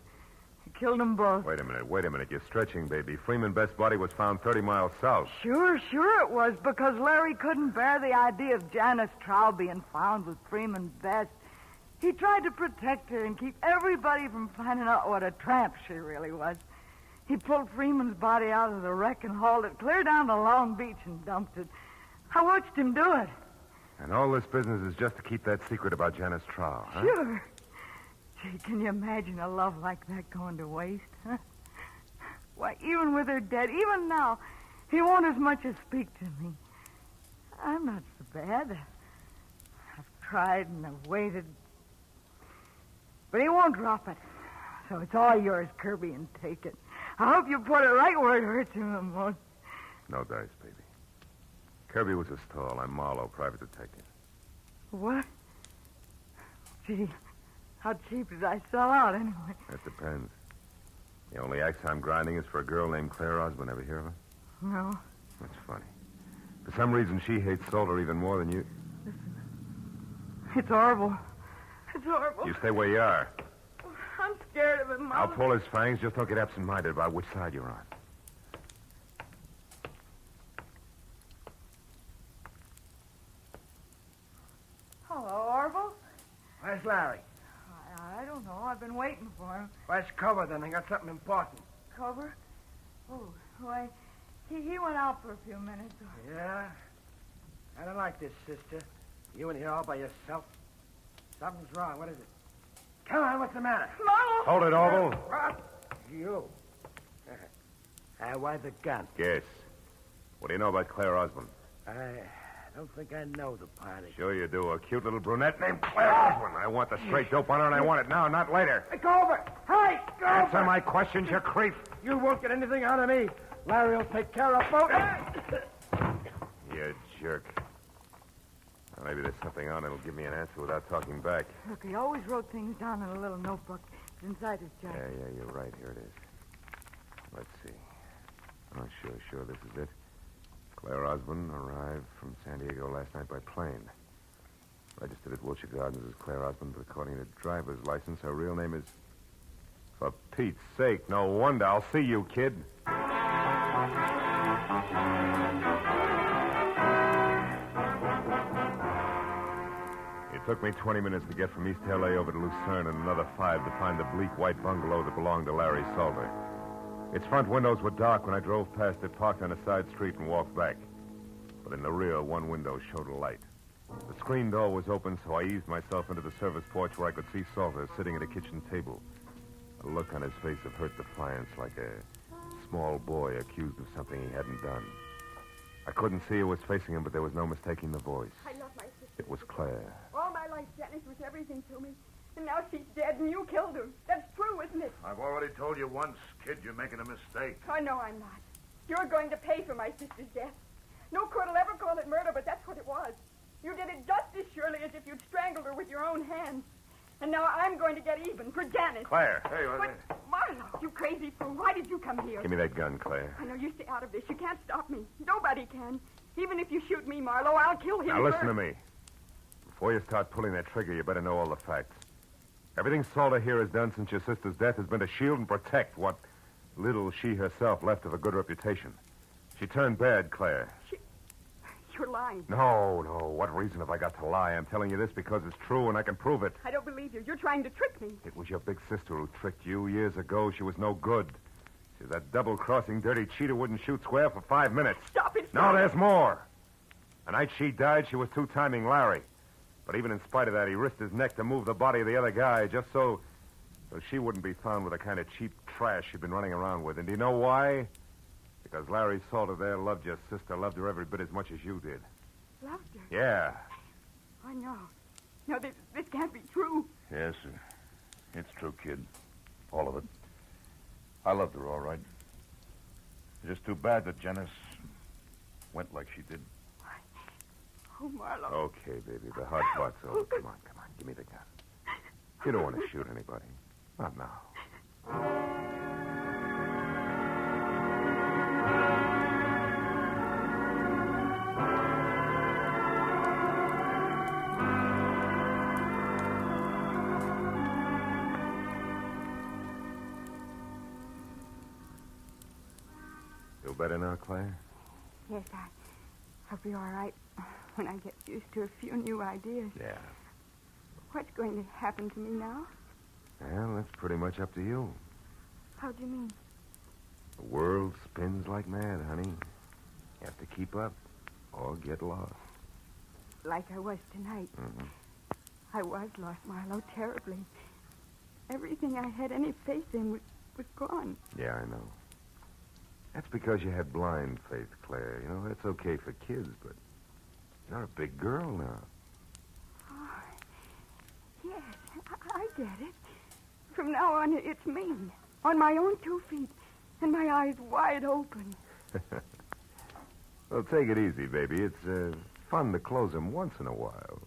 He killed them both. Wait a minute. You're stretching, baby. Freeman Best's body was found 30 miles south. Sure it was, because Larry couldn't bear the idea of Janice Trow being found with Freeman Best. He tried to protect her and keep everybody from finding out what a tramp she really was. He pulled Freeman's body out of the wreck and hauled it clear down to Long Beach and dumped it. I watched him do it. And all this business is just to keep that secret about Janice Trow, huh? Sure. Gee, can you imagine a love like that going to waste, huh? Why, even with her dead, even now, he won't as much as speak to me. I'm not so bad. I've tried and I've waited. But he won't drop it. So it's all yours, Kirby, and take it. I hope you put it right where it hurts him the most. No dice, baby. Kirby was a stall. I'm Marlowe, private detective. What? Gee, how cheap did I sell out anyway? That depends. The only axe I'm grinding is for a girl named Claire Osborne. Ever hear of her? No. That's funny. For some reason, she hates Solder even more than you. It's horrible. It's horrible. You stay where you are. I'm scared of him, Mama. I'll pull his fangs. Just don't get absent-minded about which side you're on. Hello, Orville. Where's Larry? I don't know. I've been waiting for him. Where's Cover, then? I got something important. Cover? Oh, why, he went out for a few minutes. Yeah? I don't like this, sister. You in here all by yourself. Something's wrong. What is it? Come on, what's the matter? Marlowe! Hold it, Orville. What? You. Why the gun? Guess. What do you know about Claire Osborne? I don't think I know the party. Sure you do. A cute little brunette named Claire Osborne. I want the straight dope on her, and I want it now, not later. Hey, go over! Hey, go Answer over! my questions, you creep. You won't get anything out of me. Larry will take care of both. You jerk. Well, maybe there's something on it'll give me an answer without talking back. Look, he always wrote things down in a little notebook. It's inside his jacket. Yeah, you're right. Here it is. Let's see. Oh, sure, this is it. Claire Osborne arrived from San Diego last night by plane. Registered at Wilshire Gardens as Claire Osborne, but according to driver's license, her real name is... For Pete's sake, no wonder. I'll see you, kid. It took me 20 minutes to get from East L.A. over to Lucerne and another 5 to find the bleak white bungalow that belonged to Larry Solder. Its front windows were dark when I drove past it, parked on a side street, and walked back. But in the rear, one window showed a light. The screen door was open, so I eased myself into the service porch where I could see Solder sitting at a kitchen table. A look on his face of hurt defiance, like a small boy accused of something he hadn't done. I couldn't see who was facing him, but there was no mistaking the voice. I love my sister. It was Claire. All my life, Janice was everything to me. And now she's dead, and you killed her. That's true, isn't it? I've already told you once, kid, you're making a mistake. Oh, no, I'm not. You're going to pay for my sister's death. No court will ever call it murder, but that's what it was. You did it just as surely as if you'd strangled her with your own hands. And now I'm going to get even for Janice. Claire. Hey, But, Marlowe, you crazy fool. Why did you come here? Give me that gun, Claire. I know you stay out of this. You can't stop me. Nobody can. Even if you shoot me, Marlowe, I'll kill him Now, listen first. to me. Before you start pulling that trigger, you better know all the facts. Everything Solder here has done since your sister's death has been to shield and protect what little she herself left of a good reputation. She turned bad, Claire. You're lying. No. What reason have I got to lie? I'm telling you this because it's true and I can prove it. I don't believe you. You're trying to trick me. It was your big sister who tricked you years ago. She was no good. She was that double-crossing dirty cheat who wouldn't shoot square for 5 minutes. Stop it. No, there's more. The night she died, she was two-timing Larry. But even in spite of that, he risked his neck to move the body of the other guy just so she wouldn't be found with the kind of cheap trash she'd been running around with. And do you know why? Because Larry Solder there loved your sister, loved her every bit as much as you did. Loved her? Yeah. I know. No, this can't be true. Yes, it's true, kid. All of it. I loved her, all right. It's just too bad that Janice went like she did. Oh, Marlowe. Okay, baby, the hard part's over. Come on. Give me the gun. You don't want to shoot anybody. Not now. Feel better now, Claire? Yes, I'll be all right when I get used to a few new ideas. Yeah. What's going to happen to me now? Well, that's pretty much up to you. How do you mean? The world spins like mad, honey. You have to keep up or get lost. Like I was tonight. Mm-hmm. I was lost, Marlowe, terribly. Everything I had any faith in was gone. Yeah, I know. That's because you had blind faith, Claire. You know, that's okay for kids, but you're a big girl now. Oh, Yes, I get it. From now on, it's me. On my own 2 feet. And my eyes wide open. Well, take it easy, baby. It's fun to close them once in a while.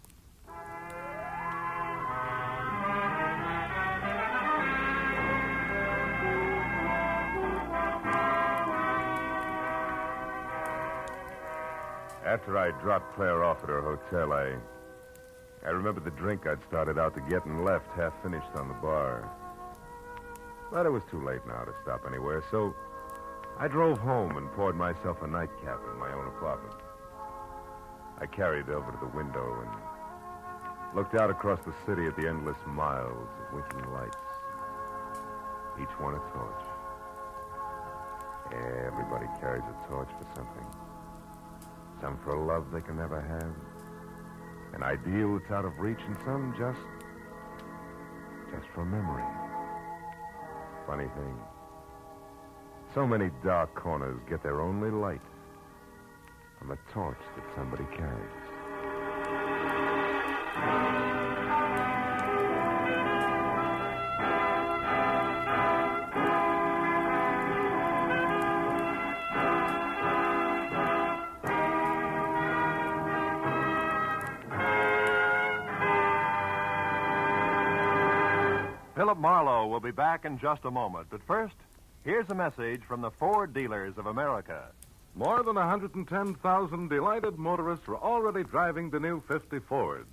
After I dropped Claire off at her hotel, I remembered the drink I'd started out to get and left half finished on the bar. But it was too late now to stop anywhere, so I drove home and poured myself a nightcap in my own apartment. I carried it over to the window and looked out across the city at the endless miles of winking lights, each one a torch. Everybody carries a torch for something. Some for love they can never have, an ideal that's out of reach, and some just for memory. Funny thing, so many dark corners get their only light from a torch that somebody carries. Philip Marlowe will be back in just a moment. But first, here's a message from the Ford dealers of America. More than 110,000 delighted motorists are already driving the new 50 Ford.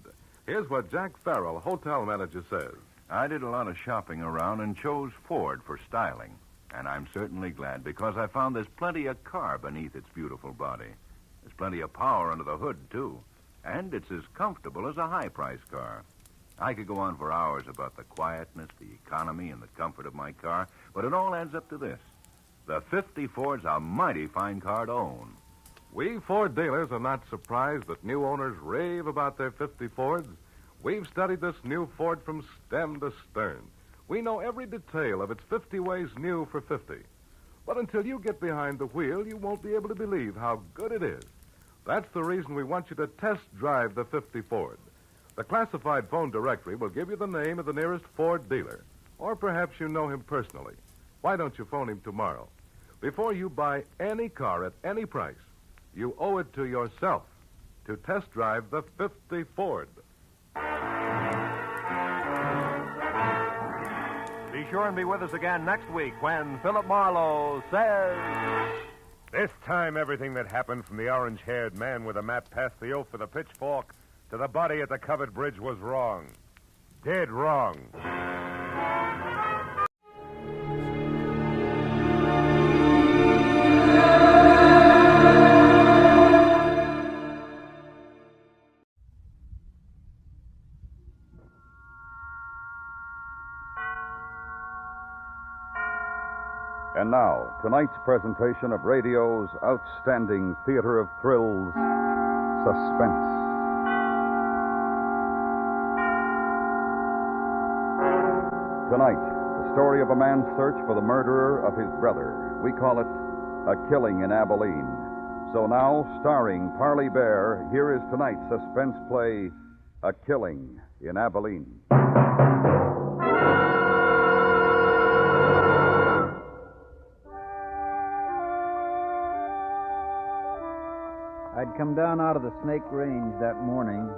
Here's what Jack Farrell, hotel manager, says. I did a lot of shopping around and chose Ford for styling. And I'm certainly glad because I found there's plenty of car beneath its beautiful body. There's plenty of power under the hood, too. And it's as comfortable as a high-priced car. I could go on for hours about the quietness, the economy, and the comfort of my car, but it all adds up to this. The 50 Ford's a mighty fine car to own. We Ford dealers are not surprised that new owners rave about their 50 Fords. We've studied this new Ford from stem to stern. We know every detail of its 50 ways new for 50. But until you get behind the wheel, you won't be able to believe how good it is. That's the reason we want you to test drive the 50 Ford. The classified phone directory will give you the name of the nearest Ford dealer. Or perhaps you know him personally. Why don't you phone him tomorrow? Before you buy any car at any price, you owe it to yourself to test drive the 50 Ford. Be sure and be with us again next week when Philip Marlowe says... This time, everything that happened from the orange-haired man with a map past the oaf with a pitchfork to the body at the covered bridge was wrong. Dead wrong. And now, tonight's presentation of radio's outstanding theater of thrills, Suspense. Tonight, the story of a man's search for the murderer of his brother. We call it A Killing in Abilene. So now, starring Parley Bear, here is tonight's suspense play, A Killing in Abilene. I'd come down out of the Snake Range that morning,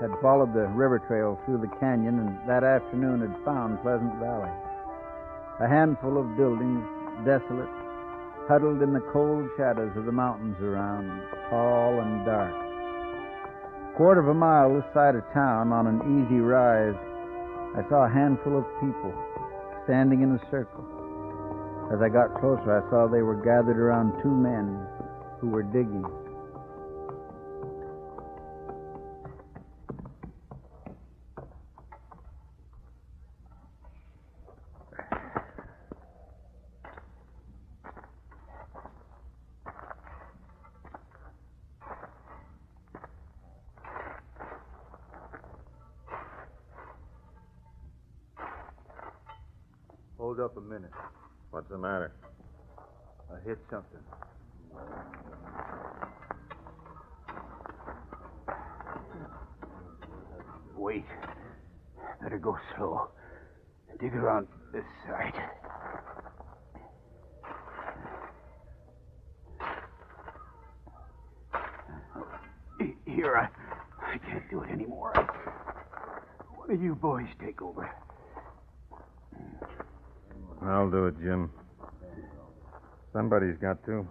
had followed the river trail through the canyon, and that afternoon had found Pleasant Valley. A handful of buildings, desolate, huddled in the cold shadows of the mountains around, tall and dark. Quarter of a mile this side of town, on an easy rise, I saw a handful of people standing in a circle. As I got closer, I saw they were gathered around two men who were digging. Hold up a minute. What's the matter? I hit something. Wait. better go slow. Dig around this side. Here, I can't do it anymore. One of you boys take over. I'll do it, Jim. Somebody's got to.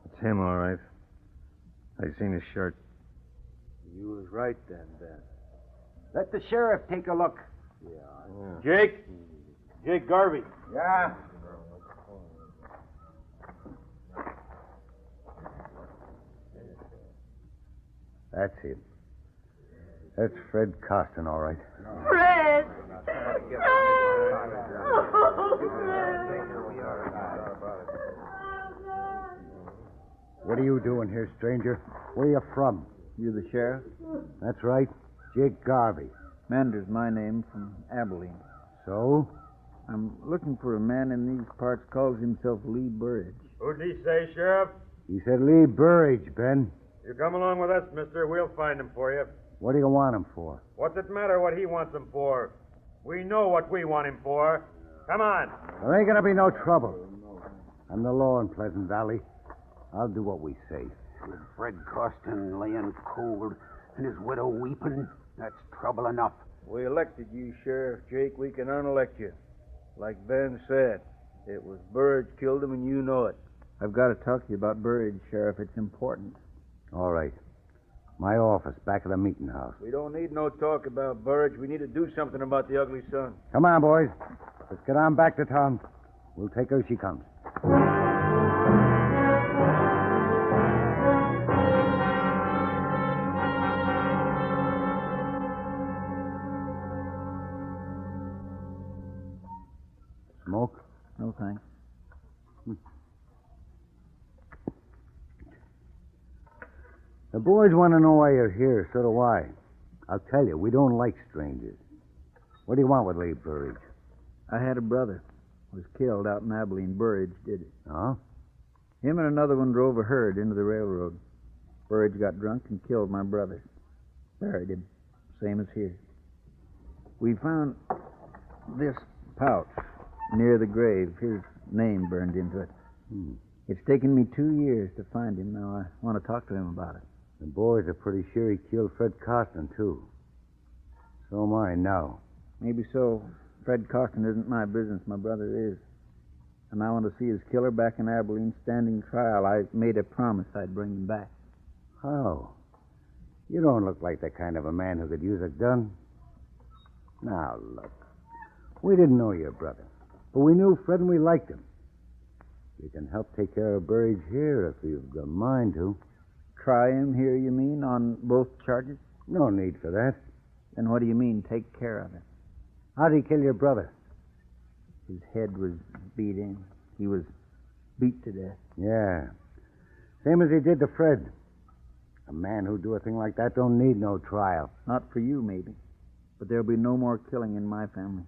It's him, all right. I seen his shirt. You was right then, Ben. Let the sheriff take a look. Jake? Jake Garvey. Yeah? That's it. That's Fred Costin, all right. Fred! What are you doing here, stranger? Where you from? You the sheriff? That's right. Jake Garvey. Mander's my name, from Abilene. So? I'm looking for a man in these parts calls himself Lee Burridge. Who'd he say, Sheriff? He said Lee Burridge, Ben. You come along with us, mister. We'll find him for you. What do you want him for? What's it matter what he wants him for? We know what we want him for. Come on. There ain't gonna be no trouble. I'm the law in Pleasant Valley. I'll do what we say. With Fred Costin laying cold and his widow weeping, that's trouble enough. We elected you, Sheriff Jake. We can unelect you. Like Ben said, it was Burridge killed him, and you know it. I've got to talk to you about Burridge, Sheriff. It's important. All right. My office, back of the meeting house. We don't need no talk about Burridge. We need to do something about the ugly son. Come on, boys. Let's get on back to town. We'll take her as she comes. Smoke? No, thanks. The boys want to know why you're here. So do I. I'll tell you, we don't like strangers. What do you want with Lee Burridge? I had a brother. Was killed out in Abilene. Burridge did it. Oh? Him and another one drove a herd into the railroad. Burridge got drunk and killed my brother. Buried him. Same as here. We found this pouch near the grave. His name burned into it. It's taken me 2 years to find him. Now I want to talk to him about it. The boys are pretty sure he killed Fred Costin, too. So am I now. Maybe so. Fred Costin isn't my business. My brother is. And I want to see his killer back in Abilene standing trial. I made a promise I'd bring him back. How? You don't look like the kind of a man who could use a gun. Now, look. We didn't know your brother. But we knew Fred and we liked him. You can help take care of Burridge here if you've got a mind to. Try him here, you mean, on both charges? No need for that. Then what do you mean, take care of him? How'd he kill your brother? His head was beat in. He was beat to death. Yeah. Same as he did to Fred. A man who'd do a thing like that don't need no trial. Not for you, maybe. But there'll be no more killing in my family.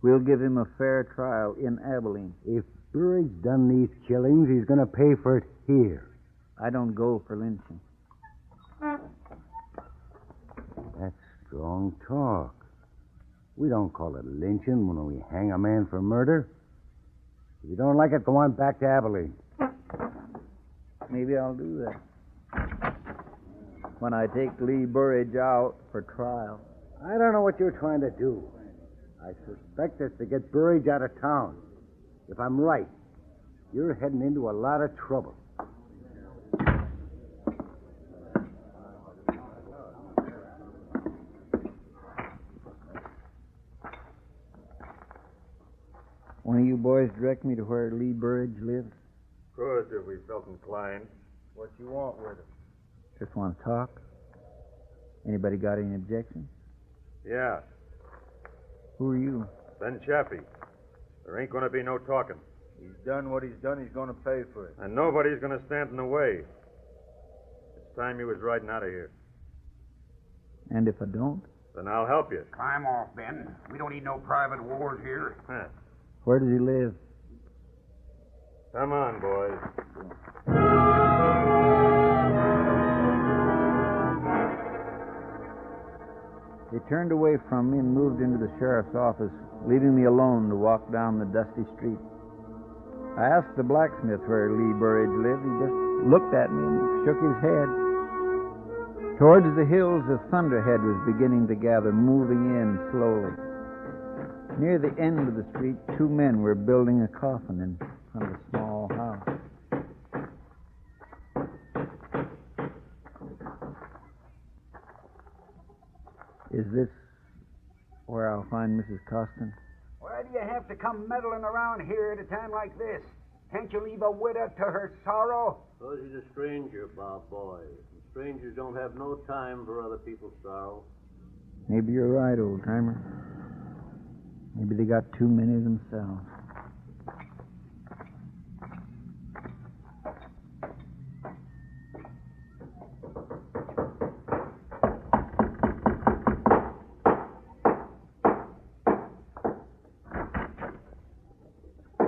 We'll give him a fair trial in Abilene. If Burridge done these killings, he's going to pay for it here. I don't go for lynching. That's strong talk. We don't call it lynching when we hang a man for murder. If you don't like it, go on back to Abilene. Maybe I'll do that. When I take Lee Burridge out for trial. I don't know what you're trying to do. I suspect it's to get Burridge out of town. If I'm right, you're heading into a lot of trouble. One of you boys direct me to where Lee Burridge lives? Could if we felt inclined. What you want with him? Just want to talk? Anybody got any objections? Yeah, Who are you? Ben Chaffee. There ain't going to be no talking. He's done what he's done. He's going to pay for it. And nobody's going to stand in the way. It's time he was riding out of here. And if I don't? Then I'll help you. Climb off, Ben. We don't need no private wars here. Where does he live? Come on, boys. They turned away from me and moved into the sheriff's office, leaving me alone to walk down the dusty street. I asked the blacksmith where Lee Burridge lived. He just looked at me and shook his head. Towards the hills, a thunderhead was beginning to gather, moving in slowly. Near the end of the street, two men were building a coffin in front of a small house. Is this where I'll find Mrs. Costin? Why do you have to come meddling around here at a time like this? Can't you leave a widow to her sorrow? Because he's a stranger, Bob boy. And strangers don't have no time for other people's sorrow. Maybe you're right, old-timer. Maybe they got too many themselves.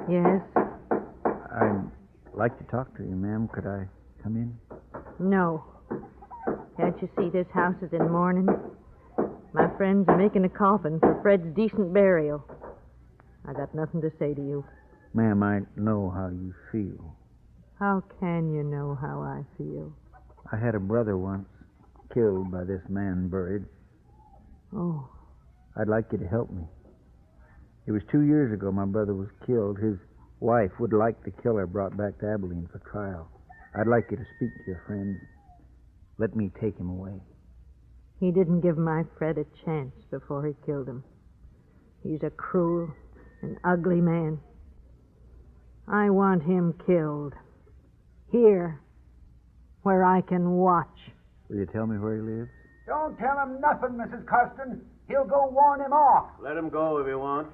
Yes? I'd like to talk to you, ma'am. Could I come in? No. Can't you see this house is in mourning? My friends are making a coffin for Fred's decent burial. I got nothing to say to you. Ma'am, I know how you feel. How can you know how I feel? I had a brother once, killed by this man Burridge. Oh. I'd like you to help me. It was 2 years ago my brother was killed. His wife would like the killer brought back to Abilene for trial. I'd like you to speak to your friend. Let me take him away. He didn't give my Fred a chance before he killed him. He's a cruel and ugly man. I want him killed. Here, where I can watch. Will you tell me where he lives? Don't tell him nothing, Mrs. Costin. He'll go warn him off. Let him go if he wants.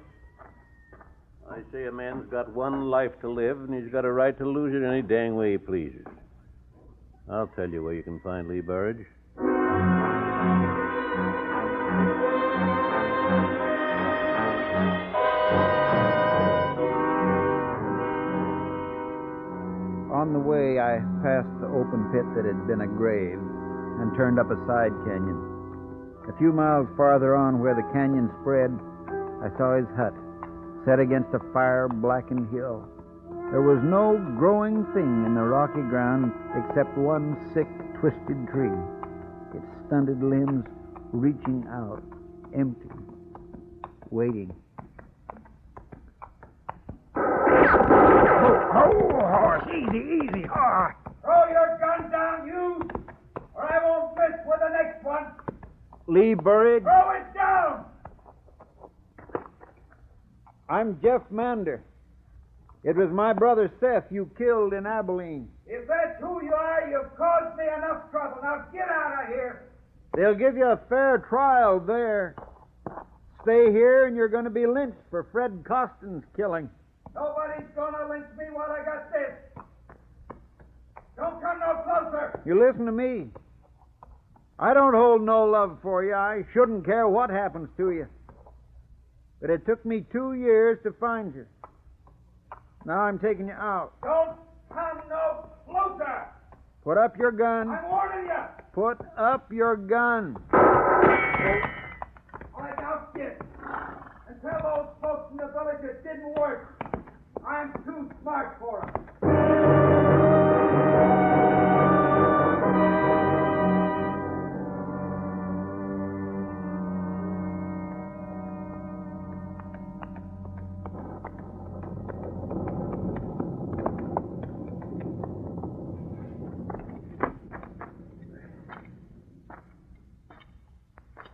I say a man's got one life to live, and he's got a right to lose it any dang way he pleases. I'll tell you where you can find Lee Burridge. On the way, I passed the open pit that had been a grave and turned up a side canyon. A few miles farther on, where the canyon spread, I saw his hut, set against a fire-blackened hill. There was no growing thing in the rocky ground except one sick, twisted tree, its stunted limbs reaching out, empty, waiting. Horse, easy, horse. Throw your gun down, you, or I won't miss with the next one. Lee Burridge? Throw it down! I'm Jeff Mander. It was my brother Seth you killed in Abilene. If that's who you are, you've caused me enough trouble. Now get out of here. They'll give you a fair trial there. Stay here and you're going to be lynched for Fred Costin's killing. Nobody's going to lynch me while I got this. Don't come no closer. You listen to me. I don't hold no love for you. I shouldn't care what happens to you. But it took me 2 years to find you. Now I'm taking you out. Don't come no closer. Put up your gun. I'm warning you. Put up your gun. All right, now get. And tell those folks in the village it didn't work. I'm too smart for them.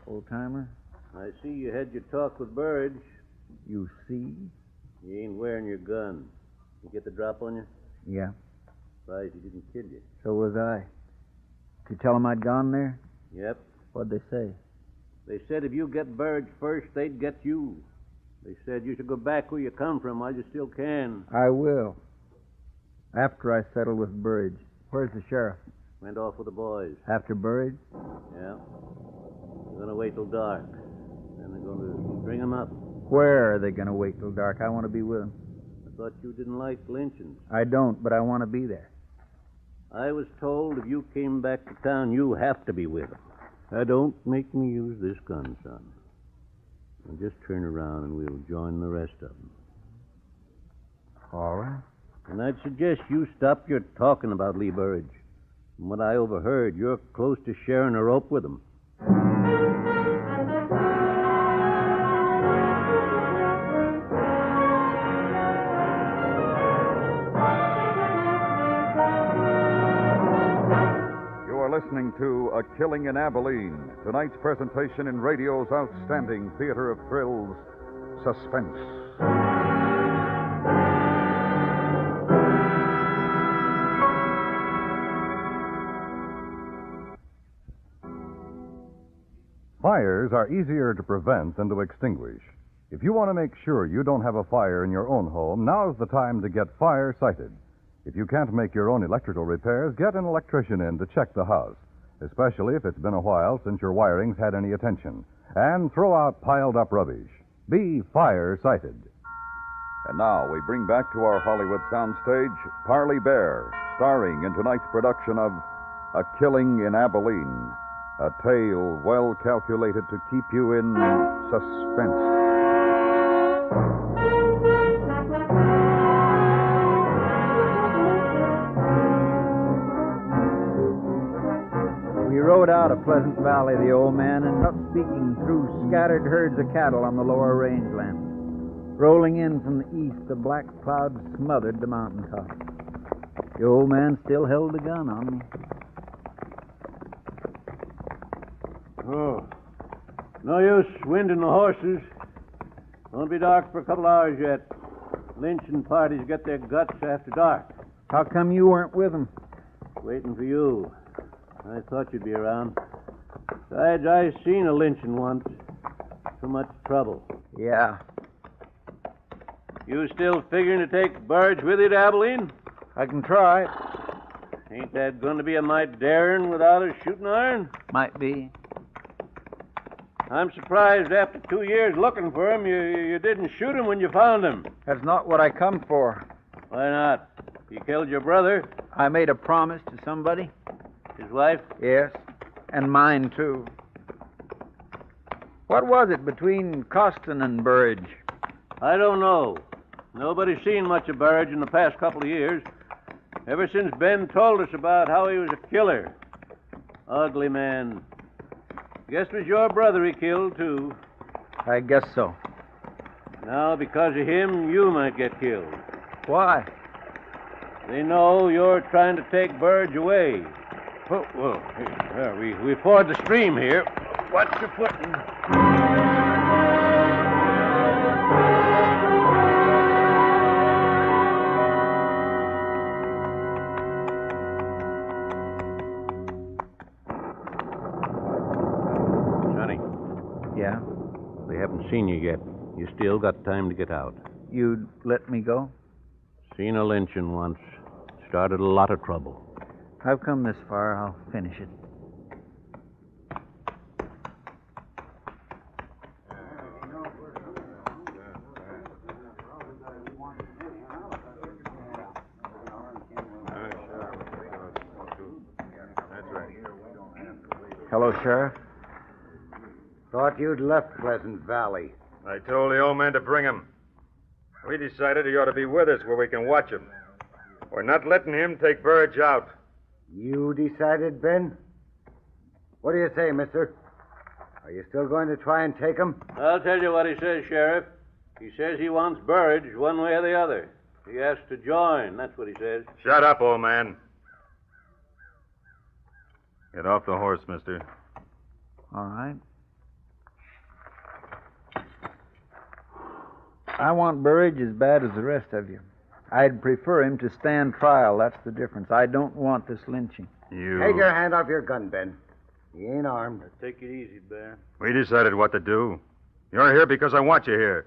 Old-timer? I see you had your talk with Burridge. You see? You ain't wearing your gun. You get the drop on you? Yeah. Surprised he didn't kill you. So was I. Did you tell them I'd gone there? Yep. What'd they say? They said if you get Burridge first, they'd get you. They said you should go back where you come from while you still can. I will. After I settle with Burridge. Where's the sheriff? Went off with the boys. After Burridge? Yeah. They're going to wait till dark. Then they're going to bring him up. Where are they going to wait till dark? I want to be with them. The thought you didn't like lynchings. I don't, but I want to be there. I was told if you came back to town, you have to be with them. Now, don't make me use this gun, son. Now, just turn around and we'll join the rest of them. All right. And I'd suggest you stop your talking about Lee Burridge. From what I overheard, you're close to sharing a rope with him. Listening to A Killing in Abilene, tonight's presentation in radio's outstanding theater of thrills, Suspense. Fires are easier to prevent than to extinguish. If you want to make sure you don't have a fire in your own home, now's the time to get fire-sighted. If you can't make your own electrical repairs, get an electrician in to check the house, especially if it's been a while since your wiring's had any attention. And throw out piled-up rubbish. Be fire-sighted. And now we bring back to our Hollywood soundstage Parley Bear, starring in tonight's production of A Killing in Abilene, a tale well calculated to keep you in suspense. We rode out of Pleasant Valley, the old man, and up speaking through scattered herds of cattle on the lower rangeland. Rolling in from the east, the black clouds smothered the mountaintop. The old man still held the gun on me. Oh, no use winding the horses. Won't be dark for a couple hours yet. Lynching parties get their guts after dark. How come you weren't with them? Waiting for you. I thought you'd be around. Besides, I seen a lynching once. Too much trouble. Yeah. You still figuring to take Burridge with you to Abilene? I can try. Ain't that going to be a mite daring without a shooting iron? Might be. I'm surprised after 2 years looking for him, you didn't shoot him when you found him. That's not what I come for. Why not? He killed your brother. I made a promise to somebody. His wife? Yes, and mine, too. What was it between Costin and Burridge? I don't know. Nobody's seen much of Burridge in the past couple of years. Ever since Ben told us about how he was a killer. Ugly man. Guess it was your brother he killed, too. I guess so. Now, because of him, you might get killed. Why? They know you're trying to take Burridge away. Whoa. Here, we ford the stream here. Watch your footing. Johnny. Yeah? They haven't seen you yet. You still got time to get out. You'd let me go? Seen a lynching once. Started a lot of trouble. I've come this far. I'll finish it. Hello, Sheriff. Thought you'd left Pleasant Valley. I told the old man to bring him. We decided he ought to be with us where we can watch him. We're not letting him take Burridge out. You decided, Ben? What do you say, mister? Are you still going to try and take him? I'll tell you what he says, Sheriff. He says he wants Burridge one way or the other. He has to join. That's what he says. Shut up, old man. Get off the horse, mister. All right. I want Burridge as bad as the rest of you. I'd prefer him to stand trial. That's the difference. I don't want this lynching. You... Take your hand off your gun, Ben. He ain't armed. Take it easy, Bear. We decided what to do. You're here because I want you here.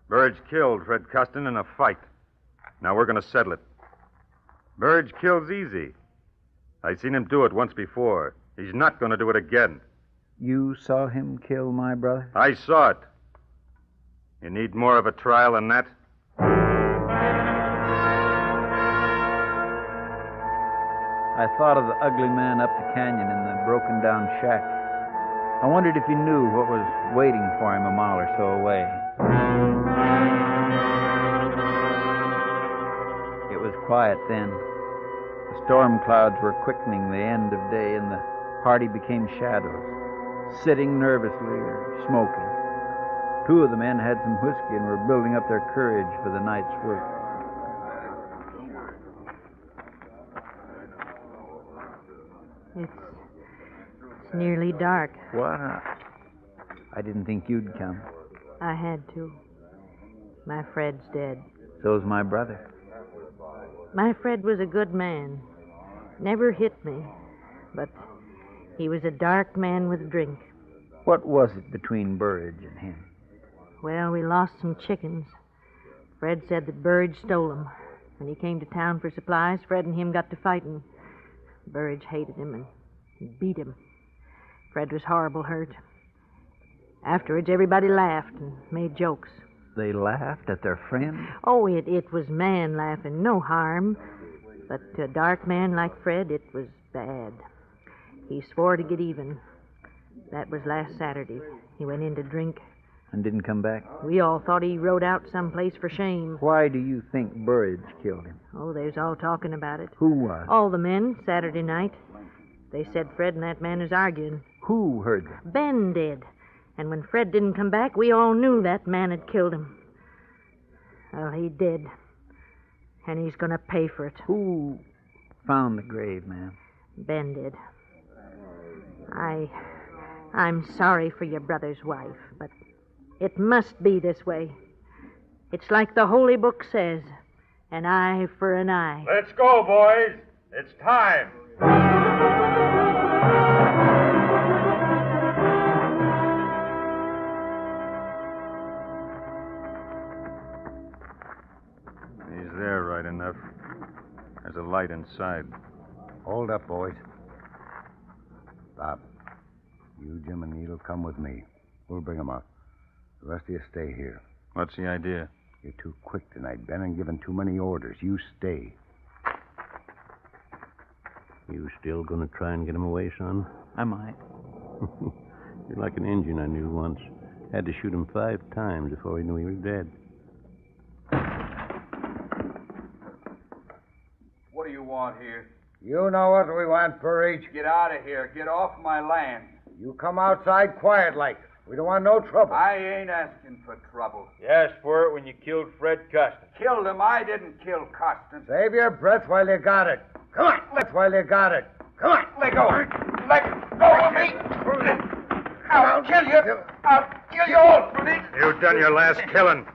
Burridge killed Fred Custon in a fight. Now we're going to settle it. Burridge kills easy. I've seen him do it once before. He's not going to do it again. You saw him kill my brother? I saw it. You need more of a trial than that? I thought of the ugly man up the canyon in the broken-down shack. I wondered if he knew what was waiting for him a mile or so away. It was quiet then. The storm clouds were quickening the end of day, and the party became shadows, sitting nervously or smoking. Two of the men had some whiskey and were building up their courage for the night's work. It's nearly dark. What? I didn't think you'd come. I had to. My Fred's dead. So's my brother. My Fred was a good man. Never hit me. But he was a dark man with drink. What was it between Burridge and him? Well, we lost some chickens. Fred said that Burridge stole them. When he came to town for supplies, Fred and him got to fighting. Burridge hated him and beat him. Fred was horrible hurt. Afterwards, everybody laughed and made jokes. They laughed at their friend? Oh, it was man laughing, no harm. But to a dark man like Fred, it was bad. He swore to get even. That was last Saturday. He went in to drink. And didn't come back? We all thought he rode out someplace for shame. Why do you think Burridge killed him? Oh, they was all talking about it. Who was? All the men, Saturday night. They said Fred and that man was arguing. Who heard them? Ben did. And when Fred didn't come back, we all knew that man had killed him. Well, he did. And he's going to pay for it. Who found the grave, ma'am? Ben did. I'm sorry for your brother's wife, but it must be this way. It's like the Holy Book says, an eye for an eye. Let's go, boys. It's time. He's there, right enough. There's a light inside. Hold up, boys. Bob, you, Jim, and Need'll come with me. We'll bring him out. The rest of you stay here. What's the idea? You're too quick tonight, Ben, and giving too many orders. You stay. You still gonna try and get him away, son? I might. You're like an Indian I knew once. Had to shoot him 5 times before he knew he was dead. What do you want here? You know what we want, Burridge. Get out of here. Get off my land. You come outside quiet like. We don't want no trouble. I ain't asking for trouble. You asked for it when you killed Fred Costin. Killed him. I didn't kill Costin. Save your breath while you got it. Come on. While you got it. Come on. Let go. Let go of me. I'll kill you. I'll kill you all, Freddy. You've done your last killing.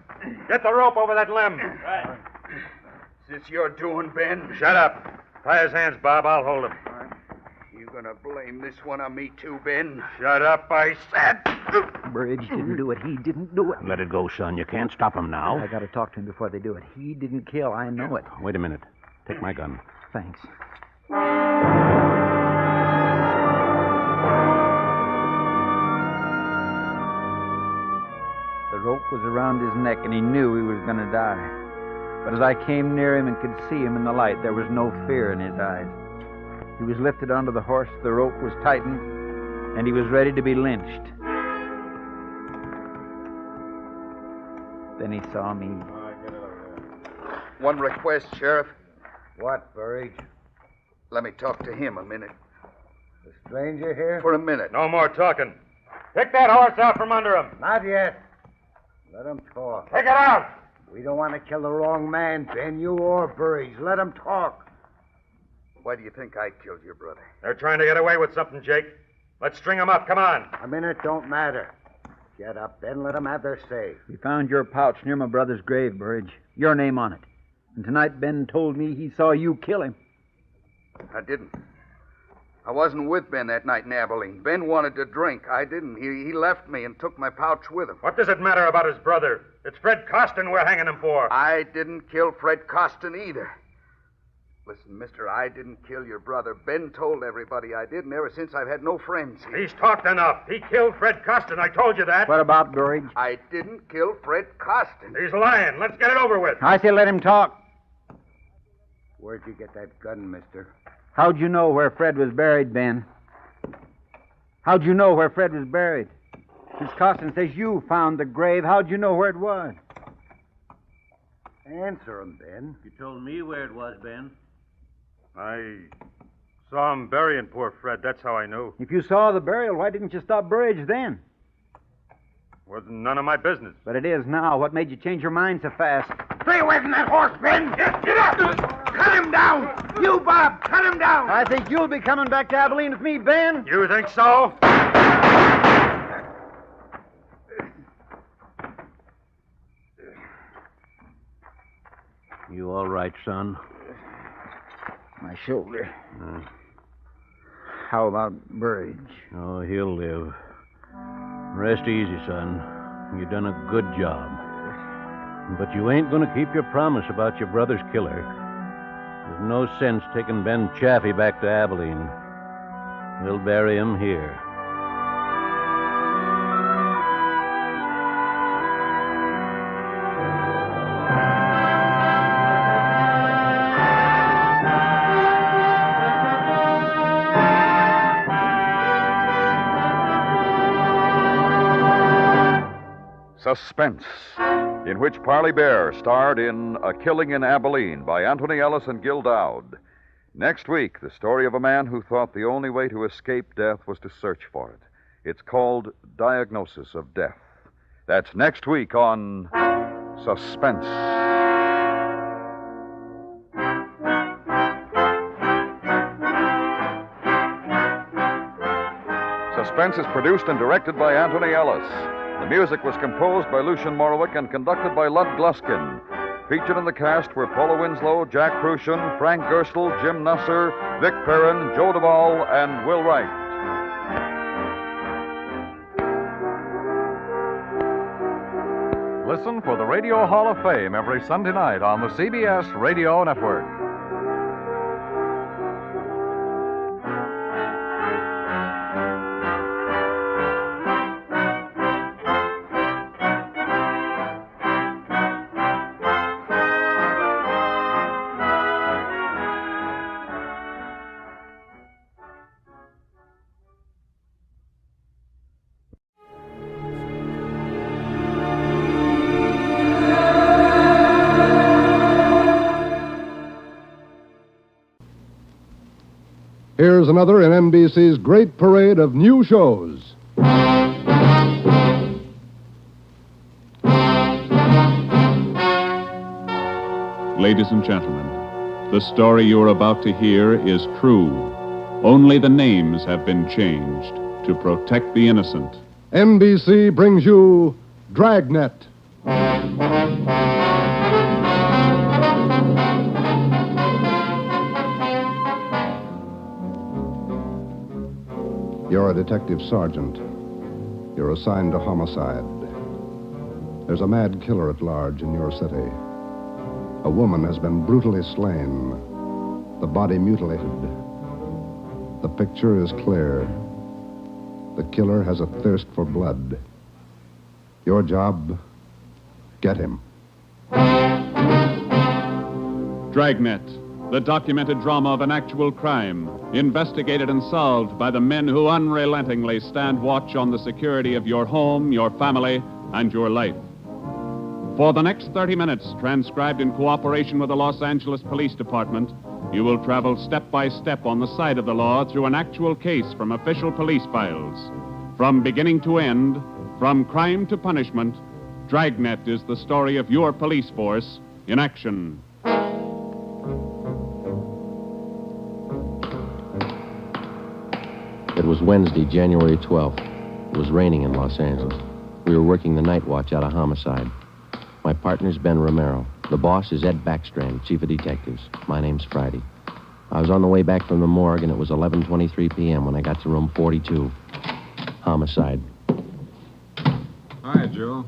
Get the rope over that limb. Right. Is this your doing, Ben? Shut up. Tie his hands, Bob. I'll hold him. You gonna blame this one on me too, Ben? Shut up, I said. Burridge didn't do it. He didn't do it. Let it go, son. You can't stop him now. I gotta talk to him before they do it. He didn't kill. I know it. Wait a minute. Take my gun. Thanks. The rope was around his neck, and he knew he was going to die. But as I came near him and could see him in the light, there was no fear in his eyes. He was lifted onto the horse, the rope was tightened, and he was ready to be lynched. Then he saw me. One request, Sheriff. What, Burridge? Let me talk to him a minute. The stranger here? For a minute. No more talking. Take that horse out from under him. Not yet. Let him talk. Take it out. We don't want to kill the wrong man, Ben, you or Burridge. Let him talk. Why do you think I killed your brother? They're trying to get away with something, Jake. Let's string them up. Come on. A minute don't matter. Get up, Ben. Let them have their say. We found your pouch near my brother's grave, Burridge. Your name on it. And tonight Ben told me he saw you kill him. I didn't. I wasn't with Ben that night in Abilene. Ben wanted to drink. I didn't. He left me and took my pouch with him. What does it matter about his brother? It's Fred Costin we're hanging him for. I didn't kill Fred Costin either. Listen, mister, I didn't kill your brother. Ben told everybody I did, and ever since I've had no friends here. He's talked enough. He killed Fred Costin. I told you that. What about Burridge? I didn't kill Fred Costin. He's lying. Let's get it over with. I say let him talk. Where'd you get that gun, mister? How'd you know where Fred was buried, Ben? How'd you know where Fred was buried? Miss Costin says you found the grave. How'd you know where it was? Answer him, Ben. You told me where it was, Ben. I saw him burying poor Fred. That's how I knew. If you saw the burial, why didn't you stop Burridge then? Wasn't none of my business. But it is now. What made you change your mind so fast? Stay away from that horse, Ben. Get up. Cut him down. You, Bob, cut him down. I think you'll be coming back to Abilene with me, Ben. You think so? You all right, son? My shoulder. How about Burridge? Oh, he'll live. Rest easy, son. You done a good job. But you ain't gonna keep your promise about your brother's killer. There's no sense taking Ben Chaffee back to Abilene. We'll bury him here. Suspense, in which Parley Bear starred in A Killing in Abilene by Anthony Ellis and Gil Dowd. Next week, the story of a man who thought the only way to escape death was to search for it. It's called Diagnosis of Death. That's next week on Suspense. Suspense is produced and directed by Anthony Ellis. The music was composed by Lucian Morowick and conducted by Lud Gluskin. Featured in the cast were Paula Winslow, Jack Prussian, Frank Gerstle, Jim Nusser, Vic Perrin, Joe Duvall, and Will Wright. Listen for the Radio Hall of Fame every Sunday night on the CBS Radio Network. Here's another in NBC's great parade of new shows. Ladies and gentlemen, the story you're about to hear is true. Only the names have been changed to protect the innocent. NBC brings you Dragnet. You're a detective sergeant. You're assigned to homicide. There's a mad killer at large in your city. A woman has been brutally slain, the body mutilated. The picture is clear. The killer has a thirst for blood. Your job, get him. Dragnet, the documented drama of an actual crime, investigated and solved by the men who unrelentingly stand watch on the security of your home, your family, and your life. For the next 30 minutes, transcribed in cooperation with the Los Angeles Police Department, you will travel step by step on the side of the law through an actual case from official police files. From beginning to end, from crime to punishment, Dragnet is the story of your police force in action. It was Wednesday, January 12th. It was raining in Los Angeles. We were working the night watch out of homicide. My partner's Ben Romero. The boss is Ed Backstrand, chief of detectives. My name's Friday. I was on the way back from the morgue, and it was 11:23 p.m. when I got to room 42. Homicide. Hi, Joe.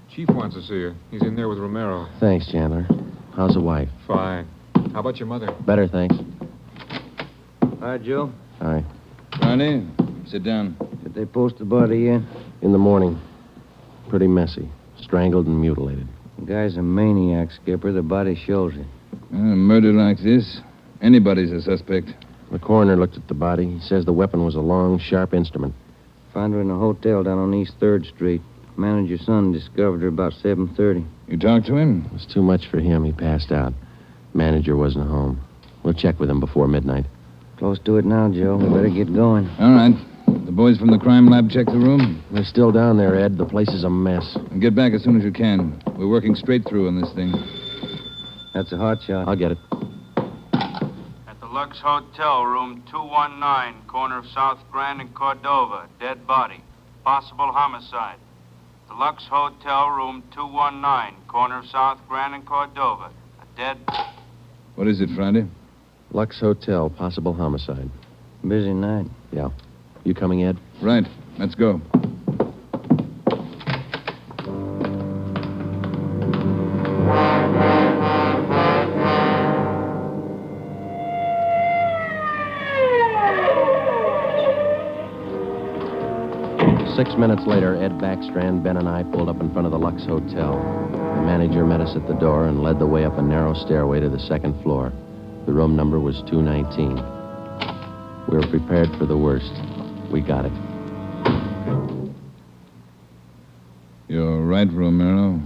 Chief wants to see you. He's in there with Romero. Thanks, Chandler. How's the wife? Fine. How about your mother? Better, thanks. Hi, Joe. Hi. Friday, sit down. Did they post the body yet? In the morning. Pretty messy. Strangled and mutilated. The guy's a maniac, Skipper. The body shows it. A murder like this, anybody's a suspect. The coroner looked at the body. He says the weapon was a long, sharp instrument. Found her in a hotel down on East 3rd Street. Manager's son discovered her about 7:30. You talked to him? It was too much for him. He passed out. Manager wasn't home. We'll check with him before midnight. Close to it now, Joe. We better get going. All right. The boys from the crime lab check the room? They're still down there, Ed. The place is a mess. And get back as soon as you can. We're working straight through on this thing. That's a hot shot. I'll get it. At the Lux Hotel, room 219, corner of South Grand and Cordova. Dead body. Possible homicide. The Lux Hotel, room 219, corner of South Grand and Cordova. A dead... What is it, Friday? Lux Hotel, possible homicide. Busy night. Yeah. You coming, Ed? Right. Let's go. Six minutes later, Ed Backstrand, Ben, and I pulled up in front of the Lux Hotel. The manager met us at the door and led the way up a narrow stairway to the second floor. The room number was 219. We were prepared for the worst. We got it. You're right, Romero.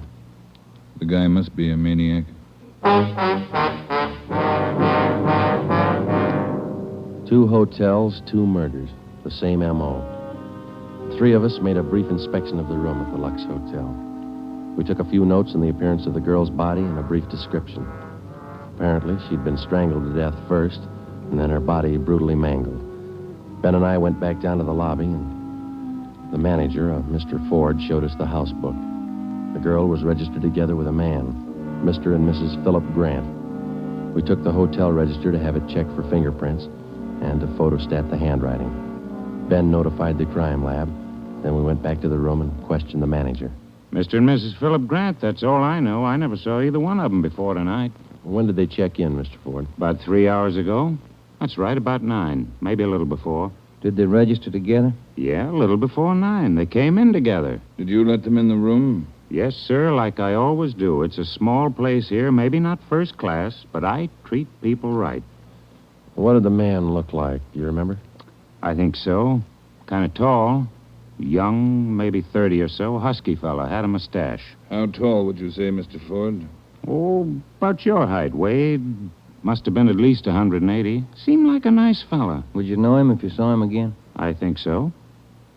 The guy must be a maniac. Two hotels, two murders. The same M.O. Three of us made a brief inspection of the room at the Lux Hotel. We took a few notes on the appearance of the girl's body and a brief description. Apparently, she'd been strangled to death first, and then her body brutally mangled. Ben and I went back down to the lobby, and the manager, Mr. Ford, showed us the house book. The girl was registered together with a man, Mr. and Mrs. Philip Grant. We took the hotel register to have it checked for fingerprints and to photostat the handwriting. Ben notified the crime lab. Then we went back to the room and questioned the manager. Mr. and Mrs. Philip Grant, that's all I know. I never saw either one of them before tonight. When did they check in, Mr. Ford? About 3 hours ago. That's right, about 9. Maybe a little before. Did they register together? Yeah, a little before 9. They came in together. Did you let them in the room? Yes, sir, like I always do. It's a small place here, maybe not first class, but I treat people right. What did the man look like? Do you remember? I think so. Kind of tall. Young, maybe 30 or so. Husky fella. Had a mustache. How tall would you say, Mr. Ford? Oh, about your height, Wade. Must have been at least 180. Seemed like a nice fella. Would you know him if you saw him again? I think so.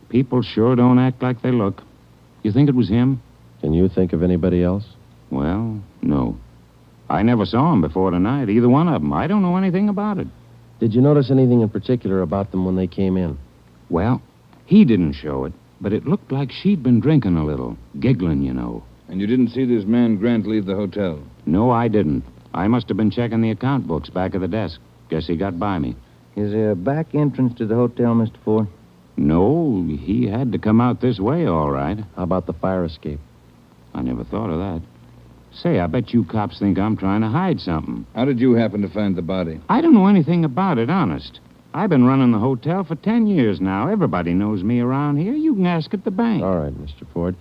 People sure don't act like they look. You think it was him? Can you think of anybody else? Well, no. I never saw him before tonight, either one of them. I don't know anything about it. Did you notice anything in particular about them when they came in? Well, he didn't show it, but it looked like she'd been drinking a little. Giggling, you know. And you didn't see this man Grant leave the hotel? No, I didn't. I must have been checking the account books back of the desk. Guess he got by me. Is there a back entrance to the hotel, Mr. Ford? No, he had to come out this way, all right. How about the fire escape? I never thought of that. Say, I bet you cops think I'm trying to hide something. How did you happen to find the body? I don't know anything about it, honest. I've been running the hotel for 10 years now. Everybody knows me around here. You can ask at the bank. All right, Mr. Ford.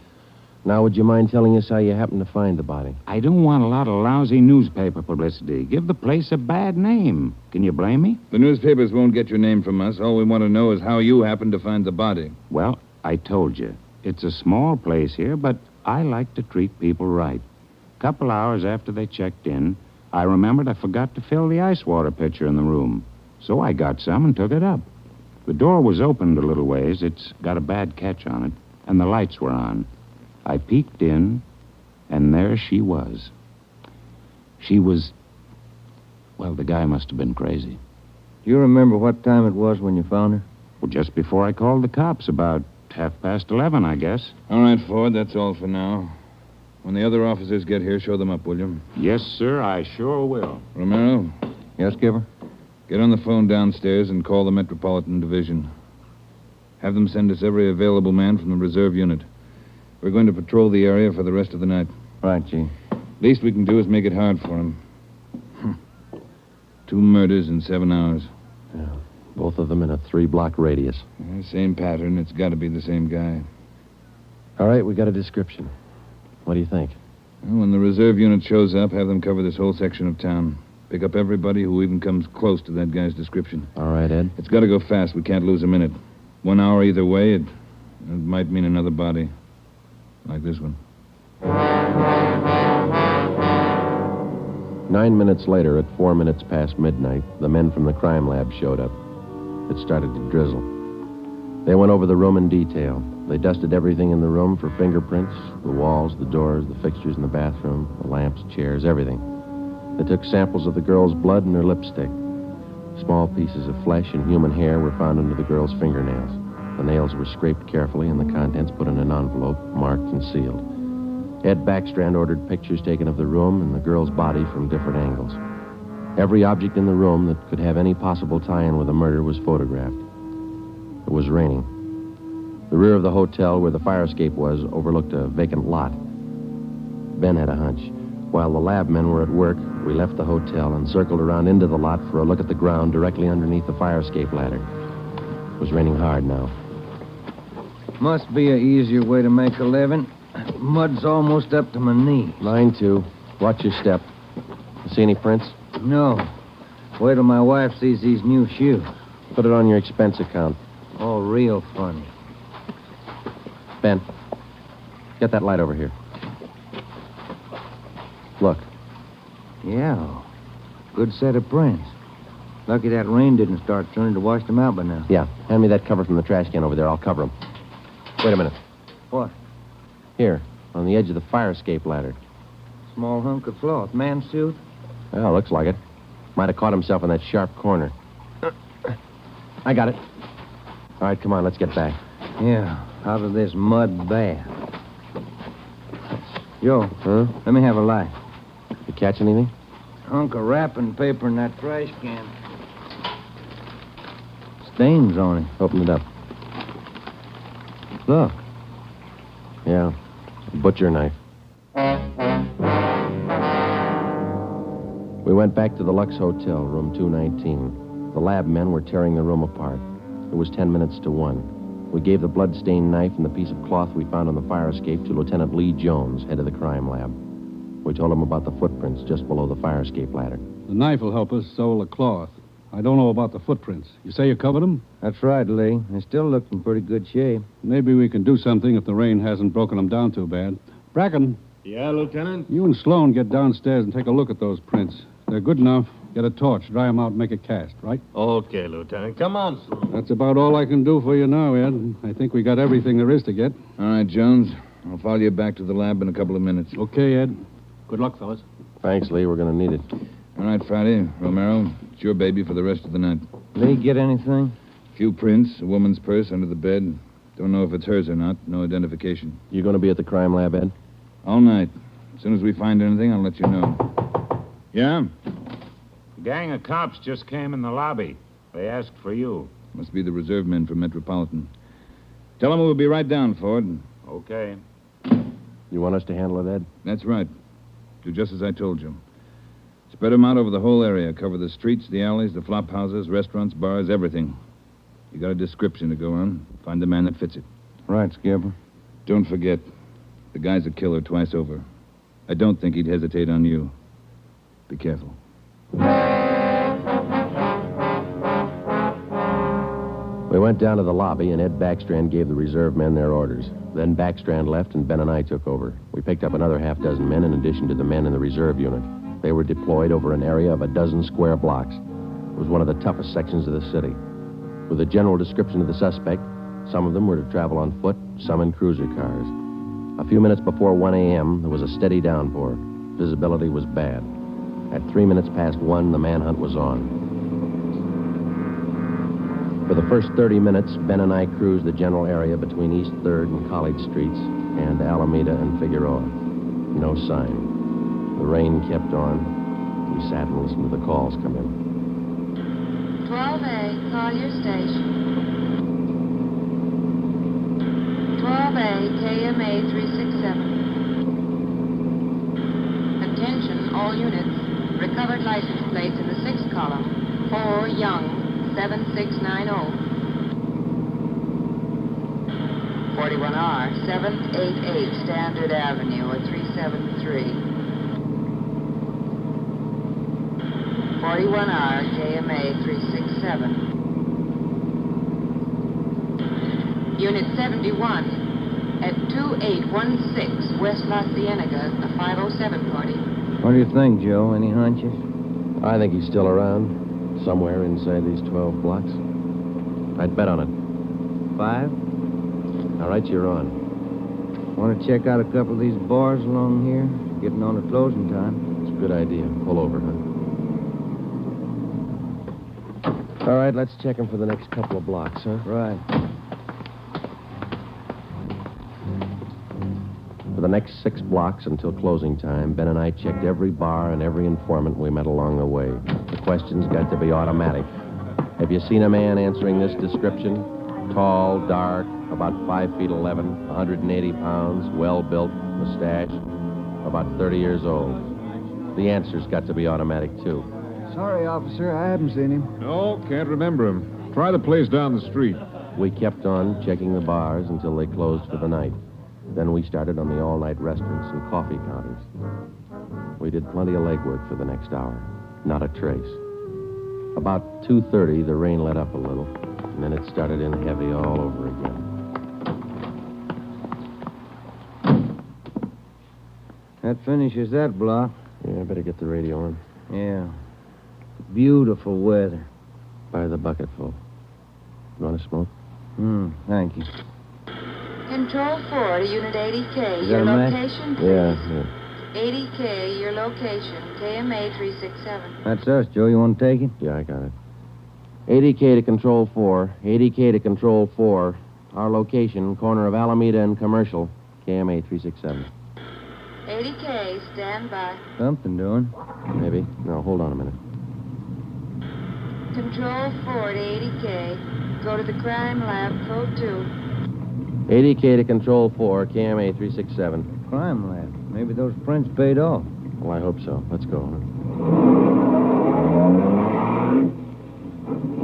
Now, would you mind telling us how you happened to find the body? I don't want a lot of lousy newspaper publicity. Give the place a bad name. Can you blame me? The newspapers won't get your name from us. All we want to know is how you happened to find the body. Well, I told you. It's a small place here, but I like to treat people right. A couple hours after they checked in, I remembered I forgot to fill the ice water pitcher in the room. So I got some and took it up. The door was opened a little ways. It's got a bad catch on it, and the lights were on. I peeked in, and there she was. She was... Well, the guy must have been crazy. Do you remember what time it was when you found her? Well, just before I called the cops, about 11:30, I guess. All right, Ford, that's all for now. When the other officers get here, show them up, will you? Yes, sir, I sure will. Romero? Yes, Skipper? Get on the phone downstairs and call the Metropolitan Division. Have them send us every available man from the reserve unit. We're going to patrol the area for the rest of the night. Right, Chief. Least we can do is make it hard for him. 2 murders in 7 hours. Yeah, both of them in a 3-block radius. Same pattern. It's got to be the same guy. All right, we got a description. What do you think? Well, when the reserve unit shows up, have them cover this whole section of town. Pick up everybody who even comes close to that guy's description. All right, Ed. It's got to go fast. We can't lose a minute. 1 hour either way, it might mean another body. Like this one. 9 minutes later, at 4 minutes past midnight, the men from the crime lab showed up. It started to drizzle. They went over the room in detail. They dusted everything in the room for fingerprints, the walls, the doors, the fixtures in the bathroom, the lamps, chairs, everything. They took samples of the girl's blood and her lipstick. Small pieces of flesh and human hair were found under the girl's fingernails. The nails were scraped carefully and the contents put in an envelope, marked and sealed. Ed Backstrand ordered pictures taken of the room and the girl's body from different angles. Every object in the room that could have any possible tie-in with the murder was photographed. It was raining. The rear of the hotel where the fire escape was overlooked a vacant lot. Ben had a hunch. While the lab men were at work, we left the hotel and circled around into the lot for a look at the ground directly underneath the fire escape ladder. It was raining hard now. Must be an easier way to make a living. Mud's almost up to my knee. Mine, too. Watch your step. See any prints? No. Wait till my wife sees these new shoes. Put it on your expense account. Oh, real funny. Ben, get that light over here. Look. Yeah. Good set of prints. Lucky that rain didn't start turning to wash them out by now. Yeah. Hand me that cover from the trash can over there. I'll cover them. Wait a minute. What? Here, on the edge of the fire escape ladder. Small hunk of cloth. Man suit? Well, looks like it. Might have caught himself in that sharp corner. I got it. All right, come on, let's get back. Yeah, out of this mud bath. Joe, Huh? let me have a light. You catch anything? Hunk of wrapping paper in that trash can. Stains on it. Open it up. Look. Yeah, a butcher knife. We went back to the Lux Hotel, room 219. The lab men were tearing the room apart. It was 10 minutes to 1. We gave the blood-stained knife and the piece of cloth we found on the fire escape to Lieutenant Lee Jones, head of the crime lab. We told him about the footprints just below the fire escape ladder. The knife will help us, so will the cloth. I don't know about the footprints. You say you covered them? That's right, Lee. They still look in pretty good shape. Maybe we can do something if the rain hasn't broken them down too bad. Bracken. Yeah, Lieutenant? You and Sloan get downstairs and take a look at those prints. They're good enough. Get a torch, dry them out, and make a cast, right? Okay, Lieutenant. Come on, Sloan. That's about all I can do for you now, Ed. I think we got everything there is to get. All right, Jones. I'll follow you back to the lab in a couple of minutes. Okay, Ed. Good luck, fellas. Thanks, Lee. We're going to need it. All right, Friday. Romero, it's your baby for the rest of the night. Lee, get anything? Few prints, a woman's purse under the bed. Don't know if it's hers or not. No identification. You going to be at the crime lab, Ed? All night. As soon as we find anything, I'll let you know. Yeah? A gang of cops just came in the lobby. They asked for you. Must be the reserve men from Metropolitan. Tell them we'll be right down, Ford. Okay. You want us to handle it, Ed? That's right. Do just as I told you. Spread them out over the whole area. Cover the streets, the alleys, the flop houses, restaurants, bars, everything. You got a description to go on. Find the man that fits it. Right, Skipper. Don't forget, the guy's a killer twice over. I don't think he'd hesitate on you. Be careful. We went down to the lobby, and Ed Backstrand gave the reserve men their orders. Then Backstrand left, and Ben and I took over. We picked up another half-dozen men in addition to the men in the reserve unit. They were deployed over an area of a dozen square blocks. It was one of the toughest sections of the city. With a general description of the suspect, some of them were to travel on foot, some in cruiser cars. A few minutes before 1 a.m., there was a steady downpour. Visibility was bad. At 3 minutes past 1, the manhunt was on. For the first 30 minutes, Ben and I cruised the general area between East 3rd and College Streets and Alameda and Figueroa. No sign. The rain kept on. We sat and listened to the calls come in. 12A, call your station. 12A, KMA 367. Attention, all units. Recovered license plates in the 6th column. 4 Young, 7690. 41R, 788 Standard Avenue at 373. 41R, KMA 367. Unit 71 at 2816 West La Cienega, a 507 party. What do you think, Joe? Any hunches? I think he's still around, somewhere inside these 12 blocks. I'd bet on it. 5? All right, you're on. Want to check out a couple of these bars along here? Getting on to closing time. It's a good idea. Pull over, huh? All right, let's check him for the next couple of blocks, huh? Right. For the next 6 blocks until closing time, Ben and I checked every bar and every informant we met along the way. The questions got to be automatic. Have you seen a man answering this description? Tall, dark, about 5 feet 11, 180 pounds, well-built, mustache, about 30 years old. The answer's got to be automatic, too. Sorry, officer, I haven't seen him. No, can't remember him. Try the place down the street. We kept on checking the bars until they closed for the night. Then we started on the all-night restaurants and coffee counters. We did plenty of legwork for the next hour. Not a trace. About 2:30, the rain let up a little, and then it started in heavy all over again. That finishes that block. Yeah, I better get the radio on. Yeah. Beautiful weather. By the bucketful. You want to smoke? Thank you. Control 4 to Unit 80K. Is Your that a match? location, please. Yeah. 80K, your location. KMA 367. That's us, Joe. You want to take it? Yeah, I got it. 80K to Control 4. 80K to Control 4. Our location, corner of Alameda and Commercial. KMA 367. 80K, stand by. Something doing. Maybe. No, hold on a minute. Control 4 to 80K. Go to the crime lab, code 2. 80K to Control 4, KMA 367. Crime lab. Maybe those prints paid off. Well, I hope so. Let's go.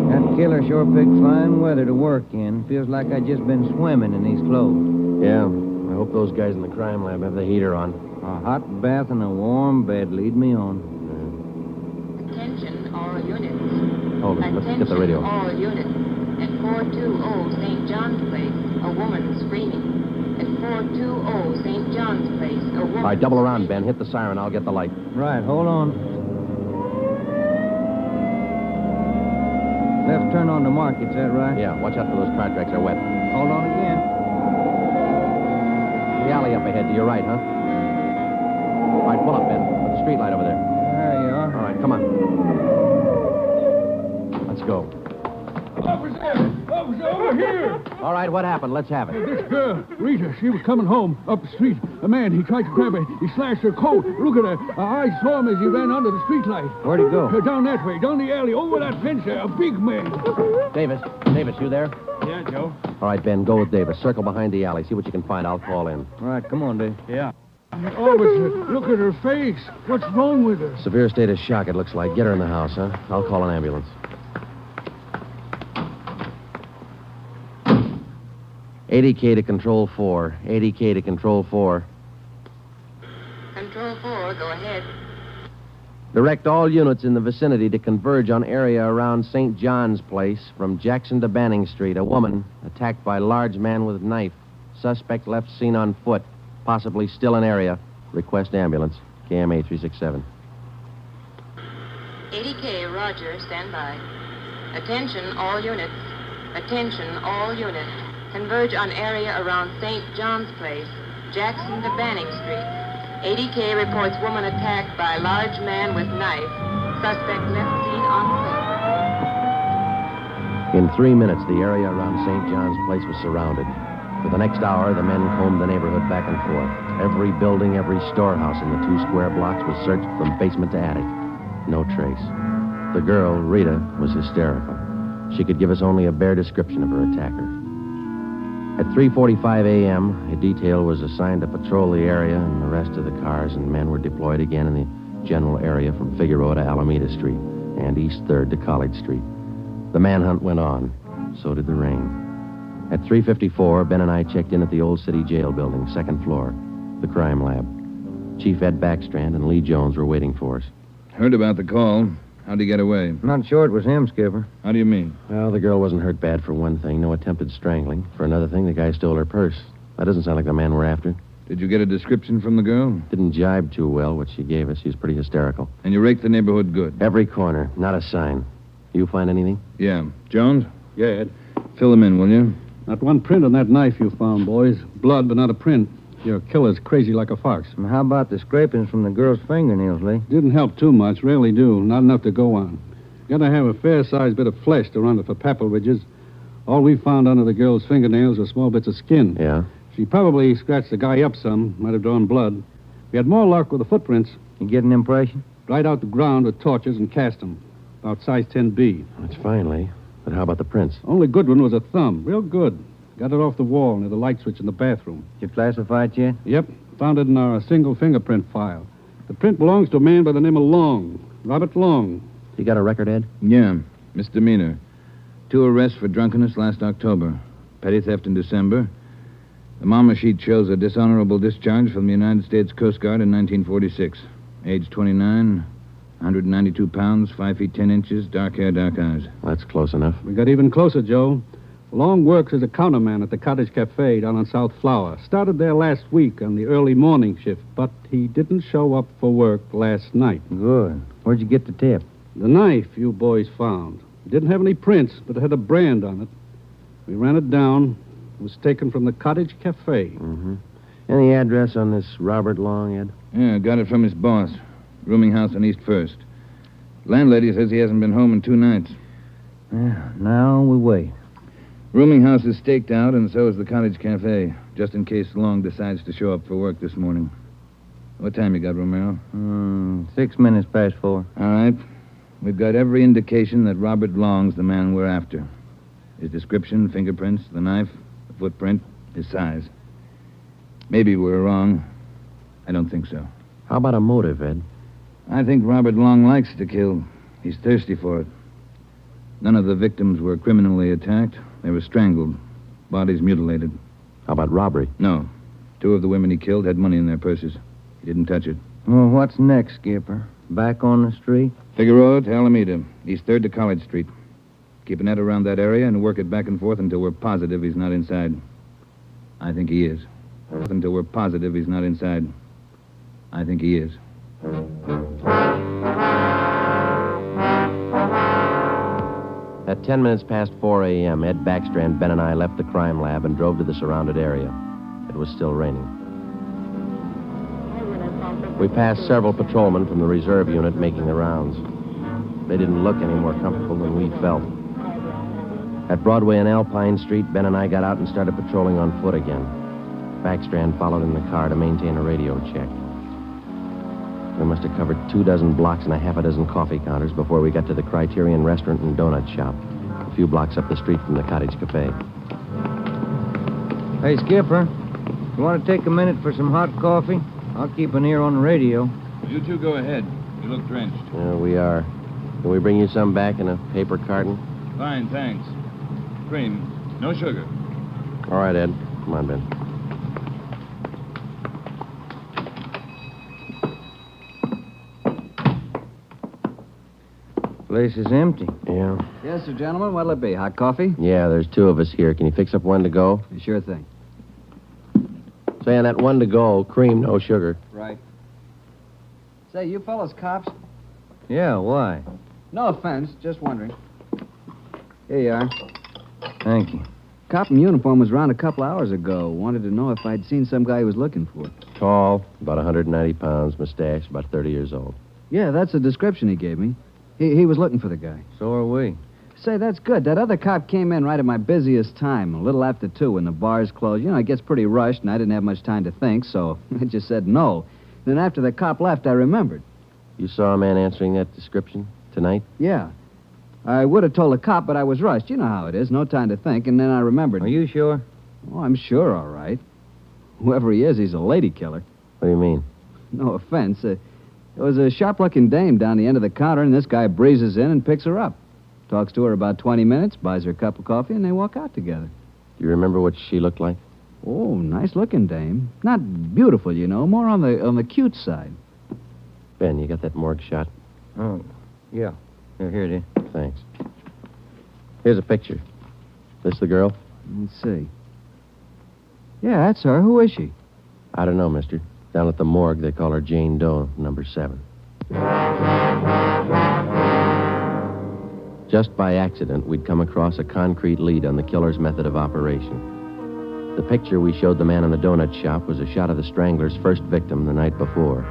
That killer sure picked fine weather to work in. Feels like I'd just been swimming in these clothes. Yeah, I hope those guys in the crime lab have the heater on. A hot bath and a warm bed lead me on. Attention, all units. Hold it. Let's get the radio. All units. At 420 St. John's Place, a woman screaming. At 420 St. John's Place, a woman... All right, double around, Ben. Hit the siren. I'll get the light. Right, hold on. Left turn on the market, is that right? Yeah, watch out for those car tracks. They're wet. Hold on again. The alley up ahead to your right, huh? All right, pull up, Ben. Put the street light over there. There you are. All right, come on. Let's go. Officer, over here. All right, what happened? Let's have it. This girl, Rita, she was coming home up the street. A man, he tried to grab her. He slashed her coat. Look at her. I saw him as he ran under the streetlight. Where'd he go? Down that way, down the alley, over that fence there. A big man. Davis, you there? Yeah, Joe. All right, Ben, go with Davis. Circle behind the alley. See what you can find. I'll call in. All right, come on, Dave. Yeah. Officer, look at her face. What's wrong with her? Severe state of shock, it looks like. Get her in the house, huh? I'll call an ambulance. 80K to Control 4. 80K to Control 4. Control 4, go ahead. Direct all units in the vicinity to converge on area around St. John's Place from Jackson to Banning Street. A woman attacked by large man with knife. Suspect left seen on foot. Possibly still in area. Request ambulance. KMA 367. 80K, roger, stand by. Attention, all units. Attention, all units. Converge on area around St. John's Place, Jackson to Banning Street. 80K reports woman attacked by large man with knife. Suspect left seen on foot. In 3 minutes, the area around St. John's Place was surrounded. For the next hour, the men combed the neighborhood back and forth. Every building, every storehouse in the 2 square blocks was searched from basement to attic. No trace. The girl, Rita, was hysterical. She could give us only a bare description of her attacker. At 3:45 a.m., a detail was assigned to patrol the area, and the rest of the cars and men were deployed again in the general area from Figueroa to Alameda Street and East 3rd to College Street. The manhunt went on. So did the rain. At 3:54, Ben and I checked in at the Old City Jail building, 2nd floor, the crime lab. Chief Ed Backstrand and Lee Jones were waiting for us. Heard about the call. How'd he get away? Not sure it was him, Skipper. How do you mean? Well, the girl wasn't hurt bad for one thing. No attempted strangling. For another thing, the guy stole her purse. That doesn't sound like the man we're after. Did you get a description from the girl? Didn't jibe too well, what she gave us. She was pretty hysterical. And you raked the neighborhood good? Every corner. Not a sign. You find anything? Yeah. Jones? Yeah, Ed. Fill them in, will you? Not one print on that knife you found, boys. Blood, but not a print. Your killer's crazy like a fox. And how about the scrapings from the girl's fingernails, Lee? Didn't help too much. Rarely do. Not enough to go on. Gotta have a fair-sized bit of flesh to run it for papal ridges. All we found under the girl's fingernails were small bits of skin. Yeah? She probably scratched the guy up some. Might have drawn blood. We had more luck with the footprints. You get an impression? Dried out the ground with torches and cast them. About size 10B. That's fine, Lee. But how about the prints? Only good one was a thumb. Real good. Got it off the wall near the light switch in the bathroom. Did you classify it yet? Yep. Found it in our single fingerprint file. The print belongs to a man by the name of Long. Robert Long. You got a record, Ed? Yeah. Misdemeanor. 2 arrests for drunkenness last October. Petty theft in December. The mama sheet shows a dishonorable discharge from the United States Coast Guard in 1946. Age 29, 192 pounds, 5 feet 10 inches, dark hair, dark eyes. That's close enough. We got even closer, Joe. Long works as a counterman at the Cottage Cafe down on South Flower. Started there last week on the early morning shift, but he didn't show up for work last night. Good. Where'd you get the tip? The knife you boys found. It didn't have any prints, but it had a brand on it. We ran it down. It was taken from the Cottage Cafe. Mm-hmm. Any address on this Robert Long, Ed? Yeah, got it from his boss. Rooming house on East First. Landlady says he hasn't been home in 2 nights. Yeah, now we wait. Rooming house is staked out, and so is the Cottage Cafe, just in case Long decides to show up for work this morning. What time you got, Romero? 6 minutes past 4. All right. We've got every indication that Robert Long's the man we're after. His description, fingerprints, the knife, the footprint, his size. Maybe we're wrong. I don't think so. How about a motive, Ed? I think Robert Long likes to kill. He's thirsty for it. None of the victims were criminally attacked. They were strangled. Bodies mutilated. How about robbery? No. 2 of the women he killed had money in their purses. He didn't touch it. Well, what's next, Skipper? Back on the street? Figueroa to Alameda, East 3rd to College Street. Keep a net around that area and work it back and forth until we're positive he's not inside. I think he is. Until we're positive he's not inside. I think he is. At 10 minutes past 4 a.m., Ed Backstrand, Ben, and I left the crime lab and drove to the surrounded area. It was still raining. We passed several patrolmen from the reserve unit making the rounds. They didn't look any more comfortable than we felt. At Broadway and Alpine Street, Ben and I got out and started patrolling on foot again. Backstrand followed in the car to maintain a radio check. We must have covered 24 blocks and a half a dozen coffee counters before we got to the Criterion Restaurant and Donut Shop, a few blocks up the street from the Cottage Cafe. Hey, Skipper, you want to take a minute for some hot coffee? I'll keep an ear on the radio. You 2 go ahead. You look drenched. We are. Can we bring you some back in a paper carton? Fine, thanks. Cream. No sugar. All right, Ed. Come on, Ben. Place is empty. Yeah. Yes, sir, gentlemen. What'll it be? Hot coffee? Yeah, there's 2 of us here. Can you fix up one to go? Sure thing. Say, on that one to go, cream, no sugar. Right. Say, you fellas cops? Yeah, why? No offense, just wondering. Here you are. Thank you. Cop in uniform was around a couple hours ago. Wanted to know if I'd seen some guy he was looking for. Tall, about 190 pounds, mustache, about 30 years old. Yeah, that's the description he gave me. He was looking for the guy. So are we. Say, that's good. That other cop came in right at my busiest time, a little after 2 when the bars closed. You know, it gets pretty rushed, and I didn't have much time to think, so I just said no. Then after the cop left, I remembered. You saw a man answering that description tonight? Yeah. I would have told the cop, but I was rushed. You know how it is. No time to think, and then I remembered. Are you sure? Oh, I'm sure, all right. Whoever he is, he's a lady killer. What do you mean? No offense. There was a sharp-looking dame down the end of the counter, and this guy breezes in and picks her up. Talks to her about 20 minutes, buys her a cup of coffee, and they walk out together. Do you remember what she looked like? Oh, nice-looking dame. Not beautiful, you know, more on the cute side. Ben, you got that morgue shot? Oh, yeah. Here it is. Thanks. Here's a picture. This the girl? Let's see. Yeah, that's her. Who is she? I don't know, mister. Down at the morgue, they call her Jane Doe, number 7. Just by accident, we'd come across a concrete lead on the killer's method of operation. The picture we showed the man in the donut shop was a shot of the Strangler's first victim the night before.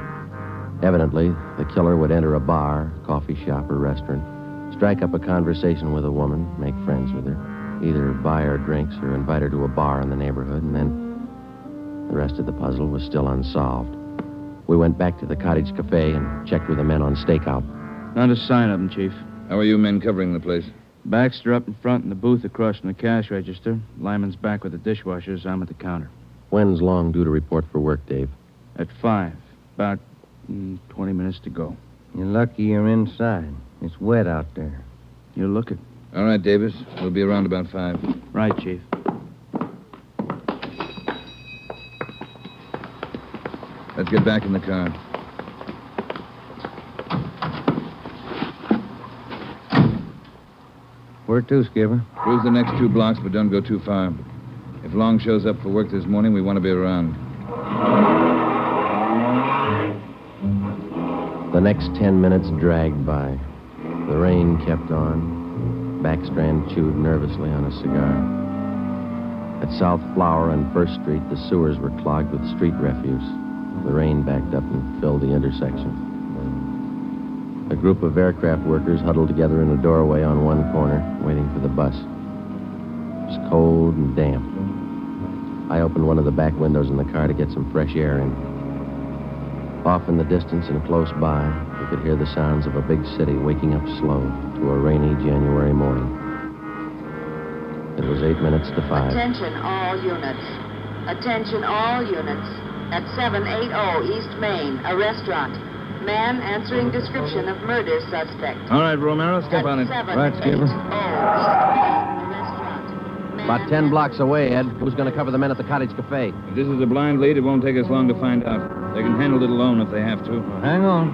Evidently, the killer would enter a bar, coffee shop, or restaurant, strike up a conversation with a woman, make friends with her, either buy her drinks or invite her to a bar in the neighborhood, and then the rest of the puzzle was still unsolved. We went back to the Cottage Cafe and checked with the men on stakeout. Not a sign of him, Chief. How are you men covering the place? Baxter up in front in the booth across from the cash register. Lyman's back with the dishwashers. I'm at the counter. When's Long due to report for work, Dave? At 5. About 20 minutes to go. You're lucky you're inside. It's wet out there. You'll look it. All right, Davis. We'll be around about 5. Right, Chief. Let's get back in the car. Where to, Skipper? Cruise the next 2 blocks, but don't go too far. If Long shows up for work this morning, we want to be around. The next 10 minutes dragged by. The rain kept on. Backstrand chewed nervously on a cigar. At South Flower and First Street, the sewers were clogged with street refuse. The rain backed up and filled the intersection. A group of aircraft workers huddled together in a doorway on one corner, waiting for the bus. It was cold and damp. I opened one of the back windows in the car to get some fresh air in. Off in the distance and close by, we could hear the sounds of a big city waking up slow to a rainy January morning. It was 8 minutes to 5. Attention all units. Attention all units. At 780 East Main, a restaurant. Man answering description of murder suspect. All right, Romero, step on it. Right, Skipper. About 10 blocks away, Ed. Who's going to cover the men at the Cottage Cafe? If this is a blind lead, it won't take us long to find out. They can handle it alone if they have to. Well, hang on.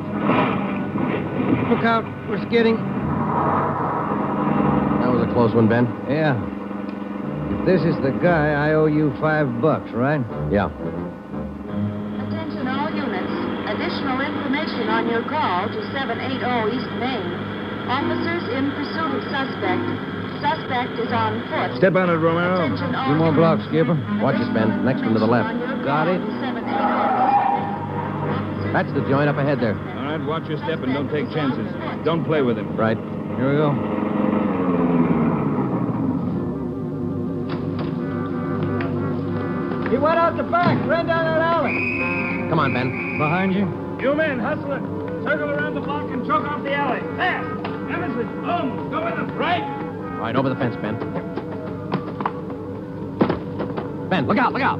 Look out. We're skidding. That was a close one, Ben. Yeah. If this is the guy, I owe you $5, right? Yeah. Attention all units. Additional information on your call to 780 East Main. Officers in pursuit of suspect. Suspect is on foot. Step on it, Romero. 2 more blocks, Skipper. Watch it, Ben. Next one to the left. Got it. That's the joint up ahead there. All right, watch your step and don't take chances. Don't play with him. Right. Here we go. He went out the back, ran down that alley. Come on, Ben. Behind you. You men, hustle it. Circle around the block and choke off the alley. Fast. Emerson, Holmes, go with him. Right. All right, over the fence, Ben. Ben, look out, look out.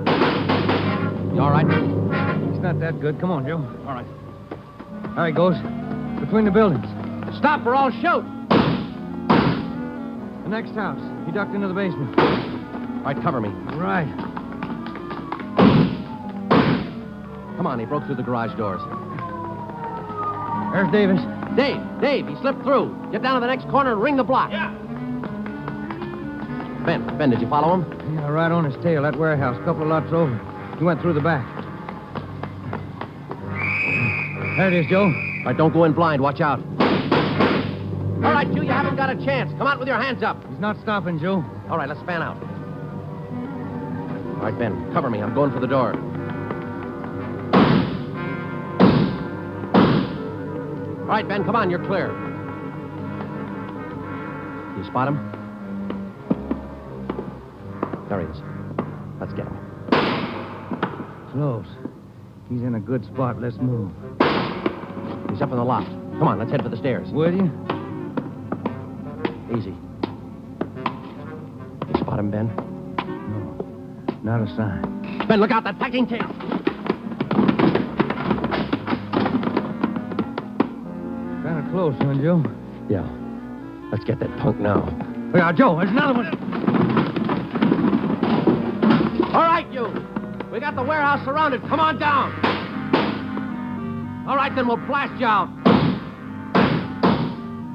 You all right? It's not that good. Come on, Joe. All right. There he goes. Between the buildings. Stop or I'll shoot. The next house. He ducked into the basement. All right, cover me. Right. Come on, he broke through the garage doors. There's Davis. Dave, he slipped through. Get down to the next corner and ring the block. Yeah. Ben, did you follow him? Yeah, right on his tail. That warehouse, a couple of lots over. He went through the back. There it is, Joe. All right, don't go in blind. Watch out. All right, you haven't got a chance. Come out with your hands up. He's not stopping, Joe. All right, let's fan out. All right, Ben, cover me. I'm going for the door. All right, Ben, come on. You're clear. You spot him? There he is. Let's get him. Close. He's in a good spot. Let's move. He's up in the loft. Come on, let's head for the stairs. Will you? Easy. You spot him, Ben? No. Not a sign. Ben, look out, that packing case. Kind of close, huh, Joe? Yeah. Let's get that punk now. Look out, Joe. There's another one. All right, you. We got the warehouse surrounded. Come on down. All right, then we'll blast you out.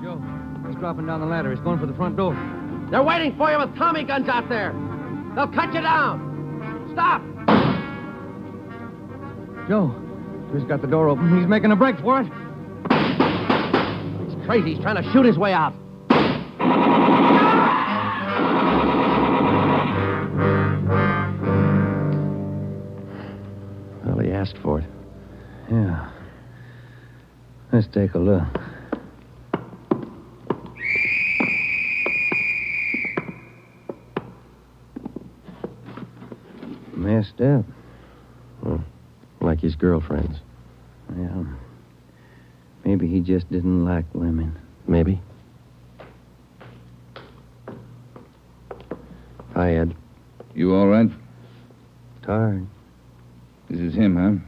Joe, dropping down the ladder. He's going for the front door. They're waiting for you with Tommy guns out there. They'll cut you down. Stop! Joe, he's got the door open. He's making a break for it. He's crazy. He's trying to shoot his way out. Well, he asked for it. Yeah. Let's take a look. Messed up. Well, like his girlfriends. Yeah. Maybe he just didn't like women. Maybe. Hi, Ed. You all right? Tired. This is him, huh?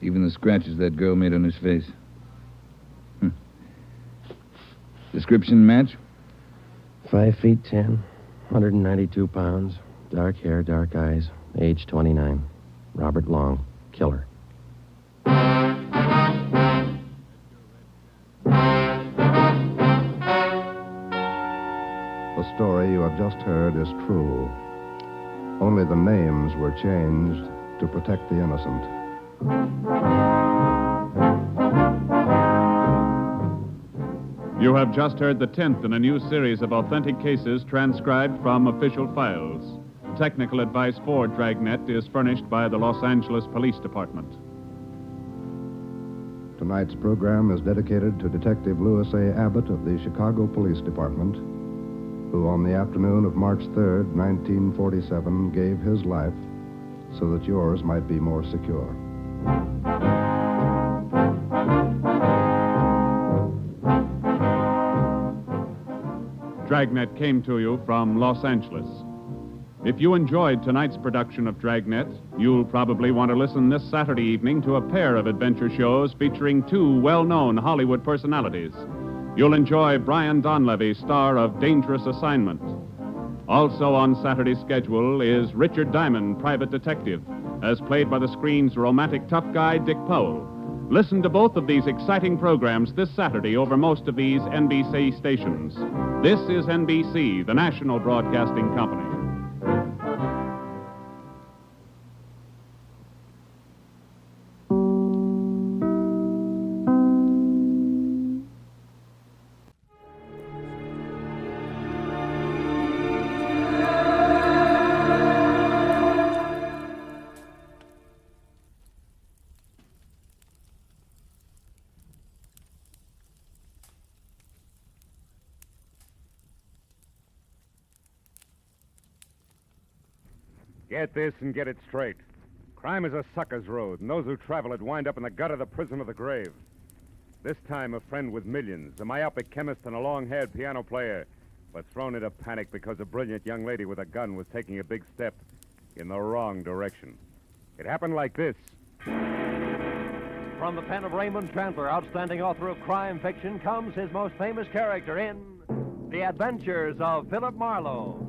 Even the scratches that girl made on his face. Description match? 5 feet 10, 192 pounds, dark hair, dark eyes, age 29. Robert Long, killer. The story you have just heard is true. Only the names were changed to protect the innocent. You have just heard the 10th in a new series of authentic cases transcribed from official files. Technical advice for Dragnet is furnished by the Los Angeles Police Department. Tonight's program is dedicated to Detective Louis A. Abbott of the Chicago Police Department, who on the afternoon of March 3rd, 1947, gave his life so that yours might be more secure. Dragnet came to you from Los Angeles. If you enjoyed tonight's production of Dragnet, you'll probably want to listen this Saturday evening to a pair of adventure shows featuring two well-known Hollywood personalities. You'll enjoy Brian Donlevy, star of Dangerous Assignment. Also on Saturday's schedule is Richard Diamond, private detective, as played by the screen's romantic tough guy, Dick Powell. Listen to both of these exciting programs this Saturday over most of these NBC stations. This is NBC, the national broadcasting company. Get this and get it straight. Crime is a sucker's road, and those who travel it wind up in the gut of the prison of the grave. This time, a friend with millions, a myopic chemist and a long-haired piano player, but thrown into panic because a brilliant young lady with a gun was taking a big step in the wrong direction. It happened like this. From the pen of Raymond Chandler, outstanding author of crime fiction, comes his most famous character in The Adventures of Philip Marlowe.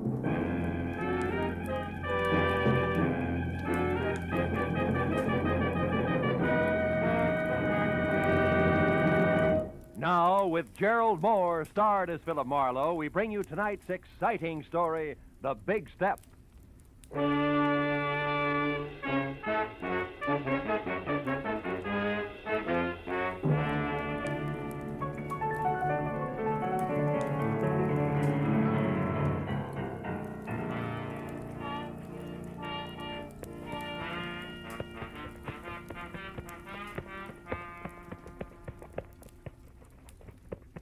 Now, with Gerald Moore starred as Philip Marlowe, we bring you tonight's exciting story, The Big Step.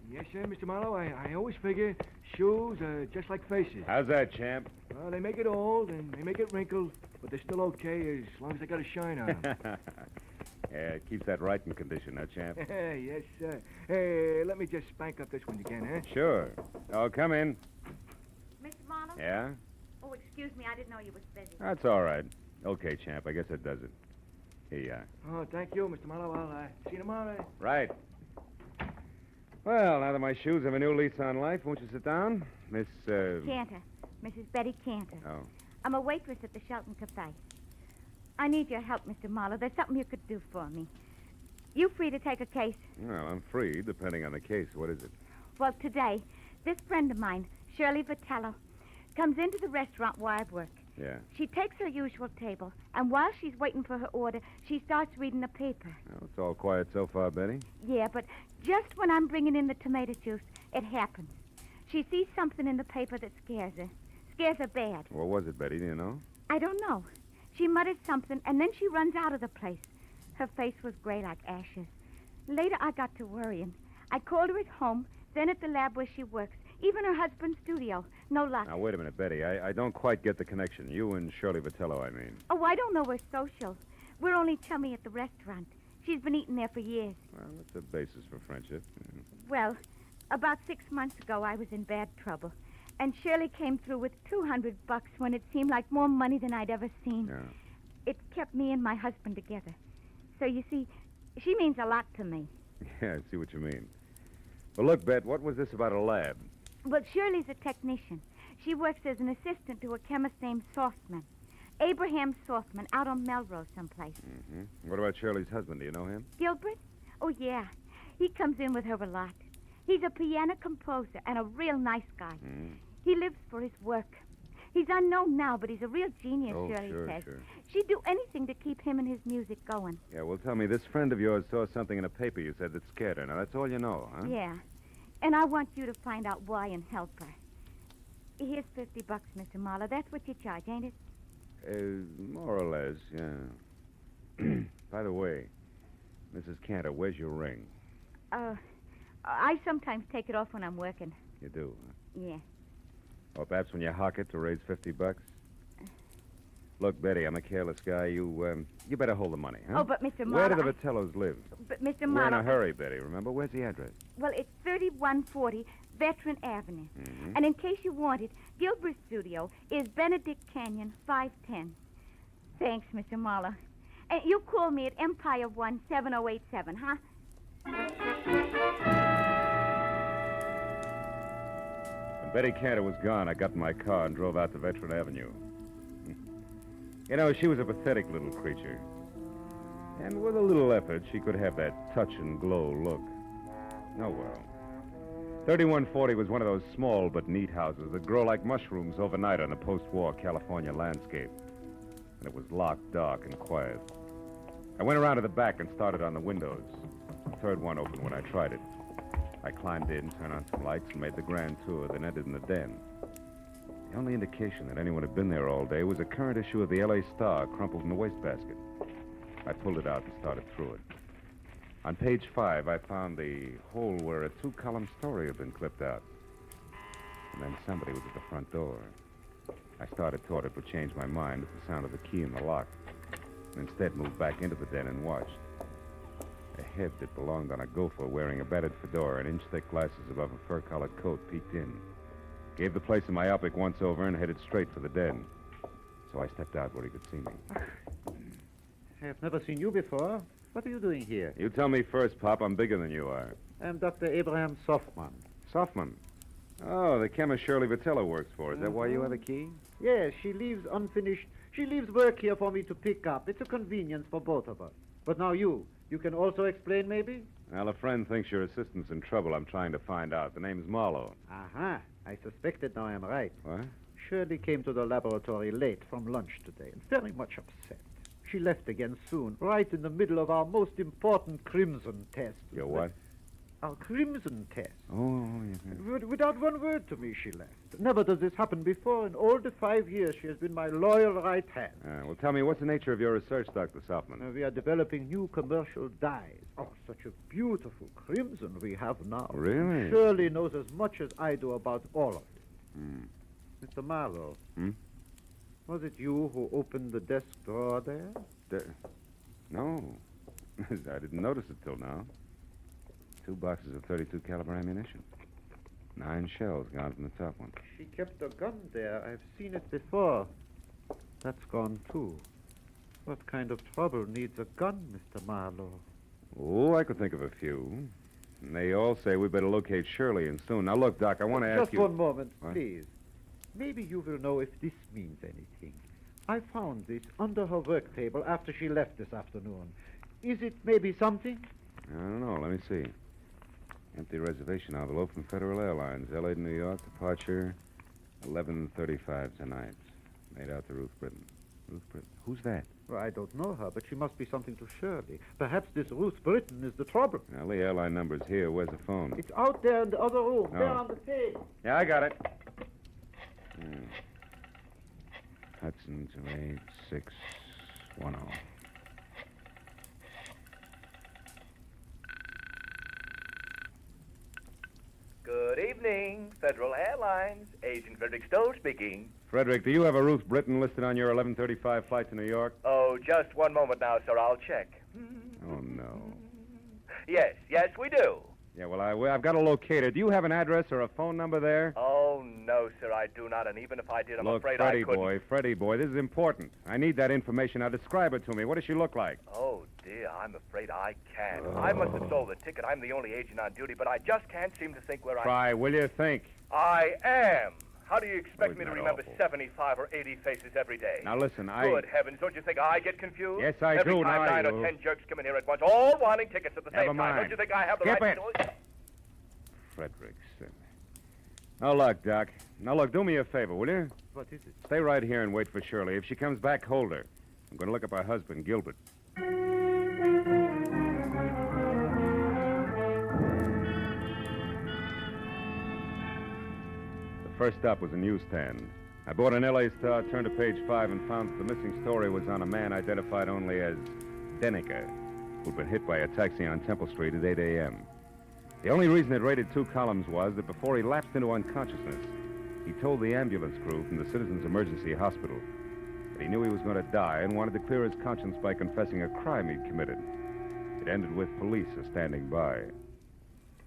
Yes, sir, Mr. Marlowe. I always figure shoes are just like faces. How's that, champ? Well, they make it old and they make it wrinkled, but they're still okay as long as they got a shine on them. Yeah, it keeps that right in condition, huh, champ? Yes, sir. Hey, let me just spank up this one again, huh? Sure. Oh, come in. Mr. Marlowe? Yeah? Oh, excuse me. I didn't know you was busy. That's all right. Okay, champ. I guess that does it. Here you are. Oh, thank you, Mr. Marlowe. I'll see you tomorrow. Right. Well, now that my shoes have a new lease on life, won't you sit down? Miss, Cantor. Mrs. Betty Cantor. Oh. I'm a waitress at the Shelton Cafe. I need your help, Mr. Marlowe. There's something you could do for me. You free to take a case? Well, I'm free, depending on the case. What is it? Well, today, this friend of mine, Shirley Vitello, comes into the restaurant where I work. Yeah. She takes her usual table, and while she's waiting for her order, she starts reading the paper. Well, it's all quiet so far, Betty. Yeah, but just when I'm bringing in the tomato juice, it happens. She sees something in the paper that scares her. Scares her bad. What was it, Betty? Do you know? I don't know. She muttered something, and then she runs out of the place. Her face was gray like ashes. Later, I got to worrying. I called her at home, then at the lab where she works, even her husband's studio. No luck. Now, wait a minute, Betty. I don't quite get the connection. You and Shirley Vitello, I mean. Oh, I don't know we're social. We're only chummy at the restaurant. She's been eating there for years. Well, that's a basis for friendship. Well, about 6 months ago, I was in bad trouble. And Shirley came through with $200 when it seemed like more money than I'd ever seen. Yeah. It kept me and my husband together. So, you see, she means a lot to me. Yeah, I see what you mean. Well, look, Bet, what was this about a lab? Well, Shirley's a technician. She works as an assistant to a chemist named Softman. Abraham Softman, out on Melrose someplace. Mm-hmm. What about Shirley's husband? Do you know him? Gilbert? Oh, yeah. He comes in with her a lot. He's a piano composer and a real nice guy. Mm. He lives for his work. He's unknown now, but he's a real genius, Oh, Shirley sure, says. sure. She'd do anything to keep him and his music going. Yeah, well, tell me, this friend of yours saw something in a paper you said that scared her. Now, that's all you know, huh? Yeah. And I want you to find out why and help her. Here's $50, Mr. Marlowe. That's what you charge, ain't it? More or less, yeah. By the way, Mrs. Cantor, where's your ring? I sometimes take it off when I'm working. You do, huh? Yeah. Or perhaps when you hock it to raise $50? Look, Betty, I'm a careless guy. You better hold the money, huh? Oh, but Mr. Where do Marlowe... the Vitellos live? But Mr. We're in Marlowe... a hurry, Betty, remember? Where's the address? Well, it's 3140 Veteran Avenue. Mm-hmm. And in case you want it, Gilbert's studio is Benedict Canyon, 510. Thanks, Mr. Marlowe. And you call me at Empire 17087, huh? When Betty Cantor was gone, I got in my car and drove out to Veteran Avenue. You know, she was a pathetic little creature. And with a little effort, she could have that touch and glow look. Oh, well. 3140 was one of those small but neat houses that grow like mushrooms overnight on the post-war California landscape. And it was locked, dark, and quiet. I went around to the back and started on the windows. The third one opened when I tried it. I climbed in, turned on some lights, and made the grand tour, then entered in the den. The only indication that anyone had been there all day was a current issue of the L.A. Star crumpled in the wastebasket. I pulled it out and started through it. On page 5, I found the hole where a 2-column story had been clipped out. And then somebody was at the front door. I started toward it, but changed my mind at the sound of the key in the lock. And instead moved back into the den and watched. A head that belonged on a gopher wearing a battered fedora and inch-thick glasses above a fur-collared coat peeked in. Gave the place a myopic once-over and headed straight for the den. So I stepped out where he could see me. I have never seen you before. What are you doing here? You tell me first, Pop. I'm bigger than you are. I'm Dr. Abraham Softman. Softman? Oh, the chemist Shirley Vitello works for. Is that why you have the key? Yes, she leaves unfinished. She leaves work here for me to pick up. It's a convenience for both of us. But now you can also explain, maybe? Well, a friend thinks your assistant's in trouble. I'm trying to find out. The name's Marlowe. Aha. I suspected now I'm right. What? Shirley came to the laboratory late from lunch today and very much upset. She left again soon, right in the middle of our most important crimson test. Your what? Our crimson test. Oh, yes. Without one word to me, she left. Never does this happen before. In all the 5 years, she has been my loyal right hand. Well, tell me, what's the nature of your research, Dr. Softman? We are developing new commercial dyes. Oh, such a beautiful crimson we have now. Really? Shirley knows as much as I do about all of it. Mr. Marlowe. Was it you who opened the desk drawer there? No. I didn't notice it till now. 2 boxes of .32 caliber ammunition. 9 shells gone from the top one. She kept a gun there. I've seen it before. That's gone, too. What kind of trouble needs a gun, Mr. Marlowe? Oh, I could think of a few. And they all say we better locate Shirley and soon. Now, look, Doc, I want to ask you... Just one moment, What? please. Maybe you will know if this means anything. I found this under her work table after she left this afternoon. Is it maybe something? I don't know. Let me see. Empty reservation envelope from Federal Airlines, L.A. to New York, departure 11:35 tonight. Made out to Ruth Britton. Ruth Britton. Who's that? Well, I don't know her, but she must be something to Shirley. Perhaps this Ruth Britton is the trouble. Now, the airline number's here. Where's the phone? It's out there in the other room, there Oh. on the table. Yeah, I got it. Hudson 28610. Good evening, Federal Airlines. Agent Frederick Stowe speaking. Frederick, do you have a Ruth Britton listed on your 11:35 flight to New York? Oh, just one moment now, sir. I'll check. Oh, no. Yes, we do. Yeah, well, I've got to locate her. Do you have an address or a phone number there? Oh, no, sir, I do not. And even if I did, I'm Look, afraid Freddie I couldn't. boy, Freddie boy, this is important. I need that information. Now, describe it to me. What does she look like? Oh, dear, I'm afraid I can't. I must have stole the ticket. I'm the only agent on duty, but I just can't seem to think where Try, will you think? I am. How do you expect Oh, me to isn't that remember awful? 75 or 80 faces every day? Now, listen, Good heavens, don't you think I get confused? Yes, I every do. Every time Now 9 I or do. 10 jerks come in here at once, all wanting tickets at the Never same time. mind. Don't you think I have the Skip right it. to do it? Frederickson. Now, look, Doc. Now, look, do me a favor, will you? What is it? Stay right here and wait for Shirley. If she comes back, hold her. I'm going to look up her husband, Gilbert. The first stop was a newsstand. I bought an L.A. Star, turned to page 5, and found that the missing story was on a man identified only as Deniker, who'd been hit by a taxi on Temple Street at 8 a.m. The only reason it rated 2 columns was that before he lapsed into unconsciousness, he told the ambulance crew from the Citizens Emergency Hospital that he knew he was going to die and wanted to clear his conscience by confessing a crime he'd committed. It ended with police standing by.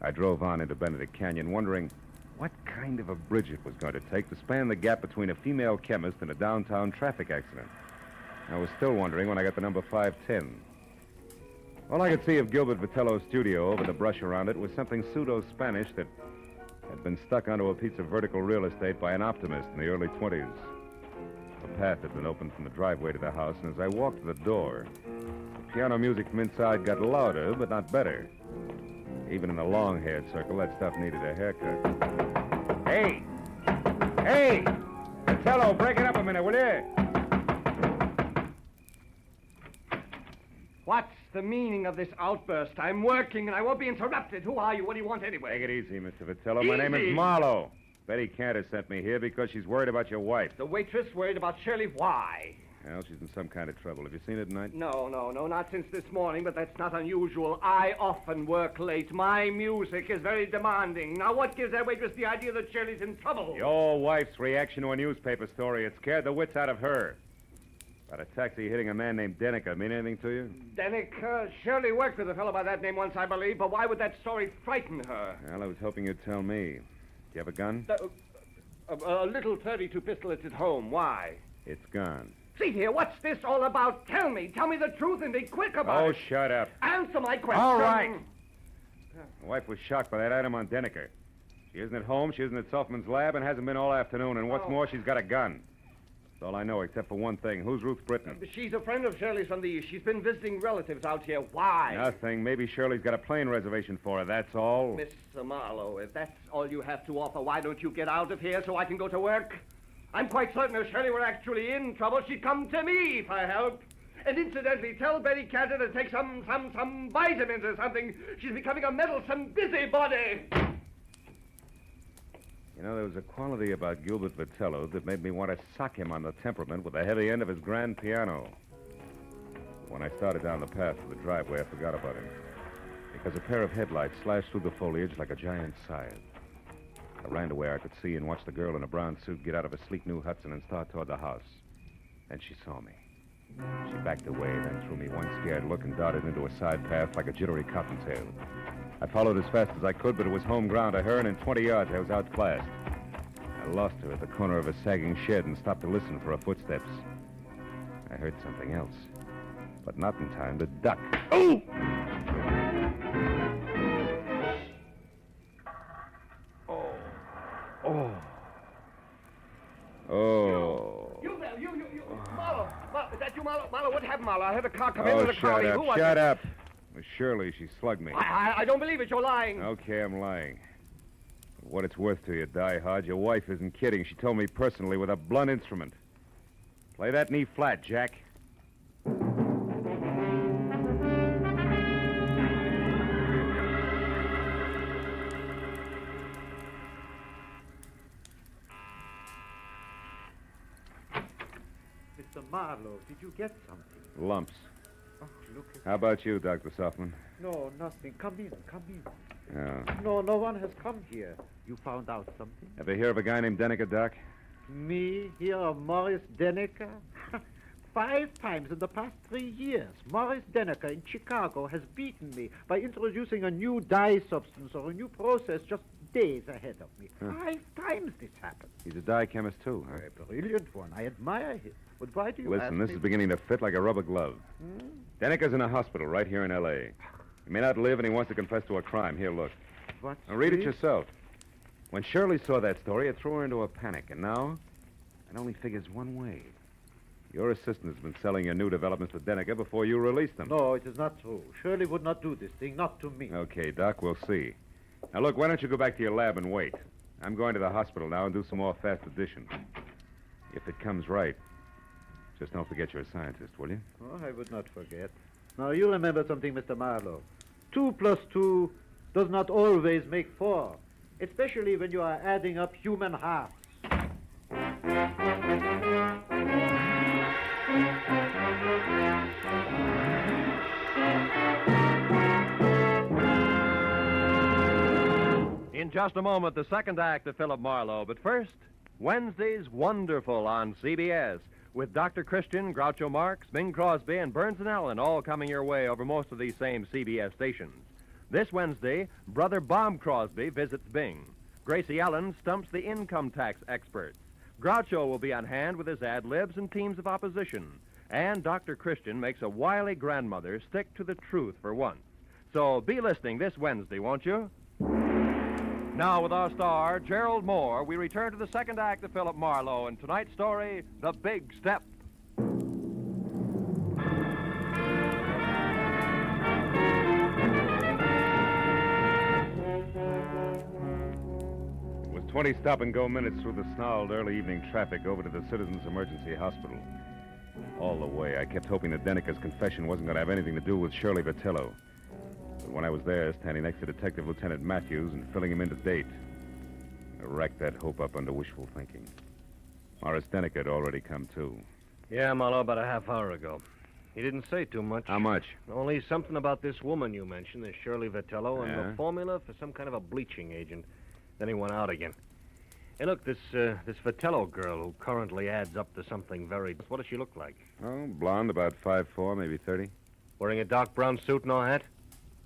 I drove on into Benedict Canyon, wondering what kind of a bridge it was going to take to span the gap between a female chemist and a downtown traffic accident. I was still wondering when I got to number 510. All I could see of Gilbert Vitello's studio over the brush around it was something pseudo-Spanish that had been stuck onto a piece of vertical real estate by an optimist in the early 20s. A path had been opened from the driveway to the house, and as I walked to the door, the piano music from inside got louder, but not better. Even in the long-haired circle, that stuff needed a haircut. Hey! Hey! Vitello, break it up a minute, will you? What's the meaning of this outburst? I'm working and I won't be interrupted. Who are you? What do you want anyway? Take it easy, Mr. Vitello. My name Easy? is Marlowe. Betty Cantor sent me here because she's worried about your wife. The waitress worried about Shirley. Why? Well, she's in some kind of trouble. Have you seen her tonight? No, not since this morning, but that's not unusual. I often work late. My music is very demanding. Now, what gives that waitress the idea that Shirley's in trouble? Your wife's reaction to a newspaper story. It scared the wits out of her. About a taxi hitting a man named Deniker mean anything to you? Deniker, Shirley worked with a fellow by that name once, I believe, but why would that story frighten her? Well, I was hoping you'd tell me. Do you have a gun? A little .32 pistol. It's at home. Why? It's gone. See here, what's this all about? Tell me the truth and be quick about Oh, it. shut up. Answer my question. All right. My wife was shocked by that item on Deniker. She isn't at home, she isn't at Selfman's lab, and hasn't been all afternoon. And what's more, she's got a gun. That's all I know, except for one thing. Who's Ruth Britton? She's a friend of Shirley's from the East. She's been visiting relatives out here. Why? Nothing. Maybe Shirley's got a plane reservation for her, that's all. Mr. Marlowe, if that's all you have to offer, why don't you get out of here so I can go to work? I'm quite certain if Shirley were actually in trouble, she'd come to me for help. And incidentally, tell Betty Cantor to take some vitamins or something. She's becoming a meddlesome busybody. You know, there was a quality about Gilbert Vitello that made me want to sock him on the temperament with the heavy end of his grand piano. When I started down the path to the driveway, I forgot about him. Because a pair of headlights slashed through the foliage like a giant scythe. I ran to where I could see and watched the girl in a brown suit get out of a sleek new Hudson and start toward the house. Then she saw me. She backed away, then threw me one scared look and darted into a side path like a jittery cottontail. I followed as fast as I could, but it was home ground to her, and in 20 yards I was outclassed. I lost her at the corner of a sagging shed and stopped to listen for her footsteps. I heard something else, but not in time to duck. Oh! Oh. Oh. You there, you. Marlowe, is that you, Marlowe? Marlowe, what happened, Marlowe? I heard a car come in with a Shut crowd. up, Who was shut it? up. It was Shirley. She slugged me. I don't believe it. You're lying. Okay, I'm lying. For what it's worth to you, Die Hard, your wife isn't kidding. She told me personally with a blunt instrument. Play that knee flat, Jack. Mr. Marlowe, did you get something? Lumps. Oh, look at How about you, Dr. Softman? No, nothing. Come in, come in. Yeah. No, no one has come here. You found out something? Ever hear of a guy named Denneker, Doc? Me hear of Morris Denneker? 5 times in the past 3 years, Morris Denneker in Chicago has beaten me by introducing a new dye substance or a new process just days ahead of me. Huh. 5 times this happened. He's a dye chemist, too, huh? A brilliant one. I admire him. But why do you ask Listen, this me? is beginning to fit like a rubber glove. Denneker's in a hospital right here in L.A. He may not live, and he wants to confess to a crime. Here, look. What's Now, read it this? yourself. When Shirley saw that story, it threw her into a panic, and now it only figures one way. Your assistant has been selling your new developments to Denneker before you released them. No, it is not true. Shirley would not do this thing, not to me. Okay, Doc, we'll see. Now, look, why don't you go back to your lab and wait? I'm going to the hospital now and do some more fast addition. If it comes right, just don't forget you're a scientist, will you? Oh, I would not forget. Now, you remember something, Mr. Marlowe. 2 plus 2 does not always make 4, especially when you are adding up human halves. In just a moment, the second act of Philip Marlowe. But first, Wednesday's Wonderful on CBS, with Dr. Christian, Groucho Marx, Bing Crosby, and Burns and Allen all coming your way over most of these same CBS stations. This Wednesday, Brother Bob Crosby visits Bing. Gracie Allen stumps the income tax experts. Groucho will be on hand with his ad libs and teams of opposition. And Dr. Christian makes a wily grandmother stick to the truth for once. So be listening this Wednesday, won't you? Now, with our star, Gerald Moore, we return to the second act of Philip Marlowe and tonight's story, The Big Step. It was 20 stop-and-go minutes through the snarled early evening traffic over to the Citizens Emergency Hospital. All the way, I kept hoping that Denneker's confession wasn't going to have anything to do with Shirley Vitello. But when I was there, standing next to Detective Lieutenant Matthews and filling him in to date, I racked that hope up under wishful thinking. Morris Denneker had already come, too. Yeah, Marlowe, about a half hour ago. He didn't say too much. How much? Only something about this woman you mentioned, this Shirley Vitello, and Yeah? the formula for some kind of a bleaching agent. Then he went out again. Hey, look, this Vitello girl who currently adds up to something very... What does she look like? Oh, blonde, about 5'4", maybe 30. Wearing a dark brown suit, no hat?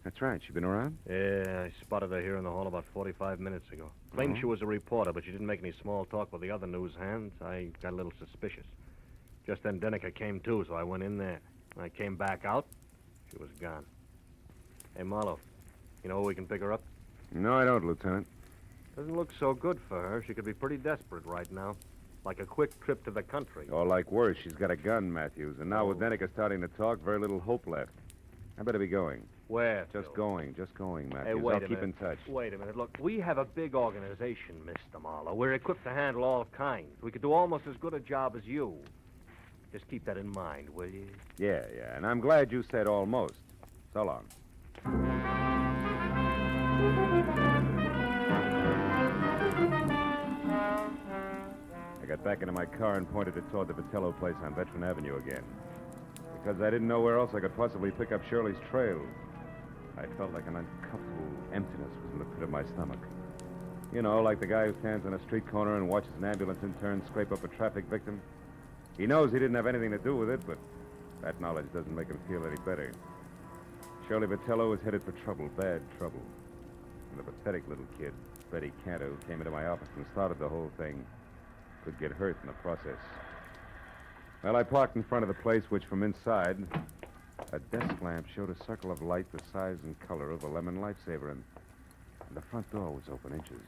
That's right. She been around? Yeah, I spotted her here in the hall about 45 minutes ago. Claimed Oh. she was a reporter, but she didn't make any small talk with the other news hands. I got a little suspicious. Just then Denneker came too, so I went in there. When I came back out, she was gone. Hey, Marlowe, you know where we can pick her up? No, I don't, Lieutenant. Doesn't look so good for her. She could be pretty desperate right now. Like a quick trip to the country. Or like worse, she's got a gun, Matthews. And now with Denneker starting to talk, very little hope left. I better be going. Where? Just going, Matthews. Hey, wait I'll a keep minute. in touch. Wait a minute. Look, we have a big organization, Mr. Marlowe. We're equipped to handle all kinds. We could do almost as good a job as you. Just keep that in mind, will you? Yeah, and I'm glad you said almost. So long. I got back into my car and pointed it toward the Vitello place on Veteran Avenue again. Because I didn't know where else I could possibly pick up Shirley's trail. I felt like an uncomfortable emptiness was in the pit of my stomach. You know, like the guy who stands on a street corner and watches an ambulance intern scrape up a traffic victim. He knows he didn't have anything to do with it, but that knowledge doesn't make him feel any better. Shirley Vitello was headed for trouble, bad trouble. And the pathetic little kid, Betty Cantor, who came into my office and started the whole thing, could get hurt in the process. Well, I parked in front of the place, which from inside, a desk lamp showed a circle of light the size and color of a lemon lifesaver, and the front door was open inches,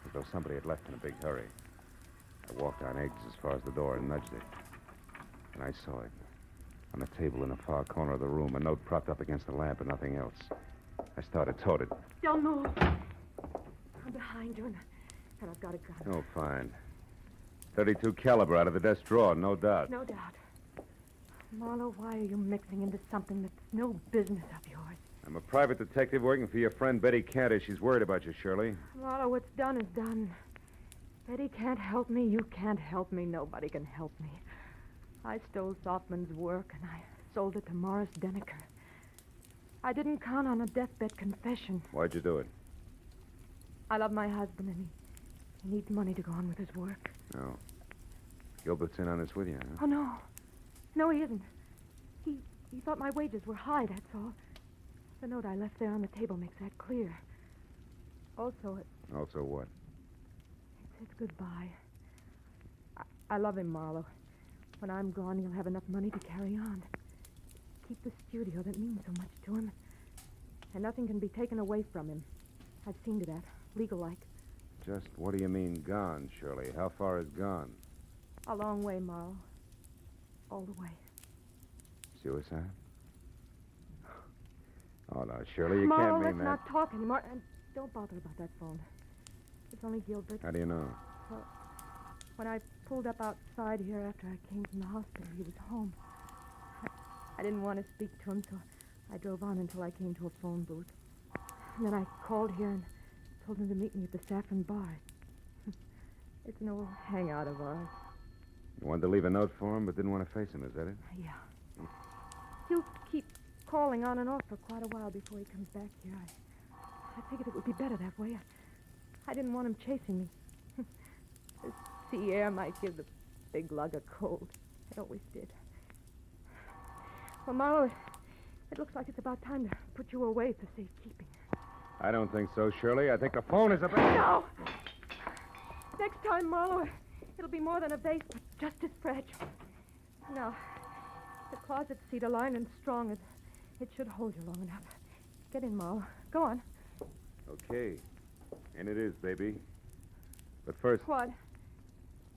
as though somebody had left in a big hurry. I walked on eggs as far as the door and nudged it. And I saw it. On the table in the far corner of the room, a note propped up against the lamp and nothing else. I started toward it. Don't move. I'm behind you, and I've got a gun. Oh, fine. 32 caliber out of the desk drawer, no doubt. No doubt. Marlowe, why are you mixing into something that's no business of yours? I'm a private detective working for your friend Betty Cantor. She's worried about you, Shirley. Marlowe, what's done is done. Betty can't help me. You can't help me. Nobody can help me. I stole Softman's work, and I sold it to Morris Denneker. I didn't count on a deathbed confession. Why'd you do it? I love my husband, and he needs money to go on with his work. No. Gilbert's in on this with you, huh? Oh, no. No, he isn't. He thought my wages were high, that's all. The note I left there on the table makes that clear. Also, Also what? it says goodbye. I love him, Marlowe. When I'm gone, he'll have enough money to carry on. Keep the studio that means so much to him. And nothing can be taken away from him. I've seen to that, legal-like. Just what do you mean, gone, Shirley? How far is gone? A long way, Marlowe. All the way. Suicide? Oh, no, Shirley, you Marlowe, can't mean let's that. not talk anymore. And don't bother about that phone. It's only Gilbert. How do you know? Well, when I pulled up outside here after I came from the hospital, he was home. I didn't want to speak to him, so I drove on until I came to a phone booth. And then I called here and told him to meet me at the Saffron Bar. It's an old hangout of ours. You wanted to leave a note for him, but didn't want to face him, is that it? Yeah. He'll keep calling on and off for quite a while before he comes back here. I figured it would be better that way. I didn't want him chasing me. The sea air might give the big lug a cold. It always did. Well, Marlowe, it looks like it's about time to put you away for safekeeping. I don't think so, Shirley. I think the phone is about... No! Next time, Marlowe, it'll be more than a vase, but just as fragile. No. The closet cedar lined and strong. It should hold you long enough. Get in, Marlowe. Go on. Okay. And it is, baby. But first... What?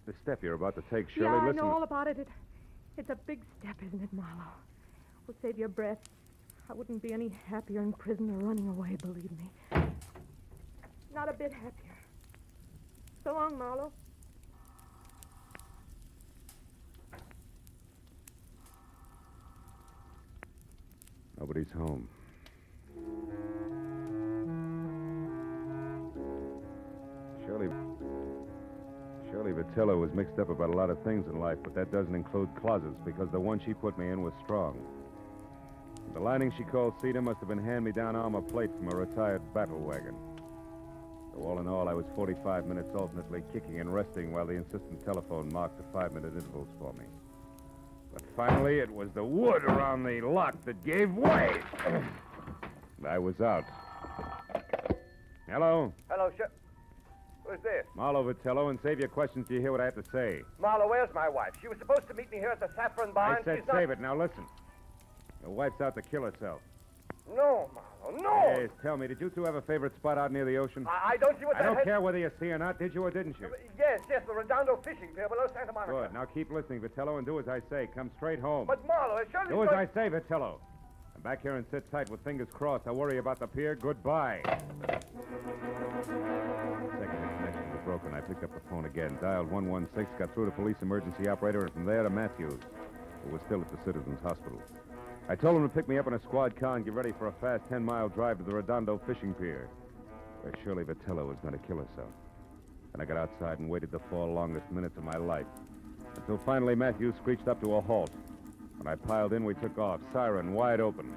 The step you're about to take, Shirley, yeah, I listen... know all about it. It's a big step, isn't it, Marlowe? We'll save your breath. I wouldn't be any happier in prison or running away, believe me. Not a bit happier. So long, Marlowe. Nobody's home. Shirley Vitello was mixed up about a lot of things in life, but that doesn't include closets, because the one she put me in was strong. The lining she called cedar must have been hand-me-down armor plate from a retired battle wagon. So all in all, I was 45 minutes alternately kicking and resting while the insistent telephone marked the 5-minute intervals for me. But finally, it was the wood around the lock that gave way. I was out. Hello? Hello, who's this? Marlowe Vitello, and save your questions till you hear what I have to say. Marlowe, where's my wife? She was supposed to meet me here at the Saffron Bar, I and said she's not... save it. Now listen. Your wife's out to kill herself. No, Marlowe, no! Yes, tell me, did you two have a favorite spot out near the ocean? I don't see what I that don't has... care whether you see or not. Did you or didn't you? Yes, the Redondo fishing pier below Santa Monica. Good. Now keep listening, Vitello, and do as I say. Come straight home. But, Marlowe, it surely... Do as I say, Vitello. Come back here and sit tight with fingers crossed. I worry about the pier. Goodbye. Broken. I picked up the phone again, dialed 116, got through to police emergency operator, and from there to Matthews, who was still at the Citizens Hospital. I told him to pick me up in a squad car and get ready for a fast 10-mile drive to the Redondo fishing pier, where Shirley Vitello was going to kill herself. Then I got outside and waited the 4 longest minutes of my life, until finally Matthews screeched up to a halt. When I piled in, we took off, siren wide open.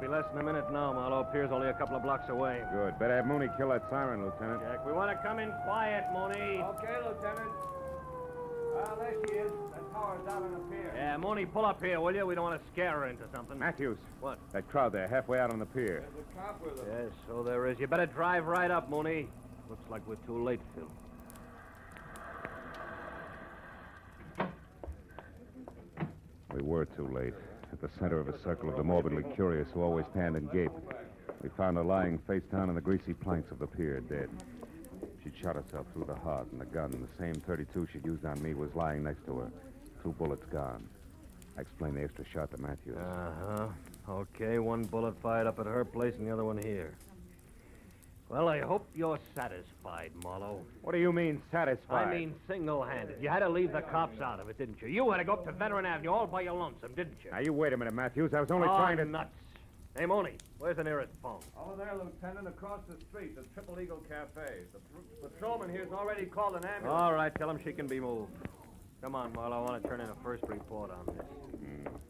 Less than a minute now, Marlowe. Pier's only a couple of blocks away. Good. Better have Mooney kill that siren, Lieutenant. Jack, we want to come in quiet, Mooney. Okay, Lieutenant. Well, there she is. That tower's out on the pier. Yeah, Mooney, pull up here, will you? We don't want to scare her into something. Matthews. What? That crowd there, halfway out on the pier. There's a cop with us. Yes, so there is. You better drive right up, Mooney. Looks like we're too late, Phil. We were too late. At the center of a circle of the morbidly curious who always stand and gape. We found her lying face down on the greasy planks of the pier, dead. She'd shot herself through the heart, and the gun, the same .32 she'd used on me, was lying next to her. 2 bullets gone. I explained the extra shot to Matthews. Uh-huh. Okay, 1 bullet fired up at her place and the other one here. Well, I hope you're satisfied, Marlowe. What do you mean, satisfied? I mean single-handed. You had to leave the cops out of it, didn't you? You had to go up to Veteran Avenue all by your lonesome, didn't you? Now, you wait a minute, Matthews. I was only trying to... nuts. Hey, Mooney, where's the nearest phone? Over there, Lieutenant, across the street, the Triple Eagle Cafe. The patrolman here's already called an ambulance. All right, tell him she can be moved. Come on, Marlowe. I want to turn in a first report on this.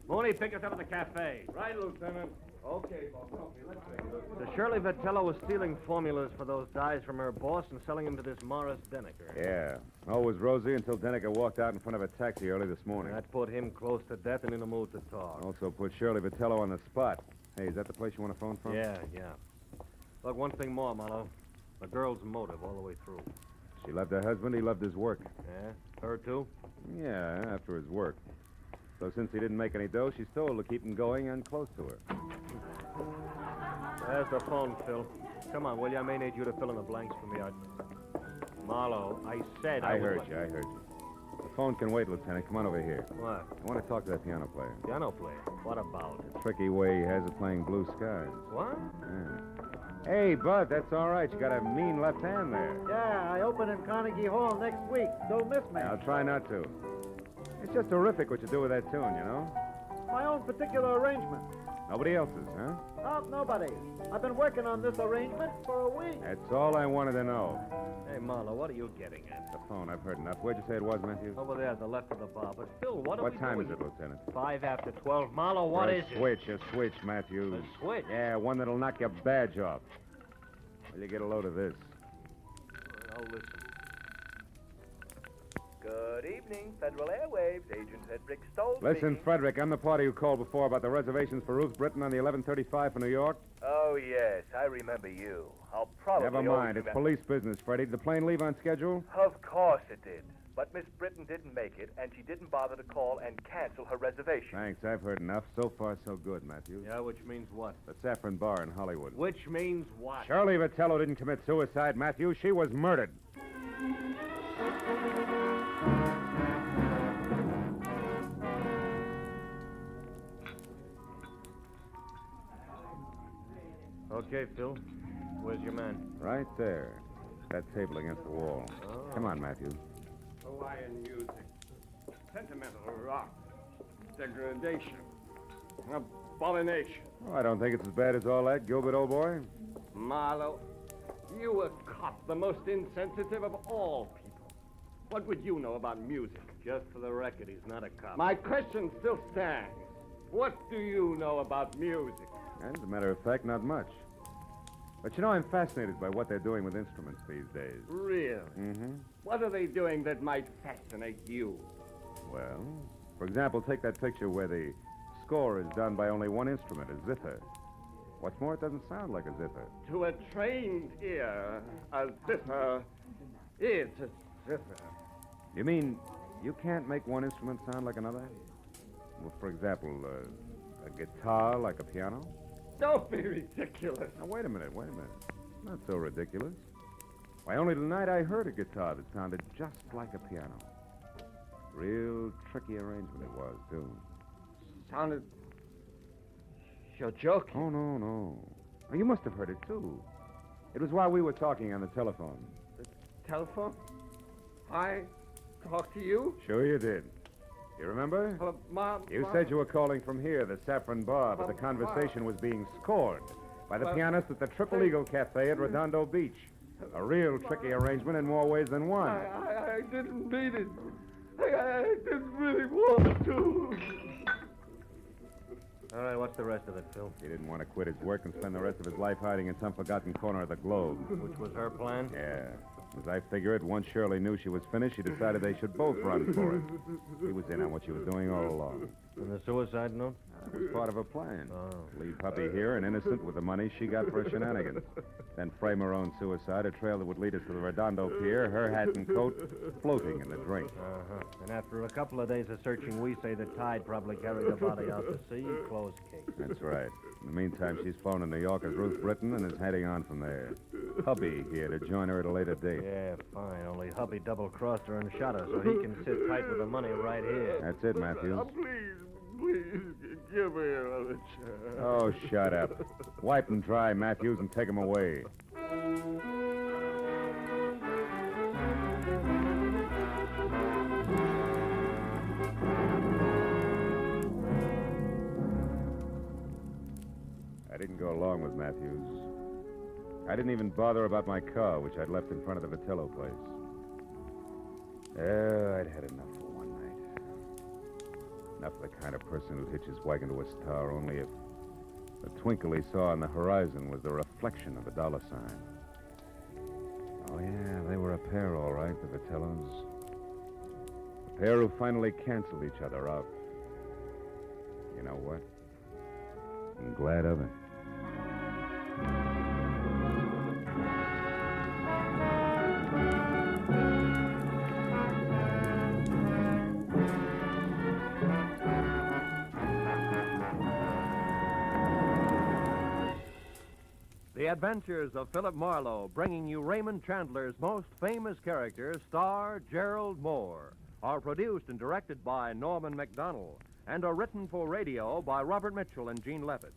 Mooney, pick us up at the cafe. Right, Lieutenant. Okay, boss. Okay, let's see. So Shirley Vitello was stealing formulas for those dyes from her boss and selling them to this Morris Denneker. Yeah. All was rosy until Denneker walked out in front of a taxi early this morning. That put him close to death and in a mood to talk. Also put Shirley Vitello on the spot. Hey, is that the place you want a phone from? Yeah. Look, one thing more, Marlowe. The girl's motive all the way through. She loved her husband. He loved his work. Yeah? Her, too? Yeah, after his work. So since he didn't make any dough, she's told to keep him going and close to her. There's the phone, Phil. Come on, will you? I may need you to fill in the blanks for me. Marlowe, I said I heard you. The phone can wait, Lieutenant. Come on over here. What? I want to talk to that piano player. Piano player? What about? The tricky way he has of playing Blue Skies. What? Yeah. Hey, Bud, that's all right. You got a mean left hand there. Yeah, I open in Carnegie Hall next week. Don't miss me. I'll try not to. It's just terrific what you do with that tune, you know? My own particular arrangement. Nobody else's, huh? Oh, nobody. I've been working on this arrangement for a week. That's all I wanted to know. Hey, Marlowe, what are you getting at? The phone, I've heard enough. Where'd you say it was, Matthews? Over there, at the left of the bar. But, Phil, what are we doing? What time is it, Lieutenant? 5 after 12. Marlowe, what is it? A switch, Matthews. A switch? Yeah, one that'll knock your badge off. Will you get a load of this? I'll listen. Good evening, Federal Airwaves. Agent Hedrick Stoll. Listen, speaking. Frederick, I'm the party who called before about the reservations for Ruth Britton on the 11:35 for New York. Oh, yes, I remember you. I'll probably... Never mind. It's police business, Freddie. Did the plane leave on schedule? Of course it did. But Miss Britton didn't make it, and she didn't bother to call and cancel her reservation. Thanks. I've heard enough. So far, so good, Matthews. Yeah, which means what? The Saffron Bar in Hollywood. Which means what? Shirley Vitello didn't commit suicide, Matthews. She was murdered. Okay, Phil. Where's your man? Right there. That table against the wall. Oh. Come on, Matthews. Hawaiian music. Sentimental rock. Degradation. Abomination. Oh, I don't think it's as bad as all that, Gilbert, old boy. Marlowe, you a cop, the most insensitive of all people. What would you know about music? Just for the record, he's not a cop. My question still stands. What do you know about music? As a matter of fact, not much. But you know, I'm fascinated by what they're doing with instruments these days. Really? Mm-hmm. What are they doing that might fascinate you? Well, for example, take that picture where the score is done by only one instrument, a zither. What's more, it doesn't sound like a zither. To a trained ear, a zither is a zither. You mean you can't make one instrument sound like another? Well, for example, a guitar like a piano? Don't be ridiculous. Now, wait a minute. Not so ridiculous. Why, only tonight I heard a guitar that sounded just like a piano. Real tricky arrangement it was, too. Sounded... You're joking. Oh, no. Oh, you must have heard it, too. It was while we were talking on the telephone. The telephone? I talked to you? Sure you did. You remember? You said you were calling from here, the Saffron Bar, but the conversation was being scored by the pianist at the Triple Eagle Cafe at Redondo Beach. A real tricky arrangement in more ways than one. I didn't mean it. I didn't really want to. All right, what's the rest of it, Phil? He didn't want to quit his work and spend the rest of his life hiding in some forgotten corner of the globe. Which was her plan? Yeah. As I figure it, once Shirley knew she was finished, she decided they should both run for it. He was in on what she was doing all along. And the suicide note? That was part of her plan. Oh. Leave Puppy here and innocent with the money she got for her shenanigans. Then frame her own suicide, a trail that would lead us to the Redondo Pier, her hat and coat floating in the drink. Uh-huh. And after a couple of days of searching, we say the tide probably carried the body out to sea. Closed case. That's right. In the meantime, she's flown to New York as Ruth Britton and is heading on from there. Hubby here to join her at a later date. Yeah, fine. Only hubby double-crossed her and shot her, so he can sit tight with the money right here. That's it, Matthews. Please, give me another chance. Oh, shut up. Wipe them dry, Matthews, and take them away. I didn't go along with Matthews. I didn't even bother about my car, which I'd left in front of the Vitello place. I'd had enough for one night. Enough of the kind of person who'd hitch his wagon to a star only if the twinkle he saw on the horizon was the reflection of a dollar sign. Oh, yeah, they were a pair, all right, the Vitellos. A pair who finally canceled each other out. You know what? I'm glad of it. The Adventures of Philip Marlowe, bringing you Raymond Chandler's most famous character, star Gerald Moore, are produced and directed by Norman MacDonald and are written for radio by Robert Mitchell and Gene Levitt.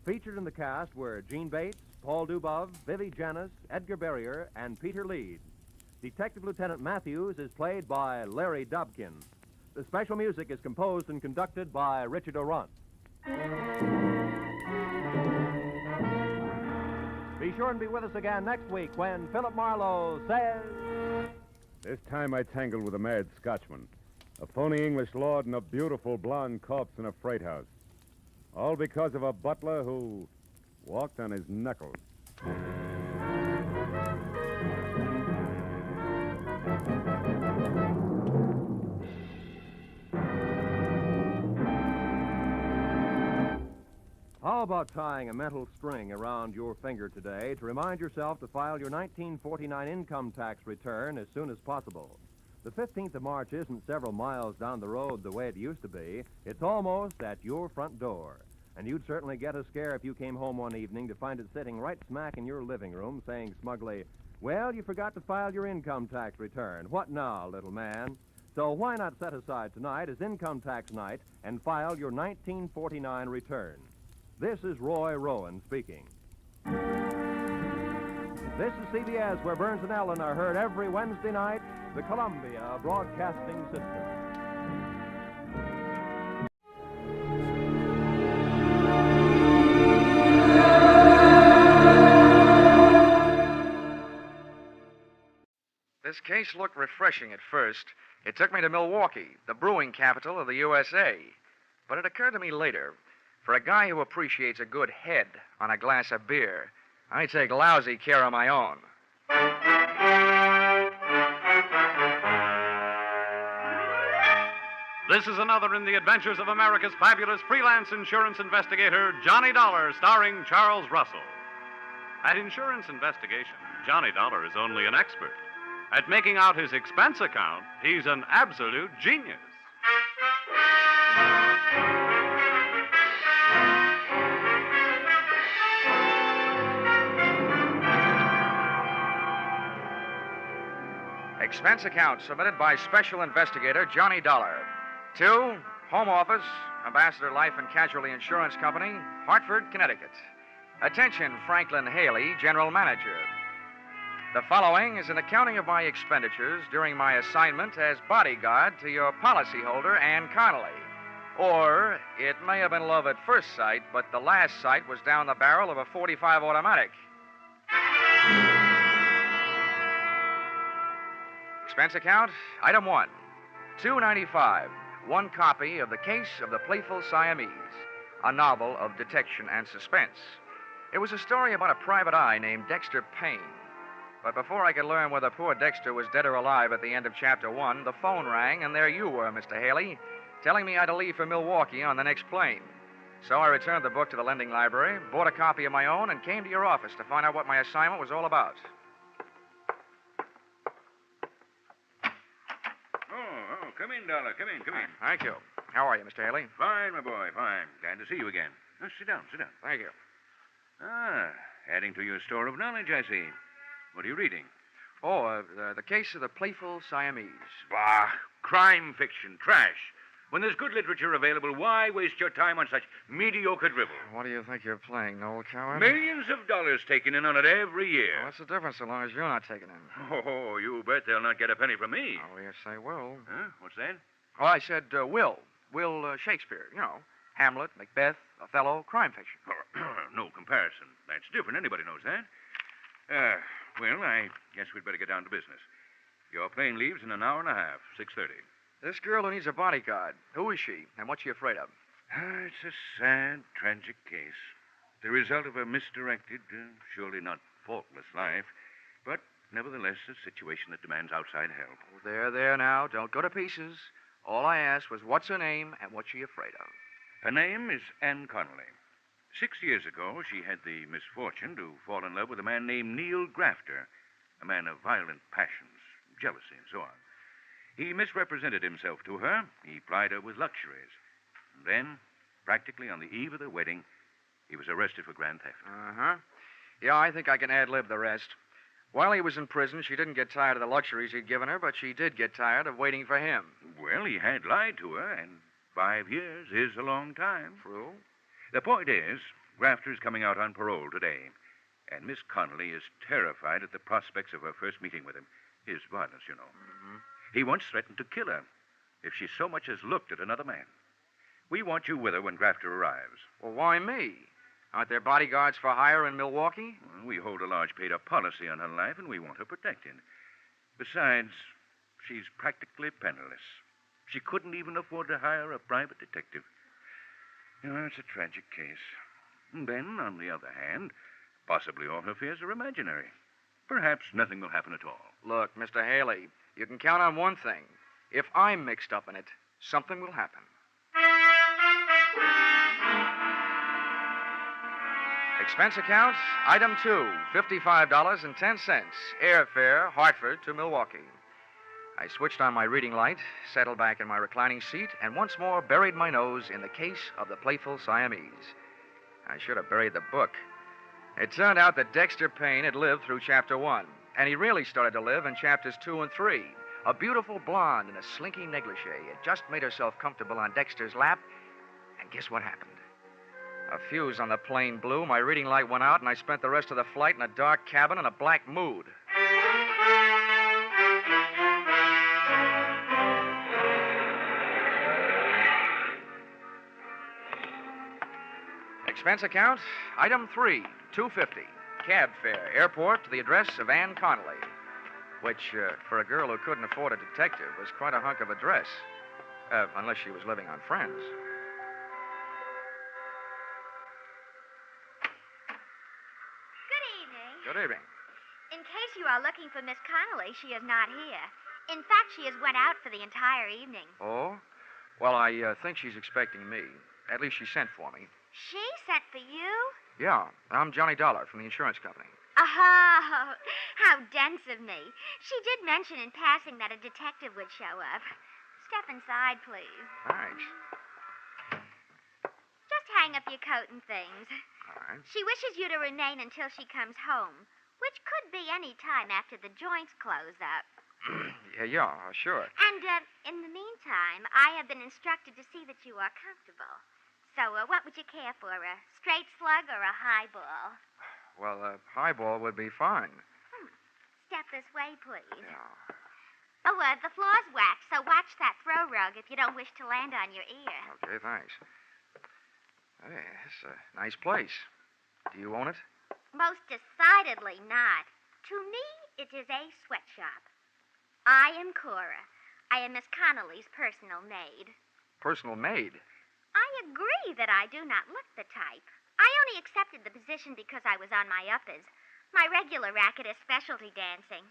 Featured in the cast were Gene Bates, Paul Dubov, Vivi Janis, Edgar Barrier, and Peter Lead. Detective Lieutenant Matthews is played by Larry Dobkin. The special music is composed and conducted by Richard Orant. Be sure and be with us again next week when Philip Marlowe says... This time I tangled with a mad Scotchman, a phony English lord, and a beautiful blonde corpse in a freight house. All because of a butler who walked on his knuckles. How about tying a mental string around your finger today to remind yourself to file your 1949 income tax return as soon as possible? The 15th of March isn't several miles down the road the way it used to be. It's almost at your front door. And you'd certainly get a scare if you came home one evening to find it sitting right smack in your living room saying smugly, "Well, you forgot to file your income tax return. What now, little man?" So why not set aside tonight as income tax night and file your 1949 return? This is Roy Rowan speaking. This is CBS, where Burns and Allen are heard every Wednesday night, the Columbia Broadcasting System. This case looked refreshing at first. It took me to Milwaukee, the brewing capital of the USA. But it occurred to me later, for a guy who appreciates a good head on a glass of beer, I take lousy care of my own. This is another in the adventures of America's fabulous freelance insurance investigator, Johnny Dollar, starring Charles Russell. At insurance investigation, Johnny Dollar is only an expert. At making out his expense account, he's an absolute genius. Expense account submitted by Special Investigator Johnny Dollar. To Home Office, Ambassador Life and Casualty Insurance Company, Hartford, Connecticut. Attention, Franklin Haley, General Manager. The following is an accounting of my expenditures during my assignment as bodyguard to your policyholder, Ann Connolly. Or it may have been love at first sight, but the last sight was down the barrel of a .45 automatic. Expense account, item 1, $2.95. One copy of The Case of the Playful Siamese, a novel of detection and suspense. It was a story about a private eye named Dexter Payne. But before I could learn whether poor Dexter was dead or alive at the end of Chapter 1, the phone rang, and there you were, Mr. Haley, telling me I had to leave for Milwaukee on the next plane. So I returned the book to the lending library, bought a copy of my own, and came to your office to find out what my assignment was all about. Oh, come in, Dollar. Come in. Thank you. How are you, Mr. Haley? Fine, my boy, fine. Glad to see you again. Oh, sit down. Thank you. Ah, adding to your store of knowledge, I see. What are you reading? Oh, the case of the playful Siamese. Bah, crime fiction, trash. When there's good literature available, why waste your time on such mediocre drivel? What do you think you're playing, Noel Coward? Millions of dollars taken in on it every year. Well, what's the difference so long as you're not taking in? Oh, you bet they'll not get a penny from me. Oh, yes, they will. Huh? What's that? Oh, I said Will Shakespeare. You know, Hamlet, Macbeth, Othello, crime fiction. No comparison. That's different. Anybody knows that. Well, I guess we'd better get down to business. Your plane leaves in an hour and a half, 6:30. This girl who needs a bodyguard, who is she, and what's she afraid of? It's a sad, tragic case. The result of a misdirected, surely not faultless life, but nevertheless a situation that demands outside help. Oh, there now. Don't go to pieces. All I asked was what's her name and what's she afraid of. Her name is Anne Connolly. 6 years ago, she had the misfortune to fall in love with a man named Neil Grafter, a man of violent passions, jealousy, and so on. He misrepresented himself to her. He plied her with luxuries. And then, practically on the eve of their wedding, he was arrested for grand theft. Uh-huh. Yeah, I think I can ad-lib the rest. While he was in prison, she didn't get tired of the luxuries he'd given her, but she did get tired of waiting for him. Well, he had lied to her, and 5 years is a long time. True. The point is, Grafter's coming out on parole today, and Miss Connolly is terrified at the prospects of her first meeting with him. His violence, you know. Mm-hmm. He once threatened to kill her if she so much as looked at another man. We want you with her when Grafter arrives. Well, why me? Aren't there bodyguards for hire in Milwaukee? Well, we hold a large paid-up policy on her life, and we want her protected. Besides, she's practically penniless. She couldn't even afford to hire a private detective. You know, it's a tragic case. And then, on the other hand, possibly all her fears are imaginary. Perhaps nothing will happen at all. Look, Mr. Haley, you can count on one thing. If I'm mixed up in it, something will happen. Expense account, item 2, $55.10. Airfare, Hartford to Milwaukee. I switched on my reading light, settled back in my reclining seat, and once more buried my nose in the case of the playful Siamese. I should have buried the book. It turned out that Dexter Payne had lived through Chapter 1, and he really started to live in Chapters 2 and 3. A beautiful blonde in a slinky negligee had just made herself comfortable on Dexter's lap, and guess what happened? A fuse on the plane blew, my reading light went out, and I spent the rest of the flight in a dark cabin in a black mood. Expense account, item 3, $2.50. Cab fare, airport to the address of Anne Connolly, which, for a girl who couldn't afford a detective, was quite a hunk of a dress. Unless she was living on Friends. Good evening. Good evening. In case you are looking for Miss Connolly, she is not here. In fact, she has went out for the entire evening. Oh? Well, I think she's expecting me. At least she sent for me. She sent for you? Yeah, I'm Johnny Dollar from the insurance company. Oh, how dense of me. She did mention in passing that a detective would show up. Step inside, please. Thanks. Just hang up your coat and things. All right. She wishes you to remain until she comes home, which could be any time after the joints close up. Yeah, sure. And, in the meantime, I have been instructed to see that you are comfortable. So, what would you care for, a straight slug or a highball? Well, a highball would be fine. Step this way, please. Yeah. Oh, the floor's waxed, so watch that throw rug if you don't wish to land on your ear. Okay, thanks. Hey, it's a nice place. Do you own it? Most decidedly not. To me, it is a sweatshop. I am Cora. I am Miss Connolly's personal maid. Personal maid? I agree that I do not look the type. I only accepted the position because I was on my uppers. My regular racket is specialty dancing.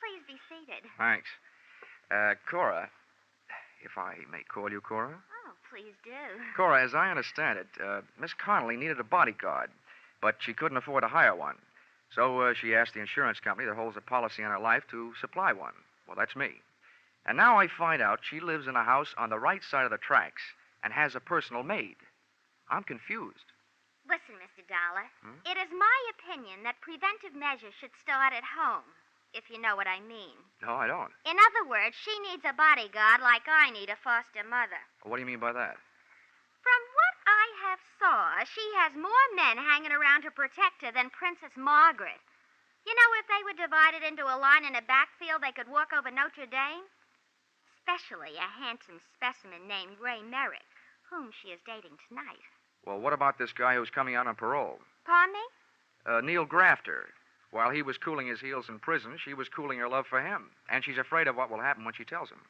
Please be seated. Thanks. Cora, if I may call you Cora? Oh, please do. Cora, as I understand it, Miss Connolly needed a bodyguard, but she couldn't afford to hire one. So she asked the insurance company that holds a policy on her life to supply one. Well, that's me. And now I find out she lives in a house on the right side of the tracks and has a personal maid. I'm confused. Listen, Mr. Dollar. It is my opinion that preventive measures should start at home, if you know what I mean. No, I don't. In other words, she needs a bodyguard like I need a foster mother. What do you mean by that? From what I have saw, she has more men hanging around to protect her than Princess Margaret. You know, if they were divided into a line in a backfield, they could walk over Notre Dame. Especially a handsome specimen named Ray Merrick, whom she is dating tonight. Well, what about this guy who's coming out on parole? Pardon me? Neil Grafter. While he was cooling his heels in prison, she was cooling her love for him. And she's afraid of what will happen when she tells him.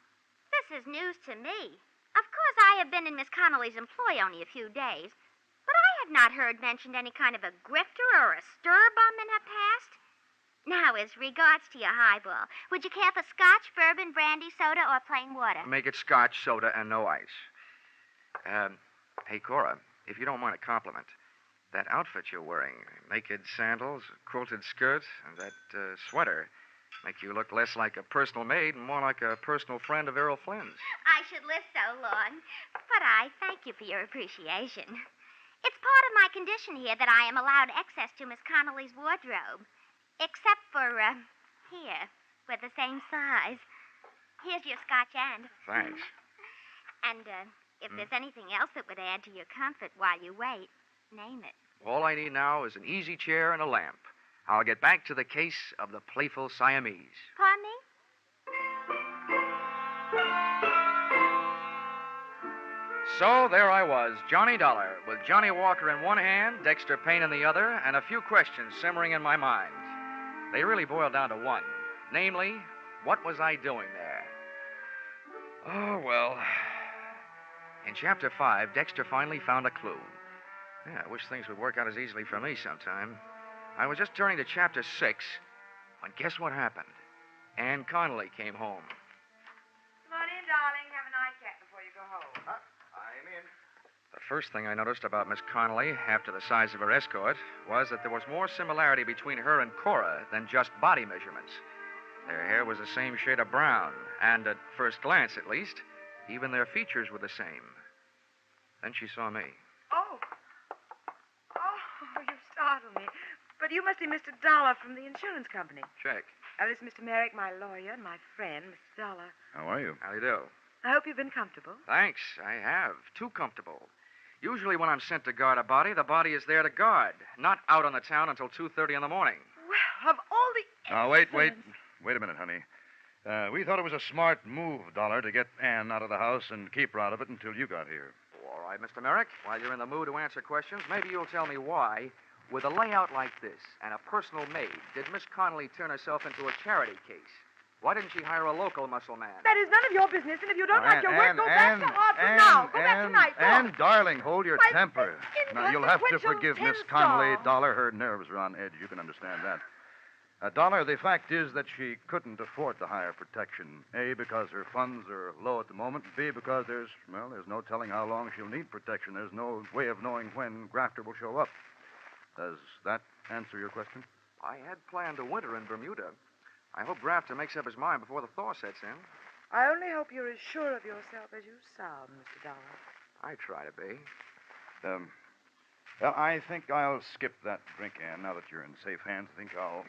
This is news to me. Of course, I have been in Miss Connolly's employ only a few days, but I have not heard mentioned any kind of a grifter or a stir bum in her past. Now, as regards to your highball, would you care for scotch, bourbon, brandy, soda, or plain water? Make it scotch, soda, and no ice. Hey, Cora, if you don't mind a compliment, that outfit you're wearing, naked sandals, quilted skirt, and that sweater, make you look less like a personal maid and more like a personal friend of Errol Flynn's. I should live so long, but I thank you for your appreciation. It's part of my condition here that I am allowed access to Miss Connolly's wardrobe. Except for, here, we're the same size. Here's your scotch end. Thanks. And, if there's anything else that would add to your comfort while you wait, name it. All I need now is an easy chair and a lamp. I'll get back to the case of the playful Siamese. Pardon me? So there I was, Johnny Dollar, with Johnny Walker in one hand, Dexter Payne in the other, and a few questions simmering in my mind. They really boiled down to one. Namely, what was I doing there? Oh, well. In Chapter 5, Dexter finally found a clue. Yeah, I wish things would work out as easily for me sometime. I was just turning to Chapter 6, when guess what happened? Ann Connolly came home. Come on in, darling. Have a nightcap before you go home. I'm in. The first thing I noticed about Miss Connolly, after the size of her escort, was that there was more similarity between her and Cora than just body measurements. Their hair was the same shade of brown, and at first glance, at least, even their features were the same. Then she saw me. Oh, you startled me. But you must be Mr. Dollar from the insurance company. Check. This is Mr. Merrick, my lawyer, and my friend, Mr. Dollar. How are you? How do you do? I hope you've been comfortable. Thanks, I have. Too comfortable. Usually when I'm sent to guard a body, the body is there to guard, not out on the town until 2:30 in the morning. Well, of all the... Now, wait a minute, honey. We thought it was a smart move, Dollar, to get Ann out of the house and keep her out of it until you got here. All right, Mr. Merrick, while you're in the mood to answer questions, maybe you'll tell me why, with a layout like this and a personal maid, did Miss Connolly turn herself into a charity case? Why didn't she hire a local muscle man? That is none of your business, and if you don't like your work, go back to Hartford now. Go back tonight. Go. Ann, darling, hold your temper. Now, you'll have to inconsequential forgive Miss tin Connolly, star. Dollar. Her nerves are on edge. You can understand that. Dollar, the fact is that she couldn't afford to hire protection. A, because her funds are low at the moment. B, because there's no telling how long she'll need protection. There's no way of knowing when Grafter will show up. Does that answer your question? I had planned a winter in Bermuda. I hope Grafter makes up his mind before the thaw sets in. I only hope you're as sure of yourself as you sound, Mr. Dollar. I try to be. Well, I think I'll skip that drink, Ann, now that you're in safe hands. I think I'll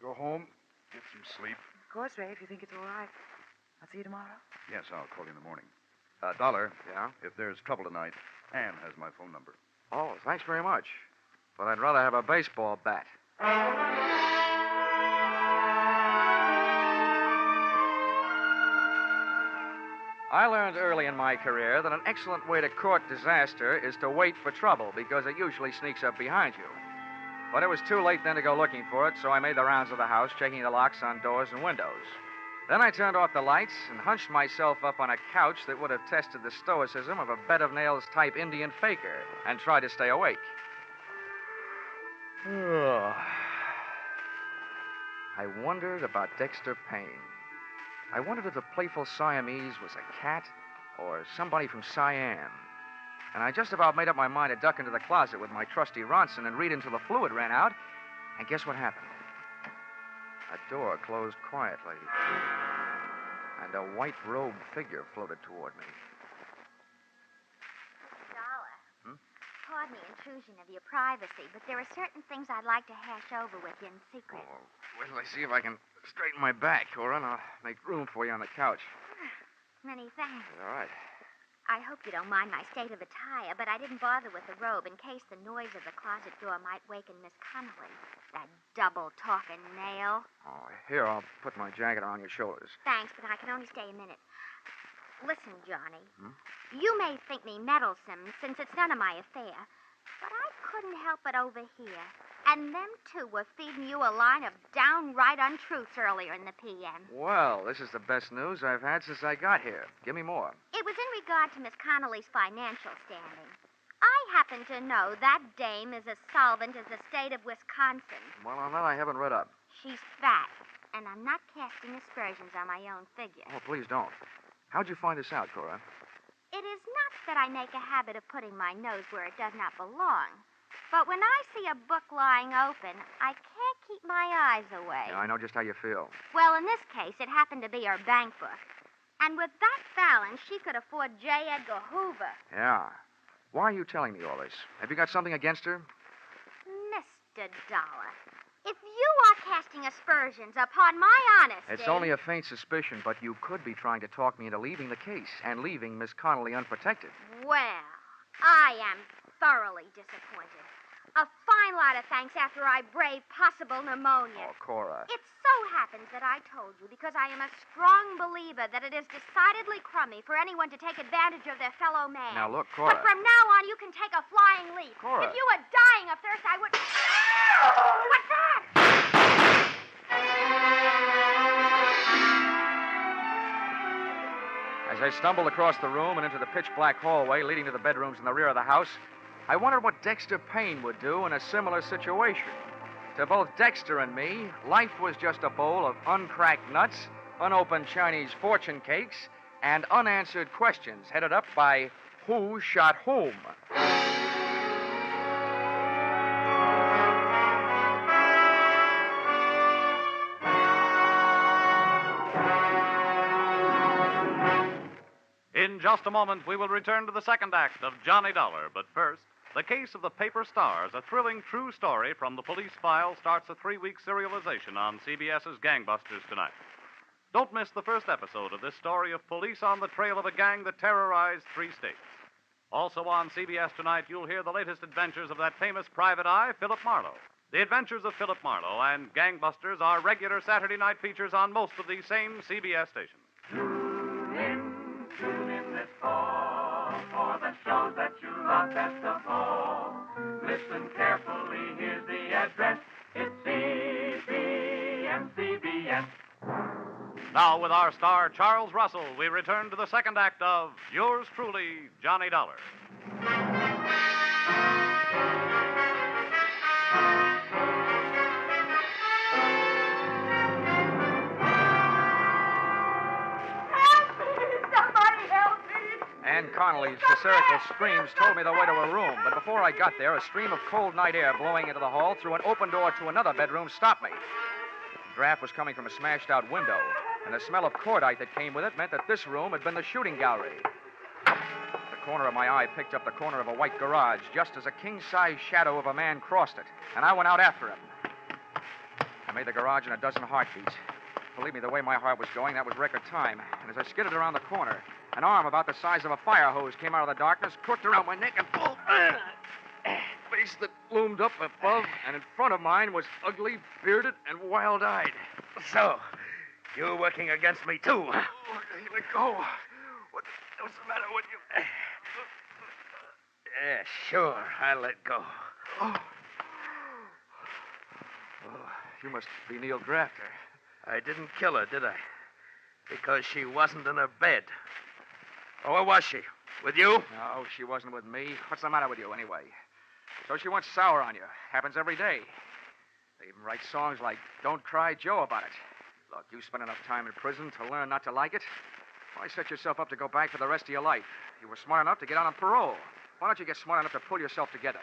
go home, get some sleep. Of course, Ray, if you think it's all right. I'll see you tomorrow. Yes, I'll call you in the morning. Dollar. Yeah? If there's trouble tonight, Ann has my phone number. Oh, thanks very much. But I'd rather have a baseball bat. I learned early in my career that an excellent way to court disaster is to wait for trouble because it usually sneaks up behind you. But it was too late then to go looking for it, so I made the rounds of the house, checking the locks on doors and windows. Then I turned off the lights and hunched myself up on a couch that would have tested the stoicism of a bed of nails type Indian faker and tried to stay awake. I wondered about Dexter Payne. I wondered if the playful Siamese was a cat or somebody from Siam. And I just about made up my mind to duck into the closet with my trusty Ronson and read until the fluid ran out. And guess what happened? A door closed quietly, and a white-robed figure floated toward me. Dollar. Pardon the intrusion of your privacy, but there are certain things I'd like to hash over with you in secret. Oh, wait till I see if I can straighten my back, Cora, and I'll make room for you on the couch. Many thanks. All right. I hope you don't mind my state of attire, but I didn't bother with the robe in case the noise of the closet door might waken Miss Connolly. That double-talking nail. Oh, here, I'll put my jacket around your shoulders. Thanks, but I can only stay a minute. Listen, Johnny. You may think me meddlesome, since it's none of my affair, but I couldn't help it over here. And them two were feeding you a line of downright untruths earlier in the PM. Well, this is the best news I've had since I got here. Give me more. It was in regard to Miss Connolly's financial standing. I happen to know that dame is as solvent as the state of Wisconsin. Well, on that I haven't read up. She's fat, and I'm not casting aspersions on my own figure. Oh, please don't. How'd you find this out, Cora? It is not that I make a habit of putting my nose where it does not belong. But when I see a book lying open, I can't keep my eyes away. Yeah, I know just how you feel. Well, in this case, it happened to be her bank book. And with that balance, she could afford J. Edgar Hoover. Yeah. Why are you telling me all this? Have you got something against her? Mr. Dollar, if you are casting aspersions upon my honesty... It's only a faint suspicion, but you could be trying to talk me into leaving the case and leaving Miss Connolly unprotected. Well, I am thoroughly disappointed. A fine lot of thanks after I braved possible pneumonia. Oh, Cora. It so happens that I told you because I am a strong believer that it is decidedly crummy for anyone to take advantage of their fellow man. Now, look, Cora. But from now on, you can take a flying leap. Cora. If you were dying of thirst, I would... What's that? As I stumbled across the room and into the pitch-black hallway leading to the bedrooms in the rear of the house, I wondered what Dexter Payne would do in a similar situation. To both Dexter and me, life was just a bowl of uncracked nuts, unopened Chinese fortune cakes, and unanswered questions headed up by Who Shot Whom? In just a moment, we will return to the second act of Johnny Dollar. But first, The Case of the Paper Stars, a thrilling true story from the police file, starts a 3-week serialization on CBS's Gangbusters tonight. Don't miss the first episode of this story of police on the trail of a gang that terrorized 3 states. Also on CBS tonight, you'll hear the latest adventures of that famous private eye, Philip Marlowe. The Adventures of Philip Marlowe and Gangbusters are regular Saturday night features on most of these same CBS stations. Tune in this fall for the shows that you love best of all. Listen carefully, here's the address. It's CBS. Now, with our star, Charles Russell, we return to the second act of Yours Truly, Johnny Dollar. Ann Connolly's hysterical screams told me the way to her room, but before I got there, a stream of cold night air blowing into the hall through an open door to another bedroom stopped me. The draft was coming from a smashed-out window, and the smell of cordite that came with it meant that this room had been the shooting gallery. The corner of my eye picked up the corner of a white garage just as a king-size shadow of a man crossed it, and I went out after him. I made the garage in a dozen heartbeats. Believe me, the way my heart was going, that was record time. And as I skidded around the corner, an arm about the size of a fire hose came out of the darkness, crooked around my neck, and pulled. Face that loomed up above, and in front of mine was ugly, bearded, and wild-eyed. So, you're working against me, too. Let go. What's the matter with you? Yeah, sure. I'll let go. Oh, you must be Neil Grafter. I didn't kill her, did I? Because she wasn't in her bed. Oh, where was she? With you? No, she wasn't with me. What's the matter with you, anyway? So she went sour on you. Happens every day. They even write songs like Don't Cry Joe about it. Look, you spent enough time in prison to learn not to like it. Why set yourself up to go back for the rest of your life? You were smart enough to get out on parole. Why don't you get smart enough to pull yourself together?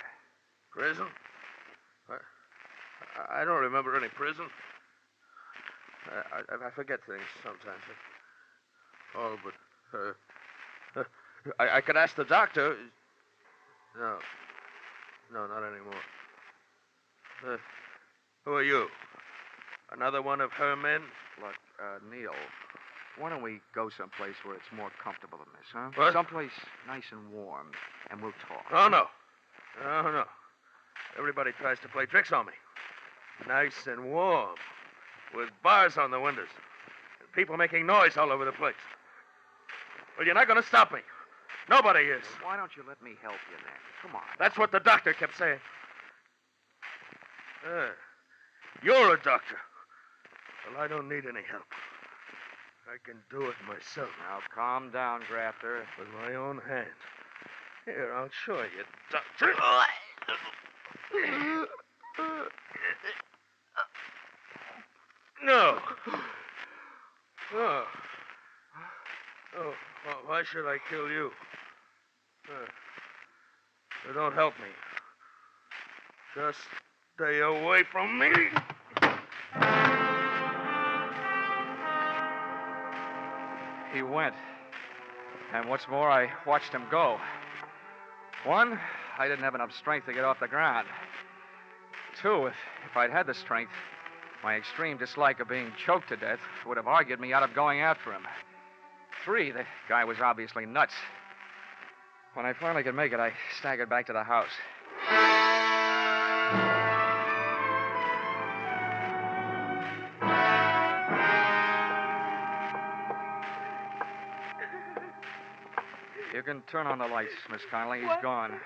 Prison? I don't remember any prison. I forget things sometimes. Oh, but I could ask the doctor. No, not anymore. Who are you? Another one of her men? Look, Neil, why don't we go someplace where it's more comfortable than this, huh? What? Someplace nice and warm, and we'll talk. Oh, no. No. Everybody tries to play tricks on me. Nice and warm, with bars on the windows, and people making noise all over the place. Well, you're not going to stop me. Nobody is. Why don't you let me help you then? Come on. That's what the doctor kept saying. You're a doctor. Well, I don't need any help. I can do it myself. Now, calm down, Grafter. With my own hand. Here, I'll show you, doctor. No. Oh. Well, why should I kill you? Don't help me. Just stay away from me. He went. And what's more, I watched him go. One, I didn't have enough strength to get off the ground. Two, if I'd had the strength, my extreme dislike of being choked to death would have argued me out of going after him. Three, the guy was obviously nuts. When I finally could make it, I staggered back to the house. You can turn on the lights, Miss Connolly. He's gone.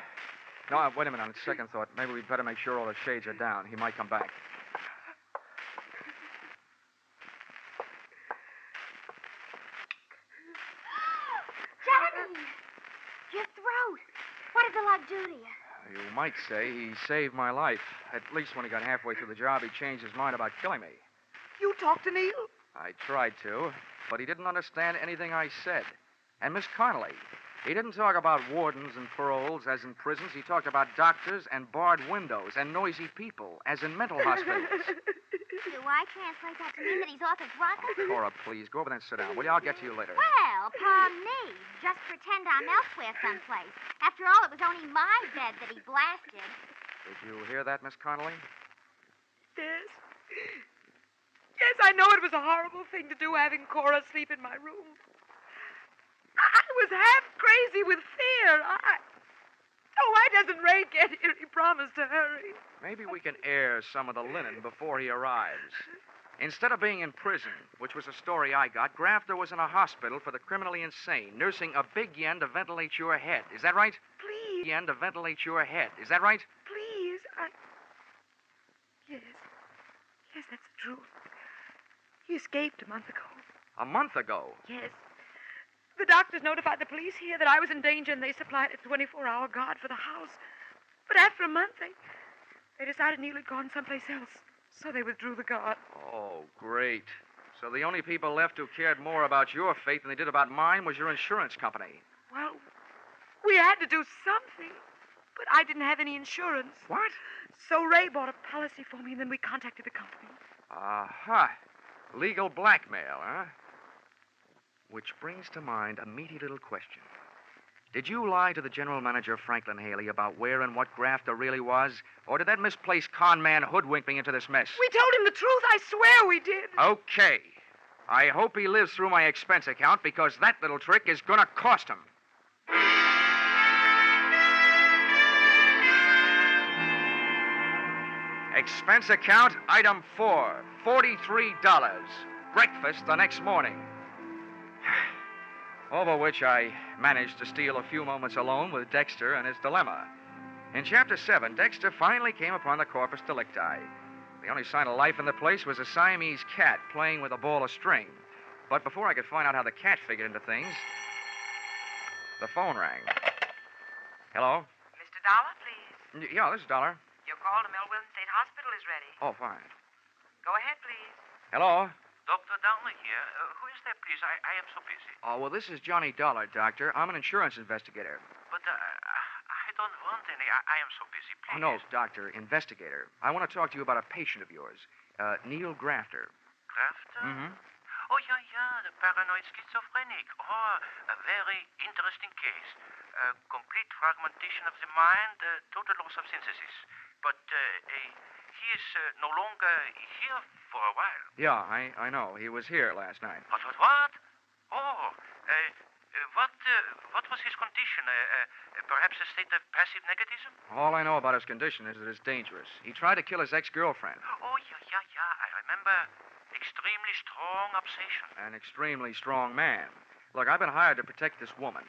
No, wait a minute. On second thought, maybe we'd better make sure all the shades are down. He might come back. Johnny! Your throat. What did the lug do to you? You might say he saved my life. At least when he got halfway through the job, he changed his mind about killing me. You talked to Neil? I tried to, but he didn't understand anything I said. And Miss Connolly, he didn't talk about wardens and paroles, as in prisons. He talked about doctors and barred windows and noisy people, as in mental hospitals. Do I translate that to mean that he's off his rocker? Cora, please, go over there and sit down. Will you? I'll get to you later. Well, palm me. Just pretend I'm elsewhere someplace. After all, it was only my bed that he blasted. Did you hear that, Miss Connolly? Yes. Yes, I know it was a horrible thing to do, having Cora sleep in my room. I was half crazy with fear. Why doesn't Ray get here? He promised to hurry. Maybe we can air some of the linen before he arrives. Instead of being in prison, which was a story I got, Grafter was in a hospital for the criminally insane, nursing a big yen to ventilate your head. Is that right? Please. Yen to ventilate your head. Is that right? Please, Yes. Yes, that's the truth. He escaped a month ago. A month ago? Yes. The doctors notified the police here that I was in danger, and they supplied a 24-hour guard for the house. But after a month, they decided Neil had gone someplace else, so they withdrew the guard. Oh, great. So the only people left who cared more about your fate than they did about mine was your insurance company. Well, we had to do something, but I didn't have any insurance. What? So Ray bought a policy for me, and then we contacted the company. Aha. Legal blackmail, huh? Which brings to mind a meaty little question. Did you lie to the general manager, Franklin Haley, about where and what Grafter really was? Or did that misplaced con man hoodwink me into this mess? We told him the truth. I swear we did. Okay. I hope he lives through my expense account, because that little trick is going to cost him. Expense account, item 4, $43. Breakfast the next morning. Over which I managed to steal a few moments alone with Dexter and his dilemma. In Chapter 7, Dexter finally came upon the corpus delicti. The only sign of life in the place was a Siamese cat playing with a ball of string. But before I could find out how the cat figured into things, the phone rang. Hello? Mr. Dollar, please. Yeah, this is Dollar. Your call to Millville State Hospital is ready. Oh, fine. Go ahead, please. Hello? Dr. Downer here. Who is there, please? I am so busy. Oh, well, this is Johnny Dollar, Doctor. I'm an insurance investigator. But I don't want any. I am so busy, please. Oh, no, Doctor, investigator. I want to talk to you about a patient of yours, Neil Grafter. Grafter? Mm-hmm. Oh, yeah, the paranoid schizophrenic. Oh, a very interesting case. Complete fragmentation of the mind, total loss of synthesis. But he is no longer here for a while. Yeah, I know. He was here last night. What? Oh, what was his condition? Perhaps a state of passive negativism? All I know about his condition is that it's dangerous. He tried to kill his ex-girlfriend. Oh, yeah. I remember. Extremely strong obsession. An extremely strong man. Look, I've been hired to protect this woman.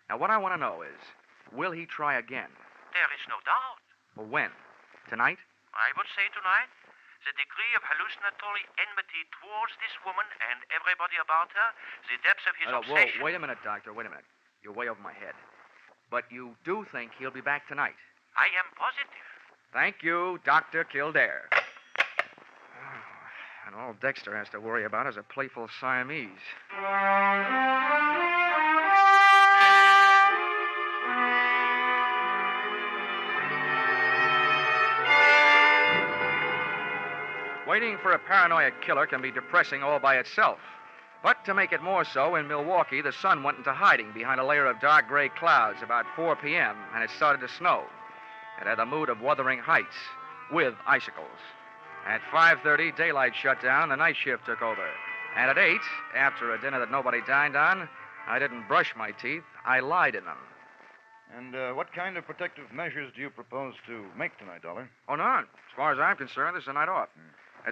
Now, what I want to know is, will he try again? There is no doubt. Well, when? Tonight? I would say tonight. The degree of hallucinatory enmity towards this woman and everybody about her, the depths of his obsession. Whoa, wait a minute, Doctor, wait a minute. You're way over my head. But you do think he'll be back tonight? I am positive. Thank you, Dr. Kildare. And all Dexter has to worry about is a playful Siamese. Waiting for a paranoid killer can be depressing all by itself. But to make it more so, in Milwaukee, the sun went into hiding behind a layer of dark gray clouds about 4 p.m., and it started to snow. It had the mood of Wuthering Heights, with icicles. At 5:30, daylight shut down, the night shift took over. And at 8, after a dinner that nobody dined on, I didn't brush my teeth, I lied in them. And what kind of protective measures do you propose to make tonight, Dollar? Oh, none. As far as I'm concerned, this is a night off.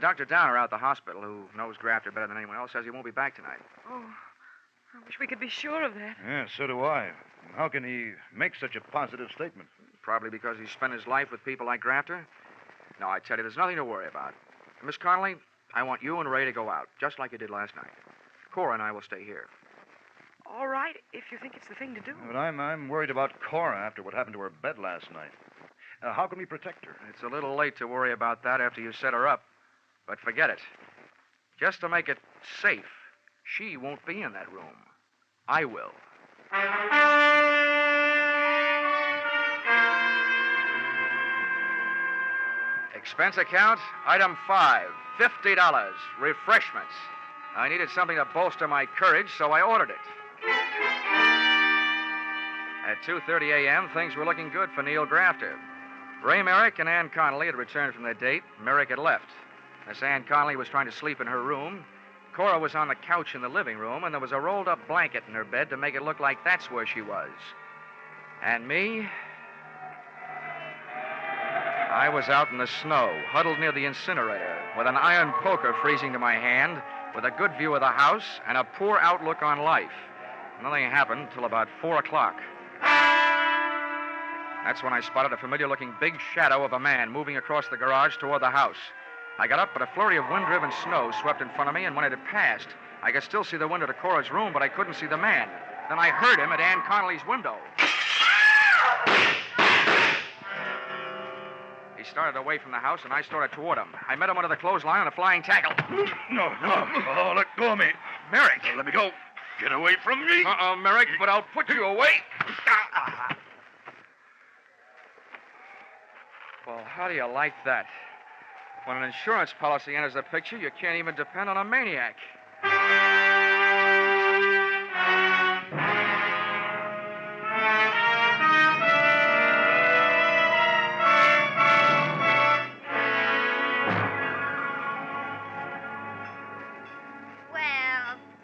Dr. Downer out at the hospital, who knows Grafter better than anyone else, says he won't be back tonight. Oh, I wish we could be sure of that. Yeah, so do I. How can he make such a positive statement? Probably because he spent his life with people like Grafter. No, I tell you, there's nothing to worry about. Miss Connolly, I want you and Ray to go out, just like you did last night. Cora and I will stay here. All right, if you think it's the thing to do. But I'm worried about Cora after what happened to her bed last night. How can we protect her? It's a little late to worry about that after you set her up. But forget it. Just to make it safe, she won't be in that room. I will. Expense account, item 5, $50, refreshments. I needed something to bolster my courage, so I ordered it. At 2:30 a.m., things were looking good for Neil Grafter. Ray Merrick and Ann Connolly had returned from their date. Merrick had left. Miss Ann Connolly was trying to sleep in her room. Cora was on the couch in the living room, and there was a rolled-up blanket in her bed to make it look like that's where she was. And me? I was out in the snow, huddled near the incinerator, with an iron poker freezing to my hand, with a good view of the house and a poor outlook on life. Nothing happened until about 4 o'clock. That's when I spotted a familiar-looking big shadow of a man moving across the garage toward the house. I got up, but a flurry of wind-driven snow swept in front of me, and when it had passed, I could still see the window to Cora's room, but I couldn't see the man. Then I heard him at Ann Connolly's window. He started away from the house, and I started toward him. I met him under the clothesline on a flying tackle. No. Oh, let go of me. Merrick. Let me go. Get away from me. Merrick, but I'll put you away. Well, how do you like that? When an insurance policy enters the picture, you can't even depend on a maniac. Well,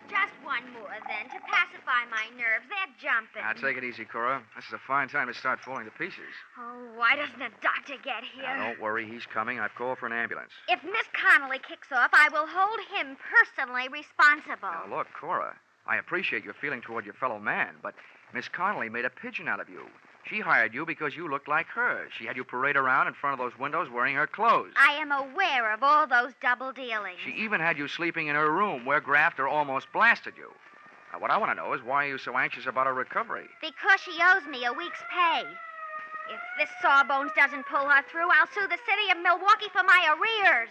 just one more then, to pacify my nerves. They're jumping. Now, take it easy, Cora. This is a fine time to start falling to pieces. Oh, why doesn't the doctor get here? Now, don't worry. He's coming. I've called for an ambulance. If Miss Connolly kicks off, I will hold him personally responsible. Now, look, Cora, I appreciate your feeling toward your fellow man, but Miss Connolly made a pigeon out of you. She hired you because you looked like her. She had you parade around in front of those windows wearing her clothes. I am aware of all those double dealings. She even had you sleeping in her room where Grafter almost blasted you. Now, what I want to know is why are you so anxious about her recovery? Because she owes me a week's pay. If this Sawbones doesn't pull her through, I'll sue the city of Milwaukee for my arrears.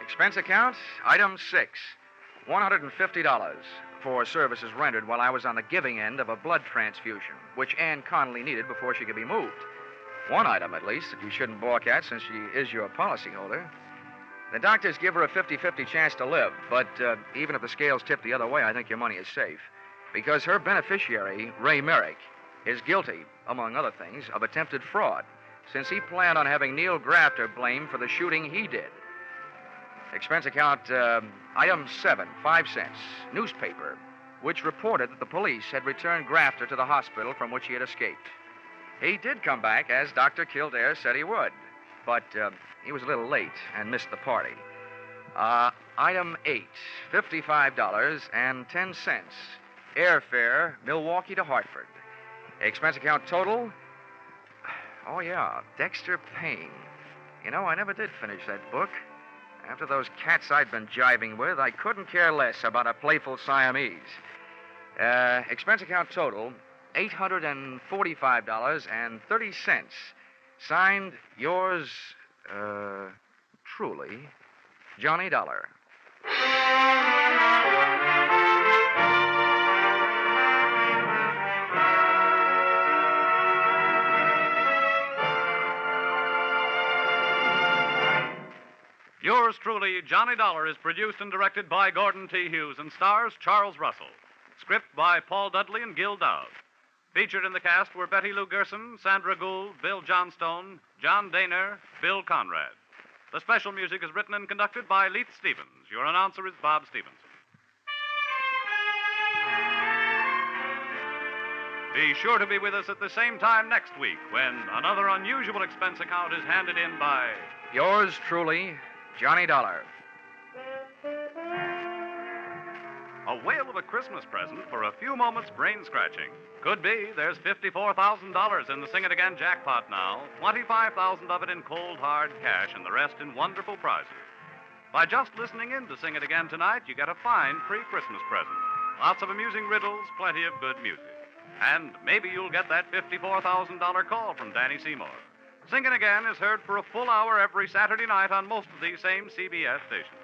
Expense account, item 6, $150 for services rendered while I was on the giving end of a blood transfusion, which Ann Connolly needed before she could be moved. One item, at least, that you shouldn't balk at since she is your policyholder. The doctors give her a 50-50 chance to live, but even if the scales tip the other way, I think your money is safe. Because her beneficiary, Ray Merrick, is guilty, among other things, of attempted fraud, since he planned on having Neil Grafter blamed for the shooting he did. Expense account, item 7, 5 cents, newspaper, which reported that the police had returned Grafter to the hospital from which he had escaped. He did come back, as Dr. Kildare said he would, but he was a little late and missed the party. Item 8, $55.10, airfare, Milwaukee to Hartford. Expense account total, oh yeah, Dexter Payne. You know, I never did finish that book. After those cats I'd been jiving with, I couldn't care less about a playful Siamese. Expense account total, $845.30. Signed, yours, truly, Johnny Dollar. Yours truly, Johnny Dollar, is produced and directed by Gordon T. Hughes and stars Charles Russell. Script by Paul Dudley and Gil Dowd. Featured in the cast were Betty Lou Gerson, Sandra Gould, Bill Johnstone, John Daner, Bill Conrad. The special music is written and conducted by Leith Stevens. Your announcer is Bob Stevenson. Be sure to be with us at the same time next week when another unusual expense account is handed in by... Yours truly, Johnny Dollar. A whale of a Christmas present for a few moments brain scratching. Could be there's $54,000 in the Sing It Again jackpot now, 25,000 of it in cold, hard cash, and the rest in wonderful prizes. By just listening in to Sing It Again tonight, you get a fine pre-Christmas present. Lots of amusing riddles, plenty of good music. And maybe you'll get that $54,000 call from Danny Seymour. Sing It Again is heard for a full hour every Saturday night on most of these same CBS stations.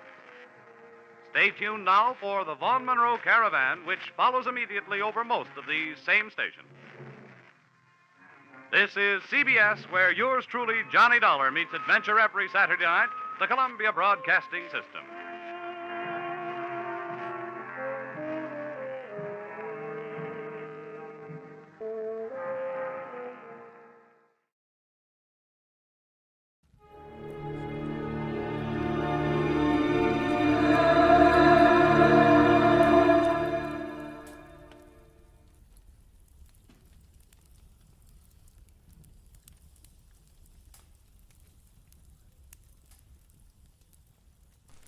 Stay tuned now for the Vaughn Monroe Caravan, which follows immediately over most of these same stations. This is CBS, where yours truly, Johnny Dollar, meets adventure every Saturday night, the Columbia Broadcasting System.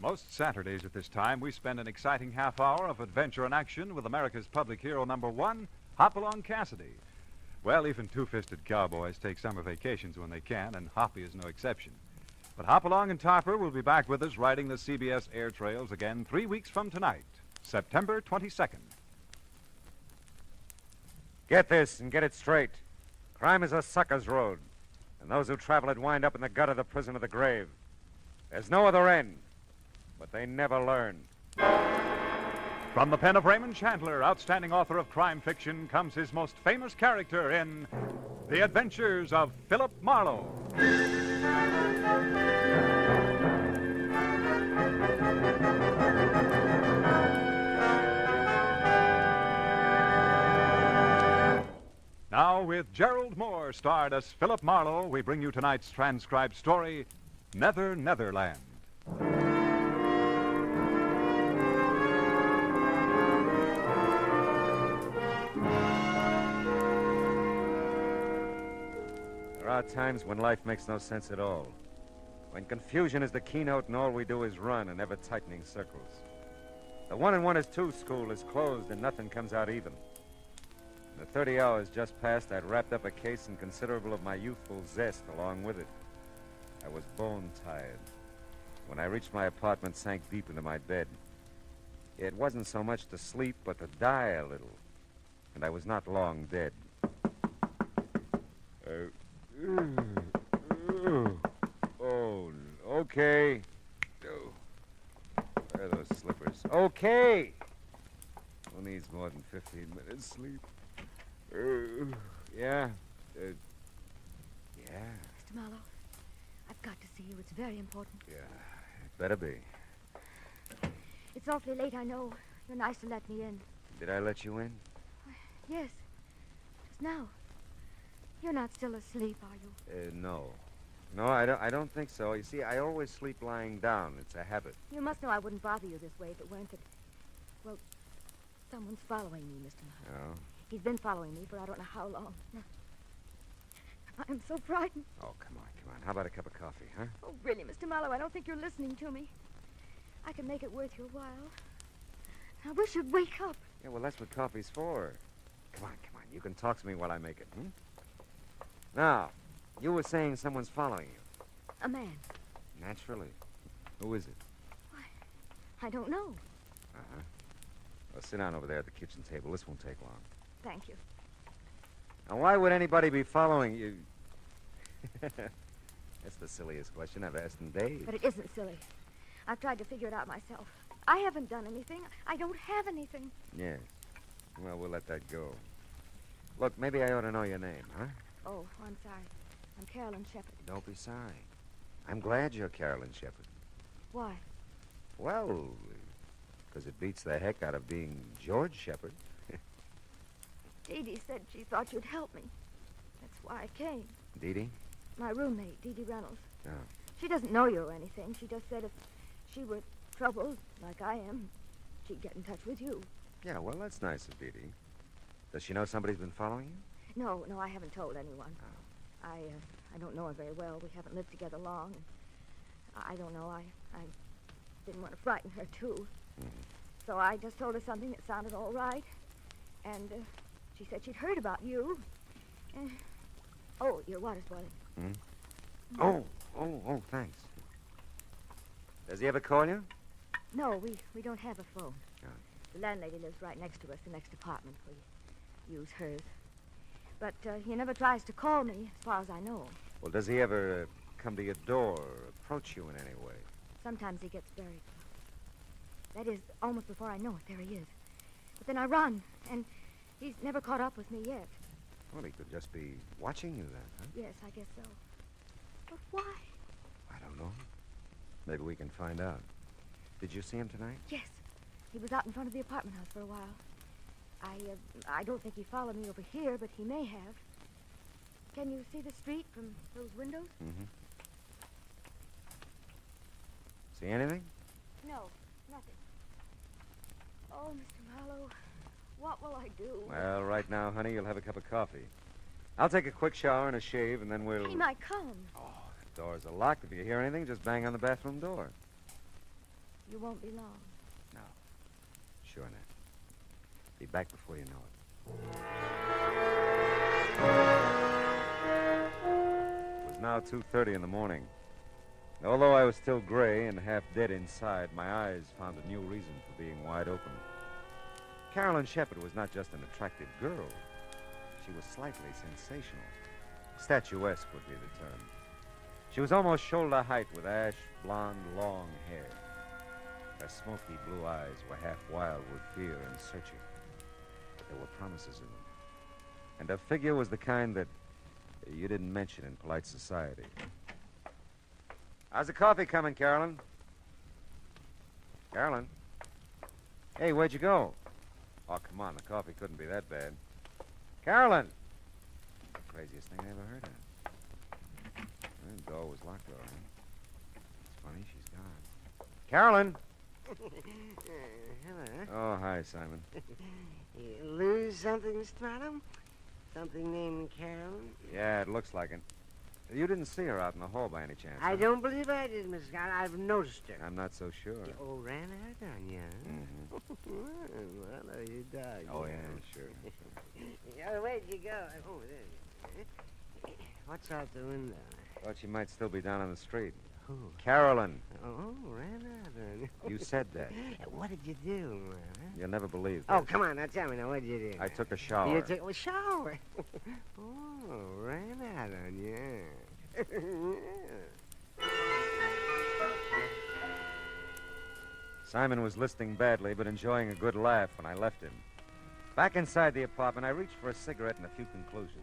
Most Saturdays at this time, we spend an exciting half hour of adventure and action with America's public hero #1, Hopalong Cassidy. Well, even two-fisted cowboys take summer vacations when they can, and Hoppy is no exception. But Hopalong and Topper will be back with us riding the CBS air trails again 3 weeks from tonight, September 22nd. Get this and get it straight. Crime is a sucker's road, and those who travel it wind up in the gut of the prison of the grave. There's no other end. But they never learn. From the pen of Raymond Chandler, outstanding author of crime fiction, comes his most famous character in The Adventures of Philip Marlowe. Now, with Gerald Moore starred as Philip Marlowe, we bring you tonight's transcribed story, Nether Netherland. There are times when life makes no sense at all. When confusion is the keynote and all we do is run in ever-tightening circles. The 1 and 1 is 2 school is closed and nothing comes out even. In the 30 hours just passed, I'd wrapped up a case and considerable of my youthful zest along with it. I was bone-tired. When I reached my apartment, sank deep into my bed. It wasn't so much to sleep, but to die a little. And I was not long dead. Oh, okay. Where are those slippers? Okay. Who needs more than 15 minutes sleep? Yeah. Yeah. Mr. Marlowe, I've got to see you. It's very important. Yeah, it better be. It's awfully late, I know. You're nice to let me in. Did I let you in? Yes. Just now. You're not still asleep, are you? No. No, I don't think so. You see, I always sleep lying down. It's a habit. You must know I wouldn't bother you this way if it weren't that... Well, someone's following me, Mr. Marlowe. Oh? He's been following me for I don't know how long. I'm so frightened. Oh, come on. How about a cup of coffee, huh? Oh, really, Mr. Marlowe, I don't think you're listening to me. I can make it worth your while. I wish you'd wake up. Yeah, well, that's what coffee's for. Come on. You can talk to me while I make it, hmm? Now, you were saying someone's following you. A man. Naturally. Who is it? I don't know. Uh-huh. Well, sit down over there at the kitchen table. This won't take long. Thank you. Now, why would anybody be following you? That's the silliest question I've asked in days. But it isn't silly. I've tried to figure it out myself. I haven't done anything. I don't have anything. Yes. Well, we'll let that go. Look, maybe I ought to know your name, huh? Oh, I'm sorry. I'm Carolyn Shepherd. Don't be sorry. I'm glad you're Carolyn Shepherd. Why? Well, because it beats the heck out of being George Shepherd. Dee Dee said she thought you'd help me. That's why I came. Dee Dee? My roommate, Dee Dee Reynolds. Oh. She doesn't know you or anything. She just said if she were troubled, like I am, she'd get in touch with you. Yeah, well, that's nice of Dee Dee. Does she know somebody's been following you? No, I haven't told anyone. I don't know her very well. We haven't lived together long. I don't know. I didn't want to frighten her, too. Mm-hmm. So I just told her something that sounded all right. And she said she'd heard about you. Oh, your water's boiling. Hmm? Oh, thanks. Does he ever call you? No, we don't have a phone. Oh. The landlady lives right next to us, the next apartment. We use hers. But he never tries to call me, as far as I know. Well, does he ever come to your door or approach you in any way? Sometimes he gets very close. That is, almost before I know it, there he is. But then I run, and he's never caught up with me yet. Well, he could just be watching you then, huh? Yes, I guess so. But why? I don't know. Maybe we can find out. Did you see him tonight? Yes. He was out in front of the apartment house for a while. I don't think he followed me over here, but he may have. Can you see the street from those windows? Mm-hmm. See anything? No, nothing. Oh, Mr. Marlowe, what will I do? Well, right now, honey, you'll have a cup of coffee. I'll take a quick shower and a shave, and then we'll... He might come. Oh, the doors are locked. If you hear anything, just bang on the bathroom door. You won't be long. No. Sure not. Be back before you know it. It was now 2:30 in the morning. Although I was still gray and half dead inside, my eyes found a new reason for being wide open. Carolyn Shepherd was not just an attractive girl. She was slightly sensational. Statuesque would be the term. She was almost shoulder height with ash blonde, long hair. Her smoky blue eyes were half wild with fear and searching. But there were promises in them. And her figure was the kind that you didn't mention in polite society. How's the coffee coming, Carolyn? Carolyn? Hey, where'd you go? Oh, come on, the coffee couldn't be that bad. Carolyn! The craziest thing I ever heard of. The door was locked, all right. It's funny, she's gone. Carolyn! Hello. Oh, hi, Simon. You lose something, Mr. Marlowe? Something named Carolyn? Yeah, it looks like it. You didn't see her out in the hall by any chance, I huh? don't believe I did, Miss Scott. I've noticed her. I'm not so sure. Oh, ran out on you, huh? Well, you dog. Oh, yeah, sure. Where'd you go? Oh, there. What's out the window? Thought she might still be down on the street. Who? Carolyn. Oh, Renata. You said that. What did you do, Renata? You'll never believe this. Oh, come on, now tell me now, what did you do? I took a shower. You took a shower? Oh, Renata, yeah. Simon was listening badly, but enjoying a good laugh when I left him. Back inside the apartment, I reached for a cigarette and a few conclusions.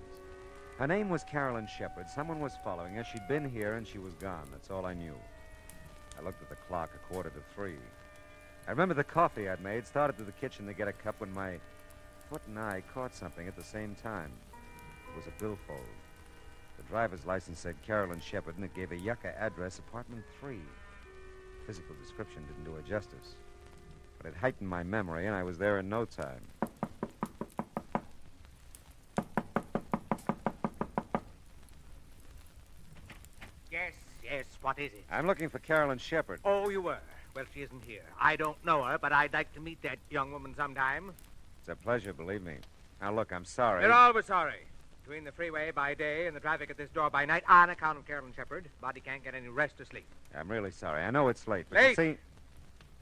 Her name was Carolyn Shepard. Someone was following her. She'd been here, and she was gone. That's all I knew. I looked at the clock, 2:45. I remember the coffee I'd made, started to the kitchen to get a cup when my foot and eye caught something at the same time. It was a billfold. The driver's license said Carolyn Shepard, and it gave a Yucca address, apartment 3. Physical description didn't do her justice. But it heightened my memory, and I was there in no time. Yes, what is it? I'm looking for Carolyn Shepard. Oh, you were? Well, she isn't here. I don't know her, but I'd like to meet that young woman sometime. It's a pleasure, believe me. Now, look, I'm sorry. You're always sorry. Between the freeway by day and the traffic at this door by night, on account of Carolyn Shepard, body can't get any rest or sleep. I'm really sorry. I know it's late, but Late? you see...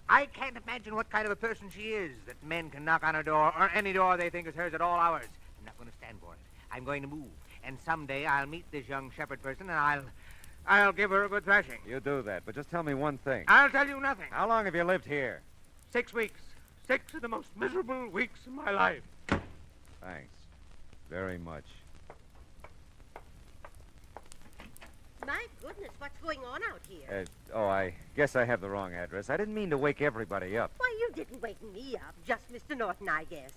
I can't imagine what kind of a person she is, that men can knock on her door, or any door they think is hers at all hours. I'm not going to stand for it. I'm going to move. And someday I'll meet this young Shepard person, and I'll give her a good thrashing. You do that, but just tell me one thing. I'll tell you nothing. How long have you lived here? 6 weeks. 6 of the most miserable weeks of my life. Thanks. Very much. My goodness, what's going on out here? I guess I have the wrong address. I didn't mean to wake everybody up. Why, you didn't wake me up. Just Mr. Norton, I guess.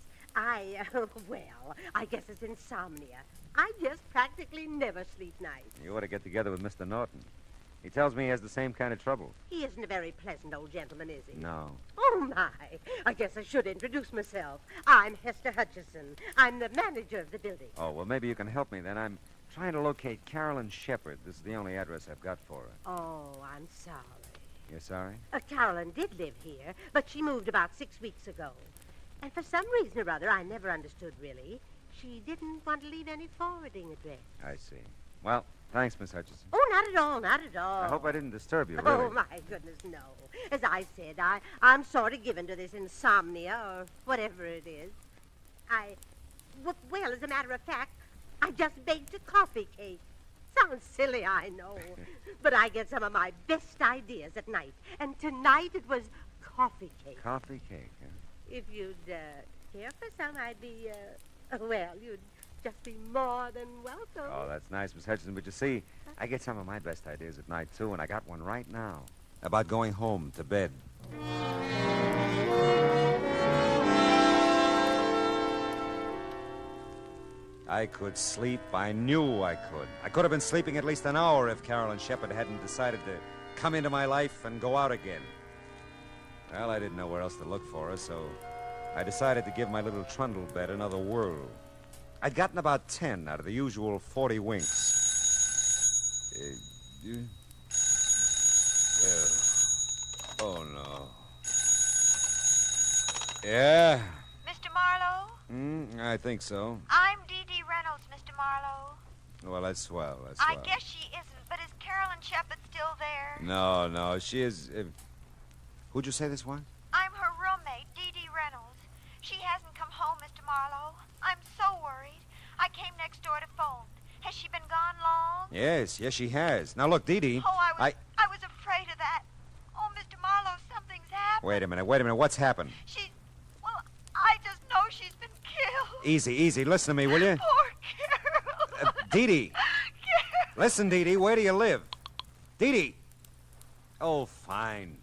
Well, I guess it's insomnia. I just practically never sleep nights. You ought to get together with Mr. Norton. He tells me he has the same kind of trouble. He isn't a very pleasant old gentleman, is he? No. Oh, my. I guess I should introduce myself. I'm Hester Hutchison. I'm the manager of the building. Oh, well, maybe you can help me then. I'm trying to locate Carolyn Shepard. This is the only address I've got for her. Oh, I'm sorry. You're sorry? Carolyn did live here, but she moved about 6 weeks ago. And for some reason or other, I never understood really, she didn't want to leave any forwarding address. I see. Well, thanks, Miss Hutchison. Oh, not at all, not at all. I hope I didn't disturb you, really. Oh, my goodness, no. As I said, I'm sort of given to this insomnia or whatever it is. Well, as a matter of fact, I just baked a coffee cake. Sounds silly, I know. But I get some of my best ideas at night. And tonight it was coffee cake. Coffee cake, huh? If you'd care for some, I'd be, well, you'd just be more than welcome. Oh, that's nice, Miss Hutchison. But you see, I get some of my best ideas at night, too, and I got one right now. About going home to bed. I could sleep. I knew I could. I could have been sleeping at least an hour if Carolyn Shepard hadn't decided to come into my life and go out again. Well, I didn't know where else to look for her, so I decided to give my little trundle bed another whirl. I'd gotten about 10 out of the usual 40 winks. Oh, no. Yeah? Mr. Marlowe? I think so. I'm Dee Dee Reynolds, Mr. Marlowe. Well, that's swell. I guess she isn't, but is Carolyn Shepard still there? No, she is... Who'd you say this was? I'm her roommate, Dee Dee Reynolds. She hasn't come home, Mr. Marlowe. I'm so worried. I came next door to phone. Has she been gone long? Yes, she has. Now, look, Dee Dee... Oh, I was afraid of that. Oh, Mr. Marlowe, something's happened. Wait a minute. What's happened? I just know she's been killed. Easy. Listen to me, will you? Poor Carol. Dee Dee. Listen, Dee Dee, where do you live? Dee Dee. Oh, fine.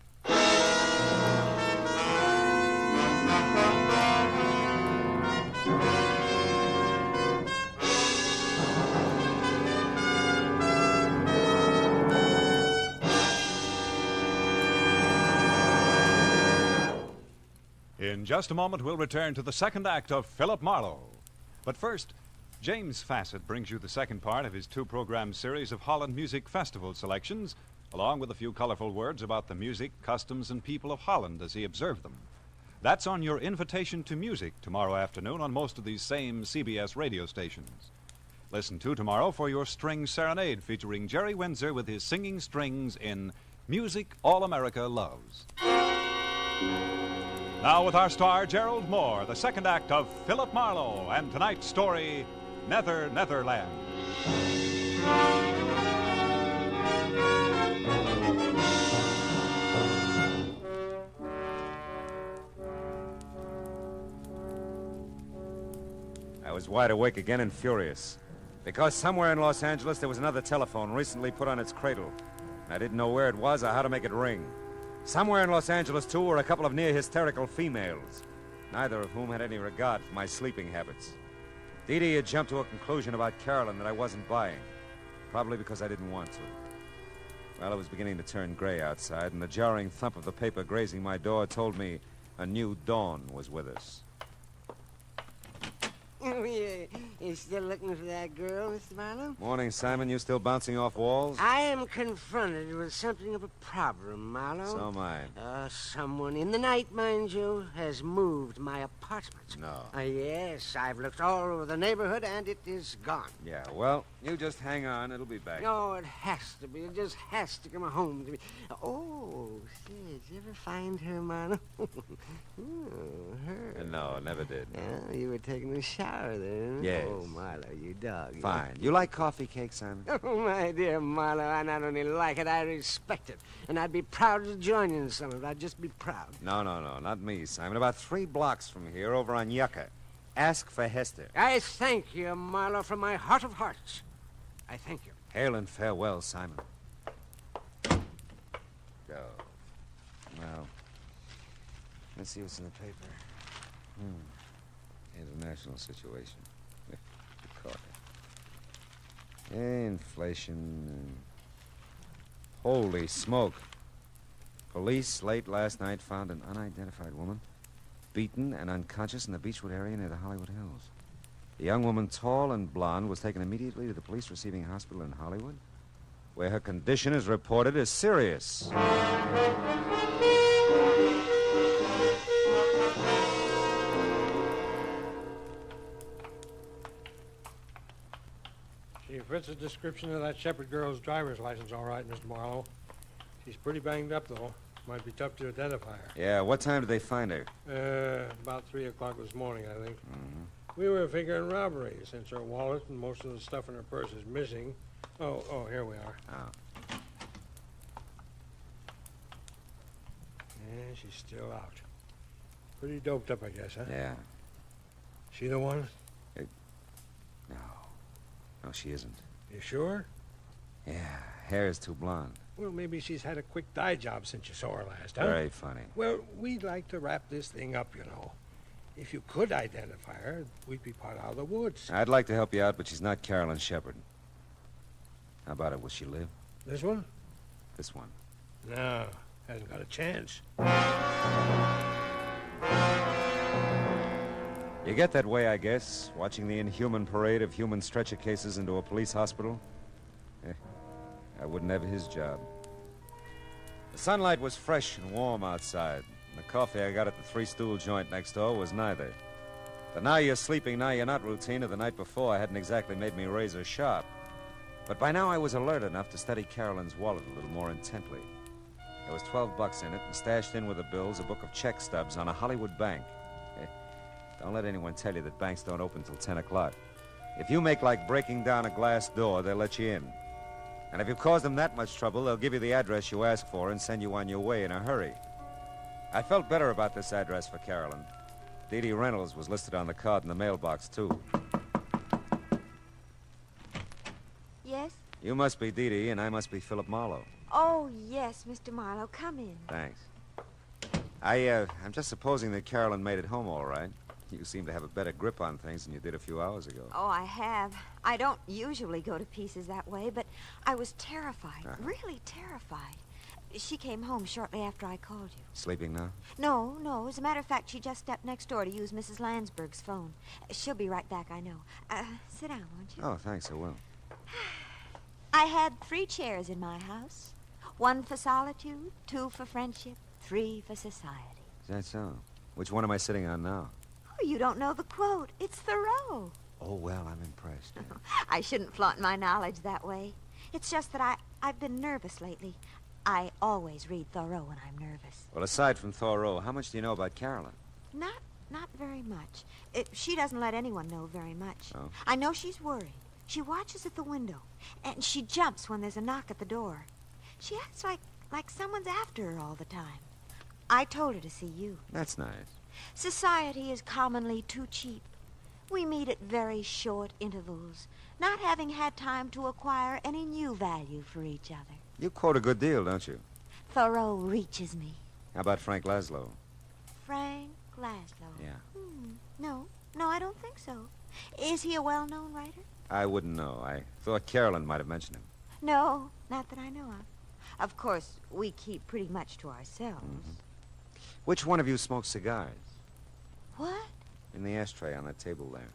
In just a moment, we'll return to the second act of Philip Marlowe. But first, James Fassett brings you the second part of his two-program series of Holland Music Festival selections, along with a few colorful words about the music, customs, and people of Holland as he observed them. That's on your Invitation to Music tomorrow afternoon on most of these same CBS radio stations. Listen to tomorrow for your String Serenade featuring Jerry Windsor with his singing strings in Music All America Loves. Now with our star, Gerald Moore, the second act of Philip Marlowe, and tonight's story, Netherland. I was wide awake again and furious. Because somewhere in Los Angeles there was another telephone recently put on its cradle. And I didn't know where it was or how to make it ring. Somewhere in Los Angeles, too, were a couple of near-hysterical females, neither of whom had any regard for my sleeping habits. Dee Dee had jumped to a conclusion about Carolyn that I wasn't buying, probably because I didn't want to. Well, it was beginning to turn gray outside, and the jarring thump of the paper grazing my door told me a new dawn was with us. Oh, yeah. You still looking for that girl, Mr. Marlowe? Morning, Simon. You still bouncing off walls? I am confronted with something of a problem, Marlowe. So am I. Someone in the night, mind you, has moved my apartment. No. Yes, I've looked all over the neighborhood, and it is gone. Yeah, well, you just hang on. It'll be back. No, it has to be. It just has to come home to me. Oh, say, did you ever find her, Marlowe? Her. No, never did. Oh, you were taking a shower there. Yes. Oh, Marlowe, you dog. Fine. You like coffee cake, Simon? Oh, my dear Marlowe, I not only like it, I respect it. And I'd be proud to join you in some of it. I'd just be proud. No, not me, Simon. About 3 blocks from here, over on Yucca. Ask for Hester. I thank you, Marlowe, from my heart of hearts. I thank you. Hail and farewell, Simon. Go. Well, let's see what's in the paper. International situation. Inflation. Holy smoke. Police late last night found an unidentified woman beaten and unconscious in the Beechwood area near the Hollywood Hills. The young woman, tall and blonde, was taken immediately to the police receiving hospital in Hollywood, where her condition is reported as serious. She fits the description of that Shepherd girl's driver's license all right, Mr. Marlowe. She's pretty banged up, though. Might be tough to identify her. Yeah, what time did they find her? About 3 o'clock this morning, I think. We were figuring robbery, since her wallet and most of the stuff in her purse is missing. Oh, here we are. Oh. Yeah, she's still out. Pretty doped up, I guess, huh? Yeah. She the one? No, she isn't. You sure? Yeah, hair is too blonde. Well, maybe she's had a quick dye job since you saw her last, huh? Very funny. Well, we'd like to wrap this thing up, you know. If you could identify her, we'd be part out of the woods. I'd like to help you out, but she's not Carolyn Shepherd. How about it? Will she live? This one? This one. No, hasn't got a chance. You get that way, I guess, watching the inhuman parade of human stretcher cases into a police hospital. I wouldn't have his job. The sunlight was fresh and warm outside, and the coffee I got at the Three-Stool joint next door was neither. But now you're sleeping, now you're not routine of the night before hadn't exactly made me razor sharp. But by now I was alert enough to study Carolyn's wallet a little more intently. There was $12 in it, and stashed in with the bills a book of check stubs on a Hollywood bank. Don't let anyone tell you that banks don't open till 10 o'clock. If you make like breaking down a glass door, they'll let you in. And if you cause them that much trouble, they'll give you the address you ask for and send you on your way in a hurry. I felt better about this address for Carolyn. Dee Dee Reynolds was listed on the card in the mailbox, too. Yes? You must be Dee Dee, and I must be Philip Marlowe. Oh, yes, Mr. Marlowe. Come in. Thanks. I'm just supposing that Carolyn made it home all right. You seem to have a better grip on things than you did a few hours ago. Oh, I have. I don't usually go to pieces that way, but I was terrified, really terrified. She came home shortly after I called you. Sleeping now? No. As a matter of fact, she just stepped next door to use Mrs. Landsberg's phone. She'll be right back, I know. Sit down, won't you? Oh, thanks, I will. I had 3 chairs in my house. 1 for solitude, 2 for friendship, 3 for society. Is that so? Which one am I sitting on now? Oh, you don't know the quote. It's Thoreau. Oh, well, I'm impressed. I shouldn't flaunt my knowledge that way. It's just that I've been nervous lately. I always read Thoreau when I'm nervous. Well, aside from Thoreau, how much do you know about Carolyn? Not very much. She doesn't let anyone know very much. Oh? I know she's worried. She watches at the window, and she jumps when there's a knock at the door. She acts like someone's after her all the time. I told her to see you. That's nice. Society is commonly too cheap. We meet at very short intervals, not having had time to acquire any new value for each other. You quote a good deal, don't you? Thoreau reaches me. How about Frank Laszlo? Frank Laszlo? Yeah. No, I don't think so. Is he a well-known writer? I wouldn't know. I thought Carolyn might have mentioned him. No, not that I know of. Of course, we keep pretty much to ourselves. Mm-hmm. Which one of you smokes cigars? What? In the ashtray on that table there.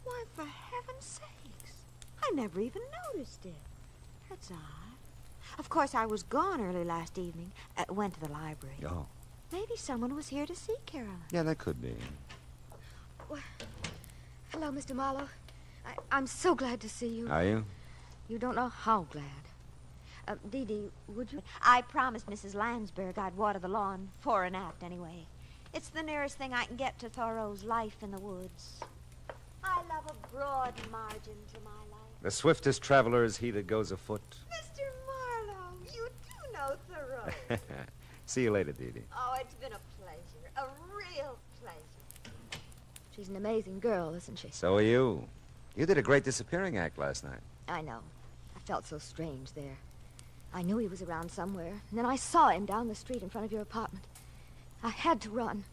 Why, for heaven's sakes, I never even noticed it. That's odd. Of course, I was gone early last evening. Went to the library. Oh. Maybe someone was here to see Carolyn. Yeah, that could be. Well, hello, Mr. Marlowe. I'm so glad to see you. Are you? You don't know how glad. Dee Dee, would you? I promised Mrs. Landsberg I'd water the lawn for an act anyway. It's the nearest thing I can get to Thoreau's Life in the Woods. I love a broad margin to my life. The swiftest traveler is he that goes afoot. Mr. Marlowe, you do know Thoreau. See you later, Dee Dee. Oh, it's been a pleasure. A real pleasure. She's an amazing girl, isn't she? So are you. You did a great disappearing act last night. I know. I felt so strange there. I knew he was around somewhere, and then I saw him down the street in front of your apartment. I had to run.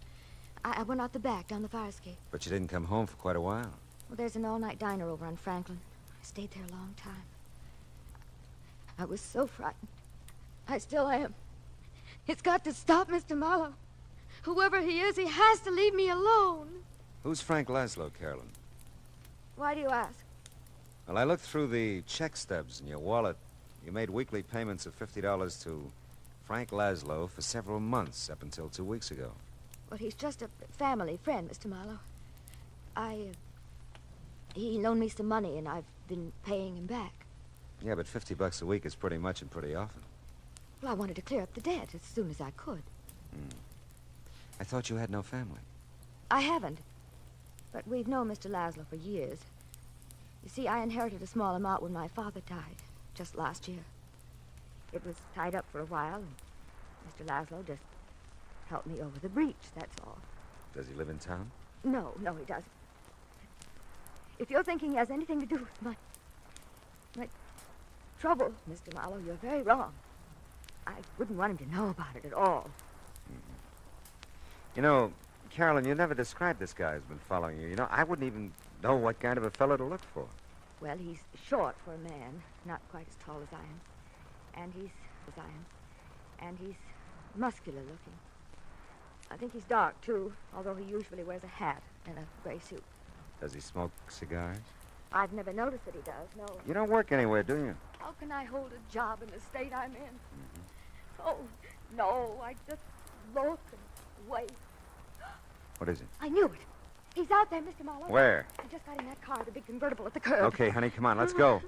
I went out the back, down the fire escape. But you didn't come home for quite a while. Well, there's an all-night diner over on Franklin. I stayed there a long time. I was so frightened. I still am. It's got to stop, Mr. Marlowe. Whoever he is, he has to leave me alone. Who's Frank Laszlo, Carolyn? Why do you ask? Well, I looked through the check stubs in your wallet. You made weekly payments of $50 to Frank Laszlo for several months, up until 2 weeks ago. Well, he's just a family friend, Mr. Marlowe. He loaned me some money, and I've been paying him back. Yeah, but $50 a week is pretty much and pretty often. Well, I wanted to clear up the debt as soon as I could. I thought you had no family. I haven't. But we've known Mr. Laszlo for years. You see, I inherited a small amount when my father died, just last year. It was tied up for a while, and Mr. Laszlo just helped me over the breach, that's all. Does he live in town? No, he doesn't. If you're thinking he has anything to do with my trouble, Mr. Marlowe, you're very wrong. I wouldn't want him to know about it at all. You know, Carolyn, you never described this guy who's been following you. You know, I wouldn't even know what kind of a fellow to look for. Well, he's short for a man, not quite as tall as I am. And he's muscular looking. I think he's dark, too, although he usually wears a hat and a gray suit. Does he smoke cigars? I've never noticed that he does, no. You don't work anywhere, do you? How can I hold a job in the state I'm in? Oh, no, I just look and wait. What is it? I knew it. He's out there, Mr. Marlowe. Where? I just got in that car, the big convertible at the curb. Okay, honey, come on, let's go.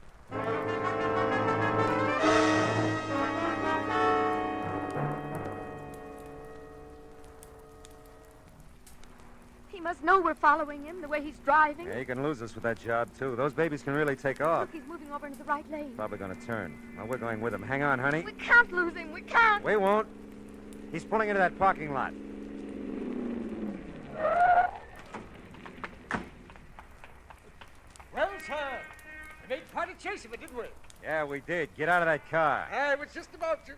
He must know we're following him, the way he's driving. Yeah, you can lose us with that job, too. Those babies can really take off. Look, he's moving over into the right lane. Probably going to turn. Well, we're going with him. Hang on, honey. We can't lose him. We can't. We won't. He's pulling into that parking lot. Well, sir, we made quite a chase of it, didn't we? Yeah, we did. Get out of that car. I was just about to...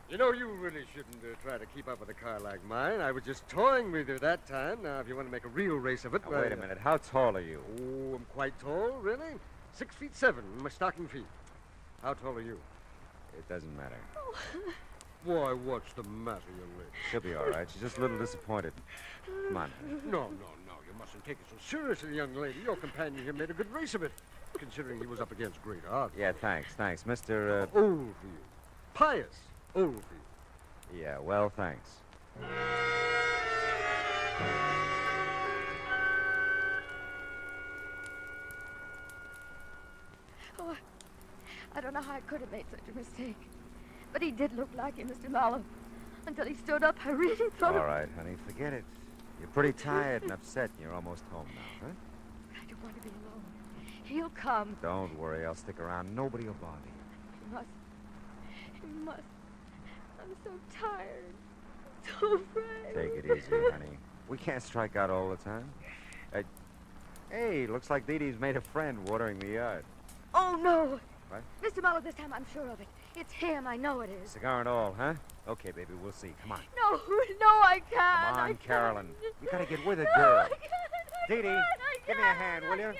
You know, you really shouldn't try to keep up with a car like mine. I was just toying with you that time. Now, if you want to make a real race of it... Now, wait a minute. How tall are you? Oh, I'm quite tall, really. 6'7" in my stocking feet. How tall are you? It doesn't matter. Why, what's the matter, young lady? She'll be all right. She's just a little disappointed. Come on. No. You mustn't take it so seriously, young lady. Your companion here made a good race of it, considering he was up against great odds. Yeah, thanks. Mr. Oldfield. Pious Oldfield. Yeah, well, thanks. I don't know how I could have made such a mistake. But he did look like him, Mr. Marlowe. Until he stood up, I really thought... All right, honey, forget it. You're pretty tired and upset, and you're almost home now, huh? I don't want to be alone. He'll come. Don't worry, I'll stick around. Nobody will bother you. He must. He must. I'm so tired. So afraid. Take it easy, honey. We can't strike out all the time. Hey, looks like Dee Dee's made a friend watering the yard. Oh, no. What? Mr. Marlowe, this time I'm sure of it. It's him. I know it is. Cigar and all, huh? Okay, baby, we'll see. Come on. No, no, I can't. Come on, Carolyn. You gotta get with it, No, girl. I can't. Dee Dee, give me a hand, will you?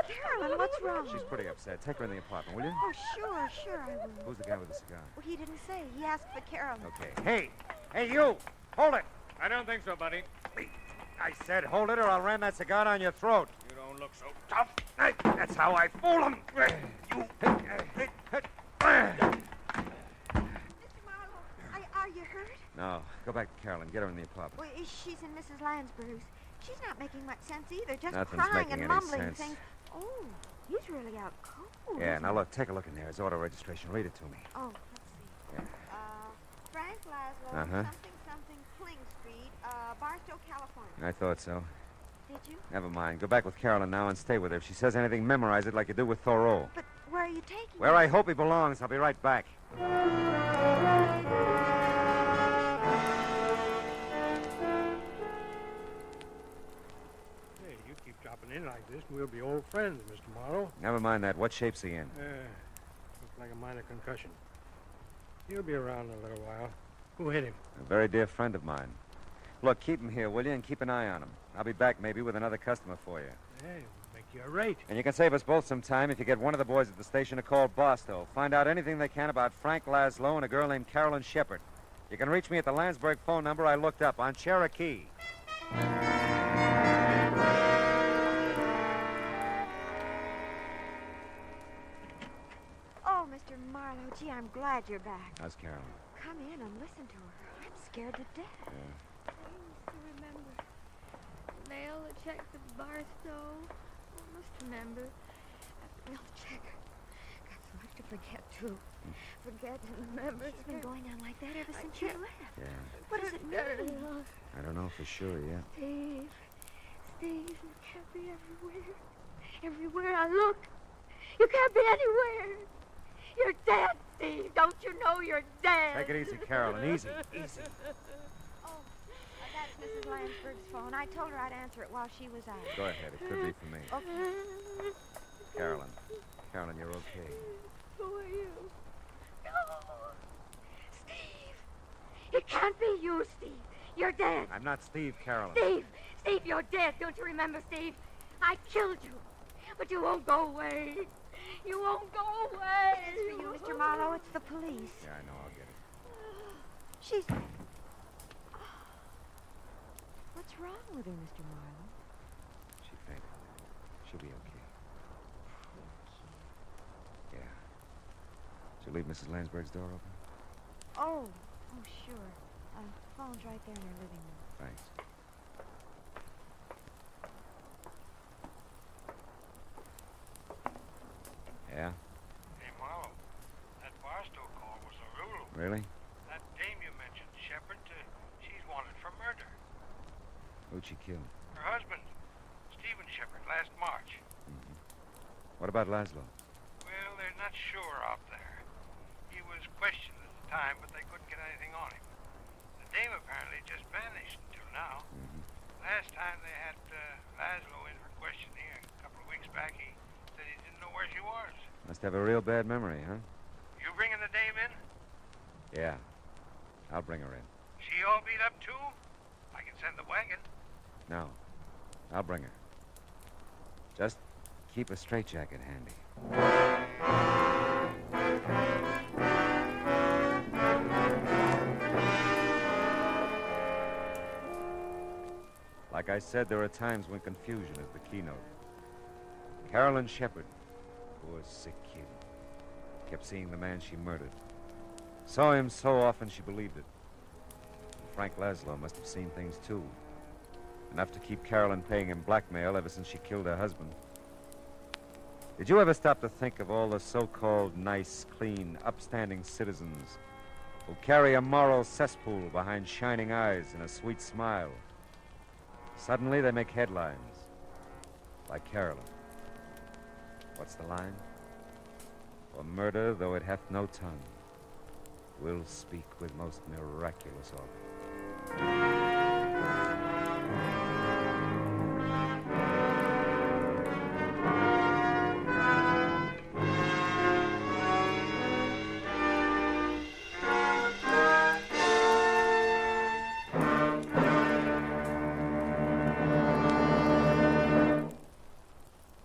Carolyn, what's wrong? She's pretty upset. Take her in the apartment, will you? Oh, sure, I will. Who's the guy with the cigar? Well, he didn't say. He asked for Carolyn. Okay. Hey, you! Hold it! I don't think so, buddy. I said hold it or I'll ram that cigar down your throat. You don't look so Tough. That's how I fool them. You. Are you hurt? No, go back to Carolyn. Get her in the apartment. Well, she's in Mrs. Lansbury's. She's not making much sense either. Just Nothing's crying making and any mumbling sense. things. Oh, he's really out cold. Yeah, isn't now he? look, take a look in there. His auto registration. Read it to me. Oh, let's see. Frank Laszlo, Uh-huh. something, Kling Street, Barstow, California. I thought so. Did you? Never mind. Go back with Carolyn now and stay with her. If she says anything, memorize it like you do with Thoreau. But where are you taking Where him? I hope he belongs. I'll be right back. Hey, you keep dropping in like this, and we'll be old friends, Mr. Marlowe. Never mind that. What shape's he in? Looks like a minor concussion. He'll be around in a little while. Who hit him? A very dear friend of mine. Look, keep him here, will you, and keep an eye on him. I'll be back maybe with another customer for you. Hey, we'll make you a rate. And you can save us both some time if you get one of the boys at the station to call Barstow. Find out anything they can about Frank Laszlo and a girl named Carolyn Shepard. You can reach me at the Landsberg phone number I looked up on Cherokee. Oh, Mr. Marlowe, gee, I'm glad you're back. How's Carolyn? Come in and listen to her. I'm scared to death. Yeah. I remember. Mail a check to Barstow. I must remember. Mail a check. Got so much to forget, too. Forget and remember. It's been going on like that ever since you left. Yeah. What does it mean? I don't know for sure yet. Steve, you can't be everywhere. Everywhere I look, you can't be anywhere. You're dead, Steve. Don't you know you're dead? Take it easy, Carolyn. Easy. Easy. Oh, that's Mrs. Lansberg's phone. I told her I'd answer it while she was out. Go ahead. It could be for me. Okay. Carolyn, you're okay. Who are you? No. Steve. It can't be you, Steve. You're dead. I'm not Steve, Carolyn. Steve, you're dead. Don't you remember, Steve? I killed you. But you won't go away. You won't go away. It's for you, Mr. Marlowe. It's the police. Yeah, I know. I'll get it. She's... What's wrong with her, Mr. Marlowe? She fainted. She'll be okay. Yeah. Did you leave Mrs. Lansberg's door open? Oh, sure. Phone's right there in her living room. Thanks. Yeah? Hey, Marlowe, that Barstow call was a rule. Really? That dame you mentioned, Shepard, she's wanted for murder. Who'd she kill? Her husband, Stephen Shepard, last March. What about Laszlo? Well, they're not sure out there. He was questioned at the time, but they couldn't get anything on him. The dame apparently just vanished until now. Last time they had Laszlo in for questioning a couple of weeks back, he said he didn't know where she was. Must have a real bad memory, huh? You bringing the dame in? Yeah. I'll bring her in. She all beat up too? I can send the wagon. No. I'll bring her. Just keep a straitjacket handy. Like I said, there are times when confusion is the keynote. Carolyn Shepard, poor sick kid, kept seeing the man she murdered. Saw him so often she believed it. And Frank Laszlo must have seen things too. Enough to keep Carolyn paying him blackmail ever since she killed her husband. Did you ever stop to think of all the so-called nice, clean, upstanding citizens who carry a moral cesspool behind shining eyes and a sweet smile? Suddenly they make headlines, like Carolyn. What's the line? For murder, though it hath no tongue, will speak with most miraculous organ.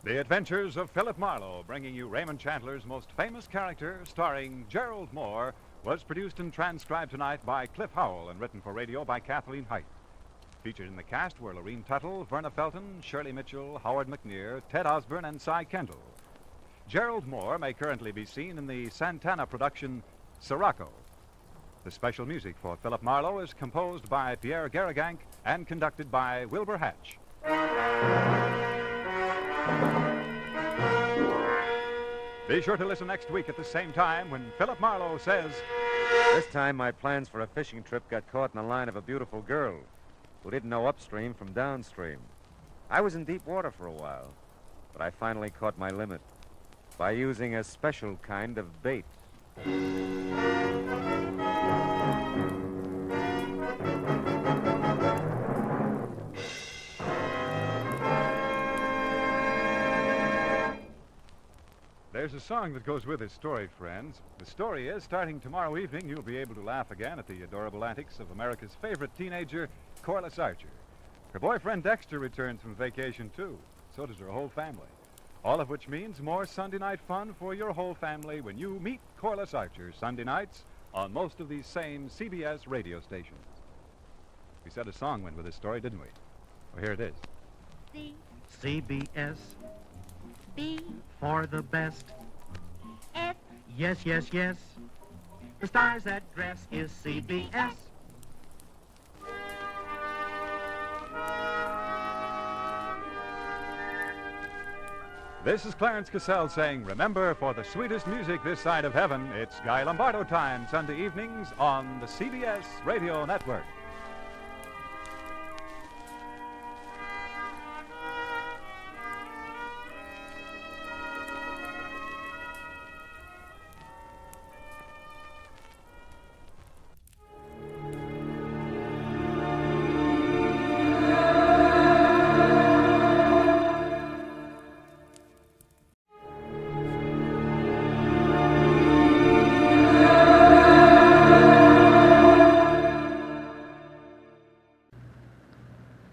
The Adventures of Philip Marlowe, bringing you Raymond Chandler's most famous character, starring Gerald Moore, was produced and transcribed tonight by Cliff Howell and written for radio by Kathleen Height. Featured in the cast were Lorene Tuttle, Verna Felton, Shirley Mitchell, Howard McNear, Ted Osborne, and Cy Kendall. Gerald Moore may currently be seen in the Santana production Sirocco. The special music for Philip Marlowe is composed by Pierre Garrigank and conducted by Wilbur Hatch. Be sure to listen next week at the same time when Philip Marlowe says... This time my plans for a fishing trip got caught in the line of a beautiful girl who didn't know upstream from downstream. I was in deep water for a while, but I finally caught my limit by using a special kind of bait. There's a song that goes with this story, friends. The story is, starting tomorrow evening, you'll be able to laugh again at the adorable antics of America's favorite teenager, Corliss Archer. Her boyfriend Dexter returns from vacation, too. So does her whole family. All of which means more Sunday night fun for your whole family when you meet Corliss Archer Sunday nights on most of these same CBS radio stations. We said a song went with this story, didn't we? Well, here it is. CBS. B. For the best. F. Yes, yes, yes. The star's address is CBS. This is Clarence Cassell saying, remember, for the sweetest music this side of heaven, it's Guy Lombardo time, Sunday evenings on the CBS Radio Network.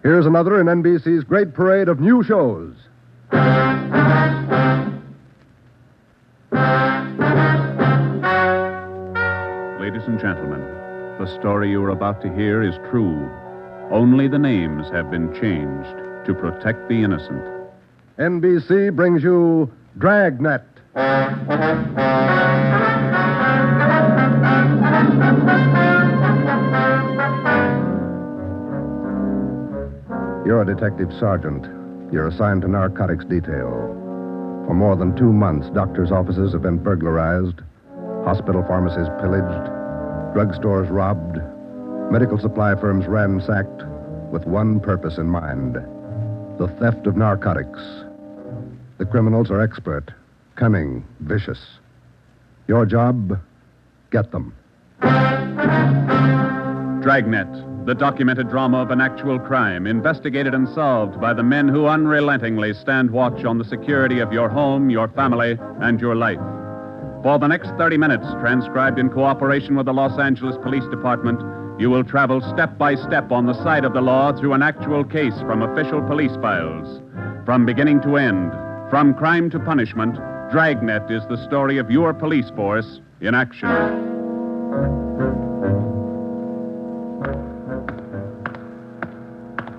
Here's another in NBC's great parade of new shows. Ladies and gentlemen, the story you are about to hear is true. Only the names have been changed to protect the innocent. NBC brings you Dragnet. You're a detective sergeant. You're assigned to narcotics detail. For more than 2 months, doctors' offices have been burglarized, hospital pharmacies pillaged, drugstores robbed, medical supply firms ransacked, with one purpose in mind: the theft of narcotics. The criminals are expert, cunning, vicious. Your job, get them. Dragnet, the documented drama of an actual crime, investigated and solved by the men who unrelentingly stand watch on the security of your home, your family, and your life. For the next 30 minutes, transcribed in cooperation with the Los Angeles Police Department, you will travel step by step on the side of the law through an actual case from official police files. From beginning to end, from crime to punishment, Dragnet is the story of your police force in action.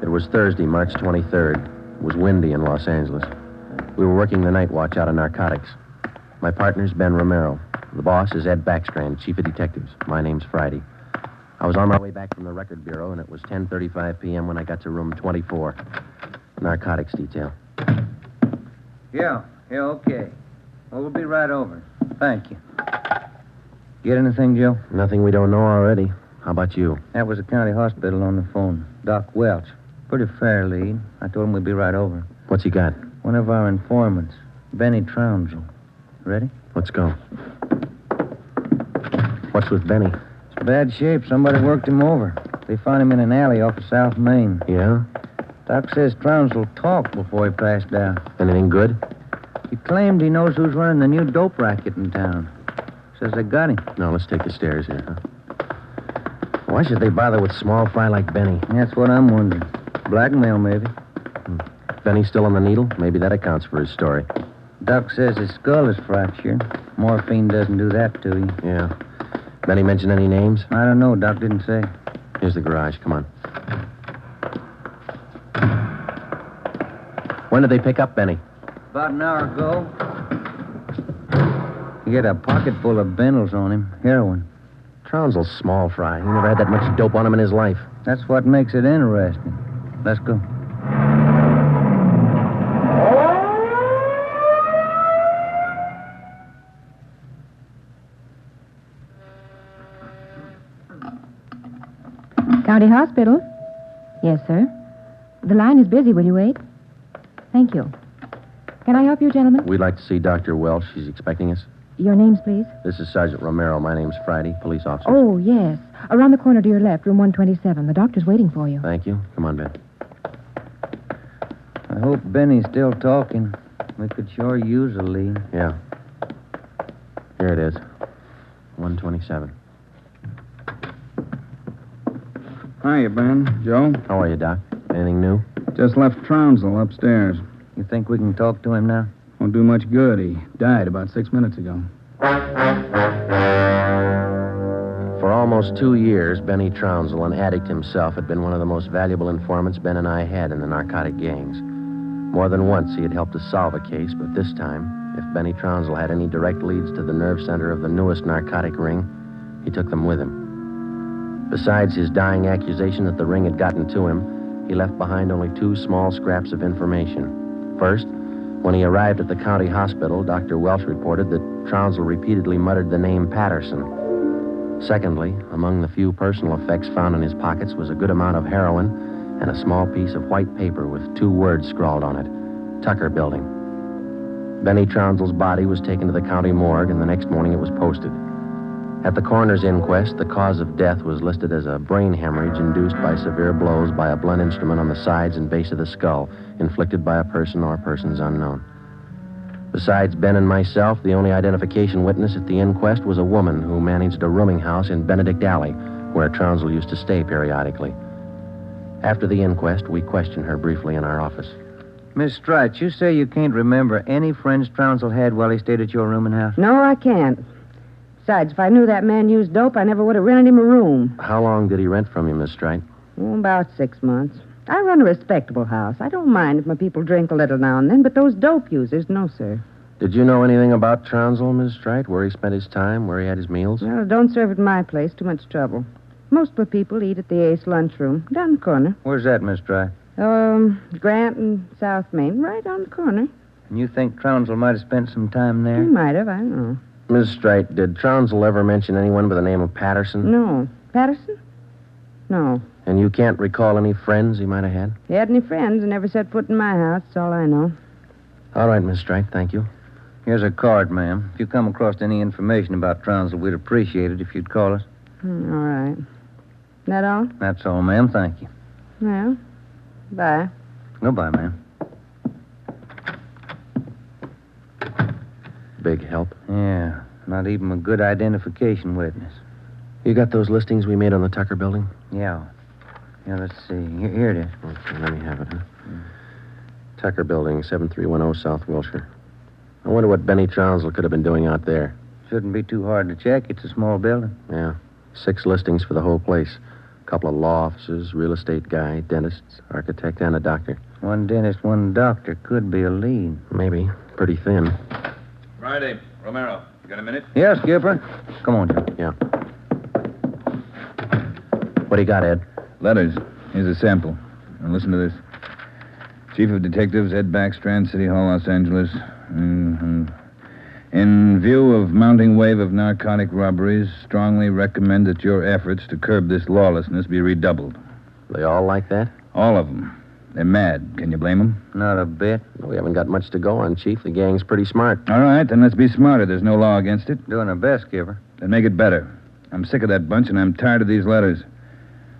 It was Thursday, March 23rd. It was windy in Los Angeles. We were working the night watch out of narcotics. My partner's Ben Romero. The boss is Ed Backstrand, chief of detectives. My name's Friday. I was on my way back from the record bureau, and it was 10:35 p.m. when I got to room 24, narcotics detail. Yeah, Yeah, okay. Well, we'll be right over. Thank you. Get anything, Joe? Nothing we don't know already. How about you? That was the county hospital on the phone. Doc Welch. Pretty fair lead. I told him we'd be right over. What's he got? One of our informants, Benny Trounsel. Ready? Let's go. What's with Benny? It's bad shape. Somebody worked him over. They found him in an alley off of South Main. Yeah? Doc says Trounsel talked before he passed out. Anything good? He claimed he knows who's running the new dope racket in town. Says they got him. No, let's take the stairs here, huh? Why should they bother with small fry like Benny? That's what I'm wondering. Blackmail, maybe. Benny's still on the needle? Maybe that accounts for his story. Doc says his skull is fractured. Morphine doesn't do that to you. Yeah. Benny mention any names? I don't know. Doc didn't say. Here's the garage. Come on. When did they pick up Benny? About an hour ago. He had a pocket full of bundles on him. Heroin. Trounsel's small fry. He never had that much dope on him in his life. That's what makes it interesting. Let's go. County Hospital? Yes, sir. The line is busy. Will you wait? Thank you. Can I help you, gentlemen? We'd like to see Dr. Welsh. She's expecting us. Your names, please? This is Sergeant Romero. My name's Friday, police officer. Oh, yes. Around the corner to your left, room 127. The doctor's waiting for you. Thank you. Come on, Ben. I hope Benny's still talking. We could sure use a lead. Yeah. Here it is. 127. Hiya, Ben. Joe? How are you, Doc? Anything new? Just left Trounsel upstairs. You think we can talk to him now? Won't do much good. He died about 6 minutes ago. For almost 2 years, Benny Trounsel, an addict himself, had been one of the most valuable informants Ben and I had in the narcotic gangs. More than once, he had helped us solve a case, but this time, if Benny Trounsel had any direct leads to the nerve center of the newest narcotic ring, he took them with him. Besides his dying accusation that the ring had gotten to him, he left behind only 2 small scraps of information. First, when he arrived at the county hospital, Dr. Welsh reported that Trounsel repeatedly muttered the name Patterson. Secondly, among the few personal effects found in his pockets was a good amount of heroin and a small piece of white paper with 2 words scrawled on it, Tucker Building. Benny Trounsel's body was taken to the county morgue, and the next morning it was posted. At the coroner's inquest, the cause of death was listed as a brain hemorrhage induced by severe blows by a blunt instrument on the sides and base of the skull, inflicted by a person or persons unknown. Besides Ben and myself, the only identification witness at the inquest was a woman who managed a rooming house in Benedict Alley, where Trounsel used to stay periodically. After the inquest, we questioned her briefly in our office. Miss Strite, you say you can't remember any friends Trounsel had while he stayed at your rooming house? No, I can't. Besides, if I knew that man used dope, I never would have rented him a room. How long did he rent from you, Miss Strite? Oh, about 6 months. I run a respectable house. I don't mind if my people drink a little now and then, but those dope users, no, sir. Did you know anything about Trounsel, Miss Strite? Where he spent his time, where he had his meals? Well, don't serve at my place. Too much trouble. Most of the people eat at the Ace lunchroom, down the corner. Where's that, Miss Strite? Grant and South Main, right on the corner. And you think Trounsel might have spent some time there? He might have, I don't know. Miss Strite, did Trounsel ever mention anyone by the name of Patterson? No. Patterson? No. And you can't recall any friends he might have had? He had any friends and never set foot in my house. That's all I know. All right, Miss Strite, thank you. Here's a card, ma'am. If you come across any information about Trounsel, we'd appreciate it if you'd call us. All right. That all? That's all, ma'am. Thank you. Well, bye. Goodbye, ma'am. Big help. Yeah, not even a good identification witness. You got those listings we made on the Tucker Building? Yeah. Yeah, let's see. Here it is. Okay, let me have it, huh? Tucker Building, 7310 South Wilshire. I wonder what Benny Trounsel could have been doing out there. Shouldn't be too hard to check. It's a small building. Yeah. 6 listings for the whole place. A couple of law offices, real estate guy, dentists, architect, and a doctor. One dentist, one doctor could be a lead. Maybe. Pretty thin. Friday, Romero. You got a minute? Yes, Skipper. Come on, Joe. Yeah. What do you got, Ed? Letters. Here's a sample. Now listen to this. Chief of Detectives, Ed Backstrand, City Hall, Los Angeles. Mm-hmm. In view of mounting wave of narcotic robberies, strongly recommend that your efforts to curb this lawlessness be redoubled. They all like that? All of them. They're mad. Can you blame them? Not a bit. We haven't got much to go on, Chief. The gang's pretty smart. All right, then let's be smarter. There's no law against it. Doing our best, Skipper. Then make it better. I'm sick of that bunch, and I'm tired of these letters.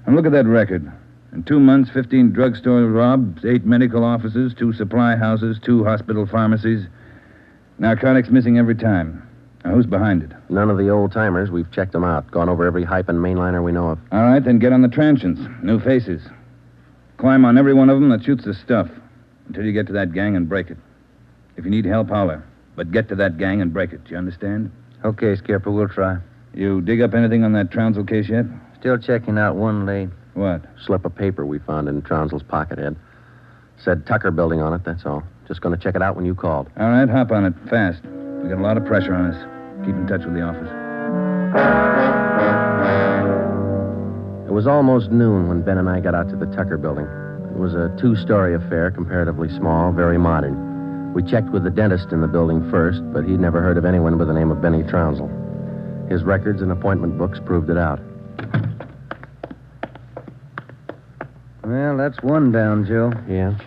And look at that record. In 2 months, 15 drugstore robs, 8 medical offices, 2 supply houses, 2 hospital pharmacies. Narcotics missing every time. Now, who's behind it? None of the old-timers. We've checked them out. Gone over every hype and mainliner we know of. All right, then get on the transients. New faces. Climb on every one of them that shoots the stuff until you get to that gang and break it. If you need help, holler. But get to that gang and break it. Do you understand? Okay, Skipper, we'll try. You dig up anything on that Trounsel case yet? Still checking out one lead. What? Slip of paper we found in Trounsel's pocket, Ed. Said Tucker Building on it, that's all. Just going to check it out when you called. All right, hop on it, fast. We got a lot of pressure on us. Keep in touch with the office. It was almost noon when Ben and I got out to the Tucker Building. It was a 2-story affair, comparatively small, very modern. We checked with the dentist in the building first, but he'd never heard of anyone by the name of Benny Trounsel. His records and appointment books proved it out. Well, that's one down, Joe. Yeah.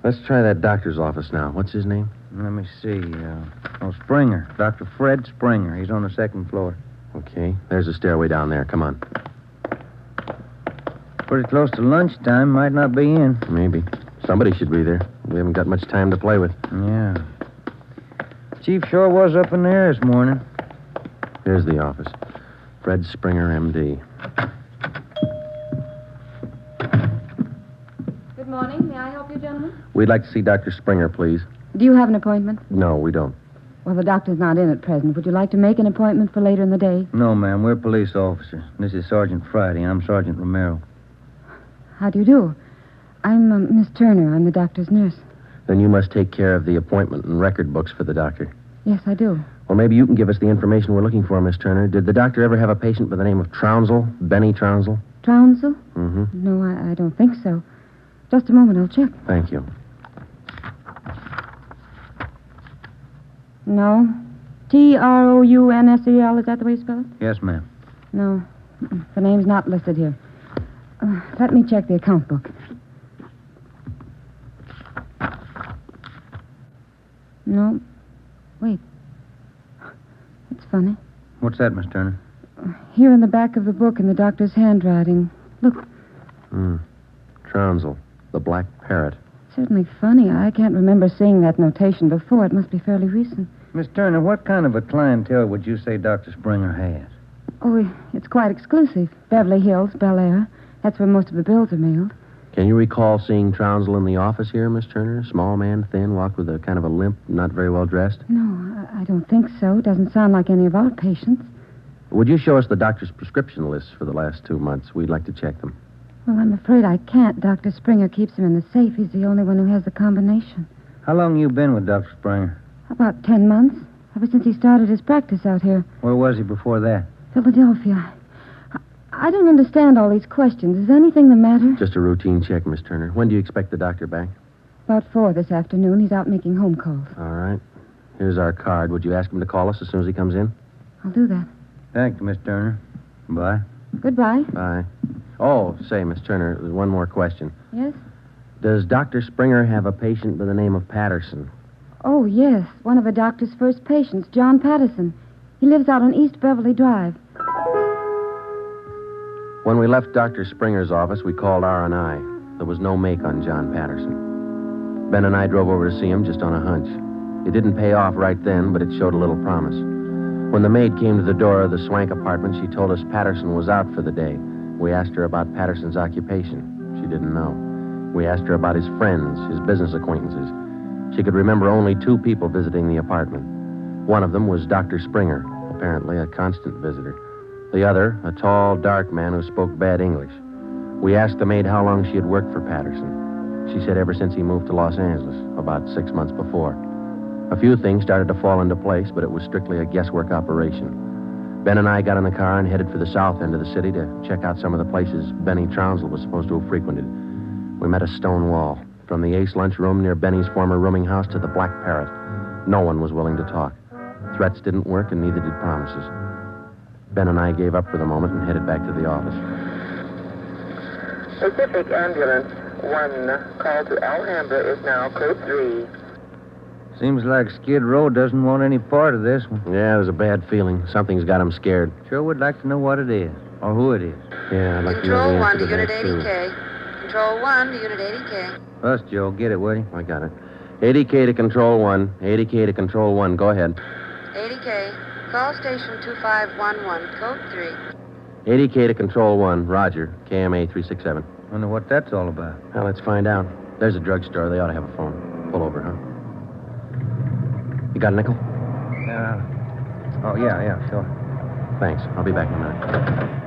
Let's try that doctor's office now. What's his name? Let me see. Springer. Dr. Fred Springer. He's on the 2nd floor. Okay. There's a stairway down there. Come on. Pretty close to lunchtime. Might not be in. Maybe. Somebody should be there. We haven't got much time to play with. Yeah. Chief sure was up in there this morning. Here's the office. Fred Springer, M.D. Good morning. May I help you, gentlemen? We'd like to see Dr. Springer, please. Do you have an appointment? No, we don't. Well, the doctor's not in at present. Would you like to make an appointment for later in the day? No, ma'am. We're police officers. This is Sergeant Friday. I'm Sergeant Romero. How do you do? I'm Miss Turner. I'm the doctor's nurse. Then you must take care of the appointment and record books for the doctor. Yes, I do. Well, maybe you can give us the information we're looking for, Miss Turner. Did the doctor ever have a patient by the name of Trounsel? Benny Trounsel? Trounsel? Mm-hmm. No, I don't think so. Just a moment. I'll check. Thank you. No. Trounsel. Is that the way you spell it? Yes, ma'am. No. The name's not listed here. Let me check the account book. No. Wait. It's funny. What's that, Miss Turner? Here in the back of the book in the doctor's handwriting. Look. Trounsel, the Black Parrot. Certainly funny. I can't remember seeing that notation before. It must be fairly recent. Miss Turner, what kind of a clientele would you say Dr. Springer has? Oh, it's quite exclusive. Beverly Hills, Bel Air. That's where most of the bills are mailed. Can you recall seeing Trounsel in the office here, Miss Turner? Small man, thin, walked with a kind of a limp, not very well dressed? No, I don't think so. Doesn't sound like any of our patients. Would you show us the doctor's prescription lists for the last 2 months? We'd like to check them. Well, I'm afraid I can't. Dr. Springer keeps them in the safe. He's the only one who has the combination. How long you been with Dr. Springer? About 10 months. Ever since he started his practice out here. Where was he before that? Philadelphia. I don't understand all these questions. Is anything the matter? Just a routine check, Miss Turner. When do you expect the doctor back? About 4 this afternoon. He's out making home calls. All right. Here's our card. Would you ask him to call us as soon as he comes in? I'll do that. Thank you, Miss Turner. Bye. Goodbye. Bye. Oh, say, Miss Turner, there's one more question. Yes? Does Dr. Springer have a patient by the name of Patterson? Oh, yes. One of the doctor's first patients, John Patterson. He lives out on East Beverly Drive. When we left Dr. Springer's office, we called R&I. There was no make on John Patterson. Ben and I drove over to see him just on a hunch. It didn't pay off right then, but it showed a little promise. When the maid came to the door of the Swank apartment, she told us Patterson was out for the day. We asked her about Patterson's occupation. She didn't know. We asked her about his friends, his business acquaintances. She could remember only 2 people visiting the apartment. One of them was Dr. Springer, apparently a constant visitor. The other, a tall, dark man who spoke bad English. We asked the maid how long she had worked for Patterson. She said ever since he moved to Los Angeles, about 6 months before. A few things started to fall into place, but it was strictly a guesswork operation. Ben and I got in the car and headed for the south end of the city to check out some of the places Benny Trounsel was supposed to have frequented. We met a stone wall. From the Ace lunchroom near Benny's former rooming house to the Black Parrot. No one was willing to talk. Threats didn't work, and neither did promises. Ben and I gave up for the moment and headed back to the office. Pacific Ambulance 1, call to Alhambra is now code 3. Seems like Skid Row doesn't want any part of this one. Yeah, there's a bad feeling. Something's got him scared. Sure would like to know what it is, or who it is. Yeah, I'd like to know Control the 1 answer to Unit that, too. 80K. Control 1 to Unit 80K. Us, Joe. Get it, will you? I got it. 80K to Control 1. 80K to Control 1. Go ahead. 80K. Call station 2511, code 3. 80K to Control 1. Roger. KMA 367. Wonder what that's all about. Well, let's find out. There's a drugstore. They ought to have a phone. Pull over, huh? You got a nickel? Oh, yeah, sure. Thanks. I'll be back in a minute.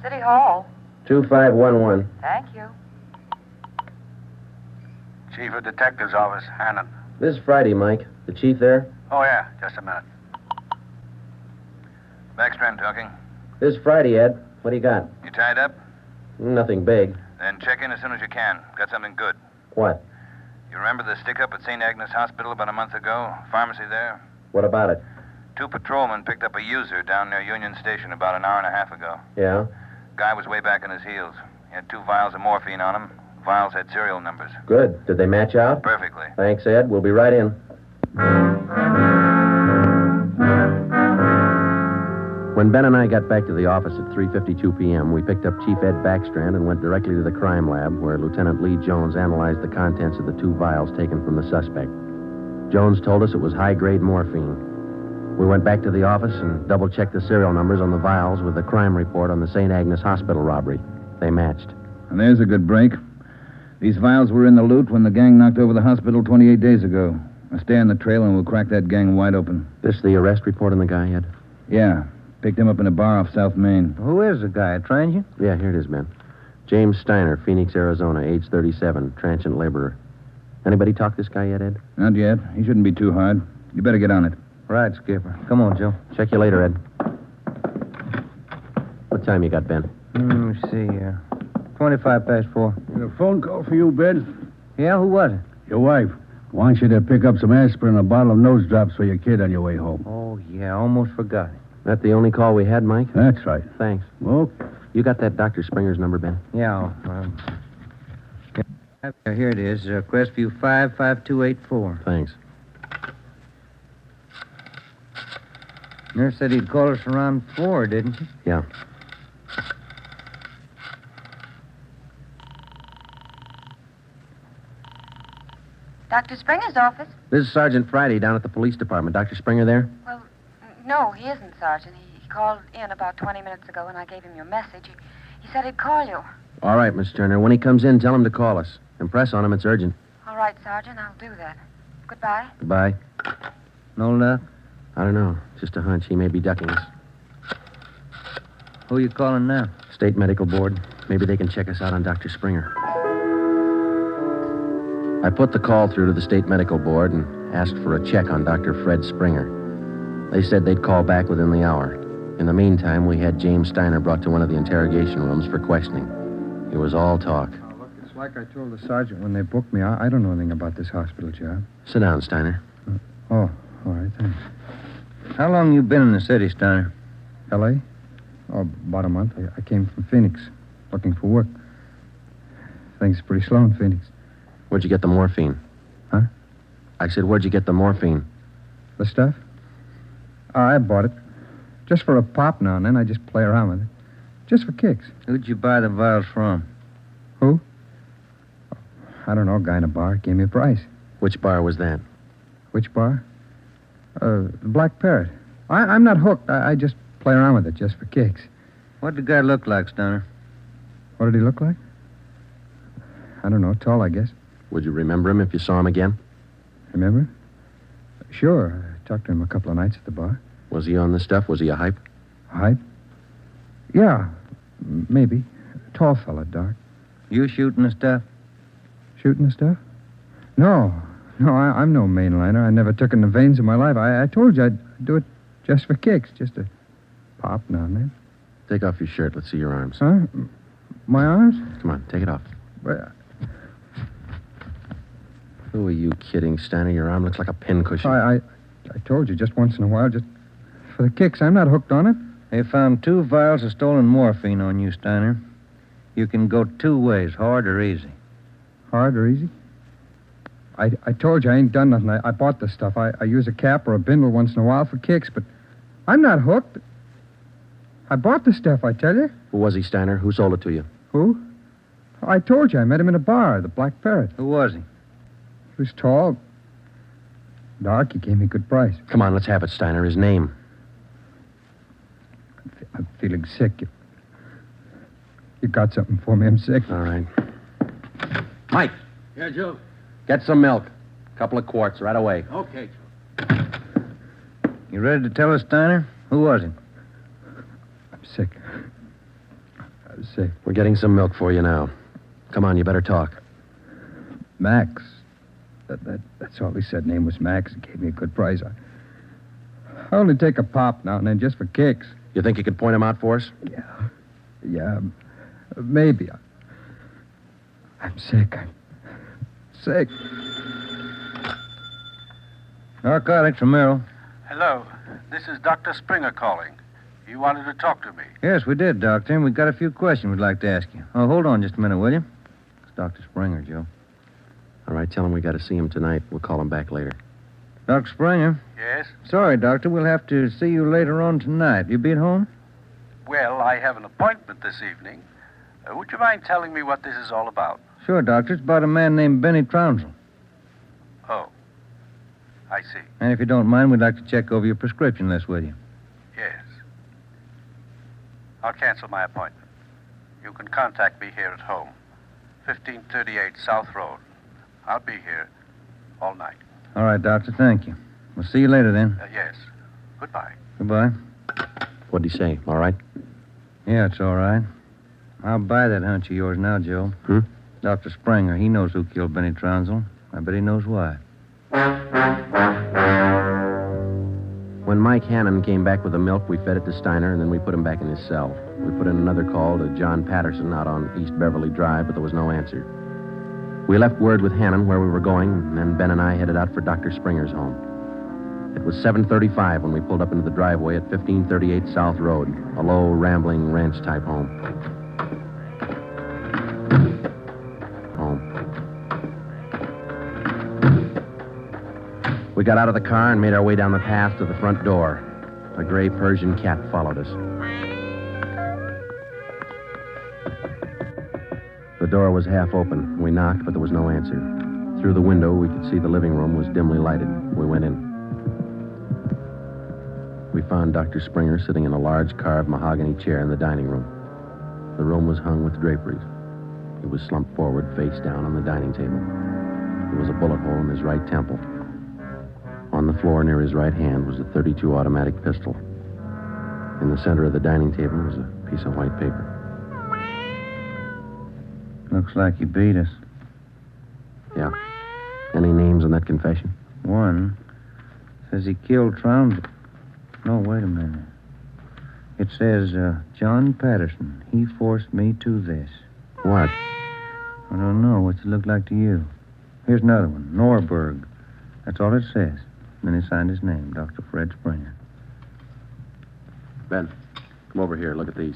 City Hall. 2511. Thank you. Chief of Detective's Office, Hannon. This is Friday, Mike. The chief there? Oh, yeah, just a minute. Backstrand talking. This is Friday, Ed. What do you got? You tied up? Nothing big. Then check in as soon as you can. Got something good. What? You remember the stick-up at St. Agnes Hospital about a month ago? Pharmacy there? What about it? 2 patrolmen picked up a user down near Union Station about an hour and a half ago. Yeah? Guy was way back on his heels. He had 2 vials of morphine on him. Vials had serial numbers. Good. Did they match out? Perfectly. Thanks, Ed. We'll be right in. When Ben and I got back to the office at 3:52 p.m., we picked up Chief Ed Backstrand and went directly to the crime lab, where Lieutenant Lee Jones analyzed the contents of the 2 vials taken from the suspect. Jones told us it was high-grade morphine. We went back to the office and double-checked the serial numbers on the vials with the crime report on the St. Agnes Hospital robbery. They matched. And there's a good break. These vials were in the loot when the gang knocked over the hospital 28 days ago. Now stay on the trail and we'll crack that gang wide open. This the arrest report on the guy, Ed? Yeah. Picked him up in a bar off South Main. Who is the guy? A transient? Yeah, here it is, Ben. James Steiner, Phoenix, Arizona, age 37, transient laborer. Anybody talk this guy yet, Ed? Not yet. He shouldn't be too hard. You better get on it. Right, Skipper. Come on, Joe. Check you later, Ed. What time you got, Ben? Let me see. 25 past 4. A phone call for you, Ben? Yeah, who was it? Your wife wants you to pick up some aspirin and a bottle of nose drops for your kid on your way home. Oh, yeah, almost forgot it. That the only call we had, Mike? That's right. Thanks. Okay. You got that Dr. Springer's number, Ben? Yeah. Here it is. Crestview 55284. Thanks. Nurse said he'd call us around 4, didn't she? Yeah. Dr. Springer's office? This is Sergeant Friday down at the police department. Dr. Springer there? Well, no, he isn't, Sergeant. He called in about 20 minutes ago, and I gave him your message. He said he'd call you. All right, Miss Turner. When he comes in, tell him to call us. Impress on him it's urgent. All right, Sergeant, I'll do that. Goodbye. Goodbye. No luck? I don't know. Just a hunch. He may be ducking us. Who are you calling now? State Medical Board. Maybe they can check us out on Dr. Springer. I put the call through to the State Medical Board and asked for a check on Dr. Fred Springer. They said they'd call back within the hour. In the meantime, we had James Steiner brought to one of the interrogation rooms for questioning. It was all talk. Oh, look, it's like I told the sergeant when they booked me. I don't know anything about this hospital job. Sit down, Steiner. Oh, all right, thanks. How long you been in the city, Steiner? L.A.? Oh, about a month. I came from Phoenix, looking for work. Things are pretty slow in Phoenix. Where'd you get the morphine? Huh? I said, where'd you get the morphine? The stuff? Oh, I bought it. Just for a pop now and then. I just play around with it. Just for kicks. Who'd you buy the vials from? Who? I don't know. A guy in a bar gave me a price. Which bar was that? Which bar? The Black Parrot. I'm not hooked. I just play around with it just for kicks. What did the guy look like, Steiner? What did he look like? I don't know. Tall, I guess. Would you remember him if you saw him again? Remember? Sure. I talked to him a couple of nights at the bar. Was he on the stuff? Was he a hype? Hype? Yeah, maybe. Tall fella, dark. You shooting the stuff? Shooting the stuff? No. No, I'm no mainliner. I never took in the veins in my life. I told you I'd do it just for kicks, just to pop now and then. Take off your shirt. Let's see your arms. Huh? My arms? Come on, take it off. Well, Who are you kidding, Steiner? Your arm looks like a pincushion. I told you just once in a while, just for the kicks. I'm not hooked on it. They found 2 vials of stolen morphine on you, Steiner. You can go 2 ways, hard or easy. Hard or easy? I told you I ain't done nothing. I bought the stuff. I use a cap or a bindle once in a while for kicks, but I'm not hooked. I bought the stuff, I tell you. Who was he, Steiner? Who sold it to you? Who? I told you I met him in a bar, the Black Parrot. Who was he? He was tall, dark. He gave me a good price. Come on, let's have it, Steiner. His name. I'm feeling sick. You got something for me? I'm sick. All right. Mike, Yeah, Joe. get some milk. A couple of quarts right away. Okay, Joe. You ready to tell us, Steiner? Who was he? I'm sick. I'm sick. We're getting some milk for you now. Come on, you better talk. Max. That's all he said. Name was Max. He gave me a good price. I only take a pop now and then just for kicks. You think you could point him out for us? Yeah, maybe. I'm sick. I'm sick. Narcotics, Romero. Hello. This is Dr. Springer calling. You wanted to talk to me. Yes, we did, Doctor, and we've got a few questions we'd like to ask you. Oh, hold on just a minute, will you? It's Dr. Springer, Joe. All right, tell him we got to see him tonight. We'll call him back later. Dr. Springer? Yes? Sorry, Doctor, we'll have to see you later on tonight. You be at home? Well, I have an appointment this evening. Would you mind telling me what this is all about? Sure, Doctor. It's about a man named Benny Trounsel. Oh. I see. And if you don't mind, we'd like to check over your prescription list with you. Yes. I'll cancel my appointment. You can contact me here at home. 1538 South Road. I'll be here all night. All right, Doctor, thank you. We'll see you later then. Yes. Goodbye. Goodbye. What'd he say? All right? Yeah, it's all right. I'll buy that hunch of yours now, Joe. Dr. Springer, he knows who killed Benny Trounsel. I bet he knows why. When Mike Hannon came back with the milk, we fed it to Steiner, and then we put him back in his cell. We put in another call to John Patterson out on East Beverly Drive, but there was no answer. We left word with Hannon where we were going, and then Ben and I headed out for Dr. Springer's home. It was 7:35 when we pulled up into the driveway at 1538 South Road, a low, rambling, ranch-type home. We got out of the car and made our way down the path to the front door. A gray Persian cat followed us. The door was half open. We knocked, but there was no answer. Through the window, we could see the living room was dimly lighted. We went in. We found Dr. Springer sitting in a large carved mahogany chair in the dining room. The room was hung with draperies. He was slumped forward, face down on the dining table. There was a bullet hole in his right temple. On the floor near his right hand was a .32 automatic pistol. In the center of the dining table was a piece of white paper. Looks like he beat us. Yeah. Any names on that confession? One says he killed Trounsel. No, wait a minute. It says, John Patterson. He forced me to this. What? I don't know. What's it look like to you? Here's another one. Norberg. That's all it says. Then he signed his name, Dr. Fred Springer. Ben, come over here. Look at these.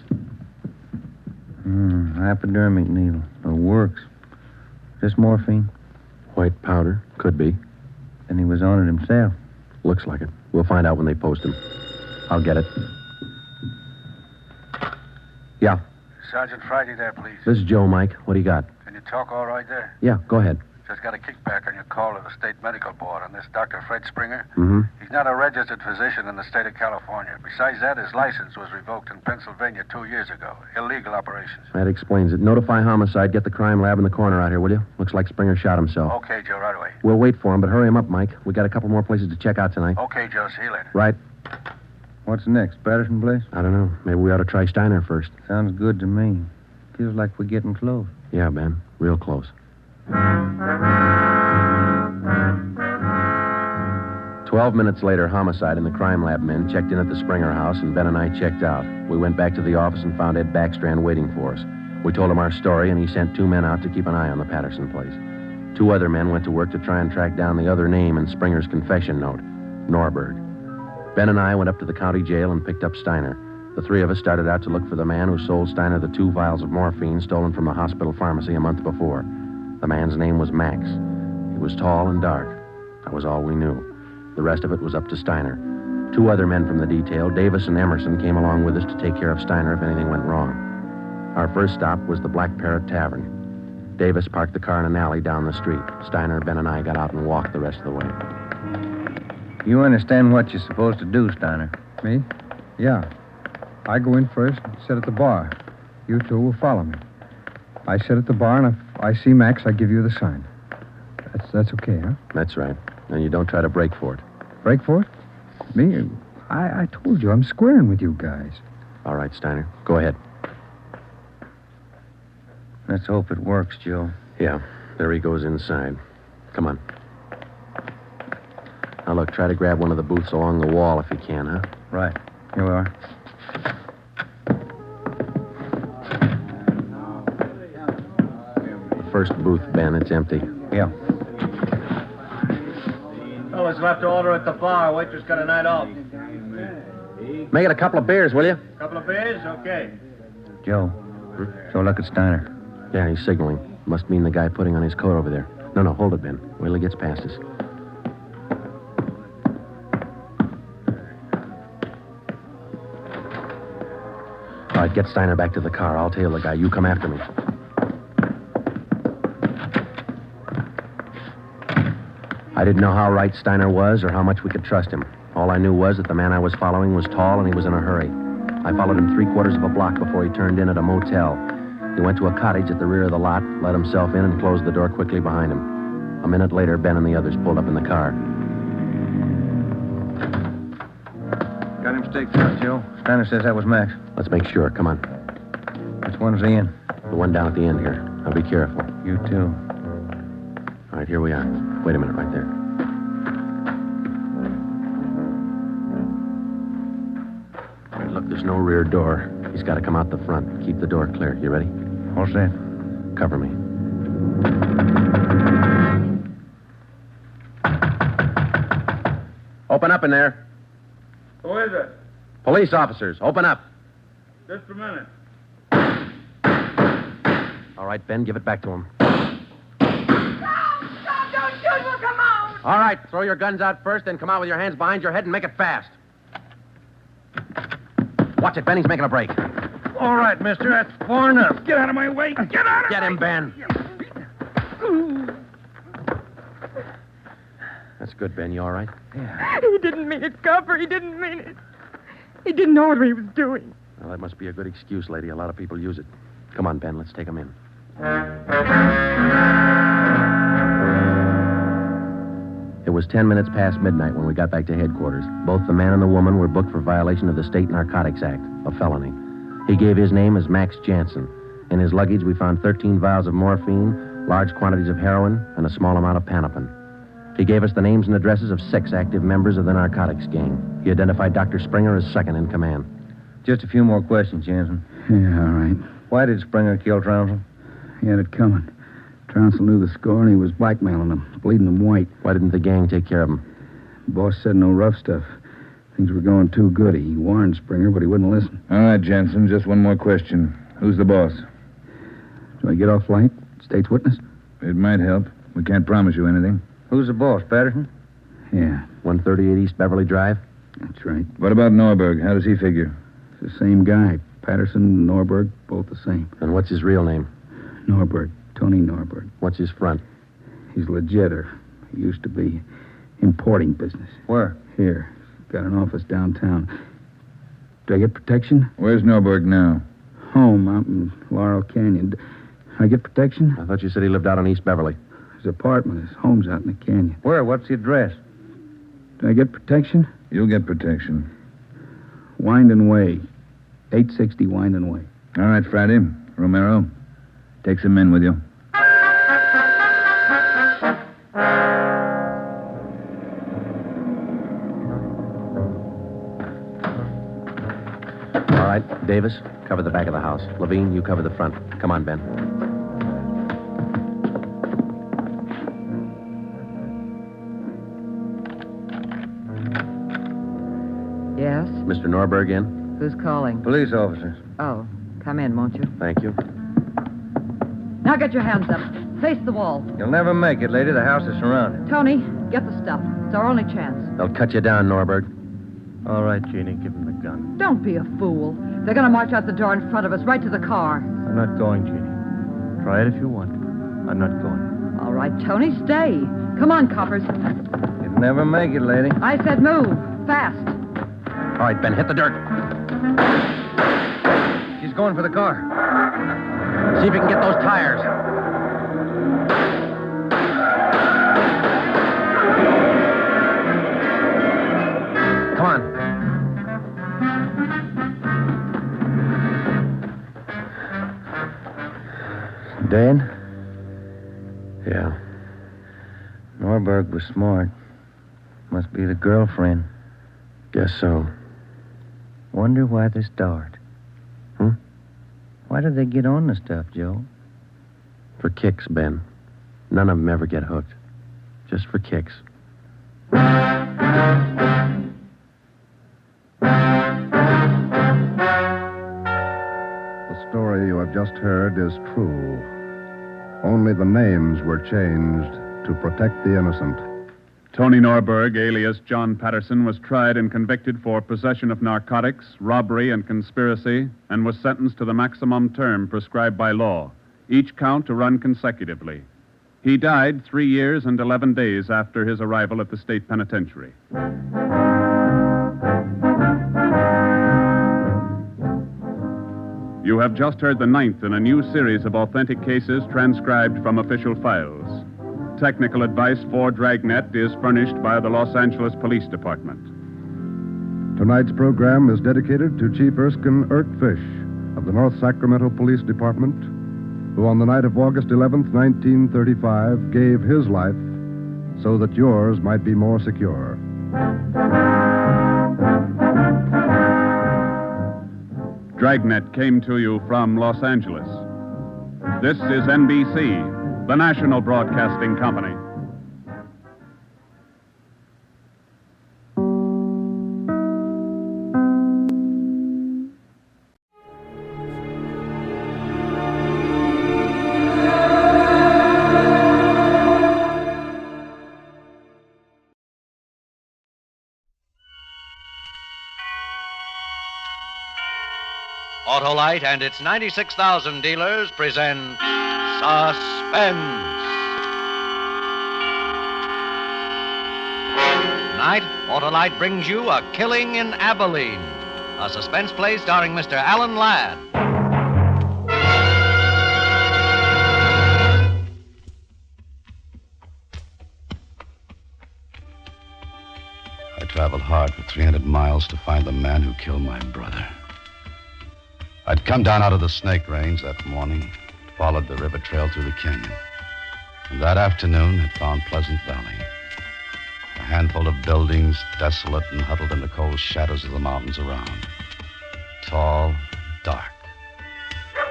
Hypodermic needle. It works. Is this morphine? White powder. Could be. Then he was on it himself. Looks like it. We'll find out when they post him. I'll get it. Yeah. Sergeant Friday there, please. This is Joe, Mike. What do you got? Can you talk all right there? Yeah, go ahead. Just got a kickback on your call to the state medical board on this Dr. Fred Springer. Mm-hmm. He's not a registered physician in the state of California. Besides that, his license was revoked in Pennsylvania 2 years ago. Illegal operations. That explains it. Notify homicide. Get the crime lab in the corner out here, will you? Looks like Springer shot himself. Okay, Joe, right away. We'll wait for him, but hurry him up, Mike. We got a couple more places to check out tonight. Okay, Joe, see you later. Right. What's next? Patterson place? I don't know. Maybe we ought to try Steiner first. Sounds good to me. Feels like we're getting close. Yeah, Ben. Real close. 12 minutes later, Homicide and the crime lab men checked in at the Springer house, and Ben and I checked out. We went back to the office and found Ed Backstrand waiting for us. We told him our story, and he sent 2 men out to keep an eye on the Patterson place. 2 other men went to work to try and track down the other name in Springer's confession note, Norberg. Ben and I went up to the county jail and picked up Steiner. The 3 of us started out to look for the man who sold Steiner the 2 vials of morphine stolen from the hospital pharmacy a month before. The man's name was Max. He was tall and dark. That was all we knew. The rest of it was up to Steiner. 2 other men from the detail, Davis and Emerson, came along with us to take care of Steiner if anything went wrong. Our first stop was the Black Parrot Tavern. Davis parked the car in an alley down the street. Steiner, Ben, and I got out and walked the rest of the way. You understand what you're supposed to do, Steiner? Me? Yeah. I go in first and sit at the bar. You 2 will follow me. I sit at the bar, and if I see Max, I give you the sign. That's okay, huh? That's right. And you don't try to break for it. Break for it? Me? I told you, I'm squaring with you guys. All right, Steiner. Go ahead. Let's hope it works, Joe. Yeah. There he goes inside. Come on. Now, look, try to grab one of the booths along the wall if you can, huh? Right. Here we are. The first booth, Ben, it's empty. Yeah. Fellas left to order at the bar. Waitress got a night off. Make it a couple of beers, will you? Couple of beers? Okay. Joe, so look at Steiner. Yeah, he's signaling. Must mean the guy putting on his coat over there. No, hold it, Ben. Wait till he gets past us. All right, get Steiner back to the car. I'll tail the guy. You come after me. I didn't know how right Steiner was or how much we could trust him. All I knew was that the man I was following was tall and he was in a hurry. I followed him 3/4 of a block before he turned in at a motel. He went to a cottage at the rear of the lot, let himself in, and closed the door quickly behind him. A minute later, Ben and the others pulled up in the car. Got him staked out, Joe. Steiner says that was Max. Let's make sure. Come on. Which one's he in? The one down at the end here. Now be careful. You too. All right, here we are. Wait a minute right there. All right, look, there's no rear door. He's got to come out the front. Keep the door clear. You ready? All set. Cover me. Open up in there. Who is it? Police officers, open up. Just a minute. All right, Ben, give it back to him. Don't shoot, we'll come out. All right, throw your guns out first, then come out with your hands behind your head and make it fast. Watch it, Ben, he's making a break. All right, mister, that's far enough. Get out of my way. Get out of Get him, Ben. That's good, Ben. You all right? Yeah. He didn't mean it, Copper. He didn't mean it. He didn't know what he was doing. Well, that must be a good excuse, lady. A lot of people use it. Come on, Ben. Let's take him in. It was 10 minutes past midnight when we got back to headquarters. Both the man and the woman were booked for violation of the State Narcotics Act, a felony. He gave his name as Max Jansen. In his luggage, we found 13 vials of morphine, large quantities of heroin, and a small amount of Panopin. He gave us the names and addresses of 6 active members of the narcotics gang. He identified Dr. Springer as second in command. Just a few more questions, Jansen. Yeah, all right. Why did Springer kill Trounsel? He had it coming. Trounsel knew the score, and he was blackmailing him, bleeding him white. Why didn't the gang take care of him? The boss said no rough stuff. Things were going too good. He warned Springer, but he wouldn't listen. All right, Jensen, just one more question. Who's the boss? Do I get off light? State's witness? It might help. We can't promise you anything. Who's the boss, Patterson? Yeah. 138 East Beverly Drive? That's right. What about Norberg? How does he figure? It's the same guy. Patterson and Norberg, both the same. And what's his real name? Norberg. Tony Norberg. What's his front? He's legit, or he used to be. Importing business. Where? Here. Got an office downtown. Do I get protection? Where's Norberg now? Home out in Laurel Canyon. Do I get protection? I thought you said he lived out on East Beverly. His apartment, his home's out in the canyon. Where? What's the address? Do I get protection? You'll get protection. Wind and Way. 860 Wind and Way. All right, Friday. Romero. Take some men with you. All right, Davis, cover the back of the house. Levine, you cover the front. Come on, Ben. Yes? Mr. Norberg in? Who's calling? Police officers. Oh, come in, won't you? Thank you. Now get your hands up. Face the wall. You'll never make it, lady. The house is surrounded. Tony, get the stuff. It's our only chance. They'll cut you down, Norberg. All right, Jeannie, give him the gun. Don't be a fool. They're going to march out the door in front of us, right to the car. I'm not going, Jeannie. Try it if you want. I'm not going. All right, Tony, stay. Come on, coppers. You'll never make it, lady. I said move. Fast. All right, Ben, hit the dirt. She's going for the car. See if you can get those tires. Come on. Dan? Yeah. Norberg was smart. Must be the girlfriend. Guess so. Wonder why they start. Hmm? Why did they get on the stuff, Joe? For kicks, Ben. None of them ever get hooked. Just for kicks. The story you have just heard is true. Only the names were changed to protect the innocent. Tony Norberg, alias John Patterson, was tried and convicted for possession of narcotics, robbery, and conspiracy, and was sentenced to the maximum term prescribed by law, each count to run consecutively. He died 3 years and 11 days after his arrival at the state penitentiary. You have just heard the 9th in a new series of authentic cases transcribed from official files. Technical advice for Dragnet is furnished by the Los Angeles Police Department. Tonight's program is dedicated to Chief Erskine Fish of the North Sacramento Police Department, who on the night of August 11th, 1935, gave his life so that yours might be more secure. Dragnet came to you from Los Angeles. This is NBC, the national broadcasting company. Autolite and its 96,000 dealers present Suspense. Tonight, Autolite brings you A Killing in Abilene, a suspense play starring Mr. Alan Ladd. I traveled hard for 300 miles to find the man who killed my brother. I'd come down out of the Snake Range that morning, followed the river trail through the canyon. And that afternoon had found Pleasant Valley. A handful of buildings, desolate and huddled in the cold shadows of the mountains around. Tall, dark.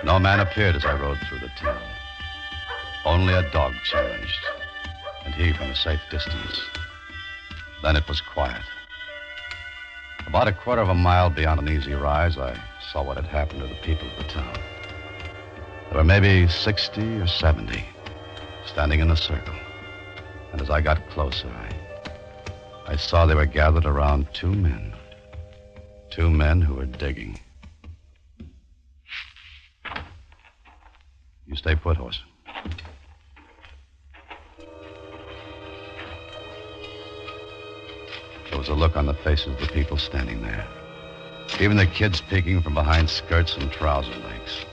No man appeared as I rode through the town. Only a dog challenged, and he from a safe distance. Then it was quiet. About a quarter of a mile beyond an easy rise, I saw what had happened to the people of the town. There were maybe 60 or 70 standing in a circle. And as I got closer, I saw they were gathered around two men. Two men who were digging. You stay put, horse. There was a look on the faces of the people standing there. Even the kids peeking from behind skirts and trouser legs.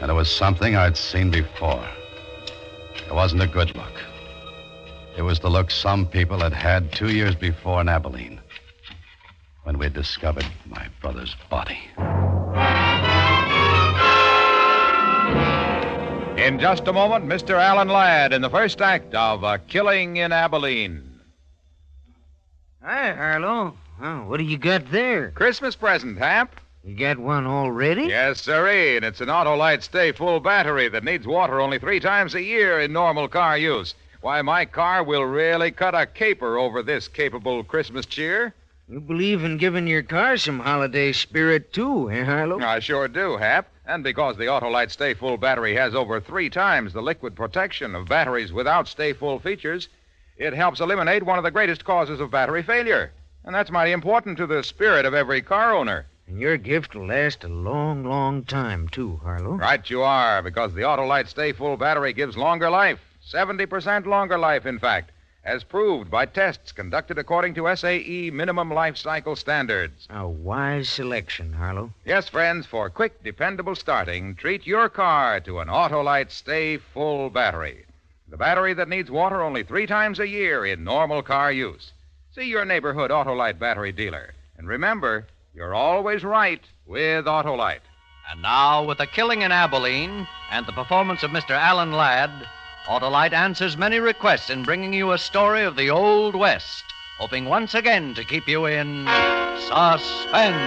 And it was something I'd seen before. It wasn't a good look. It was the look some people had had 2 years before in Abilene, when we discovered my brother's body. In just a moment, Mr. Alan Ladd in the first act of A Killing in Abilene. Hi, Harlow. Oh, what do you got there? Christmas present, Hap. You got one already? Yes, sirree, and it's an Autolite Stay Full battery that needs water only 3 times a year in normal car use. Why, my car will really cut a caper over this capable Christmas cheer. You believe in giving your car some holiday spirit, too, eh, Harlow? I sure do, Hap. And because the Autolite Stay Full battery has over 3 times the liquid protection of batteries without Stay Full features, it helps eliminate one of the greatest causes of battery failure. And that's mighty important to the spirit of every car owner. And your gift will last a long, long time, too, Harlow. Right you are, because the Autolite Stay Full battery gives longer life. 70% longer life, in fact, as proved by tests conducted according to SAE minimum life cycle standards. A wise selection, Harlow. Yes, friends, for quick, dependable starting, treat your car to an Autolite Stay Full battery. The battery that needs water only 3 times a year in normal car use. See your neighborhood Autolite battery dealer. And remember, you're always right with Autolite. And now, with A Killing in Abilene and the performance of Mr. Alan Ladd, Autolite answers many requests in bringing you a story of the Old West, hoping once again to keep you in suspense.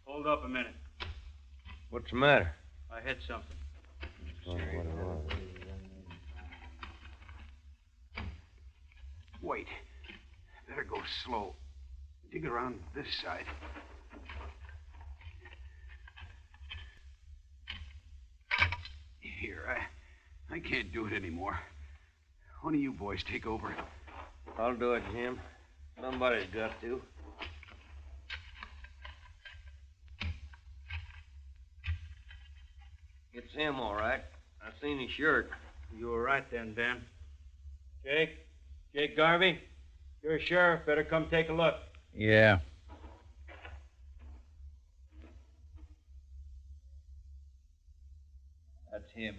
Hold up a minute. What's the matter? I hit something. Wait. Better go slow. Dig around this side. Here, I can't do it anymore. One of you boys take over. I'll do it, Jim. Somebody's got to. It's him, all right. I seen his shirt. You were right then, Ben. Jake Garvey, you're a sheriff. Better come take a look. Yeah. That's him.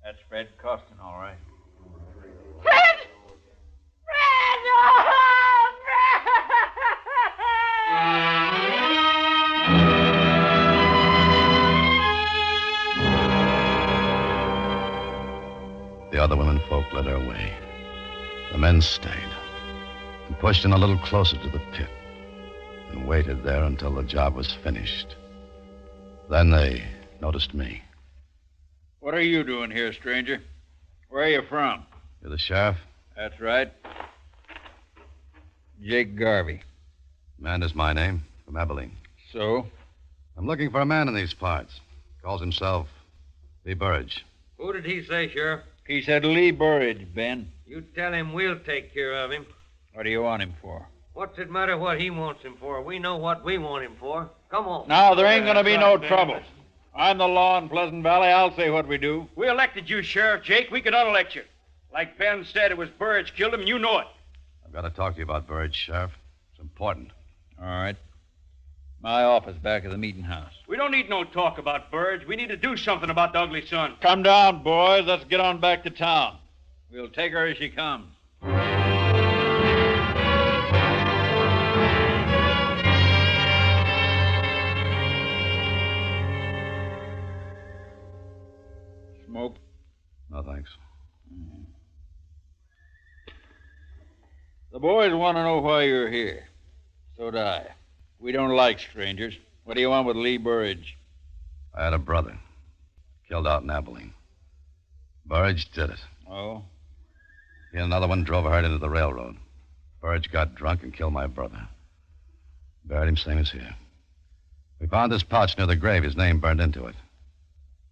That's Fred Costin, all right. Fred! Fred! Oh, The other women folk led her away. The men stayed and pushed in a little closer to the pit and waited there until the job was finished. Then they noticed me. What are you doing here, stranger? Where are you from? You're the sheriff? That's right. Jake Garvey. Amanda's my name, from Abilene. So? I'm looking for a man in these parts. Calls himself Lee Burridge. Who did he say, Sheriff? He said Lee Burridge, Ben. You tell him we'll take care of him. What do you want him for? What's it matter what he wants him for? We know what we want him for. Come on. Now, there ain't going to be no trouble. I'm the law in Pleasant Valley. I'll say what we do. We elected you, Sheriff Jake. We can unelect you. Like Ben said, it was Burridge killed him, and you know it. I've got to talk to you about Burridge, Sheriff. It's important. All right. My office back at the meeting house. We don't need no talk about Burridge. We need to do something about the ugly son. Come down, boys. Let's get on back to town. We'll take her as she comes. Smoke? No, thanks. The boys want to know why you're here. So do I. We don't like strangers. What do you want with Lee Burridge? I had a brother. Killed out in Abilene. Burridge did it. Oh? He and another one drove a herd into the railroad. Burridge got drunk and killed my brother. Buried him same as here. We found his pouch near the grave. His name burned into it.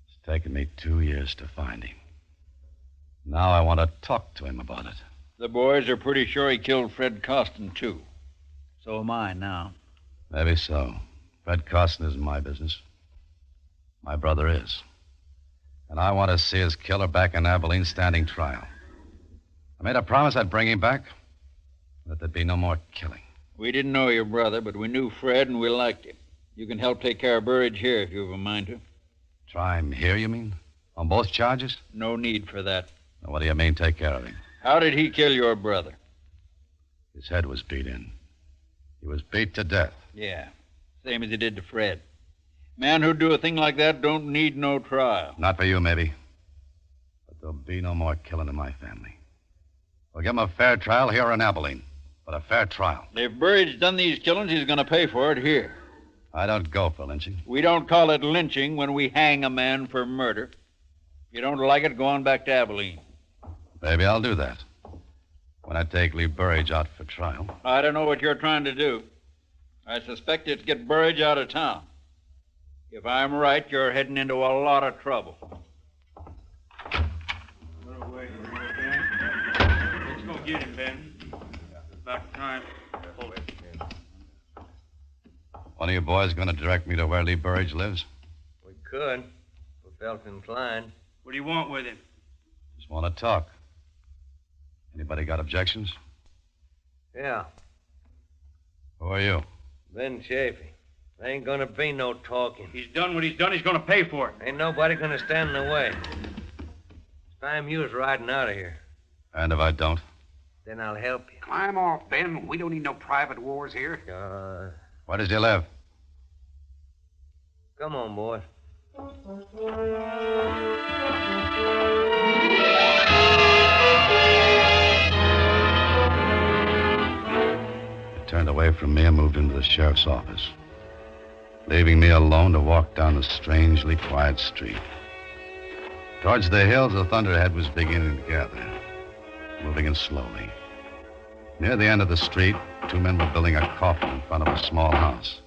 It's taken me 2 years to find him. Now I want to talk to him about it. The boys are pretty sure he killed Fred Costin, too. So am I now. Maybe so. Fred Costin isn't my business. My brother is. And I want to see his killer back in Abilene standing trial. I made a promise I'd bring him back, that there'd be no more killing. We didn't know your brother, but we knew Fred and we liked him. You can help take care of Burridge here if you have a mind to. Try him here, you mean? On both charges? No need for that. Now, what do you mean, take care of him? How did he kill your brother? His head was beat in. He was beat to death. Yeah, same as he did to Fred. Man who'd do a thing like that don't need no trial. Not for you, maybe. But there'll be no more killing in my family. We'll give him a fair trial here in Abilene. But a fair trial. If Burridge done these killings, he's going to pay for it here. I don't go for lynching. We don't call it lynching when we hang a man for murder. If you don't like it, go on back to Abilene. Maybe I'll do that. When I take Lee Burridge out for trial. I don't know what you're trying to do. I suspect it's get Burridge out of town. If I'm right, you're heading into a lot of trouble. Let's go get him, Ben. It's about time. One of you boys going to direct me to where Lee Burridge lives? We could, if we felt inclined. What do you want with him? Just want to talk. Anybody got objections? Yeah, Who are you? Ben Chafee. There ain't gonna be no talking. He's done what he's done. He's gonna pay for it. Ain't nobody gonna stand in the way. It's time you was riding out of here. And if I don't? Then I'll help you. Climb off, Ben. We don't need no private wars here. Where does he live? Come on, boy. He turned away from me and moved into the sheriff's office, leaving me alone to walk down the strangely quiet street. Towards the hills, the thunderhead was beginning to gather, moving in slowly. Near the end of the street, two men were building a coffin in front of a small house.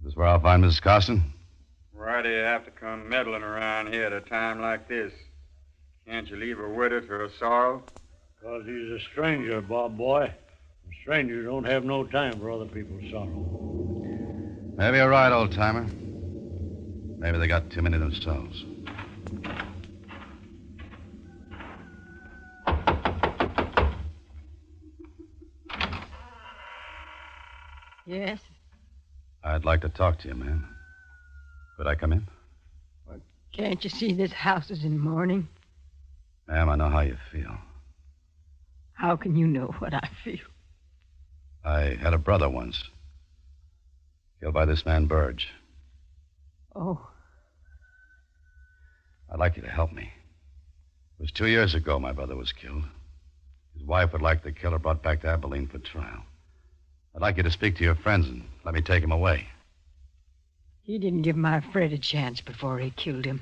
This is where I'll find Mrs. Costin? Why do you have to come meddling around here at a time like this? Can't you leave her with us for her sorrow? Because he's a stranger, Bob boy. And strangers don't have no time for other people's sorrow. Maybe you're right, old-timer. Maybe they got too many themselves. Yes? I'd like to talk to you, ma'am. Could I come in? Can't you see this house is in mourning? Ma'am, I know how you feel. How can you know what I feel? I had a brother once. Killed by this man, Burge. Oh. I'd like you to help me. It was 2 years ago my brother was killed. His wife would like the killer brought back to Abilene for trial. I'd like you to speak to your friends and let me take him away. He didn't give my Fred a chance before he killed him.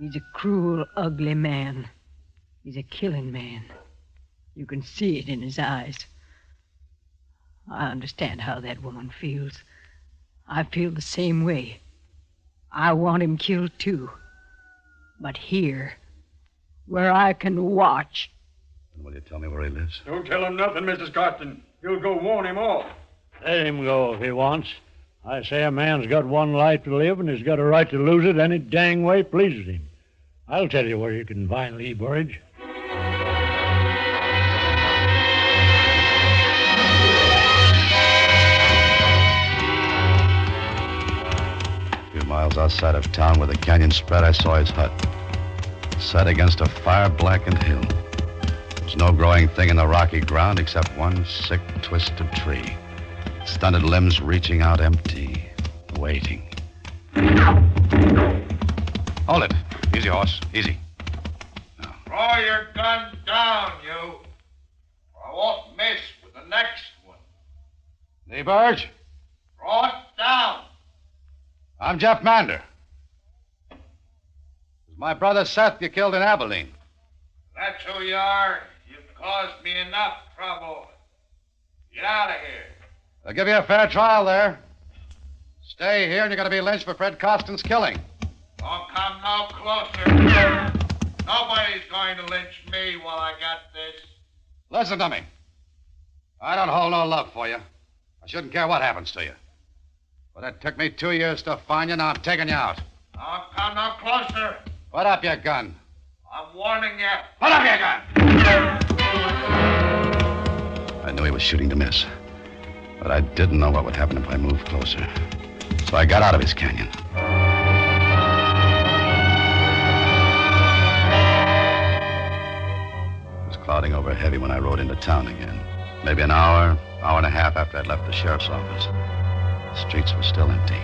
He's a cruel, ugly man. He's a killing man. You can see it in his eyes. I understand how that woman feels. I feel the same way. I want him killed, too. But here, where I can watch. And will you tell me where he lives? Don't tell him nothing, Mrs. Costin. You'll go warn him off. Let him go if he wants. I say a man's got one life to live, and he's got a right to lose it any dang way pleases him. I'll tell you where you can find Lee Burridge. A few miles outside of town where the canyon spread, I saw his hut. Set against a fire-blackened hill. There was no growing thing in the rocky ground except one sick, twisted tree. Stunted limbs reaching out empty, waiting. Hold it. Easy, horse. Easy. Throw your gun down, you. Or I won't miss with the next one. Lee Burge? Throw it down. I'm Jeff Mander. It was my brother Seth you killed in Abilene. That's who you are. You've caused me enough trouble. Get out of here. They'll give you a fair trial there. Stay here and you're going to be lynched for Fred Costin's killing. Don't come no closer. Nobody's going to lynch me while I got this. Listen to me. I don't hold no love for you. I shouldn't care what happens to you. But it took me 2 years to find you. Now I'm taking you out. Don't come no closer. Put up your gun. I'm warning you. Put up your gun! I knew he was shooting to miss. But I didn't know what would happen if I moved closer. So I got out of his canyon. It was clouding over heavy when I rode into town again. Maybe an hour and a half after I'd left the sheriff's office. The streets were still empty.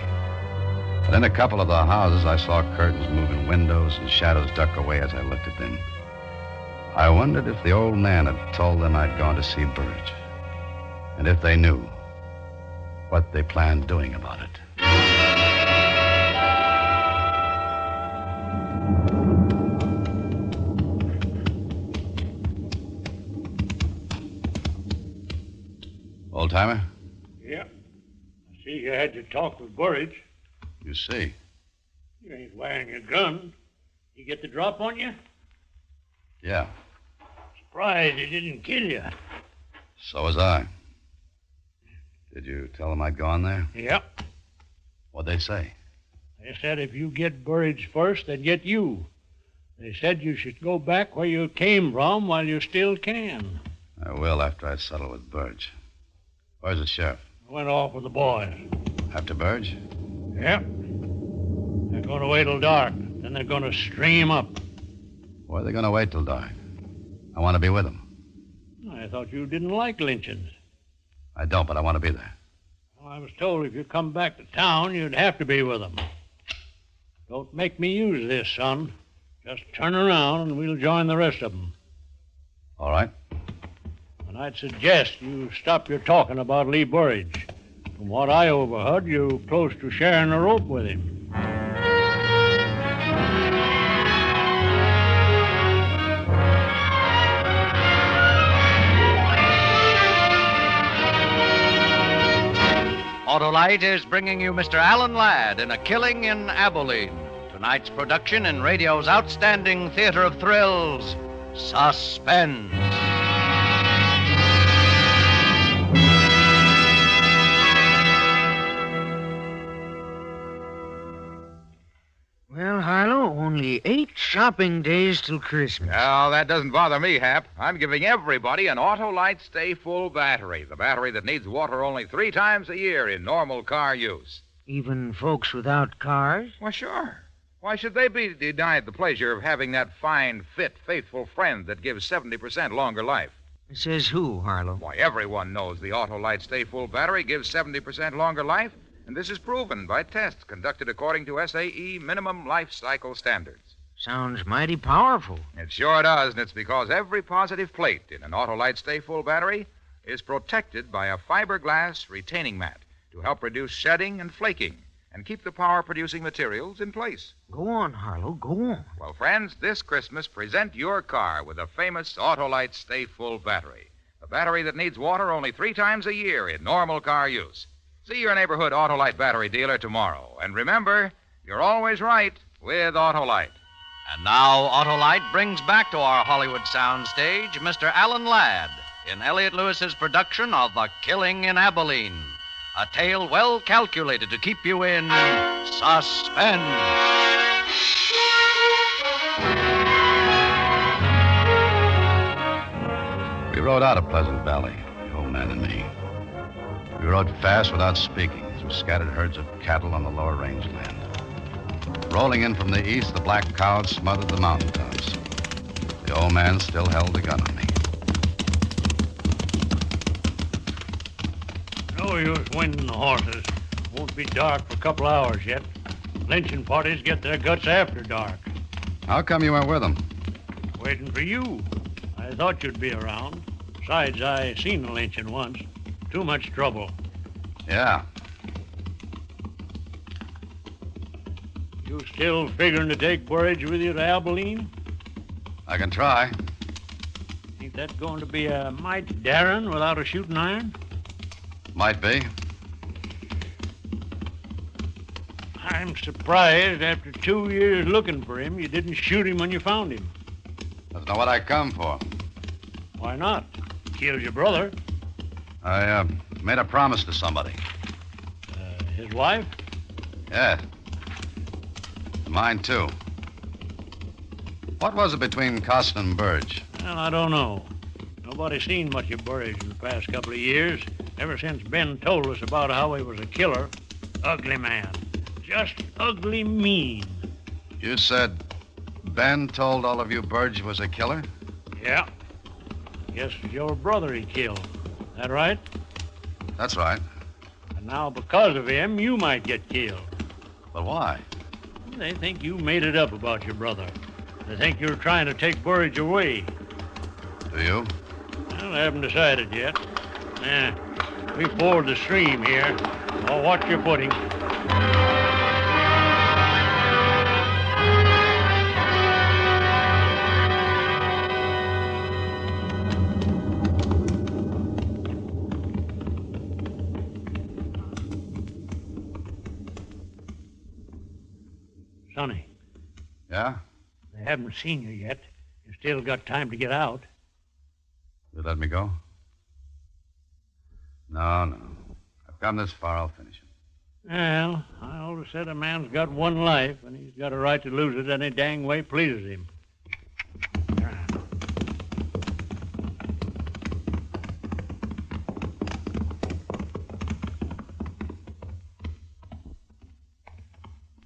But in a couple of the houses, I saw curtains move in windows and shadows duck away as I looked at them. I wondered if the old man had told them I'd gone to see Burge. And if they knew what they planned doing about it. Old-timer? Yeah. I see you had to talk with Burridge. You see. You ain't wearing a gun. He get the drop on you? Yeah. Surprised he didn't kill you. So was I. Did you tell them I'd gone there? Yep. What'd they say? They said if you get Burridge first, they'd get you. They said you should go back where you came from while you still can. I will after I settle with Burge. Where's the sheriff? I went off with the boys. After Burge? Yep. They're going to wait till dark. Then they're going to string him up. Why are they going to wait till dark? I want to be with them. I thought you didn't like lynchings. I don't, but I want to be there. Well, I was told if you come back to town, you'd have to be with them. Don't make me use this, son. Just turn around and we'll join the rest of them. All right. And I'd suggest you stop your talking about Lee Burridge. From what I overheard, you're close to sharing a rope with him. Autolite is bringing you Mr. Alan Ladd in A Killing in Abilene. Tonight's production in radio's outstanding theater of thrills, Suspense. Well, Harlow, only 8 shopping days till Christmas. Well, that doesn't bother me, Hap. I'm giving everybody an Autolite Stay Full battery, the battery that needs water only 3 times a year in normal car use. Even folks without cars? Well, sure. Why should they be denied the pleasure of having that fine, fit, faithful friend that gives 70% longer life? Says who, Harlow? Why, everyone knows the Autolite Stay Full battery gives 70% longer life. And this is proven by tests conducted according to SAE minimum life cycle standards. Sounds mighty powerful. It sure does, and it's because every positive plate in an Autolite Stay Full battery is protected by a fiberglass retaining mat to help reduce shedding and flaking and keep the power-producing materials in place. Go on, Harlow, go on. Well, friends, this Christmas, present your car with a famous Autolite Stay Full battery, a battery that needs water only 3 times a year in normal car use. See your neighborhood Autolite battery dealer tomorrow. And remember, you're always right with Autolite. And now Autolite brings back to our Hollywood soundstage Mr. Alan Ladd in Elliott Lewis's production of A Killing in Abilene, a tale well calculated to keep you in suspense. We rode out of Pleasant Valley, the old man and me. We rode fast without speaking through scattered herds of cattle on the lower rangeland. Rolling in from the east, the black clouds smothered the mountaintops. The old man still held the gun on me. No use winding the horses. Won't be dark for a couple hours yet. Lynching parties get their guts after dark. How come you went with them? Waiting for you. I thought you'd be around. Besides, I seen the lynching once. Too much trouble. Yeah. You still figuring to take Burridge with you to Abilene? I can try. Think that's going to be a mighty daring without a shooting iron? Might be. I'm surprised after 2 years looking for him, you didn't shoot him when you found him. That's not what I come for. Why not? Killed your brother. I made a promise to somebody. His wife? Yeah. Mine, too. What was it between Costin and Burge? Well, I don't know. Nobody's seen much of Burridge in the past couple of years. Ever since Ben told us about how he was a killer, ugly man. Just ugly mean. You said Ben told all of you Burge was a killer? Yeah. Guess it's your brother he killed. That right? That's right. And now because of him, you might get killed. But why? They think you made it up about your brother. They think you're trying to take Burge away. Do you? Well, I haven't decided yet. We ford the stream here. I'll watch your footing. Sonny. Yeah? They haven't seen you yet. You still got time to get out. You let me go? No. I've come this far, I'll finish it. Well, I always said a man's got one life, and he's got a right to lose it any dang way pleases him.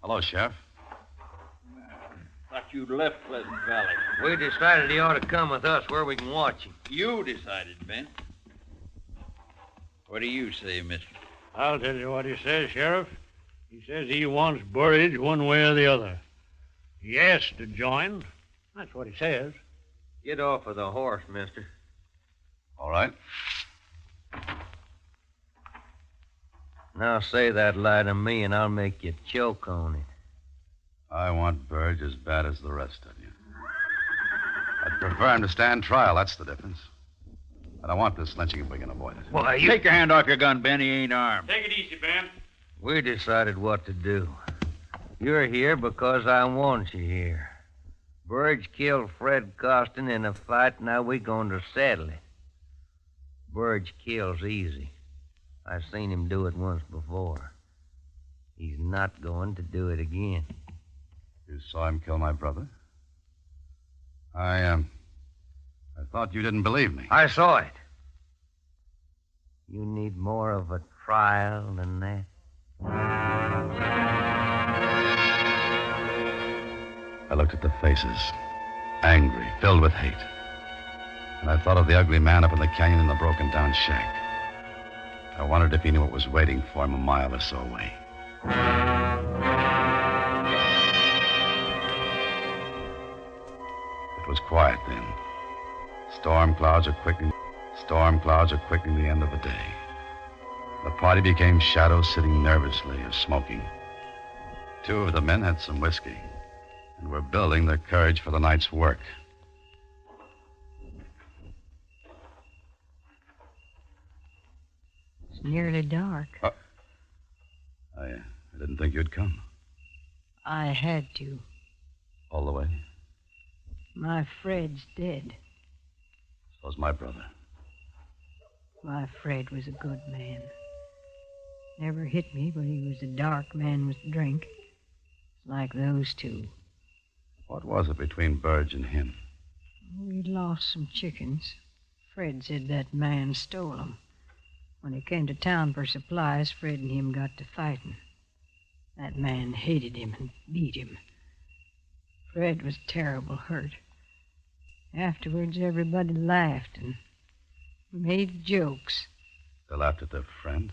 Hello, Sheriff. Thought you'd left Pleasant Valley. We decided he ought to come with us where we can watch him. You decided, Ben. What do you say, mister? I'll tell you what he says, Sheriff. He says he wants Burge one way or the other. He asked to join. That's what he says. Get off of the horse, mister. All right. Now say that lie to me, and I'll make you choke on it. I want Burge as bad as the rest of you. I'd prefer him to stand trial, that's the difference. I don't want this lynching if we can avoid it. Why, you... Take your hand off your gun, Ben. He ain't armed. Take it easy, Ben. We decided what to do. You're here because I want you here. Burge killed Fred Costin in a fight, now we're going to settle it. Burge kills easy. I've seen him do it once before. He's not going to do it again. You saw him kill my brother? I thought you didn't believe me. I saw it. You need more of a trial than that. I looked at the faces, angry, filled with hate. And I thought of the ugly man up in the canyon in the broken-down shack. I wondered if he knew what was waiting for him a mile or so away. It was quiet then. Storm clouds are quickening the end of the day. The party became shadows sitting nervously or smoking. Two of the men had some whiskey and were building their courage for the night's work. It's nearly dark. I didn't think you'd come. I had to. All the way? My Fred's dead. So's my brother. My Fred was a good man. Never hit me, but he was a dark man with drink. Like those two. What was it between Burge and him? We'd lost some chickens. Fred said that man stole them. When he came to town for supplies, Fred and him got to fighting. That man hated him and beat him. Fred was terrible hurt. Afterwards, everybody laughed and made jokes. They laughed at their friend?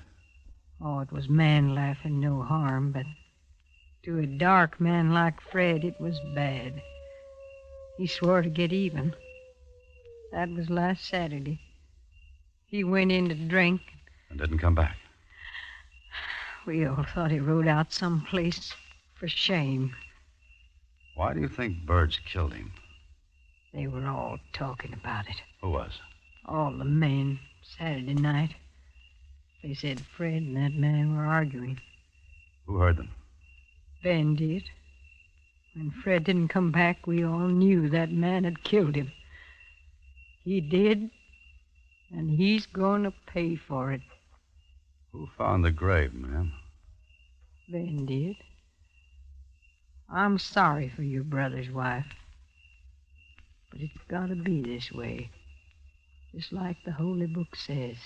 Oh, it was man laughing, no harm, but to a dark man like Fred, it was bad. He swore to get even. That was last Saturday. He went in to drink. And didn't come back? We all thought he rode out someplace for shame. Why do you think Burge killed him? They were all talking about it. Who was? All the men, Saturday night. They said Fred and that man were arguing. Who heard them? Ben did. When Fred didn't come back, we all knew that man had killed him. He did, and he's going to pay for it. Who found the grave, ma'am? Ben did. I'm sorry for your brother's wife. But it's got to be this way. Just like the Holy Book says.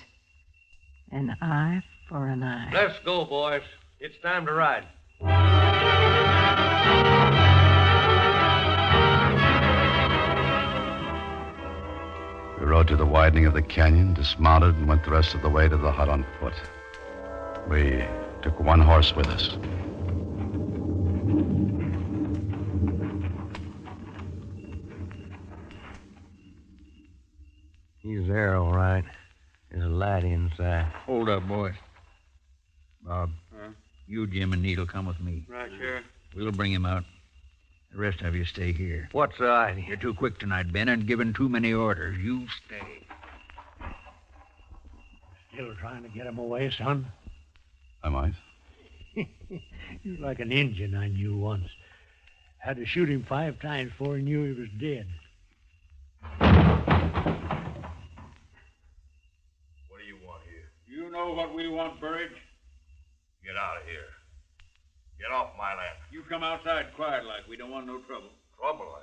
An eye for an eye. Let's go, boys. It's time to ride. We rode to the widening of the canyon, dismounted, and went the rest of the way to the hut on foot. We took one horse with us. He's there, all right. There's a light inside. Hold up, boys. Bob, you, Jim, and Need'll come with me. Right, Sheriff. We'll bring him out. The rest of you stay here. What's the idea? You're too quick tonight, Ben, and giving too many orders. You stay. Still trying to get him away, son? I might. You're like an Indian I knew once. Had to shoot him 5 times before he knew he was dead. What do you want here? You know what we want, Burridge? Get out of here. Get off my land. You come outside quiet like. We don't want no trouble. Trouble,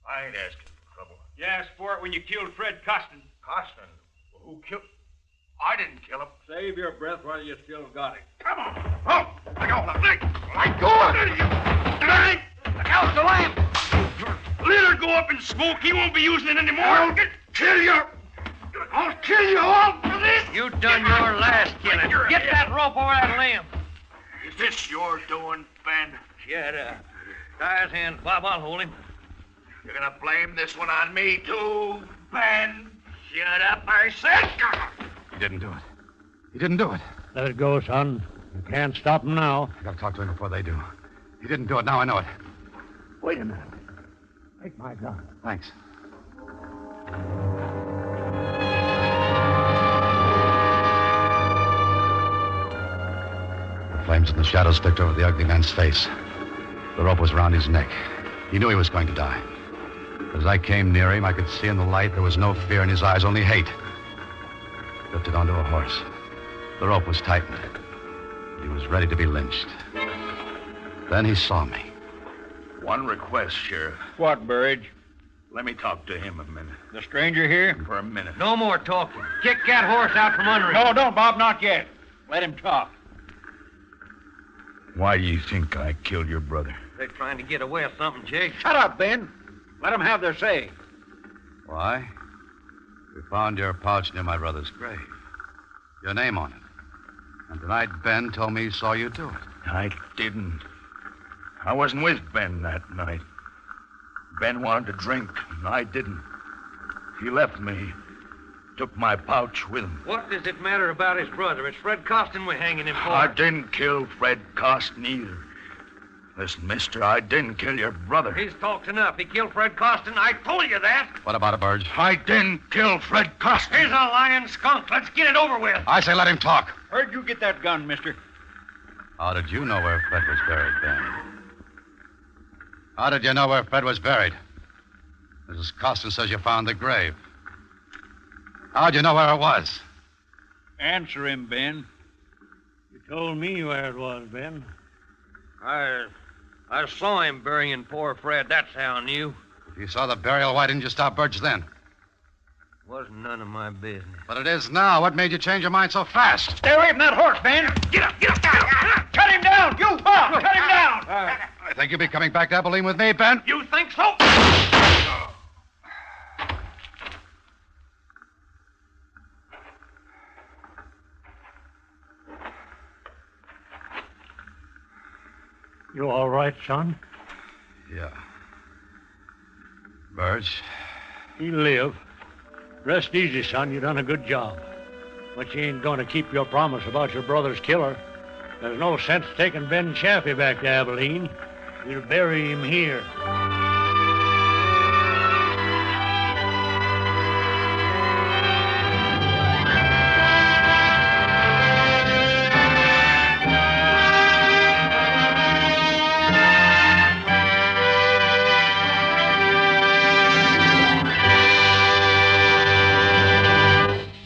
I ain't asking for trouble. You asked for it when you killed Fred Costin. Costin? Well, who killed... I didn't kill him. Save your breath while you still got it. Come on. Oh, let go. Let go of it. Look out, the lamp. Let her go up in smoke. He won't be using it anymore. I'll kill you. I'll kill you all for this. You done your last killing. Get that rope over that limb. Is this your doing, Ben? Shut up. Tie his hands, Bob. I'll hold him. You're gonna blame this one on me, too, Ben? Shut up, I said. He didn't do it. He didn't do it. Let it go, son. You can't stop him now. I gotta talk to him before they do. He didn't do it. Now I know it. Wait a minute. Take my gun. Thanks. The flames in the shadows flicked over the ugly man's face. The rope was around his neck. He knew he was going to die. As I came near him, I could see in the light there was no fear in his eyes, only hate. He lifted onto a horse. The rope was tightened. He was ready to be lynched. Then he saw me. One request, Sheriff. What, Burridge? Let me talk to him a minute. The stranger here? For a minute. No more talking. Kick that horse out from under him. No, don't, Bob, not yet. Let him talk. Why do you think I killed your brother? They're trying to get away with something, Jake. Shut up, Ben. Let them have their say. Why? We found your pouch near my brother's grave. Your name on it. And tonight Ben told me he saw you do it. I didn't. I wasn't with Ben that night. Ben wanted to drink, and I didn't. He left me. Took my pouch with him. What does it matter about his brother? It's Fred Costin we're hanging him for. I didn't kill Fred Costin either. Listen, mister, I didn't kill your brother. He's talked enough. He killed Fred Costin. I told you that. What about it, Burge? I didn't kill Fred Costin. He's a lying skunk. Let's get it over with. I say let him talk. Where'd you get that gun, mister? How did you know where Fred was buried, Ben? How did you know where Fred was buried? Mrs. Costin says you found the grave. How'd you know where it was? Answer him, Ben. You told me where it was, Ben. I saw him burying poor Fred. That's how I knew. If you saw the burial, why didn't you stop Burge then? Wasn't none of my business. But it is now. What made you change your mind so fast? Stay away from that horse, Ben. Get up, down. Cut him down. You, Bob, cut him down. I think you'll be coming back to Abilene with me, Ben. You think so? You all right, son? Yeah. Burge? He'll live. Rest easy, son. You done a good job. But you ain't going to keep your promise about your brother's killer. There's no sense taking Ben Chaffee back to Abilene. We'll bury him here.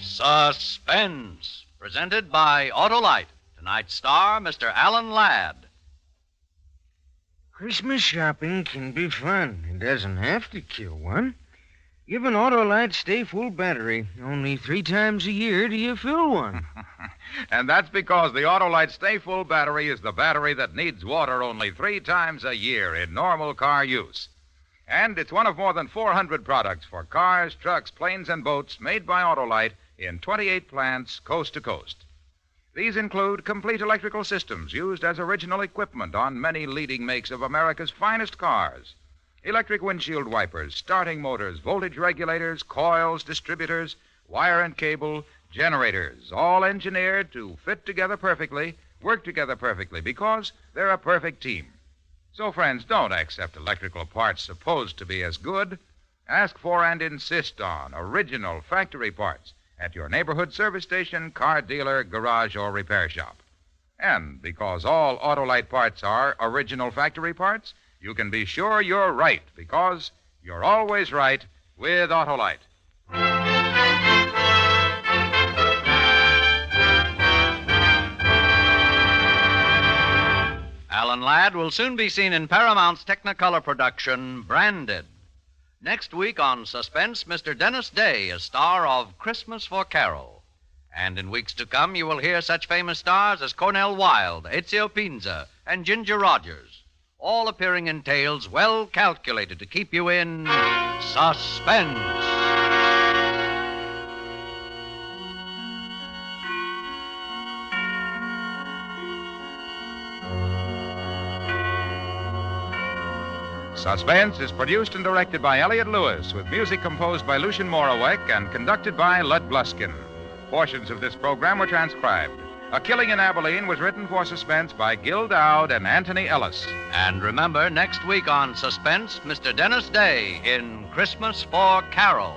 Suspense, presented by Autolite. Tonight's star, Mr. Alan Ladd. Christmas shopping can be fun. It doesn't have to kill one. Give an Autolite stay full battery. Only 3 times a year do you fill one. And that's because the Autolite Stay Full battery is the battery that needs water only 3 times a year in normal car use. And it's one of more than 400 products for cars, trucks, planes, and boats made by Autolite in 28 plants coast to coast. These include complete electrical systems used as original equipment on many leading makes of America's finest cars. Electric windshield wipers, starting motors, voltage regulators, coils, distributors, wire and cable, generators, all engineered to fit together perfectly, work together perfectly, because they're a perfect team. So, friends, don't accept electrical parts supposed to be as good. Ask for and insist on original factory parts at your neighborhood service station, car dealer, garage, or repair shop. And because all Autolite parts are original factory parts, you can be sure you're right, because you're always right with Autolite. Alan Ladd will soon be seen in Paramount's Technicolor production, Branded. Next week on Suspense, Mr. Dennis Day is star of Christmas for Carol. And in weeks to come, you will hear such famous stars as Cornel Wilde, Ezio Pinza, and Ginger Rogers, all appearing in tales well calculated to keep you in suspense. Suspense is produced and directed by Elliott Lewis, with music composed by Lucien Moraweck and conducted by Lud Bluskin. Portions of this program were transcribed. A Killing in Abilene was written for Suspense by Gil Dowd and Anthony Ellis. And remember, next week on Suspense, Mr. Dennis Day in Christmas for Carol.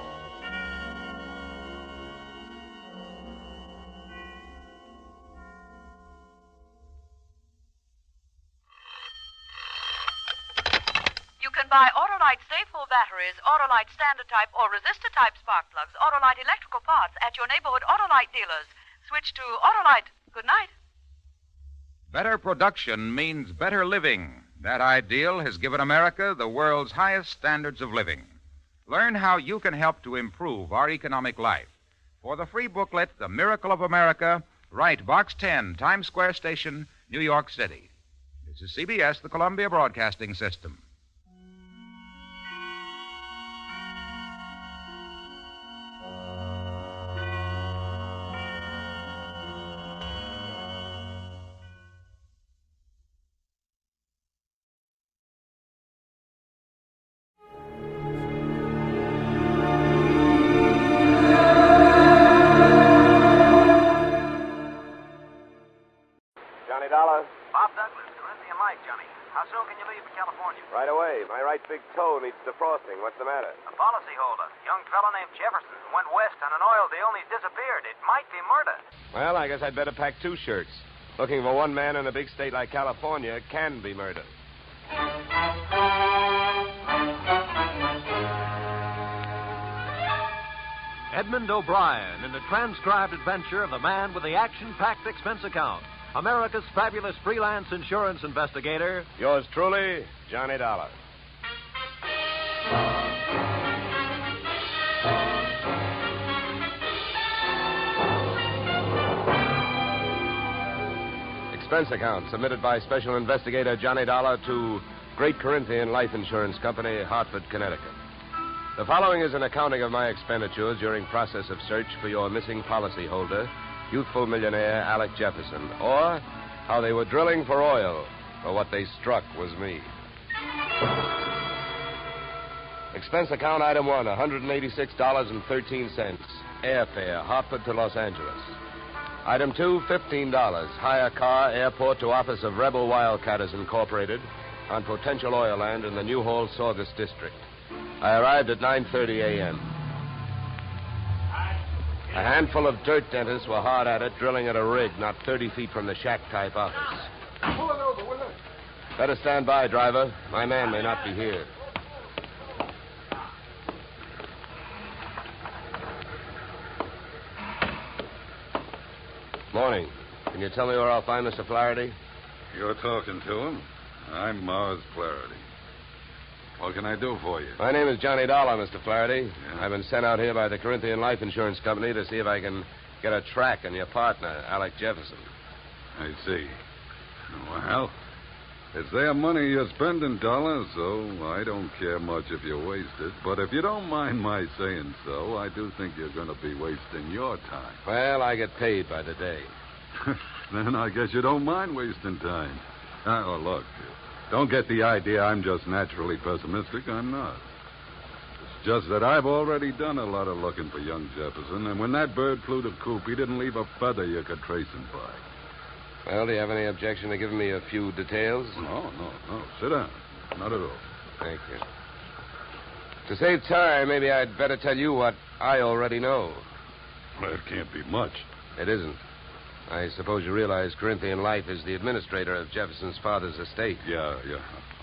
You can buy Autolite Stay Full batteries, Autolite Standard Type, or Resistor Type spark plugs, Autolite electrical parts at your neighborhood Autolite dealers. Switch to Autolite. Good night. Better production means better living. That ideal has given America the world's highest standards of living. Learn how you can help to improve our economic life. For the free booklet, The Miracle of America, write Box 10, Times Square Station, New York City. This is CBS, the Columbia Broadcasting System. Bob Douglas, Corinthian Light, Johnny. How soon can you leave for California? Right away. My right big toe needs defrosting. What's the matter? A policyholder, young fellow named Jefferson, went west on an oil deal and he's disappeared. It might be murder. Well, I guess I'd better pack 2 shirts. Looking for one man in a big state like California can be murder. Edmund O'Brien in the transcribed adventure of the man with the action-packed expense account. America's fabulous freelance insurance investigator. Yours truly, Johnny Dollar. Expense account submitted by Special Investigator Johnny Dollar to Great Corinthian Life Insurance Company, Hartford, Connecticut. The following is an accounting of my expenditures during process of search for your missing policyholder, youthful millionaire Alec Jefferson, or how they were drilling for oil, but what they struck was me. Expense account item 1, $186.13. Airfare, Hartford to Los Angeles. Item 2, $15. Hire car, airport to office of Rebel Wildcatters Incorporated on potential oil land in the Newhall Saugus district. I arrived at 9:30 a.m. A handful of dirt dentists were hard at it, drilling at a rig not 30 feet from the shack-type office. Pull it over, will you? Better stand by, driver. My man may not be here. Morning. Can you tell me where I'll find Mr. Flaherty? You're talking to him. I'm Mars Flaherty. What can I do for you? My name is Johnny Dollar, Mr. Flaherty. Yeah. I've been sent out here by the Corinthian Life Insurance Company to see if I can get a track on your partner, Alec Jefferson. I see. Well, it's their money you're spending, Dollar, so I don't care much if you waste it. But if you don't mind my saying so, I do think you're going to be wasting your time. Well, I get paid by the day. Then I guess you don't mind wasting time. Oh, look, don't get the idea I'm just naturally pessimistic. I'm not. It's just that I've already done a lot of looking for young Jefferson, and when that bird flew the coop, he didn't leave a feather you could trace him by. Well, do you have any objection to giving me a few details? No. Sit down. Not at all. Thank you. To save time, maybe I'd better tell you what I already know. Well, it can't be much. It isn't. I suppose you realize Corinthian Life is the administrator of Jefferson's father's estate. Yeah.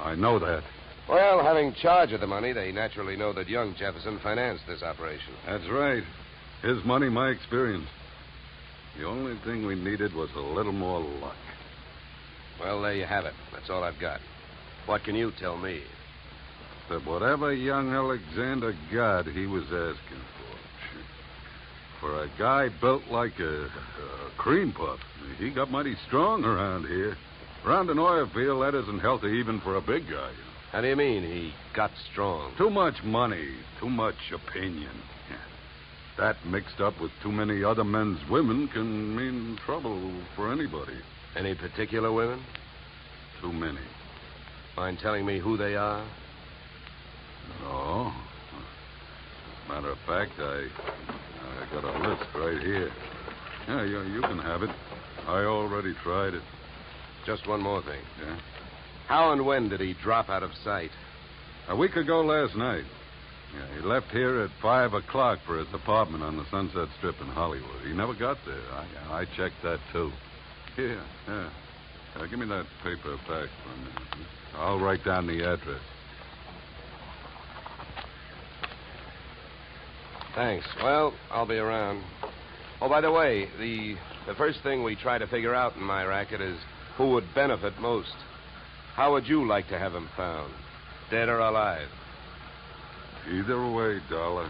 I know that. Well, having charge of the money, they naturally know that young Jefferson financed this operation. That's right. His money, my experience. The only thing we needed was a little more luck. Well, there you have it. That's all I've got. What can you tell me? That whatever young Alexander got, he was asking for. For a guy built like a cream puff, he got mighty strong around here. Around an oil field, that isn't healthy even for a big guy. How do you mean he got strong? Too much money, too much opinion. That mixed up with too many other men's women can mean trouble for anybody. Any particular women? Too many. Mind telling me who they are? No. Matter of fact, I got a list right here. Yeah, you can have it. I already tried it. Just one more thing. Yeah? How and when did he drop out of sight? A week ago last night. Yeah, he left here at 5 o'clock for his apartment on the Sunset Strip in Hollywood. He never got there. I checked that, too. Here, yeah. Give me that paper back for a minute. I'll write down the address. Thanks. Well, I'll be around. Oh, by the way, the first thing we try to figure out in my racket is who would benefit most. How would you like to have him found? Dead or alive? Either way, Dollar.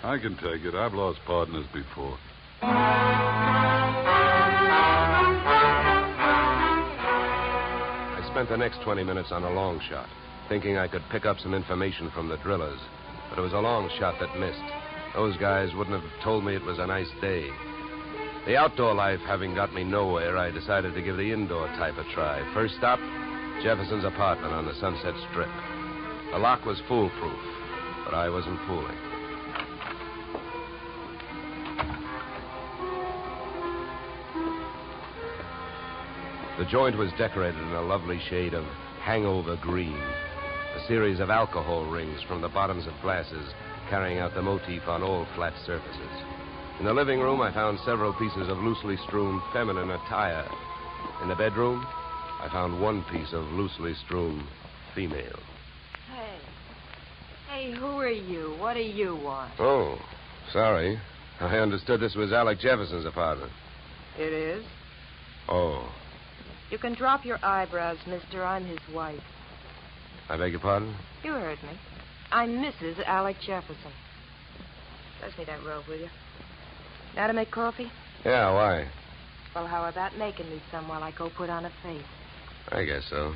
I can take it. I've lost partners before. I spent the next 20 minutes on a long shot, thinking I could pick up some information from the drillers. But it was a long shot that missed. Those guys wouldn't have told me it was a nice day. The outdoor life having got me nowhere, I decided to give the indoor type a try. First stop, Jefferson's apartment on the Sunset Strip. The lock was foolproof, but I wasn't fooling. The joint was decorated in a lovely shade of hangover green. A series of alcohol rings from the bottoms of glasses carrying out the motif on all flat surfaces. In the living room, I found several pieces of loosely strewn feminine attire. In the bedroom, I found one piece of loosely strewn female. Hey, who are you? What do you want? Oh, sorry. I understood this was Alec Jefferson's apartment. It is? Oh. You can drop your eyebrows, mister. I'm his wife. I beg your pardon? You heard me. I'm Mrs. Alec Jefferson. Pass me that robe, will you? Now to make coffee? Yeah, why? Well, how about making me some while I go put on a face? I guess so.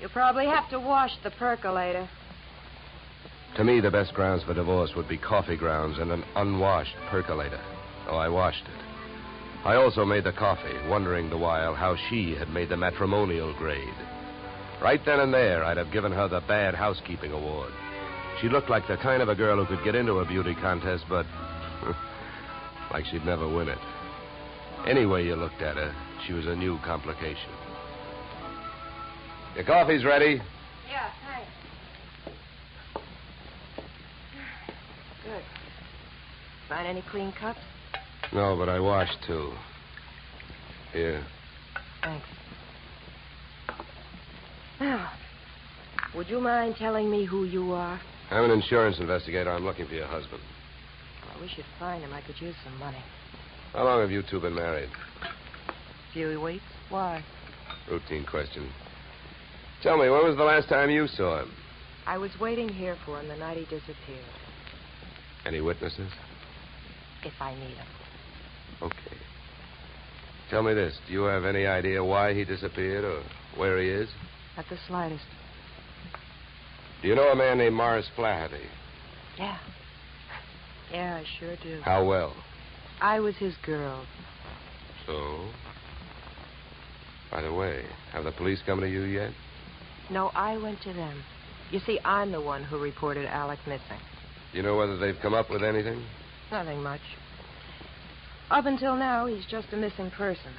You'll probably have to wash the percolator. To me, the best grounds for divorce would be coffee grounds and an unwashed percolator. So I washed it. I also made the coffee, wondering the while how she had made the matrimonial grade. Right then and there, I'd have given her the Bad Housekeeping Award. She looked like the kind of a girl who could get into a beauty contest, but like she'd never win it. Any way you looked at her, she was a new complication. Your coffee's ready. Yeah, thanks. Good. Find any clean cups? No, but I washed, too. Here. Thanks. Now, would you mind telling me who you are? I'm an insurance investigator. I'm looking for your husband. Well, we should find him. I could use some money. How long have you two been married? Few weeks. Why? Routine question. Tell me, when was the last time you saw him? I was waiting here for him the night he disappeared. Any witnesses? If I need him. Okay. Tell me this. Do you have any idea why he disappeared or where he is? Not the slightest. Do you know a man named Morris Flaherty? Yeah. Yeah, I sure do. How well? I was his girl. So? By the way, have the police come to you yet? No, I went to them. You see, I'm the one who reported Alec missing. Do you know whether they've come up with anything? Nothing much. Up until now, he's just a missing person.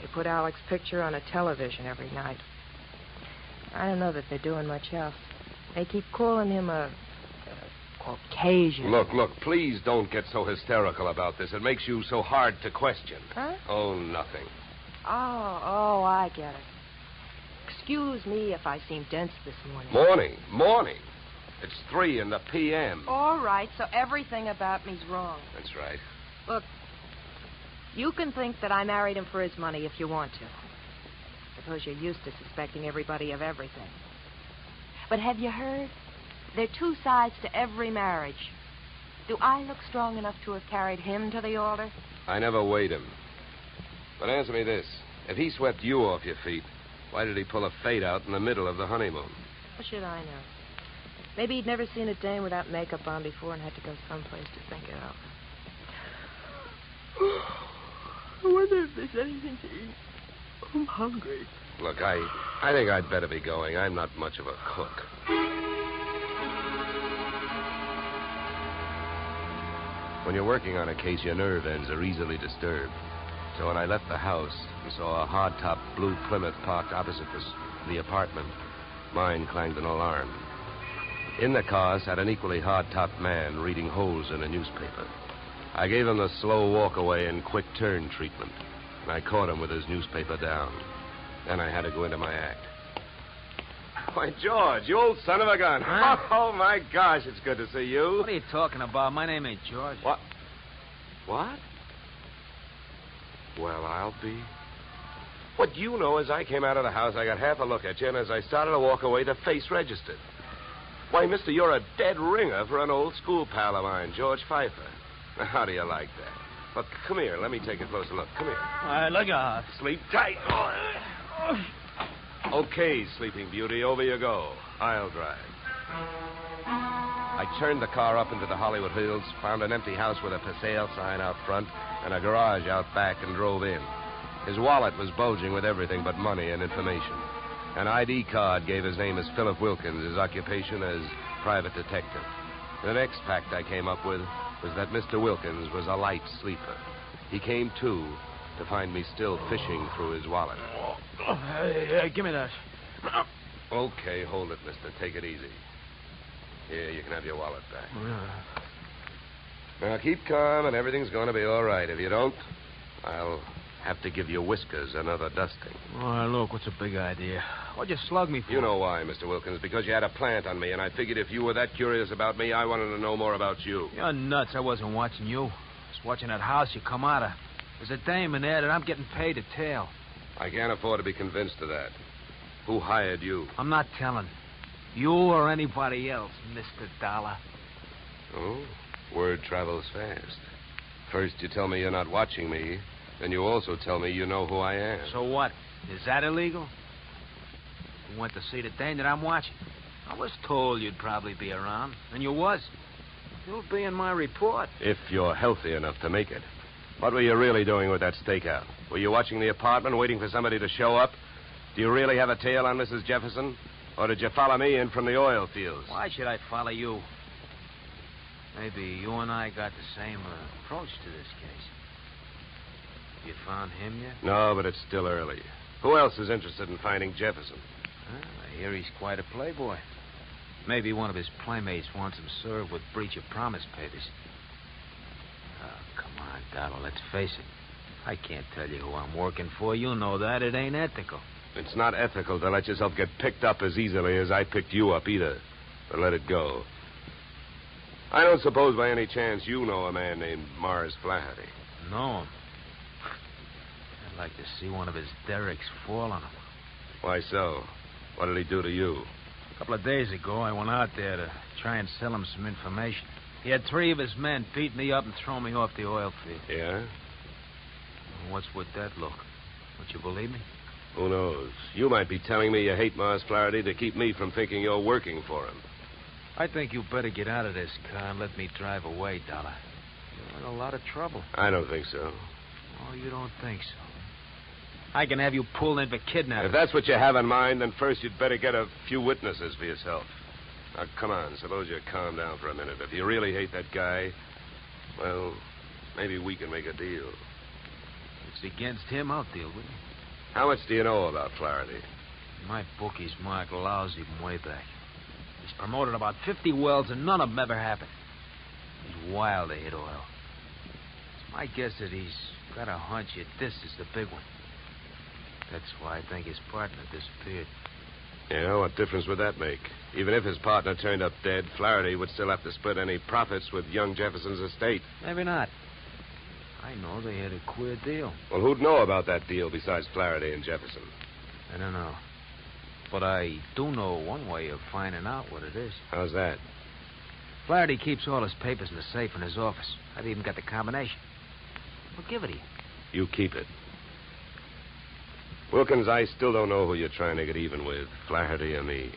They put Alec's picture on a television every night. I don't know that they're doing much else. They keep calling him a Caucasian. Look, please don't get so hysterical about this. It makes you so hard to question. Huh? Oh, nothing. Oh, I get it. Excuse me if I seem dense this morning. Morning. It's 3 in the p.m. All right, so everything about me's wrong. That's right. Look, you can think that I married him for his money if you want to. Suppose you're used to suspecting everybody of everything. But have you heard? There are two sides to every marriage. Do I look strong enough to have carried him to the altar? I never weighed him. But answer me this. If he swept you off your feet, why did he pull a fade out in the middle of the honeymoon? What should I know? Maybe he'd never seen a dame without makeup on before and had to go someplace to think it out. I wonder if there's anything to eat. I'm hungry. Look, I think I'd better be going. I'm not much of a cook. When you're working on a case, your nerve ends are easily disturbed. So when I left the house and saw a hard-top blue Plymouth parked opposite the apartment, mine clanged an alarm. In the car sat an equally hard-topped man reading holes in a newspaper. I gave him the slow walk-away and quick turn treatment, and I caught him with his newspaper down. Then I had to go into my act. Why, George, you old son of a gun. Huh? Oh, my gosh, it's good to see you. What are you talking about? My name ain't George. What? What? Well, I'll be. What you know is I came out of the house, I got half a look at you, and as I started to walk away, the face registered. Why, mister, you're a dead ringer for an old school pal of mine, George Pfeiffer. Now, how do you like that? Look, come here. Let me take a closer look. Come here. All right, look out. Sleep tight. Okay, Sleeping Beauty, over you go. I'll drive. I turned the car up into the Hollywood Hills, found an empty house with a for sale sign out front and a garage out back, and drove in. His wallet was bulging with everything but money and information. An ID card gave his name as Philip Wilkins, his occupation as private detective. The next fact I came up with was that Mr. Wilkins was a light sleeper. He came to find me still fishing through his wallet. Hey, give me that. Okay, hold it, mister. Take it easy. Here, you can have your wallet back. Now, keep calm, and everything's going to be all right. If you don't, I'll have to give your whiskers another dusting. All right, look, what's the big idea? What'd you slug me for? You know why, Mr. Wilkins. Because you had a plant on me, and I figured if you were that curious about me, I wanted to know more about you. You're nuts. I wasn't watching you. I was watching that house you come out of. There's a dame in there that I'm getting paid to tail. I can't afford to be convinced of that. Who hired you? I'm not telling. You or anybody else, Mr. Dollar. Oh, word travels fast. First you tell me you're not watching me, then you also tell me you know who I am. So what? Is that illegal? You went to see the dame that I'm watching. I was told you'd probably be around, and you was. You'll be in my report. If you're healthy enough to make it. What were you really doing with that stakeout? Were you watching the apartment, waiting for somebody to show up? Do you really have a tail on Mrs. Jefferson? Or did you follow me in from the oil fields? Why should I follow you? Maybe you and I got the same approach to this case. You found him yet? No, but it's still early. Who else is interested in finding Jefferson? Well, I hear he's quite a playboy. Maybe one of his playmates wants him served with breach of promise papers. Oh, come on, Donald, let's face it. I can't tell you who I'm working for. You know that. It ain't ethical. It's not ethical to let yourself get picked up as easily as I picked you up either. But let it go. I don't suppose by any chance you know a man named Morris Flaherty. Know him? I'd like to see one of his derricks fall on him. Why so? What did he do to you? A couple of days ago, I went out there to try and sell him some information. He had 3 of his men beat me up and throw me off the oil field. Yeah? What's with that look? Would you believe me? Who knows? You might be telling me you hate Mars Flaherty to keep me from thinking you're working for him. I think you better get out of this car and let me drive away, Dollar. You're in a lot of trouble. I don't think so. Oh, you don't think so? I can have you pulled in for kidnapping. If that's what you have in mind, then first you'd better get a few witnesses for yourself. Now, come on. Suppose you calm down for a minute. If you really hate that guy, well, maybe we can make a deal. If it's against him, I'll deal with it. How much do you know about Flaherty? My bookie's marked lousy from way back. He's promoted about 50 wells, and none of them ever happened. He's wild to hit oil. It's my guess that he's got a hunch that this is the big one. That's why I think his partner disappeared. Yeah, what difference would that make? Even if his partner turned up dead, Flaherty would still have to split any profits with young Jefferson's estate. Maybe not. I know they had a queer deal. Well, who'd know about that deal besides Flaherty and Jefferson? I don't know. But I do know one way of finding out what it is. How's that? Flaherty keeps all his papers in the safe in his office. I've even got the combination. I'll give it to you. You keep it. Wilkins, I still don't know who you're trying to get even with, Flaherty or me.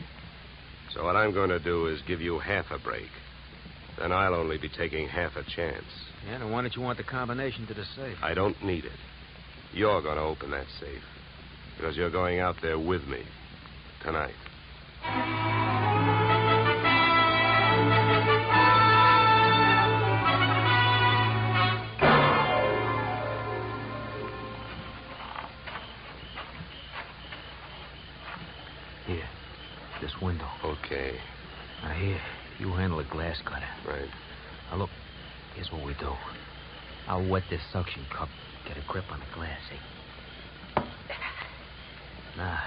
So what I'm going to do is give you half a break. Then I'll only be taking half a chance. Yeah, then why don't you want the combination to the safe? I don't need it. You're going to open that safe. Because you're going out there with me. Tonight. Here. This window. Okay. Now, here. You handle the glass cutter. Right. Now, look. Here's what we do. I'll wet this suction cup. Get a grip on the glass, see? Now,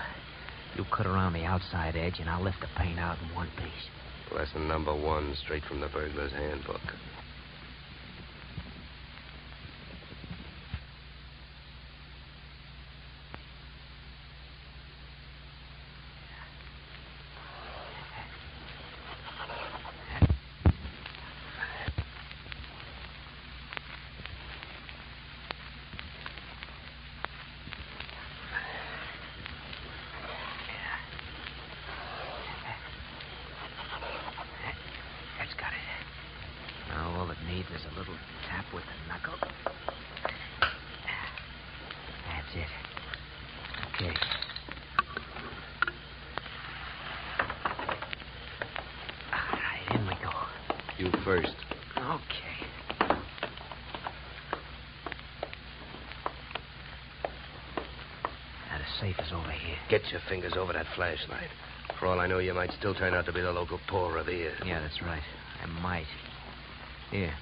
you cut around the outside edge, and I'll lift the paint out in one piece. Lesson number 1, straight from the burglar's handbook. There's a little tap with the knuckle. That's it. Okay. All right, in we go. You first. Okay. Now, the safe is over here. Get your fingers over that flashlight. For all I know, you might still turn out to be the local Paul Revere. Yeah, that's right. I might. Here.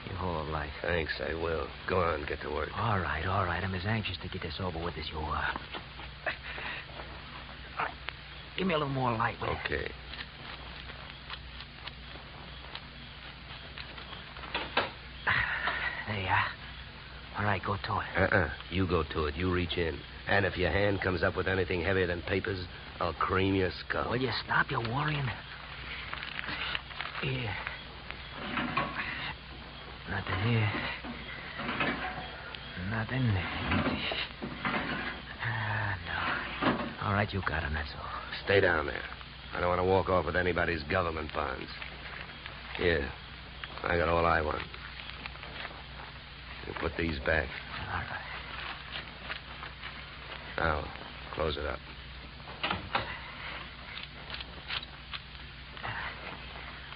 You hold the light. Thanks, I will. Go on, get to work. All right. I'm as anxious to get this over with as you are. Give me a little more light, will you? Okay. There you are. All right, go to it. You go to it. You reach in. And if your hand comes up with anything heavier than papers, I'll cream your skull. Will you stop your worrying? Here. Nothing here. Nothing. No. All right, you got him, that's all. Stay down there. I don't want to walk off with anybody's government bonds. Here. I got all I want. You put these back. All right. Now, close it up.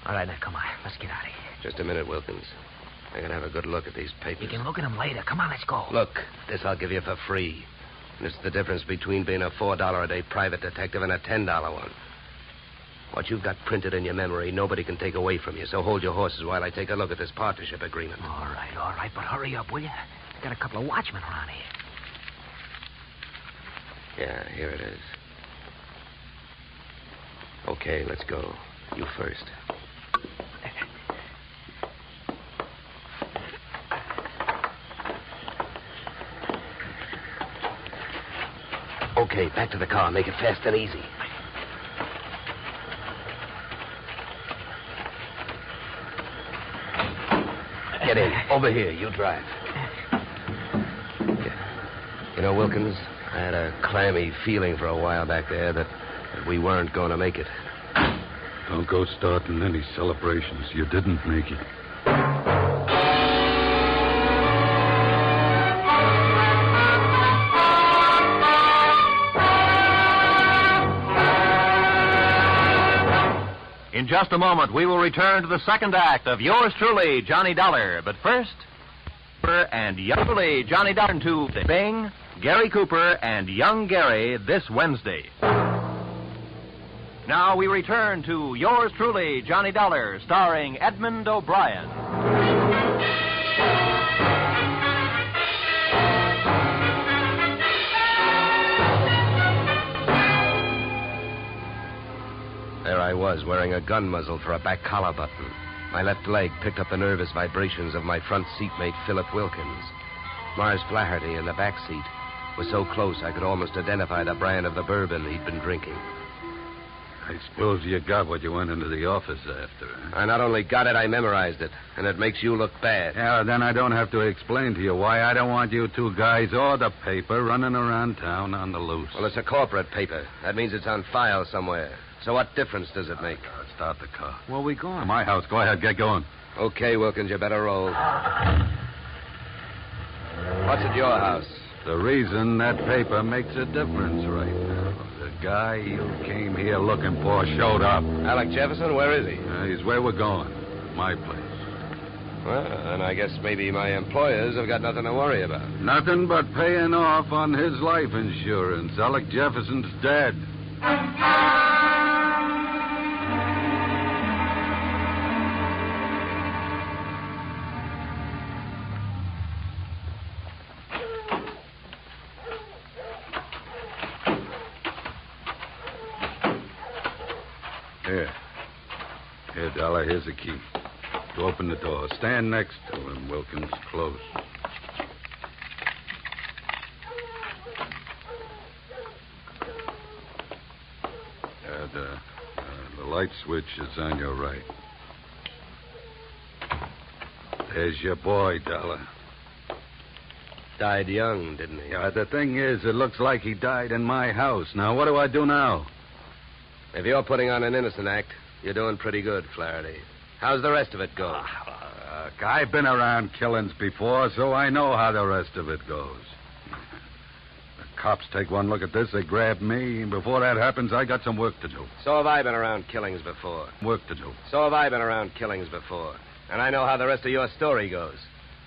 All right, now, come on. Let's get out of here. Just a minute, Wilkins. I gotta have a good look at these papers. You can look at them later. Come on, let's go. Look, this I'll give you for free. And it's the difference between being a $4 a day private detective and a $10 one. What you've got printed in your memory, nobody can take away from you. So hold your horses while I take a look at this partnership agreement. All right. But hurry up, will you? I got a couple of watchmen around here. Yeah, here it is. Okay, let's go. You first. Okay, back to the car. Make it fast and easy. Get in. Over here. You drive. You know, Wilkins, I had a clammy feeling for a while back there that we weren't going to make it. Don't go starting any celebrations. You didn't make it. In just a moment, we will return to the second act of Yours Truly, Johnny Dollar. But first, and Young Truly, Johnny Dollar to Bing, Gary Cooper, and Young Gary this Wednesday. Now we return to Yours Truly, Johnny Dollar, starring Edmund O'Brien. There I was, wearing a gun muzzle for a back collar button. My left leg picked up the nervous vibrations of my front seatmate, Philip Wilkins. Mars Flaherty in the back seat was so close I could almost identify the brand of the bourbon he'd been drinking. I suppose you got what you went into the office after, huh? I not only got it, I memorized it, and it makes you look bad. Yeah, then I don't have to explain to you why I don't want you two guys or the paper running around town on the loose. Well, it's a corporate paper. That means it's on file somewhere. So what difference does it make? Start the car. Where are we going? To my house. Go ahead, get going. Okay, Wilkins, you better roll. What's at your house? The reason that paper makes a difference right now. The guy you came here looking for showed up. Alec Jefferson? Where is he? He's where we're going. My place. Well, then I guess maybe my employers have got nothing to worry about. Nothing but paying off on his life insurance. Alec Jefferson's dead. Here, Dollar, here's the key. To open the door. Stand next to him, Wilkins. Close. The light switch is on your right. There's your boy, Dollar. Died young, didn't he? Yeah, the thing is, it looks like he died in my house. Now, what do I do now? If you're putting on an innocent act, you're doing pretty good, Flaherty. How's the rest of it going? Look, I've been around killings before, so I know how the rest of it goes. The cops take one look at this, they grab me, and before that happens, I got some work to do. So have I been around killings before. Work to do. So have I been around killings before. And I know how the rest of your story goes.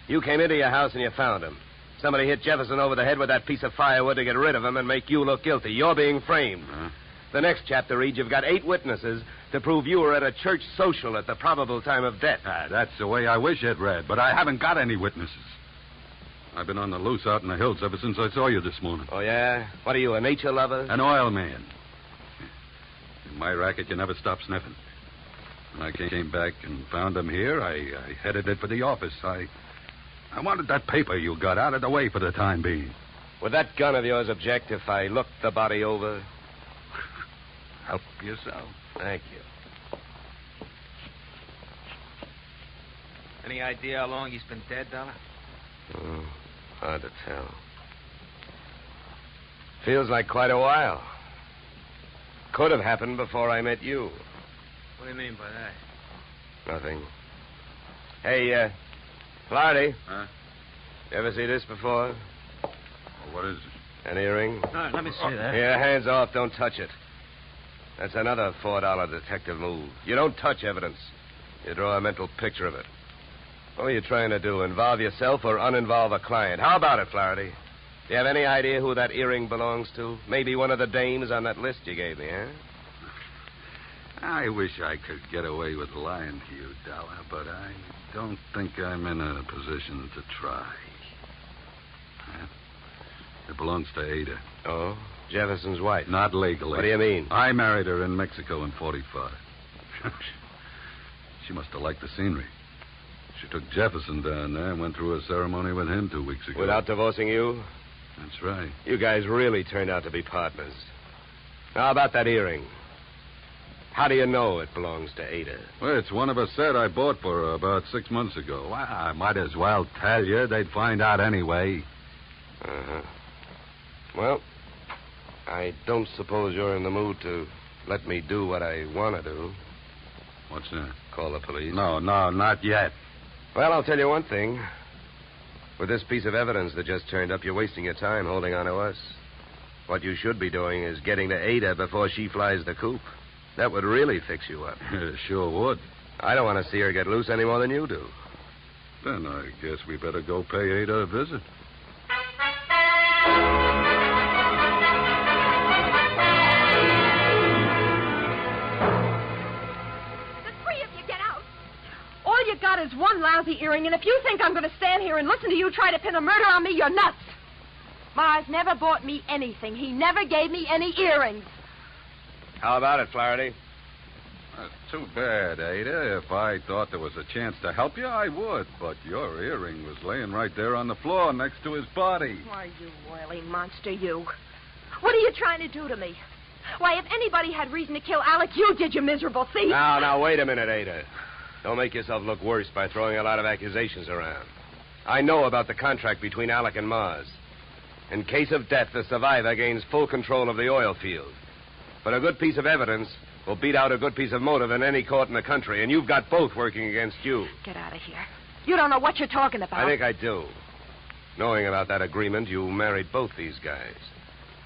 You came into your house and you found him. Somebody hit Jefferson over the head with that piece of firewood to get rid of him and make you look guilty. You're being framed. Huh? The next chapter reads you've got 8 witnesses to prove you were at a church social at the probable time of death. That's the way I wish it read, but I haven't got any witnesses. I've been on the loose out in the hills ever since I saw you this morning. Oh, yeah? What are you, a nature lover? An oil man. In my racket, you never stop sniffing. When I came back and found him here, I headed it for the office. I wanted that paper you got out of the way for the time being. Would that gun of yours object if I looked the body over? Help yourself. Thank you. Any idea how long he's been dead, Dollar? Oh, hard to tell. Feels like quite a while. Could have happened before I met you. What do you mean by that? Nothing. Hey, Flaherty. Huh? You ever see this before? Well, what is it? An earring? Let me see that. Here, hands off. Don't touch it. That's another $4 detective move. You don't touch evidence. You draw a mental picture of it. What are you trying to do, involve yourself or uninvolve a client? How about it, Flaherty? Do you have any idea who that earring belongs to? Maybe one of the dames on that list you gave me, huh? I wish I could get away with lying to you, Dollar, but I don't think I'm in a position to try. It belongs to Ada. Oh? Jefferson's wife? Not legally. What do you mean? I married her in Mexico in 45. She must have liked the scenery. She took Jefferson down there and went through a ceremony with him 2 weeks ago. Without divorcing you? That's right. You guys really turned out to be partners. How about that earring? How do you know it belongs to Ada? Well, it's one of a set I bought for her about 6 months ago. Well, I might as well tell you. They'd find out anyway. Uh-huh. Well, I don't suppose you're in the mood to let me do what I want to do. What's that? Call the police? No, not yet. Well, I'll tell you one thing. With this piece of evidence that just turned up, you're wasting your time holding on to us. What you should be doing is getting to Ada before she flies the coop. That would really fix you up. Sure would. I don't want to see her get loose any more than you do. Then I guess we better go pay Ada a visit. All you got is one lousy earring, and if you think I'm going to stand here and listen to you try to pin a murder on me, you're nuts. Mars never bought me anything. He never gave me any earrings. How about it, Flaherty? That's too bad, Ada. If I thought there was a chance to help you, I would. But your earring was laying right there on the floor next to his body. Why, you oily monster, you. What are you trying to do to me? Why, if anybody had reason to kill Alec, you did, you miserable thief. Now, wait a minute, Ada. Don't make yourself look worse by throwing a lot of accusations around. I know about the contract between Alec and Mars. In case of death, the survivor gains full control of the oil field. But a good piece of evidence will beat out a good piece of motive in any court in the country, and you've got both working against you. Get out of here. You don't know what you're talking about. I think I do. Knowing about that agreement, you married both these guys.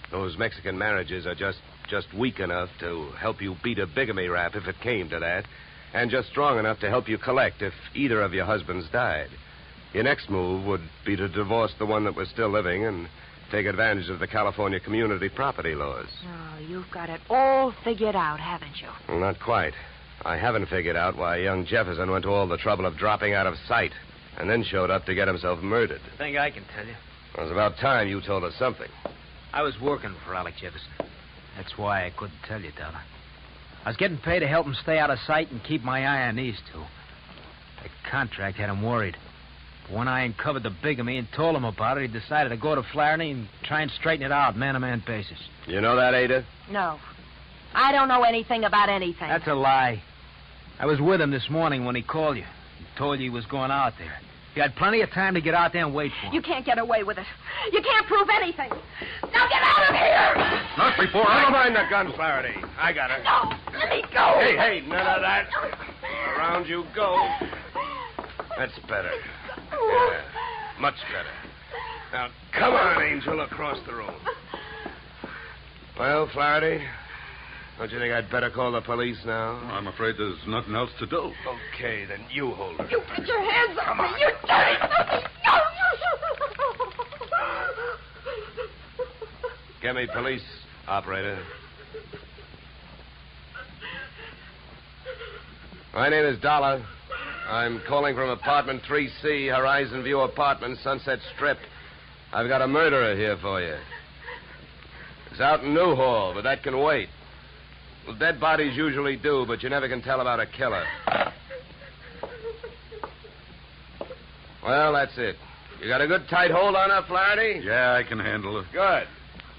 Those Mexican marriages are just weak enough to help you beat a bigamy rap if it came to that, and just strong enough to help you collect if either of your husbands died. Your next move would be to divorce the one that was still living and take advantage of the California community property laws. Oh, you've got it all figured out, haven't you? Well, not quite. I haven't figured out why young Jefferson went to all the trouble of dropping out of sight and then showed up to get himself murdered. I think I can tell you. It was about time you told us something. I was working for Alec Jefferson. That's why I couldn't tell you, Dollar. I was getting paid to help him stay out of sight and keep my eye on these two. The contract had him worried. But when I uncovered the bigamy and told him about it, he decided to go to Flaherty and try and straighten it out, man-to-man basis. You know that, Ada? No. I don't know anything about anything. That's a lie. I was with him this morning when he called you. He told you he was going out there. You had plenty of time to get out there and wait for him. You can't get away with it. You can't prove anything. Now get out of here! Not before Never mind the gun, Flaherty. I got her. No, let me go. Hey, none of that. Around you go. That's better. Yeah, much better. Now, come on, Angel, across the room. Well, Flaherty, don't you think I'd better call the police now? I'm afraid there's nothing else to do. Okay, then you hold her. You get your hands off me, you dirty puppy! No! Get me police, operator. My name is Dollar. I'm calling from apartment 3C, Horizon View Apartment, Sunset Strip. I've got a murderer here for you. It's out in Newhall, but that can wait. Well, dead bodies usually do, but you never can tell about a killer. Well, that's it. You got a good tight hold on her, Flaherty? Yeah, I can handle it. Good.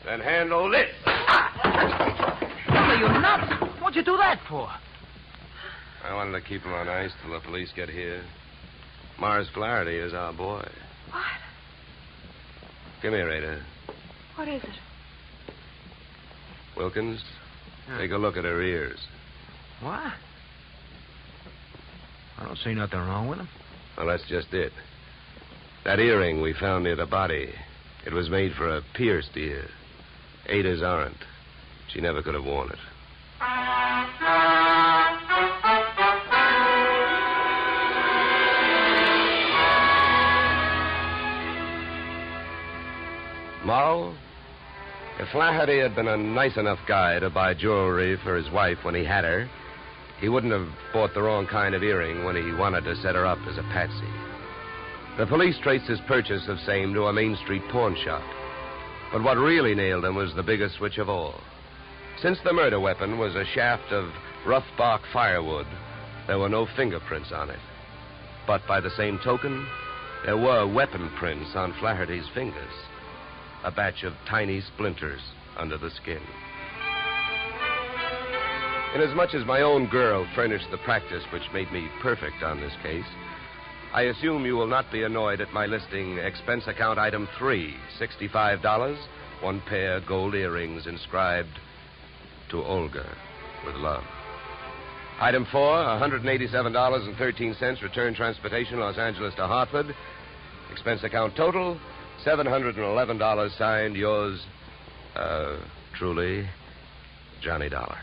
Then handle this. Dollar, you nuts? What'd you do that for? I wanted to keep him on ice till the police get here. Mars Flaherty is our boy. What? Come here, Ada. What is it? Wilkins, take a look at her ears. What? I don't see nothing wrong with them. Well, that's just it. That earring we found near the body, it was made for a pierced ear. Ada's aren't. She never could have worn it. Moral? If Flaherty had been a nice enough guy to buy jewelry for his wife when he had her, he wouldn't have bought the wrong kind of earring when he wanted to set her up as a patsy. The police traced his purchase of same to a Main Street pawn shop. But what really nailed him was the biggest switch of all. Since the murder weapon was a shaft of rough bark firewood, there were no fingerprints on it. But by the same token, there were weapon prints on Flaherty's fingers. A batch of tiny splinters under the skin. Inasmuch as my own girl furnished the practice which made me perfect on this case, I assume you will not be annoyed at my listing expense account item 3, $65, 1 pair gold earrings inscribed to Olga with love. Item 4, $187.13, return transportation, Los Angeles to Hartford. Expense account total, $711, signed yours, truly, Johnny Dollar.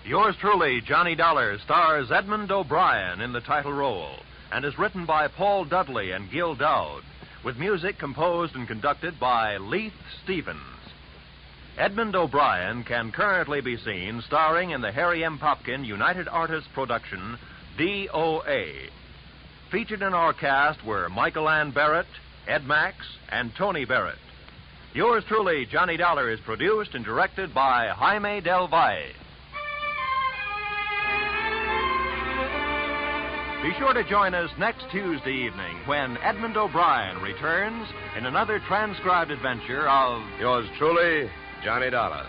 Yours truly, Johnny Dollar, stars Edmund O'Brien in the title role and is written by Paul Dudley and Gil Dowd, with music composed and conducted by Leith Stevens. Edmund O'Brien can currently be seen starring in the Harry M. Popkin United Artists production, DOA. Featured in our cast were Michael Ann Barrett, Ed Max, and Tony Barrett. Yours truly, Johnny Dollar, is produced and directed by Jaime Del Valle. Be sure to join us next Tuesday evening when Edmund O'Brien returns in another transcribed adventure of Yours truly, Johnny Dollar.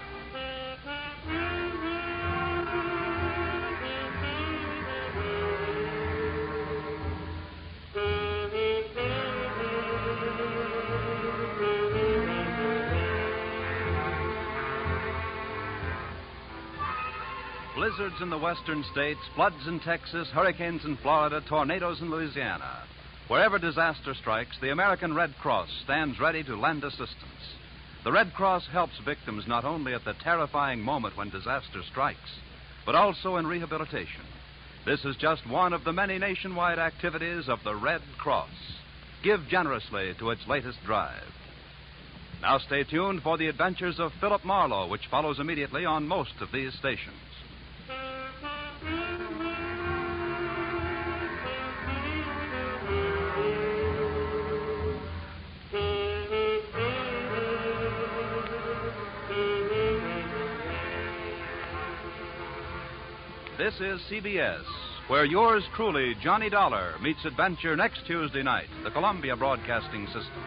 Blizzards in the western states, floods in Texas, hurricanes in Florida, tornadoes in Louisiana. Wherever disaster strikes, the American Red Cross stands ready to lend assistance. The Red Cross helps victims not only at the terrifying moment when disaster strikes, but also in rehabilitation. This is just one of the many nationwide activities of the Red Cross. Give generously to its latest drive. Now stay tuned for the adventures of Philip Marlowe, which follows immediately on most of these stations. This is CBS, where yours truly, Johnny Dollar, meets adventure next Tuesday night, the Columbia Broadcasting System.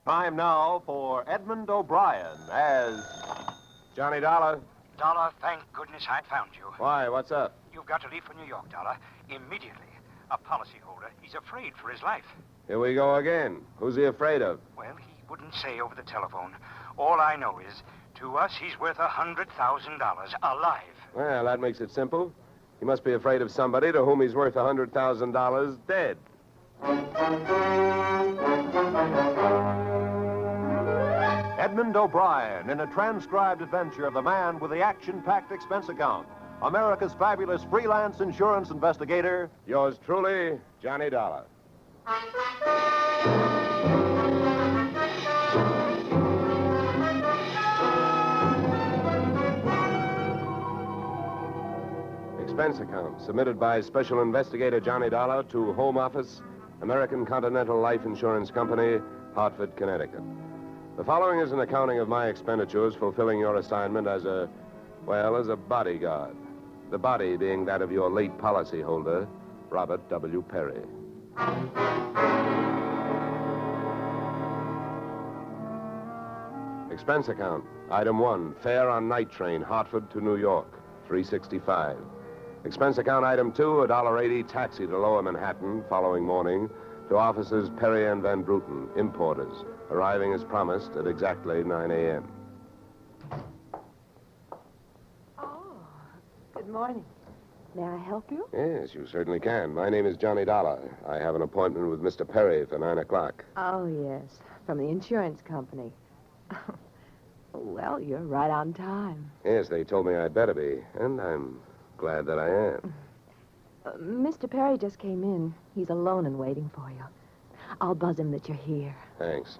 Time now for Edmund O'Brien as Johnny Dollar. Dollar, thank goodness I found you. Why, what's up? You've got to leave for New York, Dollar, immediately. A policyholder, he's afraid for his life. Here we go again. Who's he afraid of? Well, he wouldn't say over the telephone. All I know is, to us, he's worth $100,000 alive. Well, that makes it simple. He must be afraid of somebody to whom he's worth $100,000 dead. Edmund O'Brien in a transcribed adventure of the man with the action-packed expense account. America's fabulous freelance insurance investigator. Yours truly, Johnny Dollar. Expense account submitted by Special Investigator Johnny Dollar to Home Office, American Continental Life Insurance Company, Hartford, Connecticut. The following is an accounting of my expenditures fulfilling your assignment as a bodyguard. The body being that of your late policyholder, Robert W. Perry. Expense account, item 1, fare on night train, Hartford to New York, $3.65. Expense account, item 2, $1.80, taxi to Lower Manhattan, following morning, to offices Perry and Van Bruten, importers, arriving as promised at exactly 9 a.m. Good morning. May I help you? Yes, you certainly can. My name is Johnny Dollar. I have an appointment with Mr. Perry for 9 o'clock. Oh, yes. From the insurance company. Well, you're right on time. Yes, they told me I'd better be, and I'm glad that I am. Mr. Perry just came in. He's alone and waiting for you. I'll buzz him that you're here. Thanks.